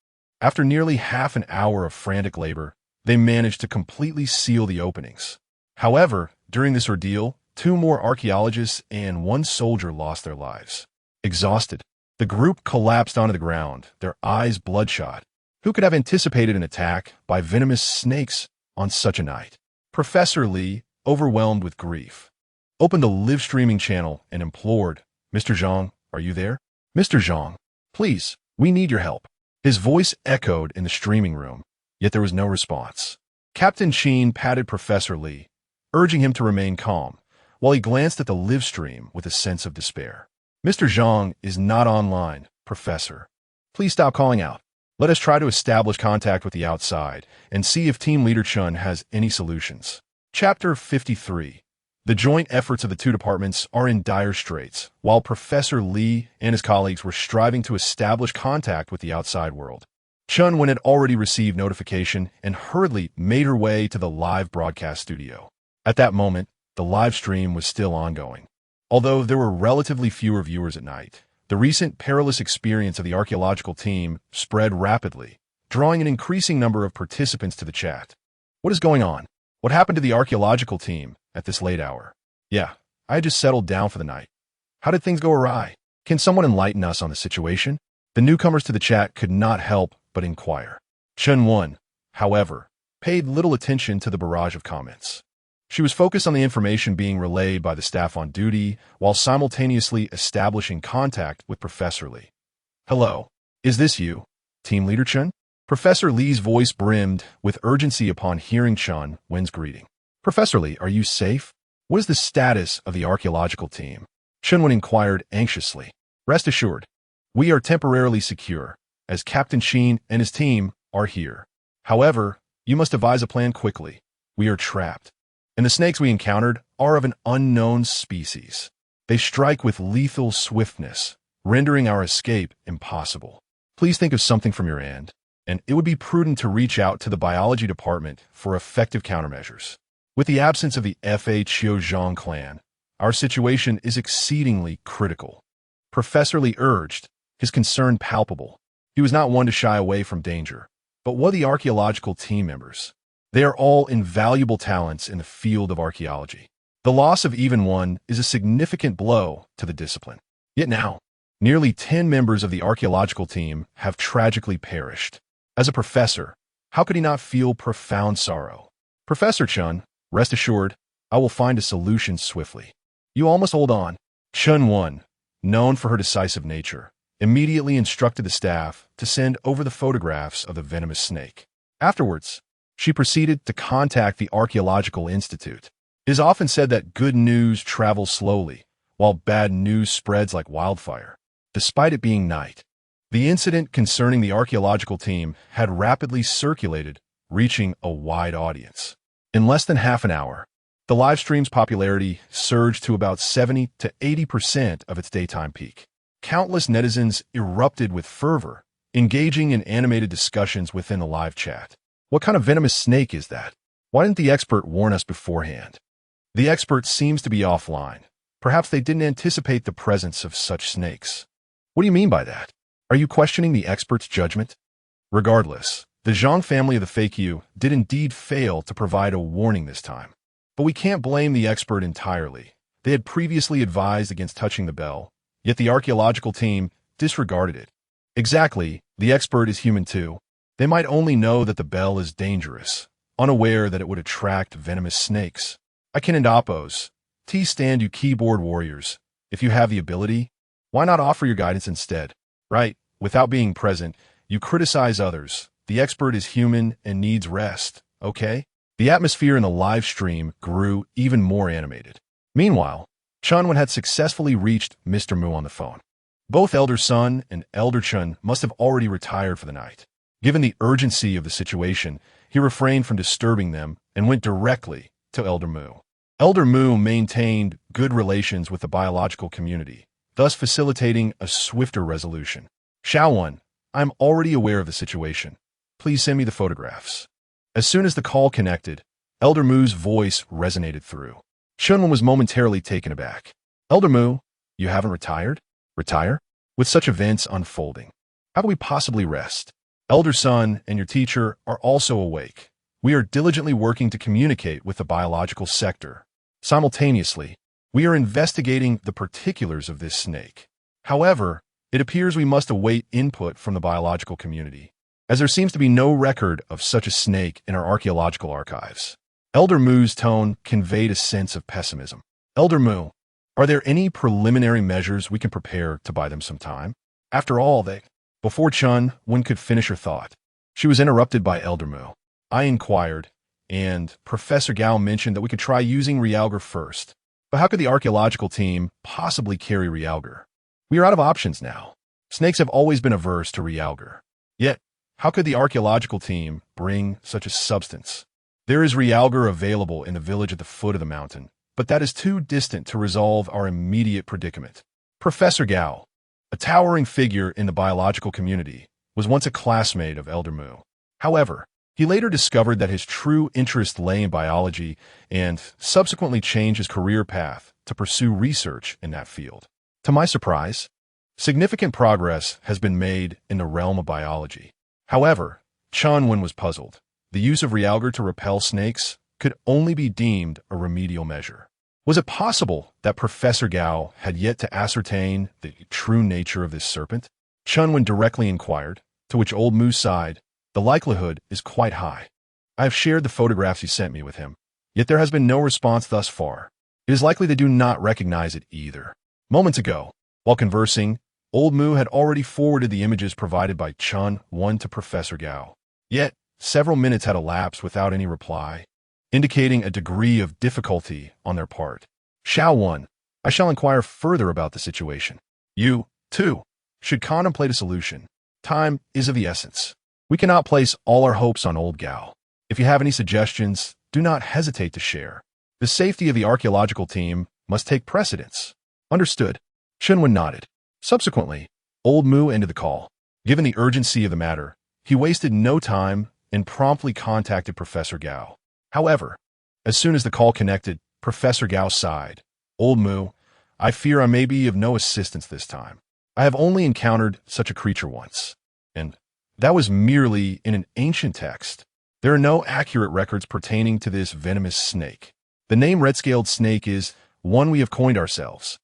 After nearly half an hour of frantic labor, they managed to completely seal the openings. However, during this ordeal, 2 more archaeologists and 1 soldier lost their lives. Exhausted, the group collapsed onto the ground, their eyes bloodshot. Who could have anticipated an attack by venomous snakes on such a night? Professor Lee, overwhelmed with grief, opened the live-streaming channel and implored, "Mr. Zhang, are you there? Mr. Zhang, please, we need your help." His voice echoed in the streaming room, yet there was no response. Captain Sheen patted Professor Lee, urging him to remain calm, while he glanced at the live stream with a sense of despair. "Mr. Zhang is not online, Professor. Please stop calling out. Let us try to establish contact with the outside and see if Team Leader Chun has any solutions." Chapter 53. The joint efforts of the two departments are in dire straits, while Professor Lee and his colleagues were striving to establish contact with the outside world. Chun-Wen had already received notification and hurriedly made her way to the live broadcast studio. At that moment, the live stream was still ongoing. Although there were relatively fewer viewers at night, the recent perilous experience of the archaeological team spread rapidly, drawing an increasing number of participants to the chat. What is going on? What happened to the archaeological team at this late hour? Yeah, I had just settled down for the night. How did things go awry? Can someone enlighten us on the situation? The newcomers to the chat could not help but inquire. Chun-Wen, however, paid little attention to the barrage of comments. She was focused on the information being relayed by the staff on duty while simultaneously establishing contact with Professor Lee. Hello, is this you, Team Leader Chun? Professor Lee's voice brimmed with urgency upon hearing Chun-Wen's greeting. Professor Lee, are you safe? What is the status of the archaeological team? Chun-Wen inquired anxiously. Rest assured, we are temporarily secure, as Captain Sheen and his team are here. However, you must devise a plan quickly. We are trapped, and the snakes we encountered are of an unknown species. They strike with lethal swiftness, rendering our escape impossible. Please think of something from your end, and it would be prudent to reach out to the biology department for effective countermeasures. With the absence of the Fa Chiozhang clan, our situation is exceedingly critical. Professor Lee urged, his concern palpable. He was not one to shy away from danger. But what of the archaeological team members? They are all invaluable talents in the field of archaeology. The loss of even one is a significant blow to the discipline. Yet now, nearly 10 members of the archaeological team have tragically perished. As a professor, how could he not feel profound sorrow? Professor Chun, rest assured, I will find a solution swiftly. You all must hold on. Chun-Wen, known for her decisive nature, immediately instructed the staff to send over the photographs of the venomous snake. Afterwards, she proceeded to contact the Archaeological Institute. It is often said that good news travels slowly, while bad news spreads like wildfire. Despite it being night, the incident concerning the archaeological team had rapidly circulated, reaching a wide audience. In less than half an hour, the live stream's popularity surged to about 70 to 80% of its daytime peak. Countless netizens erupted with fervor, engaging in animated discussions within the live chat. What kind of venomous snake is that? Why didn't the expert warn us beforehand? The expert seems to be offline. Perhaps they didn't anticipate the presence of such snakes. What do you mean by that? Are you questioning the expert's judgment? Regardless, the Zhang family of the fake you did indeed fail to provide a warning this time. But we can't blame the expert entirely. They had previously advised against touching the bell, yet the archaeological team disregarded it. Exactly, the expert is human too. They might only know that the bell is dangerous, unaware that it would attract venomous snakes. I can oppose. Stand you keyboard warriors. If you have the ability, why not offer your guidance instead? Right, without being present, you criticize others. The expert is human and needs rest, okay? The atmosphere in the live stream grew even more animated. Meanwhile, Chun-Wen had successfully reached Mr. Mu on the phone. Both Elder Sun and Elder Chun must have already retired for the night. Given the urgency of the situation, he refrained from disturbing them and went directly to Elder Mu. Elder Mu maintained good relations with the biological community, thus facilitating a swifter resolution. Xiaowen, I'm already aware of the situation. Please send me the photographs. As soon as the call connected, Elder Mu's voice resonated through. Chun-Wen was momentarily taken aback. Elder Mu, you haven't retired? Retire? With such events unfolding, how can we possibly rest? Elder Sun and your teacher are also awake. We are diligently working to communicate with the biological sector. Simultaneously, we are investigating the particulars of this snake. However, it appears we must await input from the biological community, as there seems to be no record of such a snake in our archaeological archives. Elder Mu's tone conveyed a sense of pessimism. Elder Mu, are there any preliminary measures we can prepare to buy them some time? After all, Before Chun-Wen could finish her thought, she was interrupted by Elder Mu. I inquired, and Professor Gao mentioned that we could try using Realgar first. But how could the archaeological team possibly carry Realgar? We are out of options now. Snakes have always been averse to Realgar. Yet, how could the archaeological team bring such a substance? There is realgar available in the village at the foot of the mountain, but that is too distant to resolve our immediate predicament. Professor Gao, a towering figure in the biological community, was once a classmate of Elder Mu. However, he later discovered that his true interest lay in biology and subsequently changed his career path to pursue research in that field. To my surprise, significant progress has been made in the realm of biology. However, Chunwen was puzzled. The use of realgar to repel snakes could only be deemed a remedial measure. Was it possible that Professor Gao had yet to ascertain the true nature of this serpent? Chunwen directly inquired, to which old Mu sighed. The likelihood is quite high. I have shared the photographs he sent me with him, yet there has been no response thus far. It is likely they do not recognize it either. Moments ago, while conversing, old Mu had already forwarded the images provided by Chunwen to Professor Gao. Yet, several minutes had elapsed without any reply, indicating a degree of difficulty on their part. Xiaowen, I shall inquire further about the situation. You, too, should contemplate a solution. Time is of the essence. We cannot place all our hopes on old Gao. If you have any suggestions, do not hesitate to share. The safety of the archaeological team must take precedence. Understood. Chunwen nodded. Subsequently, old Mu ended the call. Given the urgency of the matter, he wasted no time and promptly contacted Professor Gao. However, as soon as the call connected, Professor Gao sighed. Old Mu, I fear I may be of no assistance this time. I have only encountered such a creature once, and that was merely in an ancient text. There are no accurate records pertaining to this venomous snake. The name red-scaled snake is one we have coined ourselves.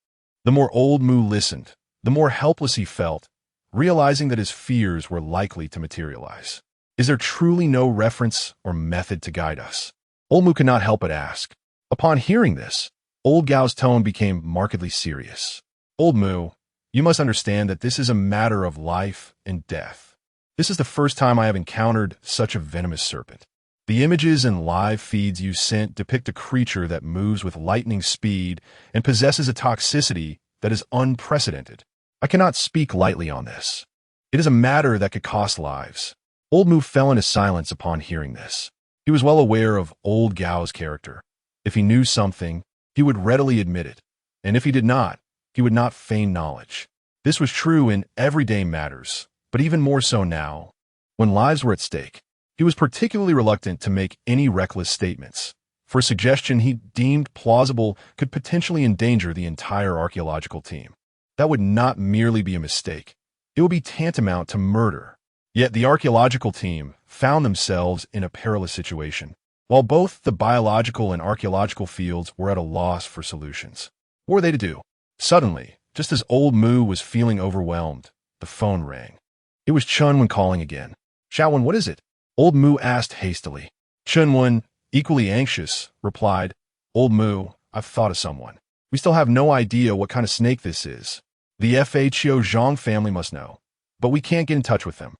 The more old Mu listened, the more helpless he felt, realizing that his fears were likely to materialize. Is there truly no reference or method to guide us? Old Mu could not help but ask. Upon hearing this, old Gao's tone became markedly serious. Old Mu, you must understand that this is a matter of life and death. This is the first time I have encountered such a venomous serpent. The images and live feeds you sent depict a creature that moves with lightning speed and possesses a toxicity that is unprecedented. I cannot speak lightly on this. It is a matter that could cost lives. Old Mu fell into silence upon hearing this. He was well aware of old Gao's character. If he knew something, he would readily admit it, and if he did not, he would not feign knowledge. This was true in everyday matters, but even more so now, when lives were at stake. He was particularly reluctant to make any reckless statements, for a suggestion he deemed plausible could potentially endanger the entire archaeological team. That would not merely be a mistake. It would be tantamount to murder. Yet the archaeological team found themselves in a perilous situation, while both the biological and archaeological fields were at a loss for solutions. What were they to do? Suddenly, just as old Mu was feeling overwhelmed, the phone rang. It was Chunwen calling again. Xiaowen, what is it? Old Mu asked hastily. Chunwen, equally anxious, replied, Old Mu, I've thought of someone. We still have no idea what kind of snake this is. The FHO Zhang family must know, but we can't get in touch with them.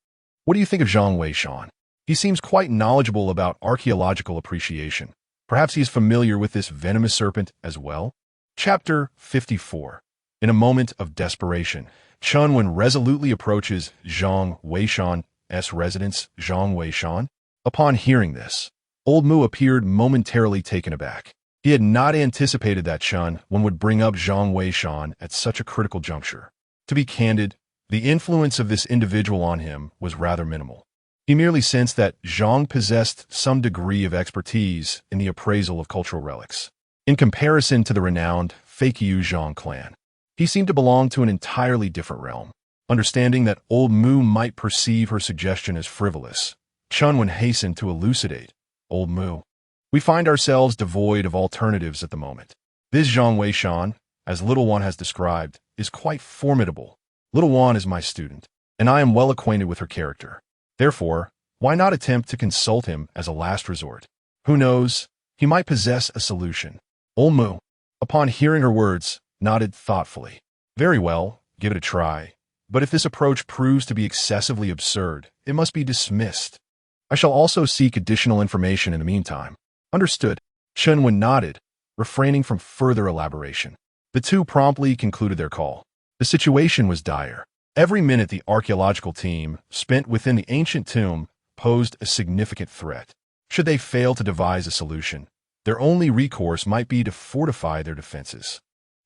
What do you think of Zhang Weishan? He seems quite knowledgeable about archaeological appreciation. Perhaps he is familiar with this venomous serpent as well? Chapter 54. In a moment of desperation, Chunwen resolutely approaches Zhang Weishan's residence. Zhang Weishan? Upon hearing this, old Mu appeared momentarily taken aback. He had not anticipated that Chunwen would bring up Zhang Weishan at such a critical juncture. To be candid, the influence of this individual on him was rather minimal. He merely sensed that Zhang possessed some degree of expertise in the appraisal of cultural relics. In comparison to the renowned Feiqiu Zhang clan, he seemed to belong to an entirely different realm. Understanding that old Mu might perceive her suggestion as frivolous, Chunwen hastened to elucidate. Old Mu, we find ourselves devoid of alternatives at the moment. This Zhang Weishan, as Little One has described, is quite formidable. Little One is my student, and I am well acquainted with her character. Therefore, why not attempt to consult him as a last resort? Who knows, he might possess a solution. Old Mu, upon hearing her words, nodded thoughtfully. Very well, give it a try. But if this approach proves to be excessively absurd, it must be dismissed. I shall also seek additional information in the meantime. Understood. Chunwen nodded, refraining from further elaboration. The two promptly concluded their call. The situation was dire. Every minute the archaeological team spent within the ancient tomb posed a significant threat. Should they fail to devise a solution, their only recourse might be to fortify their defenses.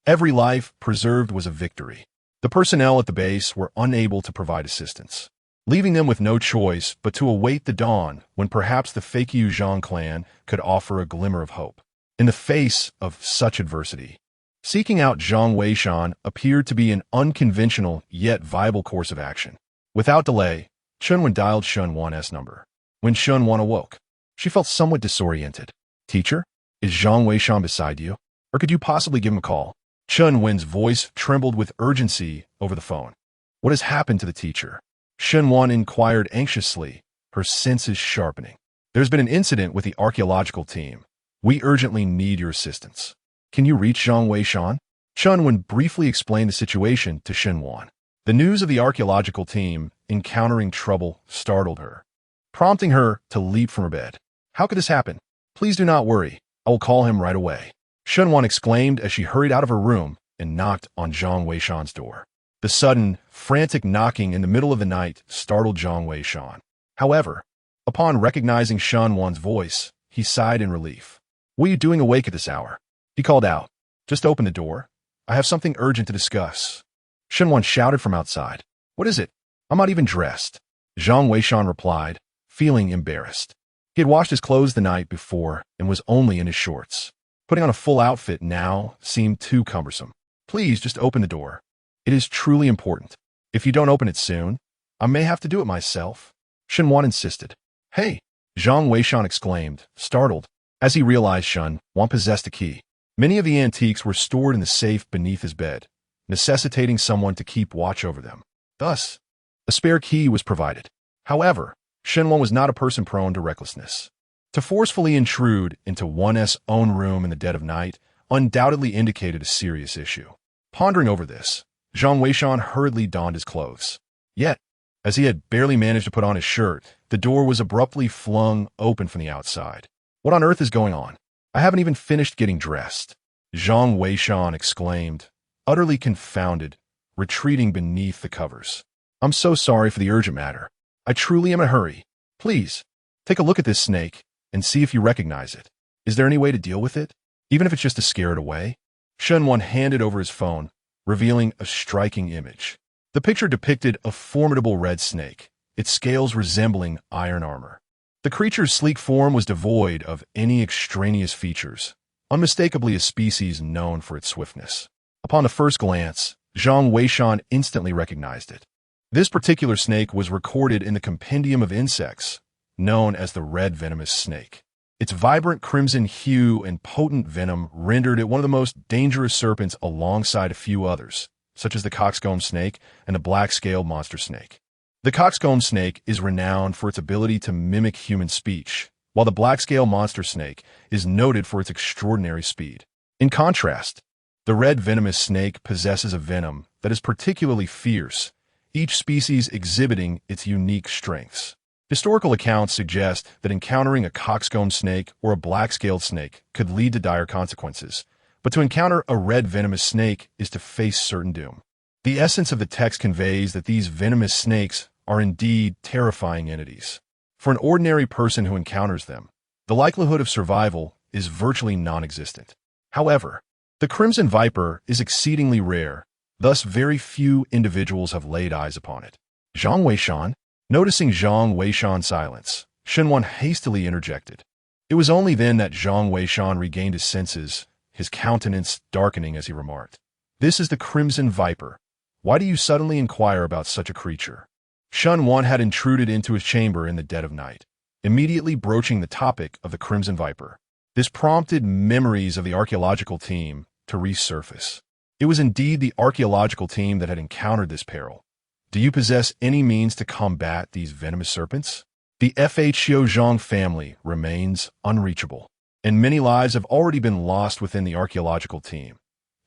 Every life preserved was a victory. The personnel at the base were unable to provide assistance, leaving them with no choice but to await the dawn when perhaps the Feiqiu Zhang clan could offer a glimmer of hope. In the face of such adversity, seeking out Zhang Weishan appeared to be an unconventional yet viable course of action. Without delay, Chunwen dialed Shun Wan's number. When Shun Wan awoke, she felt somewhat disoriented. "Teacher, is Zhang Weishan beside you? Or could you possibly give him a call?" Chun Wen's voice trembled with urgency over the phone. "What has happened to the teacher?" Shun Wan inquired anxiously, her senses sharpening. "There's been an incident with the archaeological team. We urgently need your assistance. Can you reach Zhang Weishan?" Chun Wen briefly explained the situation to Shun Wan. The news of the archaeological team encountering trouble startled her, prompting her to leap from her bed. "How could this happen? Please do not worry. I will call him right away," Shun Wan exclaimed as she hurried out of her room and knocked on Zhang Weishan's door. The sudden, frantic knocking in the middle of the night startled Zhang Weishan. However, upon recognizing Shun Wan's voice, he sighed in relief. "What are you doing awake at this hour?" he called out. "Just open the door. I have something urgent to discuss." Shun Wan shouted from outside. "What is it? I'm not even dressed," Zhang Weishan replied, feeling embarrassed. He had washed his clothes the night before and was only in his shorts. Putting on a full outfit now seemed too cumbersome. "Please just open the door. It is truly important. If you don't open it soon, I may have to do it myself," Shun Wan insisted. "Hey!" Zhang Weishan exclaimed, startled, as he realized Shun Wan possessed a key. Many of the antiques were stored in the safe beneath his bed, necessitating someone to keep watch over them. Thus, a spare key was provided. However, Shun Wan was not a person prone to recklessness. To forcefully intrude into one's own room in the dead of night undoubtedly indicated a serious issue. Pondering over this, Zhang Weishan hurriedly donned his clothes. Yet, as he had barely managed to put on his shirt, the door was abruptly flung open from the outside. "What on earth is going on? I haven't even finished getting dressed," Zhang Weishan exclaimed, utterly confounded, retreating beneath the covers. "I'm so sorry for the urgent matter. I truly am in a hurry. Please, take a look at this snake and see if you recognize it. Is there any way to deal with it, even if it's just to scare it away?" Shun Wan handed over his phone, revealing a striking image. The picture depicted a formidable red snake, its scales resembling iron armor. The creature's sleek form was devoid of any extraneous features, unmistakably a species known for its swiftness. Upon the first glance, Zhang Weishan instantly recognized it. This particular snake was recorded in the compendium of insects, known as the red venomous snake. Its vibrant crimson hue and potent venom rendered it one of the most dangerous serpents alongside a few others, such as the coxcomb snake and the black-scaled monster snake. The coxcomb snake is renowned for its ability to mimic human speech, while the black-scaled monster snake is noted for its extraordinary speed. In contrast, the red venomous snake possesses a venom that is particularly fierce, each species exhibiting its unique strengths. Historical accounts suggest that encountering a coxcomb snake or a black-scaled snake could lead to dire consequences, but to encounter a red venomous snake is to face certain doom. The essence of the text conveys that these venomous snakes are indeed terrifying entities. For an ordinary person who encounters them, the likelihood of survival is virtually non-existent. However, the crimson viper is exceedingly rare, thus very few individuals have laid eyes upon it. Zhang Weishan, noticing Zhang Weishan's silence, Shun Wan hastily interjected. It was only then that Zhang Weishan regained his senses, his countenance darkening as he remarked, "This is the crimson viper. Why do you suddenly inquire about such a creature?" Shun Wan had intruded into his chamber in the dead of night, immediately broaching the topic of the crimson viper. This prompted memories of the archaeological team to resurface. It was indeed the archaeological team that had encountered this peril. "Do you possess any means to combat these venomous serpents?" The Feiqiu Zhang family remains unreachable, and many lives have already been lost within the archaeological team.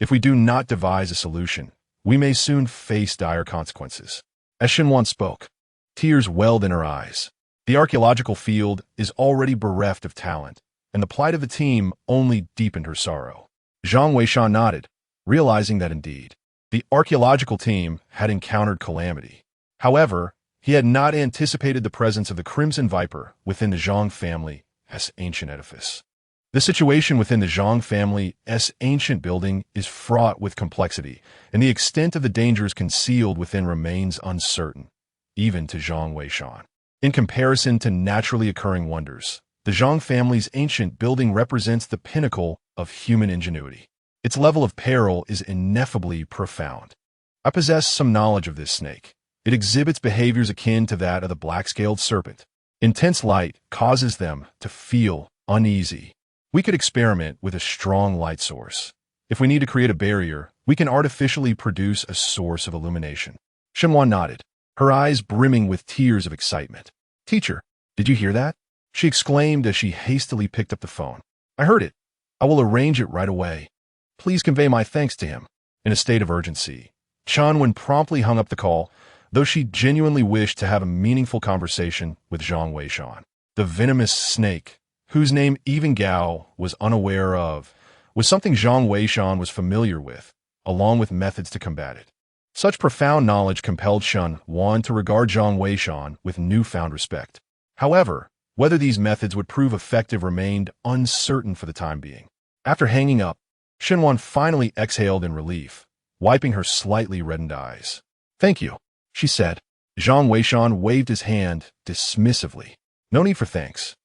If we do not devise a solution, we may soon face dire consequences. As Shun Wan spoke, tears welled in her eyes. The archaeological field is already bereft of talent, and the plight of the team only deepened her sorrow. Zhang Weishan nodded, realizing that indeed, the archaeological team had encountered calamity. However, he had not anticipated the presence of the crimson viper within the Zhang family S ancient edifice. The situation within the Zhang family's ancient building is fraught with complexity, and the extent of the dangers concealed within remains uncertain, even to Zhang Weishan. In comparison to naturally occurring wonders, the Zhang family's ancient building represents the pinnacle of human ingenuity. Its level of peril is ineffably profound. I possess some knowledge of this snake. It exhibits behaviors akin to that of the black-scaled serpent. Intense light causes them to feel uneasy. We could experiment with a strong light source. If we need to create a barrier, we can artificially produce a source of illumination. Shenwan nodded, her eyes brimming with tears of excitement. Teacher, did you hear that? She exclaimed as she hastily picked up the phone. I heard it. I will arrange it right away. Please convey my thanks to him. In a state of urgency, Chanwen promptly hung up the call, though she genuinely wished to have a meaningful conversation with Zhang Weishan. The venomous snake, whose name even Gao was unaware of, was something Zhang Weishan was familiar with, along with methods to combat it. Such profound knowledge compelled Shen Wan to regard Zhang Weishan with newfound respect. However, whether these methods would prove effective remained uncertain for the time being. After hanging up, Shen Wan finally exhaled in relief, wiping her slightly reddened eyes. Thank you, she said. Zhang Weishan waved his hand dismissively. No need for thanks.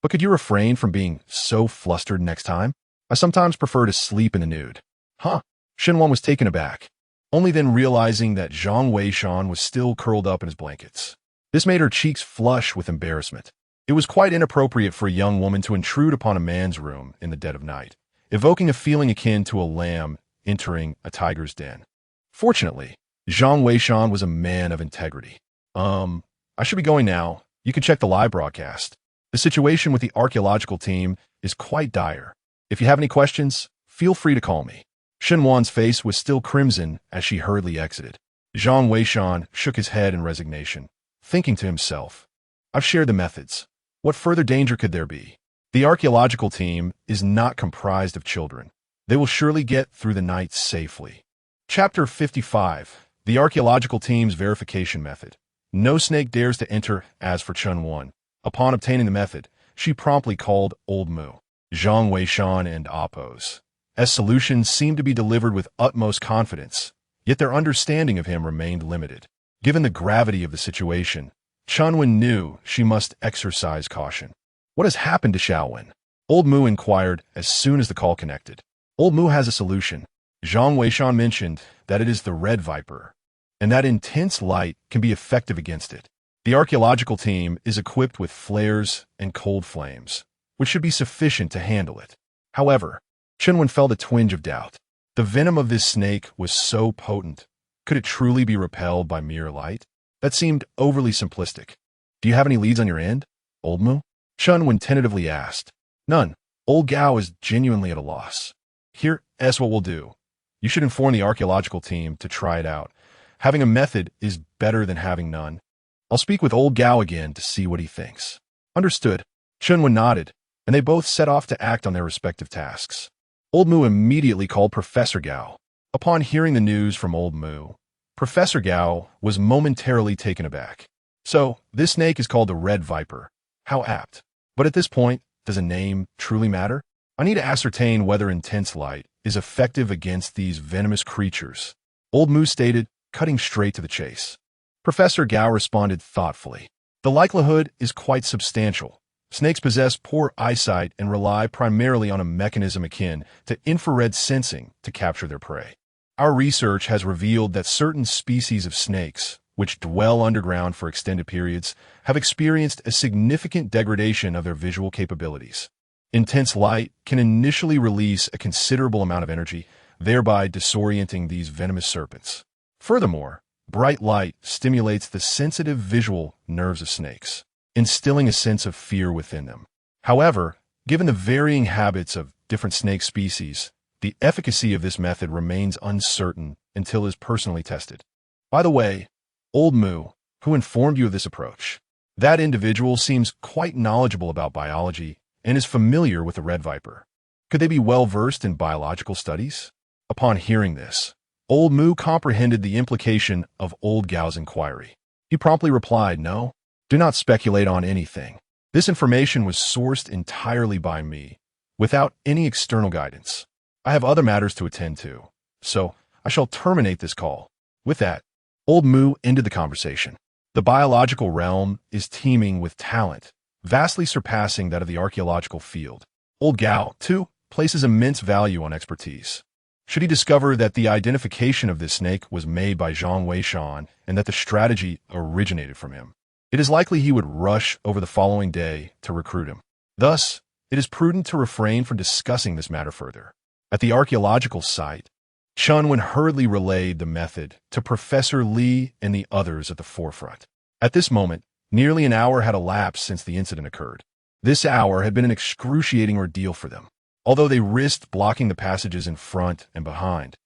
But could you refrain from being so flustered next time? I sometimes prefer to sleep in the nude. Huh? Shenwan was taken aback, only then realizing that Zhang Weishan was still curled up in his blankets. This made her cheeks flush with embarrassment. It was quite inappropriate for a young woman to intrude upon a man's room in the dead of night, evoking a feeling akin to a lamb entering a tiger's den. Fortunately, Zhang Weishan was a man of integrity. I should be going now. You can check the live broadcast. The situation with the archaeological team is quite dire. If you have any questions, feel free to call me. Shenwan's face was still crimson as she hurriedly exited. Zhang Weishan shook his head in resignation, thinking to himself, I've shared the methods. What further danger could there be? The archaeological team is not comprised of children. They will surely get through the night safely. Chapter 55. The archaeological team's verification method. No snake dares to enter. As for Chun Wan, upon obtaining the method, she promptly called Old Mu, Zhang Weishan, and Appos. As solutions seemed to be delivered with utmost confidence, yet their understanding of him remained limited. Given the gravity of the situation, Chunwen knew she must exercise caution. What has happened to Xiaowen? Old Mu inquired as soon as the call connected. Old Mu has a solution. Zhang Weishan mentioned that it is the red viper, and that intense light can be effective against it. The archaeological team is equipped with flares and cold flames, which should be sufficient to handle it. However, Chunwen felt a twinge of doubt. The venom of this snake was so potent. Could it truly be repelled by mere light? That seemed overly simplistic. Do you have any leads on your end, Old Mu? Chunwen tentatively asked. None. Old Gao is genuinely at a loss. Here's what we'll do. You should inform the archaeological team to try it out. Having a method is better than having none. I'll speak with Old Gao again to see what he thinks. Understood. Chunwen nodded, and they both set off to act on their respective tasks. Old Mu immediately called Professor Gao. Upon hearing the news from Old Mu, Professor Gao was momentarily taken aback. So, this snake is called the Red Viper. How apt. But at this point, does a name truly matter? I need to ascertain whether intense light is effective against these venomous creatures, Old Mu stated, cutting straight to the chase. Professor Gao responded thoughtfully. The likelihood is quite substantial. Snakes possess poor eyesight and rely primarily on a mechanism akin to infrared sensing to capture their prey. Our research has revealed that certain species of snakes, which dwell underground for extended periods, have experienced a significant degradation of their visual capabilities. Intense light can initially release a considerable amount of energy, thereby disorienting these venomous serpents. Furthermore, bright light stimulates the sensitive visual nerves of snakes, instilling a sense of fear within them. However, given the varying habits of different snake species, the efficacy of this method remains uncertain until it is personally tested. By the way, Old Mu, who informed you of this approach? That individual seems quite knowledgeable about biology and is familiar with the red viper. Could they be well-versed in biological studies? Upon hearing this, Old Mu comprehended the implication of Old Gao's inquiry. He promptly replied, No, do not speculate on anything. This information was sourced entirely by me, without any external guidance. I have other matters to attend to, so I shall terminate this call. With that, Old Moo ended the conversation. The biological realm is teeming with talent, vastly surpassing that of the archaeological field. Old Gao, too, places immense value on expertise. Should he discover that the identification of this snake was made by Zhang Weishan and that the strategy originated from him, it is likely he would rush over the following day to recruit him. Thus, it is prudent to refrain from discussing this matter further. At the archaeological site, Chunwen hurriedly relayed the method to Professor Li and the others at the forefront. At this moment, nearly an hour had elapsed since the incident occurred. This hour had been an excruciating ordeal for them, although they risked blocking the passages in front and behind.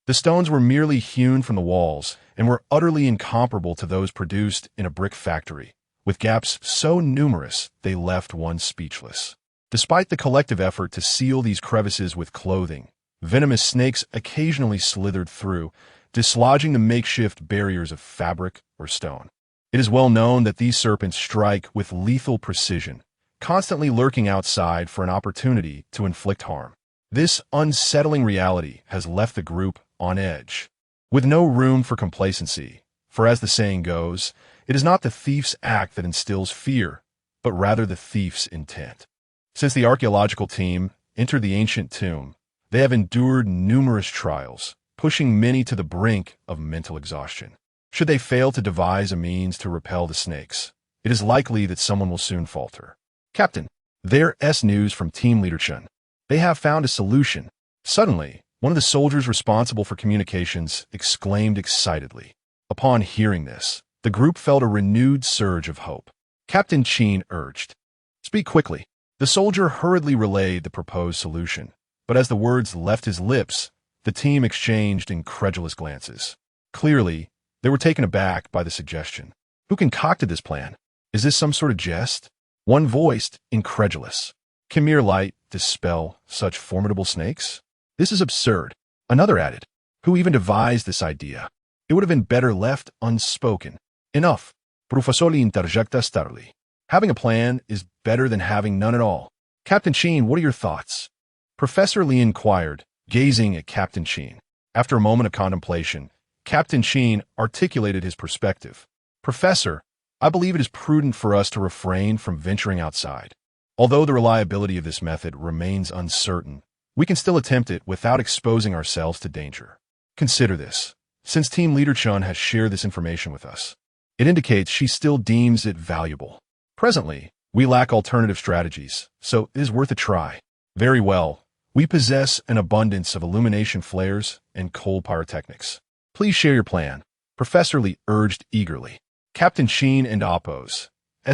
The stones were merely hewn from the walls and were utterly incomparable to those produced in a brick factory, with gaps so numerous they left one speechless. Despite the collective effort to seal these crevices with clothing, venomous snakes occasionally slithered through, dislodging the makeshift barriers of fabric or stone. It is well known that these serpents strike with lethal precision, constantly lurking outside for an opportunity to inflict harm. This unsettling reality has left the group on edge, with no room for complacency, for as the saying goes, it is not the thief's act that instills fear, but rather the thief's intent. Since the archaeological team entered the ancient tomb, they have endured numerous trials, pushing many to the brink of mental exhaustion. Should they fail to devise a means to repel the snakes, it is likely that someone will soon falter. Captain, there's news from Team Leader Chun. They have found a solution. Suddenly, one of the soldiers responsible for communications exclaimed excitedly. Upon hearing this, the group felt a renewed surge of hope. Captain Qin urged, "Speak quickly." The soldier hurriedly relayed the proposed solution, but as the words left his lips, the team exchanged incredulous glances. Clearly, they were taken aback by the suggestion. Who concocted this plan? Is this some sort of jest? One voiced, incredulous. Can mere light dispel such formidable snakes? This is absurd. Another added, who even devised this idea? It would have been better left unspoken. Enough. Professor Li interjecta starly. Having a plan is better than having none at all. Captain Qin, what are your thoughts? Professor Li inquired, gazing at Captain Qin. After a moment of contemplation, Captain Qin articulated his perspective. Professor, I believe it is prudent for us to refrain from venturing outside. Although the reliability of this method remains uncertain, we can still attempt it without exposing ourselves to danger. Consider this. Since Team Leader Chun has shared this information with us, it indicates she still deems it valuable. Presently, we lack alternative strategies, so it is worth a try. Very well. We possess an abundance of illumination flares and coal pyrotechnics. Please share your plan, Professor Li urged eagerly. Captain Qin and Appo's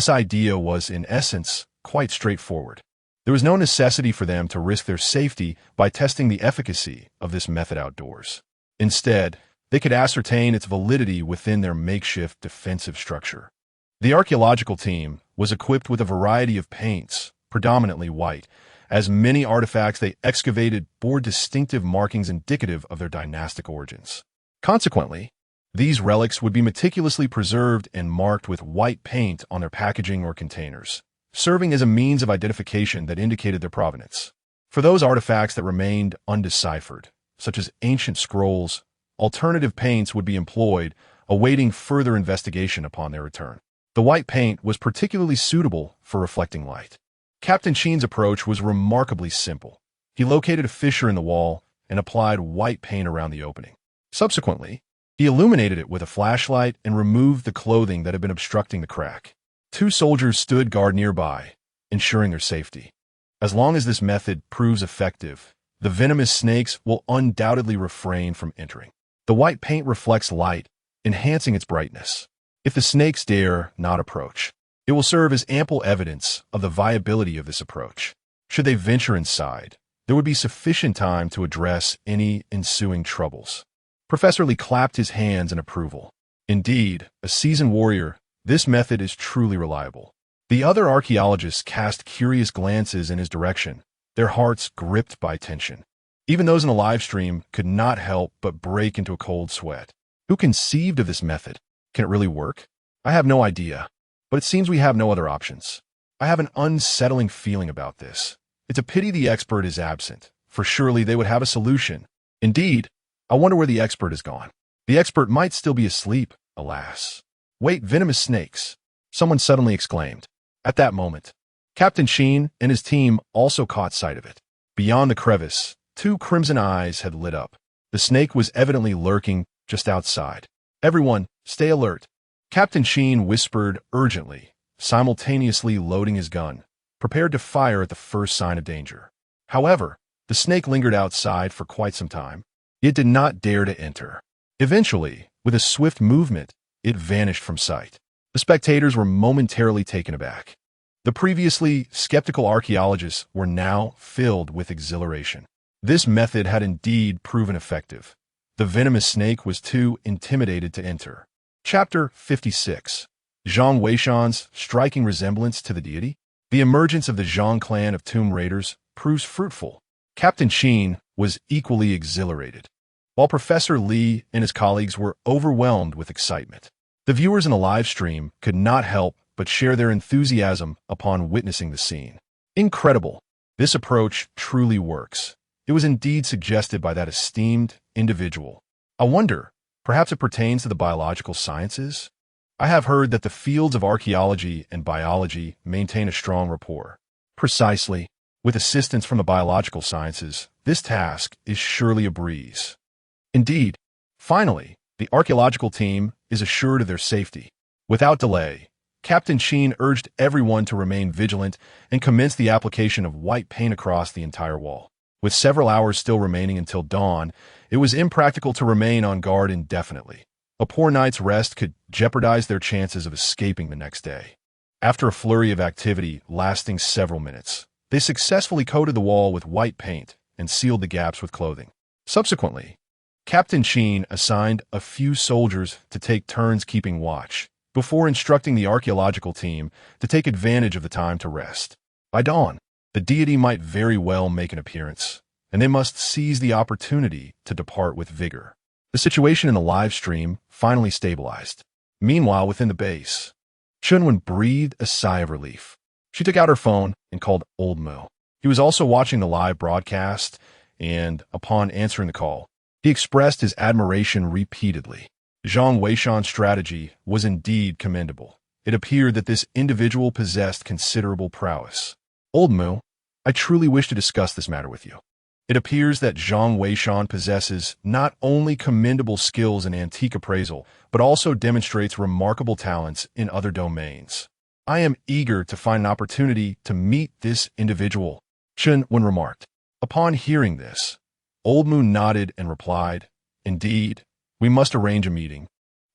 idea was, in essence, quite straightforward. There was no necessity for them to risk their safety by testing the efficacy of this method outdoors. Instead, they could ascertain its validity within their makeshift defensive structure. The archaeological team was equipped with a variety of paints, predominantly white, as many artifacts they excavated bore distinctive markings indicative of their dynastic origins. Consequently, these relics would be meticulously preserved and marked with white paint on their packaging or containers, serving as a means of identification that indicated their provenance. For those artifacts that remained undeciphered, such as ancient scrolls, alternative paints would be employed, awaiting further investigation upon their return. The white paint was particularly suitable for reflecting light. Captain Qin's approach was remarkably simple. He located a fissure in the wall and applied white paint around the opening. Subsequently, he illuminated it with a flashlight and removed the clothing that had been obstructing the crack. Two soldiers stood guard nearby, ensuring their safety. As long as this method proves effective, the venomous snakes will undoubtedly refrain from entering. The white paint reflects light, enhancing its brightness. If the snakes dare not approach, it will serve as ample evidence of the viability of this approach. Should they venture inside, there would be sufficient time to address any ensuing troubles. Professor Li clapped his hands in approval. Indeed, a seasoned warrior, this method is truly reliable. The other archaeologists cast curious glances in his direction, their hearts gripped by tension. Even those in the live stream could not help but break into a cold sweat. Who conceived of this method? Can it really work? I have no idea, but it seems we have no other options. I have an unsettling feeling about this. It's a pity the expert is absent, for surely they would have a solution. Indeed, I wonder where the expert has gone. The expert might still be asleep, alas. Wait, venomous snakes! Someone suddenly exclaimed. At that moment, Captain Sheen and his team also caught sight of it. Beyond the crevice, two crimson eyes had lit up. The snake was evidently lurking just outside. Everyone, stay alert. Captain Sheen whispered urgently, simultaneously loading his gun, prepared to fire at the first sign of danger. However, the snake lingered outside for quite some time. It did not dare to enter. Eventually, with a swift movement, it vanished from sight. The spectators were momentarily taken aback. The previously skeptical archaeologists were now filled with exhilaration. This method had indeed proven effective. The venomous snake was too intimidated to enter. Chapter 56. Zhang Weishan's striking resemblance to the deity. The emergence of the Zhang clan of tomb raiders proves fruitful. Captain Sheen was equally exhilarated, while Professor Li and his colleagues were overwhelmed with excitement. The viewers in the live stream could not help but share their enthusiasm upon witnessing the scene. Incredible! This approach truly works. It was indeed suggested by that esteemed individual. I wonder, perhaps it pertains to the biological sciences? I have heard that the fields of archaeology and biology maintain a strong rapport. Precisely. With assistance from the biological sciences, this task is surely a breeze. Indeed, finally, the archaeological team is assured of their safety. Without delay, Captain Sheen urged everyone to remain vigilant and commence the application of white paint across the entire wall. With several hours still remaining until dawn, it was impractical to remain on guard indefinitely. A poor night's rest could jeopardize their chances of escaping the next day. After a flurry of activity lasting several minutes, they successfully coated the wall with white paint and sealed the gaps with clothing. Subsequently, Captain Sheen assigned a few soldiers to take turns keeping watch, before instructing the archaeological team to take advantage of the time to rest. By dawn, the deity might very well make an appearance, and they must seize the opportunity to depart with vigor. The situation in the live stream finally stabilized. Meanwhile, within the base, Chunwen breathed a sigh of relief. She took out her phone and called Old Moo. He was also watching the live broadcast, and upon answering the call, he expressed his admiration repeatedly. Zhang Weishan's strategy was indeed commendable. It appeared that this individual possessed considerable prowess. Old Moo, I truly wish to discuss this matter with you. It appears that Zhang Weishan possesses not only commendable skills in antique appraisal, but also demonstrates remarkable talents in other domains. I am eager to find an opportunity to meet this individual, Chunwen remarked. Upon hearing this, Old Moo nodded and replied, Indeed, we must arrange a meeting,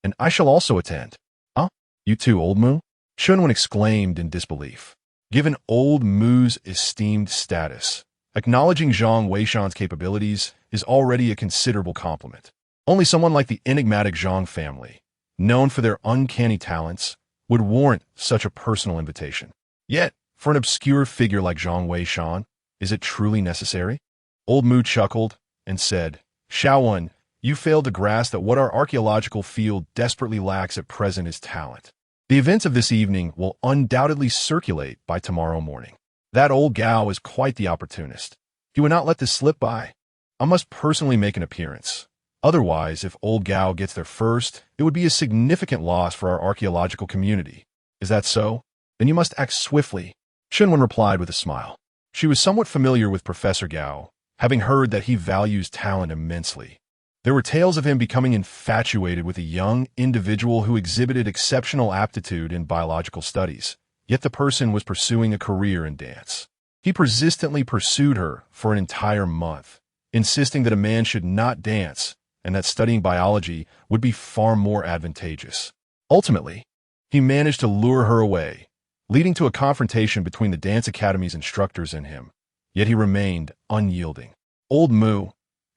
and I shall also attend. Huh? You too, Old Moo? Chunwen exclaimed in disbelief. Given Old Moo's esteemed status, acknowledging Zhang Weishan's capabilities is already a considerable compliment. Only someone like the enigmatic Zhang family, known for their uncanny talents, would warrant such a personal invitation. Yet, for an obscure figure like Zhang Weishan, is it truly necessary? Old Moo chuckled and said, Shaowen, you failed to grasp that what our archaeological field desperately lacks at present is talent. The events of this evening will undoubtedly circulate by tomorrow morning. That old Gao is quite the opportunist. He would not let this slip by. I must personally make an appearance. Otherwise, if old Gao gets there first, it would be a significant loss for our archaeological community. Is that so? Then you must act swiftly. Chunwen replied with a smile. She was somewhat familiar with Professor Gao, having heard that he values talent immensely. There were tales of him becoming infatuated with a young individual who exhibited exceptional aptitude in biological studies, yet the person was pursuing a career in dance. He persistently pursued her for an entire month, insisting that a man should not dance and that studying biology would be far more advantageous. Ultimately, he managed to lure her away, leading to a confrontation between the dance academy's instructors and him, yet he remained unyielding. Old Moo,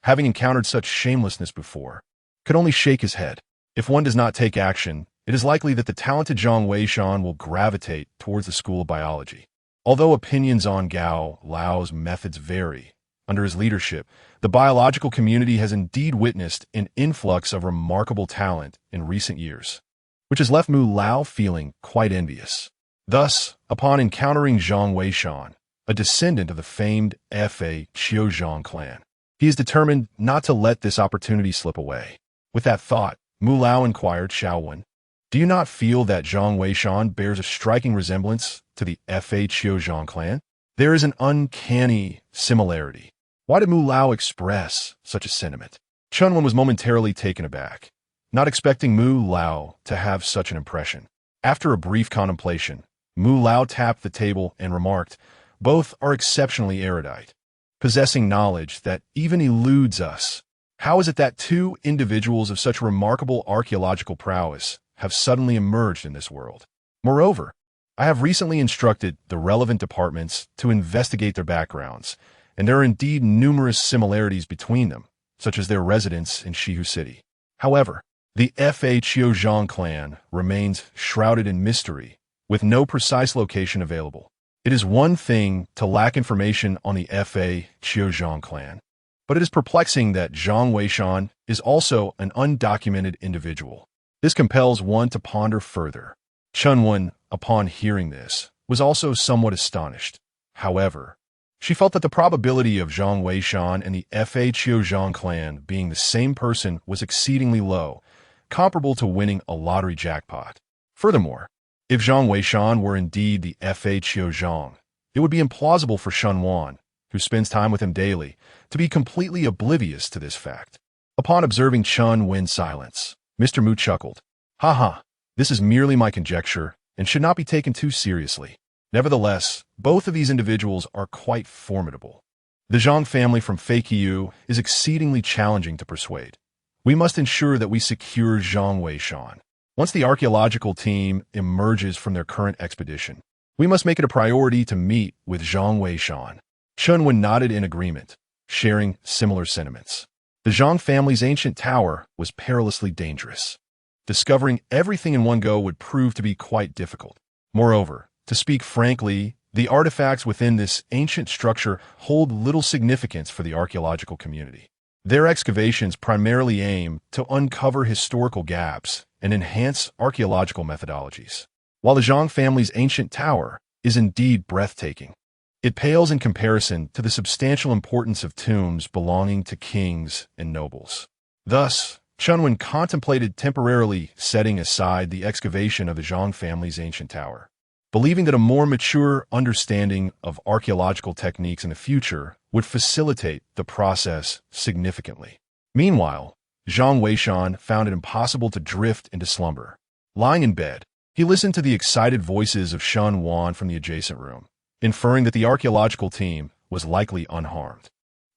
having encountered such shamelessness before, could only shake his head. If one does not take action, it is likely that the talented Zhang Weishan will gravitate towards the School of Biology. Although opinions on Gao Lao's methods vary, under his leadership, the biological community has indeed witnessed an influx of remarkable talent in recent years, which has left Mu Lao feeling quite envious. Thus, upon encountering Zhang Weishan, a descendant of the famed Fa Qiuzhang clan, he is determined not to let this opportunity slip away. With that thought, Mu Lao inquired Xiaowen, "Do you not feel that Zhang Weishan bears a striking resemblance to the Fa Qiuzhang clan? There is an uncanny similarity." Why did Mu Lao express such a sentiment? Chunwen was momentarily taken aback, not expecting Mu Lao to have such an impression. After a brief contemplation, Mu Lao tapped the table and remarked, "Both are exceptionally erudite, possessing knowledge that even eludes us. How is it that two individuals of such remarkable archaeological prowess have suddenly emerged in this world? Moreover, I have recently instructed the relevant departments to investigate their backgrounds, and there are indeed numerous similarities between them, such as their residence in Shihu City. However, the Fa Qiuzhang clan remains shrouded in mystery, with no precise location available. It is one thing to lack information on the Fa Qiuzhang clan, but it is perplexing that Zhang Weishan is also an undocumented individual. This compels one to ponder further." Chunwen, upon hearing this, was also somewhat astonished. However, she felt that the probability of Zhang Weishan and the Fa Qiuzhang clan being the same person was exceedingly low, comparable to winning a lottery jackpot. Furthermore, if Zhang Weishan were indeed the Fa Qiuzhang, it would be implausible for Shun Wan, who spends time with him daily, to be completely oblivious to this fact. Upon observing Chun Wen's silence, Mr. Mu chuckled. "Haha, this is merely my conjecture and should not be taken too seriously. Nevertheless, both of these individuals are quite formidable. The Zhang family from Feiqiu is exceedingly challenging to persuade. We must ensure that we secure Zhang Weishan. Once the archaeological team emerges from their current expedition, we must make it a priority to meet with Zhang Weishan." Chunwen nodded in agreement, sharing similar sentiments. The Zhang family's ancient tower was perilously dangerous. Discovering everything in one go would prove to be quite difficult. Moreover, to speak frankly, the artifacts within this ancient structure hold little significance for the archaeological community. Their excavations primarily aim to uncover historical gaps and enhance archaeological methodologies. While the Zhang family's ancient tower is indeed breathtaking, it pales in comparison to the substantial importance of tombs belonging to kings and nobles. Thus, Chunwen contemplated temporarily setting aside the excavation of the Zhang family's ancient tower, believing that a more mature understanding of archaeological techniques in the future would facilitate the process significantly. Meanwhile, Zhang Weishan found it impossible to drift into slumber. Lying in bed, he listened to the excited voices of Shun Wan from the adjacent room, inferring that the archaeological team was likely unharmed.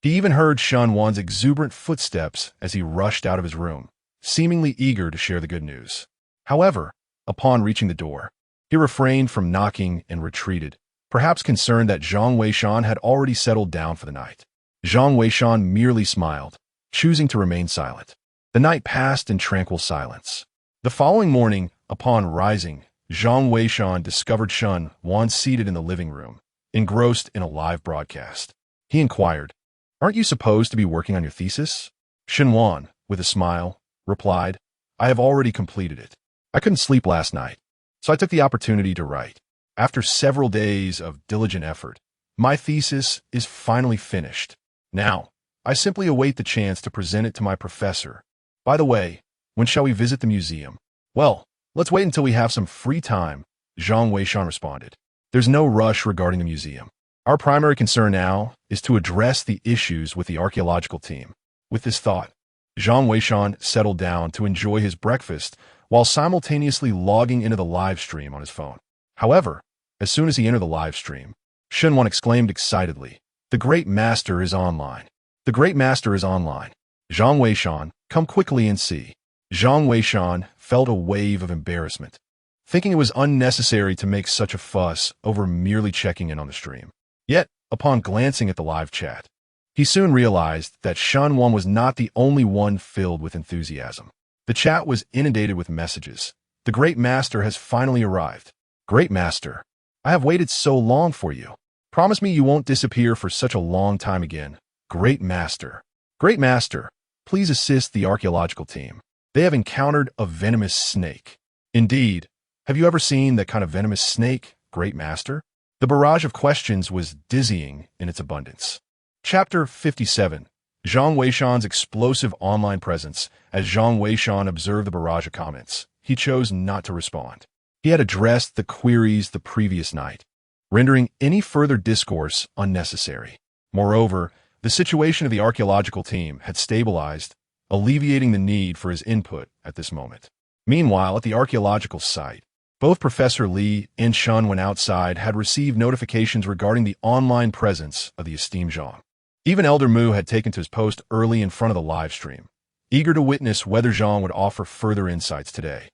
He even heard Shun Wan's exuberant footsteps as he rushed out of his room, seemingly eager to share the good news. However, upon reaching the door, he refrained from knocking and retreated, perhaps concerned that Zhang Weishan had already settled down for the night. Zhang Weishan merely smiled, choosing to remain silent. The night passed in tranquil silence. The following morning, upon rising, Zhang Weishan discovered Shun Wan seated in the living room, engrossed in a live broadcast. He inquired, "Aren't you supposed to be working on your thesis?" Shun Wan, with a smile, replied, "I have already completed it. I couldn't sleep last night, so I took the opportunity to write. After several days of diligent effort, my thesis is finally finished. Now, I simply await the chance to present it to my professor. By the way, when shall we visit the museum?" "Well, let's wait until we have some free time," Zhang Weishan responded. "There's no rush regarding the museum. Our primary concern now is to address the issues with the archaeological team." With this thought, Zhang Weishan settled down to enjoy his breakfast while simultaneously logging into the live stream on his phone. However, as soon as he entered the live stream, Shun Wan exclaimed excitedly, "The Great Master is online. The Great Master is online. Zhang Weishan, come quickly and see." Zhang Weishan felt a wave of embarrassment, thinking it was unnecessary to make such a fuss over merely checking in on the stream. Yet, upon glancing at the live chat, he soon realized that Shun Wan was not the only one filled with enthusiasm. The chat was inundated with messages. "The Great Master has finally arrived. Great Master, I have waited so long for you. Promise me you won't disappear for such a long time again. Great Master. Great Master, please assist the archaeological team. They have encountered a venomous snake." "Indeed. Have you ever seen that kind of venomous snake?" Great Master? The barrage of questions was dizzying in its abundance. Chapter 57. Zhang Weishan's explosive online presence. As Zhang Weishan observed the barrage of comments, he chose not to respond. He had addressed the queries the previous night, rendering any further discourse unnecessary. Moreover, the situation of the archaeological team had stabilized, alleviating the need for his input at this moment. Meanwhile, at the archaeological site, both Professor Li and Chun, outside, had received notifications regarding the online presence of the esteemed Zhang. Even Elder Mu had taken to his post early in front of the live stream, eager to witness whether Zhang would offer further insights today.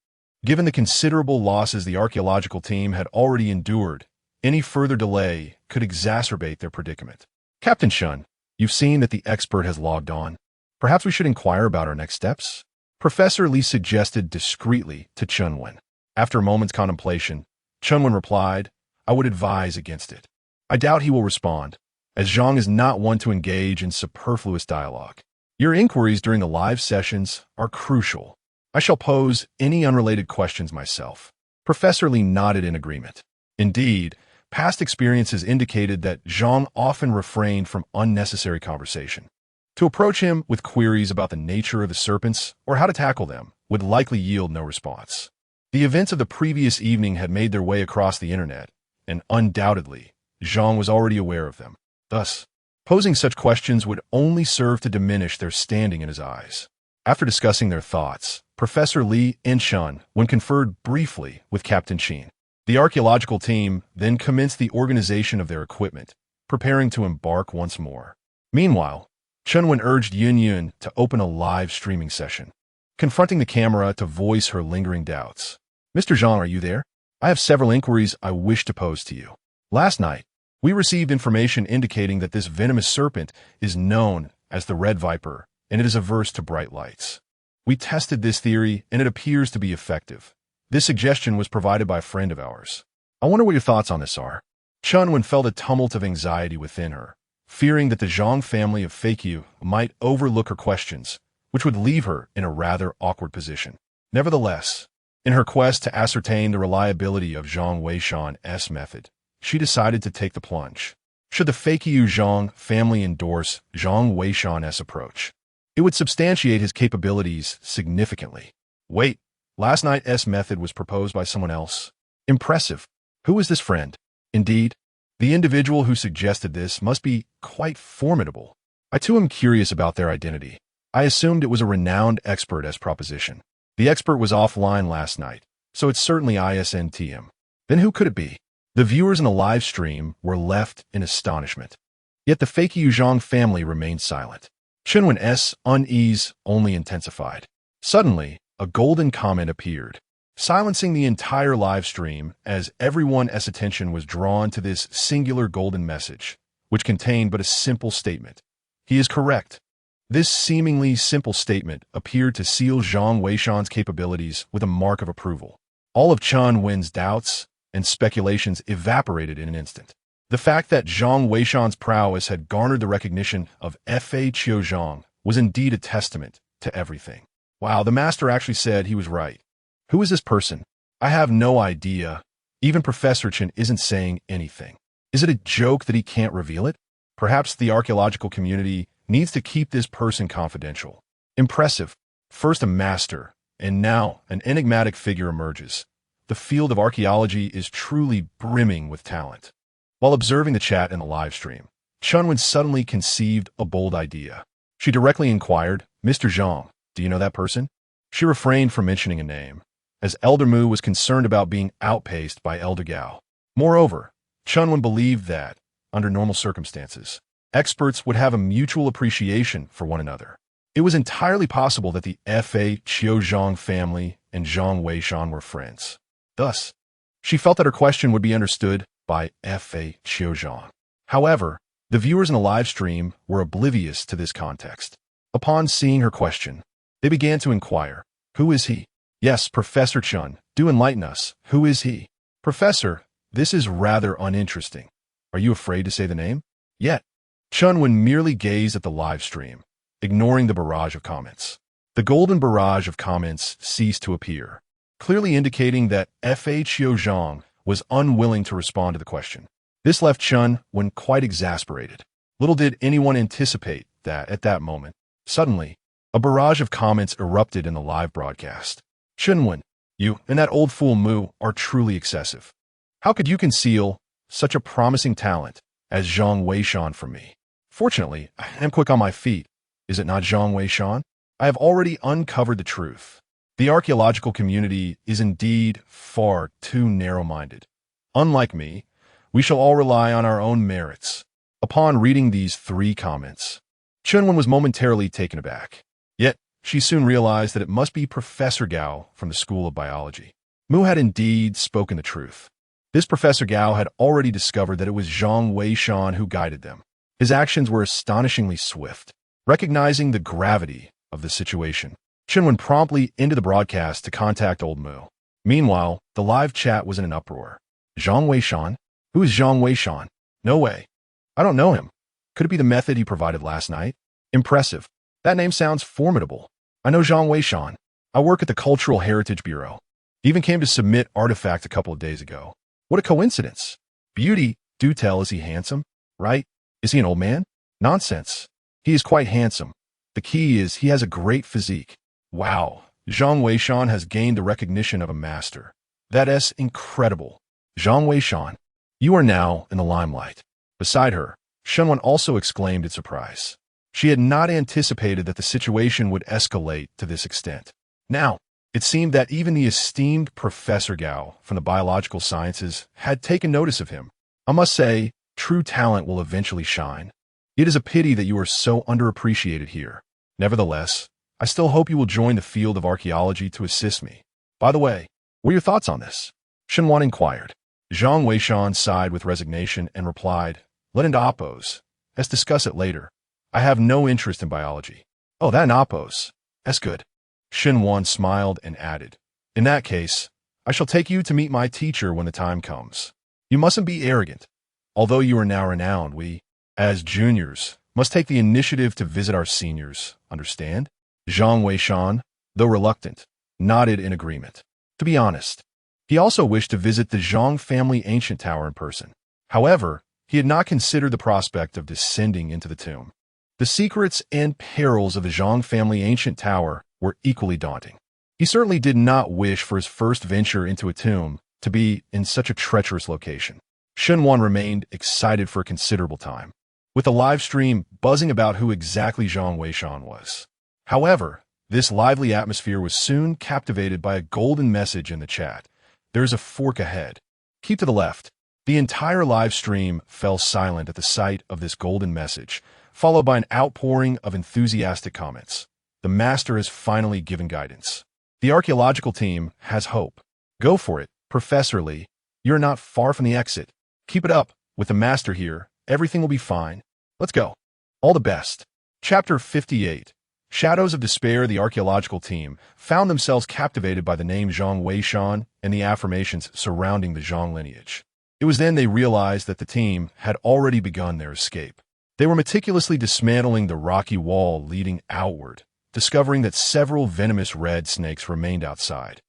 Given the considerable losses the archaeological team had already endured, any further delay could exacerbate their predicament. Captain Chun, you've seen that the expert has logged on. Perhaps we should inquire about our next steps? Professor Li suggested discreetly to Chunwen. After a moment's contemplation, Chunwen replied, I would advise against it. I doubt he will respond, as Zhang is not one to engage in superfluous dialogue. Your inquiries during the live sessions are crucial. I shall pose any unrelated questions myself. Professor Li nodded in agreement. Indeed, past experiences indicated that Zhang often refrained from unnecessary conversation. To approach him with queries about the nature of the serpents or how to tackle them would likely yield no response. The events of the previous evening had made their way across the internet, and undoubtedly, Zhang was already aware of them. Thus, posing such questions would only serve to diminish their standing in his eyes. After discussing their thoughts, Professor Li and Chun conferred briefly with Captain Qin. The archaeological team then commenced the organization of their equipment, preparing to embark once more. Meanwhile, Chunwen urged Yun to open a live streaming session, confronting the camera to voice her lingering doubts. Mr. Zhang, are you there? I have several inquiries I wish to pose to you. Last night, we received information indicating that this venomous serpent is known as the Red Viper, and it is averse to bright lights. We tested this theory, and it appears to be effective. This suggestion was provided by a friend of ours. I wonder what your thoughts on this are. Chunwen felt a tumult of anxiety within her, fearing that the Zhang family of Fakyu might overlook her questions, which would leave her in a rather awkward position. Nevertheless, in her quest to ascertain the reliability of Zhang Weishan's method, she decided to take the plunge. Should the Fakyu Zhang family endorse Zhang Weishan's approach, it would substantiate his capabilities significantly. Wait, last night's method was proposed by someone else. Impressive. Who is this friend? Indeed, the individual who suggested this must be quite formidable. I too am curious about their identity. I assumed it was a renowned expert's proposition. The expert was offline last night, so it's certainly ISNTM. Then who could it be? The viewers in the live stream were left in astonishment. Yet the Fakyu Zhang family remained silent. Chunwen's unease only intensified. Suddenly, a golden comment appeared, silencing the entire live stream as everyone's attention was drawn to this singular golden message, which contained but a simple statement. He is correct. This seemingly simple statement appeared to seal Zhang Weishan's capabilities with a mark of approval. All of Chunwen's doubts and speculations evaporated in an instant. The fact that Zhang Weishan's prowess had garnered the recognition of Fa Qiu Zhang was indeed a testament to everything. Wow, the master actually said he was right. Who is this person? I have no idea. Even Professor Chen isn't saying anything. Is it a joke that he can't reveal it? Perhaps the archaeological community needs to keep this person confidential. Impressive. First a master, and now an enigmatic figure emerges. The field of archaeology is truly brimming with talent. While observing the chat in the live stream, Chunwen suddenly conceived a bold idea. She directly inquired, Mr. Zhang, do you know that person? She refrained from mentioning a name, as Elder Mu was concerned about being outpaced by Elder Gao. Moreover, Chunwen believed that, under normal circumstances, experts would have a mutual appreciation for one another. It was entirely possible that the Fa Qiu Zhang family and Zhang Weishan were friends. Thus, she felt that her question would be understood by Fa Qiu Zhang. However, the viewers in the live stream were oblivious to this context. Upon seeing her question, they began to inquire, who is he? Yes, Professor Chun, do enlighten us. Who is he? Professor, this is rather uninteresting. Are you afraid to say the name? Yet, Chunwen merely gazed at the live stream, ignoring the barrage of comments. The golden barrage of comments ceased to appear, clearly indicating that Fa Qiu Zhang was unwilling to respond to the question. This left Chun-Wen quite exasperated. Little did anyone anticipate that, at that moment, suddenly, a barrage of comments erupted in the live broadcast. Chun-Wen, you and that old fool Mu are truly excessive. How could you conceal such a promising talent as Zhang Weishan from me? Fortunately, I am quick on my feet. Is it not Zhang Weishan? I have already uncovered the truth. The archaeological community is indeed far too narrow-minded. Unlike me, we shall all rely on our own merits. Upon reading these 3 comments, Chun-Wen was momentarily taken aback. Yet, she soon realized that it must be Professor Gao from the School of Biology. Mu had indeed spoken the truth. This Professor Gao had already discovered that it was Zhang Weishan who guided them. His actions were astonishingly swift. Recognizing the gravity of the situation, Chun-Wen promptly ended the broadcast to contact old Mu. Meanwhile, the live chat was in an uproar. Zhang Weishan? Who is Zhang Weishan? No way. I don't know him. Could it be the method he provided last night? Impressive. That name sounds formidable. I know Zhang Weishan. I work at the Cultural Heritage Bureau. He even came to submit artifact a couple of days ago. What a coincidence. Beauty, do tell, is he handsome? Right? Is he an old man? Nonsense. He is quite handsome. The key is he has a great physique. Wow. Zhang Weishan has gained the recognition of a master. That is incredible. Zhang Weishan, you are now in the limelight. Beside her, Chun-Wen also exclaimed in surprise. She had not anticipated that the situation would escalate to this extent. Now, it seemed that even the esteemed Professor Gao from the biological sciences had taken notice of him. I must say, true talent will eventually shine. It is a pity that you are so underappreciated here. Nevertheless, I still hope you will join the field of archaeology to assist me. By the way, what are your thoughts on this? Chun-Wen inquired. Zhang Weishan sighed with resignation and replied, let into oppos. Let's discuss it later. I have no interest in biology. Oh, that in oppos. That's good. Chun-Wen smiled and added, in that case, I shall take you to meet my teacher when the time comes. You mustn't be arrogant. Although you are now renowned, we, as juniors, must take the initiative to visit our seniors, understand? Zhang Weishan, though reluctant, nodded in agreement. To be honest, he also wished to visit the Zhang family ancient tower in person. However, he had not considered the prospect of descending into the tomb. The secrets and perils of the Zhang family ancient tower were equally daunting. He certainly did not wish for his first venture into a tomb to be in such a treacherous location. Chun-Wen remained excited for a considerable time, with the live stream buzzing about who exactly Zhang Weishan was. However, this lively atmosphere was soon captivated by a golden message in the chat. There's a fork ahead. Keep to the left. The entire live stream fell silent at the sight of this golden message, followed by an outpouring of enthusiastic comments. The master has finally given guidance. The archaeological team has hope. Go for it, Professor Lee. You're not far from the exit. Keep it up. With the master here, everything will be fine. Let's go. All the best. Chapter 58. Shadows of Despair. The archaeological team found themselves captivated by the name Zhang Weishan and the affirmations surrounding the Zhang lineage. It was then they realized that the team had already begun their escape. They were meticulously dismantling the rocky wall leading outward, discovering that several venomous red snakes remained outside.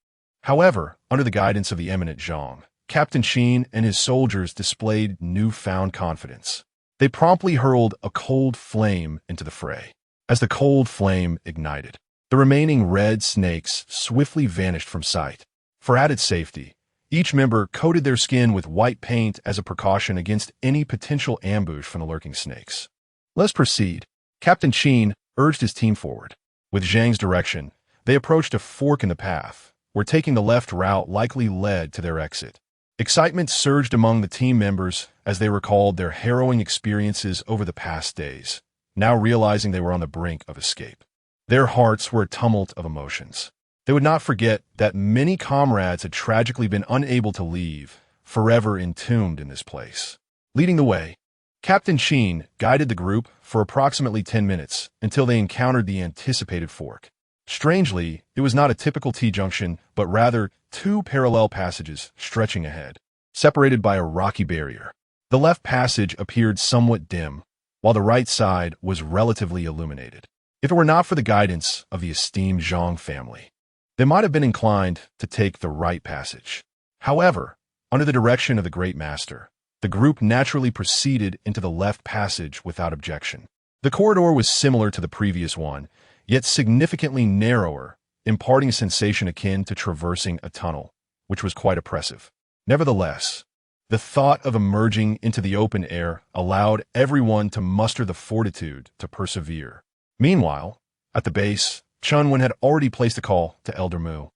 However, under the guidance of the eminent Zhang, Captain Qin and his soldiers displayed newfound confidence. They promptly hurled a cold flame into the fray. As the cold flame ignited, the remaining red snakes swiftly vanished from sight. For added safety, each member coated their skin with white paint as a precaution against any potential ambush from the lurking snakes. Let's proceed. Captain Qin urged his team forward. With Zhang's direction, they approached a fork in the path, where taking the left route likely led to their exit. Excitement surged among the team members as they recalled their harrowing experiences over the past days, now realizing they were on the brink of escape. Their hearts were a tumult of emotions. They would not forget that many comrades had tragically been unable to leave, forever entombed in this place. Leading the way, Captain Qin guided the group for approximately 10 minutes until they encountered the anticipated fork. Strangely, it was not a typical T-junction, but rather 2 parallel passages stretching ahead, separated by a rocky barrier. The left passage appeared somewhat dim, while the right side was relatively illuminated. If it were not for the guidance of the esteemed Zhang family, they might have been inclined to take the right passage. However, Under the direction of the great master, the group naturally proceeded into the left passage without objection. The corridor was similar to the previous one, yet significantly narrower, imparting a sensation akin to traversing a tunnel, which was quite oppressive. Nevertheless, the thought of emerging into the open air allowed everyone to muster the fortitude to persevere. Meanwhile, at the base, Chunwin had already placed a call to Elder Mu,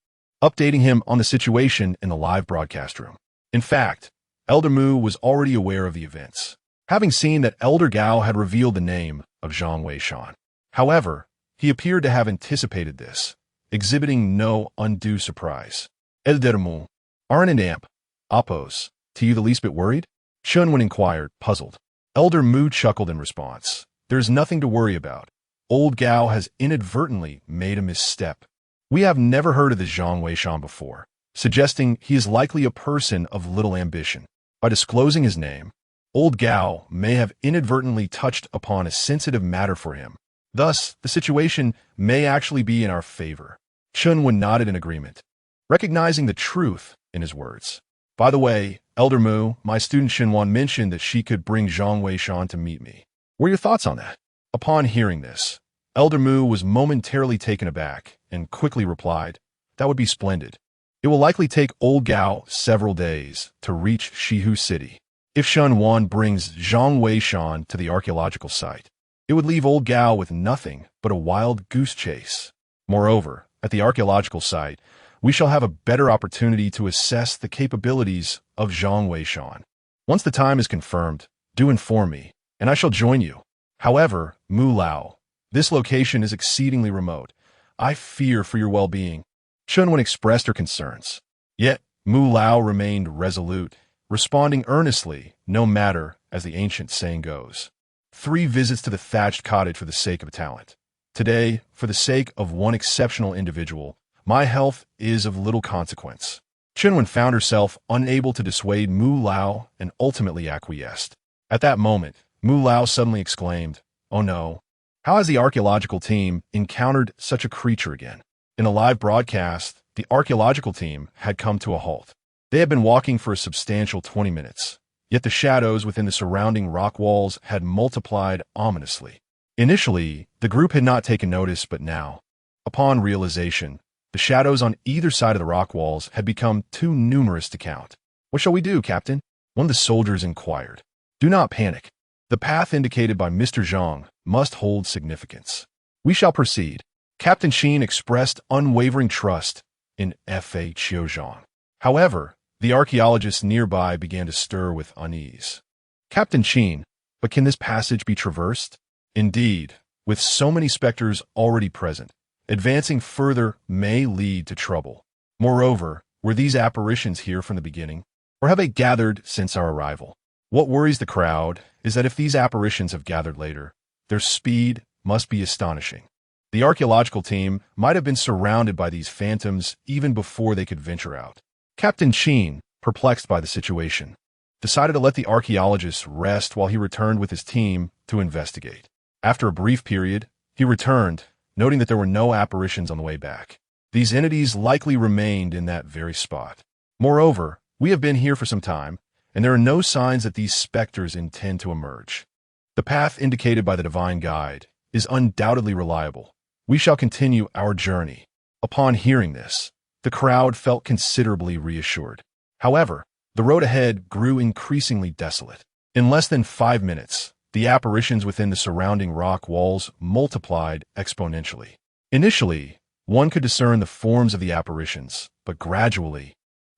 updating him on the situation in the live broadcast room. In fact, Elder Mu was already aware of the events, having seen that Elder Gao had revealed the name of Zhang Weishan. However, he appeared to have anticipated this, exhibiting no undue surprise. Elder Mu, aren't an amp, Oppos, to you the least bit worried? Chunwin inquired, puzzled. Elder Mu chuckled in response. There's nothing to worry about. Old Gao has inadvertently made a misstep. We have never heard of this Zhang Weishan before, suggesting he is likely a person of little ambition. By disclosing his name, Old Gao may have inadvertently touched upon a sensitive matter for him. Thus, the situation may actually be in our favor. Chunwin nodded in agreement, recognizing the truth in his words. By the way, Elder Mu, my student Xinwan mentioned that she could bring Zhang Weishan to meet me. What are your thoughts on that? Upon hearing this, Elder Mu was momentarily taken aback and quickly replied, that would be splendid. It will likely take Old Gao several days to reach Shihu City. If Xinwan brings Zhang Weishan to the archaeological site, it would leave Old Gao with nothing but a wild goose chase. Moreover, at the archaeological site, we shall have a better opportunity to assess the capabilities of Zhang Weishan. Once the time is confirmed, do inform me, and I shall join you. However, Mu Lao, this location is exceedingly remote. I fear for your well-being. Chunwin expressed her concerns. Yet, Mu Lao remained resolute, responding earnestly, no matter, as the ancient saying goes. 3 visits to the thatched cottage for the sake of a talent. Today, for the sake of one exceptional individual, my health is of little consequence. Chunwin found herself unable to dissuade Mu Lao and ultimately acquiesced. At that moment, Mu Lao suddenly exclaimed, oh no, how has the archaeological team encountered such a creature again? In a live broadcast, the archaeological team had come to a halt. They had been walking for a substantial 20 minutes, yet the shadows within the surrounding rock walls had multiplied ominously. Initially, the group had not taken notice, but now, upon realization, the shadows on either side of the rock walls had become too numerous to count. What shall we do, Captain? One of the soldiers inquired. Do not panic. The path indicated by Mr. Zhang must hold significance. We shall proceed. Captain Qin expressed unwavering trust in F.A. Qiuzhang. However, the archaeologists nearby began to stir with unease. Captain Qin, but can this passage be traversed? Indeed, with so many specters already present, advancing further may lead to trouble. Moreover, were these apparitions here from the beginning, or have they gathered since our arrival? What worries the crowd is that if these apparitions have gathered later, their speed must be astonishing. The archaeological team might have been surrounded by these phantoms even before they could venture out. Captain Qin, perplexed by the situation, decided to let the archaeologists rest while he returned with his team to investigate. After a brief period, he returned, noting that there were no apparitions on the way back. These entities likely remained in that very spot. Moreover, we have been here for some time, and there are no signs that these specters intend to emerge. The path indicated by the divine guide is undoubtedly reliable. We shall continue our journey. Upon hearing this, the crowd felt considerably reassured. However, the road ahead grew increasingly desolate. In less than 5 minutes, the apparitions within the surrounding rock walls multiplied exponentially. Initially, one could discern the forms of the apparitions, but gradually,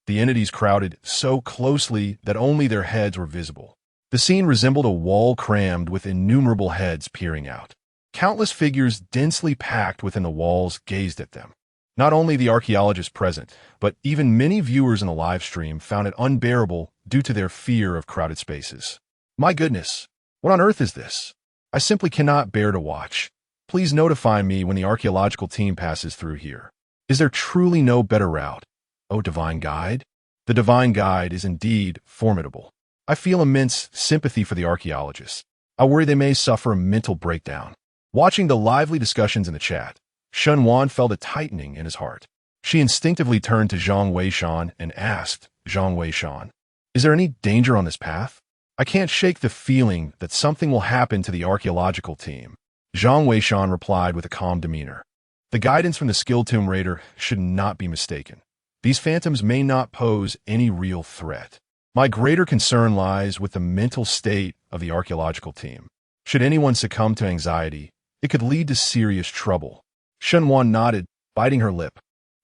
the entities crowded so closely that only their heads were visible. The scene resembled a wall crammed with innumerable heads peering out. Countless figures densely packed within the walls gazed at them. Not only the archaeologists present, but even many viewers in the live stream found it unbearable due to their fear of crowded spaces. My goodness, what on earth is this? I simply cannot bear to watch. Please notify me when the archaeological team passes through here. Is there truly no better route? Oh, Divine Guide? The Divine Guide is indeed formidable. I feel immense sympathy for the archaeologists. I worry they may suffer a mental breakdown. Watching the lively discussions in the chat, Xinwan felt a tightening in his heart. She instinctively turned to Zhang Weishan and asked, Zhang Weishan, Is there any danger on this path? I can't shake the feeling that something will happen to the archaeological team. Zhang Weishan replied with a calm demeanor. The guidance from the skilled Tomb Raider should not be mistaken. These phantoms may not pose any real threat. My greater concern lies with the mental state of the archaeological team. Should anyone succumb to anxiety, it could lead to serious trouble. Shenwan nodded, biting her lip,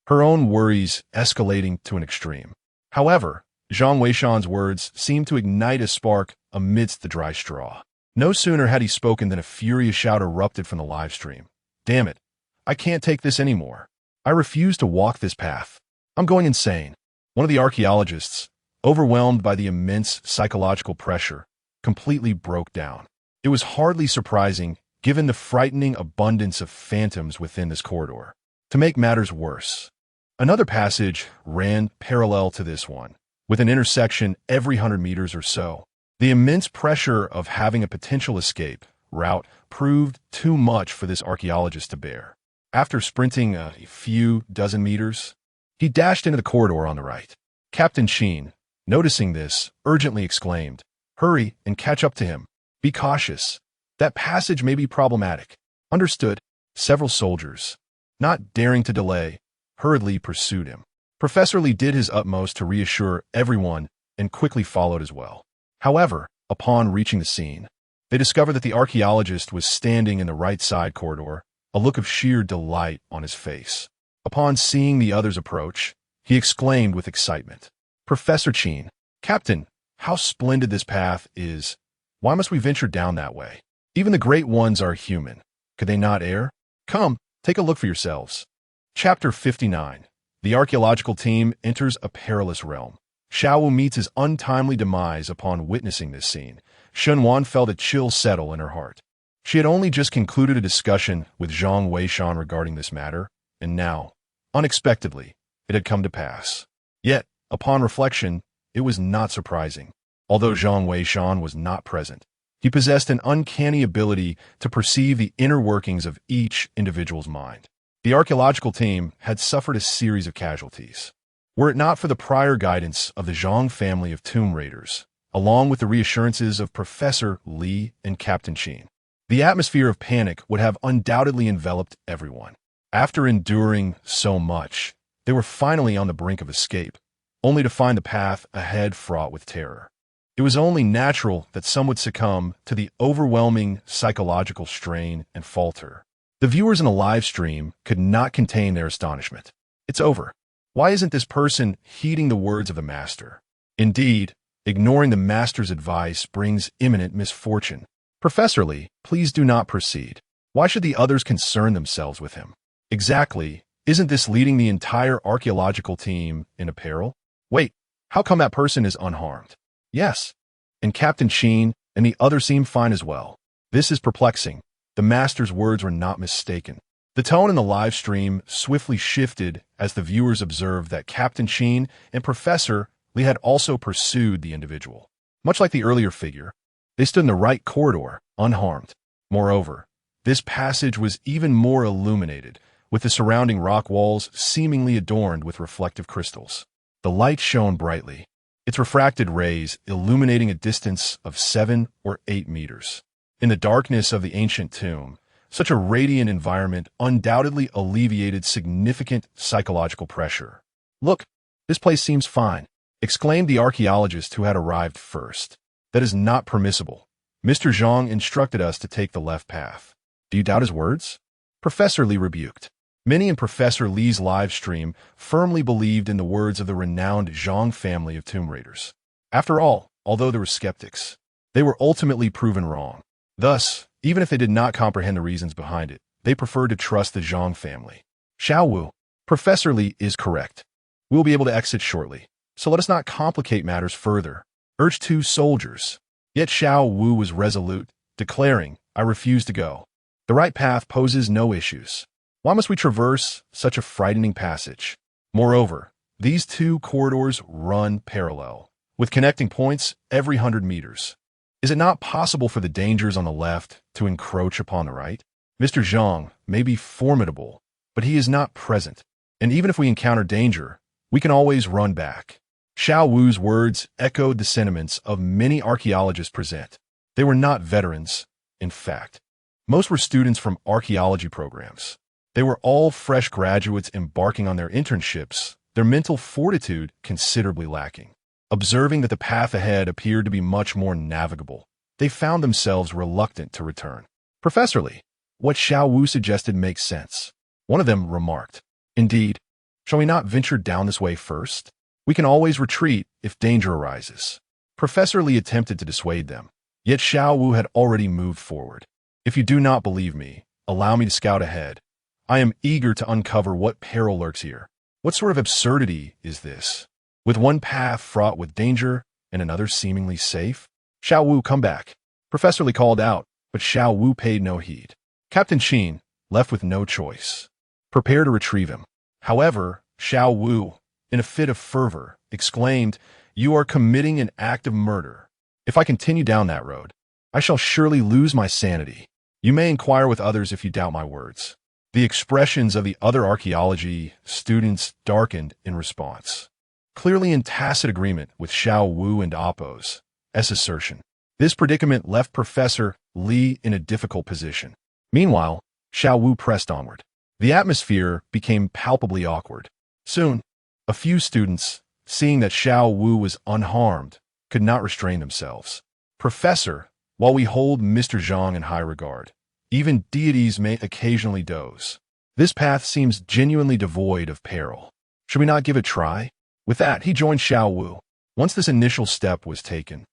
her own worries escalating to an extreme. However, Zhang Weishan's words seemed to ignite a spark amidst the dry straw. No sooner had he spoken than a furious shout erupted from the live stream. Damn it! I can't take this anymore. I refuse to walk this path. I'm going insane. One of the archaeologists, overwhelmed by the immense psychological pressure, completely broke down. It was hardly surprising, given the frightening abundance of phantoms within this corridor. To make matters worse, another passage ran parallel to this one, with an intersection every 100 meters or so. The immense pressure of having a potential escape route proved too much for this archaeologist to bear. After sprinting a few dozen meters, he dashed into the corridor on the right. Captain Sheen, noticing this, urgently exclaimed, "Hurry and catch up to him. Be cautious. That passage may be problematic." Understood. Several soldiers, not daring to delay, hurriedly pursued him. Professor Lee did his utmost to reassure everyone and quickly followed as well. However, upon reaching the scene, they discovered that the archaeologist was standing in the right side corridor, a look of sheer delight on his face. Upon seeing the others approach, he exclaimed with excitement, "Professor Sheen, Captain, how splendid this path is. Why must we venture down that way? Even the great ones are human. Could they not err? Come, take a look for yourselves." Chapter 59. The archaeological team enters a perilous realm. Xiaowu meets his untimely demise upon witnessing this scene. Shenwan felt a chill settle in her heart. She had only just concluded a discussion with Zhang Weishan regarding this matter, and now, unexpectedly, it had come to pass. Yet, upon reflection, it was not surprising. Although Zhang Weishan was not present, he possessed an uncanny ability to perceive the inner workings of each individual's mind. The archaeological team had suffered a series of casualties. Were it not for the prior guidance of the Zhang family of Tomb Raiders, along with the reassurances of Professor Lee and Captain Sheen, the atmosphere of panic would have undoubtedly enveloped everyone. After enduring so much, they were finally on the brink of escape, only to find the path ahead fraught with terror. It was only natural that some would succumb to the overwhelming psychological strain and falter. The viewers in the live stream could not contain their astonishment. It's over. Why isn't this person heeding the words of the master? Indeed, ignoring the master's advice brings imminent misfortune. Professor Lee, please do not proceed. Why should the others concern themselves with him? Exactly, isn't this leading the entire archaeological team in peril? Wait, how come that person is unharmed? Yes, and Captain Sheen and the others seem fine as well. This is perplexing. The master's words were not mistaken. The tone in the live stream swiftly shifted as the viewers observed that Captain Sheen and Professor Lee had also pursued the individual. Much like the earlier figure, they stood in the right corridor, unharmed. Moreover, this passage was even more illuminated, with the surrounding rock walls seemingly adorned with reflective crystals. The light shone brightly, its refracted rays illuminating a distance of 7 or 8 meters. In the darkness of the ancient tomb, such a radiant environment undoubtedly alleviated significant psychological pressure. "Look, this place seems fine," exclaimed the archaeologist who had arrived first. "That is not permissible. Mr. Zhang instructed us to take the left path." "Do you doubt his words?" Professor Lee rebuked. Many in Professor Lee's live stream firmly believed in the words of the renowned Zhang family of Tomb Raiders. After all, although there were skeptics, they were ultimately proven wrong. Thus, even if they did not comprehend the reasons behind it, they preferred to trust the Zhang family. "Xiaowu, Professor Lee is correct. We will be able to exit shortly, so let us not complicate matters further," urged two soldiers. Yet Xiaowu was resolute, declaring, "I refuse to go. The right path poses no issues. Why must we traverse such a frightening passage? Moreover, these two corridors run parallel, with connecting points every 100 meters. Is it not possible for the dangers on the left to encroach upon the right? Mr. Zhang may be formidable, but he is not present, and even if we encounter danger, we can always run back." Xiao Wu's words echoed the sentiments of many archaeologists present. They were not veterans, in fact. Most were students from archaeology programs. They were all fresh graduates embarking on their internships, their mental fortitude considerably lacking. Observing that the path ahead appeared to be much more navigable, they found themselves reluctant to return. Professor Lee, what Xiao Wu suggested makes sense. One of them remarked. Indeed, shall we not venture down this way first? We can always retreat if danger arises. Professor Lee attempted to dissuade them, yet Xiao Wu had already moved forward. If you do not believe me, allow me to scout ahead. I am eager to uncover what peril lurks here. What sort of absurdity is this? With one path fraught with danger and another seemingly safe? Xiao Wu, come back. Professor Lee called out, but Xiao Wu paid no heed. Captain Qin, left with no choice, prepared to retrieve him. However, Xiao Wu, in a fit of fervor, exclaimed, "You are committing an act of murder. If I continue down that road, I shall surely lose my sanity. You may inquire with others if you doubt my words." The expressions of the other archaeology students darkened in response, clearly in tacit agreement with Xiao Wu and Appo's assertion. This predicament left Professor Lee in a difficult position. Meanwhile, Xiao Wu pressed onward. The atmosphere became palpably awkward. Soon, a few students, seeing that Xiao Wu was unharmed, could not restrain themselves. Professor, while we hold Mr. Zhang in high regard, even deities may occasionally doze. This path seems genuinely devoid of peril. Should we not give it a try? With that, he joined Xiao Wu. Once this initial step was taken,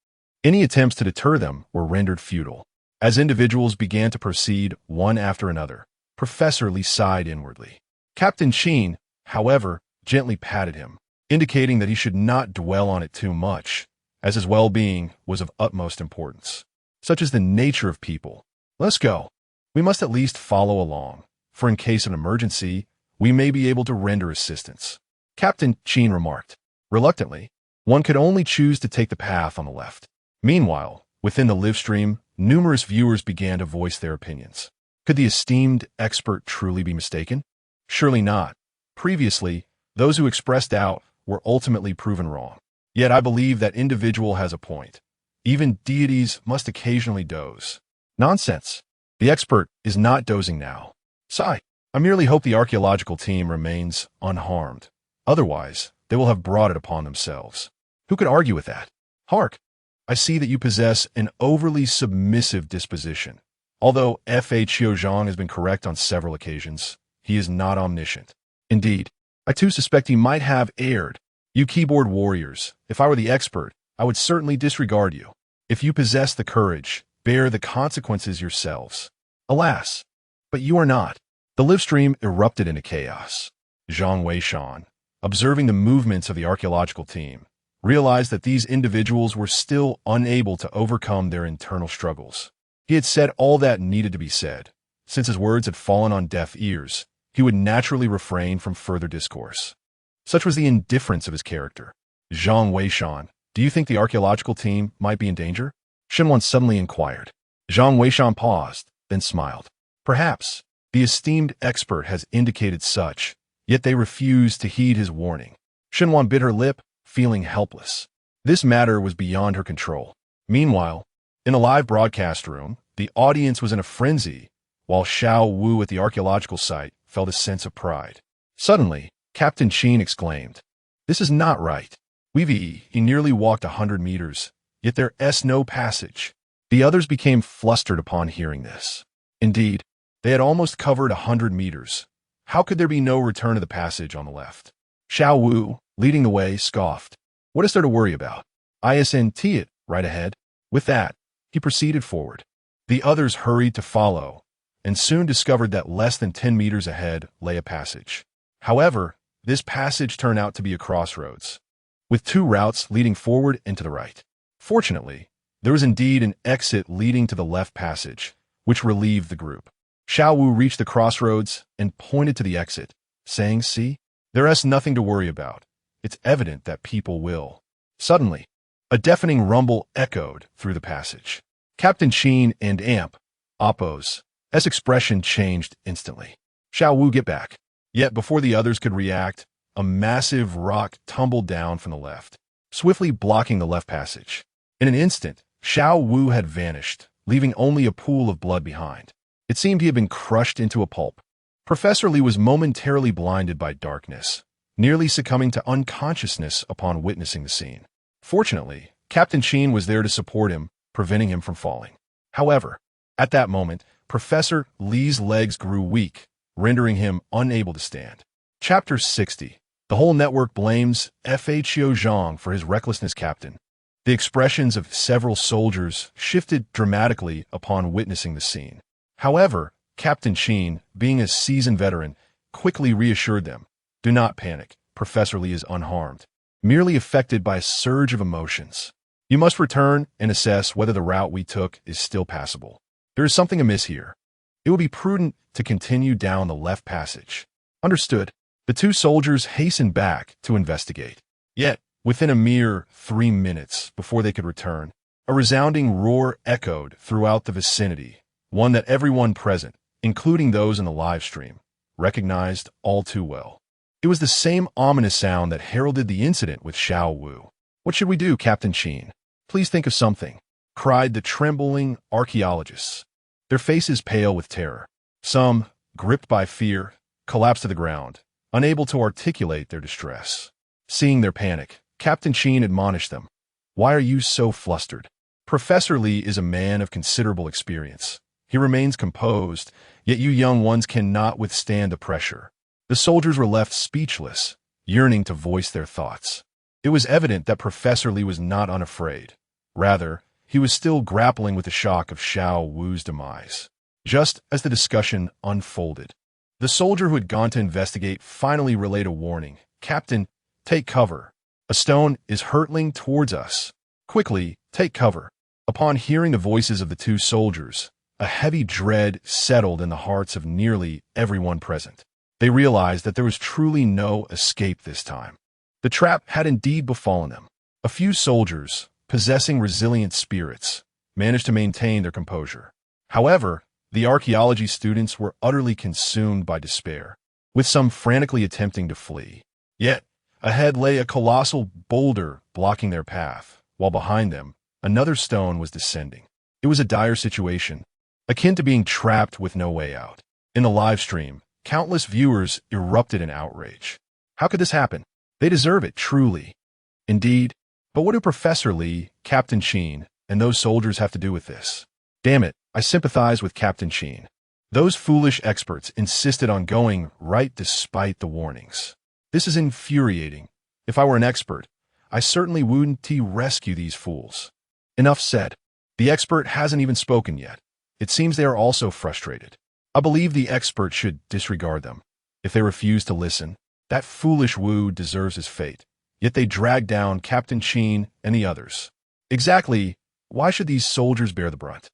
any attempts to deter them were rendered futile. As individuals began to proceed one after another, Professor Lee sighed inwardly. Captain Qin, however, gently patted him, indicating that he should not dwell on it too much, as his well-being was of utmost importance. Such is the nature of people. Let's go. We must at least follow along, for in case of an emergency, we may be able to render assistance. Captain Qin remarked. Reluctantly, one could only choose to take the path on the left. Meanwhile, within the live stream, numerous viewers began to voice their opinions. Could the esteemed expert truly be mistaken? Surely not. Previously, those who expressed doubt were ultimately proven wrong. Yet I believe that individual has a point. Even deities must occasionally doze. Nonsense. The expert is not dozing now. Sigh. I merely hope the archaeological team remains unharmed. Otherwise, they will have brought it upon themselves. Who could argue with that? Hark. I see that you possess an overly submissive disposition. Although F.A. Qiuzhang has been correct on several occasions, he is not omniscient. Indeed, I too suspect he might have erred. You keyboard warriors, if I were the expert, I would certainly disregard you. If you possess the courage, bear the consequences yourselves. Alas, but you are not. The live stream erupted into chaos. Zhang Weishan, observing the movements of the archaeological team, realized that these individuals were still unable to overcome their internal struggles. He had said all that needed to be said. Since his words had fallen on deaf ears, he would naturally refrain from further discourse. Such was the indifference of his character. Zhang Weishan, do you think the archaeological team might be in danger? Shenwan suddenly inquired. Zhang Weishan paused, then smiled. Perhaps. The esteemed expert has indicated such, yet they refused to heed his warning. Shenwan bit her lip, feeling helpless. This matter was beyond her control. Meanwhile, in a live broadcast room, the audience was in a frenzy, while Xiao Wu at the archaeological site felt a sense of pride. Suddenly, Captain Qin exclaimed, "This is not right. He nearly walked 100 meters, yet there's no passage." The others became flustered upon hearing this. Indeed, they had almost covered 100 meters. How could there be no return to the passage on the left? Xiao Wu, leading the way, scoffed. What is there to worry about? Isn't it right ahead? With that, he proceeded forward. The others hurried to follow, and soon discovered that less than 10 meters ahead lay a passage. However, this passage turned out to be a crossroads, with two routes leading forward and to the right. Fortunately, there was indeed an exit leading to the left passage, which relieved the group. Xiao Wu reached the crossroads and pointed to the exit, saying, "See, there's nothing to worry about. It's evident that people will." Suddenly, a deafening rumble echoed through the passage. Captain Qin and Appo's expression changed instantly. Xiao Wu, get back. Yet before the others could react, a massive rock tumbled down from the left. swiftly blocking the left passage. In an instant, Xiao Wu had vanished, leaving only a pool of blood behind. It seemed he had been crushed into a pulp. Professor Li was momentarily blinded by darkness, nearly succumbing to unconsciousness upon witnessing the scene. Fortunately, Captain Qin was there to support him, preventing him from falling. However, at that moment, Professor Li's legs grew weak, rendering him unable to stand. Chapter 60. The whole network blames Fho Zhang for his recklessness, Captain. The expressions of several soldiers shifted dramatically upon witnessing the scene. However, Captain Qin, being a seasoned veteran, quickly reassured them. Do not panic. Professor Li is unharmed, merely affected by a surge of emotions. You must return and assess whether the route we took is still passable. There is something amiss here. It will be prudent to continue down the left passage. Understood. The two soldiers hastened back to investigate. Yet, within a mere 3 minutes before they could return, a resounding roar echoed throughout the vicinity, one that everyone present, including those in the live stream, recognized all too well. It was the same ominous sound that heralded the incident with Xiao Wu. What should we do, Captain Qin? Please think of something, cried the trembling archaeologists, their faces pale with terror. Some, gripped by fear, collapsed to the ground, unable to articulate their distress. Seeing their panic, Captain Qin admonished them. Why are you so flustered? Professor Li is a man of considerable experience. He remains composed, yet you young ones cannot withstand the pressure. The soldiers were left speechless, yearning to voice their thoughts. It was evident that Professor Li was not unafraid. Rather, he was still grappling with the shock of Xiao Wu's demise. Just as the discussion unfolded, the soldier who had gone to investigate finally relayed a warning. Captain, take cover. A stone is hurtling towards us. Quickly, take cover. Upon hearing the voices of the two soldiers, a heavy dread settled in the hearts of nearly everyone present. They realized that there was truly no escape this time. The trap had indeed befallen them. A few soldiers, possessing resilient spirits, managed to maintain their composure. However, the archaeology students were utterly consumed by despair, with some frantically attempting to flee. Yet, ahead lay a colossal boulder blocking their path, while behind them, another stone was descending. It was a dire situation, akin to being trapped with no way out. In the live stream, countless viewers erupted in outrage. How could this happen? They deserve it, truly. Indeed, but what do Professor Li, Captain Qin, and those soldiers have to do with this? Damn it, I sympathize with Captain Qin. Those foolish experts insisted on going right despite the warnings. This is infuriating. If I were an expert, I certainly wouldn't rescue these fools. Enough said. The expert hasn't even spoken yet. It seems they are also frustrated. I believe the expert should disregard them. If they refuse to listen, that foolish Wu deserves his fate. Yet they drag down Captain Qin and the others. Exactly, why should these soldiers bear the brunt?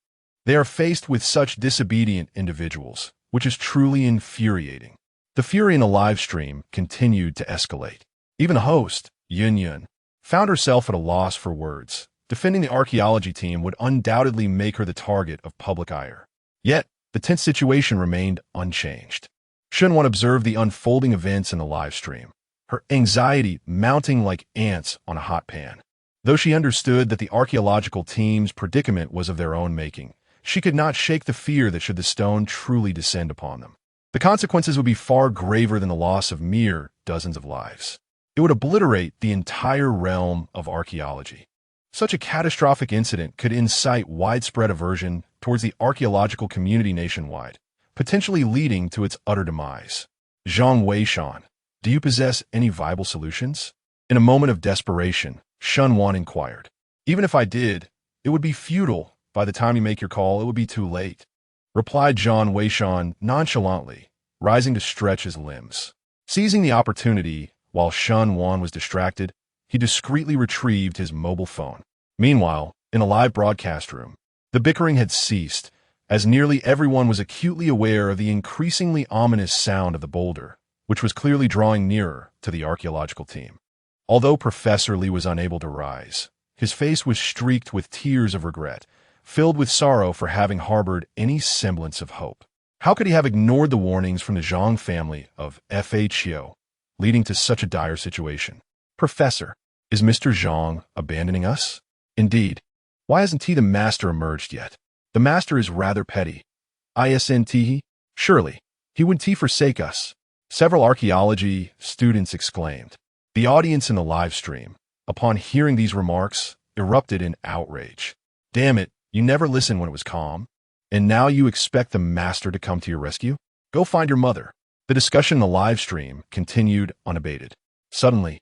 They are faced with such disobedient individuals, which is truly infuriating. The fury in the live stream continued to escalate. Even the host, Yun Yun, found herself at a loss for words. Defending the archaeology team would undoubtedly make her the target of public ire. Yet, the tense situation remained unchanged. Shunwan observed the unfolding events in the live stream, her anxiety mounting like ants on a hot pan. Though she understood that the archaeological team's predicament was of their own making, she could not shake the fear that should the stone truly descend upon them, the consequences would be far graver than the loss of mere dozens of lives. It would obliterate the entire realm of archaeology. Such a catastrophic incident could incite widespread aversion towards the archaeological community nationwide, potentially leading to its utter demise. Zhang Weishan, do you possess any viable solutions? In a moment of desperation, Shunwan inquired. Even if I did, it would be futile. By the time you make your call, it would be too late, replied Zhang Weishan nonchalantly, rising to stretch his limbs. Seizing the opportunity, while Shunwan was distracted, he discreetly retrieved his mobile phone. Meanwhile, in a live broadcast room, the bickering had ceased, as nearly everyone was acutely aware of the increasingly ominous sound of the boulder, which was clearly drawing nearer to the archaeological team. Although Professor Li was unable to rise, his face was streaked with tears of regret, filled with sorrow for having harbored any semblance of hope. How could he have ignored the warnings from the Zhang family of Fho, leading to such a dire situation? Professor, Is Mr. Zhang abandoning us? Indeed. Why hasn't he the master emerged yet? The master is rather petty. Isn't? Surely, he wouldn't forsake us. Several archaeology students exclaimed. The audience in the live stream, upon hearing these remarks, erupted in outrage. Damn it, you never listened when it was calm. And now you expect the master to come to your rescue? Go find your mother. The discussion in the live stream continued unabated. Suddenly,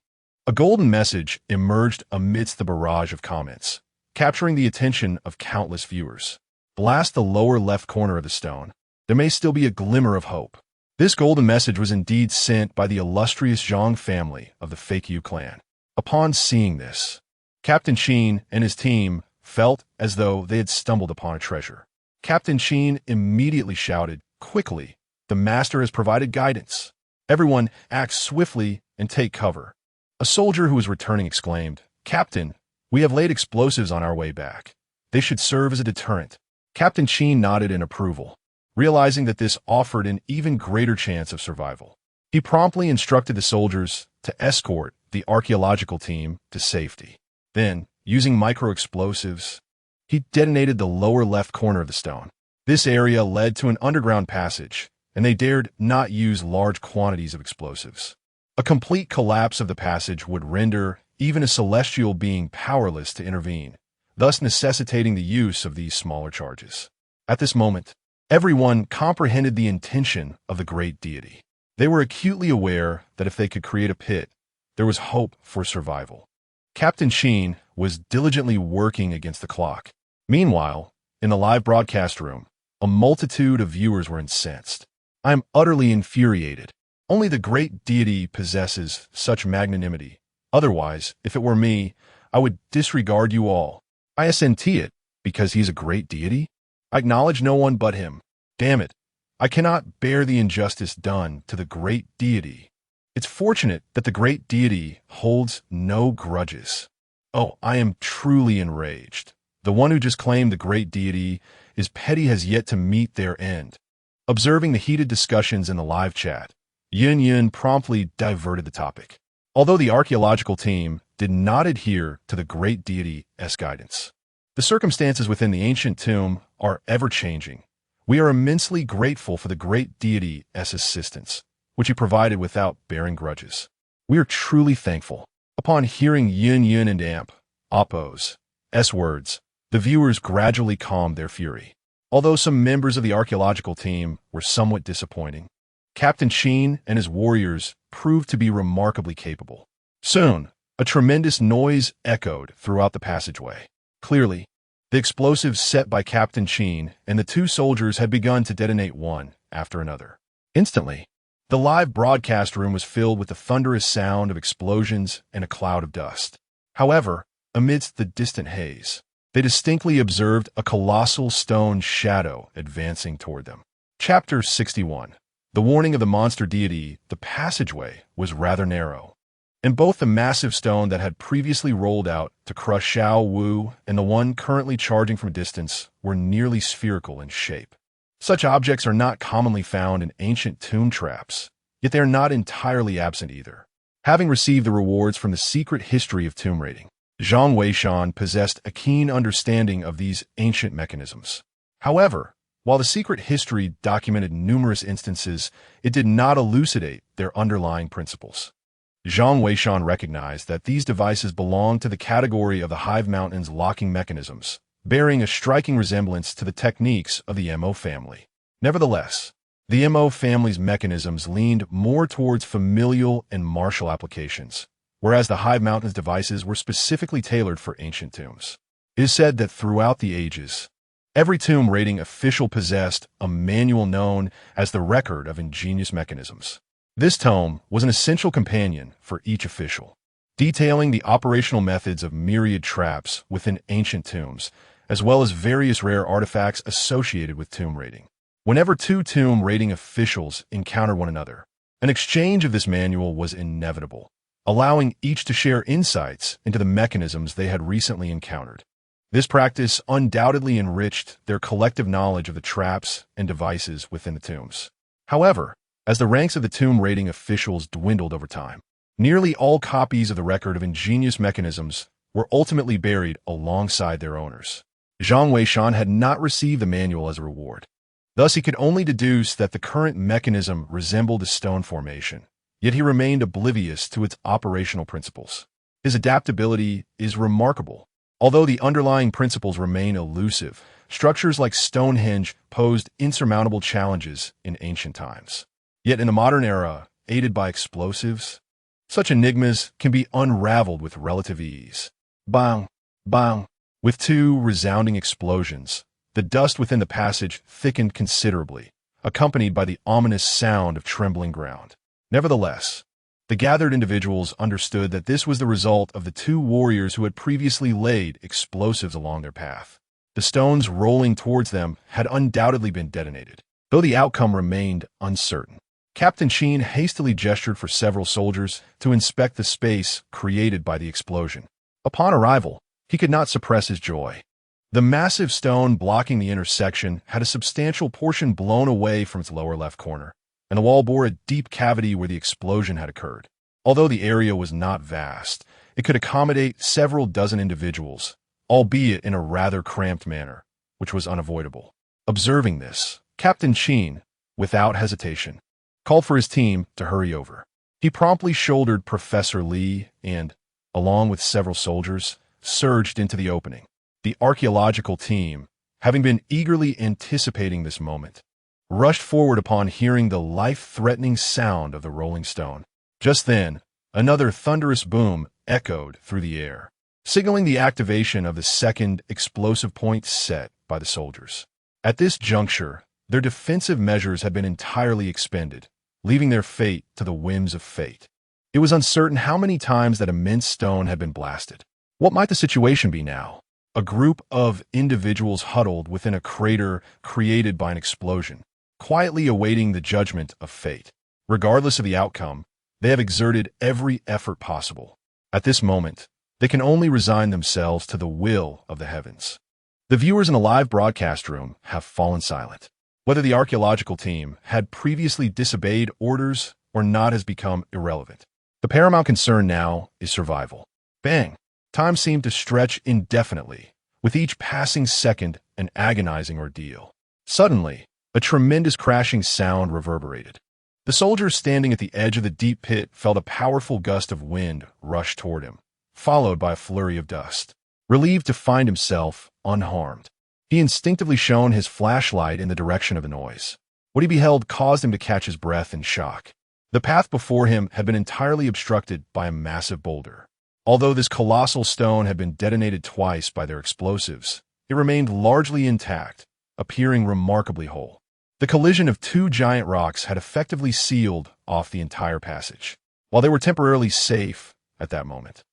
a golden message emerged amidst the barrage of comments, capturing the attention of countless viewers. Blast the lower left corner of the stone. There may still be a glimmer of hope. This golden message was indeed sent by the illustrious Zhang family of the Fake You clan. Upon seeing this, Captain Qin and his team felt as though they had stumbled upon a treasure. Captain Qin immediately shouted, "Quickly, the master has provided guidance. Everyone, act swiftly and take cover." A soldier who was returning exclaimed, "Captain, we have laid explosives on our way back. They should serve as a deterrent." Captain Qin nodded in approval, realizing that this offered an even greater chance of survival. He promptly instructed the soldiers to escort the archaeological team to safety. Then, using micro-explosives, he detonated the lower left corner of the stone. This area led to an underground passage, and they dared not use large quantities of explosives. A complete collapse of the passage would render even a celestial being powerless to intervene, thus necessitating the use of these smaller charges. At this moment, everyone comprehended the intention of the great deity. They were acutely aware that if they could create a pit, there was hope for survival. Captain Qin was diligently working against the clock. Meanwhile, in the live broadcast room, a multitude of viewers were incensed. "I am utterly infuriated. Only the great deity possesses such magnanimity. Otherwise, if it were me, I would disregard you all. Isn't it because he's a great deity? I acknowledge no one but him. Damn it, I cannot bear the injustice done to the great deity. It's fortunate that the great deity holds no grudges. Oh, I am truly enraged. The one who just claimed the great deity is petty has yet to meet their end." Observing the heated discussions in the live chat, Yun promptly diverted the topic. Although the archaeological team did not adhere to the great deity's guidance, the circumstances within the ancient tomb are ever-changing. We are immensely grateful for the great deity's assistance, which he provided without bearing grudges. We are truly thankful. Upon hearing Yun and Oppo's words, the viewers gradually calmed their fury. Although some members of the archaeological team were somewhat disappointing, Captain Qin and his warriors proved to be remarkably capable. Soon, a tremendous noise echoed throughout the passageway. Clearly, the explosives set by Captain Qin and the two soldiers had begun to detonate one after another. Instantly, the live broadcast room was filled with the thunderous sound of explosions and a cloud of dust. However, amidst the distant haze, they distinctly observed a colossal stone shadow advancing toward them. Chapter 61. The warning of the monster deity. The passageway was rather narrow, and both the massive stone that had previously rolled out to crush Xiao Wu and the one currently charging from a distance were nearly spherical in shape. Such objects are not commonly found in ancient tomb traps, yet they are not entirely absent either. Having received the rewards from the secret history of tomb raiding, Zhang Weishan possessed a keen understanding of these ancient mechanisms. However, while the secret history documented numerous instances, it did not elucidate their underlying principles. Zhang Weishan recognized that these devices belonged to the category of the Hive Mountain's locking mechanisms, bearing a striking resemblance to the techniques of the Mo family. Nevertheless, the Mo family's mechanisms leaned more towards familial and martial applications, whereas the Hive Mountain's devices were specifically tailored for ancient tombs. It is said that throughout the ages, every tomb raiding official possessed a manual known as the Record of Ingenious Mechanisms. This tome was an essential companion for each official, detailing the operational methods of myriad traps within ancient tombs, as well as various rare artifacts associated with tomb raiding. Whenever two tomb raiding officials encountered one another, an exchange of this manual was inevitable, allowing each to share insights into the mechanisms they had recently encountered. This practice undoubtedly enriched their collective knowledge of the traps and devices within the tombs. However, as the ranks of the tomb raiding officials dwindled over time, Nearly all copies of the record of ingenious mechanisms were ultimately buried alongside their owners. Zhang Weishan had not received the manual as a reward. Thus, he could only deduce that the current mechanism resembled a stone formation, yet he remained oblivious to its operational principles. His adaptability is remarkable. Although the underlying principles remain elusive, structures like Stonehenge posed insurmountable challenges in ancient times. Yet in the modern era, aided by explosives, such enigmas can be unraveled with relative ease. Bang! Bang! With two resounding explosions, the dust within the passage thickened considerably, accompanied by the ominous sound of trembling ground. Nevertheless, the gathered individuals understood that this was the result of the two warriors who had previously laid explosives along their path. The stones rolling towards them had undoubtedly been detonated, though the outcome remained uncertain. Captain Sheen hastily gestured for several soldiers to inspect the space created by the explosion. Upon arrival, he could not suppress his joy. The massive stone blocking the intersection had a substantial portion blown away from its lower left corner, and the wall bore a deep cavity where the explosion had occurred. Although the area was not vast, it could accommodate several dozen individuals, albeit in a rather cramped manner, which was unavoidable. Observing this, Captain Sheen, without hesitation, called for his team to hurry over. He promptly shouldered Professor Lee and, along with several soldiers, surged into the opening. The archaeological team, having been eagerly anticipating this moment, rushed forward upon hearing the life-threatening sound of the rolling stone. Just then, another thunderous boom echoed through the air, signaling the activation of the second explosive point set by the soldiers. At this juncture, their defensive measures had been entirely expended, leaving their fate to the whims of fate. It was uncertain how many times that immense stone had been blasted. What might the situation be now? A group of individuals huddled within a crater created by an explosion, quietly awaiting the judgment of fate. Regardless of the outcome, they have exerted every effort possible. At this moment, they can only resign themselves to the will of the heavens. The viewers in the live broadcast room have fallen silent. Whether the archaeological team had previously disobeyed orders or not has become irrelevant. The paramount concern now is survival. Bang! Time seemed to stretch indefinitely, with each passing second an agonizing ordeal. Suddenly, a tremendous crashing sound reverberated. The soldier standing at the edge of the deep pit felt a powerful gust of wind rush toward him, followed by a flurry of dust. Relieved to find himself unharmed, he instinctively shone his flashlight in the direction of the noise. What he beheld caused him to catch his breath in shock. The path before him had been entirely obstructed by a massive boulder. Although this colossal stone had been detonated twice by their explosives, it remained largely intact, appearing remarkably whole. The collision of two giant rocks had effectively sealed off the entire passage. While they were temporarily safe at that moment,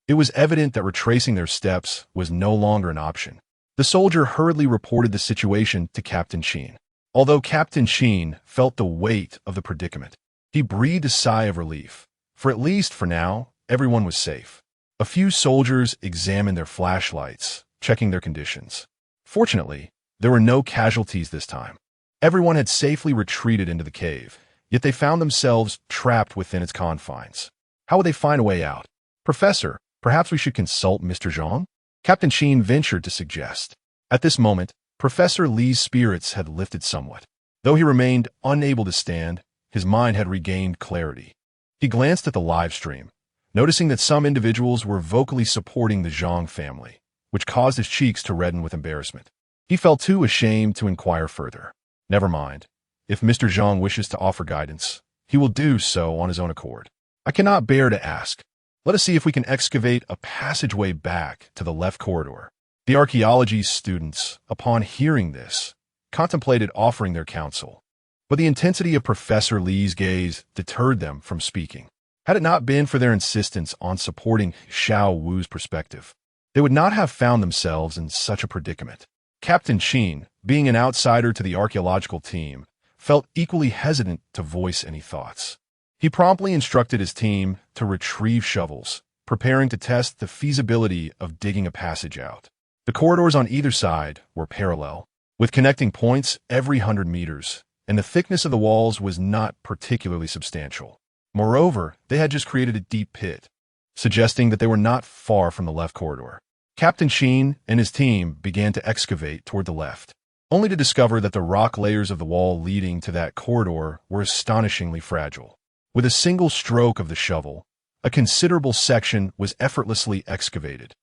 it was evident that retracing their steps was no longer an option. The soldier hurriedly reported the situation to Captain Sheen. Although Captain Sheen felt the weight of the predicament, he breathed a sigh of relief, for at least for now, everyone was safe. A few soldiers examined their flashlights, checking their conditions. Fortunately, there were no casualties this time. Everyone had safely retreated into the cave, yet they found themselves trapped within its confines. How would they find a way out? Professor, perhaps we should consult Mr. Zhang? Captain Sheen ventured to suggest. At this moment, Professor Lee's spirits had lifted somewhat. Though he remained unable to stand, his mind had regained clarity. He glanced at the live stream, noticing that some individuals were vocally supporting the Zhang family, which caused his cheeks to redden with embarrassment. He felt too ashamed to inquire further. Never mind. If Mr. Zhang wishes to offer guidance, he will do so on his own accord. I cannot bear to ask. Let us see if we can excavate a passageway back to the left corridor. The archaeology students, upon hearing this, contemplated offering their counsel, but the intensity of Professor Lee's gaze deterred them from speaking. Had it not been for their insistence on supporting Xiao Wu's perspective, they would not have found themselves in such a predicament. Captain Sheen, being an outsider to the archaeological team, felt equally hesitant to voice any thoughts. He promptly instructed his team to retrieve shovels, preparing to test the feasibility of digging a passage out. The corridors on either side were parallel, with connecting points every 100 meters, and the thickness of the walls was not particularly substantial. Moreover, they had just created a deep pit, suggesting that they were not far from the left corridor. Captain Sheen and his team began to excavate toward the left, only to discover that the rock layers of the wall leading to that corridor were astonishingly fragile. With a single stroke of the shovel, a considerable section was effortlessly excavated,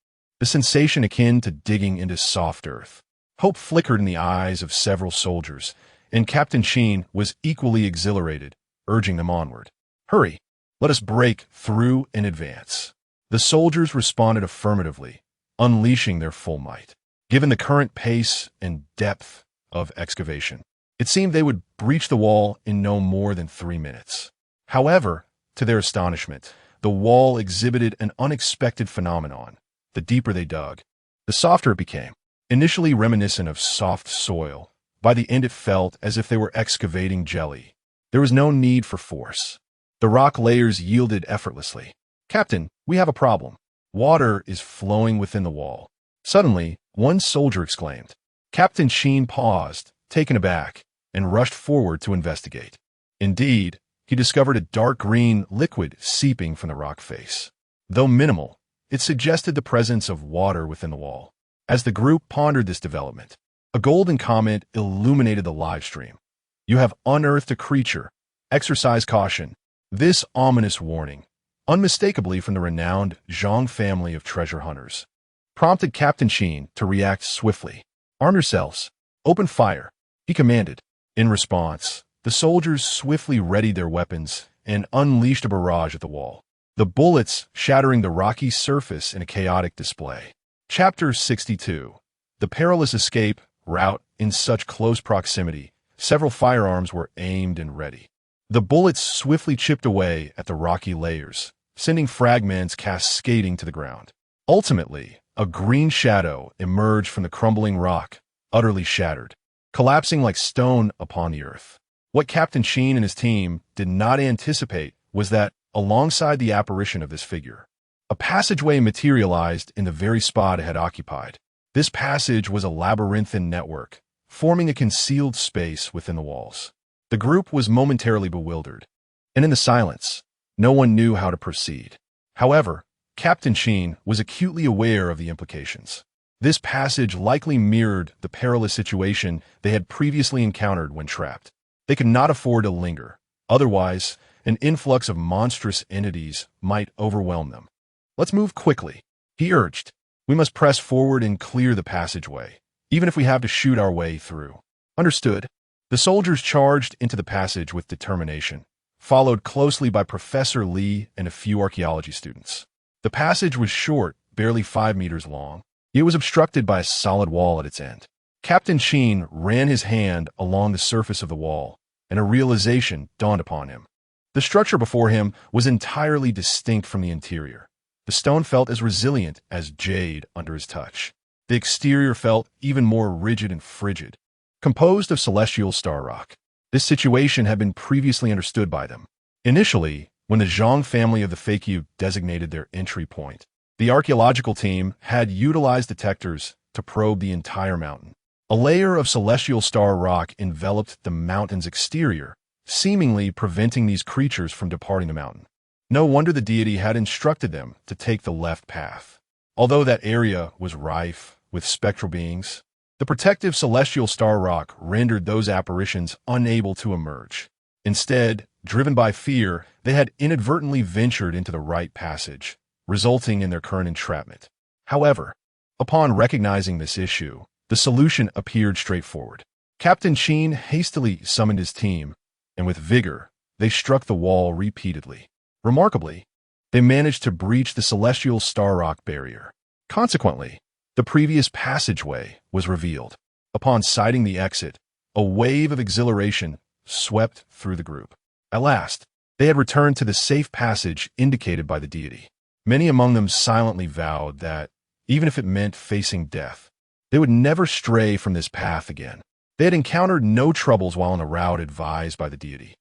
the sensation akin to digging into soft earth. Hope flickered in the eyes of several soldiers, and Captain Sheen was equally exhilarated, urging them onward. "Hurry! Let us break through and advance." The soldiers responded affirmatively, unleashing their full might. Given the current pace and depth of excavation, it seemed they would breach the wall in no more than 3 minutes. However, to their astonishment, the wall exhibited an unexpected phenomenon. The deeper they dug, the softer it became. Initially reminiscent of soft soil, by the end it felt as if they were excavating jelly. There was no need for force. The rock layers yielded effortlessly. "Captain, we have a problem. Water is flowing within the wall." Suddenly, one soldier exclaimed. Captain Sheen paused, taken aback, and rushed forward to investigate. Indeed, he discovered a dark green liquid seeping from the rock face. Though minimal, it suggested the presence of water within the wall. As the group pondered this development, a golden comment illuminated the live stream. "You have unearthed a creature. Exercise caution." This ominous warning, unmistakably from the renowned Zhang family of treasure hunters, prompted Captain Sheen to react swiftly. "Arm yourselves. Open fire," he commanded. In response, the soldiers swiftly readied their weapons and unleashed a barrage at the wall, the bullets shattering the rocky surface in a chaotic display. Chapter 62. The perilous escape route. In such close proximity, several firearms were aimed and ready. The bullets swiftly chipped away at the rocky layers, sending fragments cascading to the ground. Ultimately, a green shadow emerged from the crumbling rock, utterly shattered, collapsing like stone upon the earth. What Captain Sheen and his team did not anticipate was that, alongside the apparition of this figure, a passageway materialized in the very spot it had occupied. This passage was a labyrinthine network, forming a concealed space within the walls. The group was momentarily bewildered, and in the silence, no one knew how to proceed. However, Captain Sheen was acutely aware of the implications. This passage likely mirrored the perilous situation they had previously encountered when trapped. They could not afford to linger, otherwise, an influx of monstrous entities might overwhelm them. "Let's move quickly," he urged. "We must press forward and clear the passageway, even if we have to shoot our way through." "Understood." The soldiers charged into the passage with determination, followed closely by Professor Lee and a few archaeology students. The passage was short, barely 5 meters long. It was obstructed by a solid wall at its end. Captain Sheen ran his hand along the surface of the wall, and a realization dawned upon him. The structure before him was entirely distinct from the interior. The stone felt as resilient as jade under his touch. The exterior felt even more rigid and frigid, composed of celestial star rock. This situation had been previously understood by them. Initially, when the Zhang family of the Fakyu designated their entry point, the archaeological team had utilized detectors to probe the entire mountain. A layer of celestial star rock enveloped the mountain's exterior, seemingly preventing these creatures from departing the mountain. No wonder the deity had instructed them to take the left path. Although that area was rife with spectral beings, the protective celestial star rock rendered those apparitions unable to emerge. Instead, driven by fear, they had inadvertently ventured into the right passage, resulting in their current entrapment. However, upon recognizing this issue, the solution appeared straightforward. Captain Sheen hastily summoned his team, and with vigor, they struck the wall repeatedly. Remarkably, they managed to breach the celestial star rock barrier. Consequently, the previous passageway was revealed. Upon sighting the exit, a wave of exhilaration swept through the group. At last, they had returned to the safe passage indicated by the deity. Many among them silently vowed that, even if it meant facing death, they would never stray from this path again. They had encountered no troubles while on the route advised by the deity.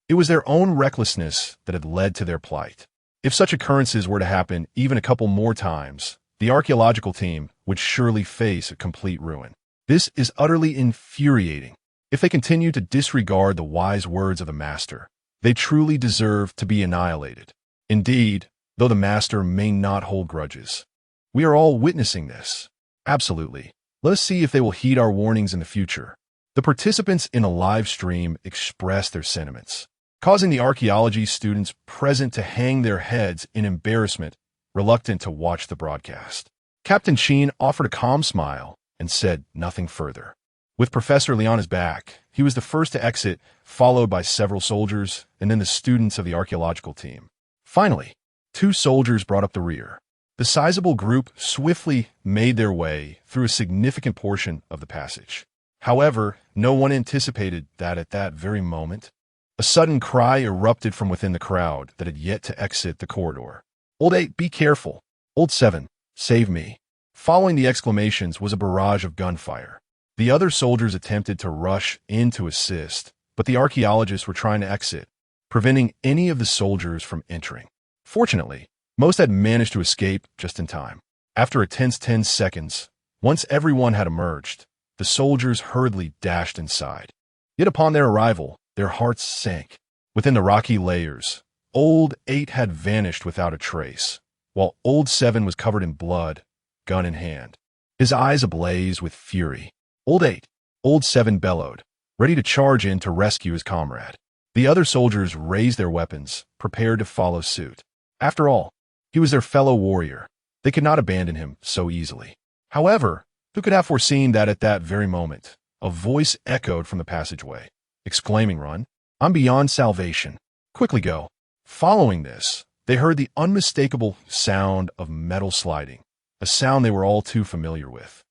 It was their own recklessness that had led to their plight. If such occurrences were to happen even a couple more times, the archaeological team would surely face a complete ruin. This is utterly infuriating. If they continue to disregard the wise words of the master, They truly deserve to be annihilated. Indeed, though the master may not hold grudges. We are all witnessing this. Absolutely. Let us see if they will heed our warnings in the future. The participants in a live stream expressed their sentiments, causing the archaeology students present to hang their heads in embarrassment, reluctant to watch the broadcast. Captain Sheen offered a calm smile and said nothing further. With Professor Leona's back, he was the first to exit, followed by several soldiers and then the students of the archaeological team. Finally, 2 soldiers brought up the rear. The sizable group swiftly made their way through a significant portion of the passage. However, no one anticipated that at that very moment, a sudden cry erupted from within the crowd that had yet to exit the corridor. "Old 8, be careful! Old 7, save me!" Following the exclamations was a barrage of gunfire. The other soldiers attempted to rush in to assist, but the archaeologists were trying to exit, preventing any of the soldiers from entering. Fortunately, most had managed to escape just in time. After a tense 10 seconds, once everyone had emerged, the soldiers hurriedly dashed inside. Yet upon their arrival, their hearts sank. Within the rocky layers, Old 8 had vanished without a trace, while Old 7 was covered in blood, gun in hand. His eyes ablaze with fury. "Old 8, Old 7 bellowed, ready to charge in to rescue his comrade. The other soldiers raised their weapons, prepared to follow suit. After all, he was their fellow warrior. They could not abandon him so easily. However, who could have foreseen that at that very moment, a voice echoed from the passageway, exclaiming, "Run! I'm beyond salvation. Quickly go." Following this, they heard the unmistakable sound of metal sliding, a sound they were all too familiar with.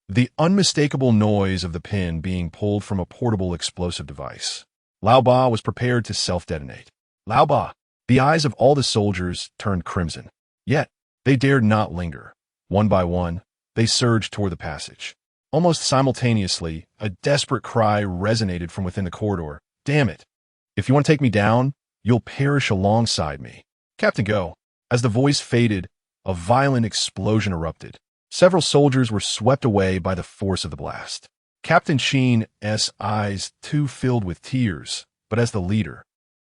The unmistakable noise of the pin being pulled from a portable explosive device. Lao Ba was prepared to self-detonate. Lao Ba! The eyes of all the soldiers turned crimson. Yet, they dared not linger. One by one, they surged toward the passage. Almost simultaneously, a desperate cry resonated from within the corridor. "Damn it! If you want to take me down, you'll perish alongside me. Captain, go!" As the voice faded, a violent explosion erupted. Several soldiers were swept away by the force of the blast. Captain Sheen's eyes too filled with tears, but as the leader,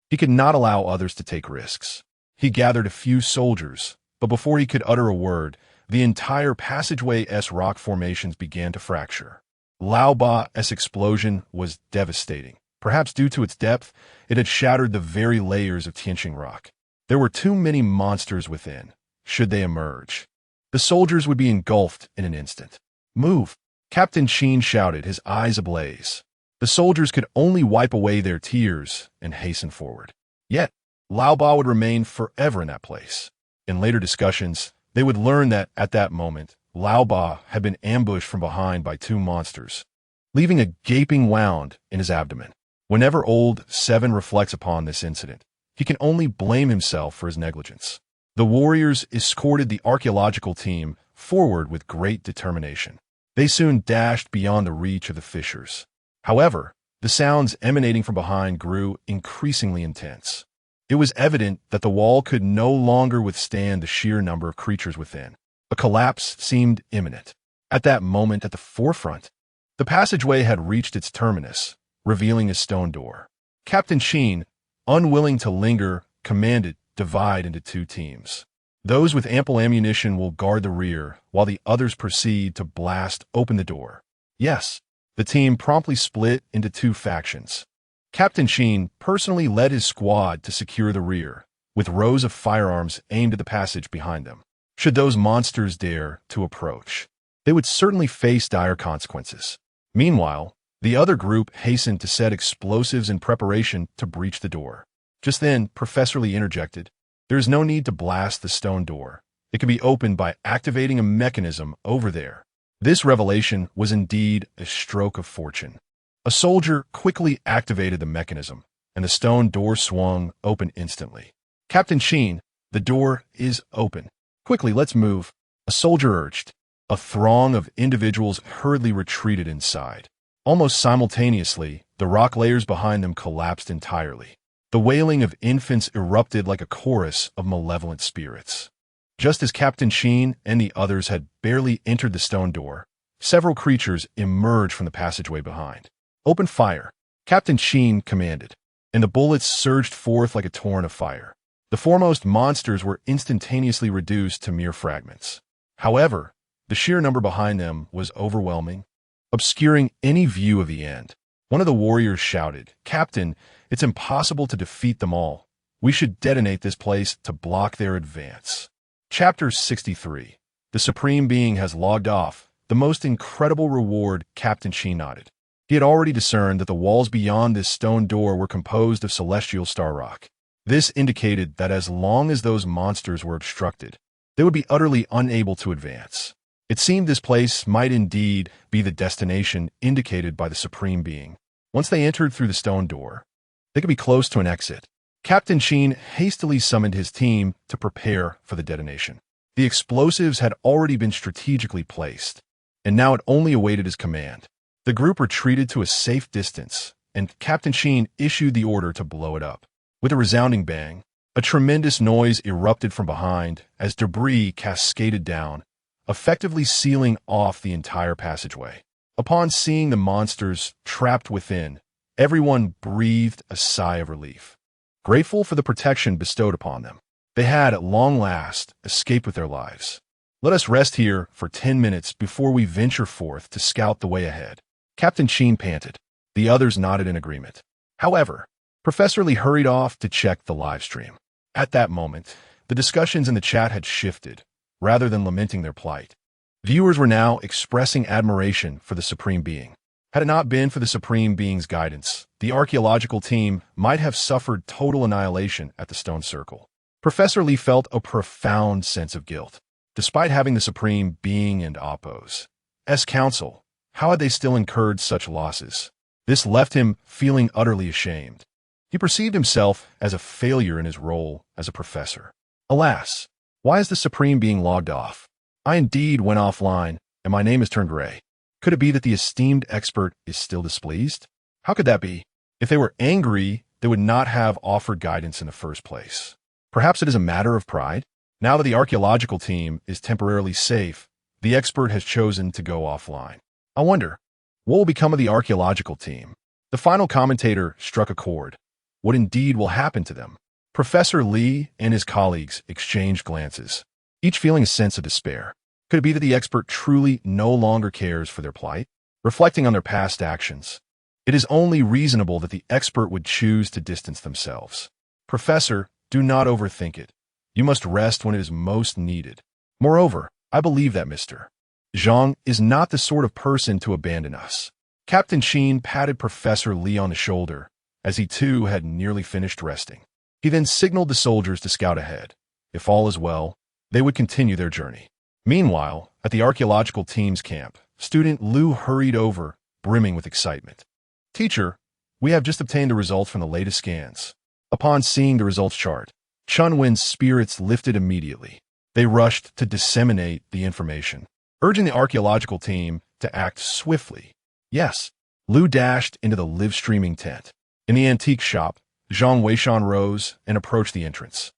he could not allow others to take risks. He gathered a few soldiers, but before he could utter a word, the entire passageway's rock formations began to fracture. Lao Ba's explosion was devastating. Perhaps due to its depth, it had shattered the very layers of Tianqing rock. There were too many monsters within. Should they emerge, the soldiers would be engulfed in an instant. "Move!" Captain Sheen shouted, his eyes ablaze. The soldiers could only wipe away their tears and hasten forward. Yet, Lao Ba would remain forever in that place. In later discussions, they would learn that, at that moment, Lao Ba had been ambushed from behind by 2 monsters, leaving a gaping wound in his abdomen. Whenever Old 7 reflects upon this incident, he can only blame himself for his negligence. The warriors escorted the archaeological team forward with great determination. They soon dashed beyond the reach of the fissures. However, the sounds emanating from behind grew increasingly intense. It was evident that the wall could no longer withstand the sheer number of creatures within. A collapse seemed imminent. At that moment, at the forefront, the passageway had reached its terminus, revealing a stone door. Captain Sheen, unwilling to linger, commanded, "Divide into 2 teams. Those with ample ammunition will guard the rear, while the others proceed to blast open the door." Yes, the team promptly split into 2 factions. Captain Sheen personally led his squad to secure the rear, with rows of firearms aimed at the passage behind them. Should those monsters dare to approach, they would certainly face dire consequences. Meanwhile, the other group hastened to set explosives in preparation to breach the door. Just then, Professor Lee interjected, "There is no need to blast the stone door. It can be opened by activating a mechanism over there." This revelation was indeed a stroke of fortune. A soldier quickly activated the mechanism, and the stone door swung open instantly. "Captain Sheen, the door is open. Quickly, let's move," a soldier urged. A throng of individuals hurriedly retreated inside. Almost simultaneously, the rock layers behind them collapsed entirely. The wailing of infants erupted like a chorus of malevolent spirits. Just as Captain Sheen and the others had barely entered the stone door, several creatures emerged from the passageway behind. "Open fire," Captain Sheen commanded. and the bullets surged forth like a torrent of fire. The foremost monsters were instantaneously reduced to mere fragments. However, the sheer number behind them was overwhelming, obscuring any view of the end. One of the warriors shouted, "Captain, it's impossible to defeat them all. We should detonate this place to block their advance." Chapter 63. The Supreme Being has logged off. The most incredible reward, Captain Sheen nodded. He had already discerned that the walls beyond this stone door were composed of celestial star rock. This indicated that as long as those monsters were obstructed, they would be utterly unable to advance. It seemed this place might indeed be the destination indicated by the Supreme Being. Once they entered through the stone door, they could be close to an exit. Captain Sheen hastily summoned his team to prepare for the detonation. The explosives had already been strategically placed, and now it only awaited his command. The group retreated to a safe distance, and Captain Sheen issued the order to blow it up. With a resounding bang, a tremendous noise erupted from behind as debris cascaded down, effectively sealing off the entire passageway. Upon seeing the monsters trapped within, everyone breathed a sigh of relief, grateful for the protection bestowed upon them. They had, at long last, escaped with their lives. "Let us rest here for 10 minutes before we venture forth to scout the way ahead," Captain Sheen panted. The others nodded in agreement. However, Professor Lee hurried off to check the live stream. At that moment, the discussions in the chat had shifted, rather than lamenting their plight. Viewers were now expressing admiration for the Supreme Being. Had it not been for the Supreme Being's guidance, the archaeological team might have suffered total annihilation at the Stone Circle. Professor Lee felt a profound sense of guilt. Despite having the Supreme Being and Oppo's counsel, how had they still incurred such losses? This left him feeling utterly ashamed. He perceived himself as a failure in his role as a professor. Alas, why is the Supreme Being logged off? I indeed went offline, and my name has turned gray. Could it be that the esteemed expert is still displeased? How could that be? If they were angry, they would not have offered guidance in the first place. Perhaps it is a matter of pride? Now that the archaeological team is temporarily safe, the expert has chosen to go offline. I wonder, what will become of the archaeological team? The final commentator struck a chord. What indeed will happen to them? Professor Lee and his colleagues exchanged glances, each feeling a sense of despair. Could it be that the expert truly no longer cares for their plight? Reflecting on their past actions, it is only reasonable that the expert would choose to distance themselves. Professor, do not overthink it. You must rest when it is most needed. Moreover, I believe that Mr. Zhang is not the sort of person to abandon us. Captain Sheen patted Professor Lee on the shoulder, as he too had nearly finished resting. He then signaled the soldiers to scout ahead. If all is well, they would continue their journey. Meanwhile, at the archaeological team's camp, student Lu hurried over, brimming with excitement. "Teacher, we have just obtained the results from the latest scans." Upon seeing the results chart, Chunwin's spirits lifted immediately. They rushed to disseminate the information, urging the archaeological team to act swiftly. Yes, Lu dashed into the live-streaming tent. In the antique shop, Zhang Weishan rose and approached the entrance.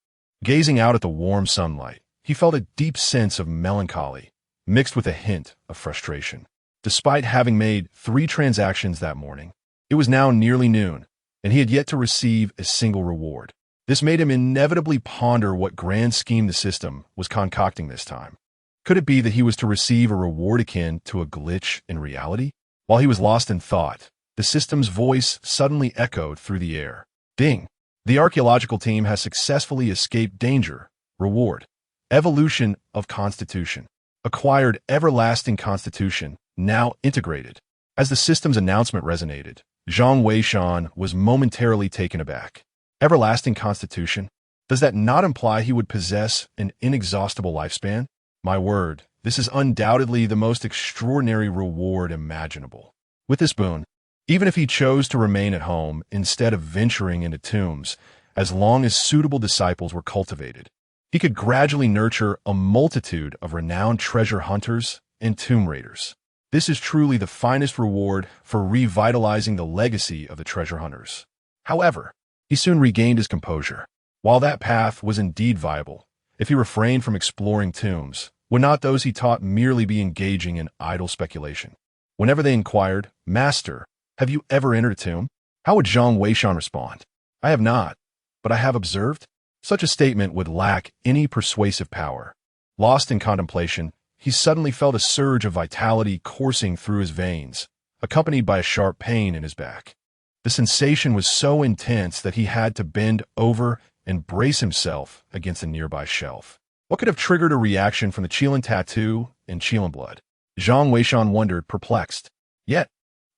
Gazing out at the warm sunlight, he felt a deep sense of melancholy, mixed with a hint of frustration. Despite having made 3 transactions that morning, it was now nearly noon, and he had yet to receive a single reward. This made him inevitably ponder what grand scheme the system was concocting this time. Could it be that he was to receive a reward akin to a glitch in reality? While he was lost in thought, the system's voice suddenly echoed through the air. Ding! The archaeological team has successfully escaped danger. Reward. Evolution of Constitution. Acquired everlasting Constitution, now integrated. As the system's announcement resonated, Zhang Weishan was momentarily taken aback. Everlasting Constitution? Does that not imply he would possess an inexhaustible lifespan? My word, this is undoubtedly the most extraordinary reward imaginable. With this boon, even if he chose to remain at home instead of venturing into tombs, as long as suitable disciples were cultivated, he could gradually nurture a multitude of renowned treasure hunters and tomb raiders. This is truly the finest reward for revitalizing the legacy of the treasure hunters. However, he soon regained his composure. While that path was indeed viable, if he refrained from exploring tombs, would not those he taught merely be engaging in idle speculation? Whenever they inquired, "Master, have you ever entered a tomb?" how would Zhang Weishan respond? I have not, but I have observed. Such a statement would lack any persuasive power. Lost in contemplation, he suddenly felt a surge of vitality coursing through his veins, accompanied by a sharp pain in his back. The sensation was so intense that he had to bend over and brace himself against a nearby shelf. What could have triggered a reaction from the Qilin tattoo and Qilin blood? Zhang Weishan wondered, perplexed. Yet,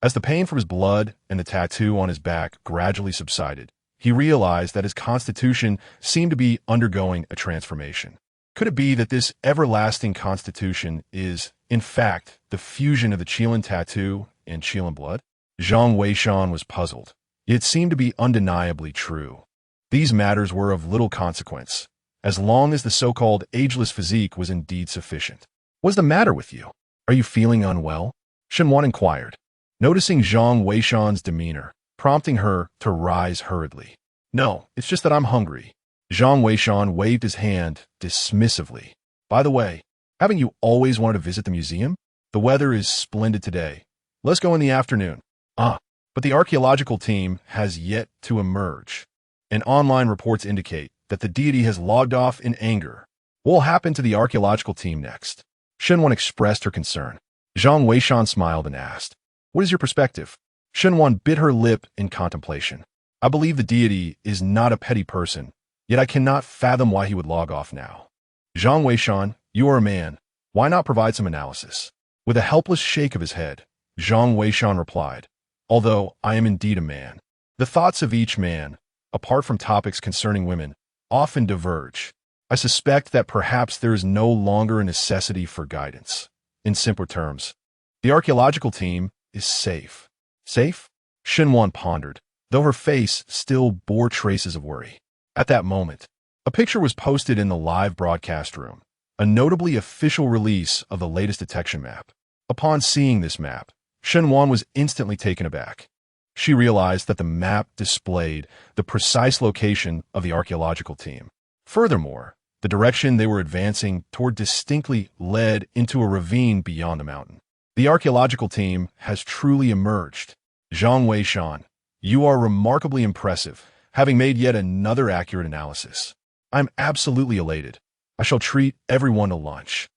as the pain from his blood and the tattoo on his back gradually subsided, he realized that his constitution seemed to be undergoing a transformation. Could it be that this everlasting constitution is, in fact, the fusion of the Qilin tattoo and Qilin blood? Zhang Weishan was puzzled. It seemed to be undeniably true. These matters were of little consequence, as long as the so-called ageless physique was indeed sufficient. What's the matter with you? Are you feeling unwell? Shenwan inquired, noticing Zhang Weishan's demeanor, prompting her to rise hurriedly. No, it's just that I'm hungry. Zhang Weishan waved his hand dismissively. By the way, haven't you always wanted to visit the museum? The weather is splendid today. Let's go in the afternoon. But the archaeological team has yet to emerge, and online reports indicate that the deity has logged off in anger. What will happen to the archaeological team next? Shenwan expressed her concern. Zhang Weishan smiled and asked, what is your perspective? Shenwan bit her lip in contemplation. I believe the deity is not a petty person, yet I cannot fathom why he would log off now. Zhang Weishan, you are a man. Why not provide some analysis? With a helpless shake of his head, Zhang Weishan replied, although I am indeed a man. The thoughts of each man, apart from topics concerning women, often diverge. I suspect that perhaps there is no longer a necessity for guidance. In simpler terms, the archaeological team is safe. Safe? Shenwan pondered, though her face still bore traces of worry. At that moment, a picture was posted in the live broadcast room, a notably official release of the latest detection map. Upon seeing this map, Shenwan was instantly taken aback. She realized that the map displayed the precise location of the archaeological team. Furthermore, the direction they were advancing toward distinctly led into a ravine beyond the mountain. The archaeological team has truly emerged. Zhang Weishan, you are remarkably impressive, having made yet another accurate analysis. I'm absolutely elated. I shall treat everyone to lunch.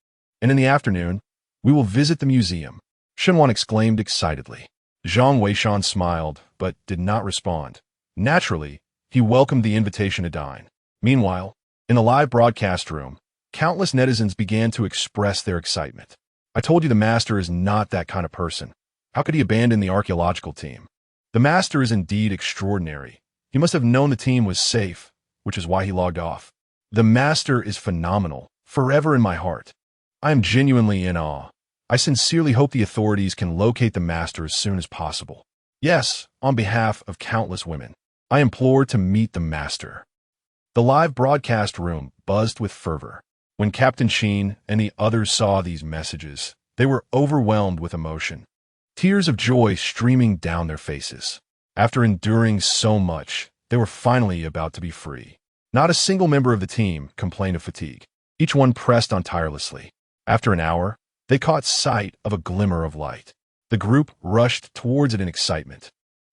And in the afternoon, we will visit the museum. Shenwan exclaimed excitedly. Zhang Weishan smiled, but did not respond. Naturally, he welcomed the invitation to dine. Meanwhile, in the live broadcast room, countless netizens began to express their excitement. I told you the master is not that kind of person. How could he abandon the archaeological team? The master is indeed extraordinary. He must have known the team was safe, which is why he logged off. The master is phenomenal, forever in my heart. I am genuinely in awe. I sincerely hope the authorities can locate the master as soon as possible. Yes, on behalf of countless women, I implore to meet the master. The live broadcast room buzzed with fervor. When Captain Sheen and the others saw these messages, they were overwhelmed with emotion, tears of joy streaming down their faces. After enduring so much, they were finally about to be free. Not a single member of the team complained of fatigue. Each one pressed on tirelessly. After an hour, they caught sight of a glimmer of light. The group rushed towards it in excitement,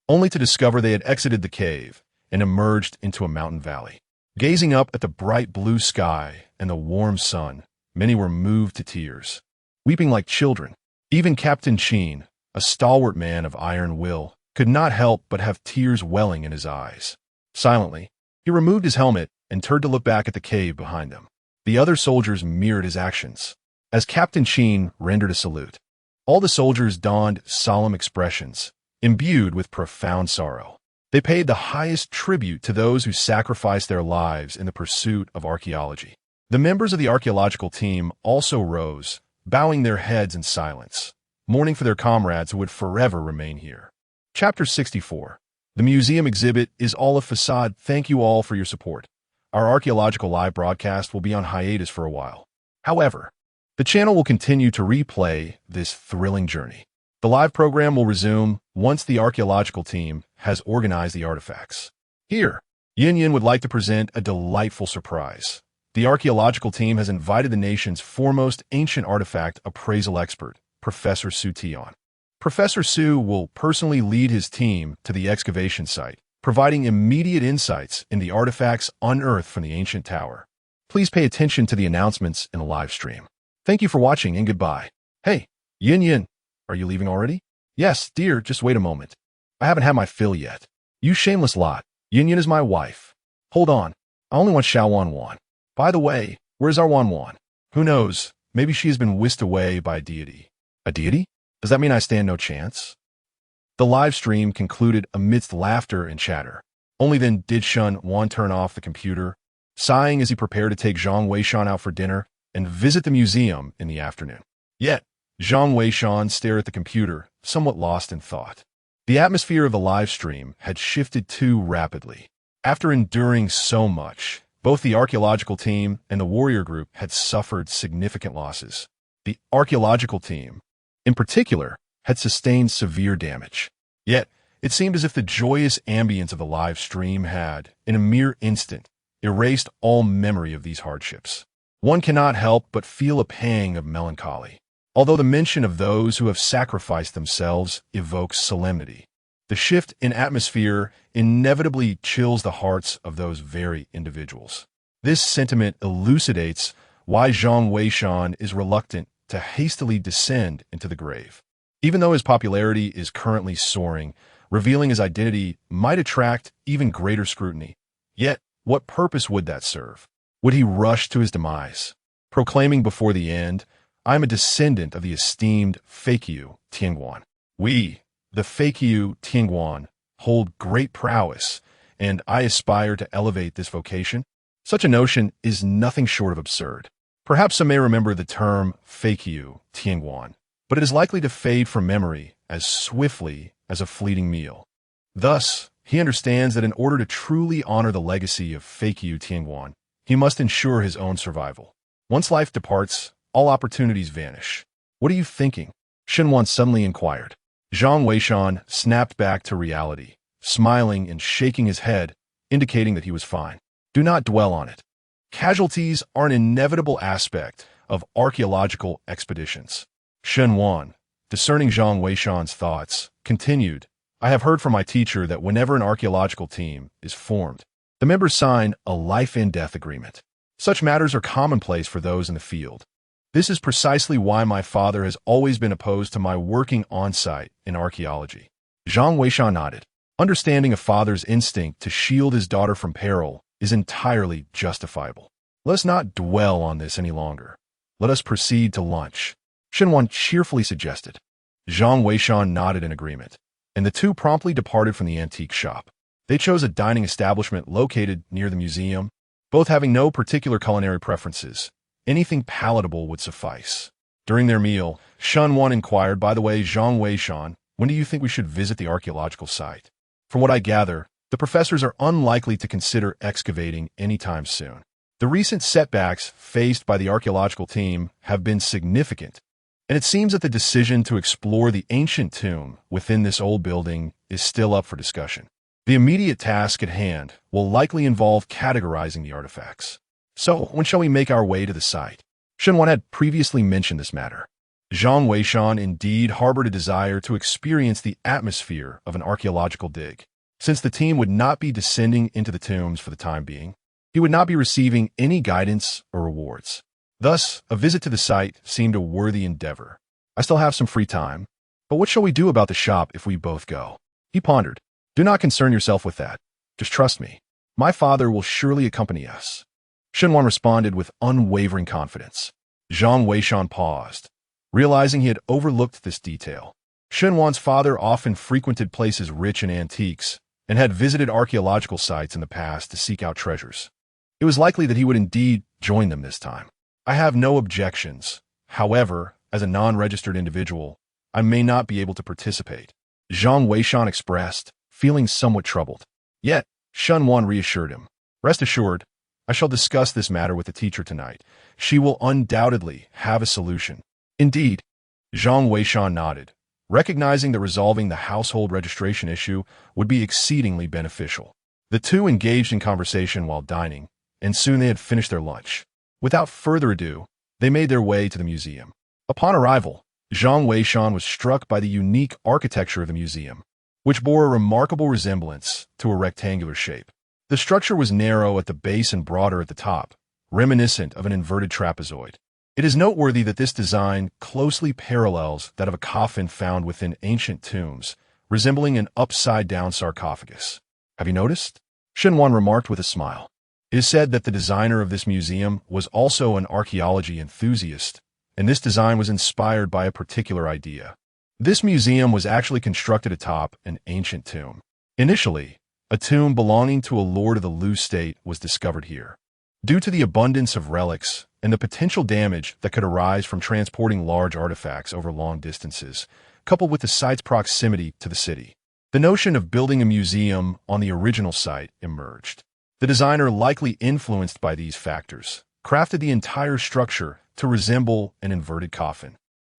only to discover they had exited the cave and emerged into a mountain valley. Gazing up at the bright blue sky and the warm sun, many were moved to tears, weeping like children. Even Captain Sheen, a stalwart man of iron will, could not help but have tears welling in his eyes. Silently, he removed his helmet and turned to look back at the cave behind them. The other soldiers mirrored his actions. As Captain Sheen rendered a salute, all the soldiers donned solemn expressions, imbued with profound sorrow. They paid the highest tribute to those who sacrificed their lives in the pursuit of archaeology. The members of the archaeological team also rose, bowing their heads in silence, mourning for their comrades who would forever remain here. Chapter 64. The museum exhibit is all a facade. Thank you all for your support. Our archaeological live broadcast will be on hiatus for a while. However, the channel will continue to replay this thrilling journey. The live program will resume once the archaeological team has organized the artifacts. Here, Yin Yin would like to present a delightful surprise. The archaeological team has invited the nation's foremost ancient artifact appraisal expert, Professor Su Tian. Professor Su will personally lead his team to the excavation site, providing immediate insights in the artifacts unearthed from the ancient tower. Please pay attention to the announcements in the live stream. Thank you for watching and goodbye. Hey, Yin Yin, are you leaving already? Yes, dear, just wait a moment. I haven't had my fill yet. You shameless lot. Yin Yin is my wife. Hold on. I only want Xiao Wan Wan. By the way, where's our Wan Wan? Who knows? Maybe she has been whisked away by a deity. A deity? Does that mean I stand no chance? The live stream concluded amidst laughter and chatter. Only then did Shun Wan turn off the computer, sighing as he prepared to take Zhang Weishan out for dinner and visit the museum in the afternoon. Yet, Zhang Weishan stared at the computer, somewhat lost in thought. The atmosphere of the live stream had shifted too rapidly. After enduring so much, both the archaeological team and the warrior group had suffered significant losses. The archaeological team, in particular, had sustained severe damage. Yet, it seemed as if the joyous ambience of the live stream had, in a mere instant, erased all memory of these hardships. One cannot help but feel a pang of melancholy, although the mention of those who have sacrificed themselves evokes solemnity. The shift in atmosphere inevitably chills the hearts of those very individuals. This sentiment elucidates why Zhang Weishan is reluctant to hastily descend into the grave. Even though his popularity is currently soaring, revealing his identity might attract even greater scrutiny. Yet, what purpose would that serve? Would he rush to his demise, proclaiming before the end, "I am a descendant of the esteemed Feikyu Tianguan. We, the Feikyu Tianguan, hold great prowess, and I aspire to elevate this vocation"? Such a notion is nothing short of absurd. Perhaps some may remember the term Feikyu Tianguan, but it is likely to fade from memory as swiftly as a fleeting meal. Thus, he understands that in order to truly honor the legacy of Feikyu Tianguan, he must ensure his own survival. Once life departs, all opportunities vanish. "What are you thinking?" Shenwan suddenly inquired. Zhang Weishan snapped back to reality, smiling and shaking his head, indicating that he was fine. "Do not dwell on it. Casualties are an inevitable aspect of archaeological expeditions." Shen Wan, discerning Zhang Weishan's thoughts, continued, "I have heard from my teacher that whenever an archaeological team is formed, the members sign a life-and-death agreement. Such matters are commonplace for those in the field. This is precisely why my father has always been opposed to my working on-site in archaeology." Zhang Weishan nodded. Understanding a father's instinct to shield his daughter from peril is entirely justifiable. "Let us not dwell on this any longer. Let us proceed to lunch," Shenwan cheerfully suggested. Zhang Weishan nodded in agreement, and the two promptly departed from the antique shop. They chose a dining establishment located near the museum, both having no particular culinary preferences. Anything palatable would suffice. During their meal, Shen Wan inquired, "By the way, Zhang Weishan, when do you think we should visit the archaeological site? From what I gather, the professors are unlikely to consider excavating anytime soon. The recent setbacks faced by the archaeological team have been significant, and it seems that the decision to explore the ancient tomb within this old building is still up for discussion. The immediate task at hand will likely involve categorizing the artifacts. So, when shall we make our way to the site?" Shenwan had previously mentioned this matter. Zhang Weishan indeed harbored a desire to experience the atmosphere of an archaeological dig. Since the team would not be descending into the tombs for the time being, he would not be receiving any guidance or rewards. Thus, a visit to the site seemed a worthy endeavor. "I still have some free time, but what shall we do about the shop if we both go?" He pondered. "Do not concern yourself with that. Just trust me. My father will surely accompany us." Shenwan responded with unwavering confidence. Zhang Weishan paused, realizing he had overlooked this detail. Shenwan's father often frequented places rich in antiques and had visited archaeological sites in the past to seek out treasures. It was likely that he would indeed join them this time. "I have no objections. However, as a non-registered individual, I may not be able to participate," Zhang Weishan expressed, feeling somewhat troubled. Yet, Shen Wan reassured him. "Rest assured, I shall discuss this matter with the teacher tonight. She will undoubtedly have a solution." "Indeed." Zhang Weishan nodded, recognizing that resolving the household registration issue would be exceedingly beneficial. The two engaged in conversation while dining, and soon they had finished their lunch. Without further ado, they made their way to the museum. Upon arrival, Zhang Weishan was struck by the unique architecture of the museum, which bore a remarkable resemblance to a rectangular shape. The structure was narrow at the base and broader at the top, reminiscent of an inverted trapezoid. It is noteworthy that this design closely parallels that of a coffin found within ancient tombs, resembling an upside-down sarcophagus. Have you noticed? Shenwan remarked with a smile. It is said that the designer of this museum was also an archaeology enthusiast, and this design was inspired by a particular idea. This museum was actually constructed atop an ancient tomb. Initially, a tomb belonging to a lord of the Lu state was discovered here. Due to the abundance of relics and the potential damage that could arise from transporting large artifacts over long distances, coupled with the site's proximity to the city, the notion of building a museum on the original site emerged. The designer, likely influenced by these factors, crafted the entire structure to resemble an inverted coffin,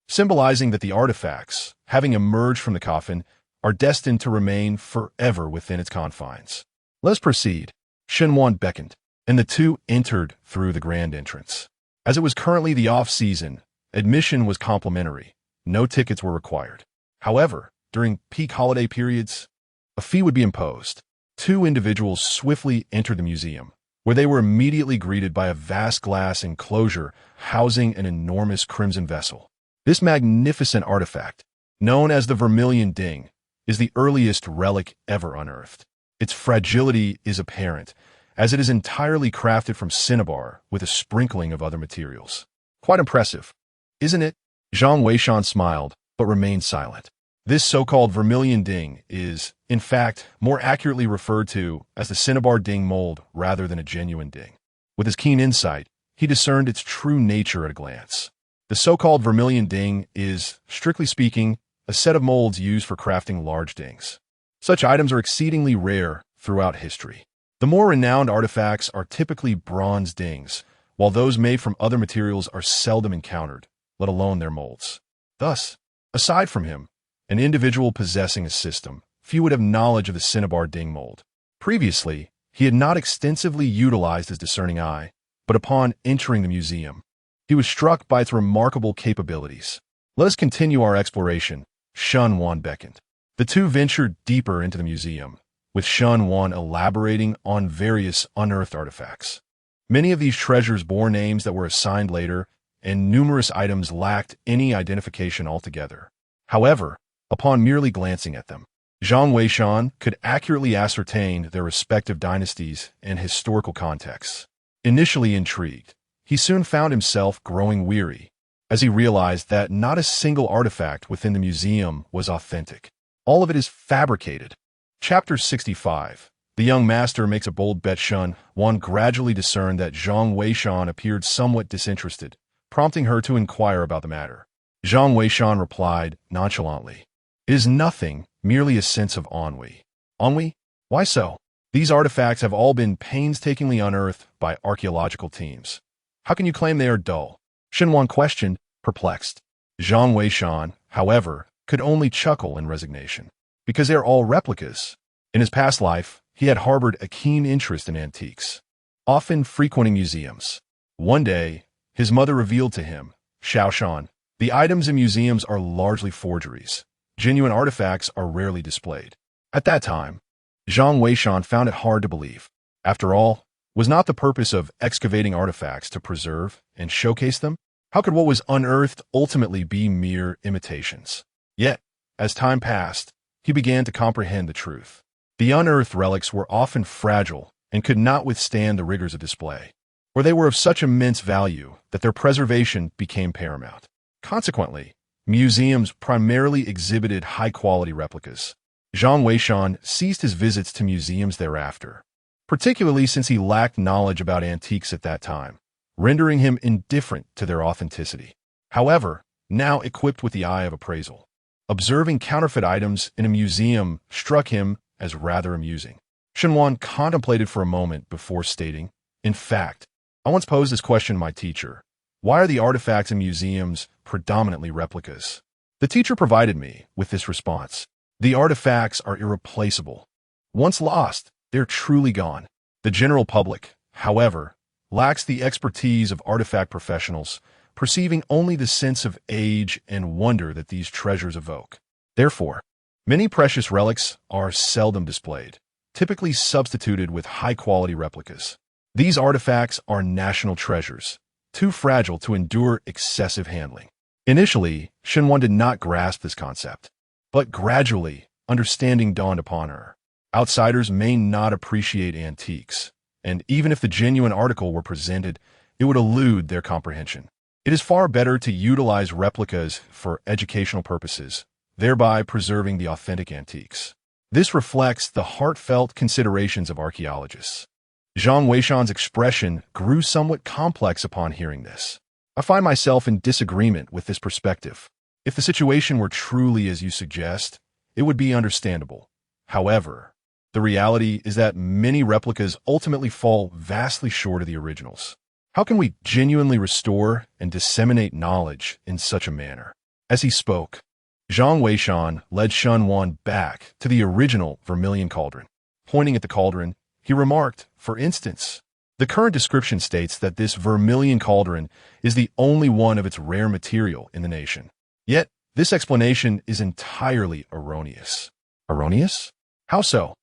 symbolizing that the artifacts, having emerged from the coffin, are destined to remain forever within its confines. Let's proceed. Shenwan beckoned, and the two entered through the grand entrance. As it was currently the off-season, admission was complimentary. No tickets were required. However, during peak holiday periods, a fee would be imposed. Two individuals swiftly entered the museum, where they were immediately greeted by a vast glass enclosure housing an enormous crimson vessel. This magnificent artifact, known as the Vermilion Ding, is the earliest relic ever unearthed. Its fragility is apparent, as it is entirely crafted from cinnabar with a sprinkling of other materials. Quite impressive, isn't it? Zhang Weishan smiled, but remained silent. This so-called Vermilion Ding is, in fact, more accurately referred to as the cinnabar ding mold rather than a genuine ding. With his keen insight, he discerned its true nature at a glance. The so-called Vermilion Ding is, strictly speaking, a set of molds used for crafting large dings. Such items are exceedingly rare throughout history. The more renowned artifacts are typically bronze dings, while those made from other materials are seldom encountered, let alone their molds. Thus, aside from him, an individual possessing a system, few would have knowledge of the cinnabar ding mold. Previously, he had not extensively utilized his discerning eye, but upon entering the museum, he was struck by its remarkable capabilities. Let us continue our exploration. Shun Wan beckoned. The two ventured deeper into the museum, with Shun Wan elaborating on various unearthed artifacts. Many of these treasures bore names that were assigned later, and numerous items lacked any identification altogether. However, upon merely glancing at them, Zhang Weishan could accurately ascertain their respective dynasties and historical contexts. Initially intrigued, he soon found himself growing weary, as he realized that not a single artifact within the museum was authentic. All of it is fabricated. Chapter 65. The young master makes a bold bet. Shun Wan gradually discerned that Zhang Weishan appeared somewhat disinterested, prompting her to inquire about the matter. Zhang Weishan replied nonchalantly, "It is nothing, merely a sense of ennui." Ennui? Why so? These artifacts have all been painstakingly unearthed by archaeological teams. How can you claim they are dull? Shenwan questioned, perplexed. Zhang Weishan, however, could only chuckle in resignation. Because they are all replicas. In his past life, he had harbored a keen interest in antiques, often frequenting museums. One day, his mother revealed to him, Xiaoshan, the items in museums are largely forgeries. Genuine artifacts are rarely displayed. At that time, Zhang Weishan found it hard to believe. After all, was not the purpose of excavating artifacts to preserve and showcase them? How could what was unearthed ultimately be mere imitations? Yet, as time passed, he began to comprehend the truth. The unearthed relics were often fragile and could not withstand the rigors of display, or they were of such immense value that their preservation became paramount. Consequently, museums primarily exhibited high-quality replicas. Zhang Weishan ceased his visits to museums thereafter, particularly since he lacked knowledge about antiques at that time, rendering him indifferent to their authenticity. However, now equipped with the eye of appraisal, observing counterfeit items in a museum struck him as rather amusing. Shenwan contemplated for a moment before stating, "In fact, I once posed this question to my teacher. Why are the artifacts in museums predominantly replicas?" The teacher provided me with this response. The artifacts are irreplaceable. Once lost, they're truly gone. The general public, however, lacks the expertise of artifact professionals, perceiving only the sense of age and wonder that these treasures evoke. Therefore, Many precious relics are seldom displayed, typically substituted with high-quality replicas. These artifacts are national treasures, too fragile to endure excessive handling. Initially, Shenwan did not grasp this concept, but gradually, understanding dawned upon her. Outsiders may not appreciate antiques, and even if the genuine article were presented, it would elude their comprehension. It is far better to utilize replicas for educational purposes, thereby preserving the authentic antiques. This reflects the heartfelt considerations of archaeologists. Zhang Weishan's expression grew somewhat complex upon hearing this. I find myself in disagreement with this perspective. If the situation were truly as you suggest, it would be understandable. However, the reality is that many replicas ultimately fall vastly short of the originals. How can we genuinely restore and disseminate knowledge in such a manner? As he spoke, Zhang Weishan led Shenwan back to the original vermilion cauldron. Pointing at the cauldron, he remarked, for instance, the current description states that this vermilion cauldron is the only one of its rare material in the nation. Yet, this explanation is entirely erroneous. Erroneous? How so?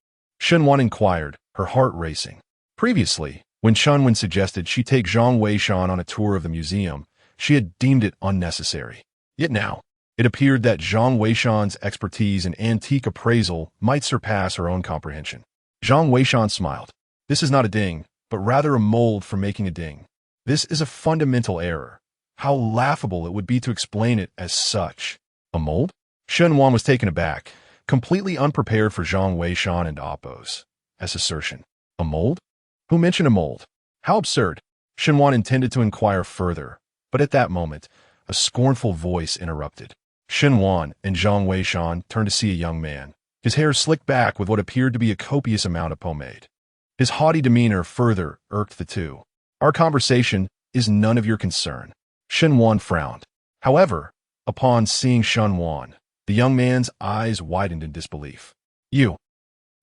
Shenwan inquired, her heart racing. Previously, when Shenwan suggested she take Zhang Weishan on a tour of the museum, she had deemed it unnecessary. Yet now, it appeared that Zhang Weishan's expertise in antique appraisal might surpass her own comprehension. Zhang Weishan smiled. This is not a ding, but rather a mold for making a ding. This is a fundamental error. How laughable it would be to explain it as such. A mold? Shenwan was taken aback, completely unprepared for Zhang Weishan and Appo's assertion. A mold? Who mentioned a mold? How absurd. Shenwan intended to inquire further, but at that moment, a scornful voice interrupted. Shenwan and Zhang Weishan turned to see a young man, his hair slicked back with what appeared to be a copious amount of pomade. His haughty demeanor further irked the two. Our conversation is none of your concern. Shenwan frowned. However, upon seeing Shenwan, the young man's eyes widened in disbelief. You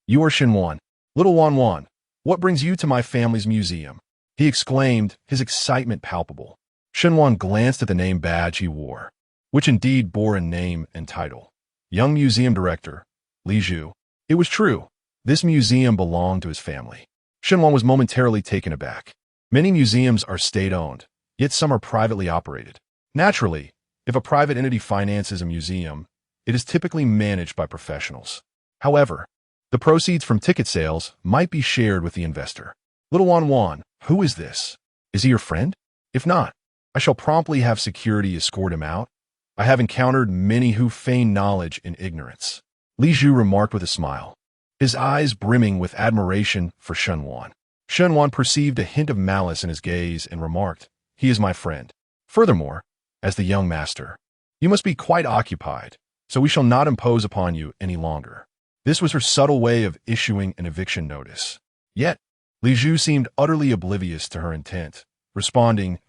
are Shenwan. Little Wan, what brings you to my family's museum? He exclaimed, his excitement palpable. Shenwan glanced at the name badge he wore, which indeed bore a name and title. Young Museum Director, Li Zhu. It was true. This museum belonged to his family. Shenwan was momentarily taken aback. Many museums are state-owned, yet some are privately operated. Naturally, if a private entity finances a museum, it is typically managed by professionals. However, the proceeds from ticket sales might be shared with the investor. Little Wan, who is this? Is he your friend? If not, I shall promptly have security escort him out. I have encountered many who feign knowledge in ignorance. Li Zhu remarked with a smile, his eyes brimming with admiration for Shenwan. Shenwan perceived a hint of malice in his gaze and remarked, he is my friend. Furthermore, as the young master, you must be quite occupied, so we shall not impose upon you any longer. This was her subtle way of issuing an eviction notice. Yet, Li Zhu seemed utterly oblivious to her intent, responding,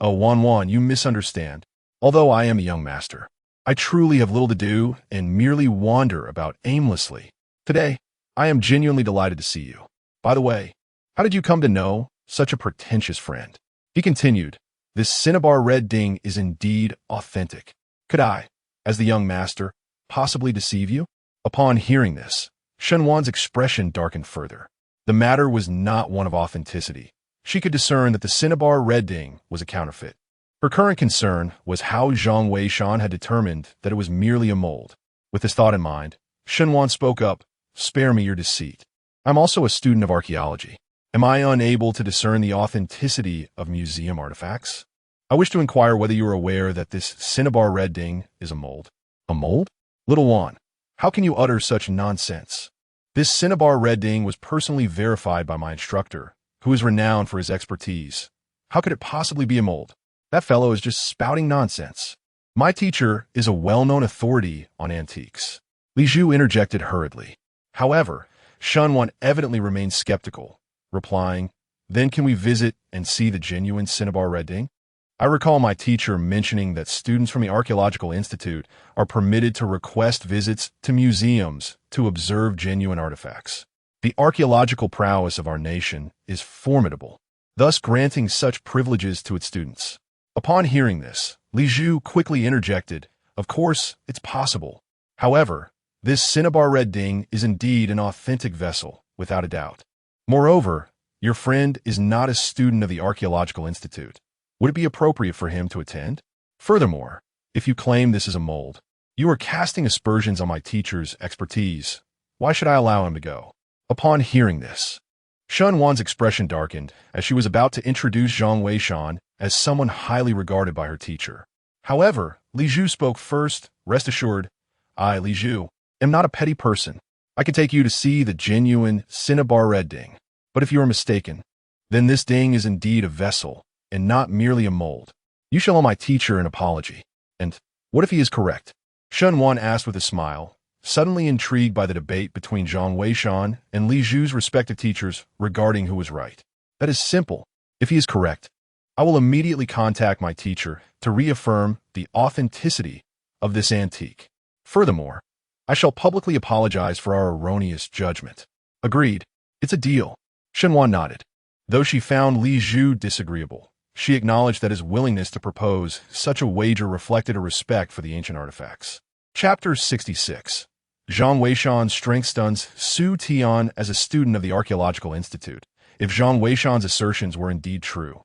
Oh, Wan, you misunderstand. Although I am a young master, I truly have little to do and merely wander about aimlessly. Today, I am genuinely delighted to see you. By the way, how did you come to know such a pretentious friend? He continued, this cinnabar red ding is indeed authentic. Could I, as the young master, possibly deceive you? Upon hearing this, Shenwan's expression darkened further. The matter was not one of authenticity. She could discern that the cinnabar red ding was a counterfeit. Her current concern was how Zhang Weishan had determined that it was merely a mold. With this thought in mind, Shenwan spoke up, spare me your deceit. I'm also a student of archaeology. Am I unable to discern the authenticity of museum artifacts? I wish to inquire whether you are aware that this cinnabar red ding is a mold. A mold? Little Wan, how can you utter such nonsense? This cinnabar red ding was personally verified by my instructor, who is renowned for his expertise. How could it possibly be a mold? That fellow is just spouting nonsense. My teacher is a well-known authority on antiques. Li Zhu interjected hurriedly. However, Shenwan evidently remained skeptical, replying, then can we visit and see the genuine cinnabar red ding? I recall my teacher mentioning that students from the Archaeological Institute are permitted to request visits to museums to observe genuine artifacts. The archaeological prowess of our nation is formidable, thus granting such privileges to its students. Upon hearing this, Li Zhu quickly interjected, of course, it's possible. However, This cinnabar red ding is indeed an authentic vessel, without a doubt. Moreover, your friend is not a student of the Archaeological Institute. Would it be appropriate for him to attend? Furthermore, if you claim this is a mold, you are casting aspersions on my teacher's expertise. Why should I allow him to go? Upon hearing this, Shun Wan's expression darkened as she was about to introduce Zhang Weishan as someone highly regarded by her teacher. However, Li Zhu spoke first. Rest assured, I, Li Zhu, am not a petty person. I can take you to see the genuine cinnabar red ding. But if you are mistaken, then this ding is indeed a vessel and not merely a mold. You shall owe my teacher an apology. And what if he is correct? Shun Wan asked with a smile, suddenly intrigued by the debate between Zhang Weishan and Li Zhu's respective teachers regarding who was right. That is simple. If he is correct, I will immediately contact my teacher to reaffirm the authenticity of this antique. Furthermore, I shall publicly apologize for our erroneous judgment. Agreed. It's a deal. Shun Wan nodded. Though she found Li Zhu disagreeable, she acknowledged that his willingness to propose such a wager reflected a respect for the ancient artifacts. Chapter 66. Zhang Weishan strength stuns Su Tian as a student of the Archaeological Institute. If Zhang Weishan's assertions were indeed true,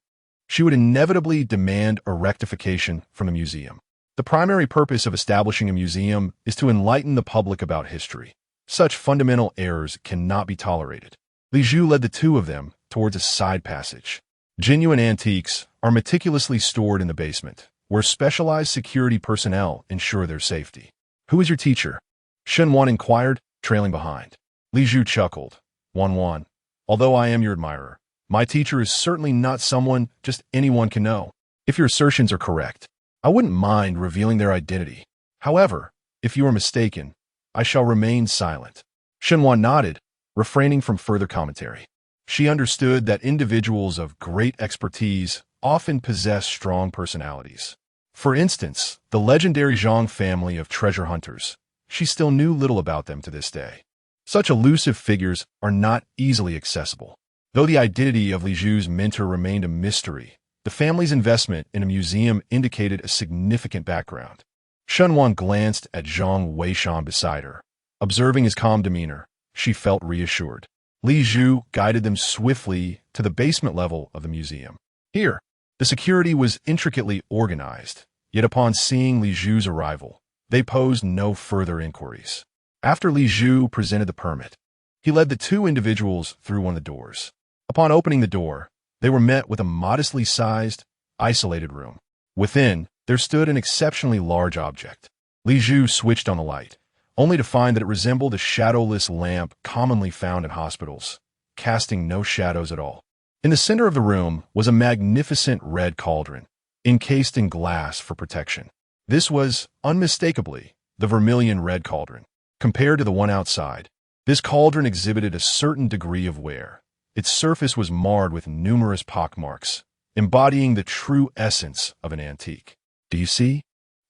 she would inevitably demand a rectification from the museum. The primary purpose of establishing a museum is to enlighten the public about history. Such fundamental errors cannot be tolerated. Li Zhu led the two of them towards a side passage. Genuine antiques are meticulously stored in the basement, where specialized security personnel ensure their safety. Who is your teacher? Shun Wan inquired, trailing behind. Li Zhu chuckled. Wan, although I am your admirer, my teacher is certainly not someone just anyone can know. If your assertions are correct, I wouldn't mind revealing their identity. However, if you are mistaken, I shall remain silent. Shun Wan nodded, refraining from further commentary. She understood that individuals of great expertise often possess strong personalities. For instance, the legendary Zhang family of treasure hunters. She still knew little about them to this day. Such elusive figures are not easily accessible. Though the identity of Li Zhu's mentor remained a mystery, the family's investment in a museum indicated a significant background. Shun Wan glanced at Zhang Weishan beside her. Observing his calm demeanor, she felt reassured. Li Zhu guided them swiftly to the basement level of the museum. Here, the security was intricately organized, yet upon seeing Li Zhu's arrival, they posed no further inquiries. After Li Zhu presented the permit, he led the two individuals through one of the doors. Upon opening the door, they were met with a modestly sized, isolated room. Within, there stood an exceptionally large object. Li Zhu switched on the light, only to find that it resembled a shadowless lamp commonly found in hospitals, casting no shadows at all. In the center of the room was a magnificent red cauldron, encased in glass for protection. This was, unmistakably, the vermilion red cauldron. Compared to the one outside, this cauldron exhibited a certain degree of wear. Its surface was marred with numerous pockmarks, embodying the true essence of an antique. Do you see?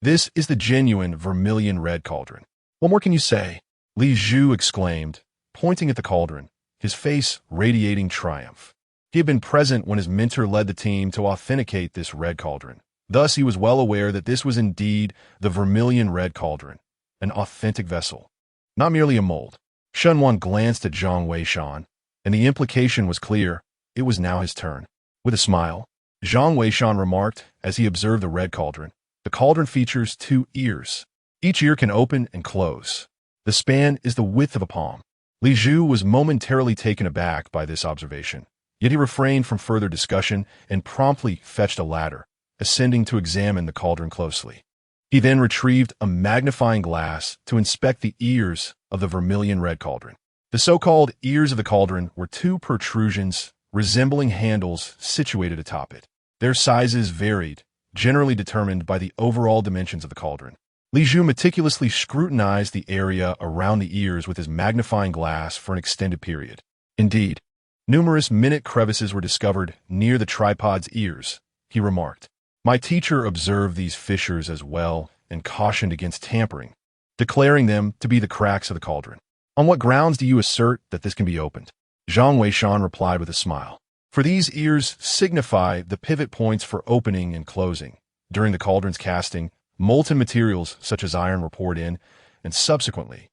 This is the genuine vermilion red cauldron. What more can you say? Li Zhu exclaimed, pointing at the cauldron, his face radiating triumph. He had been present when his mentor led the team to authenticate this red cauldron. Thus, he was well aware that this was indeed the vermilion red cauldron, an authentic vessel, not merely a mold. Shun Wan glanced at Zhang Weishan, and the implication was clear. It was now his turn. With a smile, Zhang Weishan remarked as he observed the red cauldron. The cauldron features 2 ears. Each ear can open and close. The span is the width of a palm. Li Zhu was momentarily taken aback by this observation, yet he refrained from further discussion and promptly fetched a ladder, ascending to examine the cauldron closely. He then retrieved a magnifying glass to inspect the ears of the vermilion red cauldron. The so-called ears of the cauldron were 2 protrusions resembling handles situated atop it. Their sizes varied, generally determined by the overall dimensions of the cauldron. Li Zhu meticulously scrutinized the area around the ears with his magnifying glass for an extended period. Indeed, numerous minute crevices were discovered near the tripod's ears, he remarked. My teacher observed these fissures as well and cautioned against tampering, declaring them to be the cracks of the cauldron. On what grounds do you assert that this can be opened? Zhang Weishan replied with a smile. For these ears signify the pivot points for opening and closing. During the cauldron's casting, molten materials such as iron were poured in, and subsequently,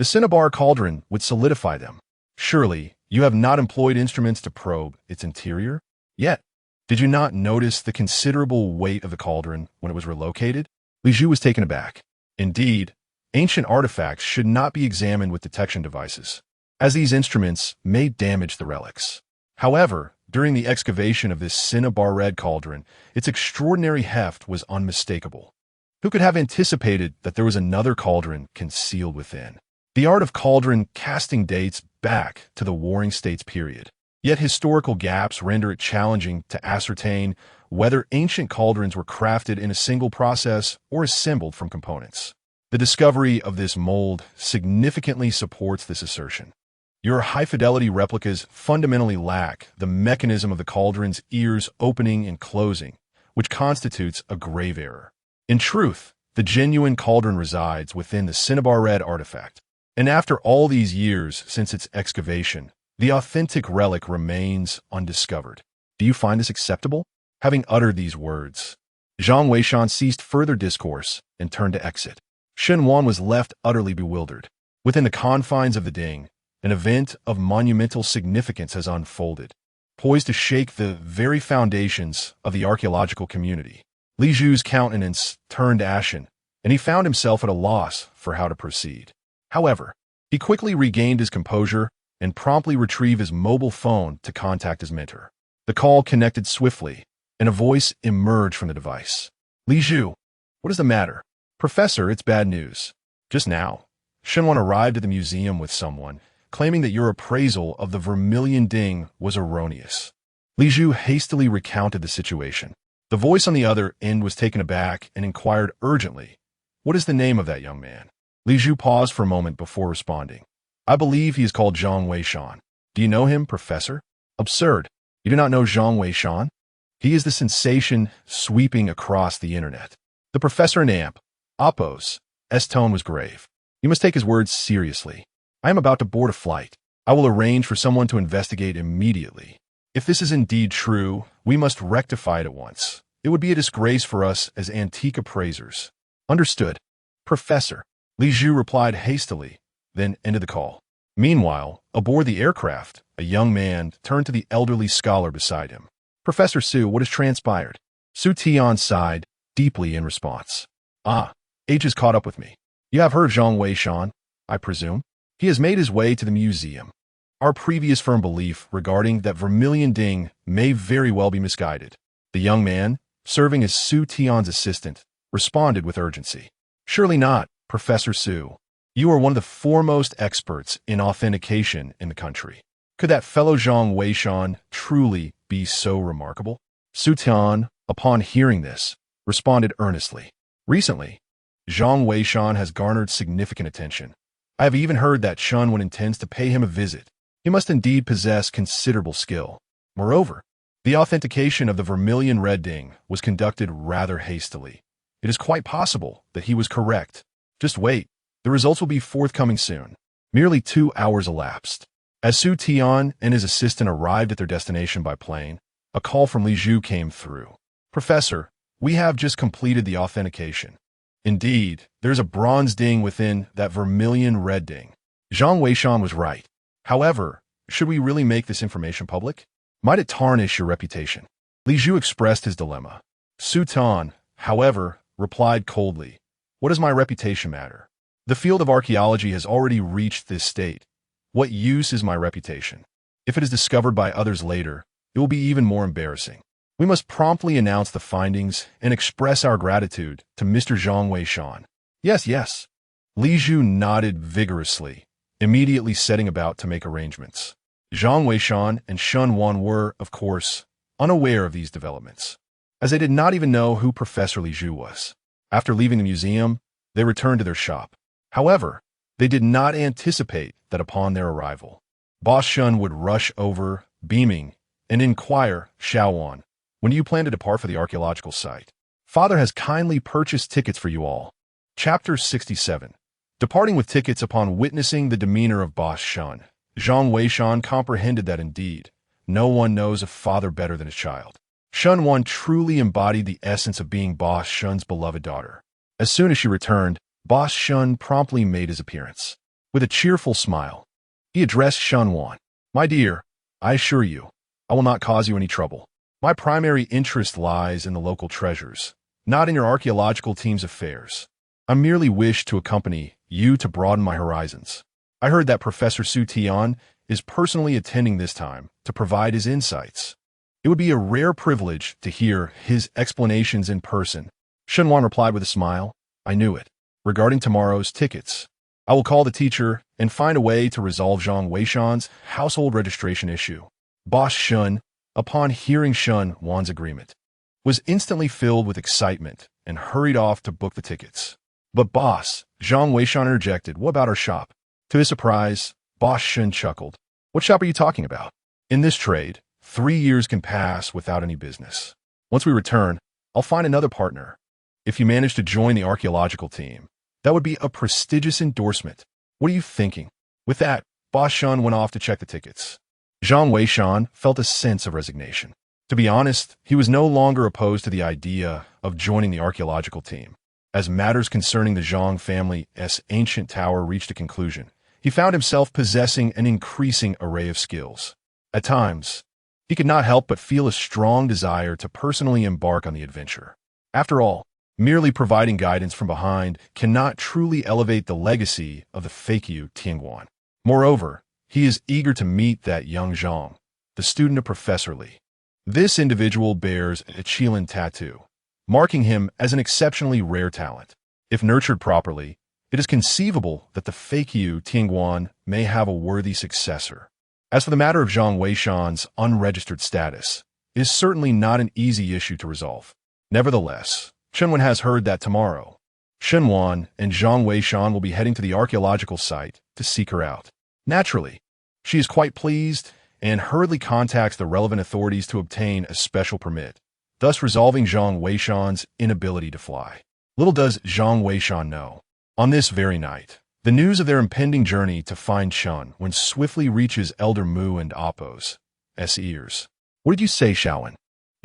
The cinnabar cauldron would solidify them. Surely, you have not employed instruments to probe its interior? Yet, did you not notice the considerable weight of the cauldron when it was relocated? Li Zhu was taken aback. Indeed, ancient artifacts should not be examined with detection devices, as these instruments may damage the relics. However, during the excavation of this cinnabar-red cauldron, its extraordinary heft was unmistakable. Who could have anticipated that there was another cauldron concealed within? The art of cauldron casting dates back to the Warring States period. Yet historical gaps render it challenging to ascertain whether ancient cauldrons were crafted in a single process or assembled from components. The discovery of this mold significantly supports this assertion. Your high-fidelity replicas fundamentally lack the mechanism of the cauldron's ears opening and closing, which constitutes a grave error. In truth, the genuine cauldron resides within the cinnabar-red artifact, and after all these years since its excavation, the authentic relic remains undiscovered. Do you find this acceptable? Having uttered these words, Zhang Weishan ceased further discourse and turned to exit. Shen Wan was left utterly bewildered. Within the confines of the Ding, an event of monumental significance has unfolded, poised to shake the very foundations of the archaeological community. Li Zhu's countenance turned ashen, and he found himself at a loss for how to proceed. However, he quickly regained his composure and promptly retrieved his mobile phone to contact his mentor. The call connected swiftly, and a voice emerged from the device. Li Zhu, what is the matter? Professor, it's bad news. Just now, Shenwan arrived at the museum with someone, claiming that your appraisal of the Vermilion Ding was erroneous. Li Zhu hastily recounted the situation. The voice on the other end was taken aback and inquired urgently, "What is the name of that young man?" Li Zhu paused for a moment before responding. "I believe he is called Zhang Weishan. Do you know him, Professor?" "Absurd. You do not know Zhang Weishan? He is the sensation sweeping across the internet." The professor in amp, Appo's tone was grave. "You must take his words seriously. I am about to board a flight. I will arrange for someone to investigate immediately. If this is indeed true, we must rectify it at once. It would be a disgrace for us as antique appraisers." "Understood, Professor," Li Zhu replied hastily, then ended the call. Meanwhile, aboard the aircraft, a young man turned to the elderly scholar beside him. "Professor Su, what has transpired?" Su Tian sighed deeply in response. Age has caught up with me. You have heard of Zhang Weishan, I presume? He has made his way to the museum. Our previous firm belief regarding that Vermilion Ding may very well be misguided." The young man, serving as Su Tian's assistant, responded with urgency. "Surely not, Professor Su. You are one of the foremost experts in authentication in the country. Could that fellow Zhang Weishan truly be so remarkable?" Su Tian, upon hearing this, responded earnestly. "Recently, Zhang Weishan has garnered significant attention. I have even heard that Shunwan intends to pay him a visit. He must indeed possess considerable skill. Moreover, the authentication of the Vermilion Red Ding was conducted rather hastily. It is quite possible that he was correct. Just wait. The results will be forthcoming soon." Merely 2 hours elapsed. As Su Tian and his assistant arrived at their destination by plane, a call from Li Zhu came through. "Professor, we have just completed the authentication. Indeed, there's a bronze ding within that Vermilion Red Ding. Zhang Weishan was right. However, should we really make this information public? Might it tarnish your reputation?" Li Zhu expressed his dilemma. Su Tian, however, replied coldly, "What does my reputation matter? The field of archaeology has already reached this state. What use is my reputation? If it is discovered by others later, it will be even more embarrassing. We must promptly announce the findings and express our gratitude to Mr. Zhang Weishan." Yes, yes. Li Zhu nodded vigorously, immediately setting about to make arrangements. Zhang Weishan and Shen Wan were, of course, unaware of these developments, as they did not even know who Professor Li Zhu was. After leaving the museum, they returned to their shop. However, they did not anticipate that upon their arrival, Boss Shun would rush over, beaming, and inquire, "Xiaowan, when do you plan to depart for the archaeological site? Father has kindly purchased tickets for you all." Chapter 67. Departing with tickets upon witnessing the demeanor of Boss Shun, Zhang Weishan comprehended that indeed, no one knows a father better than his child. Shun Wan truly embodied the essence of being Boss Shun's beloved daughter. As soon as she returned, Boss Shun promptly made his appearance. With a cheerful smile, he addressed Shunwan. My dear, I assure you, I will not cause you any trouble. My primary interest lies in the local treasures, not in your archaeological team's affairs. I merely wish to accompany you to broaden my horizons. I heard that Professor Su Tian is personally attending this time to provide his insights. It would be a rare privilege to hear his explanations in person. Shunwan replied with a smile. I knew it. Regarding tomorrow's tickets, I will call the teacher and find a way to resolve Zhang Weishan's household registration issue. Boss Shun, upon hearing Shun Wan's agreement, was instantly filled with excitement and hurried off to book the tickets. But boss, Zhang Weishan interjected, what about our shop? To his surprise, Boss Shun chuckled. What shop are you talking about? In this trade, 3 years can pass without any business. Once we return, I'll find another partner. If you manage to join the archaeological team, that would be a prestigious endorsement. What are you thinking? With that, Boss Shun went off to check the tickets. Zhang Weishan felt a sense of resignation. To be honest, he was no longer opposed to the idea of joining the archaeological team. As matters concerning the Zhang family's ancient tower reached a conclusion, he found himself possessing an increasing array of skills. At times, he could not help but feel a strong desire to personally embark on the adventure. After all, merely providing guidance from behind cannot truly elevate the legacy of the Fakyu Tianguan. Moreover, he is eager to meet that young Zhang, the student of Professor Li. This individual bears a Qilin tattoo, marking him as an exceptionally rare talent. If nurtured properly, it is conceivable that the Fakyu Tianguan may have a worthy successor. As for the matter of Zhang Weishan's unregistered status, it is certainly not an easy issue to resolve. Nevertheless, Shunwan has heard that tomorrow, Shunwan and Zhang Weishan will be heading to the archaeological site to seek her out. Naturally, she is quite pleased and hurriedly contacts the relevant authorities to obtain a special permit, thus resolving Zhang Weishan's inability to fly. Little does Zhang Weishan know, on this very night, the news of their impending journey to find Shun when swiftly reaches Elder Mu and Appo's ears. What did you say, Shaowen?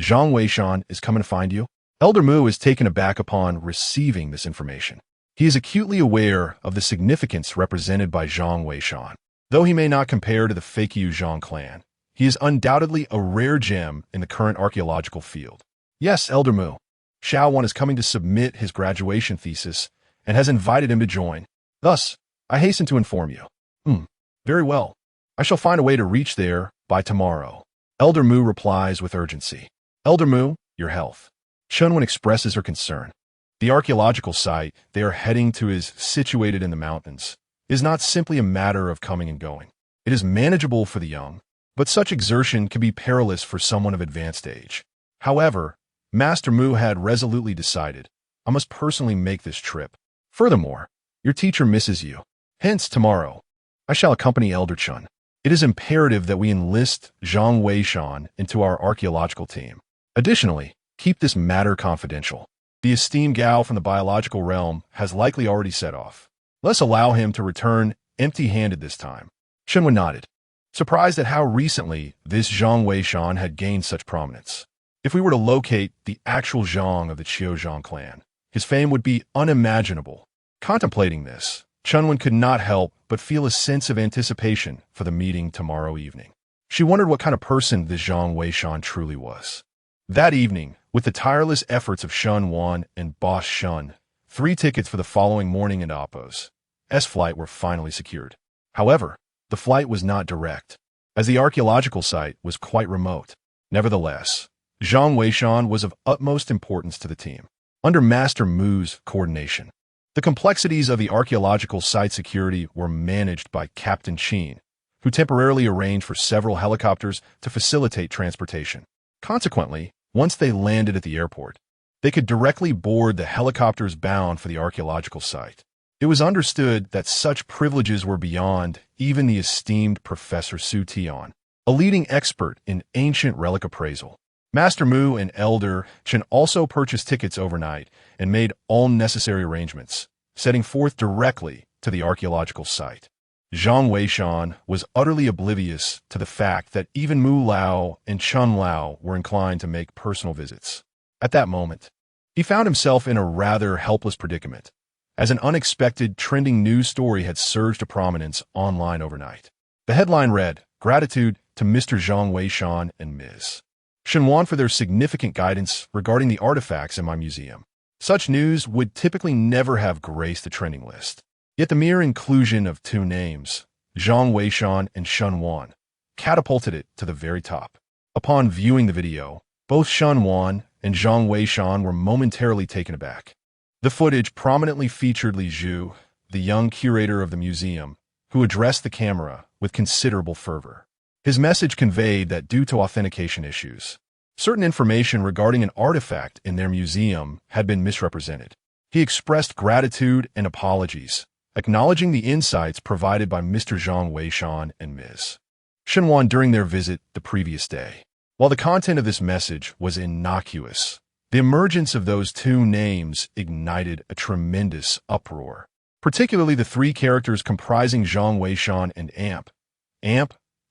Zhang Weishan is coming to find you? Elder Mu is taken aback upon receiving this information. He is acutely aware of the significance represented by Zhang Weishan. Though he may not compare to the Fakyu Zhang clan, he is undoubtedly a rare gem in the current archaeological field. Yes, Elder Mu. Shaowen is coming to submit his graduation thesis and has invited him to join. Thus, I hasten to inform you. Very well. I shall find a way to reach there by tomorrow. Elder Mu replies with urgency. Elder Mu, your health. Shunwan expresses her concern. The archaeological site they are heading to is situated in the mountains. It is not simply a matter of coming and going. It is manageable for the young, but such exertion can be perilous for someone of advanced age. However, Master Mu had resolutely decided, I must personally make this trip. Furthermore, your teacher misses you. Hence, tomorrow, I shall accompany Elder Chun. It is imperative that we enlist Zhang Weishan into our archaeological team. Additionally, keep this matter confidential. The esteemed Gao from the biological realm has likely already set off. Let's allow him to return empty-handed this time. Shunwan nodded, surprised at how recently this Zhang Weishan had gained such prominence. If we were to locate the actual Zhang of the Qiuzhang clan, his fame would be unimaginable. Contemplating this, Shunwan could not help but feel a sense of anticipation for the meeting tomorrow evening. She wondered what kind of person this Zhang Weishan truly was. That evening, with the tireless efforts of Shunwan and Boss Shun, 3 tickets for the following morning and Appo's flight were finally secured. However, the flight was not direct, as the archaeological site was quite remote. Nevertheless, Zhang Weishan was of utmost importance to the team. Under Master Mu's coordination, the complexities of the archaeological site security were managed by Captain Qin, who temporarily arranged for several helicopters to facilitate transportation. Consequently, once they landed at the airport, they could directly board the helicopters bound for the archaeological site. It was understood that such privileges were beyond even the esteemed Professor Su Tian, a leading expert in ancient relic appraisal. Master Mu and Elder Chen also purchased tickets overnight and made all necessary arrangements, setting forth directly to the archaeological site. Zhang Weishan was utterly oblivious to the fact that even Mu Lao and Chun Lao were inclined to make personal visits. At that moment, he found himself in a rather helpless predicament, as an unexpected trending news story had surged to prominence online overnight. The headline read, "Gratitude to Mr. Zhang Weishan and Ms. Shenwan for their significant guidance regarding the artifacts in my museum." Such news would typically never have graced the trending list. Yet the mere inclusion of two names, Zhang Weishan and Shenwan, catapulted it to the very top. Upon viewing the video, both Shenwan and Zhang Weishan were momentarily taken aback. The footage prominently featured Li Zhu, the young curator of the museum, who addressed the camera with considerable fervor. His message conveyed that due to authentication issues, certain information regarding an artifact in their museum had been misrepresented. He expressed gratitude and apologies, acknowledging the insights provided by Mr. Zhang Weishan and Ms. Shenwan during their visit the previous day. While the content of this message was innocuous, the emergence of those two names ignited a tremendous uproar, particularly the three characters comprising Zhang Weishan and Amp,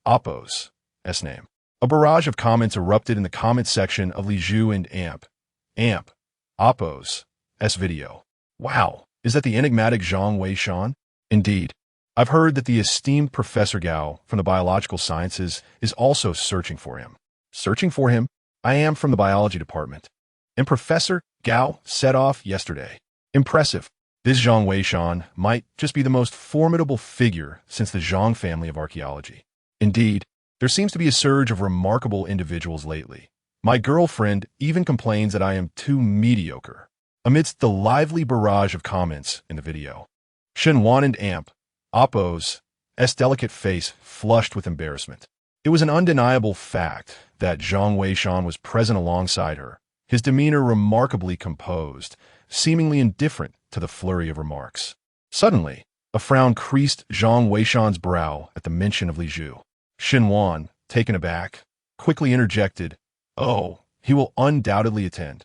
Oppo's name. A barrage of comments erupted in the comment section of Li Zhu and Amp, Oppo's video. Wow, is that the enigmatic Zhang Weishan? Indeed. I've heard that the esteemed Professor Gao from the biological sciences is also searching for him. Searching for him? I am from the biology department. And Professor Gao set off yesterday. Impressive. This Zhang Weishan might just be the most formidable figure since the Zhang family of archaeology. Indeed, there seems to be a surge of remarkable individuals lately. My girlfriend even complains that I am too mediocre. Amidst the lively barrage of comments in the video, Shenwan and Oppo's delicate face flushed with embarrassment. It was an undeniable fact that Zhang Weishan was present alongside her, his demeanor remarkably composed, seemingly indifferent to the flurry of remarks. Suddenly, a frown creased Zhang Weishan's brow at the mention of Li Zhu. Shenwan, taken aback, quickly interjected, "Oh, he will undoubtedly attend.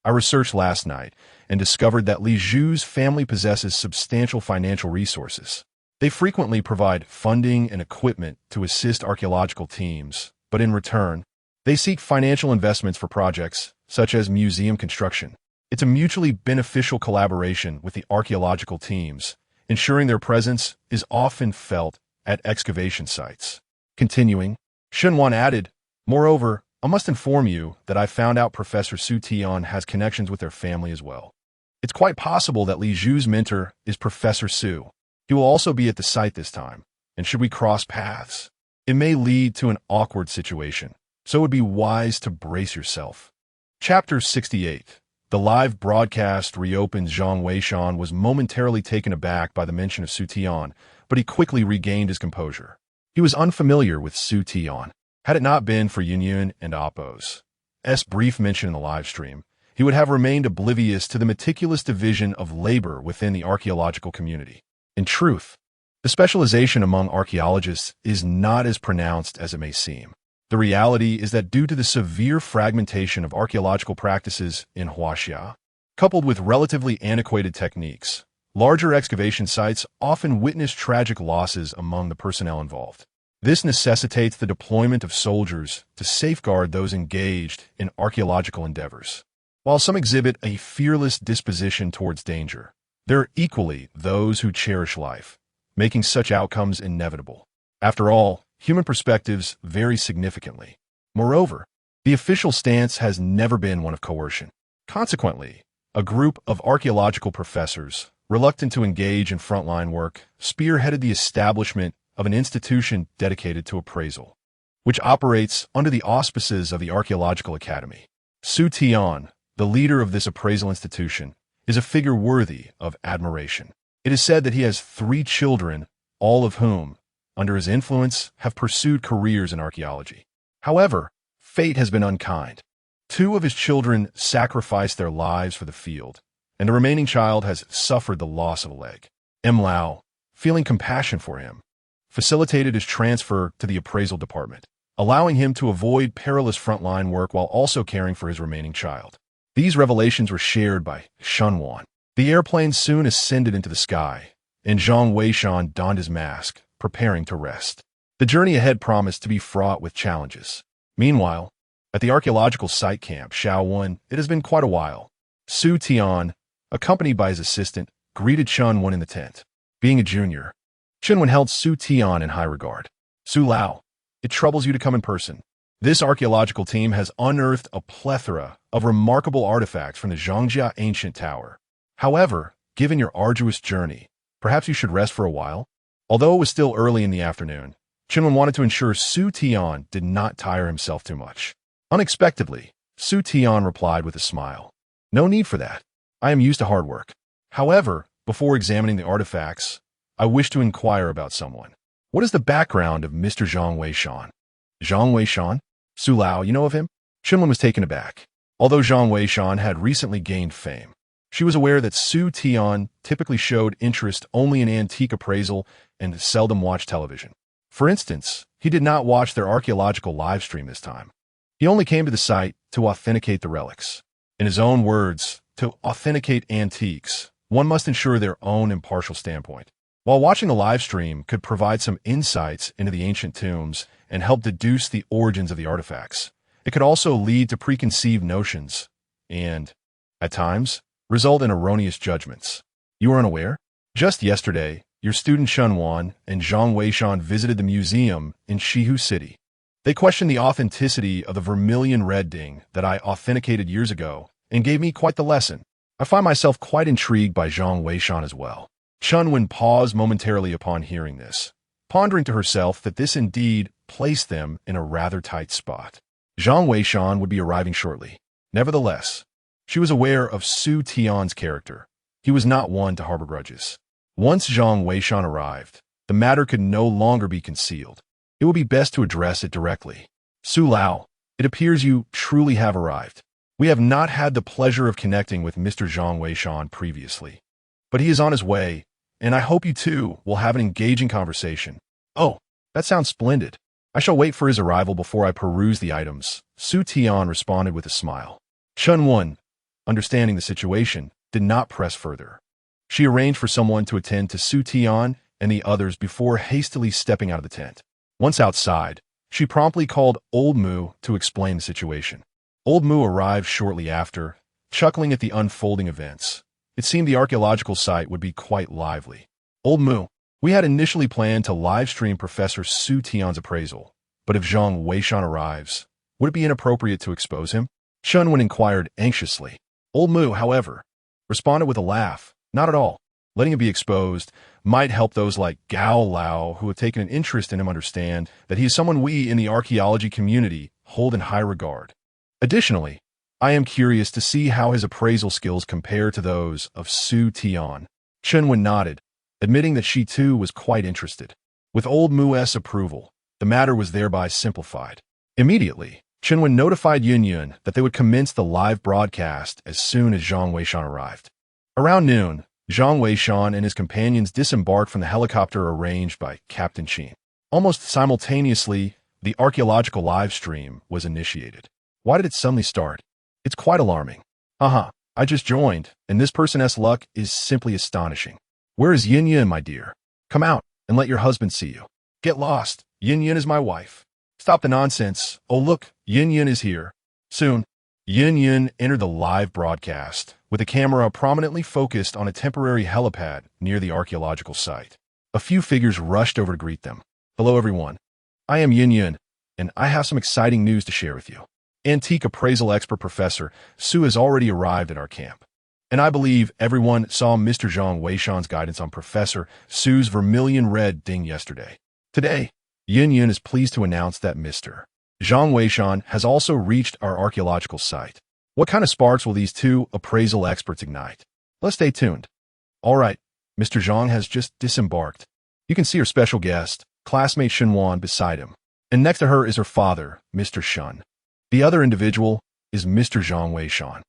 I researched last night and discovered that Li Zhu's family possesses substantial financial resources. They frequently provide funding and equipment to assist archaeological teams, but in return, they seek financial investments for projects such as museum construction. It's a mutually beneficial collaboration with the archaeological teams, ensuring their presence is often felt at excavation sites." Continuing, Shenwan added, "Moreover, I must inform you that I found out Professor Su Tian has connections with their family as well. It's quite possible that Li Zhu's mentor is Professor Su. He will also be at the site this time, and should we cross paths, it may lead to an awkward situation, so it would be wise to brace yourself." Chapter 68. The live broadcast reopened. Zhang Weishan was momentarily taken aback by the mention of Su Tian, but he quickly regained his composure. He was unfamiliar with Su Tian. Had it not been for Yunyun and Oppo's brief mention in the live stream, he would have remained oblivious to the meticulous division of labor within the archaeological community. In truth, the specialization among archaeologists is not as pronounced as it may seem. The reality is that due to the severe fragmentation of archaeological practices in Huaxia, coupled with relatively antiquated techniques, larger excavation sites often witness tragic losses among the personnel involved. This necessitates the deployment of soldiers to safeguard those engaged in archaeological endeavors. While some exhibit a fearless disposition towards danger, there are equally those who cherish life, making such outcomes inevitable. After all, human perspectives vary significantly. Moreover, the official stance has never been one of coercion. Consequently, a group of archaeological professors, reluctant to engage in frontline work, spearheaded the establishment of an institution dedicated to appraisal, which operates under the auspices of the Archaeological Academy. Su Tian, the leader of this appraisal institution, is a figure worthy of admiration. It is said that he has 3 children, all of whom, under his influence, have pursued careers in archaeology. However, fate has been unkind. 2 of his children sacrificed their lives for the field, and the remaining child has suffered the loss of a leg. Lao, feeling compassion for him, facilitated his transfer to the appraisal department, allowing him to avoid perilous frontline work while also caring for his remaining child. These revelations were shared by Shenwan. The airplane soon ascended into the sky, and Zhang Weishan donned his mask, preparing to rest. The journey ahead promised to be fraught with challenges. Meanwhile, at the archaeological site camp Shaowen, it has been quite a while. Su Tian, accompanied by his assistant, greeted Chun-Wen in the tent. Being a junior, Chun-Wen held Su Tian in high regard. Su Lao, it troubles you to come in person. This archaeological team has unearthed a plethora of remarkable artifacts from the Zhongjia ancient tower. However, given your arduous journey, perhaps you should rest for a while? Although it was still early in the afternoon, Chun-Wen wanted to ensure Su Tian did not tire himself too much. Unexpectedly, Su Tian replied with a smile. No need for that. I am used to hard work. However, before examining the artifacts, I wish to inquire about someone. What is the background of Mr. Zhang Weishan? Zhang Weishan? Su Lao, you know of him? Chun-Wen was taken aback. Although Zhang Weishan had recently gained fame, she was aware that Su Tian typically showed interest only in antique appraisal and seldom watched television. For instance, he did not watch their archaeological live stream this time. He only came to the site to authenticate the relics. In his own words, to authenticate antiques, one must ensure their own impartial standpoint. While watching a live stream could provide some insights into the ancient tombs and help deduce the origins of the artifacts, it could also lead to preconceived notions and, at times, result in erroneous judgments. You are unaware? Just yesterday, your student Chun-Wen and Zhang Weishan visited the museum in Shihu City. They questioned the authenticity of the vermilion red ding that I authenticated years ago and gave me quite the lesson. I find myself quite intrigued by Zhang Weishan as well. Chun-Wen paused momentarily upon hearing this, pondering to herself that this indeed placed them in a rather tight spot. Zhang Weishan would be arriving shortly. Nevertheless, she was aware of Su Tian's character. He was not one to harbor grudges. Once Zhang Weishan arrived, the matter could no longer be concealed. It would be best to address it directly. Su Lao, it appears you truly have arrived. We have not had the pleasure of connecting with Mr. Zhang Weishan previously, but he is on his way, and I hope you too will have an engaging conversation. Oh, that sounds splendid. I shall wait for his arrival before I peruse the items, Su Tian responded with a smile. Chun-Wen, understanding the situation, did not press further. She arranged for someone to attend to Su Tian and the others before hastily stepping out of the tent. Once outside, she promptly called Old Mu to explain the situation. Old Mu arrived shortly after, chuckling at the unfolding events. It seemed the archaeological site would be quite lively. Old Mu, we had initially planned to live-stream Professor Su Tian's appraisal, but if Zhang Weishan arrives, would it be inappropriate to expose him? Chun-Wen inquired anxiously. Old Mu, however, responded with a laugh. Not at all. Letting him be exposed might help those like Gao Lao who have taken an interest in him understand that he is someone we in the archaeology community hold in high regard. Additionally, I am curious to see how his appraisal skills compare to those of Su Tian. Chun-Wen nodded, admitting that she too was quite interested. With Old Mu's approval, the matter was thereby simplified. Immediately, Chun-Wen notified Yun that they would commence the live broadcast as soon as Zhang Weishan arrived. Around noon, Zhang Weishan and his companions disembarked from the helicopter arranged by Captain Qin. Almost simultaneously, the archaeological live stream was initiated. Why did it suddenly start? It's quite alarming. I just joined, and this person's luck is simply astonishing. Where is Yin, my dear? Come out and let your husband see you. Get lost. Yin is my wife. Stop the nonsense. Oh look, Yin is here. Soon, Yin entered the live broadcast, with the camera prominently focused on a temporary helipad near the archaeological site. A few figures rushed over to greet them. Hello everyone. I am Yin, and I have some exciting news to share with you. Antique appraisal expert Professor Su has already arrived at our camp, and I believe everyone saw Mr. Zhang Weishan's guidance on Professor Su's vermilion red ding yesterday. Today, Yin is pleased to announce that Mr. Zhang Weishan has also reached our archaeological site. What kind of sparks will these two appraisal experts ignite? Let's stay tuned. All right, Mr. Zhang has just disembarked. You can see her special guest, classmate Chun-Wen, beside him, and next to her is her father, Mr. Shun. The other individual is Mr. Zhang Weishan.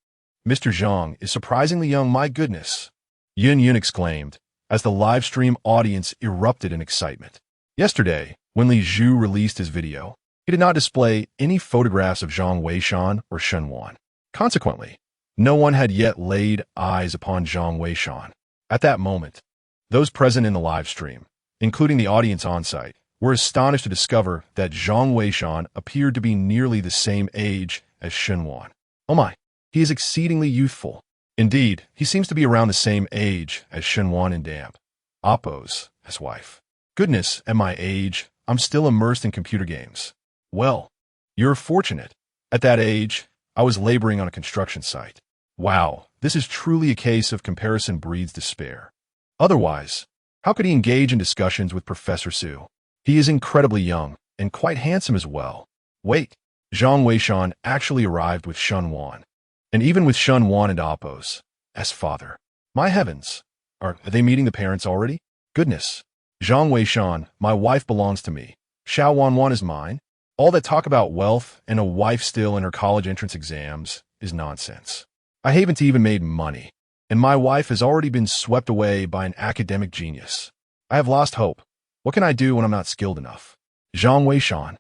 Mr. Zhang is surprisingly young, my goodness, Yin exclaimed, as the live stream audience erupted in excitement. Yesterday, when Li Zhu released his video, he did not display any photographs of Zhang Weishan or Chun-Wen. Consequently, no one had yet laid eyes upon Zhang Weishan. At that moment, those present in the live stream, including the audience on site, were astonished to discover that Zhang Weishan appeared to be nearly the same age as Chun-Wen. Oh my, he is exceedingly youthful. Indeed, he seems to be around the same age as Shenwan and Damp, Appo's, his wife. Goodness, at my age, I'm still immersed in computer games. Well, you're fortunate. At that age, I was laboring on a construction site. Wow, this is truly a case of comparison breeds despair. Otherwise, how could he engage in discussions with Professor Su? He is incredibly young, and quite handsome as well. Wait, Zhang Weishan actually arrived with Shun Wan. And even with Shun Wan and Appo's as father. My heavens, are they meeting the parents already? Goodness. Zhang Weishan, my wife belongs to me. Xiao Wan is mine. All that talk about wealth and a wife still in her college entrance exams is nonsense. I haven't even made money, and my wife has already been swept away by an academic genius. I have lost hope. What can I do when I'm not skilled enough? Zhang Weishan,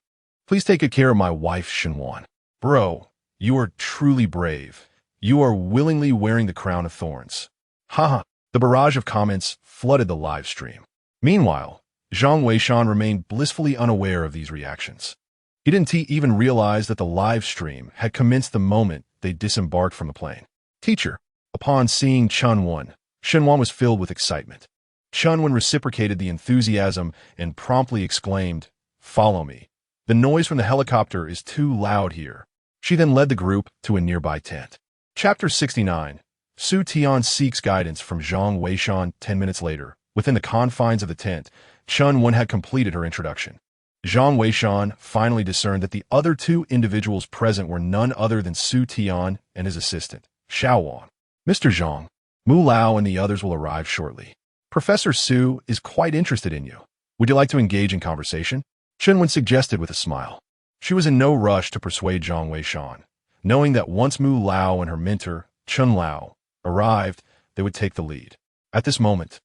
please take good care of my wife, Shenwan. Bro, you are truly brave. You are willingly wearing the crown of thorns. Haha, the barrage of comments flooded the live stream. Meanwhile, Zhang Weishan remained blissfully unaware of these reactions. He didn't even realize that the live stream had commenced the moment they disembarked from the plane. Teacher, upon seeing Chunwan, Shenwan was filled with excitement. Chunwan reciprocated the enthusiasm and promptly exclaimed, "Follow me. The noise from the helicopter is too loud here." She then led the group to a nearby tent. Chapter 69. Su Tian seeks guidance from Zhang Weishan. 10 minutes later, within the confines of the tent, Chunwan had completed her introduction. Zhang Weishan finally discerned that the other two individuals present were none other than Su Tian and his assistant, Xiao Wan. Mr. Zhang, Mu Lao and the others will arrive shortly. Professor Su is quite interested in you. Would you like to engage in conversation? Chunwan suggested with a smile. She was in no rush to persuade Zhang Weishan, knowing that once Mu Lao and her mentor, Chun Lao, arrived, they would take the lead. At this moment,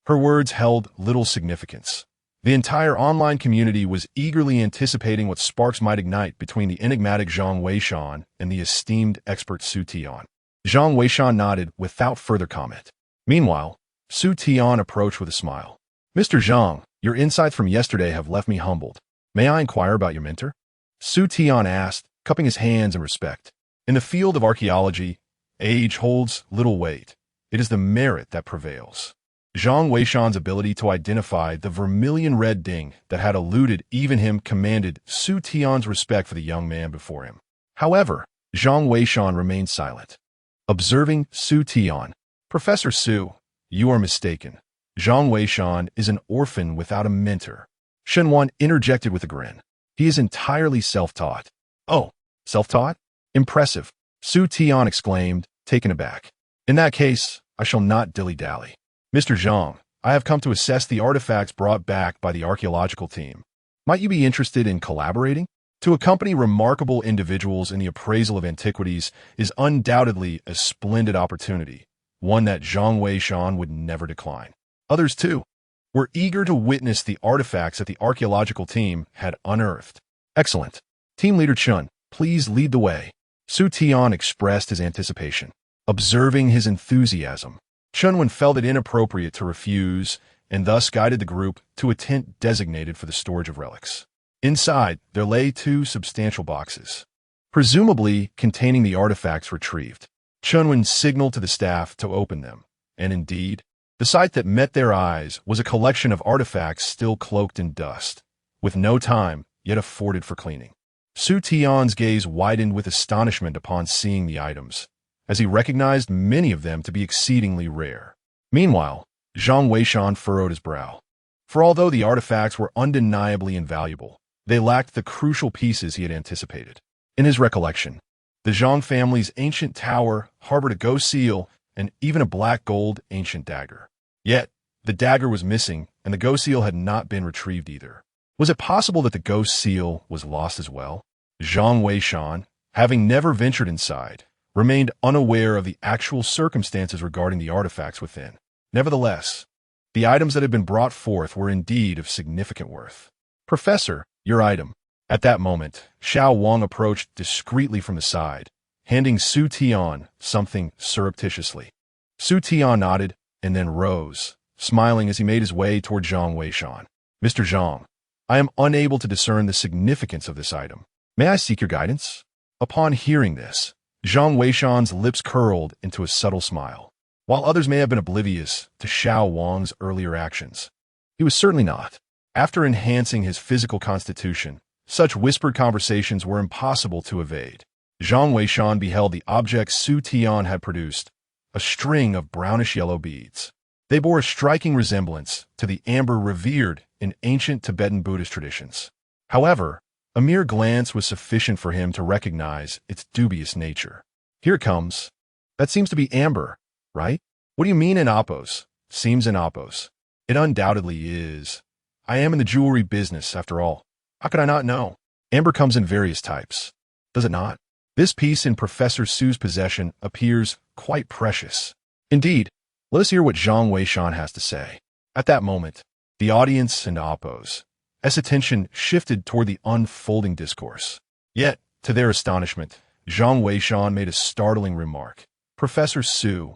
her words held little significance. The entire online community was eagerly anticipating what sparks might ignite between the enigmatic Zhang Weishan and the esteemed expert Su Tian. Zhang Weishan nodded without further comment. Meanwhile, Su Tian approached with a smile. Mr. Zhang, your insights from yesterday have left me humbled. May I inquire about your mentor? Su Tian asked, cupping his hands in respect. In the field of archaeology, age holds little weight. It is the merit that prevails. Zhang Weishan's ability to identify the vermilion red ding that had eluded even him commanded Su Tian's respect for the young man before him. However, Zhang Weishan remained silent. Observing Su Tian, Professor Su, you are mistaken. Zhang Weishan is an orphan without a mentor. Shenwan interjected with a grin. He is entirely self-taught. Oh, self-taught? Impressive, Su Tian exclaimed, taken aback. In that case, I shall not dilly-dally. Mr. Zhang, I have come to assess the artifacts brought back by the archaeological team. Might you be interested in collaborating? To accompany remarkable individuals in the appraisal of antiquities is undoubtedly a splendid opportunity, one that Zhang Weishan would never decline. Others, too, were eager to witness the artifacts that the archaeological team had unearthed. Excellent. Team Leader Chun, please lead the way. Su Tian expressed his anticipation. Observing his enthusiasm, Chunwan felt it inappropriate to refuse and thus guided the group to a tent designated for the storage of relics. Inside, there lay two substantial boxes, presumably containing the artifacts retrieved. Chunwan signaled to the staff to open them, and indeed, the sight that met their eyes was a collection of artifacts still cloaked in dust, with no time yet afforded for cleaning. Su Tian's gaze widened with astonishment upon seeing the items, as he recognized many of them to be exceedingly rare. Meanwhile, Zhang Weishan furrowed his brow. For although the artifacts were undeniably invaluable, they lacked the crucial pieces he had anticipated. In his recollection, the Zhang family's ancient tower harbored a ghost seal and even a black gold ancient dagger. Yet, the dagger was missing, and the ghost seal had not been retrieved either. Was it possible that the ghost seal was lost as well? Zhang Weishan, having never ventured inside, remained unaware of the actual circumstances regarding the artifacts within. Nevertheless, the items that had been brought forth were indeed of significant worth. Professor, your item. At that moment, Xiao Wang approached discreetly from the side, handing Su Tian something surreptitiously. Su Tian nodded and then rose, smiling as he made his way toward Zhang Weishan. Mr. Zhang, I am unable to discern the significance of this item. May I seek your guidance? Upon hearing this, Zhang Weishan's lips curled into a subtle smile. While others may have been oblivious to Xiao Wang's earlier actions, he was certainly not. After enhancing his physical constitution, such whispered conversations were impossible to evade. Zhang Weishan beheld the object Su Tian had produced, a string of brownish-yellow beads. They bore a striking resemblance to the amber revered in ancient Tibetan Buddhist traditions. However, a mere glance was sufficient for him to recognize its dubious nature. Here it comes. That seems to be amber, right? What do you mean in Oppos? Seems in Oppos. It undoubtedly is. I am in the jewelry business, after all. How could I not know? Amber comes in various types. Does it not? This piece in Professor Su's possession appears quite precious. Indeed, let us hear what Zhang Weishan has to say. At that moment, the audience and Oppos' attention shifted toward the unfolding discourse. Yet, to their astonishment, Zhang Weishan made a startling remark. Professor Su,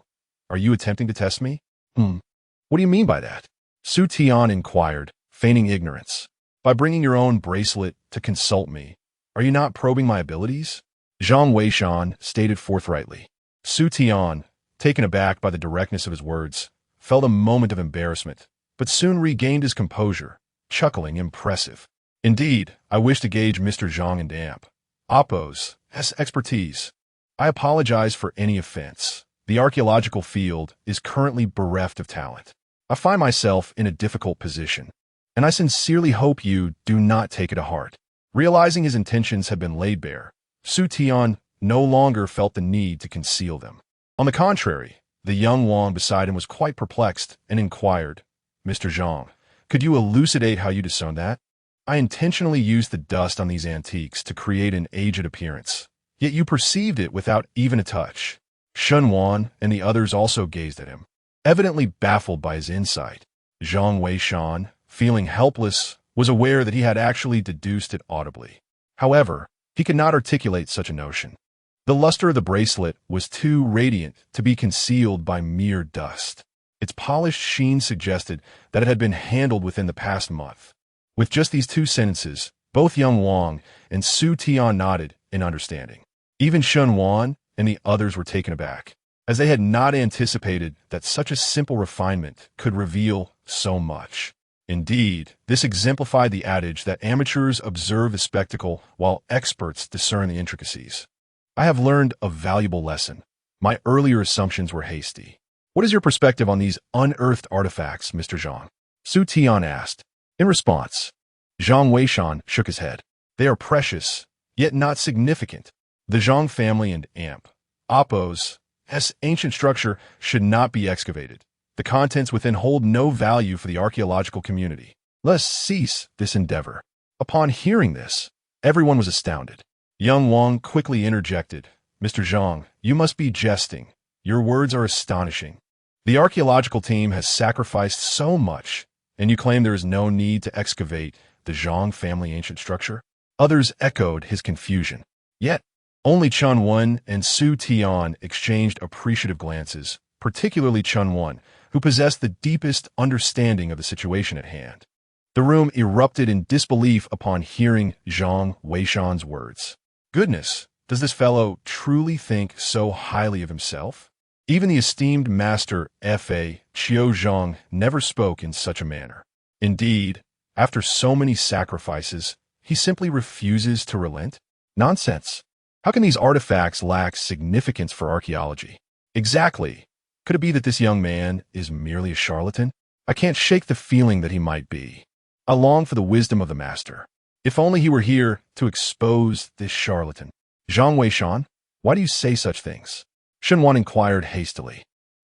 are you attempting to test me? What do you mean by that? Su Tian inquired, feigning ignorance. By bringing your own bracelet to consult me, are you not probing my abilities? Zhang Weishan stated forthrightly. Su Tian, taken aback by the directness of his words, felt a moment of embarrassment, but soon regained his composure, chuckling impressive. Indeed, I wish to gauge Mr. Zhang and Damp. Oppos has expertise. I apologize for any offense. The archaeological field is currently bereft of talent. I find myself in a difficult position, and I sincerely hope you do not take it to heart. Realizing his intentions had been laid bare, Su Tian no longer felt the need to conceal them. On the contrary, the young Wang beside him was quite perplexed and inquired, Mr. Zhang, could you elucidate how you discern that? I intentionally used the dust on these antiques to create an aged appearance, yet you perceived it without even a touch. Shun Wan and the others also gazed at him, evidently baffled by his insight. Zhang Weishan, feeling helpless, was aware that he had actually deduced it audibly. However, he could not articulate such a notion. The luster of the bracelet was too radiant to be concealed by mere dust. Its polished sheen suggested that it had been handled within the past month. With just these two sentences, both young Wang and Su Tian nodded in understanding. Even Shun Wan and the others were taken aback, as they had not anticipated that such a simple refinement could reveal so much. Indeed, this exemplified the adage that amateurs observe the spectacle while experts discern the intricacies. I have learned a valuable lesson. My earlier assumptions were hasty. What is your perspective on these unearthed artifacts, Mr. Zhang? Su Tian asked. In response, Zhang Weishan shook his head. They are precious, yet not significant. The Zhang family and Oppos' ancient structure should not be excavated. The contents within hold no value for the archaeological community. Let us cease this endeavor. Upon hearing this, everyone was astounded. Young Wang quickly interjected, Mr. Zhang, you must be jesting. Your words are astonishing. The archaeological team has sacrificed so much, and you claim there is no need to excavate the Zhang family ancient structure? Others echoed his confusion. Yet, only Chun Wan and Su Tian exchanged appreciative glances, particularly Chun Wan, who possessed the deepest understanding of the situation at hand. The room erupted in disbelief upon hearing Zhang Weishan's words. Goodness, does this fellow truly think so highly of himself? Even the esteemed master F.A. Qiu Zhang never spoke in such a manner. Indeed, after so many sacrifices, he simply refuses to relent? Nonsense. How can these artifacts lack significance for archaeology? Exactly. Could it be that this young man is merely a charlatan? I can't shake the feeling that he might be. I long for the wisdom of the master. If only he were here to expose this charlatan. Zhang Weishan, why do you say such things? Shun Wan inquired hastily.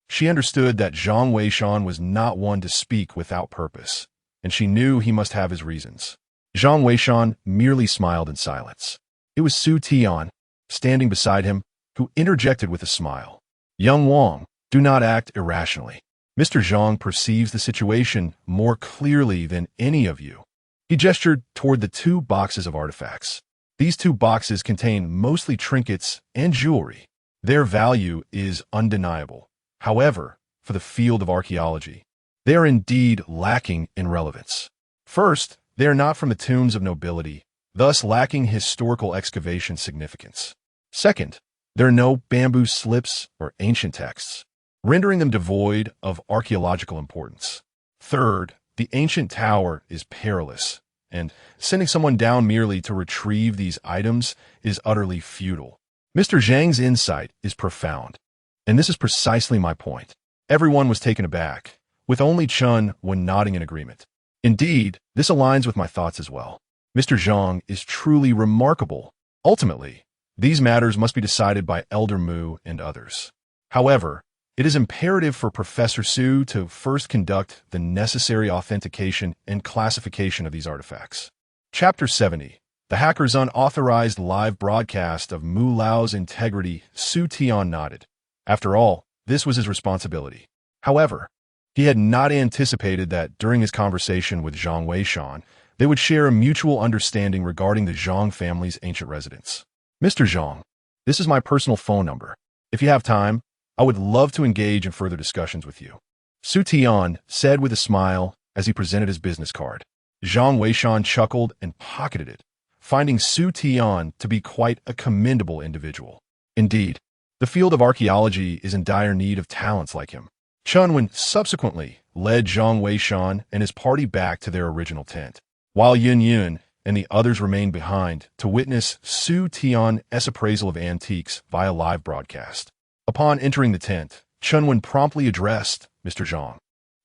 She understood that Zhang Weishan was not one to speak without purpose, and she knew he must have his reasons. Zhang Weishan merely smiled in silence. It was Su Tian, standing beside him, who interjected with a smile. Young Wang, do not act irrationally. Mr. Zhang perceives the situation more clearly than any of you. He gestured toward the two boxes of artifacts. These two boxes contain mostly trinkets and jewelry. Their value is undeniable. However, for the field of archaeology, they are indeed lacking in relevance. First, they are not from the tombs of nobility, thus lacking historical excavation significance. Second, There are no bamboo slips or ancient texts, rendering them devoid of archaeological importance. Third, the ancient tower is perilous, and sending someone down merely to retrieve these items is utterly futile. Mr. Zhang's insight is profound, and this is precisely my point. Everyone was taken aback, with only Chun Wen nodding in agreement. Indeed, this aligns with my thoughts as well. Mr. Zhang is truly remarkable. Ultimately, these matters must be decided by Elder Mu and others. However, it is imperative for Professor Su to first conduct the necessary authentication and classification of these artifacts. Chapter 70. The hacker's unauthorized live broadcast of Mu Lao's integrity. Su Tian nodded. After all, this was his responsibility. However, he had not anticipated that during his conversation with Zhang Weishan, they would share a mutual understanding regarding the Zhang family's ancient residence. Mr. Zhang, this is my personal phone number. If you have time, I would love to engage in further discussions with you. Su Tian said with a smile as he presented his business card. Zhang Weishan chuckled and pocketed it, finding Su Tian to be quite a commendable individual. Indeed, the field of archaeology is in dire need of talents like him. Chun Wen subsequently led Zhang Weishan and his party back to their original tent, while Yun Yun and the others remained behind to witness Su Tian's appraisal of antiques via live broadcast. Upon entering the tent, Chun Wen promptly addressed Mr. Zhang.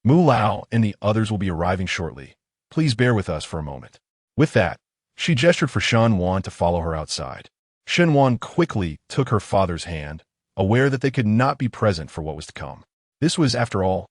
Mu Lao and the others will be arriving shortly. Please bear with us for a moment. With that, she gestured for Shen Wan to follow her outside. Shen Wan quickly took her father's hand, aware that they could not be present for what was to come. This was, after all,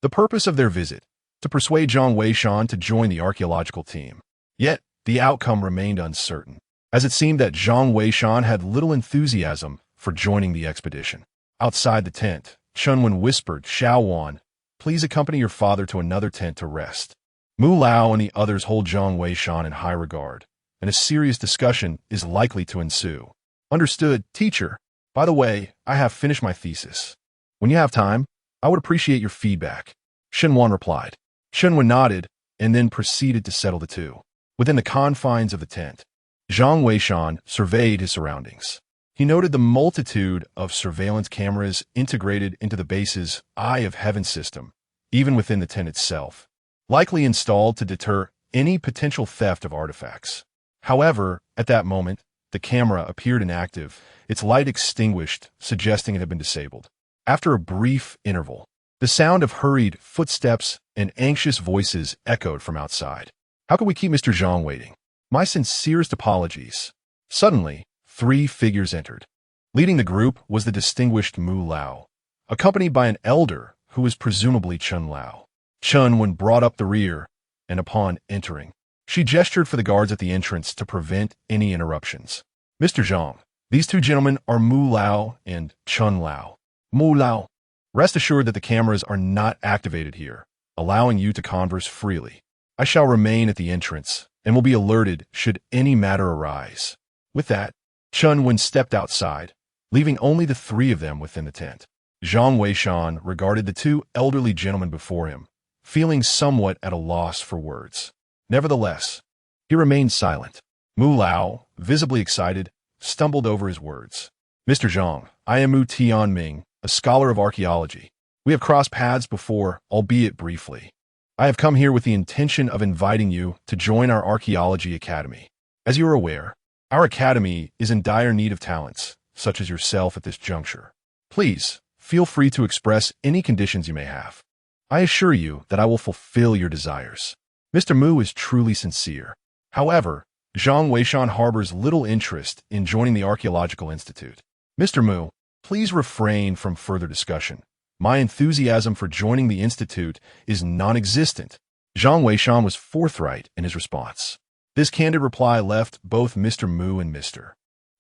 the purpose of their visit, to persuade Zhang Weishan to join the archaeological team. Yet, the outcome remained uncertain, as it seemed that Zhang Weishan had little enthusiasm for joining the expedition. Outside the tent, Chun Wen whispered, Xiao Wan, please accompany your father to another tent to rest. Mu Lao and the others hold Zhang Weishan in high regard, and a serious discussion is likely to ensue. Understood, teacher. By the way, I have finished my thesis. When you have time, I would appreciate your feedback. Shen Wan replied. Chun Wen nodded and then proceeded to settle the two. Within the confines of the tent, Zhang Weishan surveyed his surroundings. He noted the multitude of surveillance cameras integrated into the base's Eye of Heaven system, even within the tent itself, likely installed to deter any potential theft of artifacts. However, at that moment, the camera appeared inactive, its light extinguished, suggesting it had been disabled. After a brief interval, the sound of hurried footsteps and anxious voices echoed from outside. How could we keep Mr. Zhang waiting? My sincerest apologies. Suddenly, 3 figures entered. Leading the group was the distinguished Mu Lao, accompanied by an elder who was presumably Chun Lao. Chun Wen brought up the rear, and upon entering, she gestured for the guards at the entrance to prevent any interruptions. Mr. Zhang, these 2 gentlemen are Mu Lao and Chun Lao. Mu Lao, rest assured that the cameras are not activated here, allowing you to converse freely. I shall remain at the entrance and will be alerted should any matter arise. With that, Chun Wen stepped outside, leaving only the 3 of them within the tent. Zhang Weishan regarded the 2 elderly gentlemen before him, feeling somewhat at a loss for words. Nevertheless, he remained silent. Mu Lao, visibly excited, stumbled over his words. Mr. Zhang, I am Mu Tianming, a scholar of archaeology. We have crossed paths before, albeit briefly. I have come here with the intention of inviting you to join our archaeology academy. As you are aware, our academy is in dire need of talents, such as yourself at this juncture. Please, feel free to express any conditions you may have. I assure you that I will fulfill your desires. Mr. Mu is truly sincere. However, Zhang Weishan harbors little interest in joining the Archaeological Institute. Mr. Mu, please refrain from further discussion. My enthusiasm for joining the Institute is non-existent. Zhang Weishan was forthright in his response. This candid reply left both Mr. Mu and Mr.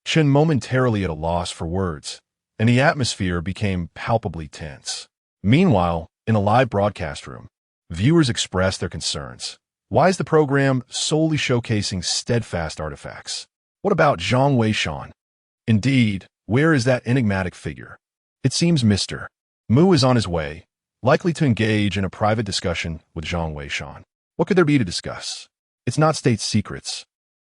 Chen momentarily at a loss for words, and the atmosphere became palpably tense. Meanwhile, in a live broadcast room, viewers expressed their concerns. Why is the program solely showcasing steadfast artifacts? What about Zhang Weishan? Indeed, where is that enigmatic figure? It seems Mr. Mu is on his way, likely to engage in a private discussion with Zhang Weishan. What could there be to discuss? It's not state secrets.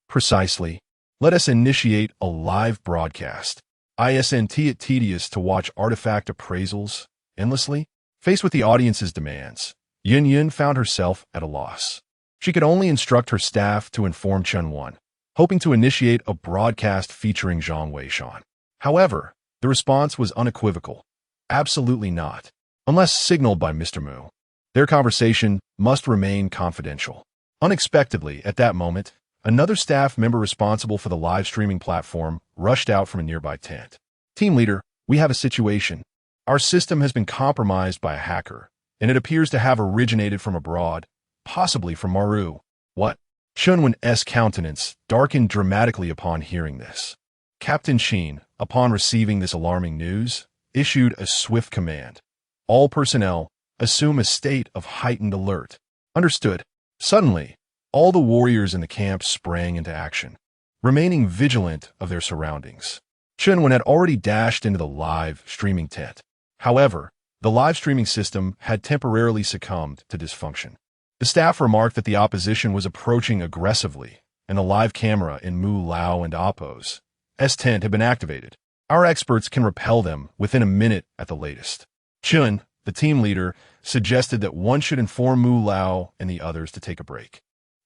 Precisely. Let us initiate a live broadcast. Isn't it tedious to watch artifact appraisals endlessly? Faced with the audience's demands, Yin Yin found herself at a loss. She could only instruct her staff to inform Chen Wan, hoping to initiate a broadcast featuring Zhang Weishan. However, the response was unequivocal. Absolutely not. Unless signaled by Mr. Mu. Their conversation must remain confidential. Unexpectedly, at that moment, another staff member responsible for the live streaming platform rushed out from a nearby tent. Team leader, we have a situation. Our system has been compromised by a hacker, and it appears to have originated from abroad, possibly from Maru. What? Chunwen's countenance darkened dramatically upon hearing this. Captain Sheen, upon receiving this alarming news, issued a swift command. All personnel, assume a state of heightened alert. Understood. Suddenly, all the warriors in the camp sprang into action, remaining vigilant of their surroundings. Chunwen had already dashed into the live streaming tent. However, the live streaming system had temporarily succumbed to dysfunction. The staff remarked that the opposition was approaching aggressively, and the live camera in Mu Lao and Appo's tent had been activated. Our experts can repel them within a minute at the latest. Chun, the team leader, suggested that one should inform Mu Lao and the others to take a break.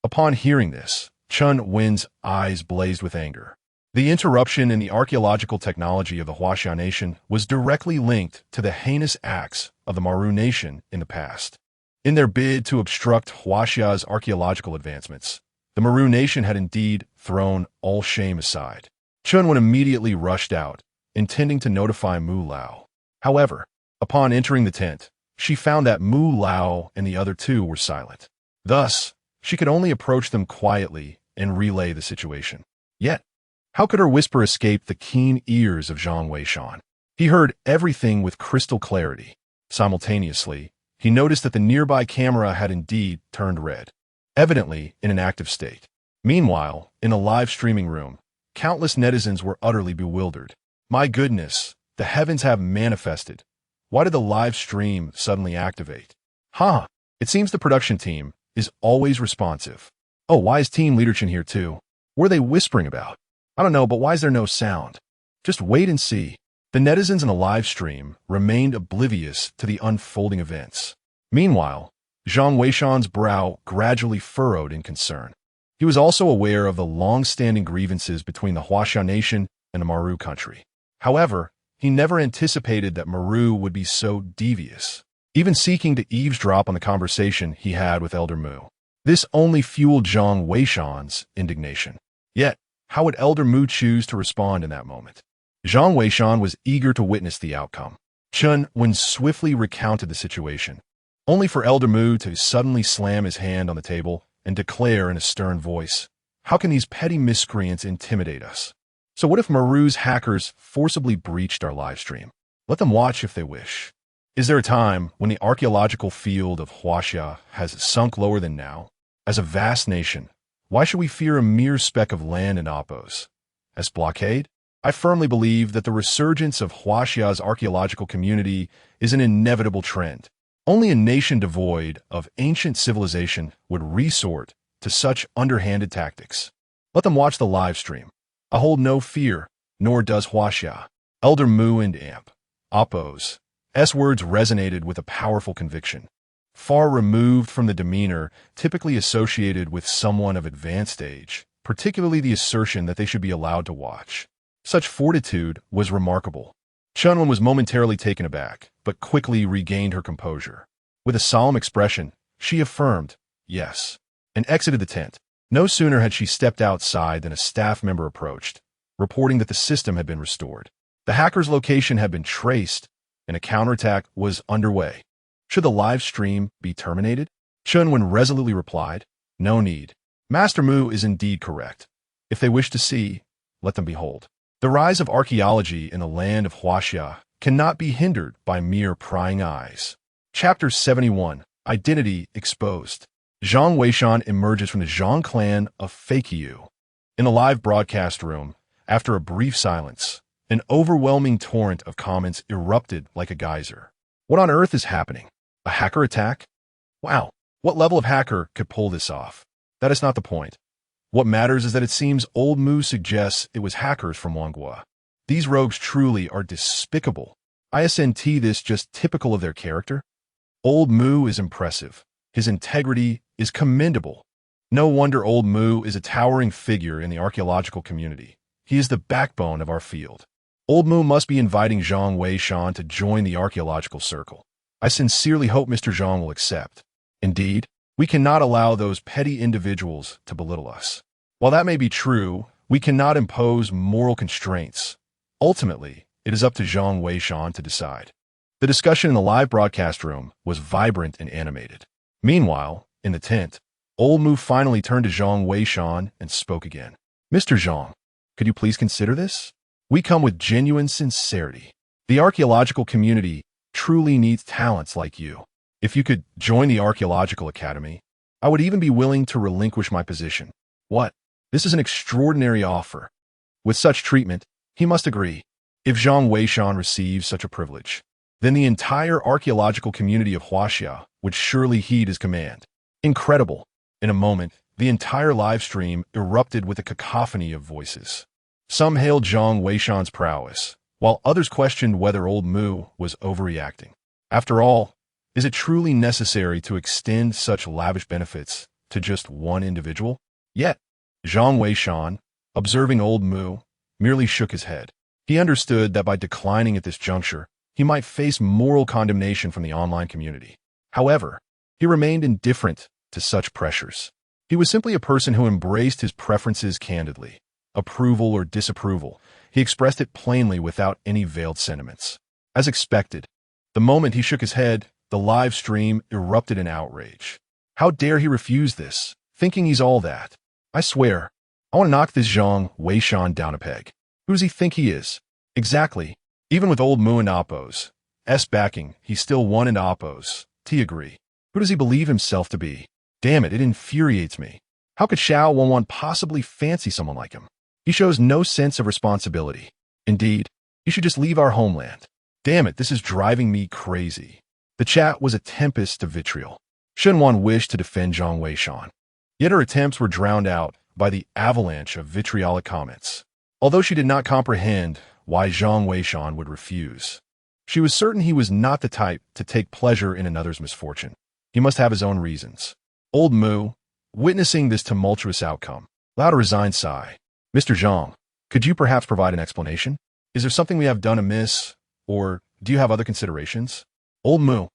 Upon hearing this, Chun Wen's eyes blazed with anger. The interruption in the archaeological technology of the Huaxia nation was directly linked to the heinous acts of the Maru nation in the past. In their bid to obstruct Huaxia's archaeological advancements, the Maru nation had indeed thrown all shame aside. Chunwen immediately rushed out, intending to notify Mu Lao. However, upon entering the tent, she found that Mu Lao and the other two were silent. Thus, she could only approach them quietly and relay the situation. Yet, how could her whisper escape the keen ears of Zhang Weishan? He heard everything with crystal clarity. Simultaneously, he noticed that the nearby camera had indeed turned red, evidently in an active state. Meanwhile, in a live streaming room, countless netizens were utterly bewildered. My goodness, the heavens have manifested. Why did the live stream suddenly activate? It seems the production team is always responsive. Oh, why is Team Leader Chen here too? What are they whispering about? I don't know, but why is there no sound? Just wait and see. The netizens in the live stream remained oblivious to the unfolding events. Meanwhile, Zhang Weishan's brow gradually furrowed in concern. He was also aware of the long-standing grievances between the Huaxia nation and the Maru country. However, he never anticipated that Maru would be so devious, even seeking to eavesdrop on the conversation he had with Elder Mu. This only fueled Zhang Weishan's indignation. Yet, how would Elder Mu choose to respond in that moment? Zhang Weishan was eager to witness the outcome. Chun Wen swiftly recounted the situation, only for Elder Mu to suddenly slam his hand on the table and declare in a stern voice, "How can these petty miscreants intimidate us? So what if Maru's hackers forcibly breached our live stream? Let them watch if they wish. Is there a time when the archaeological field of Huaxia has sunk lower than now? As a vast nation, why should we fear a mere speck of land in Appo's blockade? I firmly believe that the resurgence of Huaxia's archaeological community is an inevitable trend. Only a nation devoid of ancient civilization would resort to such underhanded tactics. Let them watch the live stream. I hold no fear, nor does Huaxia." Elder Mu and Appo's words resonated with a powerful conviction. Far removed from the demeanor typically associated with someone of advanced age, particularly the assertion that they should be allowed to watch. Such fortitude was remarkable. Chunwen was momentarily taken aback, but quickly regained her composure. With a solemn expression, she affirmed, "Yes," and exited the tent. No sooner had she stepped outside than a staff member approached, reporting that the system had been restored. The hacker's location had been traced, and a counterattack was underway. Should the live stream be terminated? Chunwen resolutely replied, "No need. Master Mu is indeed correct. If they wish to see, let them behold." The rise of archaeology in the land of Huaxia cannot be hindered by mere prying eyes. Chapter 71, Identity Exposed. Zhang Weishan emerges from the Zhang clan of Feiqiu. In the live broadcast room, after a brief silence, an overwhelming torrent of comments erupted like a geyser. What on earth is happening? A hacker attack? Wow, what level of hacker could pull this off? That is not the point. What matters is that it seems old Mu suggests it was hackers from Wanghua. These rogues truly are despicable. Isn't this just typical of their character? Old Moo is impressive. His integrity is commendable. No wonder Old Moo is a towering figure in the archaeological community. He is the backbone of our field. Old Moo must be inviting Zhang Weishan to join the archaeological circle. I sincerely hope Mr. Zhang will accept. Indeed, we cannot allow those petty individuals to belittle us. While that may be true, we cannot impose moral constraints. Ultimately, it is up to Zhang Weishan to decide. The discussion in the live broadcast room was vibrant and animated. Meanwhile, in the tent, Old Moo finally turned to Zhang Weishan and spoke again. Mr. Zhang, could you please consider this? We come with genuine sincerity. The archaeological community truly needs talents like you. If you could join the Archaeological Academy, I would even be willing to relinquish my position. What? This is an extraordinary offer. With such treatment, he must agree. If Zhang Weishan receives such a privilege, then the entire archaeological community of Huaxia would surely heed his command. Incredible. In a moment, the entire live stream erupted with a cacophony of voices. Some hailed Zhang Weishan's prowess, while others questioned whether Old Moo was overreacting. After all, is it truly necessary to extend such lavish benefits to just one individual? Yet, Zhang Weishan, observing Old Moo, merely shook his head. He understood that by declining at this juncture, he might face moral condemnation from the online community. However, he remained indifferent to such pressures. He was simply a person who embraced his preferences candidly. Approval or disapproval, he expressed it plainly without any veiled sentiments. As expected, the moment he shook his head, the live stream erupted in outrage. How dare he refuse this, thinking he's all that? I swear, I want to knock this Zhang Weishan down a peg. Who does he think he is? Exactly. Even with Old Moo and Appo's backing, he still won in Appo's agree. Who does he believe himself to be? Damn it, it infuriates me. How could Xiao Wanwan possibly fancy someone like him? He shows no sense of responsibility. Indeed, he should just leave our homeland. Damn it, this is driving me crazy. The chat was a tempest of vitriol. Shenwan wished to defend Zhang Weishan, yet her attempts were drowned out by the avalanche of vitriolic comments. Although she did not comprehend why Zhang Weishan would refuse, she was certain he was not the type to take pleasure in another's misfortune. He must have his own reasons. Old Moo, witnessing this tumultuous outcome, allowed a resigned sigh. Mr. Zhang, could you perhaps provide an explanation? Is there something we have done amiss, or do you have other considerations? Old Moo,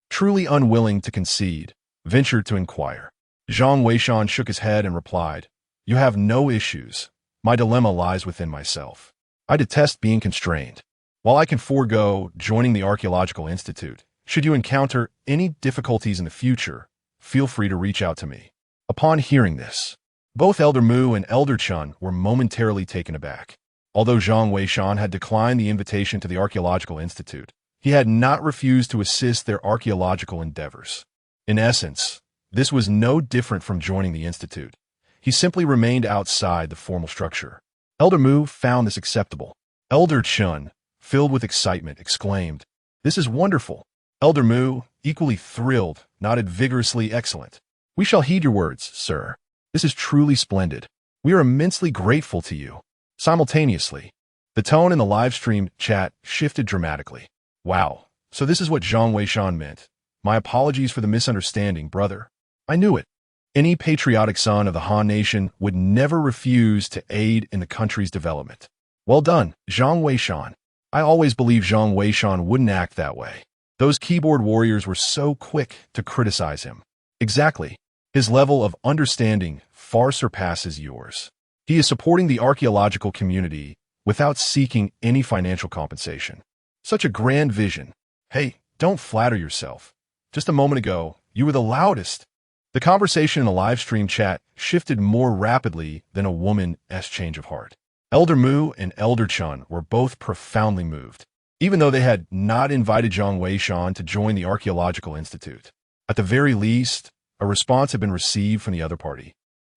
truly unwilling to concede, ventured to inquire. Zhang Weishan shook his head and replied, You have no issues. My dilemma lies within myself. I detest being constrained. While I can forego joining the Archaeological Institute, should you encounter any difficulties in the future, feel free to reach out to me. Upon hearing this, both Elder Moo and Elder Chun were momentarily taken aback. Although Zhang Weishan had declined the invitation to the Archaeological Institute, he had not refused to assist their archaeological endeavors. In essence, this was no different from joining the Institute. He simply remained outside the formal structure. Elder Moo found this acceptable. Elder Chun, filled with excitement, exclaimed, This is wonderful. Elder Moo, equally thrilled, nodded vigorously, Excellent. We shall heed your words, sir. This is truly splendid. We are immensely grateful to you. Simultaneously, the tone in the live stream chat shifted dramatically. Wow, so this is what Zhang Weishan meant. My apologies for the misunderstanding, brother. I knew it. Any patriotic son of the Han Nation would never refuse to aid in the country's development. Well done, Zhang Weishan. I always believed Zhang Weishan wouldn't act that way. Those keyboard warriors were so quick to criticize him. Exactly. His level of understanding far surpasses yours. He is supporting the archaeological community without seeking any financial compensation. Such a grand vision. Hey, don't flatter yourself. Just a moment ago, you were the loudest. The conversation in the live stream chat shifted more rapidly than a woman's change of heart. Elder Moo and Elder Chun were both profoundly moved, even though they had not invited Zhang Weishan to join the Archaeological Institute. At the very least, a response had been received from the other party,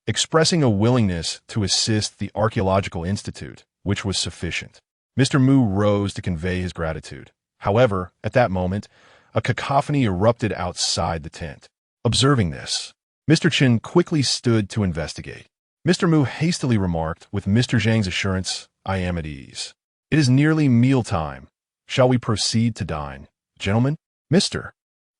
expressing a willingness to assist the Archaeological Institute, which was sufficient. Mr. Moo rose to convey his gratitude. However, at that moment, a cacophony erupted outside the tent. Observing this, Mr. Chin quickly stood to investigate. Mr. Moo hastily remarked, with Mr. Zhang's assurance, I am at ease. It is nearly mealtime. Shall we proceed to dine, gentlemen? Mr.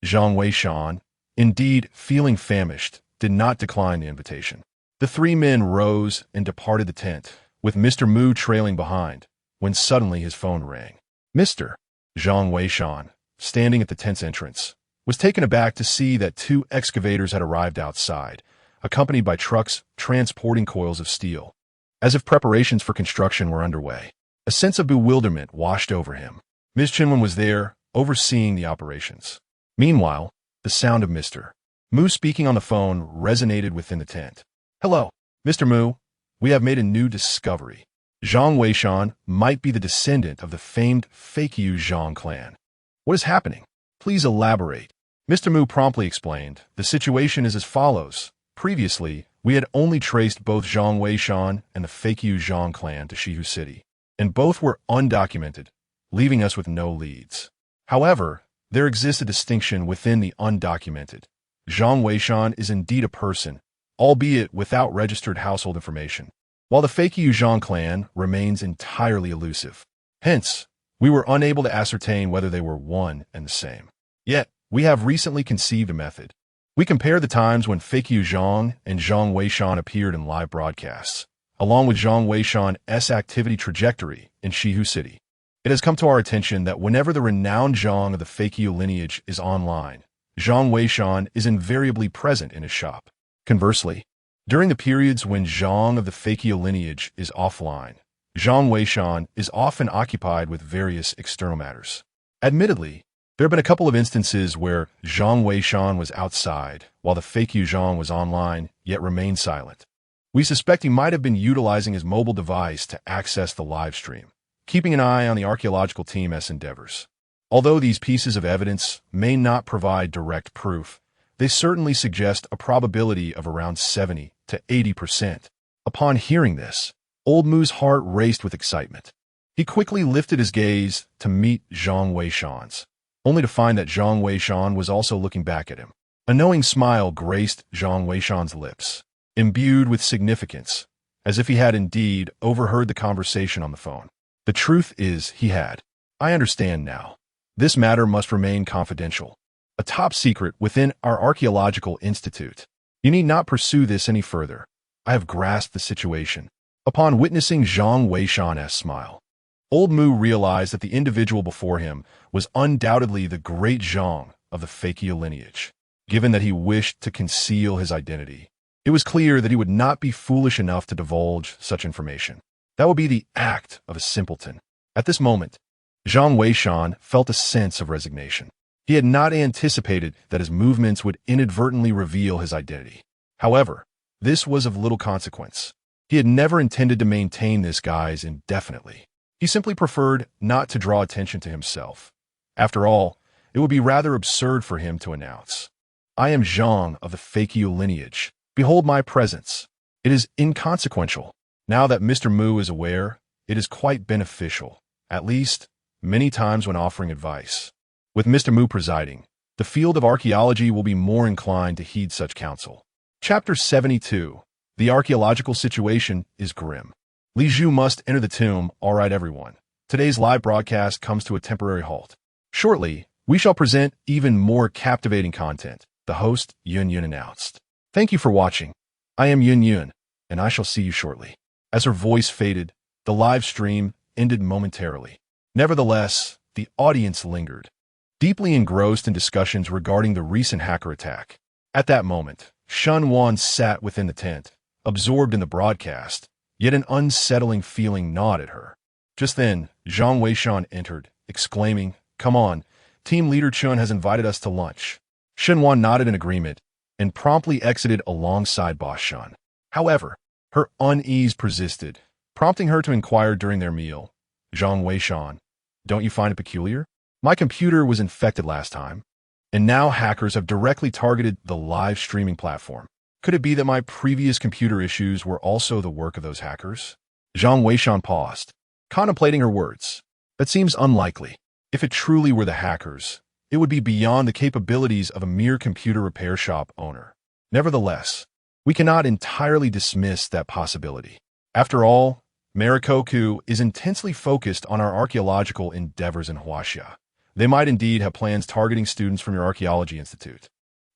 Zhang Weishan, indeed feeling famished, did not decline the invitation. The three men rose and departed the tent, with Mr. Mu trailing behind, when suddenly his phone rang. Mr. Zhang Weishan, standing at the tent's entrance, was taken aback to see that two excavators had arrived outside, accompanied by trucks transporting coils of steel. As if preparations for construction were underway, a sense of bewilderment washed over him. Ms. Chinwen was there, overseeing the operations. Meanwhile, the sound of Mr. Mu speaking on the phone resonated within the tent. Hello, Mr. Mu. We have made a new discovery. Zhang Weishan might be the descendant of the famed Feiqiu Zhang clan. What is happening? Please elaborate. Mr. Mu promptly explained. The situation is as follows. Previously, we had only traced both Zhang Weishan and the Feiqiu Zhang clan to Shihu City, and both were undocumented, leaving us with no leads. However, there exists a distinction within the undocumented. Zhang Weishan is indeed a person, albeit without registered household information, while the Feiqiu Zhang clan remains entirely elusive. Hence, we were unable to ascertain whether they were one and the same. Yet, we have recently conceived a method. We compare the times when Feiqiu Zhang and Zhang Weishan appeared in live broadcasts, along with Zhang Weishan's activity trajectory in Shihu City. It has come to our attention that whenever the renowned Zhang of the Feiqiu lineage is online, Zhang Weishan is invariably present in his shop. Conversely, during the periods when Zhang of the Feiqiu lineage is offline, Zhang Weishan is often occupied with various external matters. Admittedly, there have been a couple of instances where Zhang Weishan was outside while the Feiqiu Zhang was online, yet remained silent. We suspect he might have been utilizing his mobile device to access the live stream, keeping an eye on the archaeological team's endeavors. Although these pieces of evidence may not provide direct proof, they certainly suggest a probability of around 70 to 80%. Upon hearing this, Old Mu's heart raced with excitement. He quickly lifted his gaze to meet Zhang Weishan's, only to find that Zhang Weishan was also looking back at him. A knowing smile graced Zhang Weishan's lips, imbued with significance, as if he had indeed overheard the conversation on the phone. The truth is, he had. I understand now. This matter must remain confidential. A top secret within our archaeological institute. You need not pursue this any further. I have grasped the situation. Upon witnessing Zhang Weishan's smile, Old Mu realized that the individual before him was undoubtedly the great Zhang of the Feiqiu lineage. Given that he wished to conceal his identity, it was clear that he would not be foolish enough to divulge such information. That would be the act of a simpleton. At this moment, Zhang Weishan felt a sense of resignation. He had not anticipated that his movements would inadvertently reveal his identity. However, this was of little consequence. He had never intended to maintain this guise indefinitely. He simply preferred not to draw attention to himself. After all, it would be rather absurd for him to announce, I am Zhang of the Feiqiu lineage. Behold my presence. It is inconsequential. Now that Mr. Mu is aware, it is quite beneficial, at least many times when offering advice. With Mr. Mu presiding, the field of archaeology will be more inclined to heed such counsel. Chapter 72. The archaeological situation is grim. Li Zhu must enter the tomb. All right, everyone. Today's live broadcast comes to a temporary halt. Shortly, we shall present even more captivating content, the host Yun Yun announced. Thank you for watching. I am Yun Yun, and I shall see you shortly. As her voice faded, the live stream ended momentarily. Nevertheless, the audience lingered, deeply engrossed in discussions regarding the recent hacker attack. At that moment, Shun Wan sat within the tent, absorbed in the broadcast, yet an unsettling feeling gnawed at her. Just then, Zhang Weishan entered, exclaiming, Come on, Team Leader Chun has invited us to lunch. Shun Wan nodded in agreement and promptly exited alongside Boss Shun. However, her unease persisted, prompting her to inquire during their meal, Zhang Weishan, don't you find it peculiar? My computer was infected last time, and now hackers have directly targeted the live streaming platform. Could it be that my previous computer issues were also the work of those hackers? Zhang Weishan paused, contemplating her words. That seems unlikely. If it truly were the hackers, it would be beyond the capabilities of a mere computer repair shop owner. Nevertheless, we cannot entirely dismiss that possibility. After all, Marikoku is intensely focused on our archaeological endeavors in Huaxia. They might indeed have plans targeting students from your archaeology institute.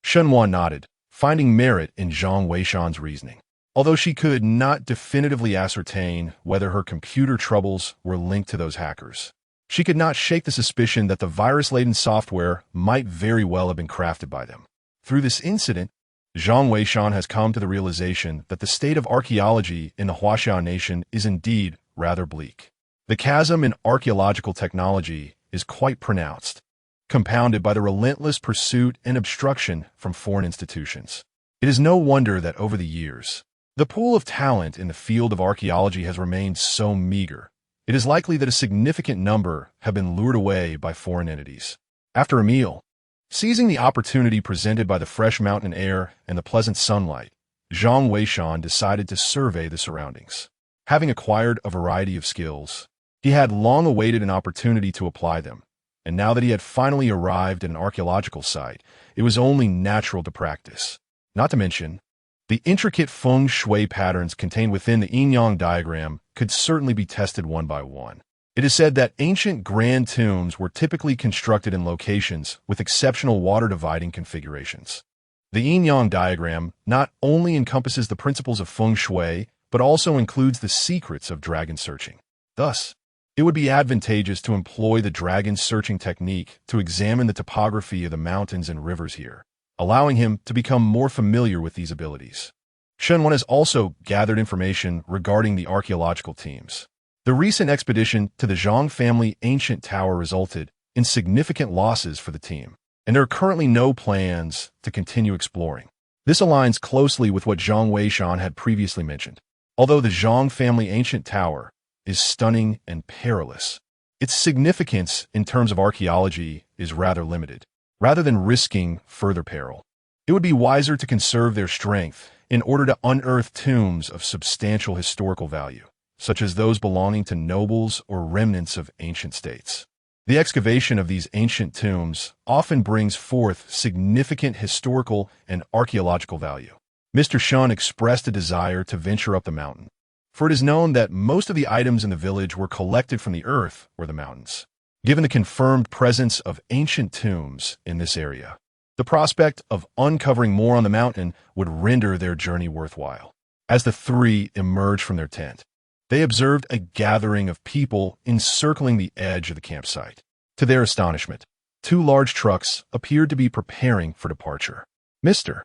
Shenhua nodded, finding merit in Zhang Weishan's reasoning. Although she could not definitively ascertain whether her computer troubles were linked to those hackers, she could not shake the suspicion that the virus-laden software might very well have been crafted by them. Through this incident, Zhang Weishan has come to the realization that the state of archaeology in the Huaxia nation is indeed rather bleak. The chasm in archaeological technology is quite pronounced, compounded by the relentless pursuit and obstruction from foreign institutions. It is no wonder that over the years, the pool of talent in the field of archaeology has remained so meager. It is likely that a significant number have been lured away by foreign entities. After a meal, seizing the opportunity presented by the fresh mountain air and the pleasant sunlight, Zhang Weishan decided to survey the surroundings. Having acquired a variety of skills, he had long awaited an opportunity to apply them, and now that he had finally arrived at an archaeological site, it was only natural to practice. Not to mention, the intricate feng shui patterns contained within the yin-yang diagram could certainly be tested one by one. It is said that ancient grand tombs were typically constructed in locations with exceptional water-dividing configurations. The yin-yang diagram not only encompasses the principles of feng shui, but also includes the secrets of dragon searching. Thus, it would be advantageous to employ the dragon searching technique to examine the topography of the mountains and rivers here, allowing him to become more familiar with these abilities. Shenhua has also gathered information regarding the archaeological teams. The recent expedition to the Zhang family ancient tower resulted in significant losses for the team, and there are currently no plans to continue exploring. This aligns closely with what Zhang Weishan had previously mentioned. Although the Zhang family ancient tower is stunning and perilous, its significance in terms of archaeology is rather limited. Rather than risking further peril, it would be wiser to conserve their strength in order to unearth tombs of substantial historical value, such as those belonging to nobles or remnants of ancient states. The excavation of these ancient tombs often brings forth significant historical and archaeological value. Mr. Shun expressed a desire to venture up the mountain, for it is known that most of the items in the village were collected from the earth or the mountains. Given the confirmed presence of ancient tombs in this area, the prospect of uncovering more on the mountain would render their journey worthwhile. As the three emerged from their tent, they observed a gathering of people encircling the edge of the campsite. To their astonishment, 2 large trucks appeared to be preparing for departure. Mr.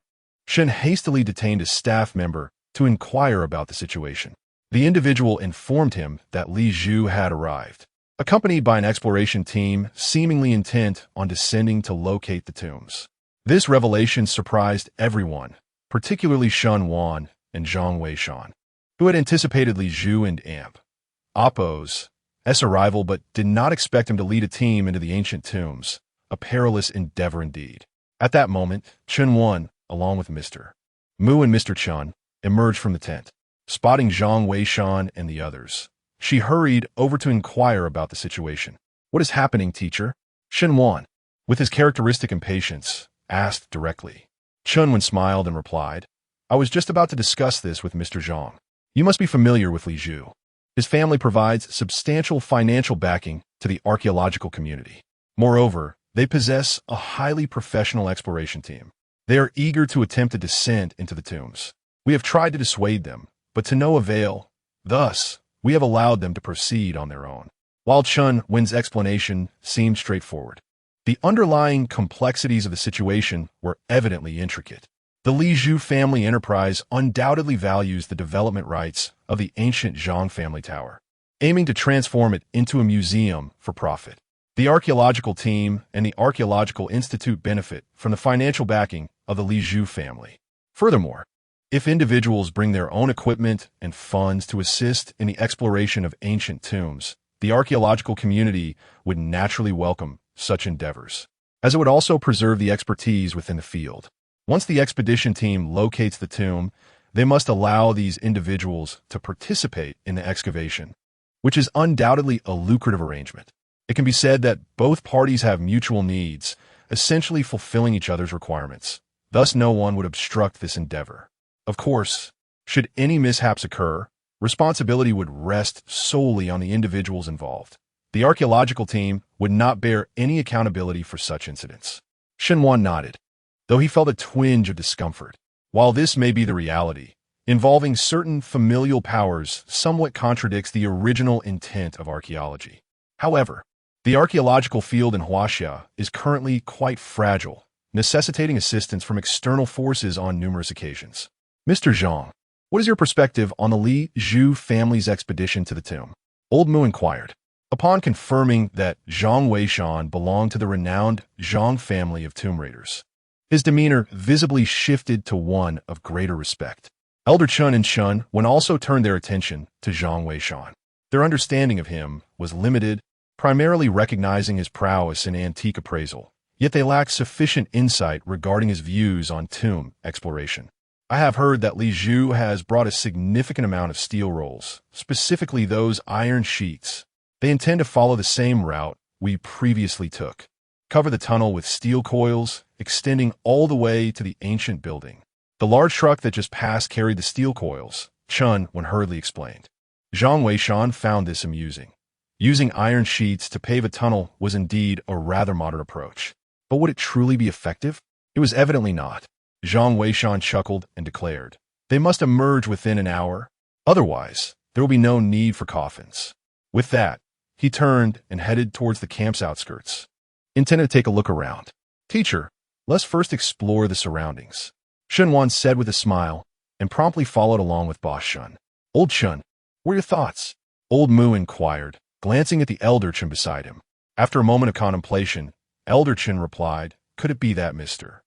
Shen hastily detained a staff member to inquire about the situation. The individual informed him that Li Zhu had arrived, accompanied by an exploration team seemingly intent on descending to locate the tombs. This revelation surprised everyone, particularly Shen Wan and Zhang Weishan, who had anticipated Li Zhu and Appo's arrival but did not expect him to lead a team into the ancient tombs, a perilous endeavor indeed. At that moment, Chen Wan, along with Mr. Mu and Mr. Chun, emerged from the tent. Spotting Zhang Weishan and the others, she hurried over to inquire about the situation. "What is happening, teacher?" Shen Wan, with his characteristic impatience, asked directly. Chun Wan smiled and replied, "I was just about to discuss this with Mr. Zhang. You must be familiar with Li Zhu. His family provides substantial financial backing to the archaeological community. Moreover, they possess a highly professional exploration team. They are eager to attempt a descent into the tombs. We have tried to dissuade them, but to no avail. Thus, we have allowed them to proceed on their own." While Chun Wen's explanation seemed straightforward, the underlying complexities of the situation were evidently intricate. The Li Zhu family enterprise undoubtedly values the development rights of the ancient Zhang family tower, aiming to transform it into a museum for profit. The archaeological team and the Archaeological Institute benefit from the financial backing of the Li Zhu family. Furthermore, if individuals bring their own equipment and funds to assist in the exploration of ancient tombs, the archaeological community would naturally welcome such endeavors, as it would also preserve the expertise within the field. Once the expedition team locates the tomb, they must allow these individuals to participate in the excavation, which is undoubtedly a lucrative arrangement. It can be said that both parties have mutual needs, essentially fulfilling each other's requirements. Thus, no one would obstruct this endeavor. Of course, should any mishaps occur, responsibility would rest solely on the individuals involved. The archaeological team would not bear any accountability for such incidents. Shenwan nodded, though he felt a twinge of discomfort. While this may be the reality, involving certain familial powers somewhat contradicts the original intent of archaeology. However, the archaeological field in Huaxia is currently quite fragile, necessitating assistance from external forces on numerous occasions. Mr. Zhang, what is your perspective on the Li Zhu family's expedition to the tomb? Old Mu inquired. Upon confirming that Zhang Weishan belonged to the renowned Zhang family of tomb raiders, his demeanor visibly shifted to one of greater respect. Elder Chun and Chun Wen also turned their attention to Zhang Weishan. Their understanding of him was limited, primarily recognizing his prowess in antique appraisal, yet they lacked sufficient insight regarding his views on tomb exploration. I have heard that Li Zhu has brought a significant amount of steel rolls, specifically those iron sheets. They intend to follow the same route we previously took. Cover the tunnel with steel coils, extending all the way to the ancient building. The large truck that just passed carried the steel coils, Chun Wen hurriedly explained. Zhang Weishan found this amusing. Using iron sheets to pave a tunnel was indeed a rather modern approach. But would it truly be effective? It was evidently not. Zhang Weishan chuckled and declared, "They must emerge within an hour. Otherwise, there will be no need for coffins." With that, he turned and headed towards the camp's outskirts, intended to take a look around. "Teacher, let's first explore the surroundings," Shenwan said with a smile, and promptly followed along with Boss Shun. "Old Chun, what are your thoughts?" Old Mu inquired, glancing at the Elder Chun beside him. After a moment of contemplation, Elder Chun replied, "Could it be that Mr.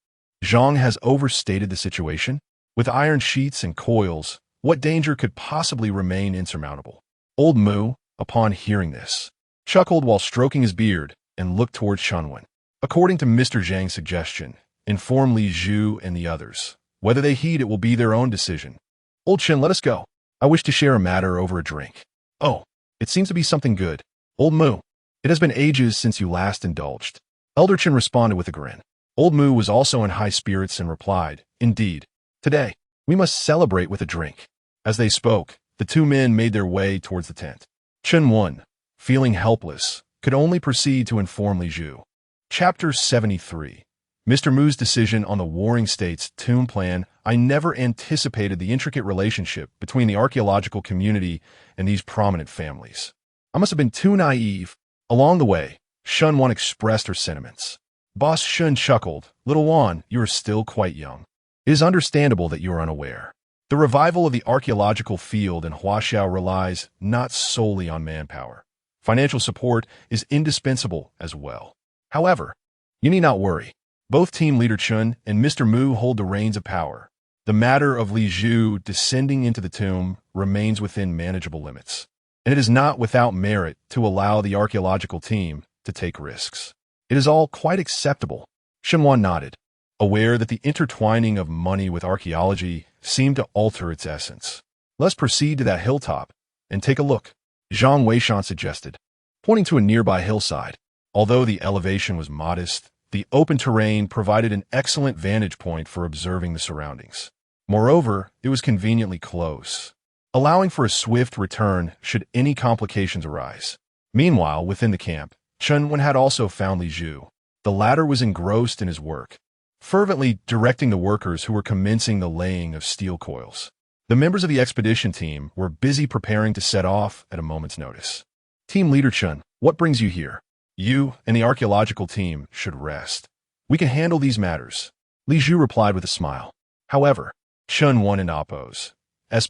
Zhang has overstated the situation? With iron sheets and coils, what danger could possibly remain insurmountable?" Old Mu, upon hearing this, chuckled while stroking his beard and looked towards Chunwen. "According to Mr. Zhang's suggestion, inform Li Zhu and the others. Whether they heed it will be their own decision. Old Chen, let us go. I wish to share a matter over a drink." "Oh, it seems to be something good. Old Mu, it has been ages since you last indulged." Elder Chen responded with a grin. Old Mu was also in high spirits and replied, "Indeed. Today, we must celebrate with a drink." As they spoke, the two men made their way towards the tent. Chen Wen, feeling helpless, could only proceed to inform Li Zhu. Chapter 73. Mr. Mu's decision on the Warring States tomb plan. I never anticipated the intricate relationship between the archaeological community and these prominent families. I must have been too naive. Along the way, Shun Wan expressed her sentiments. Boss Shun chuckled. "Little Wan, you are still quite young. It is understandable that you are unaware. The revival of the archaeological field in Huaxiao relies not solely on manpower. Financial support is indispensable as well. However, you need not worry. Both Team Leader Chun and Mr. Mu hold the reins of power. The matter of Li Zhu descending into the tomb remains within manageable limits, and it is not without merit to allow the archaeological team to take risks. It is all quite acceptable." Shenwan nodded, aware that the intertwining of money with archaeology seemed to alter its essence. "Let's proceed to that hilltop and take a look," Zhang Weishan suggested, pointing to a nearby hillside. Although the elevation was modest, the open terrain provided an excellent vantage point for observing the surroundings. Moreover, it was conveniently close, allowing for a swift return should any complications arise. Meanwhile, within the camp, Chun Wen had also found Li Zhu. The latter was engrossed in his work, fervently directing the workers who were commencing the laying of steel coils. The members of the expedition team were busy preparing to set off at a moment's notice. "Team Leader Chun, what brings you here? You and the archaeological team should rest. We can handle these matters," Li Zhu replied with a smile. However, Chun Wan and Appo's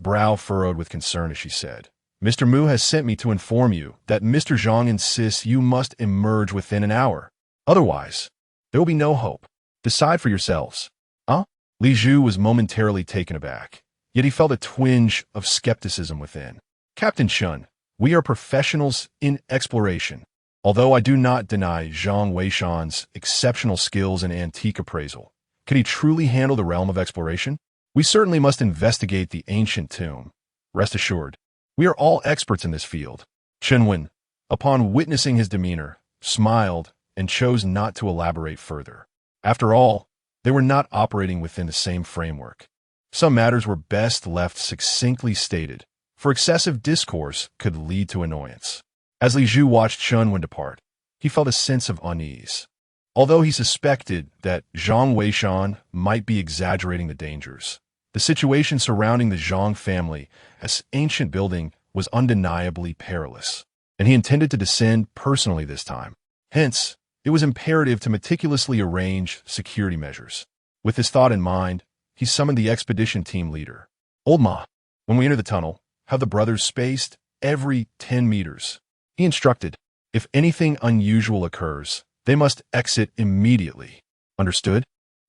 brow furrowed with concern as she said, "Mr. Mu has sent me to inform you that Mr. Zhang insists you must emerge within an hour. Otherwise, there will be no hope. Decide for yourselves." "Huh?" Li Zhu was momentarily taken aback, yet he felt a twinge of skepticism within. "Captain Chun, we are professionals in exploration. Although I do not deny Zhang Weishan's exceptional skills in antique appraisal, could he truly handle the realm of exploration? We certainly must investigate the ancient tomb. Rest assured, we are all experts in this field." Chen Wen, upon witnessing his demeanor, smiled and chose not to elaborate further. After all, they were not operating within the same framework. Some matters were best left succinctly stated, for excessive discourse could lead to annoyance. As Li Zhu watched Chun Wen depart, he felt a sense of unease. Although he suspected that Zhang Weishan might be exaggerating the dangers, the situation surrounding the Zhang family as ancient building was undeniably perilous, and he intended to descend personally this time. Hence, it was imperative to meticulously arrange security measures. With this thought in mind, he summoned the expedition team leader. Old Ma, when we enter the tunnel, have the brothers spaced every 10 meters. He instructed, if anything unusual occurs, they must exit immediately. Understood?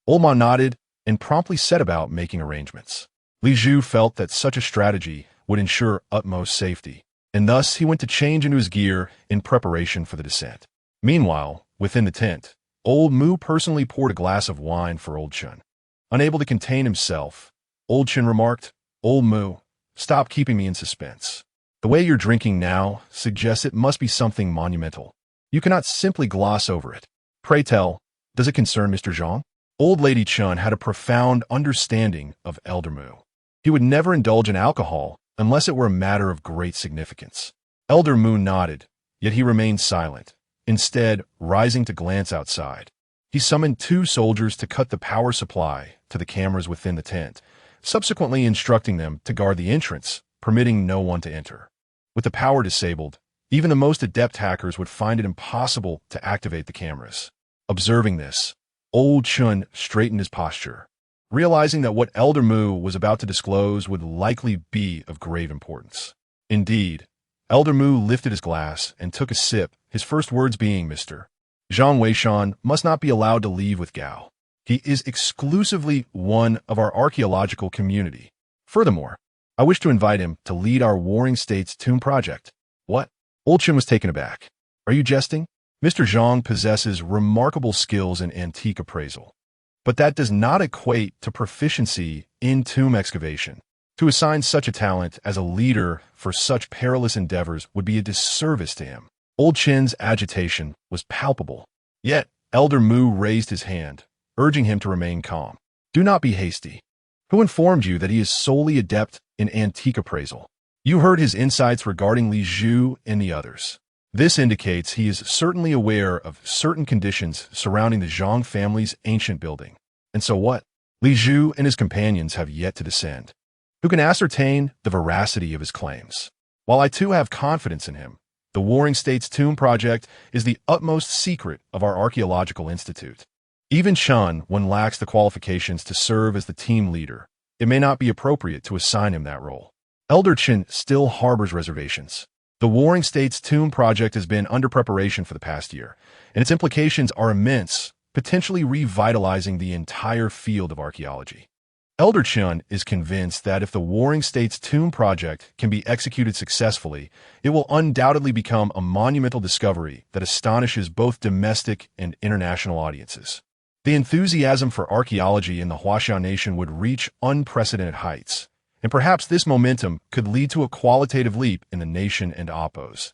Old Ma nodded and promptly set about making arrangements. Li Zhu felt that such a strategy would ensure utmost safety, and thus he went to change into his gear in preparation for the descent. Meanwhile, within the tent, Old Mu personally poured a glass of wine for Old Chun. Unable to contain himself, Old Chun remarked, Old Mu, stop keeping me in suspense. The way you're drinking now suggests it must be something monumental. You cannot simply gloss over it. Pray tell, does it concern Mr. Zhang? Old Lady Chun had a profound understanding of Elder Mu. He would never indulge in alcohol unless it were a matter of great significance. Elder Mu nodded, yet he remained silent, instead rising to glance outside. He summoned 2 soldiers to cut the power supply to the cameras within the tent, subsequently instructing them to guard the entrance, permitting no one to enter. With the power disabled, even the most adept hackers would find it impossible to activate the cameras. Observing this, Old Chun straightened his posture, realizing that what Elder Mu was about to disclose would likely be of grave importance. Indeed, Elder Mu lifted his glass and took a sip, his first words being, Mr. Zhang Weishan must not be allowed to leave with Gao. He is exclusively one of our archaeological community. Furthermore, I wish to invite him to lead our Warring States tomb project. What? Old Chun was taken aback. Are you jesting? Mr. Zhang possesses remarkable skills in antique appraisal, but that does not equate to proficiency in tomb excavation. To assign such a talent as a leader for such perilous endeavors would be a disservice to him. Old Chin's agitation was palpable, yet Elder Mu raised his hand, urging him to remain calm. Do not be hasty. Who informed you that he is solely adept in antique appraisal? You heard his insights regarding Li Zhu and the others. This indicates he is certainly aware of certain conditions surrounding the Zhang family's ancient building. And so what? Li Zhu and his companions have yet to descend. Who can ascertain the veracity of his claims? While I too have confidence in him, the Warring States Tomb Project is the utmost secret of our archaeological institute. Even Chun, when lacks the qualifications to serve as the team leader, it may not be appropriate to assign him that role. Elder Chin still harbors reservations. The Warring States Tomb Project has been under preparation for the past year, and its implications are immense, potentially revitalizing the entire field of archaeology. Elder Chun is convinced that if the Warring States Tomb Project can be executed successfully, it will undoubtedly become a monumental discovery that astonishes both domestic and international audiences. The enthusiasm for archaeology in the Huaxiao Nation would reach unprecedented heights, and perhaps this momentum could lead to a qualitative leap in the nation and Oppo's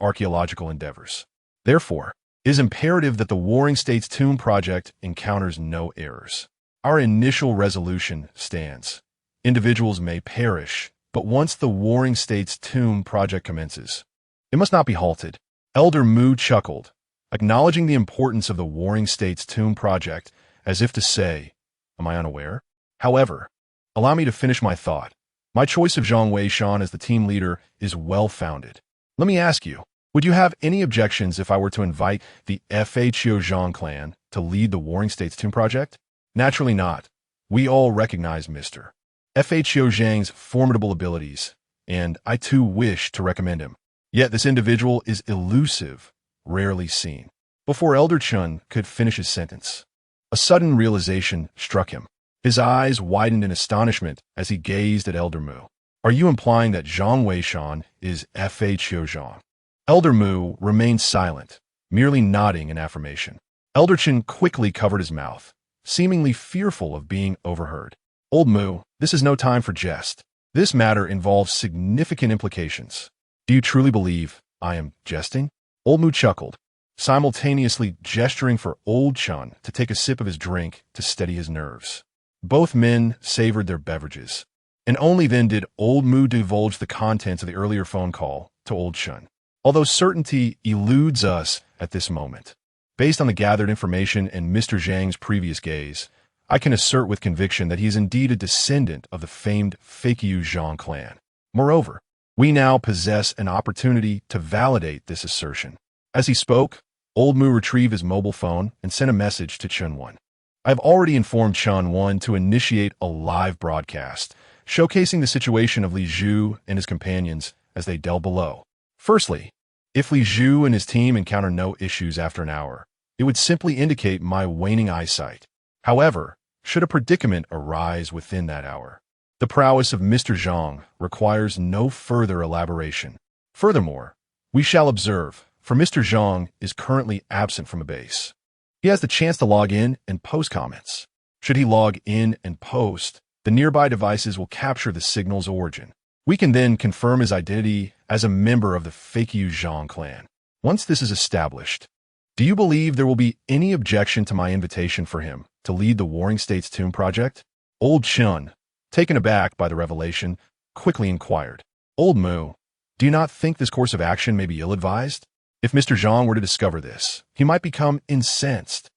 archaeological endeavors. Therefore, it is imperative that the Warring States Tomb Project encounters no errors. Our initial resolution stands. Individuals may perish, but once the Warring States Tomb Project commences, it must not be halted. Elder Mu chuckled, acknowledging the importance of the Warring States Tomb Project, as if to say, am I unaware? However, allow me to finish my thought. My choice of Zhang Weishan as the team leader is well-founded. Let me ask you, would you have any objections if I were to invite the FHO Zhang clan to lead the Warring States Tomb Project? Naturally not. We all recognize Mr. FHO Zhang's formidable abilities, and I too wish to recommend him. Yet this individual is elusive, rarely seen. Before Elder Chun could finish his sentence, a sudden realization struck him. His eyes widened in astonishment as he gazed at Elder Mu. Are you implying that Zhang Weishan is FHO Zhang? Elder Mu remained silent, merely nodding in affirmation. Elder Chun quickly covered his mouth, seemingly fearful of being overheard. Old Mu, this is no time for jest. This matter involves significant implications. Do you truly believe I am jesting? Old Mu chuckled, simultaneously gesturing for Old Chun to take a sip of his drink to steady his nerves. Both men savored their beverages, And only then did old Mu divulge the contents of the earlier phone call to old Shun. Although certainty eludes us at this moment, based on the gathered information and Mr. Zhang's previous gaze, I can assert with conviction that he is indeed a descendant of the famed Fakyu Zhang clan. Moreover, we now possess an opportunity to validate this assertion. As he spoke, old Mu retrieved his mobile phone and sent a message to Chun Wan. I have already informed Chun Wan to initiate a live broadcast, showcasing the situation of Li Zhu and his companions as they delve below. Firstly, if Li Zhu and his team encounter no issues after an hour, it would simply indicate my waning eyesight. However, should a predicament arise within that hour, the prowess of Mr. Zhang requires no further elaboration. Furthermore, we shall observe, for Mr. Zhang is currently absent from a base. He has the chance to log in and post comments. Should he log in and post, the nearby devices will capture the signal's origin. We can then confirm his identity as a member of the Fakyu Zhang clan. Once this is established, do you believe there will be any objection to my invitation for him to lead the Warring States Tomb project? Old Chun, taken aback by the revelation, quickly inquired. Old Mu, do you not think this course of action may be ill-advised? If Mr. Zhang were to discover this, he might become incensed.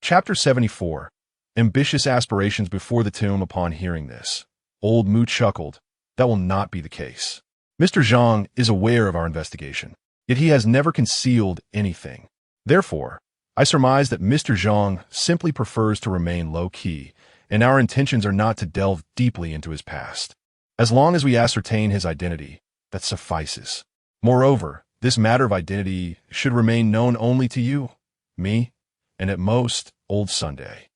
Chapter 74. Ambitious aspirations before the tomb. Upon hearing this, old Mu chuckled. That will not be the case. Mr. Zhang is aware of our investigation, yet he has never concealed anything. Therefore, I surmise that Mr. Zhang simply prefers to remain low-key, and our intentions are not to delve deeply into his past. As long as we ascertain his identity, that suffices. Moreover, this matter of identity should remain known only to you, me, and at most, old Sunday.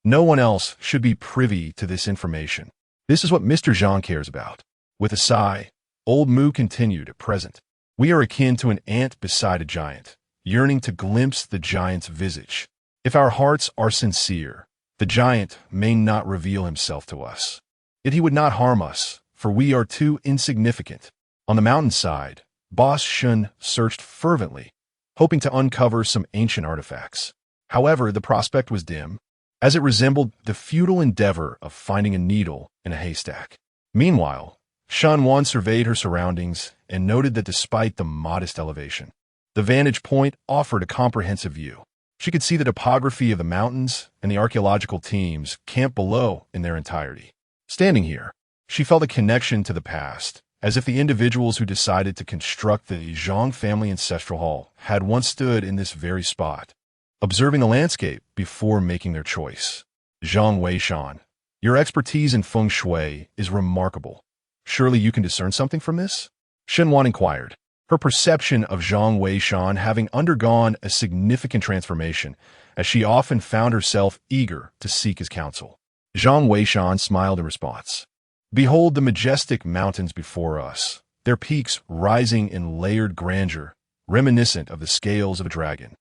No one else should be privy to this information. This is what Mr. Zhang cares about. With a sigh, old Mu continued. At present, we are akin to an ant beside a giant, yearning to glimpse the giant's visage. If our hearts are sincere, the giant may not reveal himself to us. Yet he would not harm us, for we are too insignificant. On the mountainside, Boss Shun searched fervently, hoping to uncover some ancient artifacts. However, the prospect was dim, as it resembled the futile endeavor of finding a needle in a haystack. Meanwhile, Shun Wan surveyed her surroundings and noted that despite the modest elevation, the vantage point offered a comprehensive view. She could see the topography of the mountains and the archaeological teams camped below in their entirety. Standing here, she felt a connection to the past, as if the individuals who decided to construct the Zhang family ancestral hall had once stood in this very spot, observing the landscape before making their choice. Zhang Weishan, your expertise in feng shui is remarkable. Surely you can discern something from this? Shen Wan inquired, her perception of Zhang Weishan having undergone a significant transformation, as she often found herself eager to seek his counsel. Zhang Weishan smiled in response. Behold the majestic mountains before us, their peaks rising in layered grandeur, reminiscent of the scales of a dragon.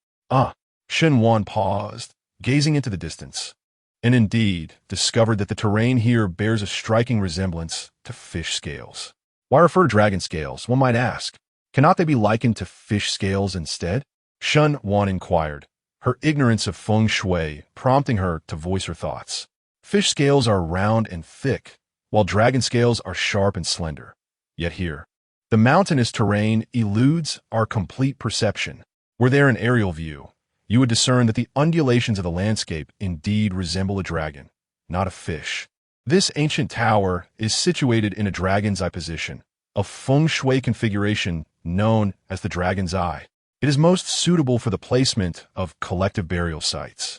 Shen Wan paused, gazing into the distance, and indeed discovered that the terrain here bears a striking resemblance to fish scales. Why refer to dragon scales, one might ask? Cannot they be likened to fish scales instead? Shen Wan inquired, her ignorance of feng shui prompting her to voice her thoughts. Fish scales are round and thick, while dragon scales are sharp and slender. Yet here, the mountainous terrain eludes our complete perception. Were there an aerial view, you would discern that the undulations of the landscape indeed resemble a dragon, not a fish. This ancient tower is situated in a dragon's eye position, a feng shui configuration known as the dragon's eye. It is most suitable for the placement of collective burial sites.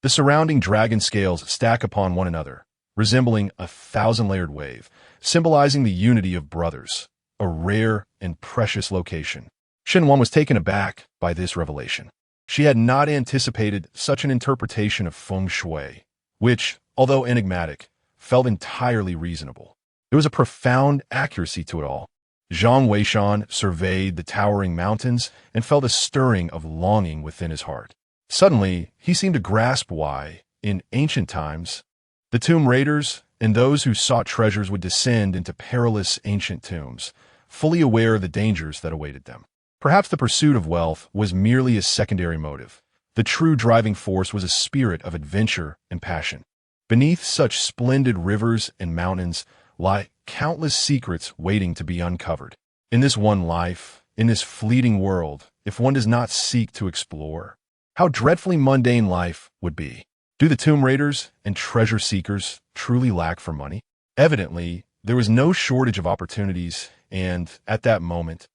The surrounding dragon scales stack upon one another, resembling a thousand-layered wave, symbolizing the unity of brothers, a rare and precious location. Shen Wan was taken aback by this revelation. She had not anticipated such an interpretation of feng shui, which, although enigmatic, felt entirely reasonable. There was a profound accuracy to it all. Zhang Weishan surveyed the towering mountains and felt a stirring of longing within his heart. Suddenly, he seemed to grasp why, in ancient times, the tomb raiders and those who sought treasures would descend into perilous ancient tombs, fully aware of the dangers that awaited them. Perhaps the pursuit of wealth was merely a secondary motive. The true driving force was a spirit of adventure and passion. Beneath such splendid rivers and mountains, lie countless secrets waiting to be uncovered. In this one life, in this fleeting world, if one does not seek to explore, how dreadfully mundane life would be. Do the tomb raiders and treasure seekers truly lack for money? Evidently, there was no shortage of opportunities, and at that moment,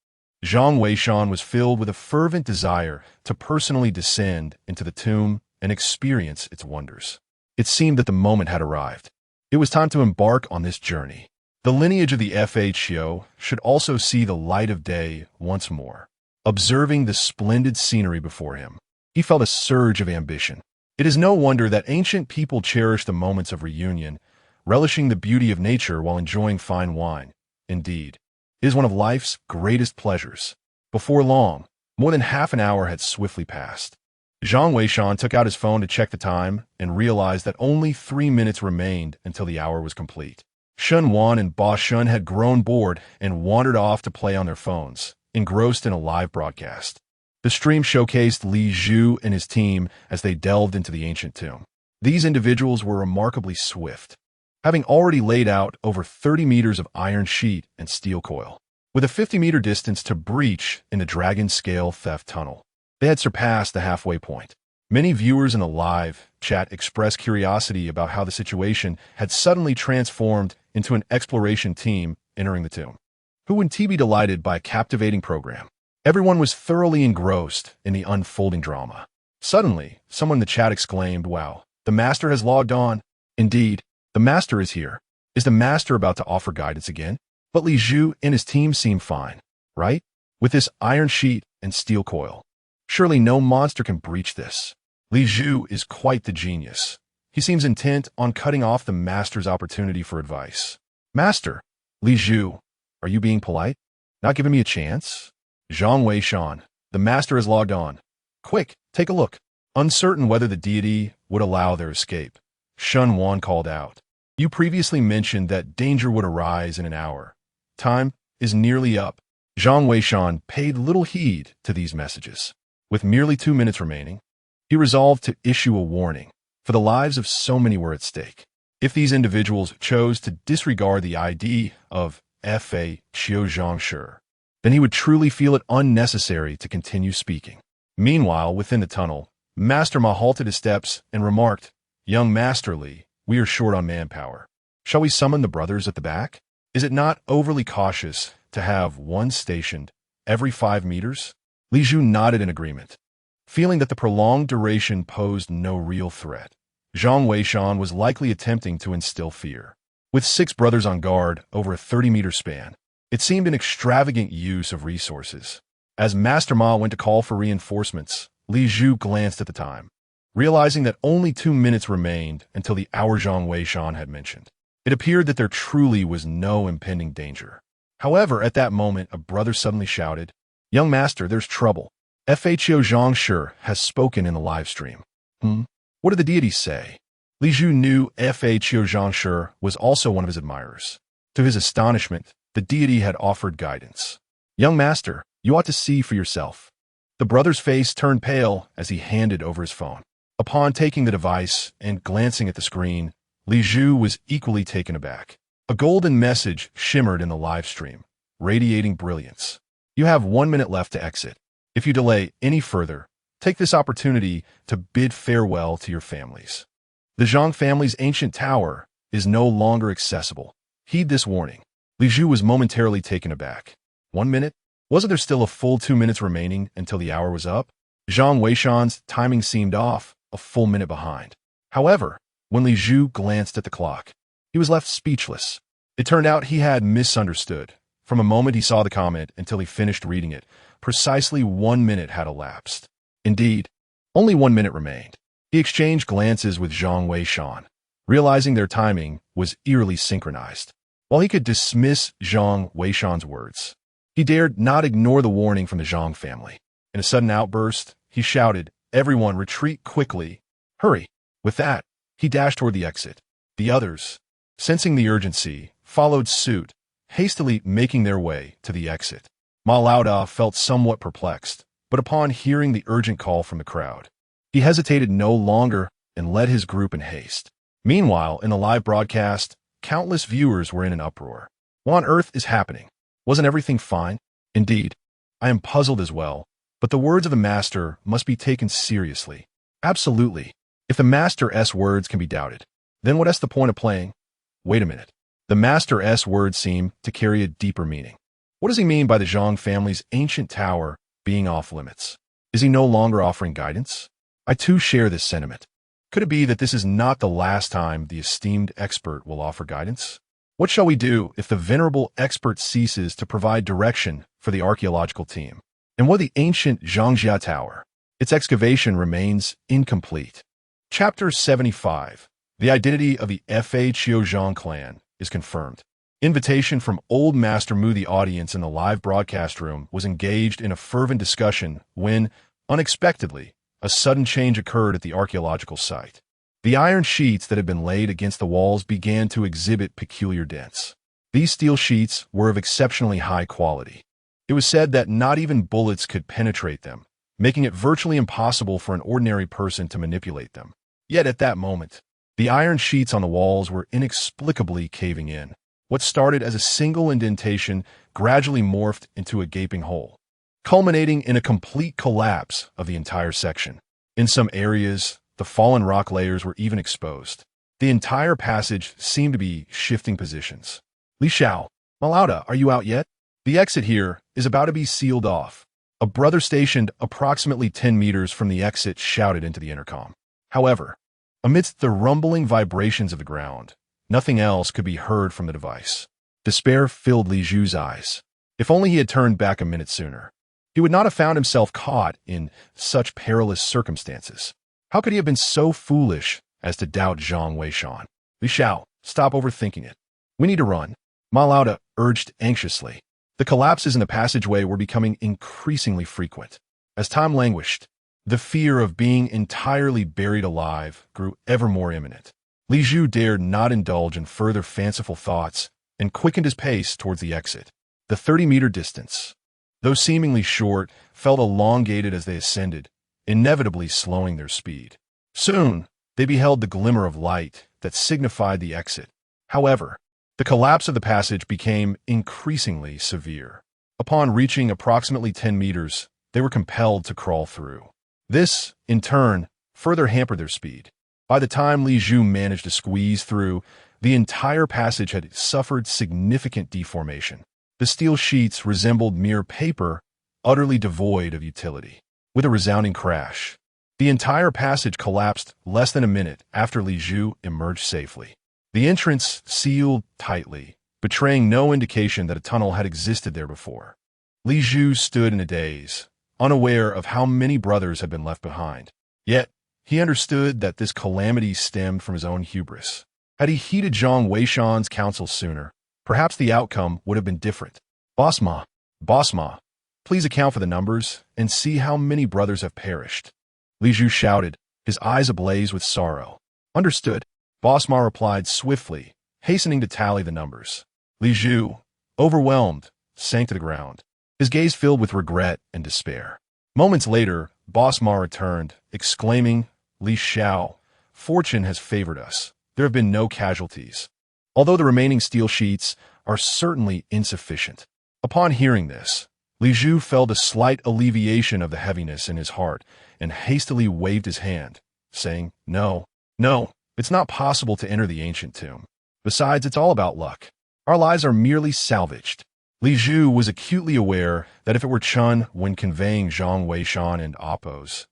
Zhang Weishan was filled with a fervent desire to personally descend into the tomb and experience its wonders. It seemed that the moment had arrived. It was time to embark on this journey. The lineage of the FHO should also see the light of day once more. Observing the splendid scenery before him, he felt a surge of ambition. It is no wonder that ancient people cherish the moments of reunion, relishing the beauty of nature while enjoying fine wine. Indeed, it is one of life's greatest pleasures. Before long, more than half an hour had swiftly passed. Zhang Weishan took out his phone to check the time and realized that only 3 minutes remained until the hour was complete. Shun Wan and Ba Shun had grown bored and wandered off to play on their phones, engrossed in a live broadcast. The stream showcased Li Zhu and his team as they delved into the ancient tomb. These individuals were remarkably swift, having already laid out over 30 meters of iron sheet and steel coil. With a 50-meter distance to breach in the Dragon Scale Theft Tunnel, they had surpassed the halfway point. Many viewers in the live chat expressed curiosity about how the situation had suddenly transformed into an exploration team entering the tomb. Who wouldn't be delighted by a captivating program? Everyone was thoroughly engrossed in the unfolding drama. Suddenly, someone in the chat exclaimed, "Wow, the master has logged on." Indeed, the master is here. Is the master about to offer guidance again? But Li Zhu and his team seem fine, right? With this iron sheet and steel coil. Surely no monster can breach this. Li Zhu is quite the genius. He seems intent on cutting off the master's opportunity for advice. "Master, Li Zhu, are you being polite? Not giving me a chance?" Zhang Weishan, the master has logged on. "Quick, take a look." Uncertain whether the deity would allow their escape, Shun Wan called out. "You previously mentioned that danger would arise in an hour. Time is nearly up." Zhang Weishan paid little heed to these messages. With merely 2 minutes remaining, he resolved to issue a warning, for the lives of so many were at stake. If these individuals chose to disregard the ID of F.A. Xiao Zhangshi, then he would truly feel it unnecessary to continue speaking. Meanwhile, within the tunnel, Master Ma halted his steps and remarked, "Young Master Li, we are short on manpower. Shall we summon the brothers at the back? Is it not overly cautious to have one stationed every 5 meters?" Li Zhu nodded in agreement. Feeling that the prolonged duration posed no real threat, Zhang Weishan was likely attempting to instill fear. With 6 brothers on guard over a 30-meter span, it seemed an extravagant use of resources. As Master Ma went to call for reinforcements, Li Zhu glanced at the time, realizing that only 2 minutes remained until the hour Zhang Weishan had mentioned. It appeared that there truly was no impending danger. However, at that moment, a brother suddenly shouted, "Young Master, there's trouble. FHO Zhangshi has spoken in the live stream." What did the deities say? Li Zhu knew FHO Zhangshi was also one of his admirers. To his astonishment, the deity had offered guidance. "Young Master, you ought to see for yourself." The brother's face turned pale as he handed over his phone. Upon taking the device and glancing at the screen, Li Zhu was equally taken aback. A golden message shimmered in the live stream, radiating brilliance. "You have 1 minute left to exit. If you delay any further, take this opportunity to bid farewell to your families. The Zhang family's ancient tower is no longer accessible. Heed this warning." Li Zhu was momentarily taken aback. 1 minute? Wasn't there still a full 2 minutes remaining until the hour was up? Zhang Weishan's timing seemed off, a full minute behind. However, when Li Zhu glanced at the clock, he was left speechless. It turned out he had misunderstood. From a moment he saw the comment until he finished reading it, precisely 1 minute had elapsed. Indeed, only 1 minute remained. He exchanged glances with Zhang Weishan, realizing their timing was eerily synchronized. While he could dismiss Zhang Weishan's words, he dared not ignore the warning from the Zhang family. In a sudden outburst, he shouted, "Everyone retreat quickly. Hurry." With that, he dashed toward the exit. The others, sensing the urgency, followed suit, hastily making their way to the exit. Ma Laoda felt somewhat perplexed, but upon hearing the urgent call from the crowd, he hesitated no longer and led his group in haste. Meanwhile, in the live broadcast, countless viewers were in an uproar. What on earth is happening? Wasn't everything fine? Indeed. I am puzzled as well, but the words of the master must be taken seriously. Absolutely. If the master's words can be doubted, then what's the point of playing? Wait a minute. The master's words seem to carry a deeper meaning. What does he mean by the Zhang family's ancient tower being off limits? Is he no longer offering guidance? I too share this sentiment. Could it be that this is not the last time the esteemed expert will offer guidance? What shall we do if the venerable expert ceases to provide direction for the archaeological team? And what of the ancient Zhangjia Tower? Its excavation remains incomplete. Chapter 75. The identity of the Fa Qiuzhang clan is confirmed. Invitation from Old Master Mu. The audience in the live broadcast room was engaged in a fervent discussion when, unexpectedly, a sudden change occurred at the archaeological site. The iron sheets that had been laid against the walls began to exhibit peculiar dents. These steel sheets were of exceptionally high quality. It was said that not even bullets could penetrate them, making it virtually impossible for an ordinary person to manipulate them. Yet at that moment, the iron sheets on the walls were inexplicably caving in. What started as a single indentation gradually morphed into a gaping hole, culminating in a complete collapse of the entire section. In some areas, the fallen rock layers were even exposed. The entire passage seemed to be shifting positions. Li Xiao, Malauda, are you out yet? The exit here is about to be sealed off. A brother stationed approximately 10 meters from the exit shouted into the intercom. However, amidst the rumbling vibrations of the ground, nothing else could be heard from the device. Despair filled Li Zhu's eyes. If only he had turned back a minute sooner, he would not have found himself caught in such perilous circumstances. How could he have been so foolish as to doubt Zhang Weishan? Li Xiao, stop overthinking it. We need to run, Ma Lauda urged anxiously. The collapses in the passageway were becoming increasingly frequent. As time languished, the fear of being entirely buried alive grew ever more imminent. Li Zhu dared not indulge in further fanciful thoughts and quickened his pace towards the exit. The 30-meter distance, though seemingly short, felt elongated as they ascended, inevitably slowing their speed. Soon, they beheld the glimmer of light that signified the exit. However, the collapse of the passage became increasingly severe. Upon reaching approximately 10 meters, they were compelled to crawl through. This, in turn, further hampered their speed. By the time Li Zhu managed to squeeze through, the entire passage had suffered significant deformation. The steel sheets resembled mere paper, utterly devoid of utility. With a resounding crash, the entire passage collapsed less than a minute after Li Zhu emerged safely. The entrance sealed tightly, betraying no indication that a tunnel had existed there before. Li Zhu stood in a daze, unaware of how many brothers had been left behind. Yet, he understood that this calamity stemmed from his own hubris. Had he heeded Zhang Weishan's counsel sooner, perhaps the outcome would have been different. Boss Ma, please account for the numbers and see how many brothers have perished. Li Zhu shouted, his eyes ablaze with sorrow. Understood. Boss Ma replied swiftly, hastening to tally the numbers. Li Zhu, overwhelmed, sank to the ground, his gaze filled with regret and despair. Moments later, Boss Ma returned, exclaiming, Li Xiao, fortune has favored us. There have been no casualties, although the remaining steel sheets are certainly insufficient. Upon hearing this, Li Zhu felt a slight alleviation of the heaviness in his heart and hastily waved his hand, saying, No, it's not possible to enter the ancient tomb. Besides, it's all about luck. Our lives are merely salvaged. Li Zhu was acutely aware that if it were Chun when conveying Zhang Weishan and Appo's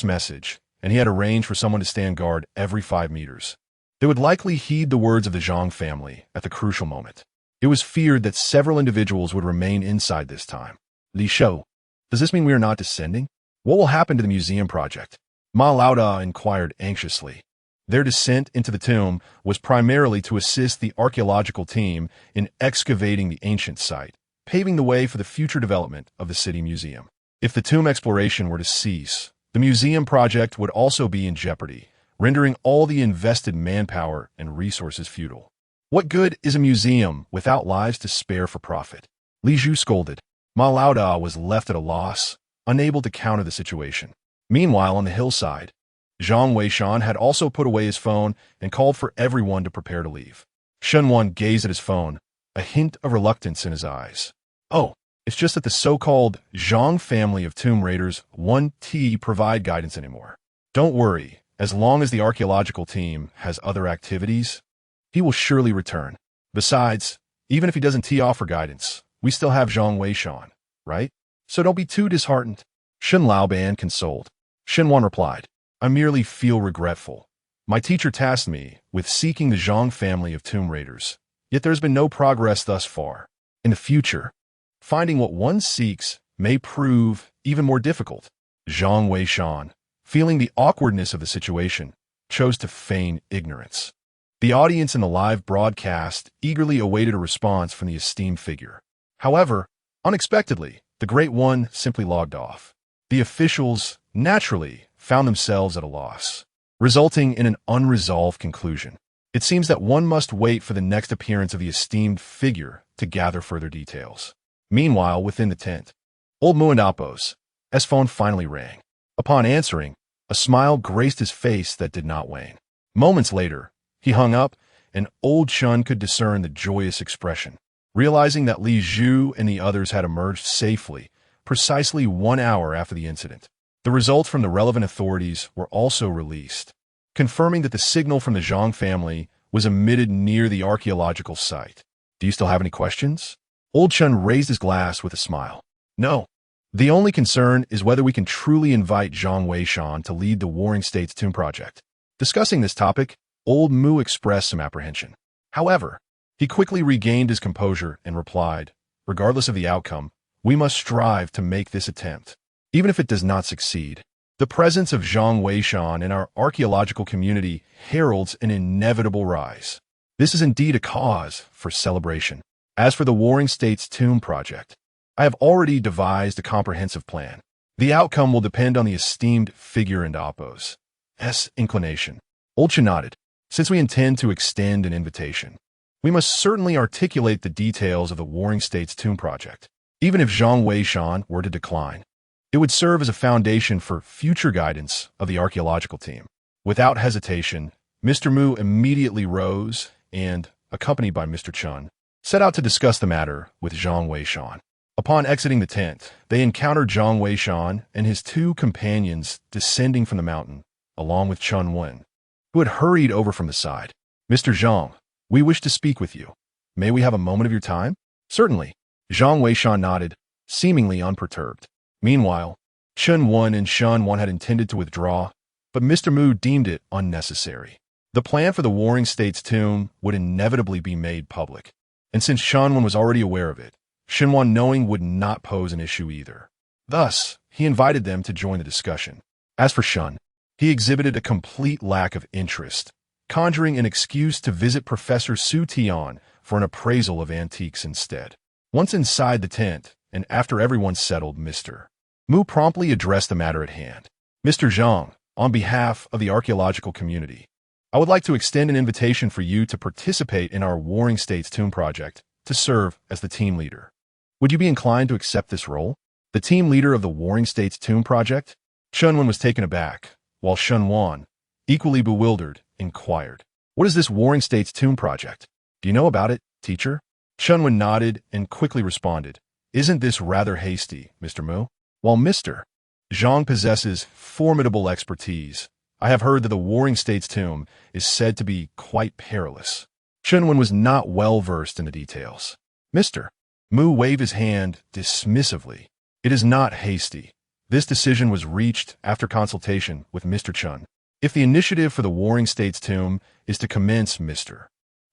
message, and he had arranged for someone to stand guard every 5 meters, they would likely heed the words of the Zhang family at the crucial moment. It was feared that several individuals would remain inside this time. Li Shou, does this mean we are not descending? What will happen to the museum project? Ma Lauda inquired anxiously. Their descent into the tomb was primarily to assist the archaeological team in excavating the ancient site, paving the way for the future development of the city museum. If the tomb exploration were to cease, the museum project would also be in jeopardy, rendering all the invested manpower and resources futile. What good is a museum without lives to spare for profit? Li Zhu scolded. Ma Lauda was left at a loss, unable to counter the situation. Meanwhile, on the hillside, Zhang Weishan had also put away his phone and called for everyone to prepare to leave. Shunwan gazed at his phone, a hint of reluctance in his eyes. Oh, it's just that the so-called Zhang family of tomb raiders won't provide guidance anymore. Don't worry, as long as the archaeological team has other activities, he will surely return. Besides, even if he doesn't offer guidance, we still have Zhang Weishan, right? So don't be too disheartened. Shen Laoban consoled. Shenwan replied, I merely feel regretful. My teacher tasked me with seeking the Zhang family of tomb raiders, yet there's been no progress thus far. In the future, finding what one seeks may prove even more difficult. Zhang Weishan, feeling the awkwardness of the situation, chose to feign ignorance. The audience in the live broadcast eagerly awaited a response from the esteemed figure. However, unexpectedly, the Great One simply logged off. The officials, naturally, found themselves at a loss, resulting in an unresolved conclusion. It seems that one must wait for the next appearance of the esteemed figure to gather further details. Meanwhile, within the tent, old Muandapos' phone finally rang. Upon answering, a smile graced his face that did not wane. Moments later, he hung up, and old Chun could discern the joyous expression. Realizing that Li Zhu and the others had emerged safely, precisely 1 hour after the incident, the results from the relevant authorities were also released, confirming that the signal from the Zhang family was emitted near the archaeological site. Do you still have any questions? Old Chun raised his glass with a smile. No. The only concern is whether we can truly invite Zhang Weishan to lead the Warring States Tomb Project. Discussing this topic, old Mu expressed some apprehension. However, he quickly regained his composure and replied, regardless of the outcome, we must strive to make this attempt. Even if it does not succeed, the presence of Zhang Weishan in our archaeological community heralds an inevitable rise. This is indeed a cause for celebration. As for the Warring States Tomb Project, I have already devised a comprehensive plan. The outcome will depend on the esteemed figure and Apos' inclination. Old Chun nodded. Since we intend to extend an invitation, we must certainly articulate the details of the Warring States Tomb Project. Even if Zhang Weishan were to decline, it would serve as a foundation for future guidance of the archaeological team. Without hesitation, Mr. Mu immediately rose and, accompanied by Mr. Chun, set out to discuss the matter with Zhang Weishan. Upon exiting the tent, they encountered Zhang Weishan and his 2 companions descending from the mountain, along with Chun Wen, who had hurried over from the side. Mr. Zhang, we wish to speak with you. May we have a moment of your time? Certainly. Zhang Weishan nodded, seemingly unperturbed. Meanwhile, Chun Wen and Shun Wan had intended to withdraw, but Mr. Mu deemed it unnecessary. The plan for the Warring States tomb would inevitably be made public, and since Shun Wan was already aware of it, Shun Wan knowing would not pose an issue either. Thus, he invited them to join the discussion. As for Shun, he exhibited a complete lack of interest, conjuring an excuse to visit Professor Su Tian for an appraisal of antiques instead. Once inside the tent, and after everyone settled, Mr. Mu promptly addressed the matter at hand. Mr. Zhang, on behalf of the archaeological community, I would like to extend an invitation for you to participate in our Warring States Tomb Project to serve as the team leader. Would you be inclined to accept this role? The team leader of the Warring States Tomb Project? Chun Wen was taken aback, while Shun Wan, equally bewildered, inquired, What is this Warring States Tomb Project? Do you know about it, teacher? Chun Wen nodded and quickly responded, Isn't this rather hasty, Mr. Mu? While Mr. Zhang possesses formidable expertise, I have heard that the Warring States tomb is said to be quite perilous. Chun Wen was not well versed in the details. Mr. Mu waved his hand dismissively. It is not hasty. This decision was reached after consultation with Mr. Chun. If the initiative for the Warring States tomb is to commence, Mr.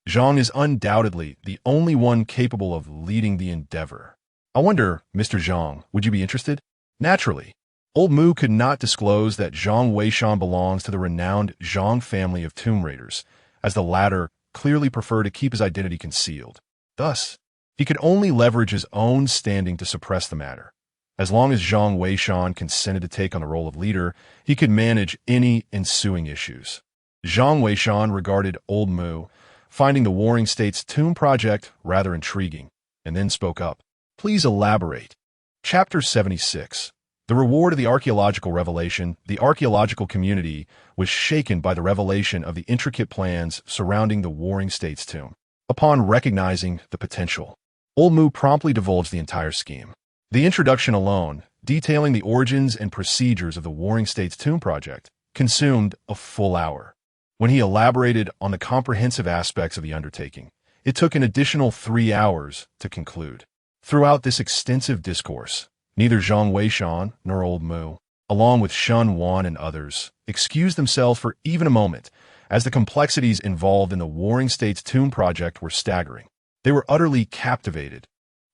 Zhang is undoubtedly the only one capable of leading the endeavor. I wonder, Mr. Zhang, would you be interested? Naturally. Old Mu could not disclose that Zhang Weishan belongs to the renowned Zhang family of tomb raiders, as the latter clearly preferred to keep his identity concealed. Thus, he could only leverage his own standing to suppress the matter. As long as Zhang Weishan consented to take on the role of leader, he could manage any ensuing issues. Zhang Weishan regarded Old Mu, finding the Warring States Tomb Project rather intriguing, and then spoke up. Please elaborate. Chapter 76. The reward of the archaeological revelation. The archaeological community was shaken by the revelation of the intricate plans surrounding the Warring States tomb. Upon recognizing the potential, Old Mu promptly divulged the entire scheme. The introduction alone, detailing the origins and procedures of the Warring States Tomb project, consumed a full hour. When he elaborated on the comprehensive aspects of the undertaking, it took an additional 3 hours to conclude. Throughout this extensive discourse, neither Zhang Weishan nor Old Mu, along with Shun Wan and others, excused themselves for even a moment, as the complexities involved in the Warring States Tomb project were staggering. They were utterly captivated,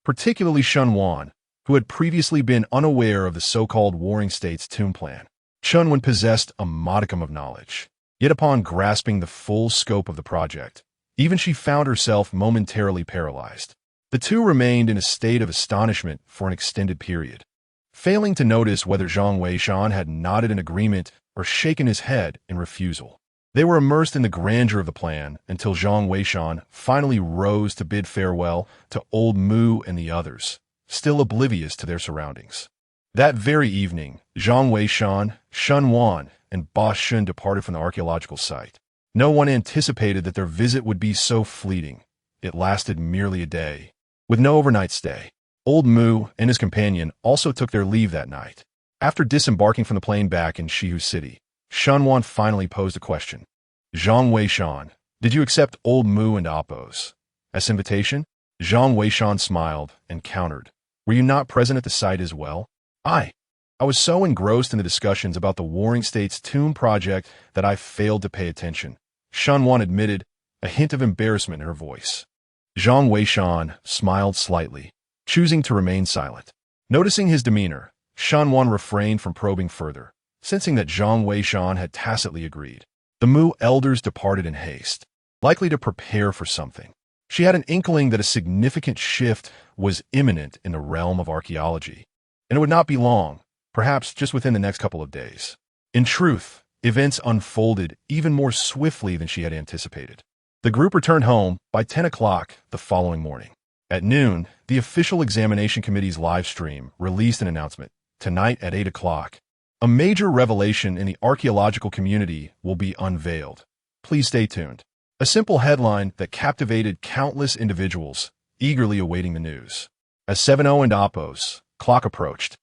particularly Shun Wan, who had previously been unaware of the so-called Warring States Tomb plan. Shun Wan possessed a modicum of knowledge, yet upon grasping the full scope of the project, even she found herself momentarily paralyzed. The two remained in a state of astonishment for an extended period, failing to notice whether Zhang Weishan had nodded in agreement or shaken his head in refusal. They were immersed in the grandeur of the plan until Zhang Weishan finally rose to bid farewell to Old Mu and the others, still oblivious to their surroundings. That very evening, Zhang Weishan, Shun Wan, and Boss Shun departed from the archaeological site. No one anticipated that their visit would be so fleeting. It lasted merely a day, with no overnight stay. Old Mu and his companion also took their leave that night. After disembarking from the plane back in Shihu City, Shun Wan finally posed a question. Zhang Weishan, did you accept Old Mu and Appo's invitation? Zhang Weishan smiled and countered. Were you not present at the site as well? I was so engrossed in the discussions about the Warring States Tomb project that I failed to pay attention. Shun Wan admitted, a hint of embarrassment in her voice. Zhang Weishan smiled slightly, choosing to remain silent. Noticing his demeanor, Shun Wan refrained from probing further, sensing that Zhang Weishan had tacitly agreed. The Mu elders departed in haste, likely to prepare for something. She had an inkling that a significant shift was imminent in the realm of archaeology, and it would not be long, perhaps just within the next couple of days. In truth, events unfolded even more swiftly than she had anticipated. The group returned home by 10 o'clock the following morning. At noon, the official examination committee's live stream released an announcement. Tonight at 8 o'clock, a major revelation in the archaeological community will be unveiled. Please stay tuned. A simple headline that captivated countless individuals, eagerly awaiting the news. As 7:00 and Appo's clock approached,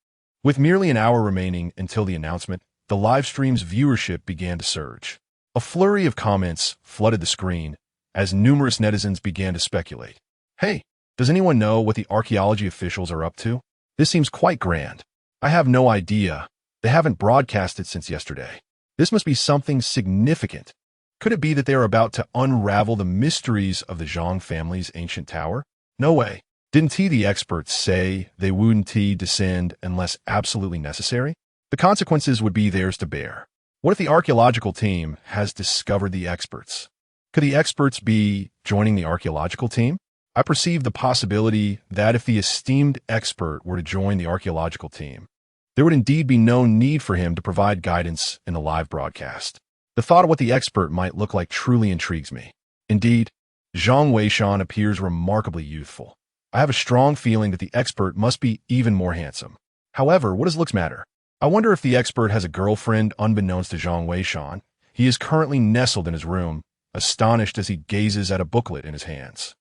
with merely an hour remaining until the announcement, the live stream's viewership began to surge. A flurry of comments flooded the screen as numerous netizens began to speculate. Hey, does anyone know what the archaeology officials are up to? This seems quite grand. I have no idea. They haven't broadcasted since yesterday. This must be something significant. Could it be that they are about to unravel the mysteries of the Zhang family's ancient tower? No way. Didn't the experts say they wouldn't descend unless absolutely necessary? The consequences would be theirs to bear. What if the archaeological team has discovered the experts? Could the experts be joining the archaeological team? I perceive the possibility that if the esteemed expert were to join the archaeological team, there would indeed be no need for him to provide guidance in the live broadcast. The thought of what the expert might look like truly intrigues me. Indeed, Zhang Weishan appears remarkably youthful. I have a strong feeling that the expert must be even more handsome. However, what does looks matter? I wonder if the expert has a girlfriend unbeknownst to Zhang Weishan. He is currently nestled in his room, astonished as he gazes at a booklet in his hands.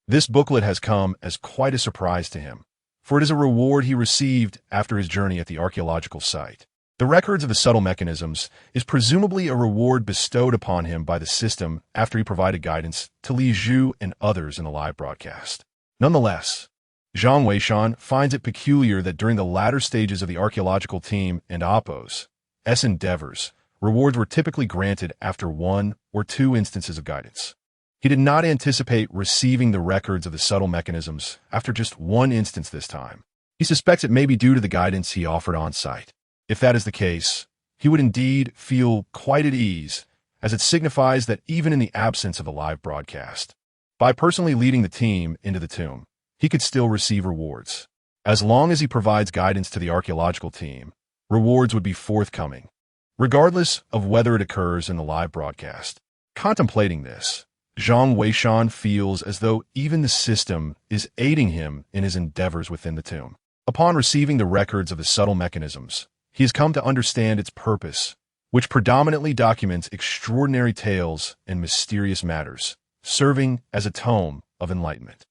This booklet has come as quite a surprise to him, for it is a reward he received after his journey at the archaeological site. The records of the subtle mechanisms is presumably a reward bestowed upon him by the system after he provided guidance to Li Zhu and others in the live broadcast. Nonetheless, Zhang Weishan finds it peculiar that during the latter stages of the archaeological team and Appo's endeavors, rewards were typically granted after 1 or 2 instances of guidance. He did not anticipate receiving the records of the subtle mechanisms after just 1 instance this time. He suspects it may be due to the guidance he offered on site. If that is the case, he would indeed feel quite at ease, as it signifies that even in the absence of a live broadcast, by personally leading the team into the tomb, he could still receive rewards. As long as he provides guidance to the archaeological team, rewards would be forthcoming, regardless of whether it occurs in the live broadcast. Contemplating this, Zhang Weishan feels as though even the system is aiding him in his endeavors within the tomb. Upon receiving the records of the subtle mechanisms, he has come to understand its purpose, which predominantly documents extraordinary tales and mysterious matters, serving as a tome of enlightenment.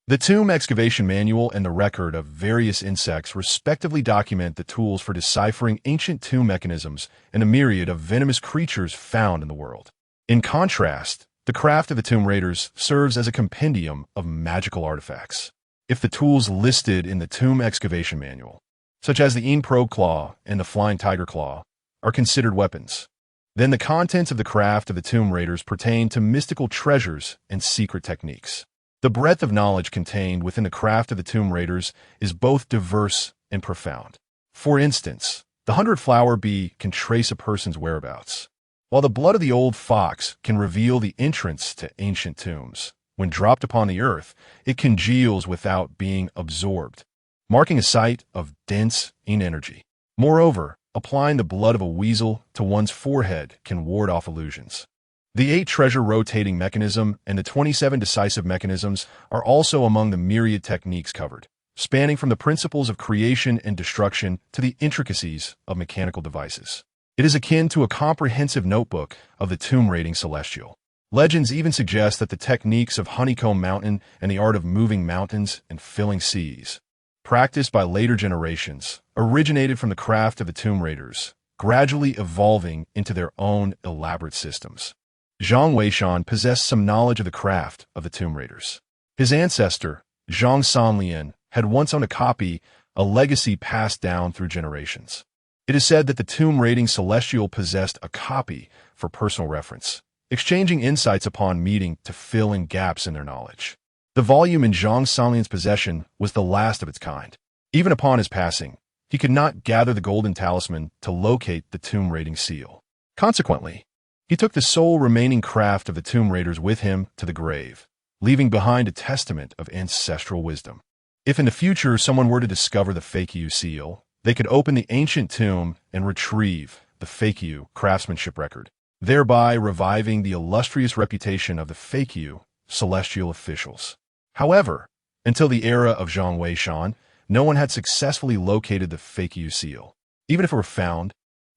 The tomb excavation manual and the record of various insects respectively document the tools for deciphering ancient tomb mechanisms and a myriad of venomous creatures found in the world. In contrast, the craft of the tomb raiders serves as a compendium of magical artifacts. If the tools listed in the tomb excavation manual, such as the Pro claw and the flying tiger claw, are considered weapons, then the contents of the craft of the tomb raiders pertain to mystical treasures and secret techniques. The breadth of knowledge contained within the craft of the tomb raiders is both diverse and profound. For instance, the 100-flower bee can trace a person's whereabouts, while the blood of the old fox can reveal the entrance to ancient tombs. When dropped upon the earth, it congeals without being absorbed, marking a site of dense energy. Moreover, applying the blood of a weasel to one's forehead can ward off illusions. The 8 treasure rotating mechanism and the 27 decisive mechanisms are also among the myriad techniques covered, spanning from the principles of creation and destruction to the intricacies of mechanical devices. It is akin to a comprehensive notebook of the tomb raiding celestial. Legends even suggest that the techniques of Honeycomb Mountain and the art of moving mountains and filling seas, practiced by later generations, originated from the craft of the tomb raiders, gradually evolving into their own elaborate systems. Zhang Weishan possessed some knowledge of the craft of the tomb raiders. His ancestor, Zhang Sanlian, had once owned a copy, a legacy passed down through generations. It is said that the tomb raiding celestial possessed a copy for personal reference, exchanging insights upon meeting to fill in gaps in their knowledge. The volume in Zhang Sanlian's possession was the last of its kind. Even upon his passing, he could not gather the golden talisman to locate the tomb raiding seal. Consequently, he took the sole remaining craft of the tomb raiders with him to the grave, leaving behind a testament of ancestral wisdom. If in the future someone were to discover the Fakyu seal, they could open the ancient tomb and retrieve the Fakyu craftsmanship record, thereby reviving the illustrious reputation of the Fakyu celestial officials. However, until the era of Zhang Weishan, no one had successfully located the Fakyu seal. Even if it were found,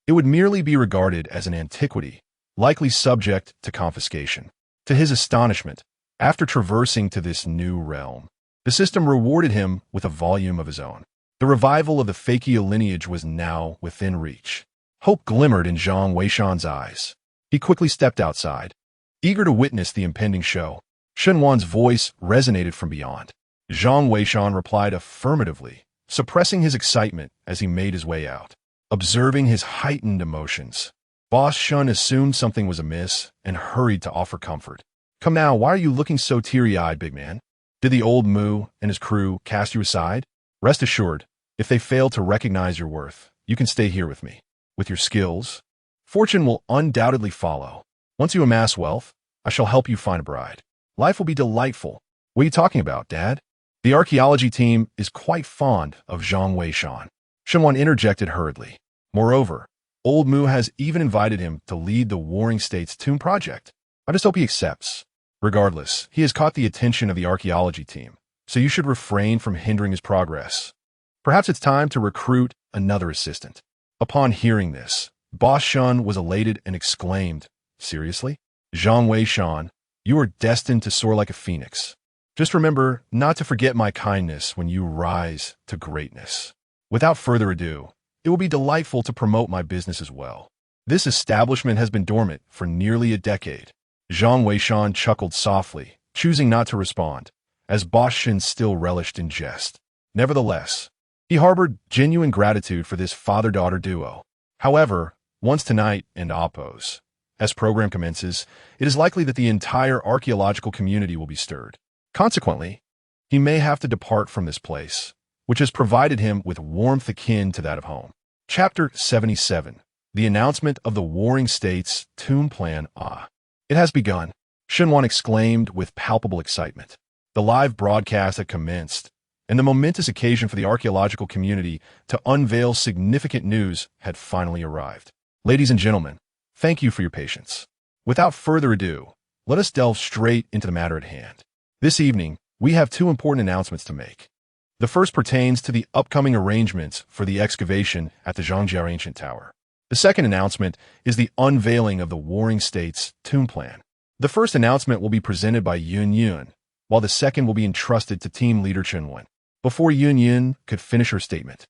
it would merely be regarded as an antiquity, likely subject to confiscation. To his astonishment, after traversing to this new realm, the system rewarded him with a volume of his own. The revival of the Fakyu lineage was now within reach. Hope glimmered in Zhang Weishan's eyes. He quickly stepped outside, eager to witness the impending show. Shenwan's voice resonated from beyond. Zhang Weishan replied affirmatively, suppressing his excitement as he made his way out. Observing his heightened emotions, Boss Shun assumed something was amiss and hurried to offer comfort. "Come now, why are you looking so teary-eyed, big man? Did the old Moo and his crew cast you aside? Rest assured, if they fail to recognize your worth, you can stay here with me. With your skills, fortune will undoubtedly follow. Once you amass wealth, I shall help you find a bride. Life will be delightful." "What are you talking about, Dad?" "The archaeology team is quite fond of Zhang Weishan," Shenwan interjected hurriedly. "Moreover, Old Moo has even invited him to lead the Warring States tomb project. I just hope he accepts. Regardless, he has caught the attention of the archaeology team, so you should refrain from hindering his progress. Perhaps it's time to recruit another assistant." Upon hearing this, Boss Shun was elated and exclaimed, "Seriously? Zhang Weishan, you are destined to soar like a phoenix. Just remember not to forget my kindness when you rise to greatness. Without further ado, it will be delightful to promote my business as well. This establishment has been dormant for nearly a decade." Zhang Weishan chuckled softly, choosing not to respond, as Boss Shun still relished in jest. Nevertheless, he harbored genuine gratitude for this father-daughter duo. However, once tonight and Oppos, as program commences, it is likely that the entire archaeological community will be stirred. Consequently, he may have to depart from this place, which has provided him with warmth akin to that of home. Chapter 77. The Announcement of the Warring States Tomb Plan. It has begun, Shenwan exclaimed with palpable excitement. The live broadcast had commenced, and the momentous occasion for the archaeological community to unveil significant news had finally arrived. Ladies and gentlemen, thank you for your patience. Without further ado, let us delve straight into the matter at hand. This evening, we have 2 important announcements to make. The first pertains to the upcoming arrangements for the excavation at the Zhangjiao Ancient Tower. The second announcement is the unveiling of the Warring States Tomb Plan. The first announcement will be presented by Yun Yun, while the second will be entrusted to team leader Chen. Before Yun could finish her statement,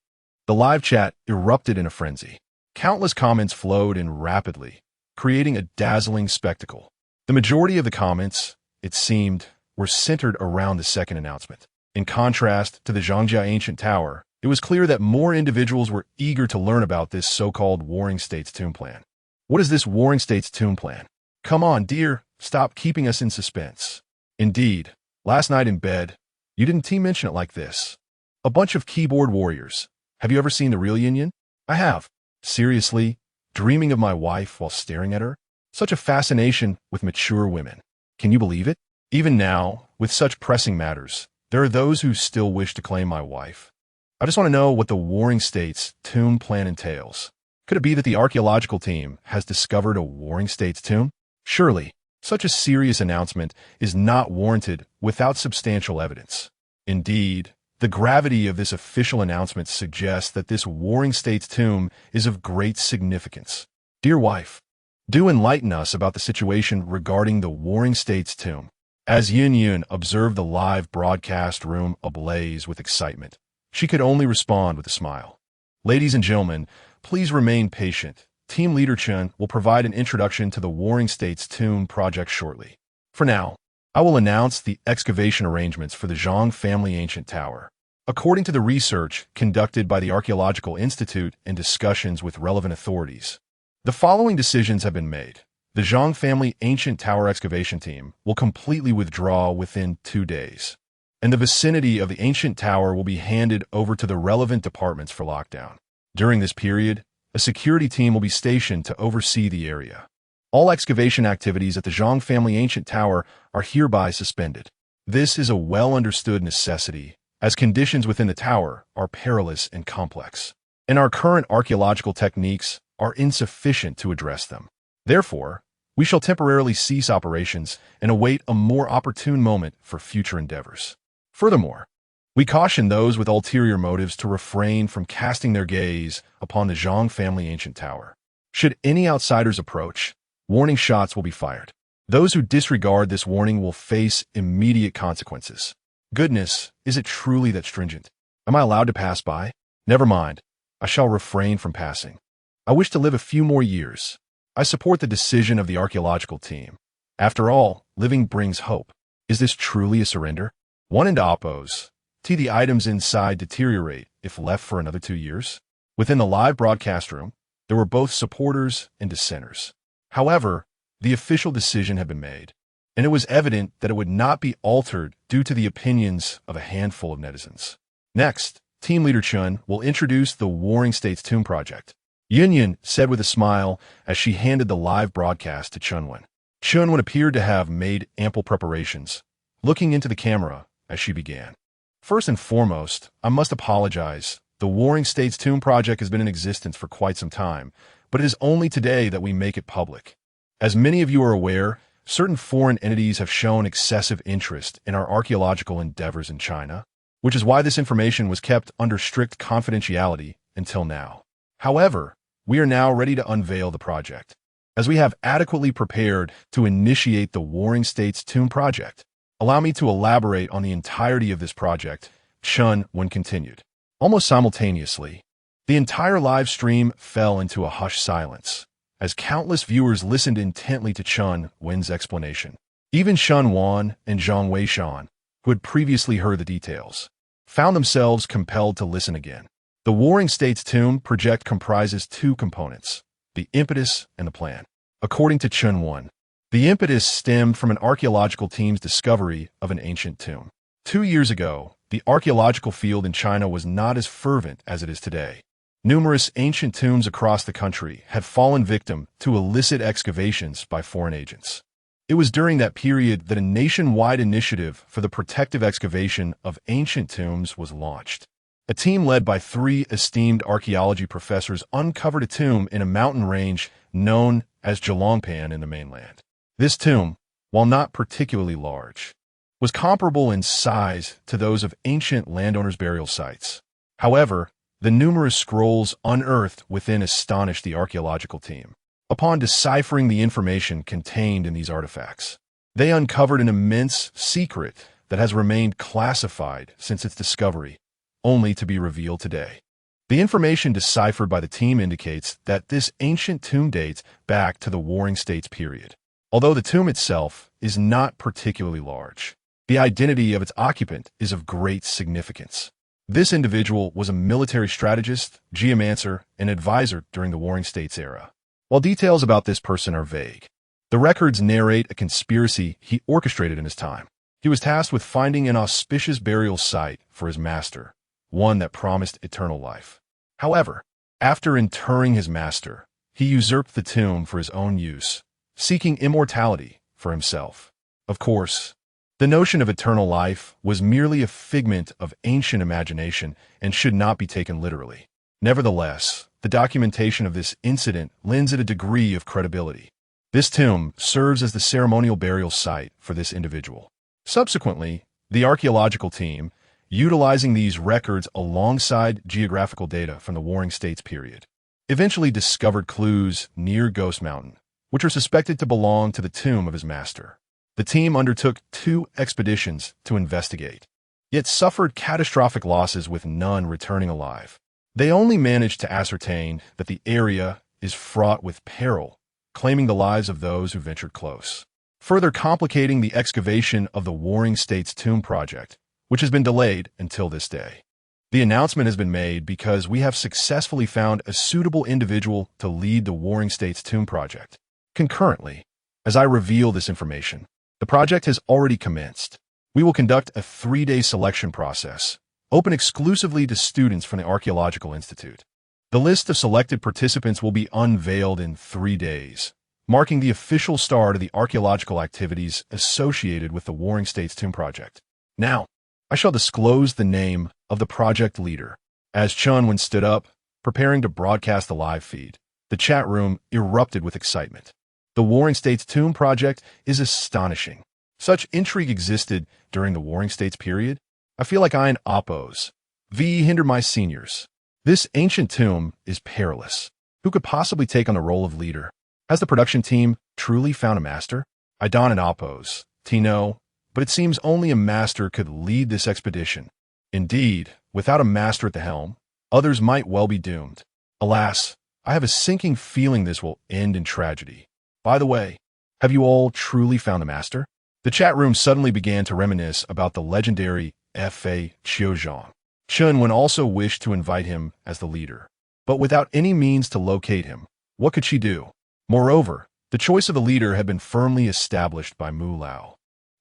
the live chat erupted in a frenzy. Countless comments flowed in rapidly, creating a dazzling spectacle. The majority of the comments, it seemed, were centered around the second announcement. In contrast to the Zhongjia ancient tower, it was clear that more individuals were eager to learn about this so-called Warring States tomb plan. What is this Warring States tomb plan? Come on, dear, stop keeping us in suspense. Indeed, last night in bed, you didn't mention it like this. A bunch of keyboard warriors. Have you ever seen the real Yin? I have. Seriously, dreaming of my wife while staring at her? Such a fascination with mature women. Can you believe it? Even now, with such pressing matters, there are those who still wish to claim my wife. I just want to know what the Warring States tomb plan entails. Could it be that the archaeological team has discovered a Warring States tomb? Surely, such a serious announcement is not warranted without substantial evidence. Indeed, the gravity of this official announcement suggests that this Warring States tomb is of great significance. Dear wife, do enlighten us about the situation regarding the Warring States tomb. As Yun observed the live broadcast room ablaze with excitement, she could only respond with a smile. Ladies and gentlemen, please remain patient. Team Leader Chen will provide an introduction to the Warring States tomb project shortly. For now, I will announce the excavation arrangements for the Zhang family ancient tower. According to the research conducted by the Archaeological Institute and discussions with relevant authorities, the following decisions have been made. The Zhang family ancient tower excavation team will completely withdraw within 2 days, and the vicinity of the ancient tower will be handed over to the relevant departments for lockdown. During this period, a security team will be stationed to oversee the area. All excavation activities at the Zhang family ancient tower are hereby suspended. This is a well-understood necessity, as conditions within the tower are perilous and complex, and our current archaeological techniques are insufficient to address them. Therefore, we shall temporarily cease operations and await a more opportune moment for future endeavors. Furthermore, we caution those with ulterior motives to refrain from casting their gaze upon the Zhang family ancient tower. Should any outsiders approach, warning shots will be fired. Those who disregard this warning will face immediate consequences. Goodness, is it truly that stringent? Am I allowed to pass by? Never mind, I shall refrain from passing. I wish to live a few more years. I support the decision of the archaeological team. After all, living brings hope. Is this truly a surrender? One and oppose. The items inside deteriorate if left for another 2 years. Within the live broadcast room, there were both supporters and dissenters. However, the official decision had been made, and it was evident that it would not be altered due to the opinions of a handful of netizens. Next, Team Leader Chen will introduce the Warring States tomb project. Yun said with a smile as she handed the live broadcast to Chunwen. Chunwen appeared to have made ample preparations, looking into the camera as she began. First and foremost, I must apologize. The Warring States tomb project has been in existence for quite some time, but it is only today that we make it public. As many of you are aware, certain foreign entities have shown excessive interest in our archaeological endeavors in China, which is why this information was kept under strict confidentiality until now. However, we are now ready to unveil the project, as we have adequately prepared to initiate the Warring States tomb project. Allow me to elaborate on the entirety of this project, Chun Wen continued. Almost simultaneously, the entire live stream fell into a hushed silence, as countless viewers listened intently to Chun Wen's explanation. Even Shun Wan and Zhang Weishan, who had previously heard the details, found themselves compelled to listen again. The Warring States tomb project comprises 2 components, the impetus and the plan. According to Chun Wan, the impetus stemmed from an archaeological team's discovery of an ancient tomb. 2 years ago, the archaeological field in China was not as fervent as it is today. Numerous ancient tombs across the country had fallen victim to illicit excavations by foreign agents. It was during that period that a nationwide initiative for the protective excavation of ancient tombs was launched. A team led by 3 esteemed archaeology professors uncovered a tomb in a mountain range known as Zhelongpan in the mainland. This tomb, while not particularly large, was comparable in size to those of ancient landowners' burial sites. However, the numerous scrolls unearthed within astonished the archaeological team. Upon deciphering the information contained in these artifacts, they uncovered an immense secret that has remained classified since its discovery, only to be revealed today. The information deciphered by the team indicates that this ancient tomb dates back to the Warring States period. Although the tomb itself is not particularly large, the identity of its occupant is of great significance. This individual was a military strategist, geomancer, and advisor during the Warring States era. While details about this person are vague, the records narrate a conspiracy he orchestrated in his time. He was tasked with finding an auspicious burial site for his master, one that promised eternal life. However, after interring his master, he usurped the tomb for his own use, seeking immortality for himself. Of course, the notion of eternal life was merely a figment of ancient imagination and should not be taken literally. Nevertheless, the documentation of this incident lends it a degree of credibility. This tomb serves as the ceremonial burial site for this individual. Subsequently, the archaeological team, utilizing these records alongside geographical data from the Warring States period, eventually discovered clues near Ghost Mountain, which are suspected to belong to the tomb of his master. The team undertook 2 expeditions to investigate, yet suffered catastrophic losses with none returning alive. They only managed to ascertain that the area is fraught with peril, claiming the lives of those who ventured close, further complicating the excavation of the Warring States Tomb project, which has been delayed until this day. The announcement has been made because we have successfully found a suitable individual to lead the Warring States Tomb project. Concurrently, as I reveal this information, the project has already commenced. We will conduct a 3-day selection process, open exclusively to students from the Archaeological Institute. The list of selected participants will be unveiled in 3 days, marking the official start of the archaeological activities associated with the Warring States Tomb project. Now, I shall disclose the name of the project leader. As Chun stood up, preparing to broadcast the live feed, the chat room erupted with excitement. The Warring States Tomb project is astonishing. Such intrigue existed during the Warring States period. I feel like I and Oppos hinder my seniors. This ancient tomb is perilous. Who could possibly take on the role of leader? Has the production team truly found a master? I don and Oppos, Tino, but it seems only a master could lead this expedition. Indeed, without a master at the helm, others might well be doomed. Alas, I have a sinking feeling this will end in tragedy. By the way, have you all truly found the master? The chat room suddenly began to reminisce about the legendary F.A. Qiuzhong. Chun also wished to invite him as the leader, but without any means to locate him, what could she do? Moreover, the choice of the leader had been firmly established by Mu Lao,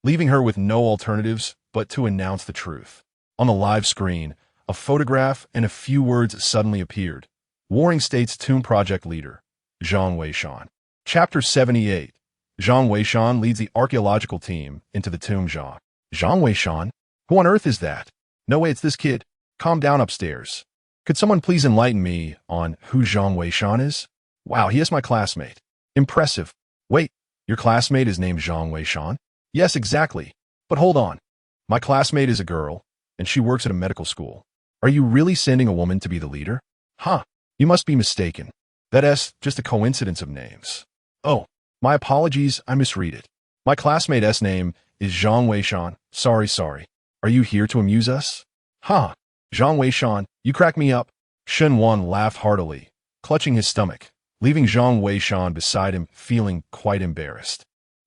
leaving her with no alternatives but to announce the truth. On the live screen, a photograph and a few words suddenly appeared. Warring States Tomb Project Leader, Zhang Weishan. Chapter 78. Zhang Weishan leads the archaeological team into the tomb. Zhang Weishan? Who on earth is that? No way, it's this kid. Calm down upstairs. Could someone please enlighten me on who Zhang Weishan is? Wow, he is my classmate. Impressive. Wait, your classmate is named Zhang Weishan? Yes, exactly. But hold on. My classmate is a girl, and she works at a medical school. Are you really sending a woman to be the leader? Huh, you must be mistaken. That's just a coincidence of names. Oh, my apologies, I misread it. My classmate's name is Zhang Weishan. Sorry. Are you here to amuse us? Huh, Zhang Weishan, you crack me up. Shen Wan laughed heartily, clutching his stomach, leaving Zhang Weishan beside him feeling quite embarrassed.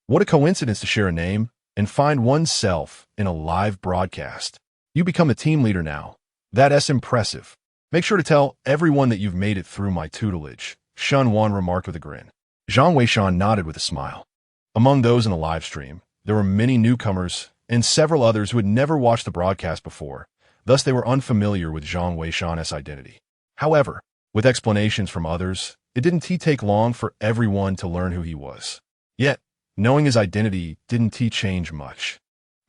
What a coincidence to share a name and find oneself in a live broadcast. You become a team leader now. That's impressive. Make sure to tell everyone that you've made it through my tutelage, Shen Wan remarked with a grin. Zhang Weishan nodded with a smile. Among those in the live stream, there were many newcomers and several others who had never watched the broadcast before, thus they were unfamiliar with Zhang Weishan's identity. However, with explanations from others, it didn't take long for everyone to learn who he was. Yet, knowing his identity didn't change much.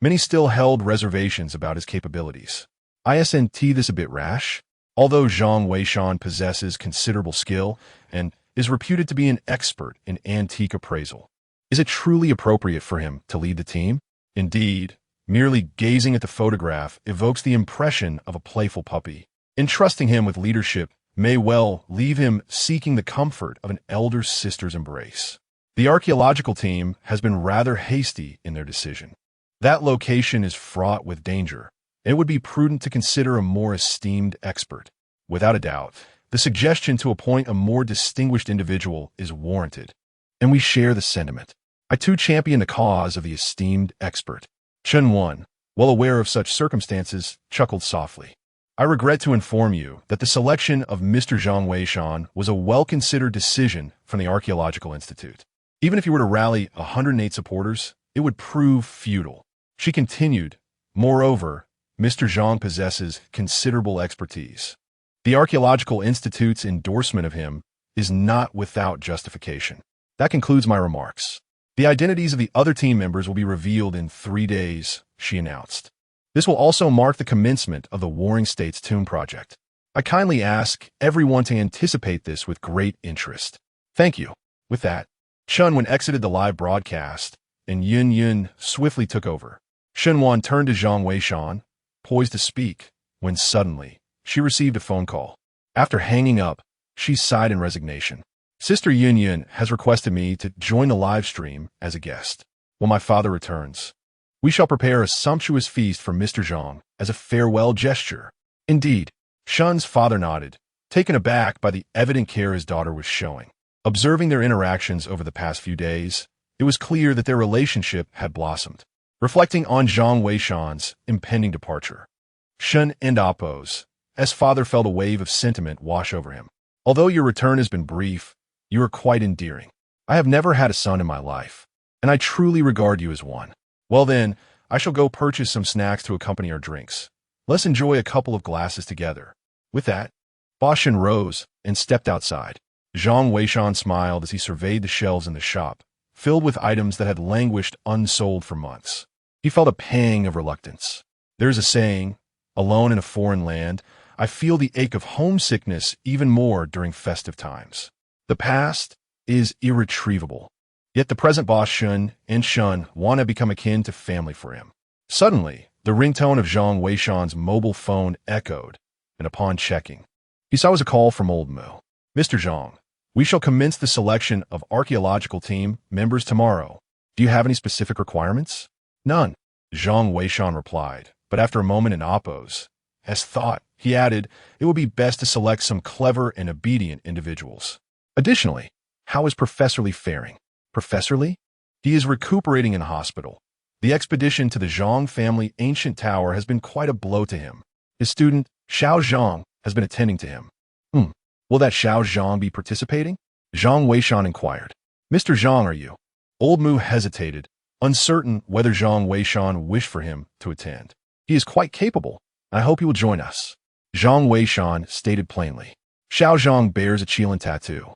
Many still held reservations about his capabilities. Isn't this a bit rash? Although Zhang Weishan possesses considerable skill and is reputed to be an expert in antique appraisal, is it truly appropriate for him to lead the team? Indeed, merely gazing at the photograph evokes the impression of a playful puppy. Entrusting him with leadership may well leave him seeking the comfort of an elder sister's embrace. The archaeological team has been rather hasty in their decision. That location is fraught with danger, and it would be prudent to consider a more esteemed expert. Without a doubt, the suggestion to appoint a more distinguished individual is warranted, and we share the sentiment. I too champion the cause of the esteemed expert. Chen Wan, well aware of such circumstances, chuckled softly. I regret to inform you that the selection of Mr. Zhang Weishan was a well-considered decision from the Archaeological Institute. Even if you were to rally 108 supporters, it would prove futile. She continued, moreover, Mr. Zhang possesses considerable expertise. The Archaeological Institute's endorsement of him is not without justification. That concludes my remarks. The identities of the other team members will be revealed in 3 days, she announced. This will also mark the commencement of the Warring States Tomb Project. I kindly ask everyone to anticipate this with great interest. Thank you. With that, Chun exited the live broadcast, and Yun Yun swiftly took over. Shenwan turned to Zhang Weishan, poised to speak, when suddenly, she received a phone call. After hanging up, she sighed in resignation. Sister Yun Yun has requested me to join the live stream as a guest. When my father returns, we shall prepare a sumptuous feast for Mr. Zhang as a farewell gesture. Indeed, Shun's father nodded, taken aback by the evident care his daughter was showing. Observing their interactions over the past few days, it was clear that their relationship had blossomed. Reflecting on Zhang Weishan's impending departure, Shun and Apos, as father felt a wave of sentiment wash over him. Although your return has been brief, you are quite endearing. I have never had a son in my life, and I truly regard you as one. Well then, I shall go purchase some snacks to accompany our drinks. Let's enjoy a couple of glasses together. With that, Boshin rose and stepped outside. Zhang Weishan smiled as he surveyed the shelves in the shop, filled with items that had languished unsold for months. He felt a pang of reluctance. There's a saying, alone in a foreign land, I feel the ache of homesickness even more during festive times. The past is irretrievable. Yet the present boss Shun and Shun want to become akin to family for him. Suddenly, the ringtone of Zhang Weishan's mobile phone echoed, and upon checking, he saw it was a call from old Mu. Mr. Zhang, we shall commence the selection of archaeological team members tomorrow. Do you have any specific requirements? None, Zhang Weishan replied, but after a moment in Apos, as thought, he added, it would be best to select some clever and obedient individuals. Additionally, how is Professor Li faring? Professor Li? He is recuperating in hospital. The expedition to the Zhang family ancient tower has been quite a blow to him. His student, Xiao Zhang, has been attending to him. Will that Xiao Zhang be participating? Zhang Weishan inquired. Mr. Zhang, are you? Old Mu hesitated, uncertain whether Zhang Weishan wished for him to attend. He is quite capable, and I hope he will join us. Zhang Weishan stated plainly. Xiao Zhang bears a Qilin tattoo.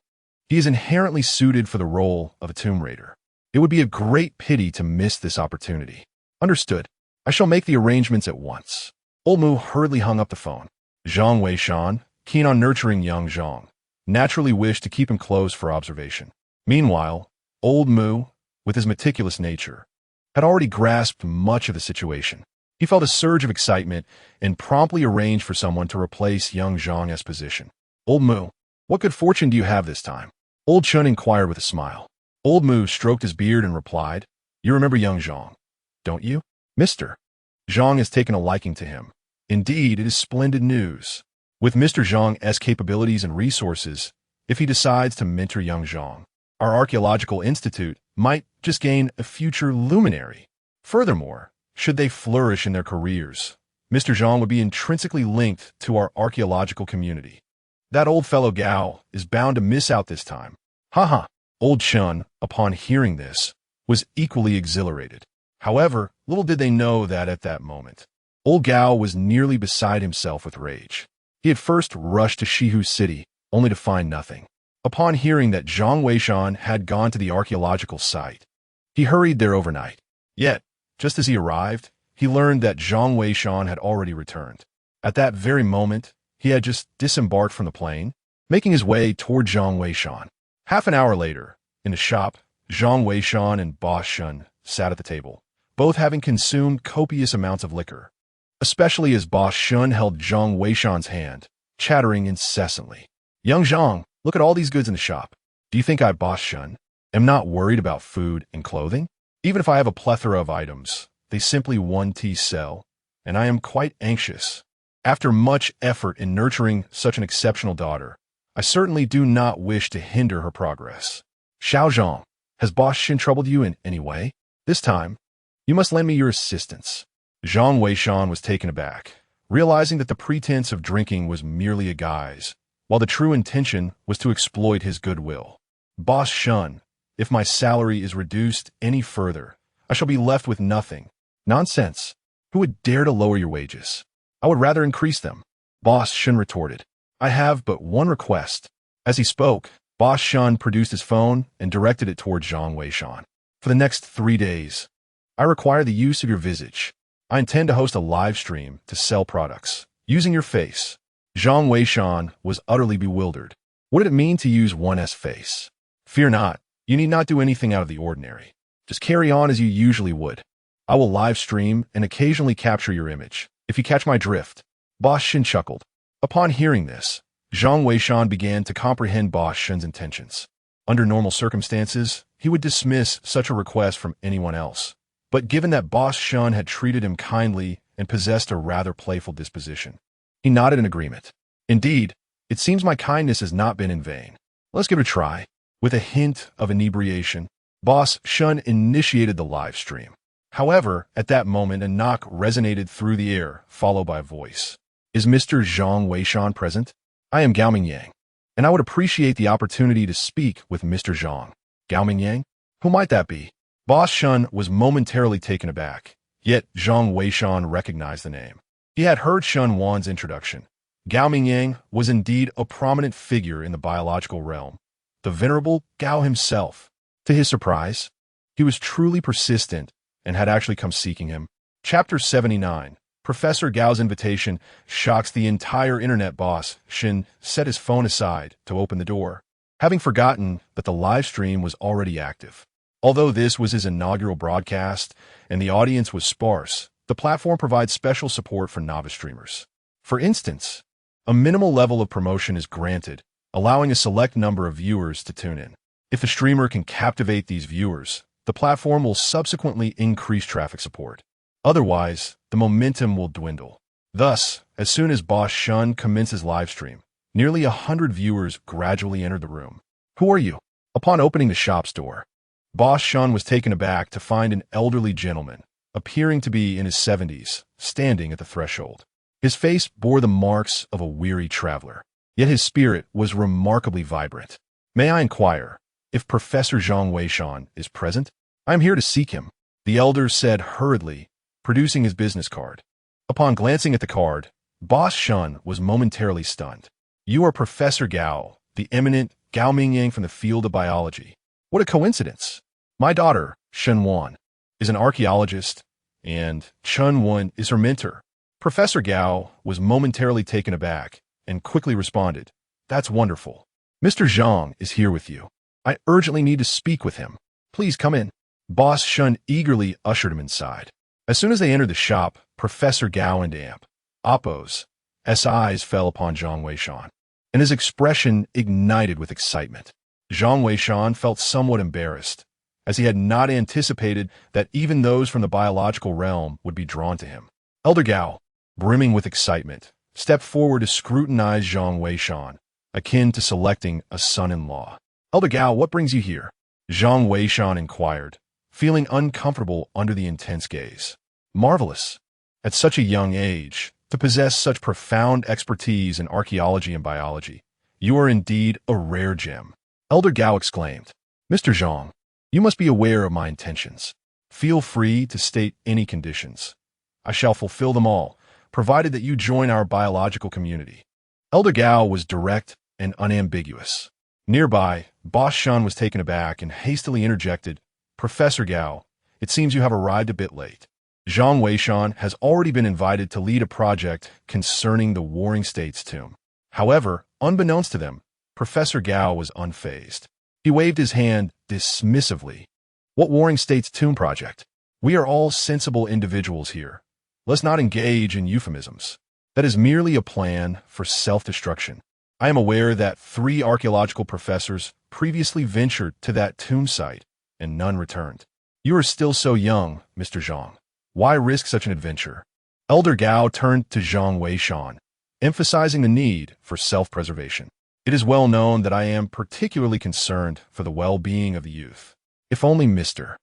He is inherently suited for the role of a tomb raider. It would be a great pity to miss this opportunity. Understood. I shall make the arrangements at once. Old Mu hurriedly hung up the phone. Zhang Weishan, keen on nurturing young Zhang, naturally wished to keep him close for observation. Meanwhile, old Mu, with his meticulous nature, had already grasped much of the situation. He felt a surge of excitement and promptly arranged for someone to replace young Zhang's position. Old Mu, what good fortune do you have this time? Old Chun inquired with a smile. Old Mu stroked his beard and replied, You remember young Zhang, don't you? Mr. Zhang has taken a liking to him. Indeed, it is splendid news. With Mr. Zhang's capabilities and resources, if he decides to mentor young Zhang, our Archaeological Institute might just gain a future luminary. Furthermore, should they flourish in their careers, Mr. Zhang would be intrinsically linked to our archaeological community. That old fellow Gao is bound to miss out this time. Haha. Old Chun, upon hearing this, was equally exhilarated. However, little did they know that at that moment, old Gao was nearly beside himself with rage. He had first rushed to Shihu City, only to find nothing. Upon hearing that Zhang Weishan had gone to the archaeological site, he hurried there overnight. Yet, just as he arrived, he learned that Zhang Weishan had already returned. At that very moment, he had just disembarked from the plane, making his way toward Zhang Weishan. Half an hour later, in the shop, Zhang Weishan and Boss Shun sat at the table, both having consumed copious amounts of liquor, especially as Boss Shun held Zhang Weishan's hand, chattering incessantly. Young Zhang, look at all these goods in the shop. Do you think I, Boss Shun, am not worried about food and clothing? Even if I have a plethora of items, they simply one T cell, and I am quite anxious. After much effort in nurturing such an exceptional daughter, I certainly do not wish to hinder her progress. Xiao Zhang, has Boss Shin troubled you in any way? This time, you must lend me your assistance. Zhang Weishan was taken aback, realizing that the pretense of drinking was merely a guise, while the true intention was to exploit his goodwill. Boss Shun, if my salary is reduced any further, I shall be left with nothing. Nonsense. Who would dare to lower your wages? I would rather increase them. Boss Shun retorted. I have but one request. As he spoke, Boss Shun produced his phone and directed it toward Zhang Weishan. For the next 3 days, I require the use of your visage. I intend to host a live stream to sell products, using your face. Zhang Weishan was utterly bewildered. What did it mean to use one's face? Fear not, you need not do anything out of the ordinary. Just carry on as you usually would. I will live stream and occasionally capture your image, if you catch my drift. Boss Shin chuckled. Upon hearing this, Zhang Weishan began to comprehend Boss Shin's intentions. Under normal circumstances, he would dismiss such a request from anyone else. But given that Boss Shun had treated him kindly and possessed a rather playful disposition, he nodded in agreement. Indeed, it seems my kindness has not been in vain. Let's give it a try. With a hint of inebriation, Boss Shun initiated the live stream. However, at that moment, a knock resonated through the air, followed by a voice. Is Mr. Zhang Weishan present? I am Gao Mingyang, and I would appreciate the opportunity to speak with Mr. Zhang. Gao Mingyang? Who might that be? Boss Shun was momentarily taken aback, yet Zhang Weishan recognized the name. He had heard Shun Wan's introduction. Gao Mingyang was indeed a prominent figure in the biological realm, the venerable Gao himself. To his surprise, he was truly persistent and had actually come seeking him. Chapter 79. Professor Gao's invitation shocks the entire internet. Boss Shin set his phone aside to open the door, having forgotten that the live stream was already active. Although this was his inaugural broadcast and the audience was sparse, the platform provides special support for novice streamers. For instance, a minimal level of promotion is granted, allowing a select number of viewers to tune in. If the streamer can captivate these viewers, the platform will subsequently increase traffic support. Otherwise, the momentum will dwindle. Thus, as soon as Boss Shun commences live stream, nearly 100 viewers gradually entered the room. Who are you? Upon opening the shop's door, Boss Shun was taken aback to find an elderly gentleman, appearing to be in his 70s, standing at the threshold. His face bore the marks of a weary traveler, yet his spirit was remarkably vibrant. May I inquire if Professor Zhang Weishan is present? I am here to seek him, the elder said hurriedly, producing his business card. Upon glancing at the card, Boss Shun was momentarily stunned. You are Professor Gao, the eminent Gao Mingyang from the field of biology. What a coincidence. My daughter, Shen Wan, is an archaeologist, and Chun Wan is her mentor. Professor Gao was momentarily taken aback and quickly responded, That's wonderful. Mr. Zhang is here with you. I urgently need to speak with him. Please come in. Boss Shun eagerly ushered him inside. As soon as they entered the shop, Professor Gao and Oppo's eyes fell upon Zhang Weishan, and his expression ignited with excitement. Zhang Weishan felt somewhat embarrassed, as he had not anticipated that even those from the biological realm would be drawn to him. Elder Gao, brimming with excitement, stepped forward to scrutinize Zhang Weishan, akin to selecting a son-in-law. Elder Gao, what brings you here? Zhang Weishan inquired, feeling uncomfortable under the intense gaze. Marvelous. At such a young age, to possess such profound expertise in archaeology and biology, you are indeed a rare gem. Elder Gao exclaimed. Mr. Zhang, you must be aware of my intentions. Feel free to state any conditions. I shall fulfill them all, provided that you join our biological community. Elder Gao was direct and unambiguous. Nearby, Boss Shun was taken aback and hastily interjected, Professor Gao, it seems you have arrived a bit late. Zhang Weishan has already been invited to lead a project concerning the Warring States tomb. However, unbeknownst to them, Professor Gao was unfazed. He waved his hand dismissively. What Warring States tomb project? We are all sensible individuals here. Let's not engage in euphemisms. That is merely a plan for self-destruction. I am aware that 3 archaeological professors previously ventured to that tomb site, and none returned. You are still so young, Mr. Zhang. Why risk such an adventure? Elder Gao turned to Zhang Weishan, emphasizing the need for self-preservation. It is well known that I am particularly concerned for the well-being of the youth. If only Mr.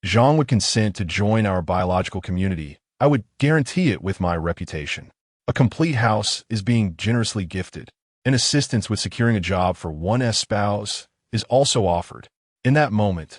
Zhang would consent to join our biological community, I would guarantee it with my reputation. A complete house is being generously gifted, and assistance with securing a job for one's spouse is also offered. In that moment,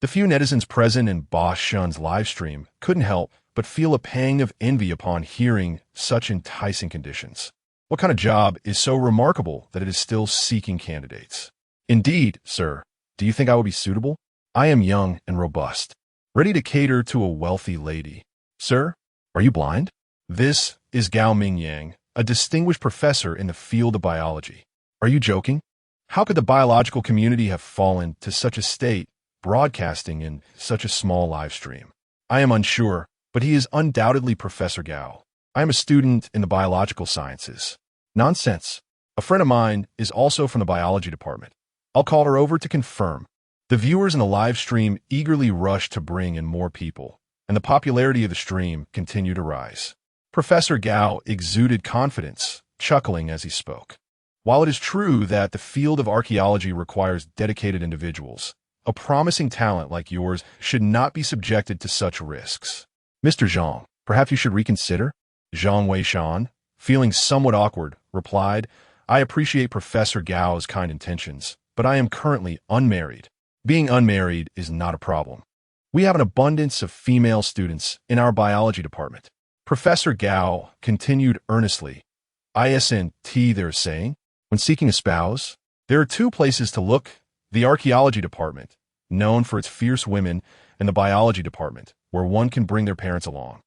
the few netizens present in Boss Shun's live stream couldn't help but feel a pang of envy upon hearing such enticing conditions. What kind of job is so remarkable that it is still seeking candidates? Indeed, sir. Do you think I would be suitable? I am young and robust, ready to cater to a wealthy lady. Sir, are you blind? This is Gao Mingyang, a distinguished professor in the field of biology. Are you joking? How could the biological community have fallen to such a state, broadcasting in such a small live stream? I am unsure, but he is undoubtedly Professor Gao. I am a student in the biological sciences. Nonsense. A friend of mine is also from the biology department. I'll call her over to confirm. The viewers in the live stream eagerly rushed to bring in more people, and the popularity of the stream continued to rise. Professor Gao exuded confidence, chuckling as he spoke. While it is true that the field of archaeology requires dedicated individuals, a promising talent like yours should not be subjected to such risks. Mr. Zhang, perhaps you should reconsider? Zhang Weishan, feeling somewhat awkward, replied, I appreciate Professor Gao's kind intentions, but I am currently unmarried. Being unmarried is not a problem. We have an abundance of female students in our biology department. Professor Gao continued earnestly. Isn't they're saying? When seeking a spouse, there are two places to look: the archaeology department, known for its fierce women, and the biology department, where one can bring their parents along.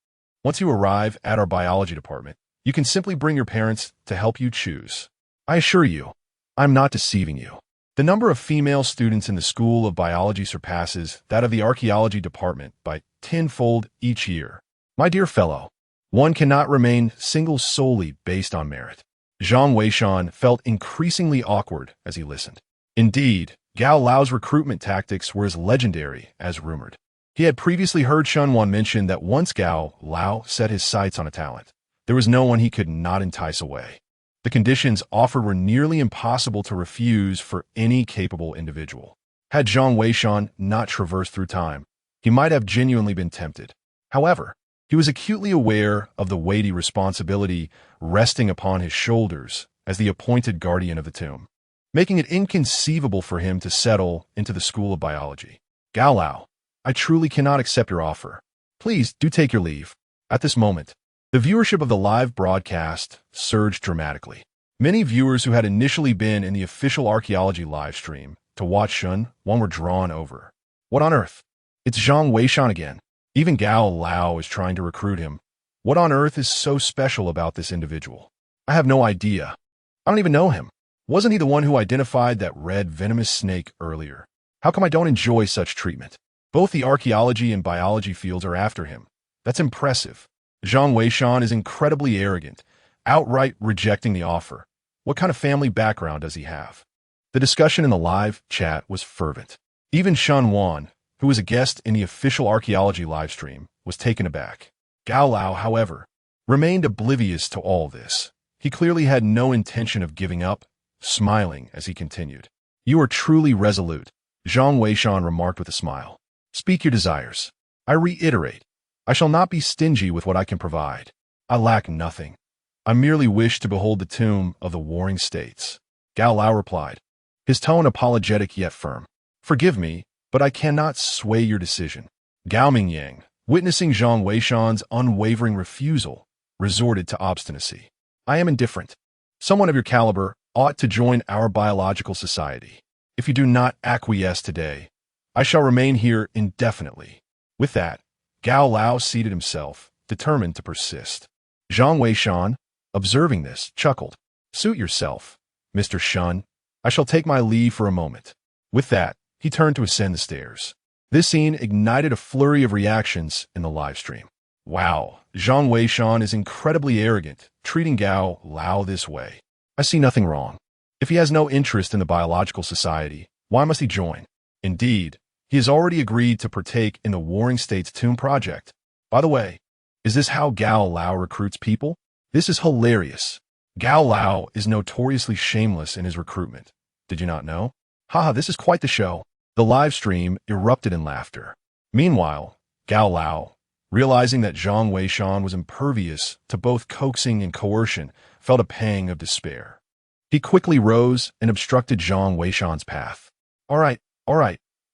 Once you arrive at our biology department, you can simply bring your parents to help you choose. I assure you, I'm not deceiving you. The number of female students in the School of Biology surpasses that of the archaeology department by tenfold each year. My dear fellow, one cannot remain single solely based on merit. Zhang Weishan felt increasingly awkward as he listened. Indeed, Gao Lao's recruitment tactics were as legendary as rumored. He had previously heard Shunwan mention that once Gao Lao set his sights on a talent, there was no one he could not entice away. The conditions offered were nearly impossible to refuse for any capable individual. Had Zhang Weishan not traversed through time, he might have genuinely been tempted. However, he was acutely aware of the weighty responsibility resting upon his shoulders as the appointed guardian of the tomb, making it inconceivable for him to settle into the School of Biology. Gao Lao, I truly cannot accept your offer. Please do take your leave. At this moment, the viewership of the live broadcast surged dramatically. Many viewers who had initially been in the official archaeology live stream to watch Shunwan were drawn over. What on earth? It's Zhang Weishan again. Even Gao Lao is trying to recruit him. What on earth is so special about this individual? I have no idea. I don't even know him. Wasn't he the one who identified that red venomous snake earlier? How come I don't enjoy such treatment? Both the archaeology and biology fields are after him. That's impressive. Zhang Weishan is incredibly arrogant, outright rejecting the offer. What kind of family background does he have? The discussion in the live chat was fervent. Even Shunwan, who was a guest in the official archaeology livestream, was taken aback. Gao Lao, however, remained oblivious to all this. He clearly had no intention of giving up, smiling as he continued. You are truly resolute, Zhang Weishan remarked with a smile. Speak your desires. I reiterate, I shall not be stingy with what I can provide. I lack nothing. I merely wish to behold the tomb of the warring states. Gao Lao replied, his tone apologetic yet firm. Forgive me, but I cannot sway your decision. Gao Mingyang, witnessing Zhang Weishan's unwavering refusal, resorted to obstinacy. I am indifferent. Someone of your caliber ought to join our biological society. If you do not acquiesce today, I shall remain here indefinitely. With that, Gao Lao seated himself, determined to persist. Zhang Weishan, observing this, chuckled. Suit yourself, Mr. Shun. I shall take my leave for a moment. With that, he turned to ascend the stairs. This scene ignited a flurry of reactions in the live stream. Wow, Zhang Weishan is incredibly arrogant, treating Gao Lao this way. I see nothing wrong. If he has no interest in the biological society, why must he join? Indeed, he has already agreed to partake in the Warring States Tomb project. By the way, is this how Gao Lao recruits people? This is hilarious. Gao Lao is notoriously shameless in his recruitment. Did you not know? Haha, this is quite the show. The live stream erupted in laughter. Meanwhile, Gao Lao, realizing that Zhang Weishan was impervious to both coaxing and coercion, felt a pang of despair. He quickly rose and obstructed Zhang Weishan's path. All right,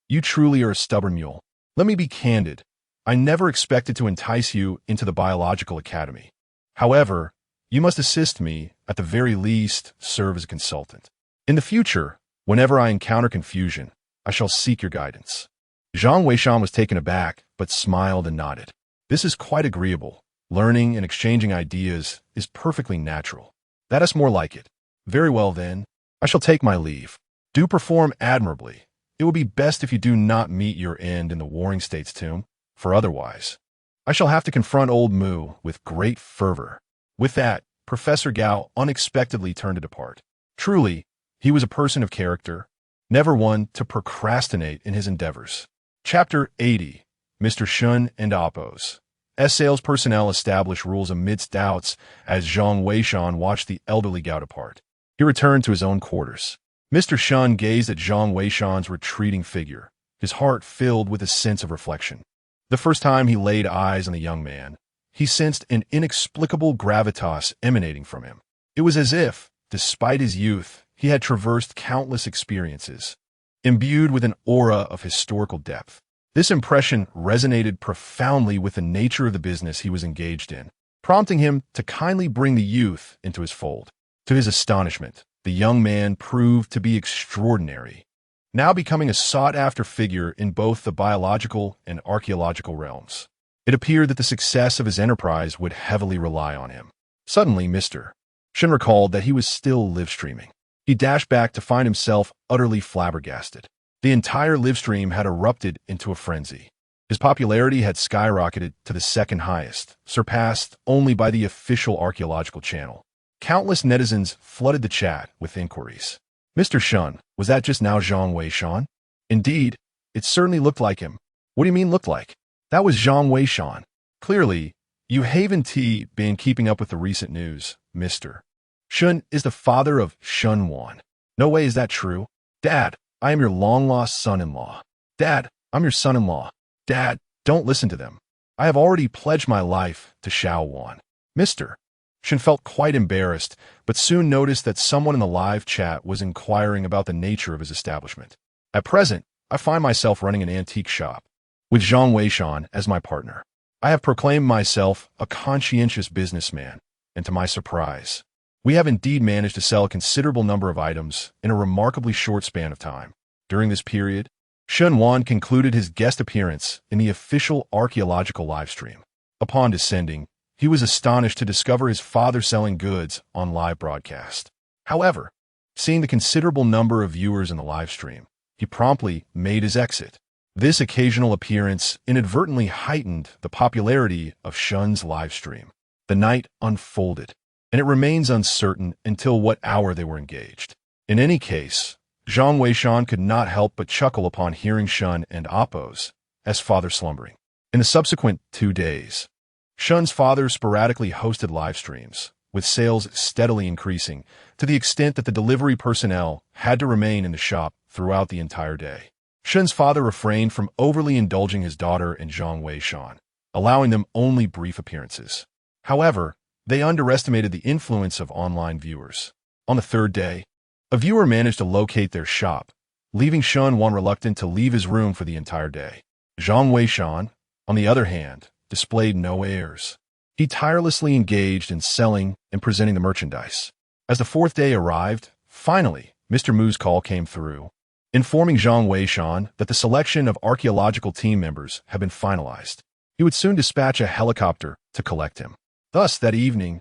you truly are a stubborn mule. Let me be candid. I never expected to entice you into the biological academy. However, you must assist me, at the very least, serve as a consultant. In the future, whenever I encounter confusion, I shall seek your guidance. Zhang Weishan was taken aback, but smiled and nodded. This is quite agreeable. Learning and exchanging ideas is perfectly natural. That is more like it. Very well then, I shall take my leave. Do perform admirably. It will be best if you do not meet your end in the Warring States tomb, for otherwise, I shall have to confront old Mu with great fervor. With that, Professor Gao unexpectedly turned to depart. Truly, he was a person of character, never one to procrastinate in his endeavors. Chapter 80. Mr. Shun and Oppos. Sales personnel establish rules amidst doubts as Zhang Weishan watched the elderly Gao depart. He returned to his own quarters. Mr. Shun gazed at Zhang Weishan's retreating figure, his heart filled with a sense of reflection. The first time he laid eyes on the young man, he sensed an inexplicable gravitas emanating from him. It was as if, despite his youth, he had traversed countless experiences, imbued with an aura of historical depth. This impression resonated profoundly with the nature of the business he was engaged in, prompting him to kindly bring the youth into his fold. To his astonishment, the young man proved to be extraordinary, now becoming a sought-after figure in both the biological and archaeological realms. It appeared that the success of his enterprise would heavily rely on him. Suddenly, Mr. Shun recalled that he was still live-streaming. He dashed back to find himself utterly flabbergasted. The entire live-stream had erupted into a frenzy. His popularity had skyrocketed to the second highest, surpassed only by the official archaeological channel. Countless netizens flooded the chat with inquiries. Mr. Shun, was that just now Zhang Weishan? Indeed, it certainly looked like him. What do you mean looked like? That was Zhang Weishan. Clearly, you haven't been keeping up with the recent news, Mr. Shun is the father of Shun Wan. No way is that true. Dad, I am your long-lost son-in-law. Dad, I'm your son-in-law. Dad, don't listen to them. I have already pledged my life to Xiao Wan. Mr. Shun felt quite embarrassed, but soon noticed that someone in the live chat was inquiring about the nature of his establishment. At present, I find myself running an antique shop, with Zhang Weishan as my partner. I have proclaimed myself a conscientious businessman, and to my surprise, we have indeed managed to sell a considerable number of items in a remarkably short span of time. During this period, Shun Wan concluded his guest appearance in the official archaeological livestream. Upon descending, he was astonished to discover his father selling goods on live broadcast. However, seeing the considerable number of viewers in the livestream, he promptly made his exit. This occasional appearance inadvertently heightened the popularity of Shun's livestream. The night unfolded, and it remains uncertain until what hour they were engaged. In any case, Zhang Weishan could not help but chuckle upon hearing Shun and Oppos as father slumbering. In the subsequent 2 days, Shun's father sporadically hosted live streams, with sales steadily increasing to the extent that the delivery personnel had to remain in the shop throughout the entire day. Shun's father refrained from overly indulging his daughter and Zhang Weishan, allowing them only brief appearances. However, they underestimated the influence of online viewers. On the 3rd day, a viewer managed to locate their shop, leaving Shun Wan reluctant to leave his room for the entire day. Zhang Weishan, on the other hand, displayed no airs. He tirelessly engaged in selling and presenting the merchandise. As the 4th day arrived, finally, Mr. Mu's call came through, informing Zhang Weishan that the selection of archaeological team members had been finalized. He would soon dispatch a helicopter to collect him. Thus, that evening,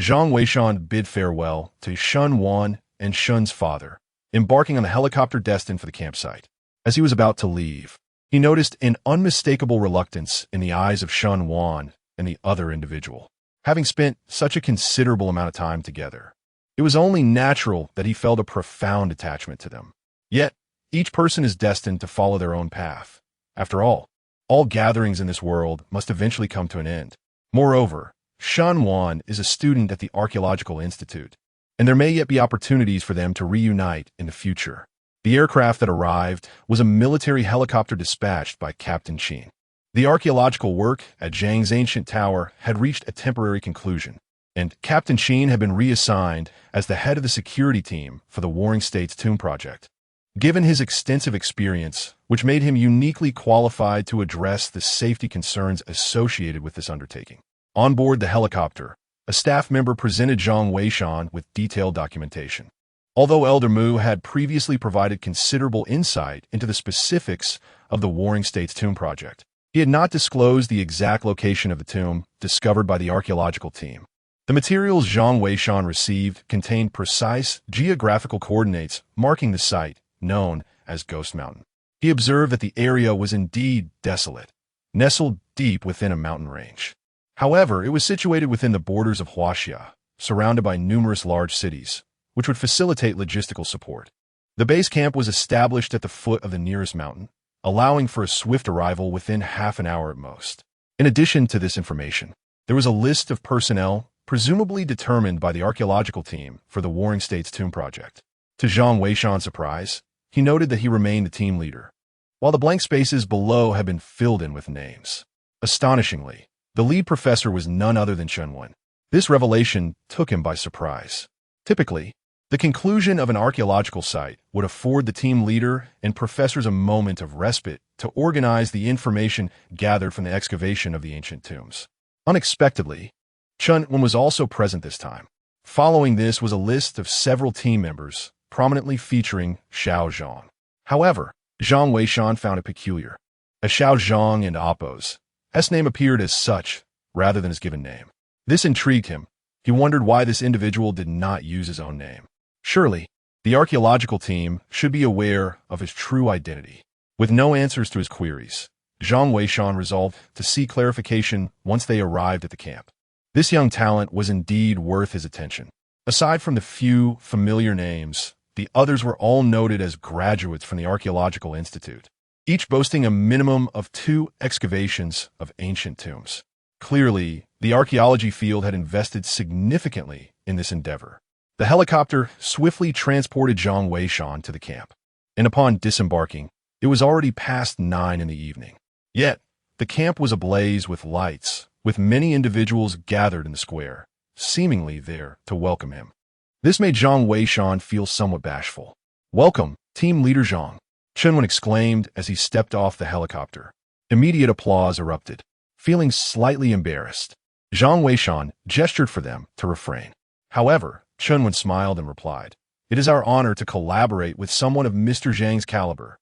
Zhang Weishan bid farewell to Shun Wan and Shun's father, embarking on the helicopter destined for the campsite. As he was about to leave, he noticed an unmistakable reluctance in the eyes of Shun Wan and the other individual. Having spent such a considerable amount of time together, it was only natural that he felt a profound attachment to them. Yet, each person is destined to follow their own path. After all, All gatherings in this world must eventually come to an end. Moreover, Shan Wan is a student at the Archaeological Institute, and there may yet be opportunities for them to reunite in the future. The aircraft that arrived was a military helicopter dispatched by Captain Qin. The archaeological work at Zhang's ancient tower had reached a temporary conclusion, and Captain Qin had been reassigned as the head of the security team for the Warring States Tomb project. Given his extensive experience, which made him uniquely qualified to address the safety concerns associated with this undertaking. On board the helicopter, a staff member presented Zhang Weishan with detailed documentation. Although Elder Mu had previously provided considerable insight into the specifics of the Warring States Tomb project, he had not disclosed the exact location of the tomb discovered by the archaeological team. The materials Zhang Weishan received contained precise geographical coordinates marking the site, known as Ghost Mountain. He observed that the area was indeed desolate, nestled deep within a mountain range. However, it was situated within the borders of Huaxia, surrounded by numerous large cities, which would facilitate logistical support. The base camp was established at the foot of the nearest mountain, allowing for a swift arrival within half an hour at most. In addition to this information, there was a list of personnel presumably determined by the archaeological team for the Warring States Tomb project. To Zhang Weishan's surprise, he noted that he remained the team leader, while the blank spaces below had been filled in with names. Astonishingly, the lead professor was none other than Chen Wen. This revelation took him by surprise. Typically, the conclusion of an archaeological site would afford the team leader and professors a moment of respite to organize the information gathered from the excavation of the ancient tombs. Unexpectedly, Chen Wen was also present this time. Following this was a list of several team members, prominently featuring Xiao Zhang. However, Zhang Weishan found it peculiar, as Xiao Zhang and Appo's name appeared as such, rather than his given name. This intrigued him. He wondered why this individual did not use his own name. Surely, the archaeological team should be aware of his true identity. With no answers to his queries, Zhang Weishan resolved to seek clarification once they arrived at the camp. This young talent was indeed worth his attention. Aside from the few familiar names, the others were all noted as graduates from the Archaeological Institute, each boasting a minimum of 2 excavations of ancient tombs. Clearly, the archaeology field had invested significantly in this endeavor. The helicopter swiftly transported Zhang Weishan to the camp, and upon disembarking, it was already past 9 in the evening. Yet, the camp was ablaze with lights, with many individuals gathered in the square, seemingly there to welcome him. This made Zhang Weishan feel somewhat bashful. "Welcome, Team Leader Zhang," Chen Wen exclaimed as he stepped off the helicopter. Immediate applause erupted. Feeling slightly embarrassed, Zhang Weishan gestured for them to refrain. However, Chen Wen smiled and replied, "It is our honor to collaborate with someone of Mr. Zhang's caliber.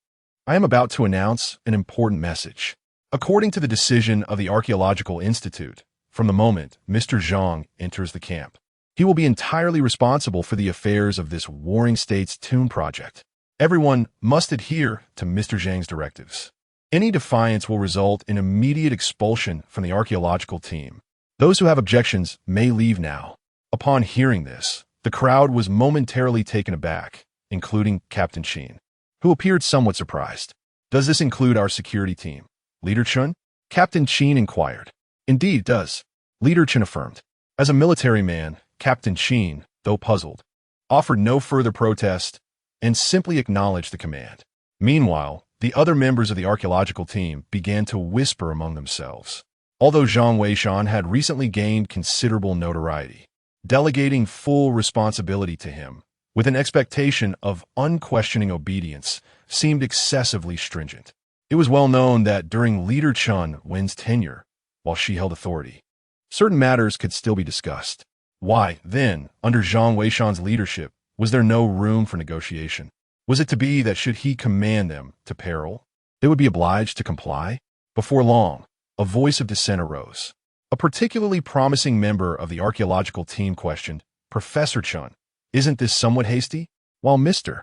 I am about to announce an important message. According to the decision of the Archaeological Institute, from the moment Mr. Zhang enters the camp, he will be entirely responsible for the affairs of this Warring States Tomb project. Everyone must adhere to Mr. Zhang's directives. Any defiance will result in immediate expulsion from the archaeological team. Those who have objections may leave now." Upon hearing this, the crowd was momentarily taken aback, including Captain Qin, who appeared somewhat surprised. "Does this include our security team, Leader Chen?" Captain Qin inquired. "Indeed it does," Leader Chen affirmed. As a military man, Captain Qin, though puzzled, offered no further protest and simply acknowledged the command. Meanwhile, the other members of the archaeological team began to whisper among themselves. Although Zhang Weishan had recently gained considerable notoriety, delegating full responsibility to him, with an expectation of unquestioning obedience, seemed excessively stringent. It was well known that during Leader Chen Wen's tenure, while she held authority, certain matters could still be discussed. Why, then, under Zhang Weishan's leadership, was there no room for negotiation? Was it to be that should he command them to peril, they would be obliged to comply? Before long, a voice of dissent arose. A particularly promising member of the archaeological team questioned, "Professor Chen, isn't this somewhat hasty? While Mr.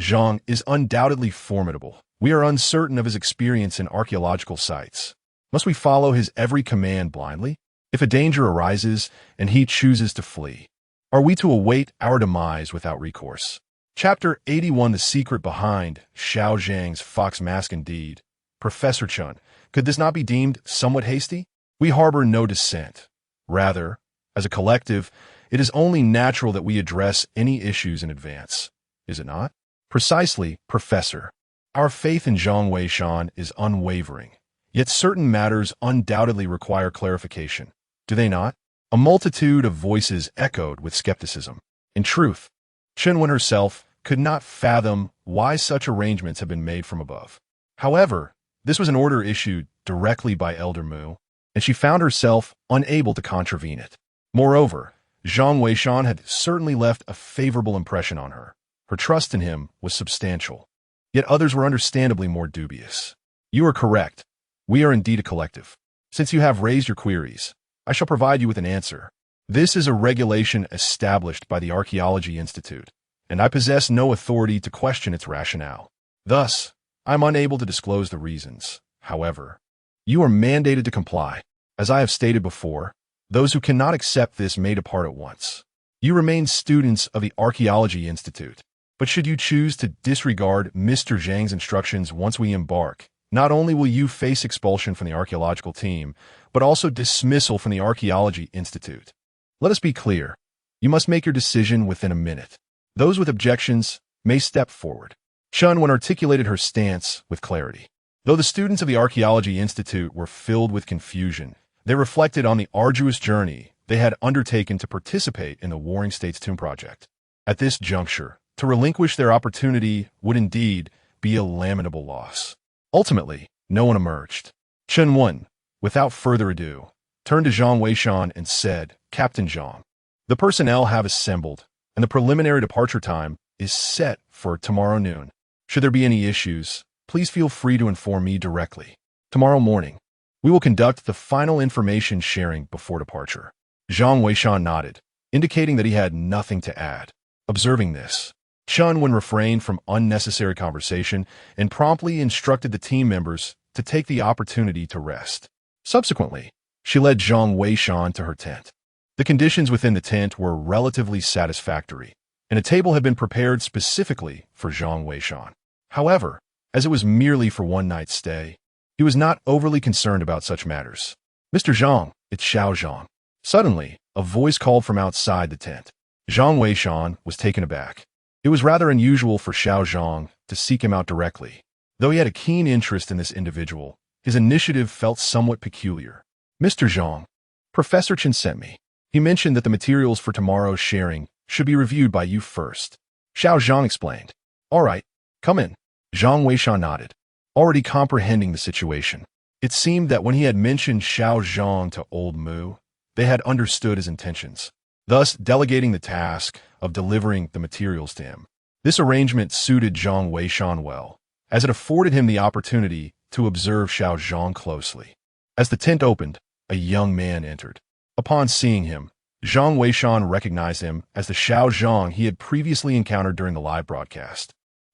Zhang is undoubtedly formidable, we are uncertain of his experience in archaeological sites. Must we follow his every command blindly? If a danger arises and he chooses to flee, are we to await our demise without recourse?" Chapter 81: The Secret Behind Xiao Zhang's Fox Mask. Indeed, Professor Chen, Could this not be deemed somewhat hasty? We harbor no dissent. Rather, as a collective, it is only natural that we address any issues in advance. Is it not? Precisely, Professor. Our faith in Zhang Weishan is unwavering, yet certain matters undoubtedly require clarification. Do they not? A multitude of voices echoed with skepticism. In truth, Chenwen herself could not fathom why such arrangements had been made from above. However, this was an order issued directly by Elder Mu, and she found herself unable to contravene it. Moreover, Zhang Weishan had certainly left a favorable impression on her. Her trust in him was substantial, yet others were understandably more dubious. You are correct. We are indeed a collective. Since you have raised your queries, I shall provide you with an answer. This is a regulation established by the Archaeology Institute, and I possess no authority to question its rationale. Thus, I am unable to disclose the reasons. However, you are mandated to comply. As I have stated before, those who cannot accept this may depart at once. You remain students of the Archaeology Institute, but should you choose to disregard Mr. Zhang's instructions once we embark, not only will you face expulsion from the archaeological team, but also dismissal from the Archaeology Institute. Let us be clear. You must make your decision within a minute. Those with objections may step forward. Chenwen articulated her stance with clarity. Though the students of the Archaeology Institute were filled with confusion, they reflected on the arduous journey they had undertaken to participate in the Warring States Tomb Project. At this juncture, to relinquish their opportunity would indeed be a lamentable loss. Ultimately, no one emerged. Chenwen, without further ado, turned to Zhang Weishan and said, Captain Zhang, the personnel have assembled, and the preliminary departure time is set for tomorrow noon. Should there be any issues, please feel free to inform me directly. Tomorrow morning, we will conduct the final information sharing before departure. Zhang Weishan nodded, indicating that he had nothing to add. Observing this, Chenwen refrained from unnecessary conversation and promptly instructed the team members to take the opportunity to rest. Subsequently, she led Zhang Weishan to her tent. The conditions within the tent were relatively satisfactory, and a table had been prepared specifically for Zhang Weishan. However, as it was merely for one night's stay, he was not overly concerned about such matters. Mr. Zhang, it's Xiao Zhang. Suddenly, a voice called from outside the tent. Zhang Weishan was taken aback. It was rather unusual for Xiao Zhang to seek him out directly. Though he had a keen interest in this individual, his initiative felt somewhat peculiar. Mr. Zhang, Professor Chen sent me. He mentioned that the materials for tomorrow's sharing should be reviewed by you first. Xiao Zhang explained. All right, come in. Zhang Weishan nodded, already comprehending the situation. It seemed that when he had mentioned Xiao Zhang to old Mu, they had understood his intentions, thus delegating the task of delivering the materials to him. This arrangement suited Zhang Weishan well, as it afforded him the opportunity to observe Xiao Zhang closely. As the tent opened, a young man entered. Upon seeing him, Zhang Weishan recognized him as the Xiao Zhang he had previously encountered during the live broadcast.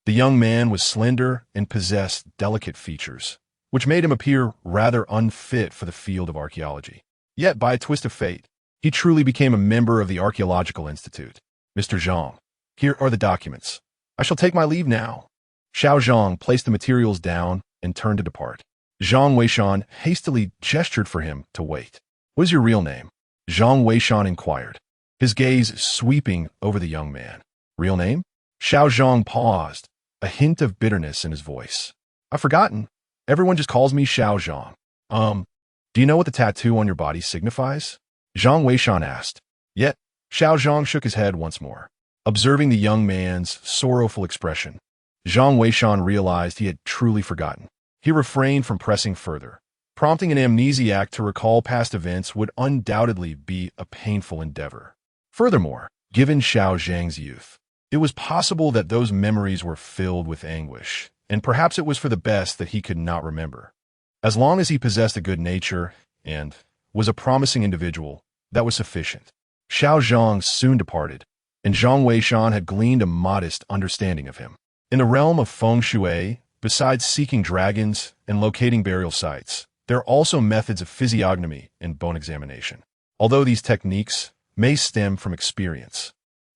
The young man was slender and possessed delicate features, which made him appear rather unfit for the field of archaeology. Yet, by a twist of fate, he truly became a member of the Archaeological Institute. Mr. Zhang, here are the documents. I shall take my leave now. Xiao Zhang placed the materials down and turned to depart. Zhang Weishan hastily gestured for him to wait. What is your real name? Zhang Weishan inquired, his gaze sweeping over the young man. Real name? Xiao Zhang paused, a hint of bitterness in his voice. I've forgotten. Everyone just calls me Xiao Zhang. Do you know what the tattoo on your body signifies? Zhang Weishan asked. Yet, Xiao Zhang shook his head once more. Observing the young man's sorrowful expression, Zhang Weishan realized he had truly forgotten. He refrained from pressing further. Prompting an amnesiac to recall past events would undoubtedly be a painful endeavor. Furthermore, given Xiao Zhang's youth, it was possible that those memories were filled with anguish, and perhaps it was for the best that he could not remember. As long as he possessed a good nature and was a promising individual, that was sufficient. Xiao Zhang soon departed, and Zhang Weishan had gleaned a modest understanding of him. In the realm of feng shui, besides seeking dragons and locating burial sites, there are also methods of physiognomy and bone examination. Although these techniques may stem from experience,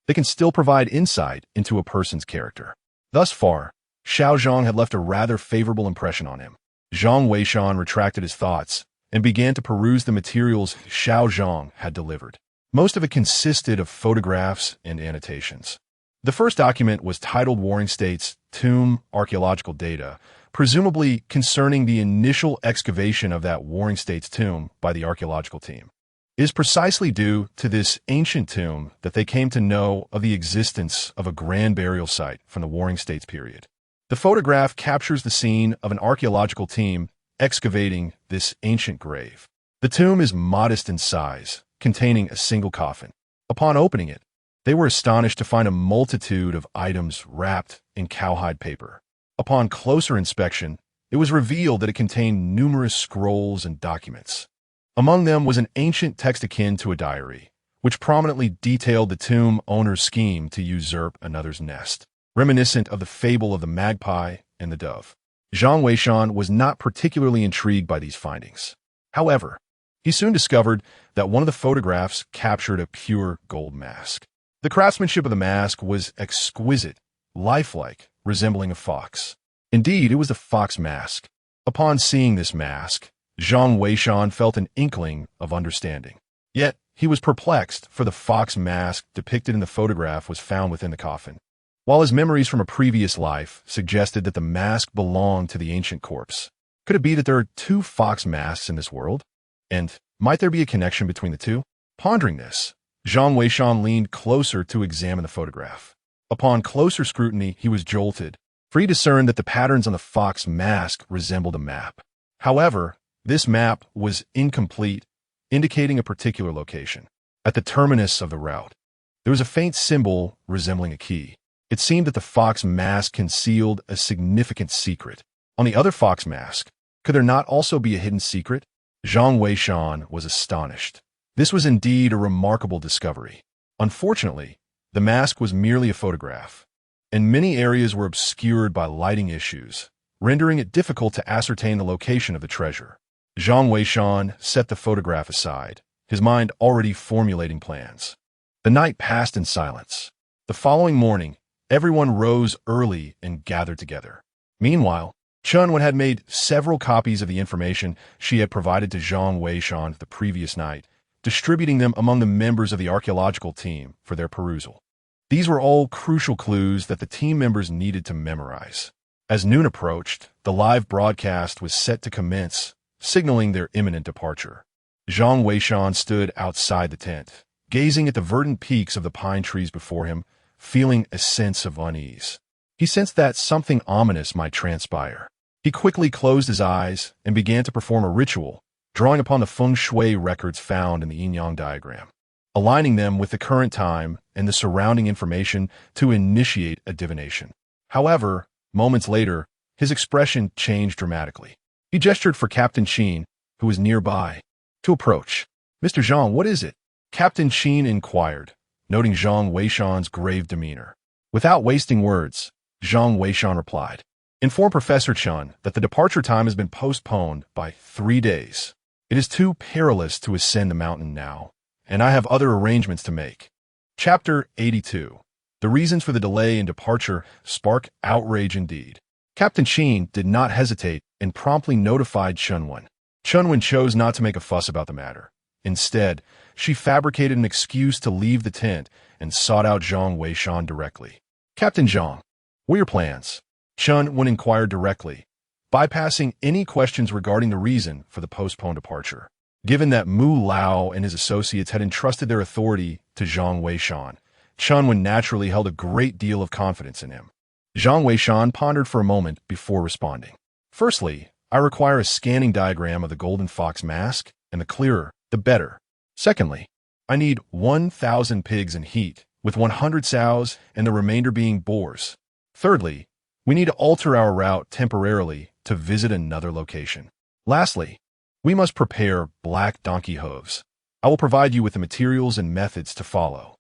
they can still provide insight into a person's character. Thus far, Xiao Zhang had left a rather favorable impression on him. Zhang Weishan retracted his thoughts and began to peruse the materials Xiao Zhang had delivered. Most of it consisted of photographs and annotations. The first document was titled Warring States Tomb Archaeological Data, presumably concerning the initial excavation of that Warring States tomb by the archaeological team. It is precisely due to this ancient tomb that they came to know of the existence of a grand burial site from the Warring States period. The photograph captures the scene of an archaeological team excavating this ancient grave. The tomb is modest in size, containing a single coffin. Upon opening it, they were astonished to find a multitude of items wrapped in cowhide paper. Upon closer inspection, it was revealed that it contained numerous scrolls and documents. Among them was an ancient text akin to a diary, which prominently detailed the tomb owner's scheme to usurp another's nest, reminiscent of the fable of the magpie and the dove. Zhang Weishan was not particularly intrigued by these findings. However, he soon discovered that one of the photographs captured a pure gold mask. The craftsmanship of the mask was exquisite, lifelike, resembling a fox. Indeed, it was the fox mask. Upon seeing this mask, Zhang Weishan felt an inkling of understanding. Yet, he was perplexed, for the fox mask depicted in the photograph was found within the coffin. While his memories from a previous life suggested that the mask belonged to the ancient corpse, could it be that there are two fox masks in this world? And might there be a connection between the two? Pondering this, Zhang Weishan leaned closer to examine the photograph. Upon closer scrutiny, he was jolted, for he discerned that the patterns on the fox mask resembled a map. However, this map was incomplete, indicating a particular location. At the terminus of the route, there was a faint symbol resembling a key. It seemed that the fox mask concealed a significant secret. On the other fox mask, could there not also be a hidden secret? Zhang Weishan was astonished. This was indeed a remarkable discovery. Unfortunately, the mask was merely a photograph, and many areas were obscured by lighting issues, rendering it difficult to ascertain the location of the treasure. Zhang Weishan set the photograph aside, his mind already formulating plans. The night passed in silence. The following morning, everyone rose early and gathered together. Meanwhile, Chunwen had made several copies of the information she had provided to Zhang Weishan the previous night, distributing them among the members of the archaeological team for their perusal. These were all crucial clues that the team members needed to memorize. As noon approached, the live broadcast was set to commence, signaling their imminent departure. Zhang Weishan stood outside the tent, gazing at the verdant peaks of the pine trees before him, feeling a sense of unease. He sensed that something ominous might transpire. He quickly closed his eyes and began to perform a ritual, drawing upon the feng shui records found in the yin-yang diagram, aligning them with the current time and the surrounding information to initiate a divination. However, moments later, his expression changed dramatically. He gestured for Captain Sheen, who was nearby, to approach. "Mr. Zhang, what is it?" Captain Sheen inquired, noting Zhang Weishan's grave demeanor. Without wasting words, Zhang Weishan replied, "Inform Professor Chun that the departure time has been postponed by 3 days. It is too perilous to ascend the mountain now, and I have other arrangements to make." Chapter 82. The reasons for the delay in departure spark outrage indeed. Captain Sheen did not hesitate and promptly notified Chunwen. Chunwen chose not to make a fuss about the matter. Instead, she fabricated an excuse to leave the tent and sought out Zhang Weishan directly. "Captain Zhang, what are your plans?" Chunwen inquired directly, bypassing any questions regarding the reason for the postponed departure. Given that Mu Lao and his associates had entrusted their authority to Zhang Weishan, Chunwen naturally held a great deal of confidence in him. Zhang Weishan pondered for a moment before responding. "Firstly, I require a scanning diagram of the golden fox mask, and the clearer, the better. Secondly, I need 1,000 pigs in heat, with 100 sows and the remainder being boars. Thirdly, we need to alter our route temporarily to visit another location. Lastly, we must prepare black donkey hooves. I will provide you with the materials and methods to follow."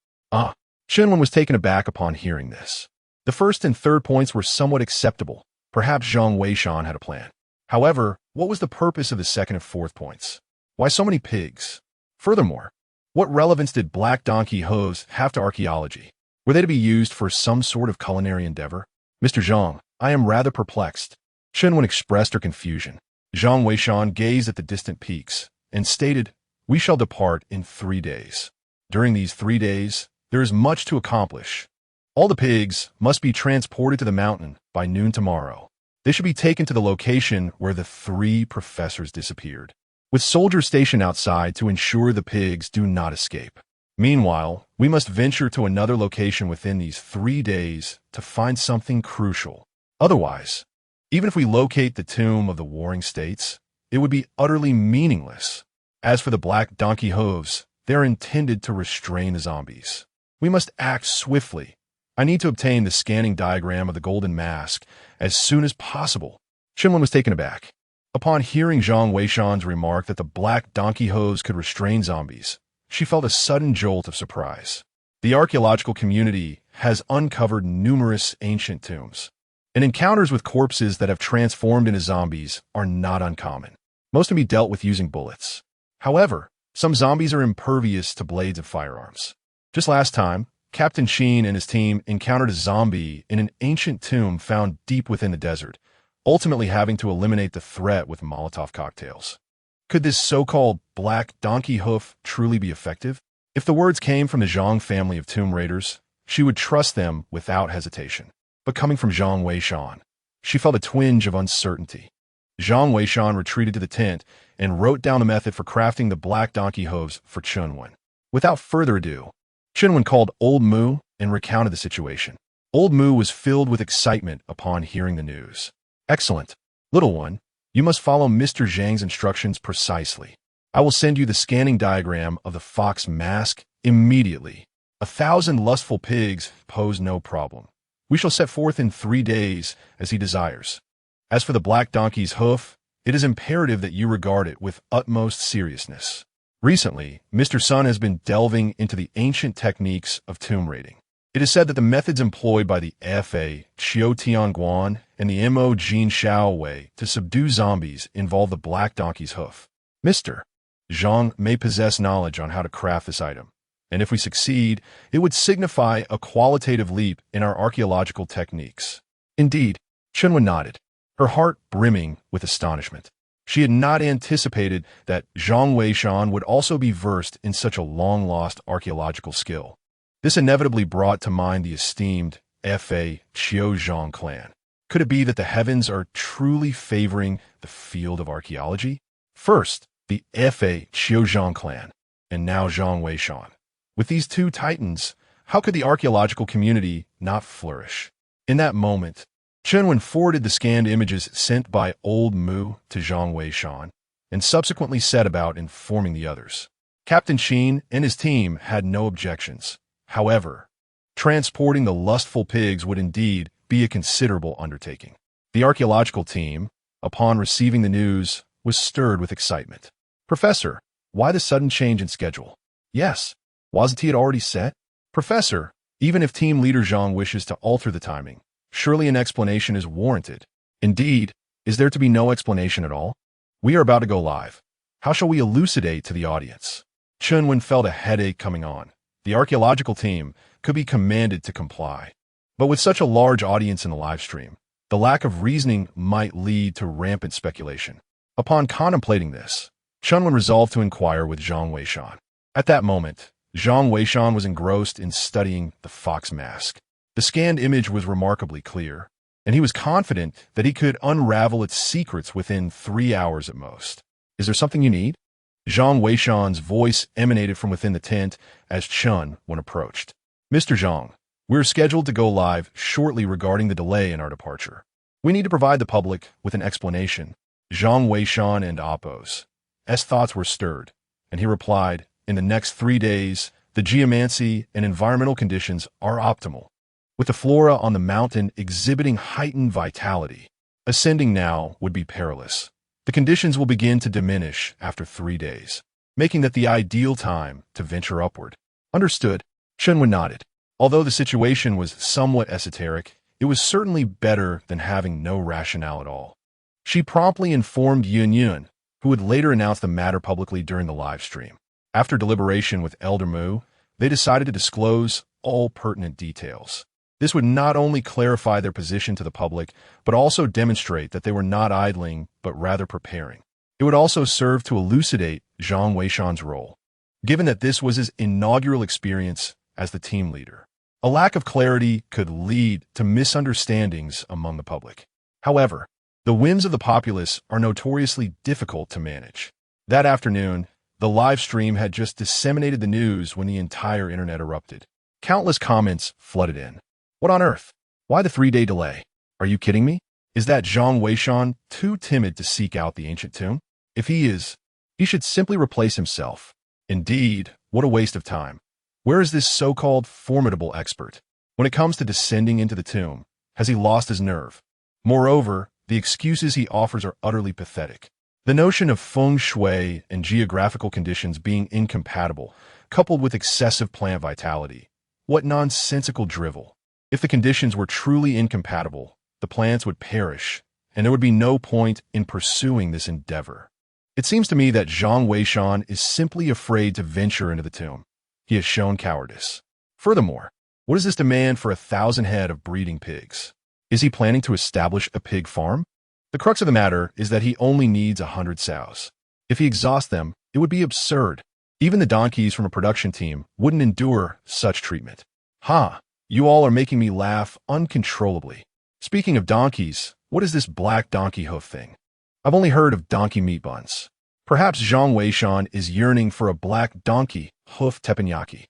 Chunwen was taken aback upon hearing this. The first and third points were somewhat acceptable. Perhaps Zhang Weishan had a plan. However, what was the purpose of the second and fourth points? Why so many pigs? Furthermore, what relevance did black donkey hooves have to archaeology? Were they to be used for some sort of culinary endeavor? "Mr. Zhang, I am rather perplexed." Chunwen expressed her confusion. Zhang Weishan gazed at the distant peaks and stated, "We shall depart in 3 days. During these 3 days, there is much to accomplish. All the pigs must be transported to the mountain by noon tomorrow. They should be taken to the location where the 3 professors disappeared, with soldiers stationed outside to ensure the pigs do not escape. Meanwhile, we must venture to another location within these 3 days to find something crucial. Otherwise, even if we locate the tomb of the warring states, it would be utterly meaningless. As for the black donkey hooves, they are intended to restrain the zombies. We must act swiftly. I need to obtain the scanning diagram of the golden mask as soon as possible." Chenwen was taken aback. Upon hearing Zhang Weishan's remark that the black donkey hooves could restrain zombies, she felt a sudden jolt of surprise. The archaeological community has uncovered numerous ancient tombs, and encounters with corpses that have transformed into zombies are not uncommon. Most can be dealt with using bullets. However, some zombies are impervious to blades of firearms. Just last time, Captain Sheen and his team encountered a zombie in an ancient tomb found deep within the desert, ultimately having to eliminate the threat with Molotov cocktails. Could this so-called black donkey hoof truly be effective? If the words came from the Zhang family of tomb raiders, she would trust them without hesitation. But coming from Zhang Weishan, she felt a twinge of uncertainty. Zhang Weishan retreated to the tent and wrote down the method for crafting the black donkey hooves for Chenwen. Without further ado, Chenwen called Old Mu and recounted the situation. Old Mu was filled with excitement upon hearing the news. "Excellent. Little one, you must follow Mr. Zhang's instructions precisely. I will send you the scanning diagram of the fox mask immediately. 1,000 lustful pigs pose no problem. We shall set forth in 3 days as he desires. As for the black donkey's hoof, it is imperative that you regard it with utmost seriousness. Recently, Mr. Sun has been delving into the ancient techniques of tomb raiding. It is said that the methods employed by the Fa Qiu Tianguan and the Mo Jin Shao Wei to subdue zombies involve the black donkey's hoof. Mr. Zhang may possess knowledge on how to craft this item, and if we succeed, it would signify a qualitative leap in our archaeological techniques." Indeed, Chenwen nodded, her heart brimming with astonishment. She had not anticipated that Zhang Weishan would also be versed in such a long-lost archaeological skill. This inevitably brought to mind the esteemed Fa Qiu Zhang clan. Could it be that the heavens are truly favoring the field of archaeology? First, the Fa Qiu Zhang clan, and now Zhang Weishan. With these 2 titans, how could the archaeological community not flourish? In that moment, Chenwen forwarded the scanned images sent by Old Mu to Zhang Weishan and subsequently set about informing the others. Captain Sheen and his team had no objections. However, transporting the lustful pigs would indeed be a considerable undertaking. The archaeological team, upon receiving the news, was stirred with excitement. "Professor, why the sudden change in schedule?" "Yes, wasn't he already set?" "Professor, even if team leader Zhang wishes to alter the timing, surely an explanation is warranted." "Indeed, is there to be no explanation at all? We are about to go live. How shall we elucidate to the audience?" Chenwen felt a headache coming on. The archaeological team could be commanded to comply. But with such a large audience in the live stream, the lack of reasoning might lead to rampant speculation. Upon contemplating this, Chenwen resolved to inquire with Zhang Weishan. At that moment, Zhang Weishan was engrossed in studying the fox mask. The scanned image was remarkably clear, and he was confident that he could unravel its secrets within 3 hours at most. "Is there something you need?" Zhang Weishan's voice emanated from within the tent as Chenwen approached. "Mr. Zhang, we're scheduled to go live shortly regarding the delay in our departure. We need to provide the public with an explanation." Zhang Weishan and Appo's thoughts were stirred, and he replied, "In the next 3 days, the geomancy and environmental conditions are optimal, with the flora on the mountain exhibiting heightened vitality. Ascending now would be perilous. The conditions will begin to diminish after 3 days, making that the ideal time to venture upward." "Understood." Chenwen nodded. Although the situation was somewhat esoteric, it was certainly better than having no rationale at all. She promptly informed Yun Yun, who would later announce the matter publicly during the live stream. After deliberation with Elder Mu, they decided to disclose all pertinent details. This would not only clarify their position to the public, but also demonstrate that they were not idling, but rather preparing. It would also serve to elucidate Zhang Weishan's role, given that this was his inaugural experience as the team leader. A lack of clarity could lead to misunderstandings among the public. However, the whims of the populace are notoriously difficult to manage. That afternoon, the live stream had just disseminated the news when the entire internet erupted. Countless comments flooded in. What on earth? Why the 3-day delay? Are you kidding me? Is that Zhang Weishan too timid to seek out the ancient tomb? If he is, he should simply replace himself. Indeed, what a waste of time. Where is this so-called formidable expert? When it comes to descending into the tomb, has he lost his nerve? Moreover, the excuses he offers are utterly pathetic. The notion of feng shui and geographical conditions being incompatible, coupled with excessive plant vitality. What nonsensical drivel. If the conditions were truly incompatible, the plants would perish, and there would be no point in pursuing this endeavor. It seems to me that Zhang Weishan is simply afraid to venture into the tomb. He has shown cowardice. Furthermore, what is this demand for 1,000 head of breeding pigs? Is he planning to establish a pig farm? The crux of the matter is that he only needs 100 sows. If he exhausts them, it would be absurd. Even the donkeys from a production team wouldn't endure such treatment. You all are making me laugh uncontrollably. Speaking of donkeys, what is this black donkey hoof thing? I've only heard of donkey meat buns. Perhaps Zhang Weishan is yearning for a black donkey hoof teppanyaki.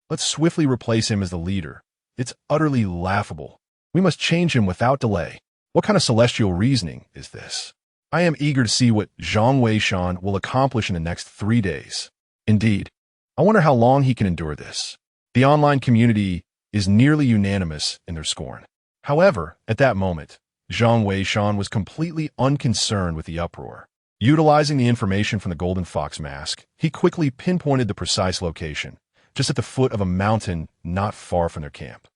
Let's swiftly replace him as the leader. It's utterly laughable. We must change him without delay. What kind of celestial reasoning is this? I am eager to see what Zhang Weishan will accomplish in the next 3 days. Indeed, I wonder how long he can endure this. The online community is nearly unanimous in their scorn. However, at that moment, Zhang Weishan was completely unconcerned with the uproar. Utilizing the information from the golden fox mask, he quickly pinpointed the precise location, just at the foot of a mountain not far from their camp.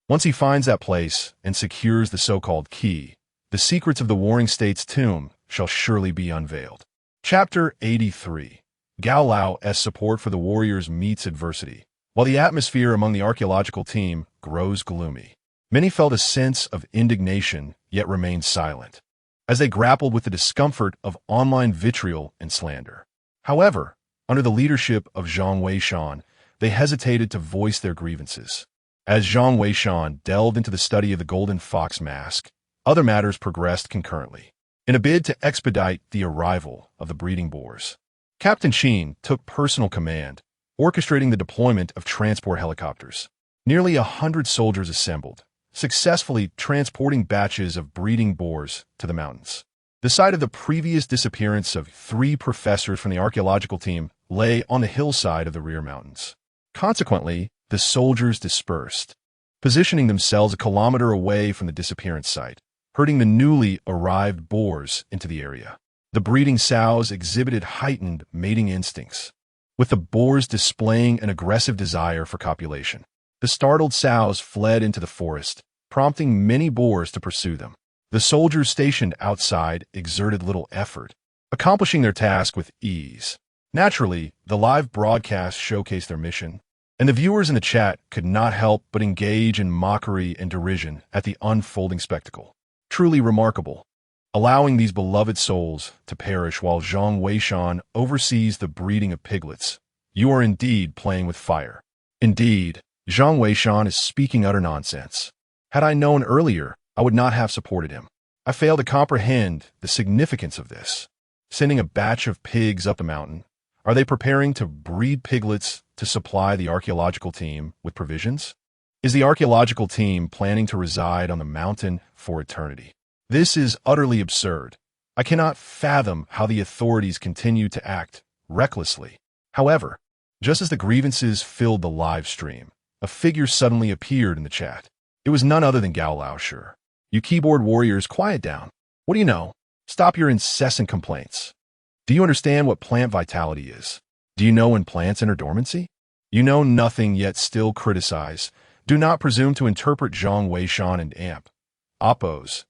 Once he finds that place and secures the so-called key, the secrets of the Warring States tomb shall surely be unveiled. Chapter 83. Gao Lao's support for the warriors meets adversity. While the atmosphere among the archaeological team grows gloomy, many felt a sense of indignation, yet remained silent, as they grappled with the discomfort of online vitriol and slander. However, under the leadership of Zhang Weishan, they hesitated to voice their grievances. As Zhang Weishan delved into the study of the golden fox mask, other matters progressed concurrently. In a bid to expedite the arrival of the breeding boars, Captain Qin took personal command, orchestrating the deployment of transport helicopters. Nearly 100 soldiers assembled, successfully transporting batches of breeding boars to the mountains. The site of the previous disappearance of 3 professors from the archaeological team lay on the hillside of the rear mountains. Consequently, the soldiers dispersed, positioning themselves a kilometer away from the disappearance site, herding the newly arrived boars into the area. The breeding sows exhibited heightened mating instincts, with the boars displaying an aggressive desire for copulation. The startled sows fled into the forest, prompting many boars to pursue them. The soldiers stationed outside exerted little effort, accomplishing their task with ease. Naturally, the live broadcast showcased their mission, and the viewers in the chat could not help but engage in mockery and derision at the unfolding spectacle. Truly remarkable. Allowing these beloved souls to perish while Zhang Weishan oversees the breeding of piglets. You are indeed playing with fire. Indeed, Zhang Weishan is speaking utter nonsense. Had I known earlier, I would not have supported him. I fail to comprehend the significance of this. Sending a batch of pigs up the mountain. Are they preparing to breed piglets to supply the archaeological team with provisions? Is the archaeological team planning to reside on the mountain for eternity? This is utterly absurd. I cannot fathom how the authorities continue to act recklessly. However, just as the grievances filled the live stream, a figure suddenly appeared in the chat. It was none other than Gao Lao. Sure. You keyboard warriors, quiet down. What do you know? Stop your incessant complaints. Do you understand what plant vitality is? Do you know when plants enter dormancy? You know nothing yet still criticize. Do not presume to interpret Zhang Weishan and Oppo's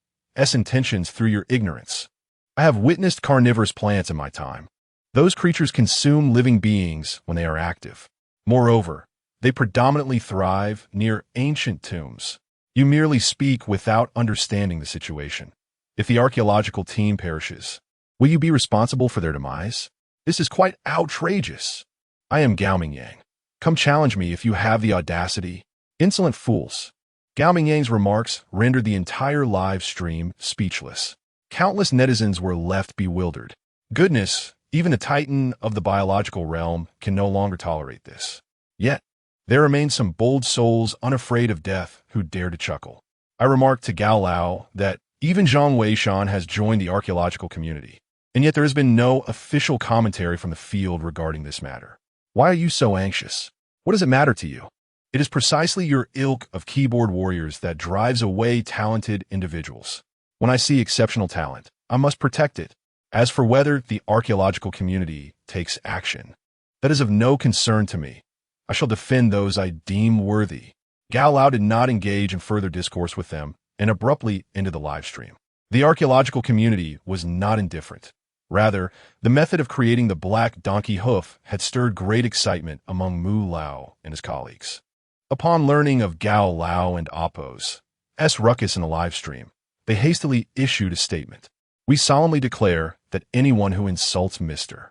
intentions through your ignorance. I have witnessed carnivorous plants in my time. Those creatures consume living beings when they are active. Moreover, They predominantly thrive near ancient tombs. You merely speak without understanding the situation. If the archaeological team perishes, will you be responsible for their demise? This is quite outrageous. I am Gao Mingyang. Come challenge me if you have the audacity. Insolent fools. Gao Mingyang's remarks rendered the entire live stream speechless. Countless netizens were left bewildered. Goodness, even a titan of the biological realm can no longer tolerate this. Yet, there remain some bold souls unafraid of death who dare to chuckle. I remarked to Gao Lao that even Zhang Weishan has joined the archaeological community, and yet there has been no official commentary from the field regarding this matter. Why are you so anxious? What does it matter to you? It is precisely your ilk of keyboard warriors that drives away talented individuals. When I see exceptional talent, I must protect it. As for whether the archaeological community takes action, that is of no concern to me. I shall defend those I deem worthy. Gao Lao did not engage in further discourse with them and abruptly ended the live stream. The archaeological community was not indifferent. Rather, the method of creating the black donkey hoof had stirred great excitement among Mu Lao and his colleagues. Upon learning of Gao Lao and Appo's ruckus in the live stream, they hastily issued a statement. We solemnly declare that anyone who insults Mr.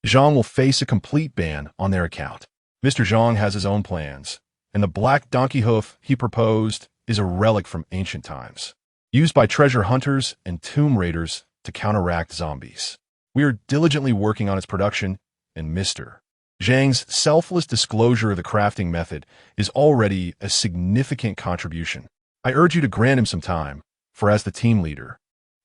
Zhang will face a complete ban on their account. Mr. Zhang has his own plans, and the black donkey hoof he proposed is a relic from ancient times, used by treasure hunters and tomb raiders to counteract zombies. We are diligently working on its production, and Mr. Zhang's selfless disclosure of the crafting method is already a significant contribution. I urge you to grant him some time, for as the team leader,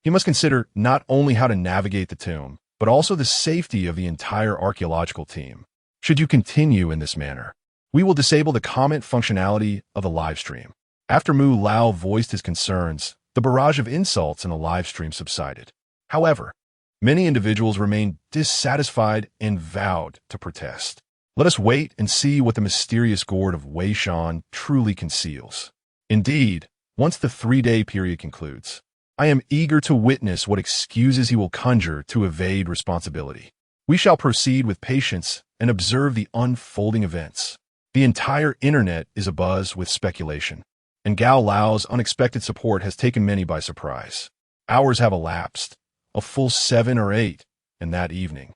he must consider not only how to navigate the tomb, but also the safety of the entire archaeological team. Should you continue in this manner, we will disable the comment functionality of the live stream. After Mu Lao voiced his concerns, the barrage of insults in the live stream subsided. However, many individuals remained dissatisfied and vowed to protest. Let us wait and see what the mysterious gourd of Weishan truly conceals. Indeed, once the 3-day period concludes, I am eager to witness what excuses he will conjure to evade responsibility. We shall proceed with patience and observe the unfolding events. The entire internet is abuzz with speculation, and Gao Lao's unexpected support has taken many by surprise. Hours have elapsed, a full 7 or 8, and that evening,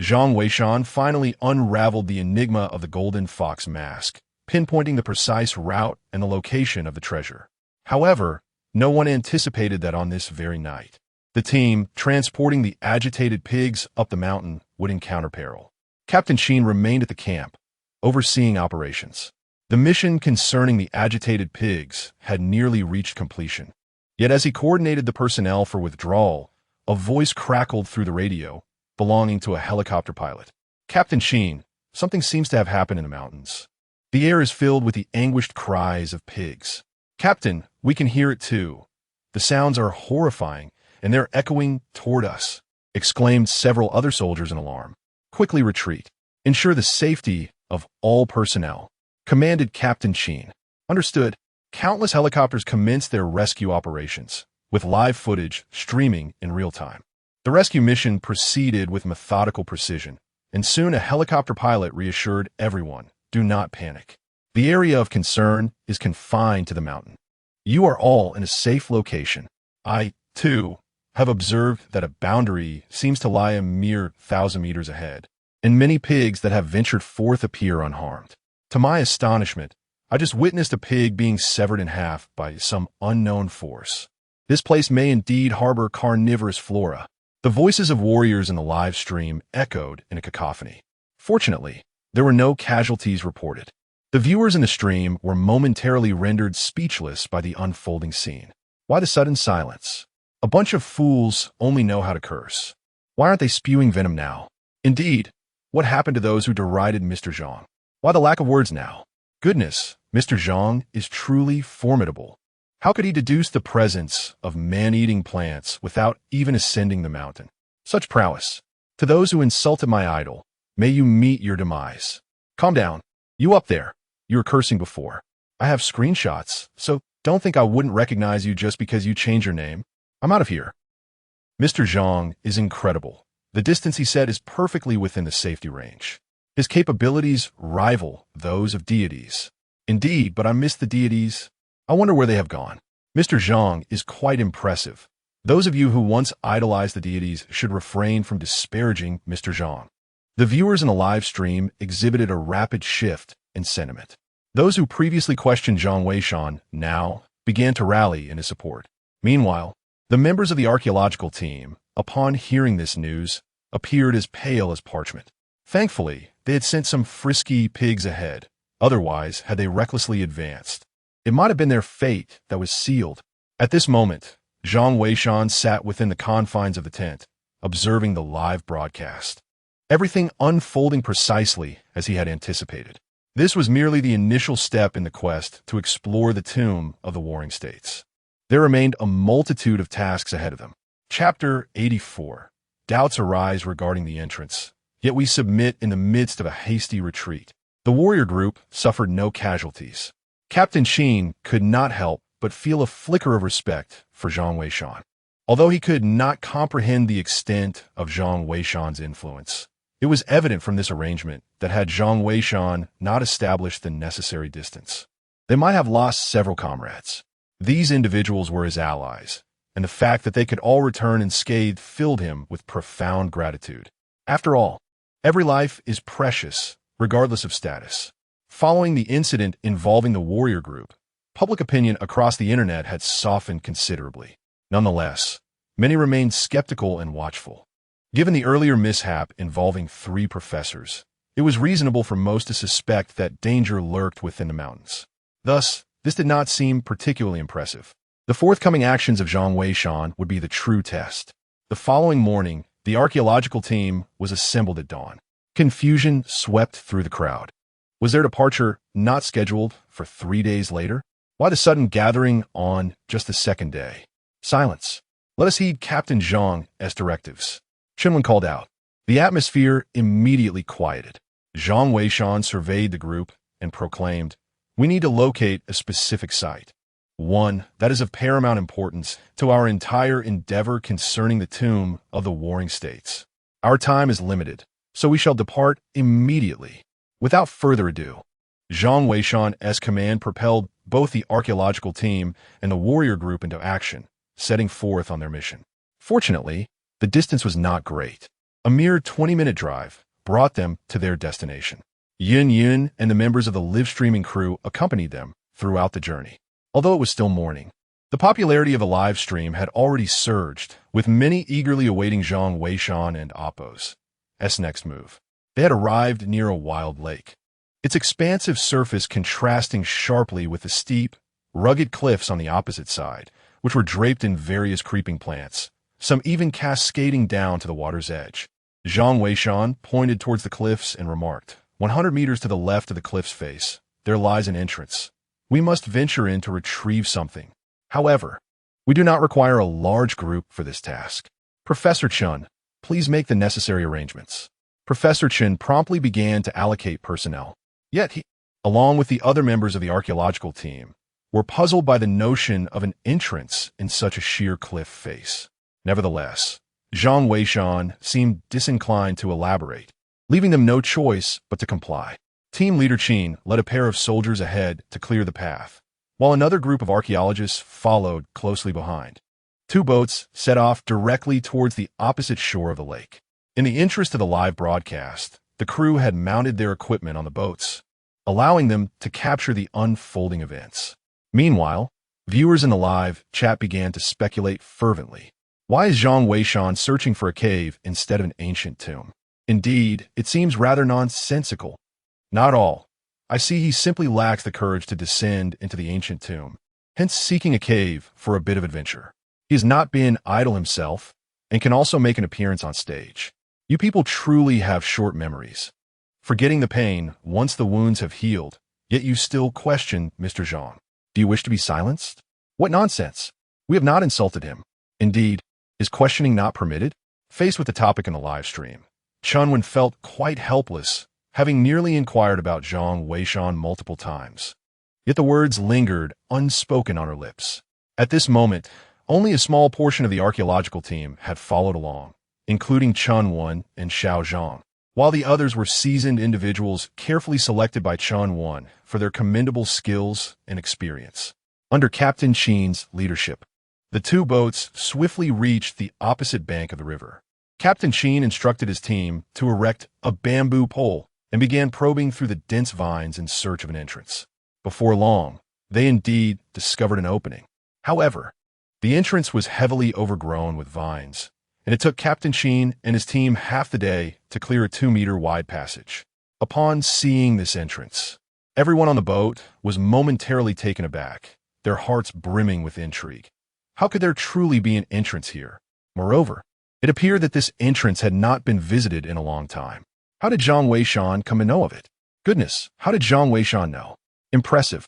Zhang Weishan finally unraveled the enigma of the golden fox mask, pinpointing the precise route and the location of the treasure. However, no one anticipated that on this very night, the team transporting the agitated pigs up the mountain would encounter peril. Captain Sheen remained at the camp, overseeing operations. The mission concerning the agitated pigs had nearly reached completion. Yet as he coordinated the personnel for withdrawal, a voice crackled through the radio, belonging to a helicopter pilot. Captain Sheen, something seems to have happened in the mountains. The air is filled with the anguished cries of pigs. Captain, we can hear it too. The sounds are horrifying, and they're echoing toward us, exclaimed several other soldiers in alarm. Quickly retreat. Ensure the safety of all personnel, commanded Captain Sheen. Understood. Countless helicopters commenced their rescue operations, with live footage streaming in real time. The rescue mission proceeded with methodical precision, and soon a helicopter pilot reassured everyone, do not panic. The area of concern is confined to the mountain. You are all in a safe location. I, too, have observed that a boundary seems to lie a mere 1,000 meters ahead, and many pigs that have ventured forth appear unharmed. To my astonishment, I just witnessed a pig being severed in half by some unknown force. This place may indeed harbor carnivorous flora. The voices of warriors in the live stream echoed in a cacophony. Fortunately, there were no casualties reported. The viewers in the stream were momentarily rendered speechless by the unfolding scene. Why the sudden silence? A bunch of fools only know how to curse. Why aren't they spewing venom now? Indeed, what happened to those who derided Mr. Zhang? Why the lack of words now? Goodness, Mr. Zhang is truly formidable. How could he deduce the presence of man-eating plants without even ascending the mountain? Such prowess. To those who insulted my idol, may you meet your demise. Calm down. You up there. You were cursing before. I have screenshots, so don't think I wouldn't recognize you just because you changed your name. I'm out of here. Mr. Zhang is incredible. The distance he set is perfectly within the safety range. His capabilities rival those of deities. Indeed, but I miss the deities. I wonder where they have gone. Mr. Zhang is quite impressive. Those of you who once idolized the deities should refrain from disparaging Mr. Zhang. The viewers in the live stream exhibited a rapid shift in sentiment. Those who previously questioned Zhang Weishan now began to rally in his support. Meanwhile, the members of the archaeological team, upon hearing this news, appeared as pale as parchment. Thankfully, they had sent some frisky pigs ahead. Otherwise, had they recklessly advanced, it might have been their fate that was sealed. At this moment, Zhang Weishan sat within the confines of the tent, observing the live broadcast. Everything unfolding precisely as he had anticipated. This was merely the initial step in the quest to explore the tomb of the Warring States. There remained a multitude of tasks ahead of them. Chapter 84. Doubts arise regarding the entrance, yet we submit in the midst of a hasty retreat. The warrior group suffered no casualties. Captain Qin could not help but feel a flicker of respect for Zhang Weishan. Although he could not comprehend the extent of Zhang Weishan's influence, it was evident from this arrangement that had Zhang Weishan not established the necessary distance, they might have lost several comrades. These individuals were his allies, and the fact that they could all return unscathed filled him with profound gratitude. After all, every life is precious, regardless of status. Following the incident involving the warrior group, public opinion across the internet had softened considerably. Nonetheless, many remained skeptical and watchful. Given the earlier mishap involving 3 professors, it was reasonable for most to suspect that danger lurked within the mountains. Thus, this did not seem particularly impressive. The forthcoming actions of Zhang Weishan would be the true test. The following morning, the archaeological team was assembled at dawn. Confusion swept through the crowd. Was their departure not scheduled for 3 days later? Why the sudden gathering on just the second day? Silence. Let us heed Captain Zhang's directives. Chenwen called out. The atmosphere immediately quieted. Zhang Weishan surveyed the group and proclaimed, "We need to locate a specific site. One that is of paramount importance to our entire endeavor concerning the tomb of the Warring States. Our time is limited, so we shall depart immediately." Without further ado, Zhang Weishan's command propelled both the archaeological team and the warrior group into action, setting forth on their mission. Fortunately, the distance was not great. A mere 20-minute drive brought them to their destination. Yun Yun and the members of the live-streaming crew accompanied them throughout the journey. Although it was still morning, the popularity of the live stream had already surged, with many eagerly awaiting Zhang Weishan and Appo's next move. They had arrived near a wild lake, its expansive surface contrasting sharply with the steep, rugged cliffs on the opposite side, which were draped in various creeping plants, some even cascading down to the water's edge. Zhang Weishan pointed towards the cliffs and remarked, 100 meters to the left of the cliff's face, there lies an entrance. We must venture in to retrieve something. However, we do not require a large group for this task. Professor Chen, please make the necessary arrangements. Professor Chen promptly began to allocate personnel. Yet he, along with the other members of the archaeological team, were puzzled by the notion of an entrance in such a sheer cliff face. Nevertheless, Zhang Weishan seemed disinclined to elaborate, leaving them no choice but to comply. Team leader Qin led a pair of soldiers ahead to clear the path, while another group of archaeologists followed closely behind. 2 boats set off directly towards the opposite shore of the lake. In the interest of the live broadcast, the crew had mounted their equipment on the boats, allowing them to capture the unfolding events. Meanwhile, viewers in the live chat began to speculate fervently. Why is Zhang Weishan searching for a cave instead of an ancient tomb? Indeed, it seems rather nonsensical. Not all. I see he simply lacks the courage to descend into the ancient tomb, hence seeking a cave for a bit of adventure. He has not been idle himself, and can also make an appearance on stage. You people truly have short memories, forgetting the pain once the wounds have healed, yet you still question Mr. Zhang. Do you wish to be silenced? What nonsense! We have not insulted him. Indeed, is questioning not permitted? Faced with the topic in the live stream, Chenwen felt quite helpless, having nearly inquired about Zhang Weishan multiple times. Yet the words lingered unspoken on her lips. At this moment, only a small portion of the archaeological team had followed along, including Chenwen and Xiao Zhang. while the others were seasoned individuals carefully selected by Chun Wan for their commendable skills and experience. Under Captain Sheen's leadership, the two boats swiftly reached the opposite bank of the river. Captain Sheen instructed his team to erect a bamboo pole and began probing through the dense vines in search of an entrance. Before long, they indeed discovered an opening. However, the entrance was heavily overgrown with vines, and it took Captain Sheen and his team half the day to clear a 2-meter-wide passage. Upon seeing this entrance, everyone on the boat was momentarily taken aback, their hearts brimming with intrigue. How could there truly be an entrance here? Moreover, it appeared that this entrance had not been visited in a long time. How did Zhang Weishan come to know of it? Goodness, how did Zhang Weishan know? Impressive.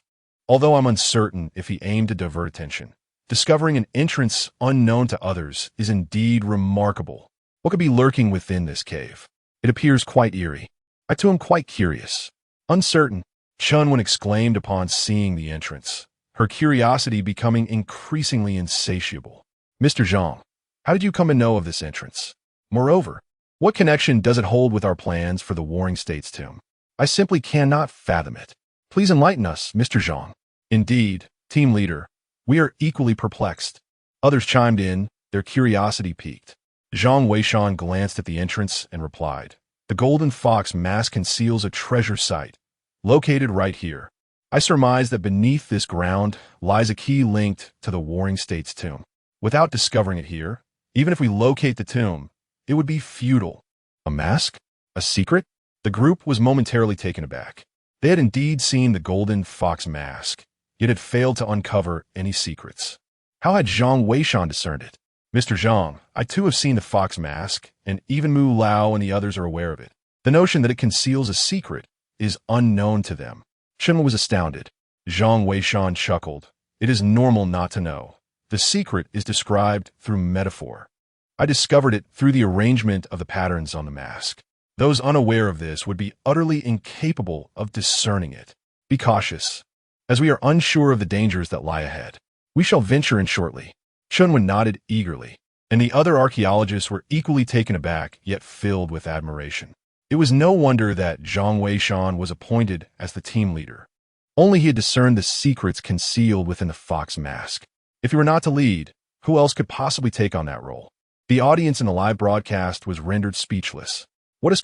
Although I'm uncertain if he aimed to divert attention, discovering an entrance unknown to others is indeed remarkable. What could be lurking within this cave? It appears quite eerie. I too am quite curious. Uncertain, Chun Wan exclaimed upon seeing the entrance, her curiosity becoming increasingly insatiable. Mr. Zhang, how did you come to know of this entrance? Moreover, what connection does it hold with our plans for the Warring States tomb? I simply cannot fathom it. Please enlighten us, Mr. Zhang. Indeed, team leader, we are equally perplexed. Others chimed in, their curiosity piqued. Zhang Weishan glanced at the entrance and replied, "The Golden Fox mask conceals a treasure site, located right here. I surmise that beneath this ground lies a key linked to the Warring States tomb. Without discovering it here, even if we locate the tomb, it would be futile." A mask? A secret? The group was momentarily taken aback. They had indeed seen the Golden Fox mask, yet had failed to uncover any secrets. How had Zhang Weishan discerned it? Mr. Zhang, I too have seen the fox mask, and even Mu Lao and the others are aware of it. The notion that it conceals a secret is unknown to them. Chun was astounded. Zhang Weishan chuckled. It is normal not to know. The secret is described through metaphor. I discovered it through the arrangement of the patterns on the mask. Those unaware of this would be utterly incapable of discerning it. Be cautious, as we are unsure of the dangers that lie ahead. We shall venture in shortly. Chun Wan nodded eagerly, and the other archaeologists were equally taken aback, yet filled with admiration. It was no wonder that Zhang Weishan was appointed as the team leader. Only he had discerned the secrets concealed within the fox mask. If he were not to lead, who else could possibly take on that role? The audience in the live broadcast was rendered speechless. What is